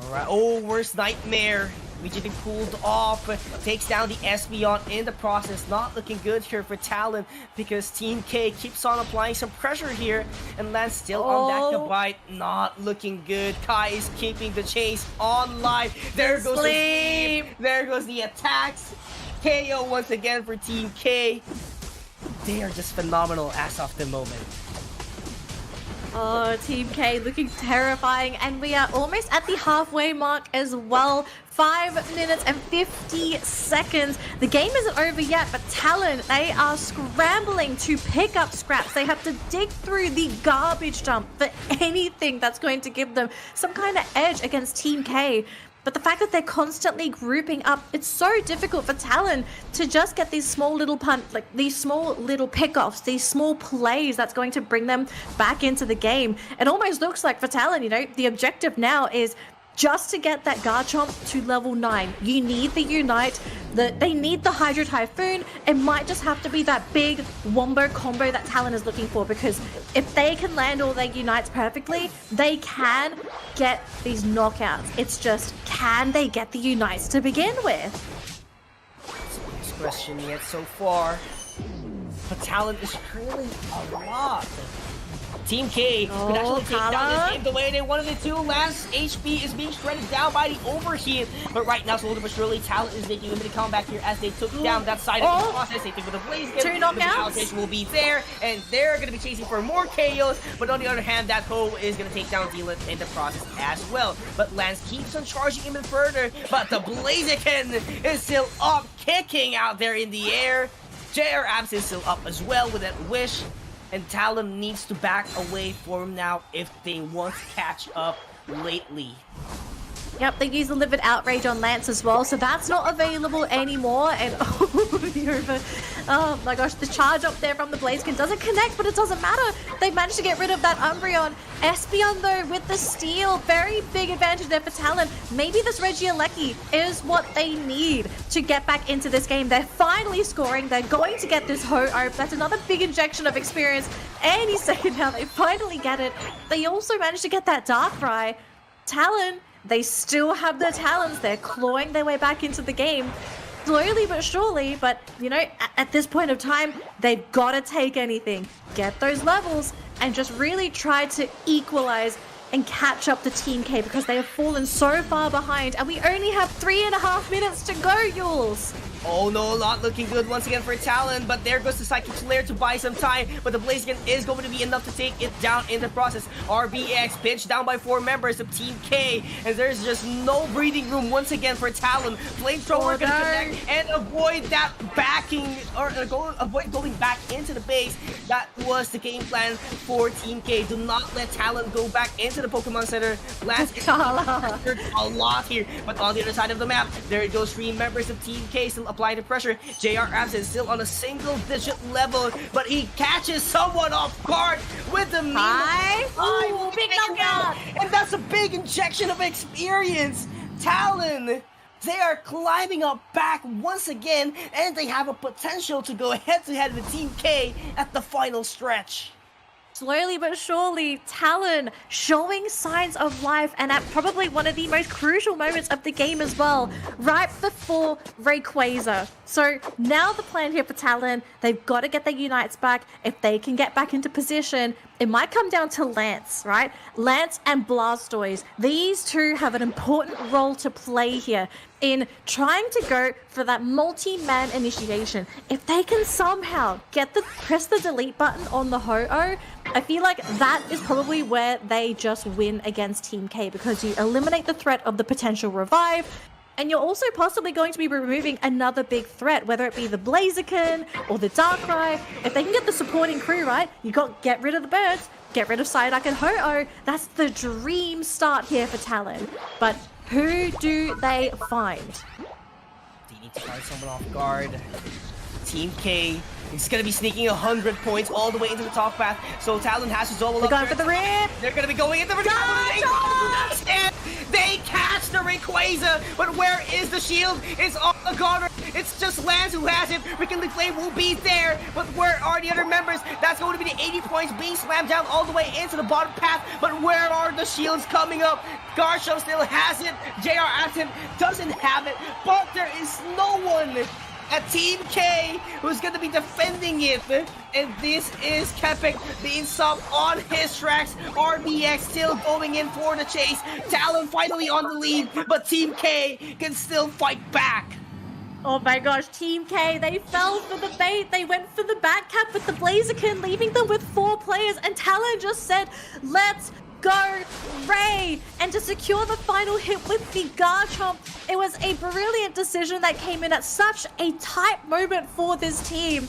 Alright, oh, worst nightmare. Immediately pulled off, takes down the Espeon in the process. Not looking good here for Talon because Team K keeps on applying some pressure here and lands still on that Kabite. Not looking good. Kai is keeping the chase online. There goes the sleep. There goes the attacks. KO once again for Team K. They are just phenomenal as of the moment. Oh, Team K looking terrifying, and we are almost at the halfway mark as well. 5 minutes and 50 seconds. The game isn't over yet, but Talon, they are scrambling to pick up scraps. They have to dig through the garbage dump for anything that's going to give them some kind of edge against Team K. But the fact that they're constantly grouping up, it's so difficult for Talon to just get these small little these small little pickoffs, these small plays that's going to bring them back into the game. It almost looks like for Talon, you know, the objective now is just to get that Garchomp to level 9. You need the Unite, they need the Hydro Typhoon. It might just have to be that big wombo combo that Talon is looking for, because if they can land all their Unites perfectly, they can get these knockouts. It's just, can they get the Unites to begin with? That's the biggest question yet so far. But Talon is trailing a lot. Team K could actually take down Kala. this game the way they wanted it to. Lance HP is being shredded down by the overheat, but right now, slowly but surely, Talent is making a limited comeback here as they took down that side of the process. They took with the Blaze Two again, but the knockouts. allocation will be there, and they're going to be chasing for more KOs, but on the other hand, that Ho is going to take down Dylan in the process as well. But Lance keeps on charging even further, but the Blaziken is still up, kicking out there in the air. JR Abs is still up as well with that wish, and Talon needs to back away for him now if they want to catch up lately. Yep, they used the Livid Outrage on Lance as well, so that's not available anymore. And oh my gosh, the charge up there from the Blaziken doesn't connect, but it doesn't matter. They managed to get rid of that Umbreon. Espeon though with the steal, very big advantage there for Talon. Maybe this Regieleki is what they need to get back into this game. They're finally scoring. They're going to get this Ho-Oh. That's another big injection of experience any second now. They finally get it. They also managed to get that Darkrai. Talon, they still have their talents. They're clawing their way back into the game. Slowly but surely, but you know, at this point of time, they've got to take anything, get those levels, and just really try to equalize and catch up to Team K because they have fallen so far behind, and we only have 3.5 minutes to go, Yules. Oh no, not looking good once again for Talon, but there goes the Psychic Flare to buy some time, but the Blaziken is going to be enough to take it down in the process. RBX pinched down by 4 members of Team K, and there's just no breathing room once again for Talon. Flamethrower gonna connect and avoid that backing, or avoid going back into the base. That was the game plan for Team K. Do not let Talon go back into the Pokemon Center. Lance is a lot here, but on the other side of the map, there it goes 3 members of Team K still applying the pressure. JR Abs is still on a single-digit level, but he catches someone off guard with the Big knockout! and that's a big injection of experience. Talon, they are climbing up back once again, and they have a potential to go head-to-head with Team K at the final stretch. Slowly but surely, Talon showing signs of life, and at probably one of the most crucial moments of the game as well, right before Rayquaza. So now the plan here for Talon, they've got to get their Unites back. If they can get back into position, it might come down to Lance, right? Lance and Blastoise. These two have an important role to play here in trying to go for that multi-man initiation. If they can somehow press the delete button on the Ho-Oh, I feel like that is probably where they just win against Team K, because you eliminate the threat of the potential revive, and you're also possibly going to be removing another big threat, whether it be the Blaziken or the Darkrai. If they can get the supporting crew right, you got get rid of the birds, get rid of Psyduck and Ho-Oh. That's the dream start here for Talon. But who do they find? They need to find someone off guard. Team K is going to be sneaking 100 points all the way into the top path, so Talon has to double up. They're going for the rip! They're going to be going into the and they catch the Rayquaza, but where is the shield? It's on the corner. It's just Lance who has it. Rickly Flame will be there, but where are the other members? That's going to be the 80 points being slammed down all the way into the bottom path, but where are the shields coming up? Garchomp still has it. JR Aston doesn't have it, but there is no one at Team K who's going to be defending it, and this is Kepik being stopped on his tracks. RBX still going in for the chase. Talon finally on the lead, but Team K can still fight back. Oh my gosh, Team K, they fell for the bait. They went for the back cap with the Blaziken, leaving them with 4 players, and Talon just said, let's go Ray! And to secure the final hit with the Garchomp, it was a brilliant decision that came in at such a tight moment for this team.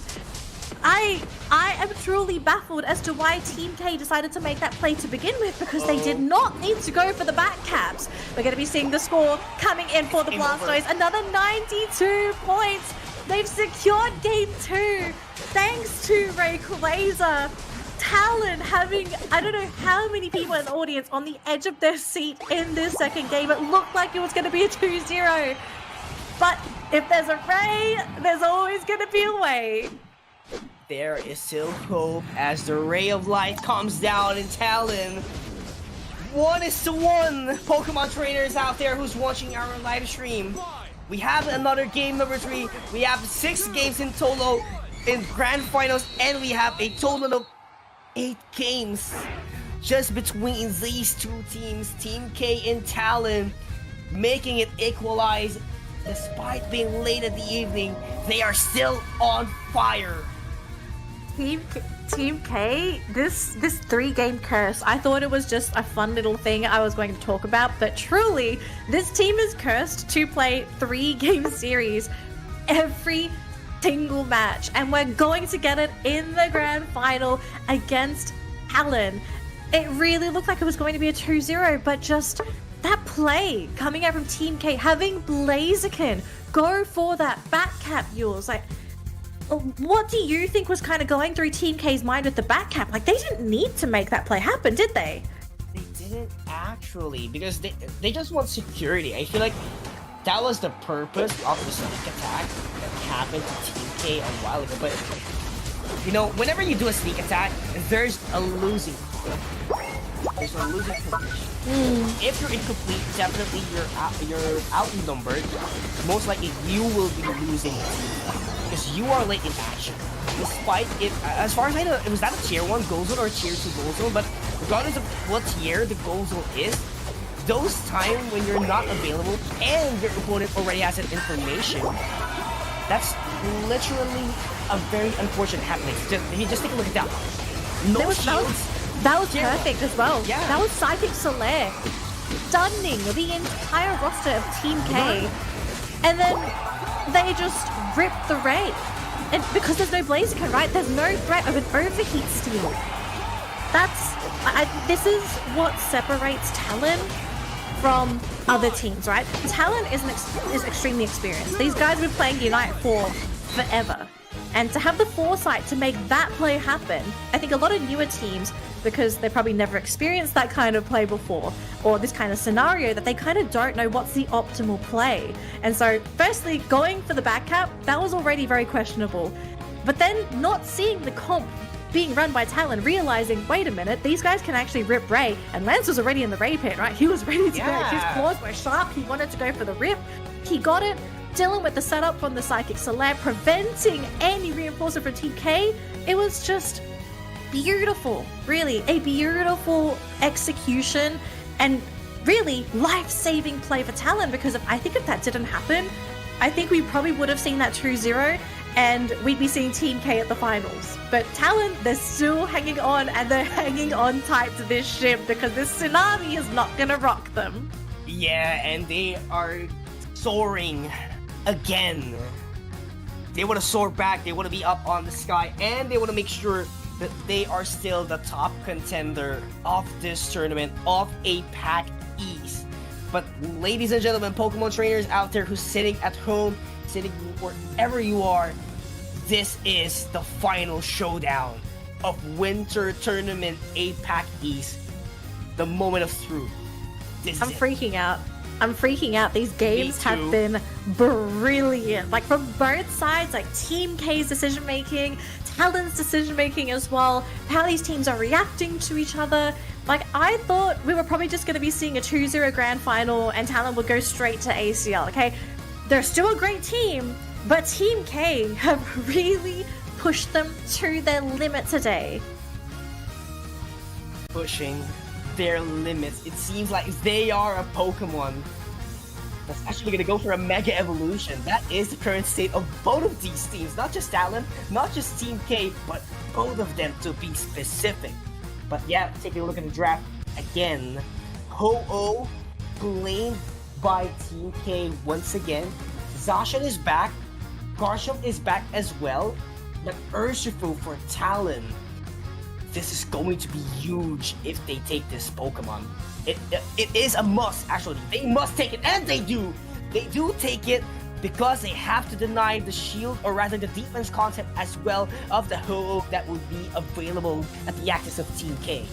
I am truly baffled as to why Team K decided to make that play to begin with, because they did not need to go for the back caps. We're going to be seeing the score coming in for the Blastoise. Another 92 points. They've secured game 2 thanks to Rayquaza. Talon having, I don't know how many people in the audience on the edge of their seat in this second game. It looked like it was going to be a 2-0. But if there's a Ray, there's always going to be a way. There is still hope as the ray of light comes down in Talon. 1-1 Pokemon trainers out there who's watching our live stream. We have another game number 3. We have 6 games in total in grand finals, and we have a total of 8 games just between these two teams, Team K and Talon, making it equalize. Despite being late at the evening, they are still on fire. Team K, this 3-game curse, I thought it was just a fun little thing I was going to talk about, but truly, this team is cursed to play 3-game series every single match, and we're going to get it in the grand final against Talon. It really looked like it was going to be a 2-0, but just that play coming out from Team K, having Blaziken go for that back cap, Yules, like, what do you think was kind of going through Team K's mind with the back cap? Like, they didn't need to make that play happen, did they? They didn't actually, because they just want security. I feel like that was the purpose of the sneak attack that happened to Team K a while ago. But, you know, whenever you do a sneak attack, there's a losing point. There's a losing position. If you're incomplete, definitely you're outnumbered. Most likely you will be losing the team because you are late in action. Despite it, as far as I know, it was that a tier 1 goal zone or a tier 2 goal zone, but regardless of what tier the goal zone is, those times when you're not available and your opponent already has that information, that's literally a very unfortunate happening. Just take a look at that. No shields. That was perfect as well. Yeah. That was Psychic Solaire stunning the entire roster of Team K. And then they just ripped the raid. And because there's no Blaziken, right? There's no threat of an overheat steal. This is what separates Talon from other teams, right? Talon is extremely experienced. These guys have been playing Unite for forever. And to have the foresight to make that play happen, I think a lot of newer teams, because they probably never experienced that kind of play before, or this kind of scenario, that they kind of don't know what's the optimal play. And so, firstly, going for the back cap, that was already very questionable. But then not seeing the comp being run by Talon, realizing, wait a minute, these guys can actually rip Ray, and Lance was already in the Ray pit, right? He was ready to go. His claws were sharp, he wanted to go for the rip, he got it. Dylan with the setup from the Psychic Solaire, preventing any reinforcer from Team K. It was just beautiful, really, a beautiful execution and really life-saving play for Talon, because I think if that didn't happen, I think we probably would have seen that 2-0 and we'd be seeing Team K at the finals. But Talon, they're still hanging on, and they're hanging on tight to this ship because this tsunami is not gonna rock them. Yeah, and they are soaring again. They want to soar back, they want to be up on the sky, and they want to make sure that they are still the top contender of this tournament of APAC East. But ladies and gentlemen, Pokemon trainers out there who's sitting at home, sitting wherever you are, this is the final showdown of Winter Tournament APAC East. The moment of truth. I'm freaking out. These games have been brilliant. Like, from both sides, like Team K's decision making, Talon's decision making as well, how these teams are reacting to each other. Like, I thought we were probably just going to be seeing a 2-0 grand final and Talon would go straight to ACL, okay? They're still a great team, but Team K have really pushed them to their limit today. Pushing their limits. It seems like they are a Pokemon that's actually going to go for a Mega Evolution. That is the current state of both of these teams. Not just Talon, not just Team K, but both of them to be specific. But yeah, taking a look at the draft again. Ho-Oh blamed by Team K once again. Zacian is back. Garchomp is back as well. But Urshifu for Talon. This is going to be huge if they take this Pokemon. It is a must, actually. They must take it, and they do. They do take it because they have to deny the shield, or rather the defense concept as well, of the Ho-Oh that would be available at the axis of Team K.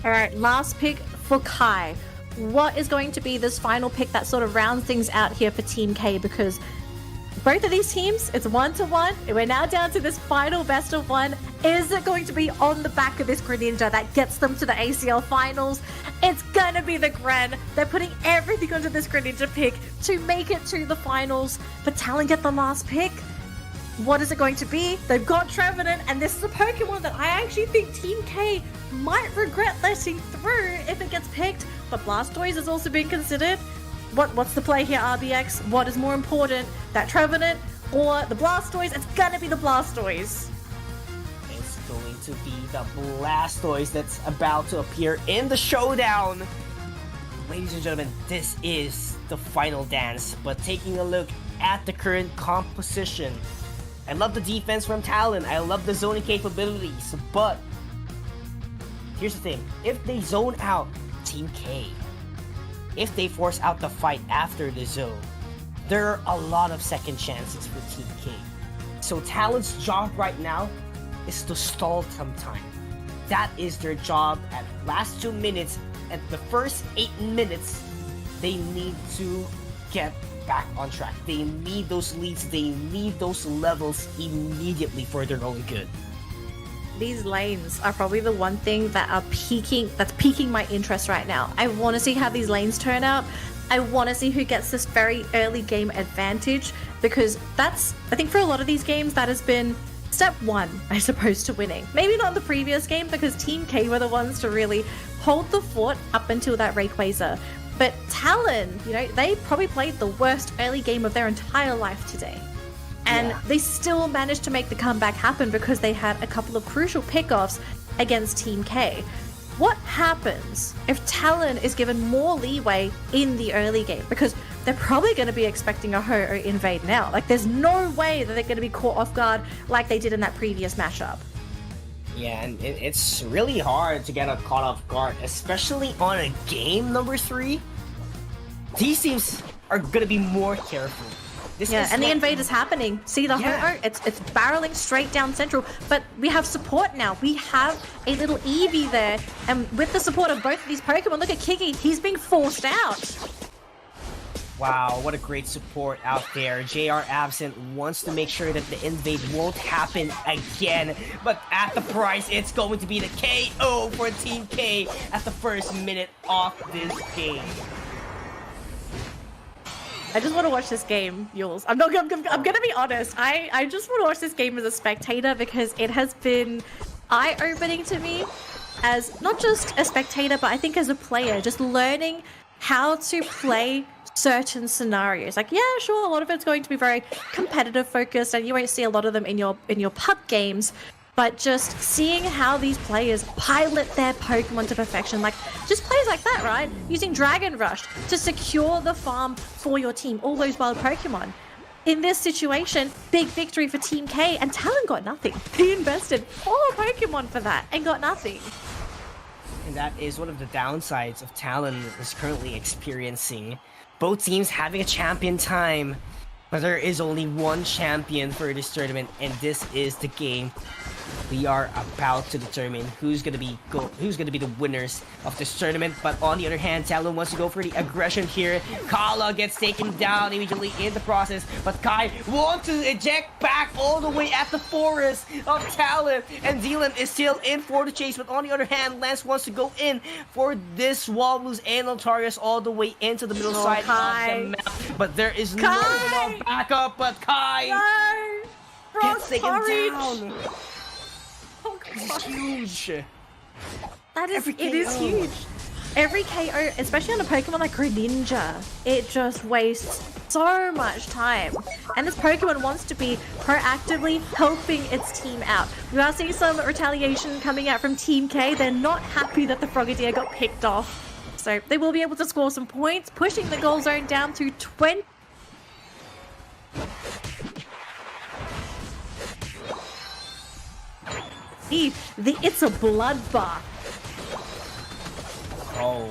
Alright, last pick for Kai. What is going to be this final pick that sort of rounds things out here for Team K? Because both of these teams, it's 1-1, and we're now down to this final best of one. Is it going to be on the back of this Greninja that gets them to the ACL finals? It's gonna be the Gren. They're putting everything onto this Greninja pick to make it to the finals. But Talon get the last pick. What is it going to be? They've got Trevenant, and this is a Pokemon that I actually think Team K might regret letting through if it gets picked. But Blastoise is also being considered. What's the play here, RBX? What is more important, that Trevenant or the Blastoise? It's gonna be the Blastoise. It's going to be the Blastoise that's about to appear in the showdown. Ladies and gentlemen, this is the final dance, but taking a look at the current composition, I love the defense from Talon, I love the zoning capabilities, but here's the thing, if they zone out Team K, if they force out the fight after the zone, there are a lot of second chances for Team K. So Talon's job right now is to stall some time. That is their job. At last 2 minutes, at the first 8 minutes, they need to get back on track. They need those leads, they need those levels immediately for their own good. These lanes are probably the one thing that's piquing my interest right now. I want to see how these lanes turn out. I want to see who gets this very early game advantage, because that's, I think for a lot of these games, that has been step one, I suppose, to winning. Maybe not the previous game, because Team K were the ones to really hold the fort up until that Rayquaza. But Talon, you know, they probably played the worst early game of their entire life today. And they still managed to make the comeback happen because they had a couple of crucial pickoffs against Team K. What happens if Talon is given more leeway in the early game? Because they're probably going to be expecting a Ho-Oh invade now. Like, there's no way that they're going to be caught off guard like they did in that previous matchup. Yeah, and it's really hard to get caught off guard, especially on a game number 3. These teams are going to be more careful. And the invade is happening. See the Ho-Oh? It's barreling straight down central. But we have support now. We have a little Eevee there. And with the support of both of these Pokemon, look at Kiki. He's being forced out. Wow, what a great support out there. JR Absent wants to make sure that the invade won't happen again. But at the price, it's going to be the KO for Team K at the first minute of this game. I just want to watch this game, Yules. I'm gonna be honest. I just want to watch this game as a spectator, because it has been eye-opening to me as not just a spectator, but I think as a player, just learning how to play certain scenarios. Like, yeah, sure, a lot of it's going to be very competitive focused, and you won't see a lot of them in your pub games. But just seeing how these players pilot their Pokemon to perfection, like just plays like that, right? Using Dragon Rush to secure the farm for your team, all those wild Pokemon. In this situation, big victory for Team K, and Talon got nothing. He invested 4 Pokemon for that and got nothing. And that is one of the downsides of Talon is currently experiencing. Both teams having a champion time, but there is only one champion for this tournament, and this is the game we are about to determine who's gonna be the winners of this tournament. But on the other hand, Talon wants to go for the aggression here. Kala gets taken down immediately in the process, but Kai wants to eject back all the way at the forest of Talon, and Dylan is still in for the chase. But on the other hand, Lance wants to go in for this Wobbles and Altarius all the way into the middle side of the map. But there is no one backup, but Kai gets taken down. It's huge. It is huge. Every KO, especially on a Pokemon like Greninja, it just wastes so much time. And this Pokemon wants to be proactively helping its team out. We are seeing some retaliation coming out from Team K. They're not happy that the Frogadier got picked off. So they will be able to score some points, pushing the goal zone down to 20. It's a bloodbath. Oh,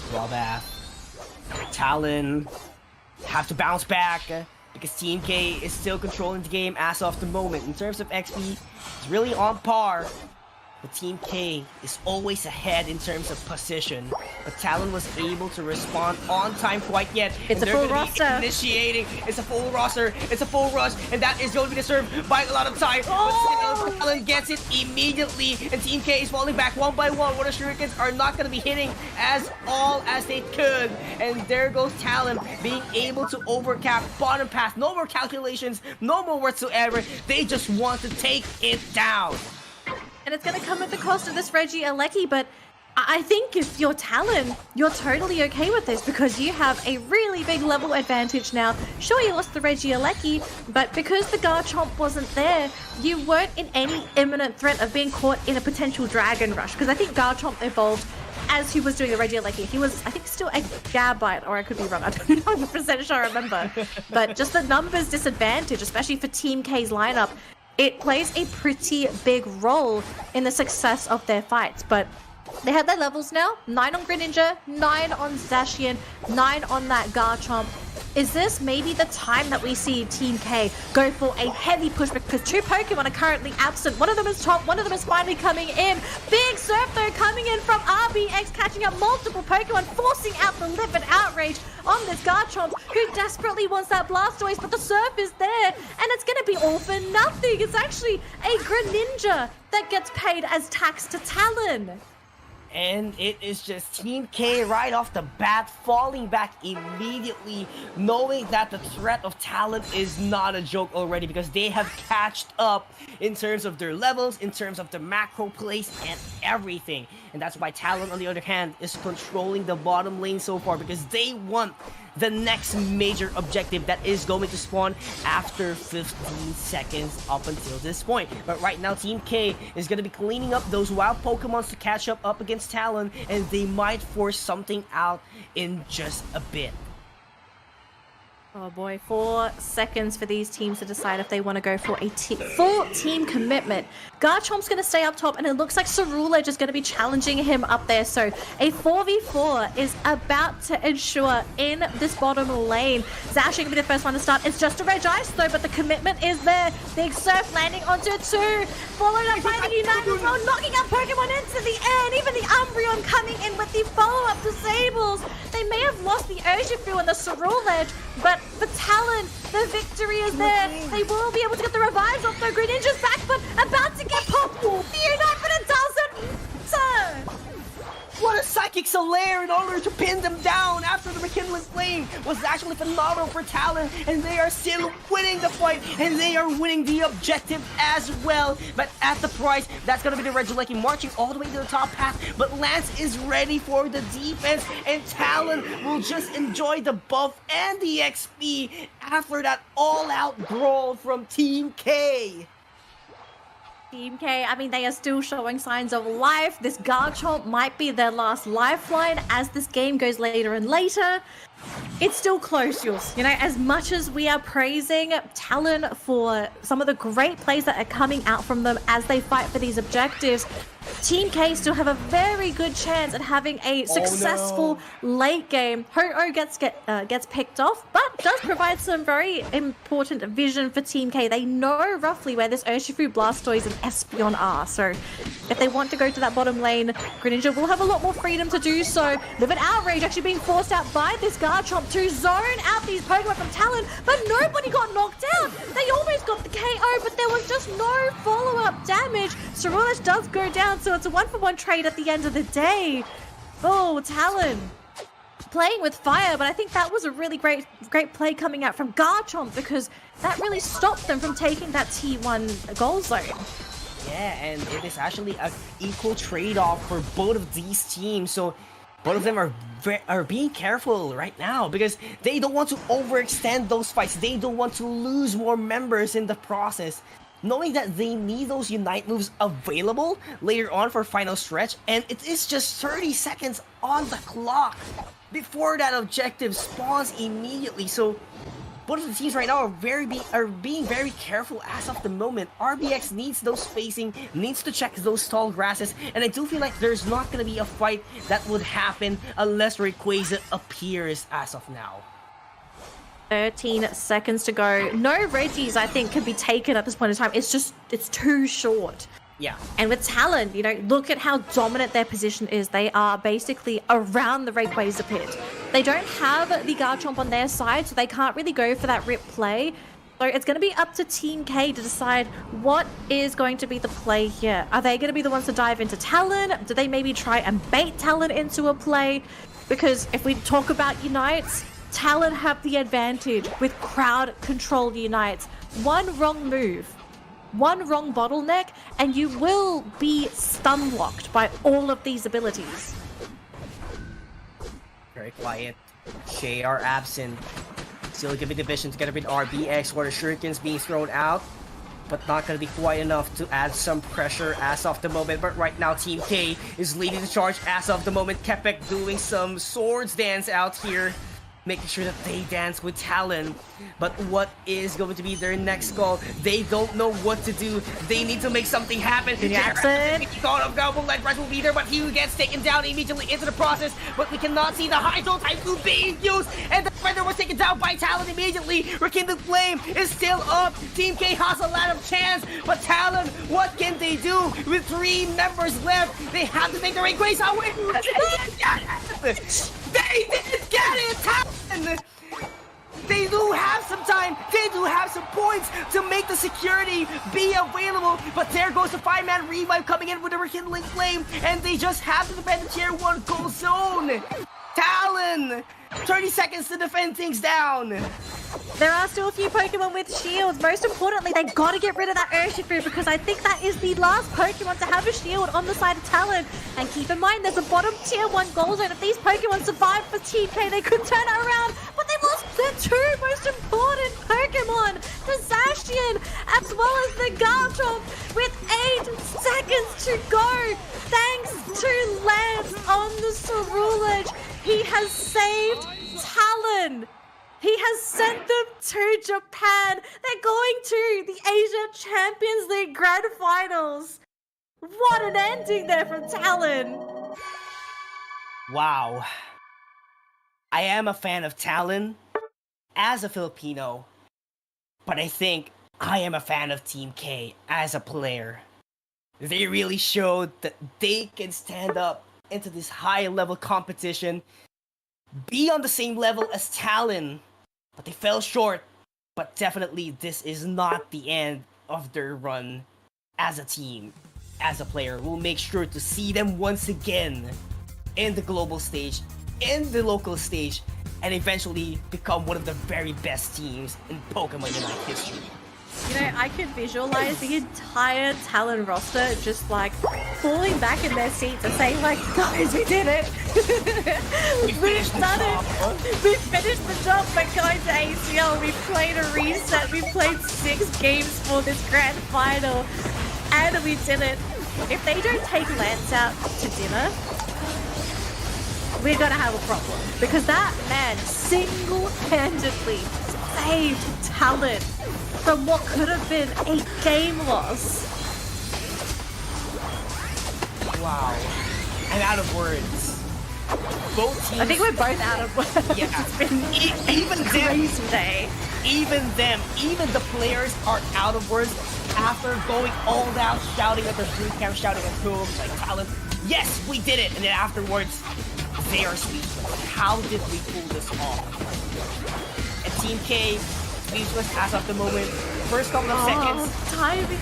bloodbath. Talon have to bounce back because Team K is still controlling the game as of the moment. In terms of XP, it's really on par But Team K is always ahead in terms of position. But Talon was able to respond on time quite yet. It's and a they're full gonna roster. Be initiating. It's a full roster. It's a full rush. And that is going to be disturbed by a lot of time. Oh! But still, Talon gets it immediately. And Team K is falling back one by one. Water Shurikens are not going to be hitting as all as they could. And there goes Talon being able to overcap bottom path. No more calculations. No more whatsoever. They just want to take it down. And it's going to come at the cost of this Reggie Alecki, but I think if you're Talon, you're totally okay with this because you have a really big level advantage now. Sure, you lost the Reggie Alecki, but because the Garchomp wasn't there, you weren't in any imminent threat of being caught in a potential Dragon Rush, because I think Garchomp evolved as he was doing the Reggie Alecki. He was, I think, still a Gabite, or I could be wrong. I'm not 100% sure I remember. But just the numbers disadvantage, especially for Team K's lineup, it plays a pretty big role in the success of their fights. But they have their levels now. 9 on Greninja, 9 on Zacian, 9 on that Garchomp. Is this maybe the time that we see Team K go for a heavy push, because 2 Pokemon are currently absent? One of them is top, one of them is finally coming in. Big Surf though coming in from RBX, catching up multiple Pokemon, forcing out the Livid Outrage on this Garchomp, who desperately wants that Blastoise, but the Surf is there, and it's going to be all for nothing. It's actually a Greninja that gets paid as tax to Talon. And it is just Team K right off the bat falling back immediately, knowing that the threat of Talon is not a joke already, because they have catched up in terms of their levels, in terms of the macro plays and everything. And that's why Talon, on the other hand, is controlling the bottom lane so far, because they want the next major objective that is going to spawn after 15 seconds up until this point. But right now, Team K is going to be cleaning up those wild Pokemons to catch up against Talon, and they might force something out in just a bit. Oh boy, 4 seconds for these teams to decide if they want to go for a full team commitment. Garchomp's going to stay up top, and it looks like Cerulege is going to be challenging him up there. So a 4v4 is about to ensure in this bottom lane. Zacian going to be the first one to start. It's just a Reg Ice though, but the commitment is there. Big Surf landing onto 2, followed up by the Unite as well, knocking out Pokemon into the air, and even the Umbreon coming in with the follow-up disables. They may have lost the Urshifu and the Cerulege, but for Talon, the victory is there. They will be able to get the revives off though. Greninja's back, but about to get popped. The Unite, but it doesn't matter. What a Psychic Solaire in order to pin them down after the McKinley Flame was actually phenomenal for Talon, and they are still winning the fight, and they are winning the objective as well. But at the price, that's going to be the Regieleki marching all the way to the top path, but Lance is ready for the defense, and Talon will just enjoy the buff and the XP after that all-out brawl from Team K. Team K, I mean, they are still showing signs of life. This Garchomp might be their last lifeline as this game goes later and later. It's still close, Jules. You know, as much as we are praising Talon for some of the great plays that are coming out from them as they fight for these objectives, Team K still have a very good chance at having a successful late game. Ho-Oh gets picked off, but does provide some very important vision for Team K. They know roughly where this Urshifu, Blastoise, and Espeon are. So if they want to go to that bottom lane, Greninja will have a lot more freedom to do so. Livid Outrage actually being forced out by this Garchomp to zone out these Pokemon from Talon, but nobody got knocked out. They almost got the KO, but there was just no follow-up damage. Cerulege does go down, so it's a 1-for-1 trade at the end of the day. Oh, Talon playing with fire, but I think that was a really great play coming out from Garchomp, because that really stopped them from taking that T1 goal zone. Yeah, and it is actually an equal trade-off for both of these teams, so both of them are being careful right now, because they don't want to overextend those fights. They don't want to lose more members in the process, knowing that they need those Unite moves available later on for final stretch, and it is just 30 seconds on the clock before that objective spawns immediately. So both of the teams right now are being very careful as of the moment. RBX needs those spacing, needs to check those tall grasses, and I do feel like there's not going to be a fight that would happen unless Rayquaza appears as of now. 13 seconds to go. No Reggies, I think, can be taken at this point in time. It's too short. Yeah. And with Talon, you know, look at how dominant their position is. They are basically around the Rayquaza pit. They don't have the Garchomp on their side, so they can't really go for that rip play. So it's going to be up to Team K to decide what is going to be the play here. Are they going to be the ones to dive into Talon? Do they maybe try and bait Talon into a play? Because if we talk about Unites, Talon have the advantage with crowd control Unites. One wrong move, one wrong bottleneck, and you will be stun locked by all of these abilities. Very quiet. JR absent. Still giving the vision together with RBX, where the shurikens being thrown out, but not gonna be quite enough to add some pressure as of the moment. But right now, Team K is leading the charge as of the moment. Kepek doing some swords dance out here, making sure that they dance with Talon. But what is going to be their next call? They don't know what to do. They need to make something happen. Jackson! Thought of Double Light Rush will be there, but he gets taken down immediately into the process. But we cannot see the Hydro Typhoon being used, and the defender was taken down by Talon immediately. Rekindled Flame is still up. Team K has a lot of chance, but Talon, what can they do with 3 members left? They have to take the Rayquaza away. They didn't get it, Talon! They do have some time, they do have some points to make the security be available, but there goes the 5-man revive coming in with the Rekindling Flame, and they just have to defend the tier 1 goal zone. Talon, 30 seconds to defend things down. There are still a few Pokemon with shields. Most importantly, they gotta get rid of that Urshifu, because I think that is the last Pokemon to have a shield on the side of Talon. And keep in mind, there's a bottom tier 1 goal zone. If these Pokemon survive for Team K, they could turn it around. But they lost their 2 most important Pokemon, the Zacian, as well as the Garchomp, with 8 seconds to go. Thanks to Lance on the Cerulege, he has saved Talon. He has sent them to Japan. They're going to the Asia Champions League Grand Finals. What an ending there from Talon. Wow. I am a fan of Talon as a Filipino, but I think I am a fan of Team K as a player. They really showed that they can stand up into this high-level competition, be on the same level as Talon, but they fell short. But definitely this is not the end of their run as a team, as a player. We'll make sure to see them once again in the global stage, in the local stage, and eventually become one of the very best teams in Pokemon Unite history. You know, I could visualize the entire Talon roster just like falling back in their seats and saying like, guys, we did it. We've done it. We finished the job by going to ACL. We played a reset. We played 6 games for this grand final, and we did it. If they don't take Lance out to dinner, we're gonna have a problem, because that man single-handedly saved Talon from what could have been a game loss. Wow. I'm out of words. Both teams... I think we're both out of words. Yeah. It's been even a crazy day. Even the players are out of words after going all out, shouting at their stream cam, shouting at Chrome, like Talon, yes, we did it! And then afterwards, they are speechless. How did we pull this off? And Team K, speechless as of the moment. First couple of seconds, Timing.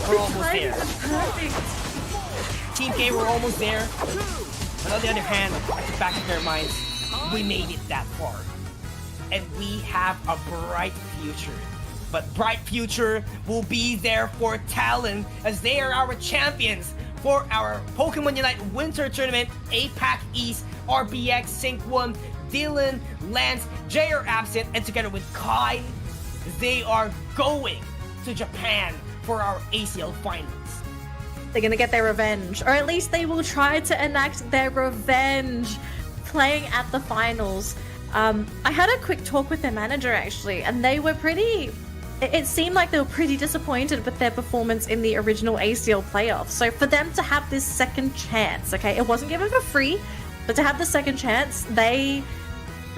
we're almost there. Perfect. Team K, we're almost there. But on the other hand, back in their minds, we made it that far. And we have a bright future. But bright future will be there for Talon, as they are our champions for our Pokemon Unite Winter Tournament, APAC East, RBX, Sync 1, Dylan, Lance, JR absent, and together with Kai, they are going to Japan for our ACL finals. They're gonna get their revenge, or at least they will try to enact their revenge playing at the finals. I had a quick talk with their manager actually, and they were pretty... It seemed like they were pretty disappointed with their performance in the original ACL playoffs. So for them to have this second chance, okay, it wasn't given for free, but to have the second chance, they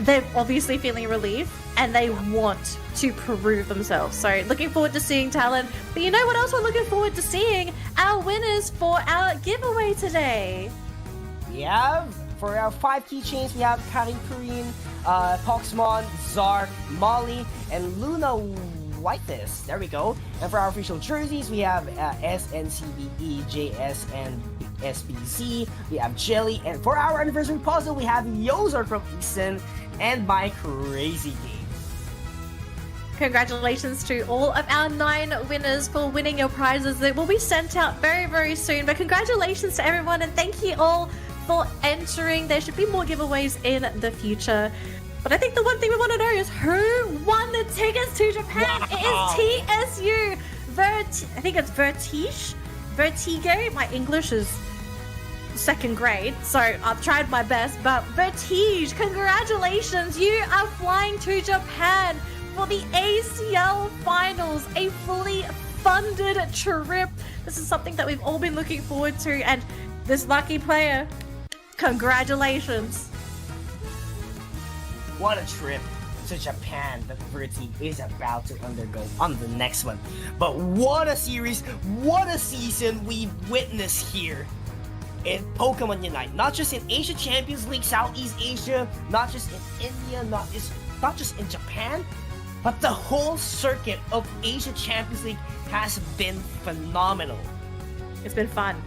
they're obviously feeling relief and they want to prove themselves. So looking forward to seeing talent. But you know what else we're looking forward to seeing? Our winners for our giveaway today. We have, for our 5 keychains, we have Karin Kurin, Pokémon, Zark, Molly, and Luna Whiteis. There we go. And for our official jerseys, we have SNCBE, JS, and SBZ. We have Jelly. And for our anniversary puzzle, we have Yozor from Easton and My Crazy Game. Congratulations to all of our 9 winners for winning your prizes. They will be sent out very, very soon. But congratulations to everyone, and thank you all for entering. There should be more giveaways in the future. But I think the one thing we want to know is who won the tickets to Japan. Wow. It is TSU. I think it's Vertigo. My English is 2nd grade, so I've tried my best. But Vertige, congratulations. You are flying to Japan for the ACL Finals, a fully funded trip. This is something that we've all been looking forward to, and this lucky player, congratulations. What a trip to Japan that Verti is about to undergo on the next one. But what a series, what a season we've witnessed here in Pokemon Unite. Not just in Asia Champions League, Southeast Asia, not just in India, not just in Japan, but the whole circuit of Asia Champions League has been phenomenal. It's been fun.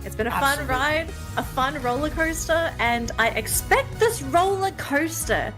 It's been a Absolutely. fun ride, a fun roller coaster, and I expect this roller coaster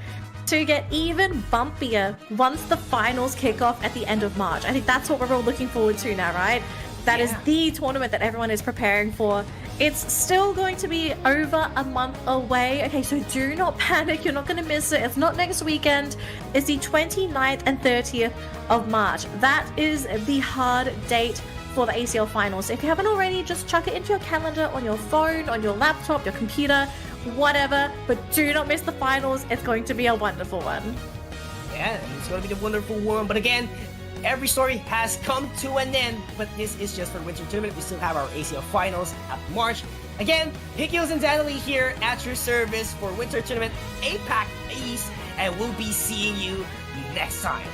to get even bumpier once the finals kick off at the end of March. I think that's what we're all looking forward to now, right? That is the tournament that everyone is preparing for. It's still going to be over a month away. Okay, so do not panic. You're not going to miss it. It's not next weekend. It's the 29th and 30th of March. That is the hard date for the ACL Finals. If you haven't already, just chuck it into your calendar on your phone, on your laptop, your computer, whatever. But do not miss the finals. It's going to be a wonderful one. Yeah, it's going to be the wonderful one. But again, every story has come to an end. But this is just for Winter Tournament. We still have our ACL Finals at March. Again, Hickyos and Danley here at your service for Winter Tournament APAC East. And we'll be seeing you next time.